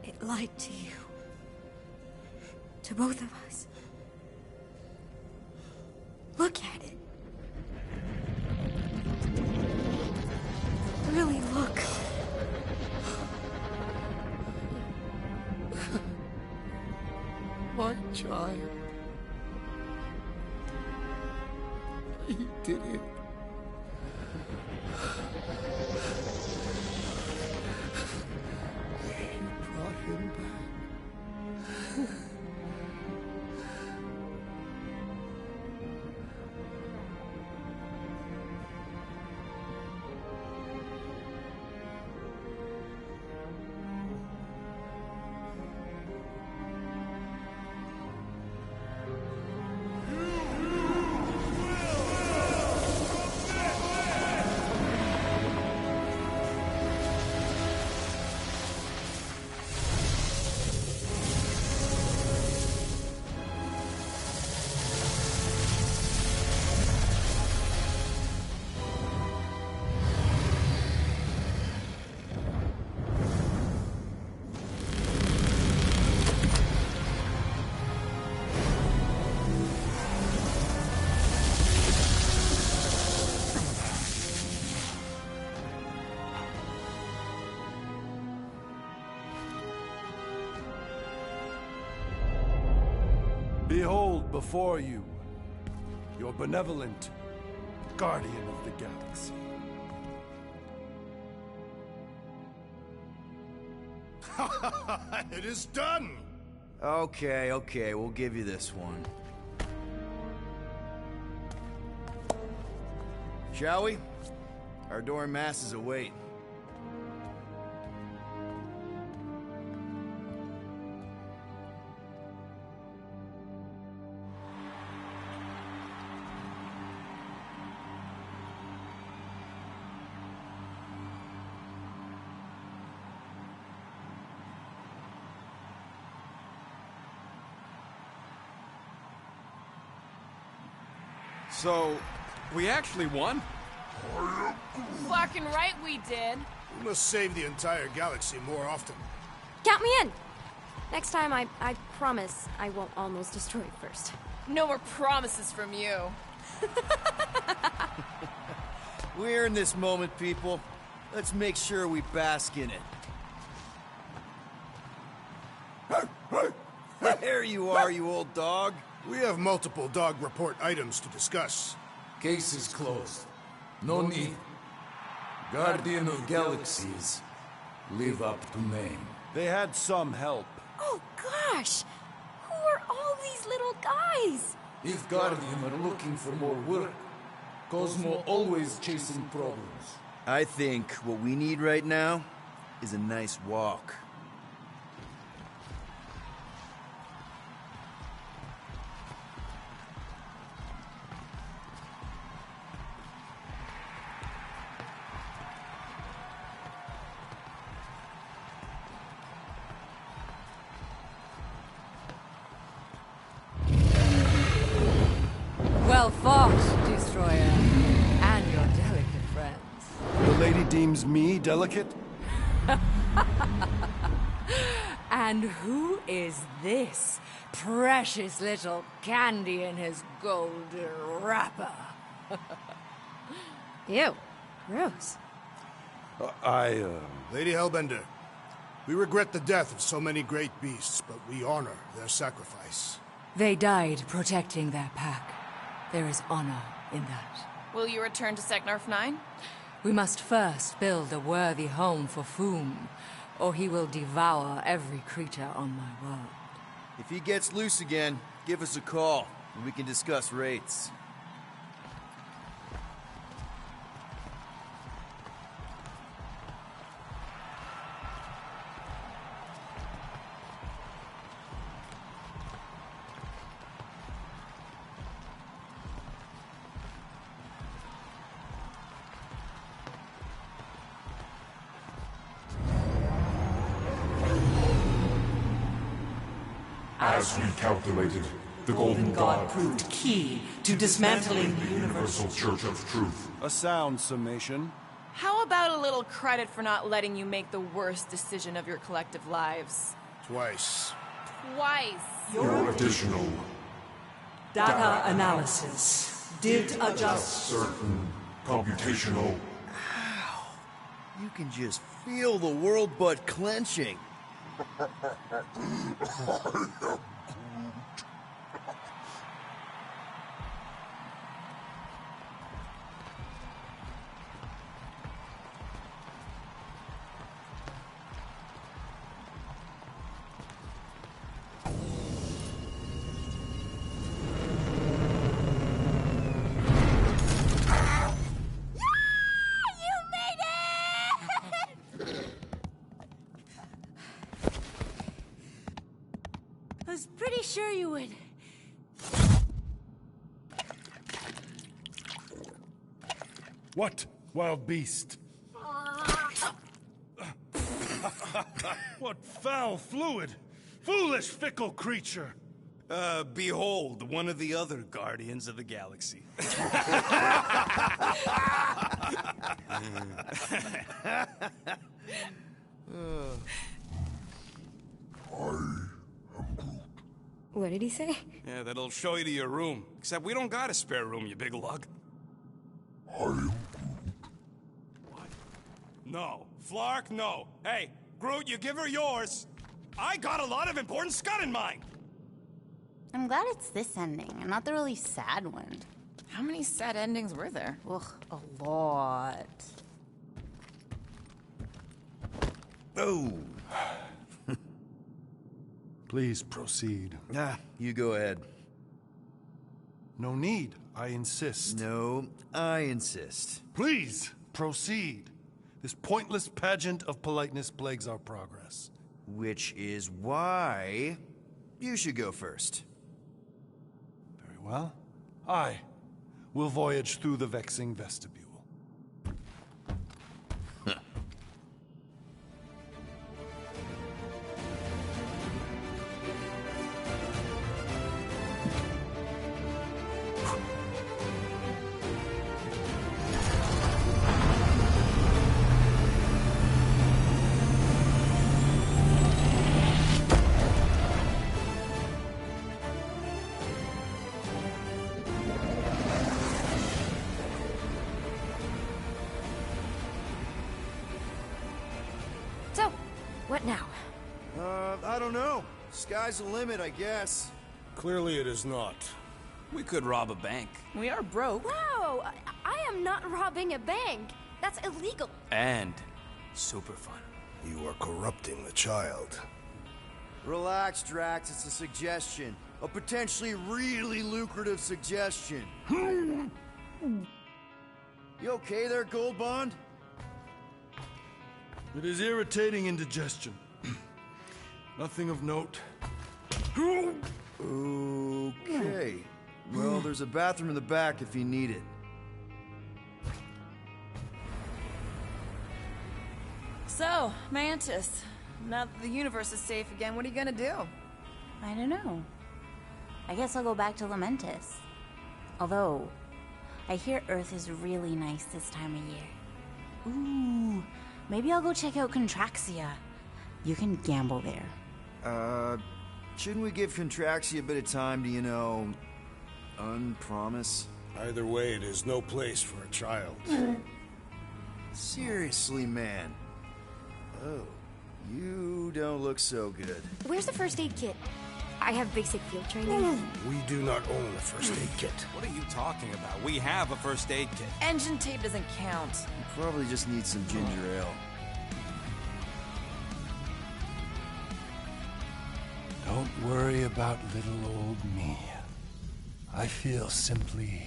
It lied to you. To both of us. Look at it. Really look. My child. He did it. You brought him back. Behold before you, your benevolent guardian of the galaxy. It is done! Okay, we'll give you this one. Shall we? Our Doran masses await. So, we actually won? Fucking right we did. We must save the entire galaxy more often. Count me in! Next time, I promise I won't almost destroy it first. No more promises from you. We're in this moment, people. Let's make sure we bask in it. There you are, you old dog. We have multiple dog report items to discuss. Case is closed. No need. Guardian of Galaxies. Live up to name. They had some help. Oh gosh! Who are all these little guys? If Guardian are looking for more work, Cosmo always chasing problems. I think what we need right now is a nice walk. Well fought, Destroyer. And your delicate friends. The lady deems me delicate? And who is this precious little candy in his golden wrapper? Ew. Gross. Lady Hellbender, we regret the death of so many great beasts, but we honor their sacrifice. They died protecting their pack. There is honor in that. Will you return to Seknarf 9? We must first build a worthy home for Foom, or he will devour every creature on my world. If he gets loose again, give us a call, and we can discuss rates. As we calculated, the Golden God proved key to dismantling the Universal Church of Truth. A sound summation. How about a little credit for not letting you make the worst decision of your collective lives? Twice. Twice. Your additional data analysis did adjust certain computational. Ow. You can just feel the world butt clenching. I was pretty sure you would. What, wild beast? What foul fluid! Foolish, fickle creature! Behold, one of the other Guardians of the Galaxy. What did he say? Yeah, that'll show you to your room. Except we don't got a spare room, you big lug. What? No. Flark, no. Hey, Groot, you give her yours. I got a lot of important scud in mind. I'm glad it's this ending, and not the really sad one. How many sad endings were there? Ugh, a lot. Oh. Please proceed. You go ahead. No need, I insist. No, I insist. Please, proceed. This pointless pageant of politeness plagues our progress. Which is why you should go first. Very well. I will voyage through the vexing vestibule. So, what now? I don't know. Sky's the limit, I guess. Clearly it is not. We could rob a bank. We are broke. Whoa! I am not robbing a bank. That's illegal. And super fun. You are corrupting the child. Relax, Drax. It's a suggestion. A potentially really lucrative suggestion. You okay there, Gold Bond? It is irritating indigestion. Nothing of note. Okay. Well, there's a bathroom in the back if you need it. So, Mantis, now that the universe is safe again, what are you gonna do? I don't know. I guess I'll go back to Lamentis. Although, I hear Earth is really nice this time of year. Ooh, maybe I'll go check out Contraxia. You can gamble there. Shouldn't we give Contraxia a bit of time to, you know, unpromise? Either way, it is no place for a child. Seriously, man. Oh, you don't look so good. Where's the first aid kit? I have basic field training. We do not own a first aid kit. What are you talking about? We have a first aid kit. Engine tape doesn't count. You probably just need some ginger ale. Don't worry about little old me. I feel simply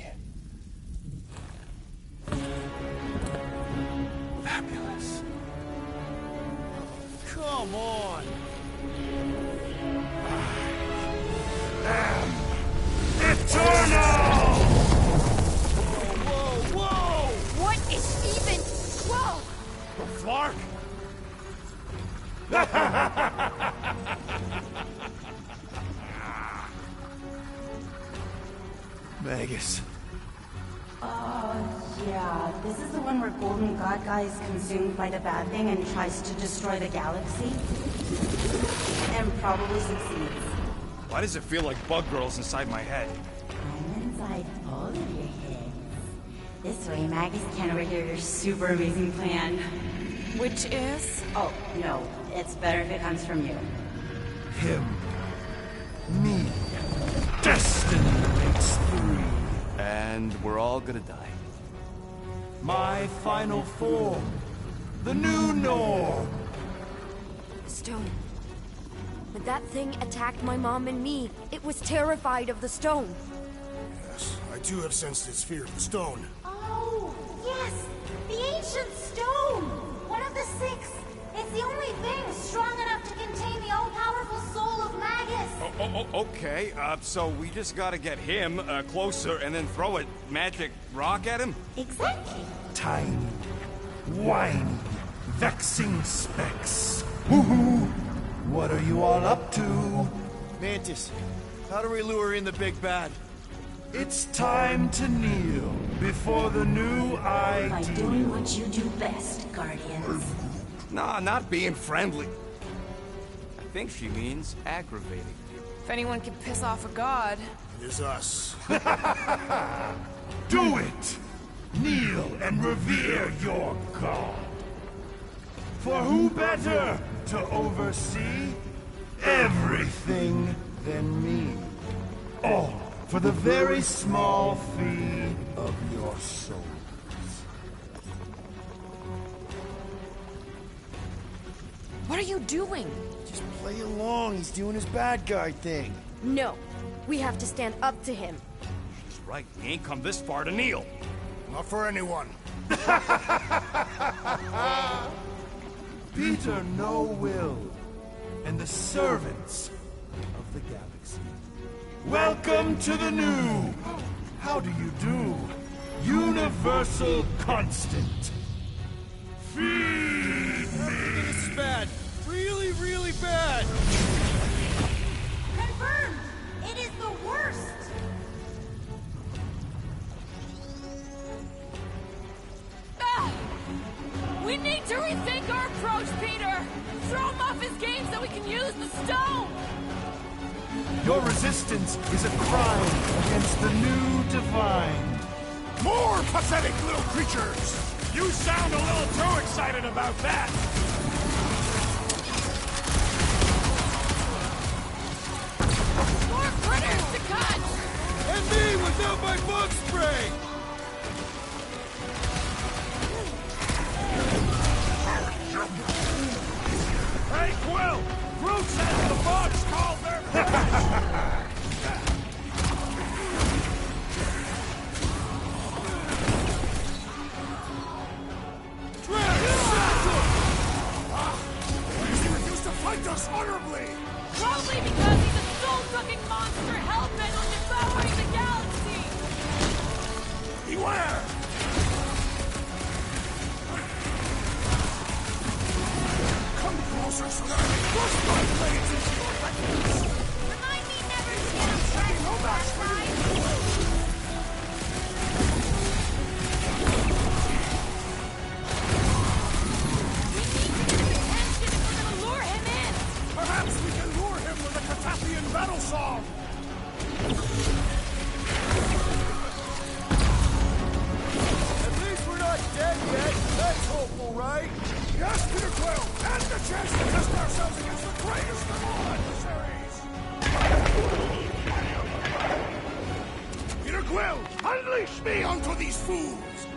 fabulous. Come on! Eternal! Whoa, whoa! What is even... Whoa! Flark? Magus. Yeah. This is the one where Golden God Guy is consumed by the bad thing and tries to destroy the galaxy. And probably succeeds. Why does it feel like Bug Girl's inside my head? I'm inside all of your heads. This way, Magus can overhear your super amazing plan. Which is? Oh, no. It's better if it comes from you. Him. Me. Destiny makes three. And we're all gonna die. My final form. The new norm. The stone. When that thing attacked my mom and me, it was terrified of the stone. Yes, I too have sensed its fear of the stone. Oh, yes! The ancient stone! One of the six! It's the only thing strong enough to contain the all-powerful soul of Magus! Okay, so we just gotta get him closer and then throw a magic rock at him? Exactly. Tiny, whiny, vexing specks. Woohoo! What are you all up to? Mantis, how do we lure in the big bad? It's time to kneel before the new idea. By doing what you do best, Guardians. Nah, not being friendly. I think she means aggravating. If anyone can piss off a god... It is us. Do it! Kneel and revere your god. For who better to oversee everything than me? All for the very small fee of your souls. What are you doing? Just play along. He's doing his bad guy thing. No. We have to stand up to him. She's right. He ain't come this far to kneel. Not for anyone. Peter no will, and the servants of the galaxy. Welcome to the new, how do you do, universal constant. Feed me! This is bad. Really, really bad. Confirmed! It is the worst! We need to rethink our approach, Peter! Throw him off his game so we can use the stone! Your resistance is a crime against the new divine. More pathetic little creatures! You sound a little too excited about that! More critters to catch! And me without my bug spray! Hey, Quill! Groot says the bugs called their He refused to fight us honorably! Probably because he's a soul-sucking monster hell-bent on devouring the galaxy! Beware! Come closer so that I may thrust my blades into your retinas! Remind me never to get upset, No match for you! Perhaps we can lure him with a Catathian battle song! At least we're not dead yet. That's hopeful, right? Yes, Peter Quill! And the chance to test ourselves against the greatest of all adversaries! Peter Quill, unleash me onto these fools!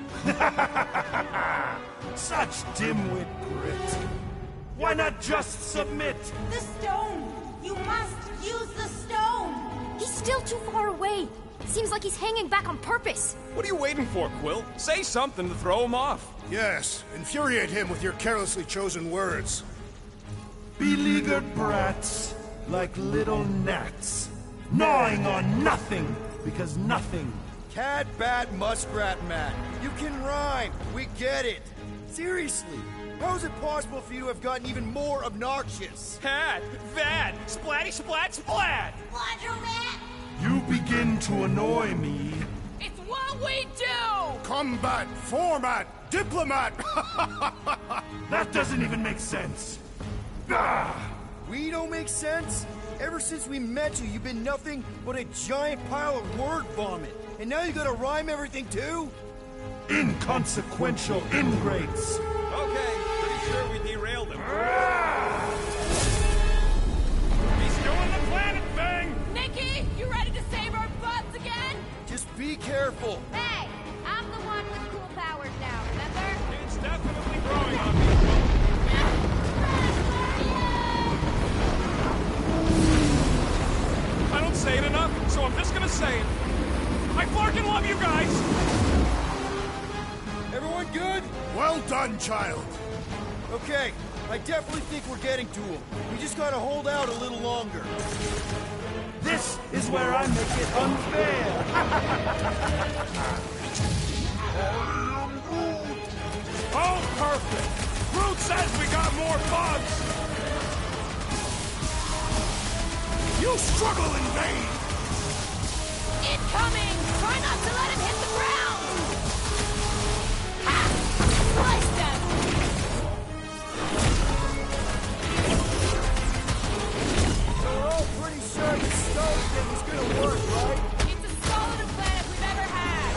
Such dimwit grit. Why not just submit? The stone! You must use the stone! He's still too far away. Seems like he's hanging back on purpose. What are you waiting for, Quill? Say something to throw him off. Yes, infuriate him with your carelessly chosen words. Beleaguered brats, like little gnats, gnawing on nothing, because nothing. Cat, bat, muskrat, Matt. You can rhyme. We get it. Seriously. How is it possible for you to have gotten even more obnoxious? Hat, vad, splatty splat splat! Laundromat! You begin to annoy me we do? Combat, format, diplomat! That doesn't even make sense. Ah! We don't make sense? Ever since we met you, you've been nothing but a giant pile of word vomit. And now you gotta rhyme everything too? Inconsequential ingrates. Okay, pretty sure we derailed him. He's doing the planet thing! Nikki, you ready to save our butts again? Just be careful. Hey, I'm the one with cool powers now, remember? It's definitely growing on me. I don't say it enough, so I'm just gonna say it. I fucking love you guys! Everyone good? Well done, child. Okay, I definitely think we're getting to him. We just gotta hold out a little longer. This is where I make it unfair. Oh, perfect! Groot says we got more bugs! You struggle in vain! Incoming! Try not to let him hit the ground! Ha! Slice them! So we're all pretty sure this stone thing is gonna work, right? It's as solid a plan as we've ever had!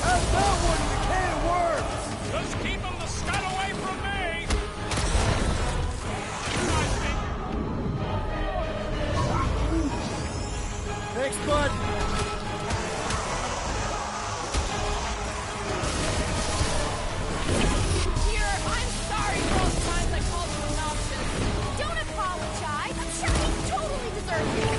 How's that one in the can of worms? Just keep him the scud away from me! Thanks, bud. Here, I'm sorry for all the times I called you obnoxious. Don't apologize. I'm sure he totally deserves it.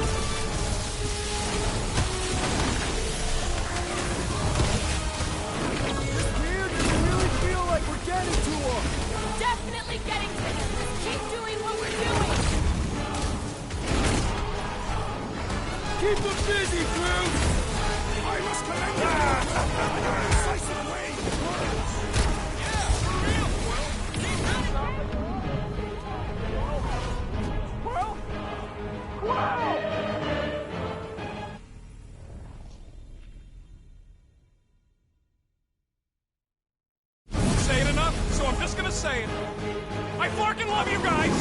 This beer doesn't really feel like we're getting to him. Definitely getting to him. Keep doing what we're doing. Keep them busy, Groot! I must commend you on your incisive way of words. Yeah, for real, Quill! Keep at it! Well? Wow! Say it enough, so I'm just gonna say it. I fucking love you guys!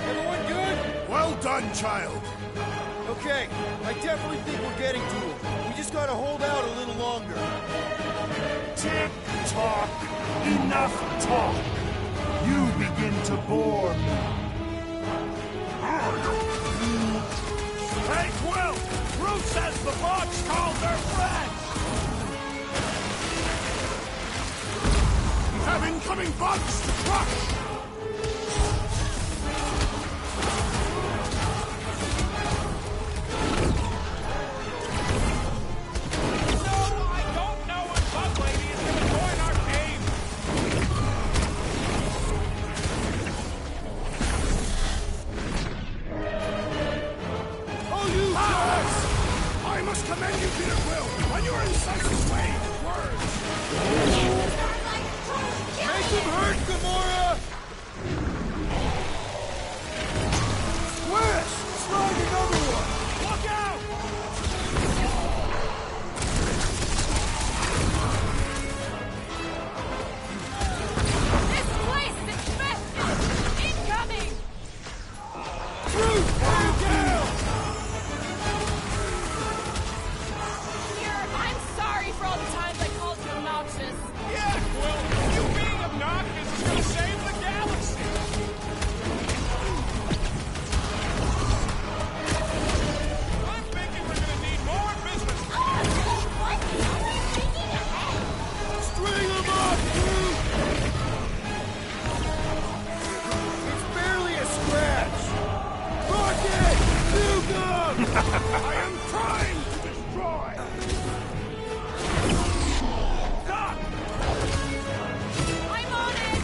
Everyone good? Well done, child. Okay, I definitely think we're getting to him. We just gotta hold out a little longer. Tick tock. Enough talk. You begin to bore me. Hey, Quill! Groot says the bugs called their friends! We have incoming bugs to crush. I don't know if Bug Lady is gonna join our team! Oh, you jerks! I must commend you, Peter Quill, on your incisive way of words. Make him hurt, Gamora! Squish! Slide another one! Look out! This place is infested! Incoming! Groot, man down! Here, I'm sorry for all the times I called you obnoxious. Yeah, Quill! You being obnoxious is gonna save the galaxy! I'm thinking we're gonna need more business! String him up, Groot! It's barely a scratch! Rocket! Nuke him! I am trying to destroy. Doc! I'm on it!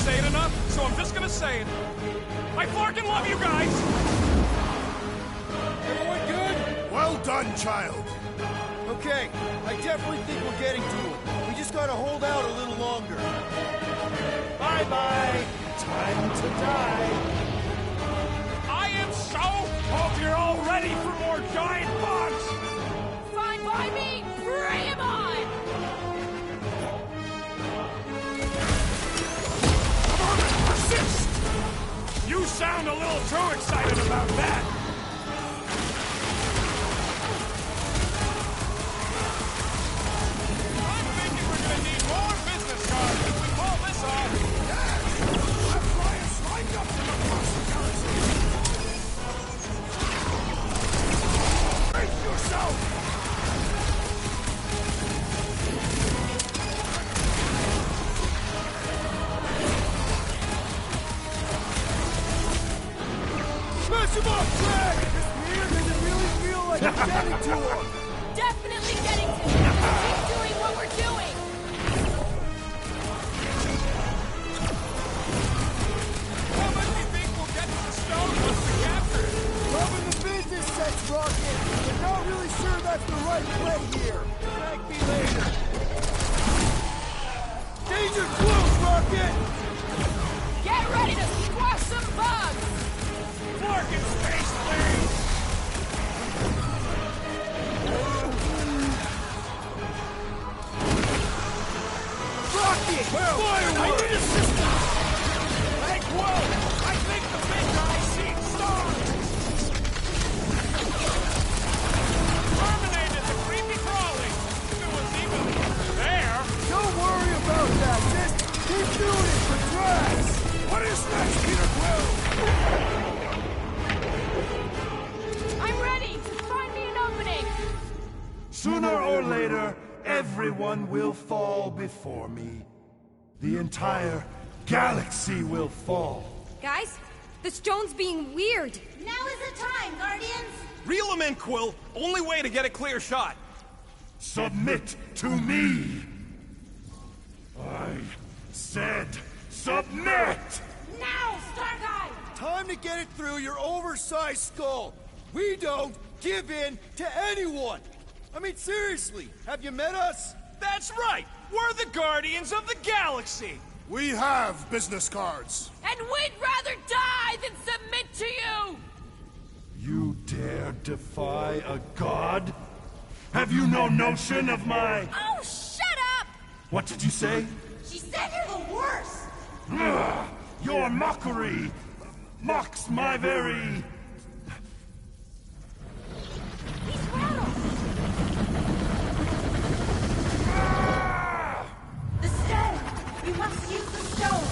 Say it enough, so I'm just gonna say it. I fucking love you guys! Well done, child. Okay, I definitely think we're getting to him. We just gotta hold out a little longer. Bye-bye. Time to die. I am so hope you're all ready for more giant bugs. Fine by me! Bring him on! Persist! You sound a little too excited about that. I'm thinking we're gonna need more business cards if we pull this off. Yes! Let's fly us right up to the Foster Galaxy! Brace yourself! Smash him up, Jack! This mirror doesn't really feel like it's getting to him. Definitely getting to him! Keep doing what we're doing! How much do you think we'll get to the stone once we capture it? Loving the business sense, Rocket, but not really sure that's the right play here. Thank me later. Danger close, Rocket! Get ready to squash some bugs! Work in space, please! Rocket! Fireworks! I need assistance! Hey, Quill! I think the big guy's seen stars! Terminated the creepy crawling! If it was even there! Don't worry about that! Just keep doing it for Drax! What is next, Peter Quill? I'm ready! Find me an opening! Sooner or later, everyone will fall before me. The entire galaxy will fall. Guys, the stone's being weird. Now is the time, Guardians! Reel him in, Quill. Only way to get a clear shot. Submit to me! I said submit! Now, Starguy! Time to get it through your oversized skull. We don't give in to anyone. I mean, seriously, have you met us? That's right! We're the Guardians of the Galaxy! We have business cards. And we'd rather die than submit to you! You dare defy a god? Have you no notion of my... Oh, shut up! What did you say? She said you're the worst! Ugh, your mockery mocks my very... He's rattled! The stone! We must use the stone!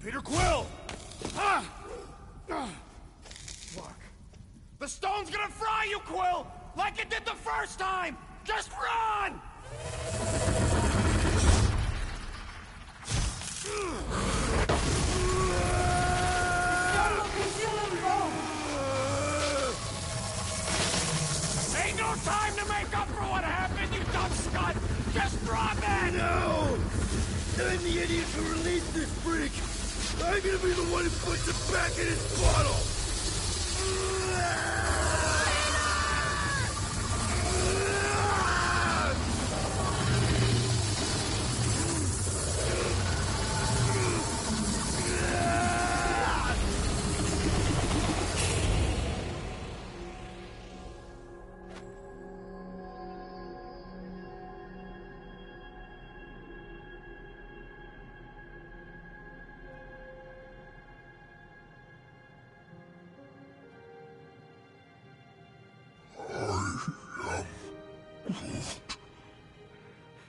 Peter Quill! Look. The stone's gonna fry you, Quill! Like it did the first time! Just run! Ain't no time to make up for what happened, you dumb scut! Just drop it! No! I'm the idiot who released this freak! I'm gonna be the one who puts it back in his bottle!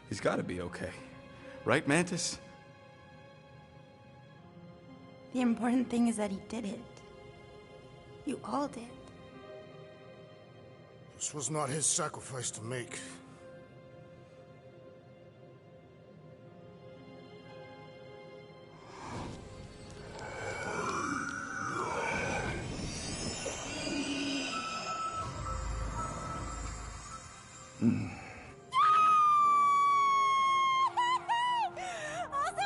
He's gotta be okay. Right, Mantis? The important thing is that he did it. You all did. This was not his sacrifice to make. Also,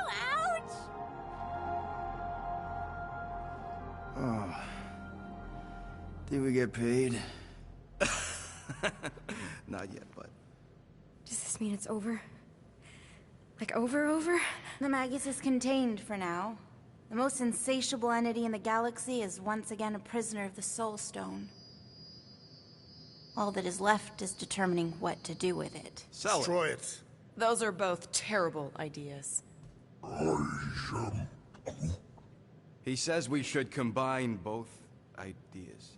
ouch! Oh. Did we get paid? Not yet, but... Does this mean it's over? Like over? The Magus is contained for now. The most insatiable entity in the galaxy is once again a prisoner of the Soul Stone. All that is left is determining what to do with it. Destroy it. Those are both terrible ideas. He says we should combine both ideas.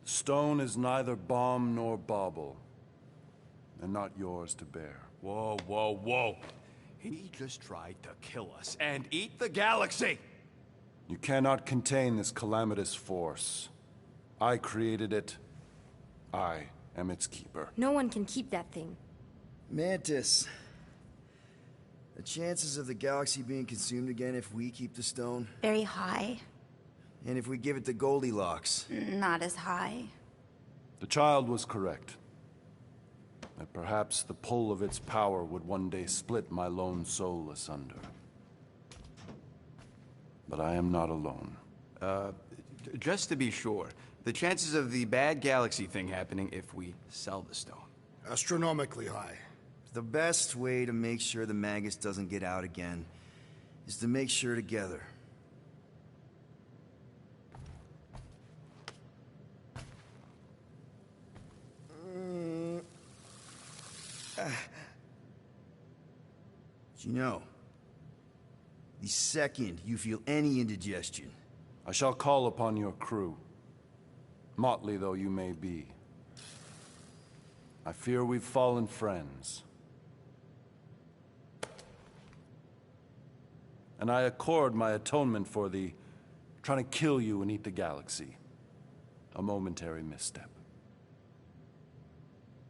Stone is neither bomb nor bauble, and not yours to bear. Whoa, whoa, whoa. He just tried to kill us and eat the galaxy! You cannot contain this calamitous force. I created it. I am its keeper. No one can keep that thing. Mantis. The chances of the galaxy being consumed again if we keep the stone? Very high. And if we give it to Goldilocks? Not as high. The child was correct. That perhaps the pull of its power would one day split my lone soul asunder. But I am not alone. Just to be sure, the chances of the bad galaxy thing happening if we sell the stone? Astronomically high. The best way to make sure the Magus doesn't get out again is to make sure together. You know, the second you feel any indigestion, I shall call upon your crew, motley though you may be. I fear we've fallen friends. And I accord my atonement for the trying to kill you and eat the galaxy. A momentary misstep.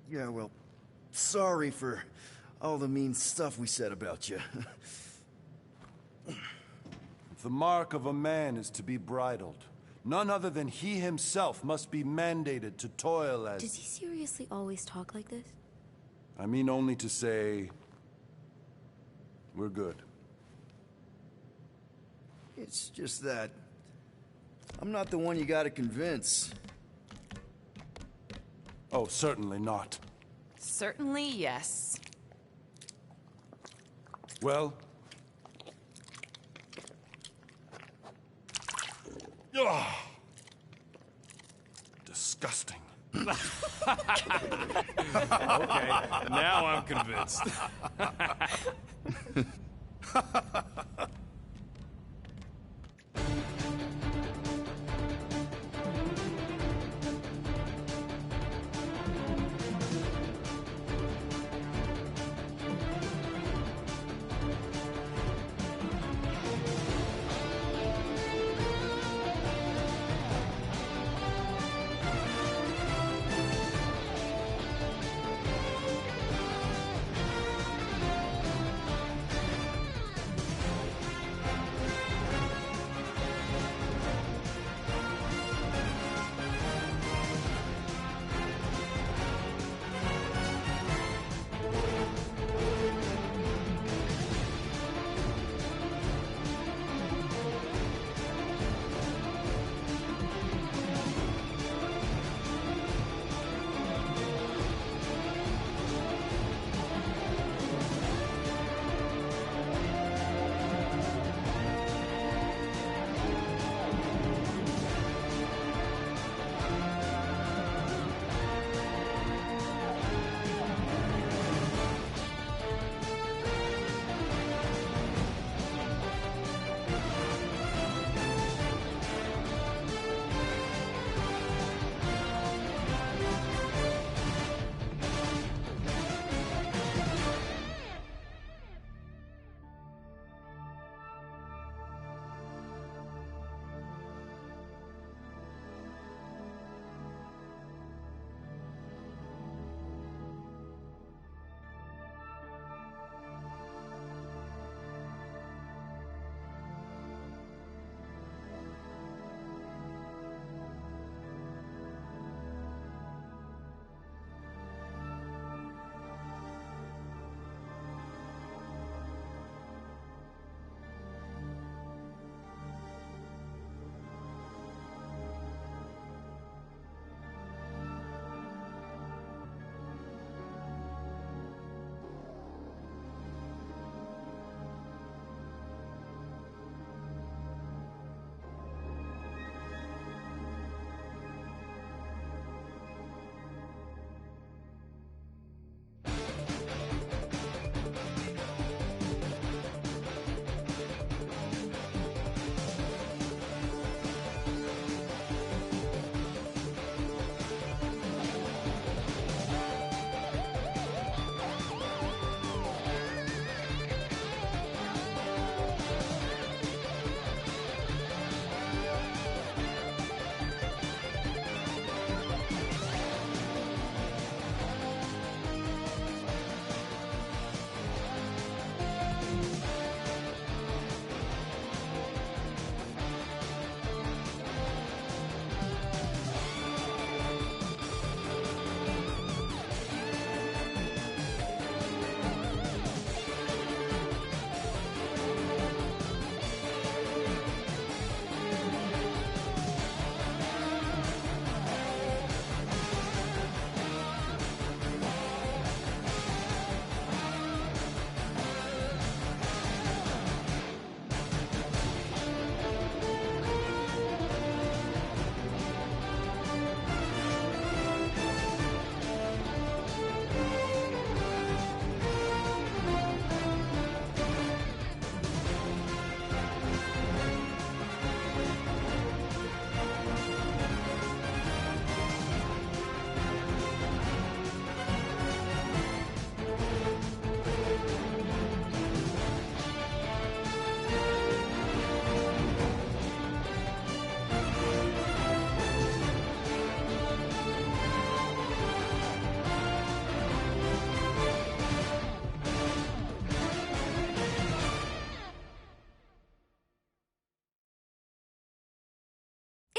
Yeah, well, sorry for all the mean stuff we said about you. If the mark of a man is to be bridled, none other than he himself must be mandated to toil as... Does he seriously always talk like this? I mean only to say... we're good. It's just that... I'm not the one you gotta convince. Oh, certainly not. Certainly, yes. Well... Ugh. Disgusting. Okay, now I'm convinced.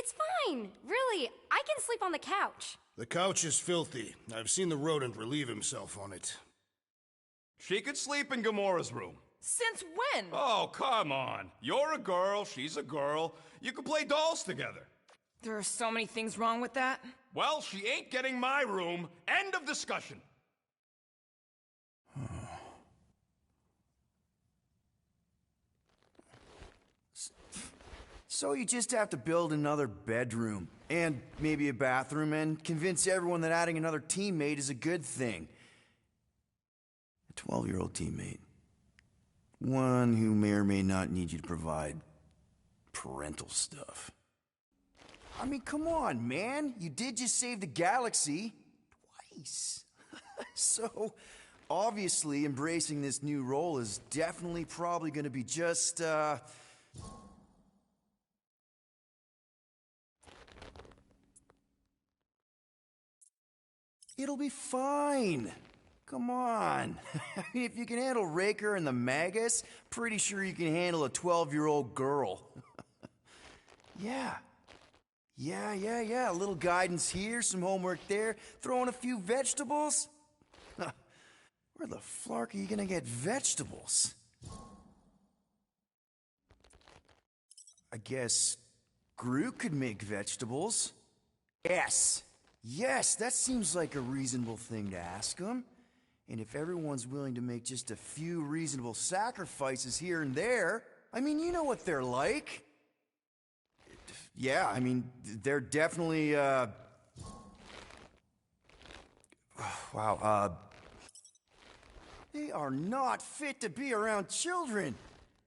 It's fine. Really, I can sleep on the couch. The couch is filthy. I've seen the rodent relieve himself on it. She could sleep in Gamora's room. Since when? Oh, come on. You're a girl, she's a girl. You can play dolls together. There are so many things wrong with that. Well, she ain't getting my room. End of discussion. So you just have to build another bedroom, and maybe a bathroom, and convince everyone that adding another teammate is a good thing. A 12-year-old teammate. One who may or may not need you to provide parental stuff. I mean, come on, man. You did just save the galaxy. Twice. So, obviously, embracing this new role is definitely probably going to be just, It'll be fine. Come on. I mean, if you can handle Raker and the Magus, pretty sure you can handle a 12-year-old girl. Yeah. Yeah. A little guidance here, some homework there, throw in a few vegetables. Where the flark are you gonna get vegetables? I guess Groot could make vegetables. Yes, that seems like a reasonable thing to ask him. And if everyone's willing to make just a few reasonable sacrifices here and there, I mean, you know what they're like. Yeah, I mean, they're definitely, wow, they are not fit to be around children.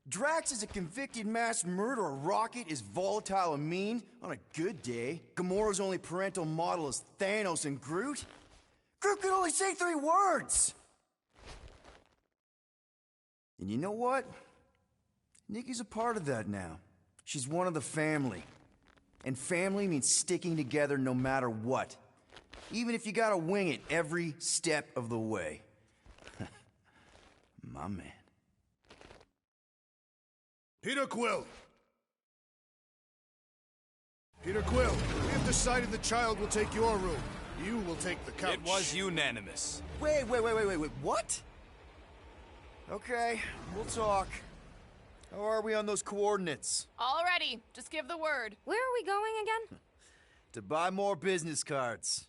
Drax is a convicted mass murderer. Rocket is volatile and mean on a good day. Gamora's only parental model is Thanos, and Groot could only say 3 words! And you know what? Nikki's a part of that now. She's one of the family. And family means sticking together no matter what. Even if you gotta wing it every step of the way. My man. Peter Quill! Peter Quill, we have decided the child will take your room. You will take the couch. It was unanimous. Wait, what? Okay, we'll talk. How are we on those coordinates? Already, just give the word. Where are we going again? To buy more business cards.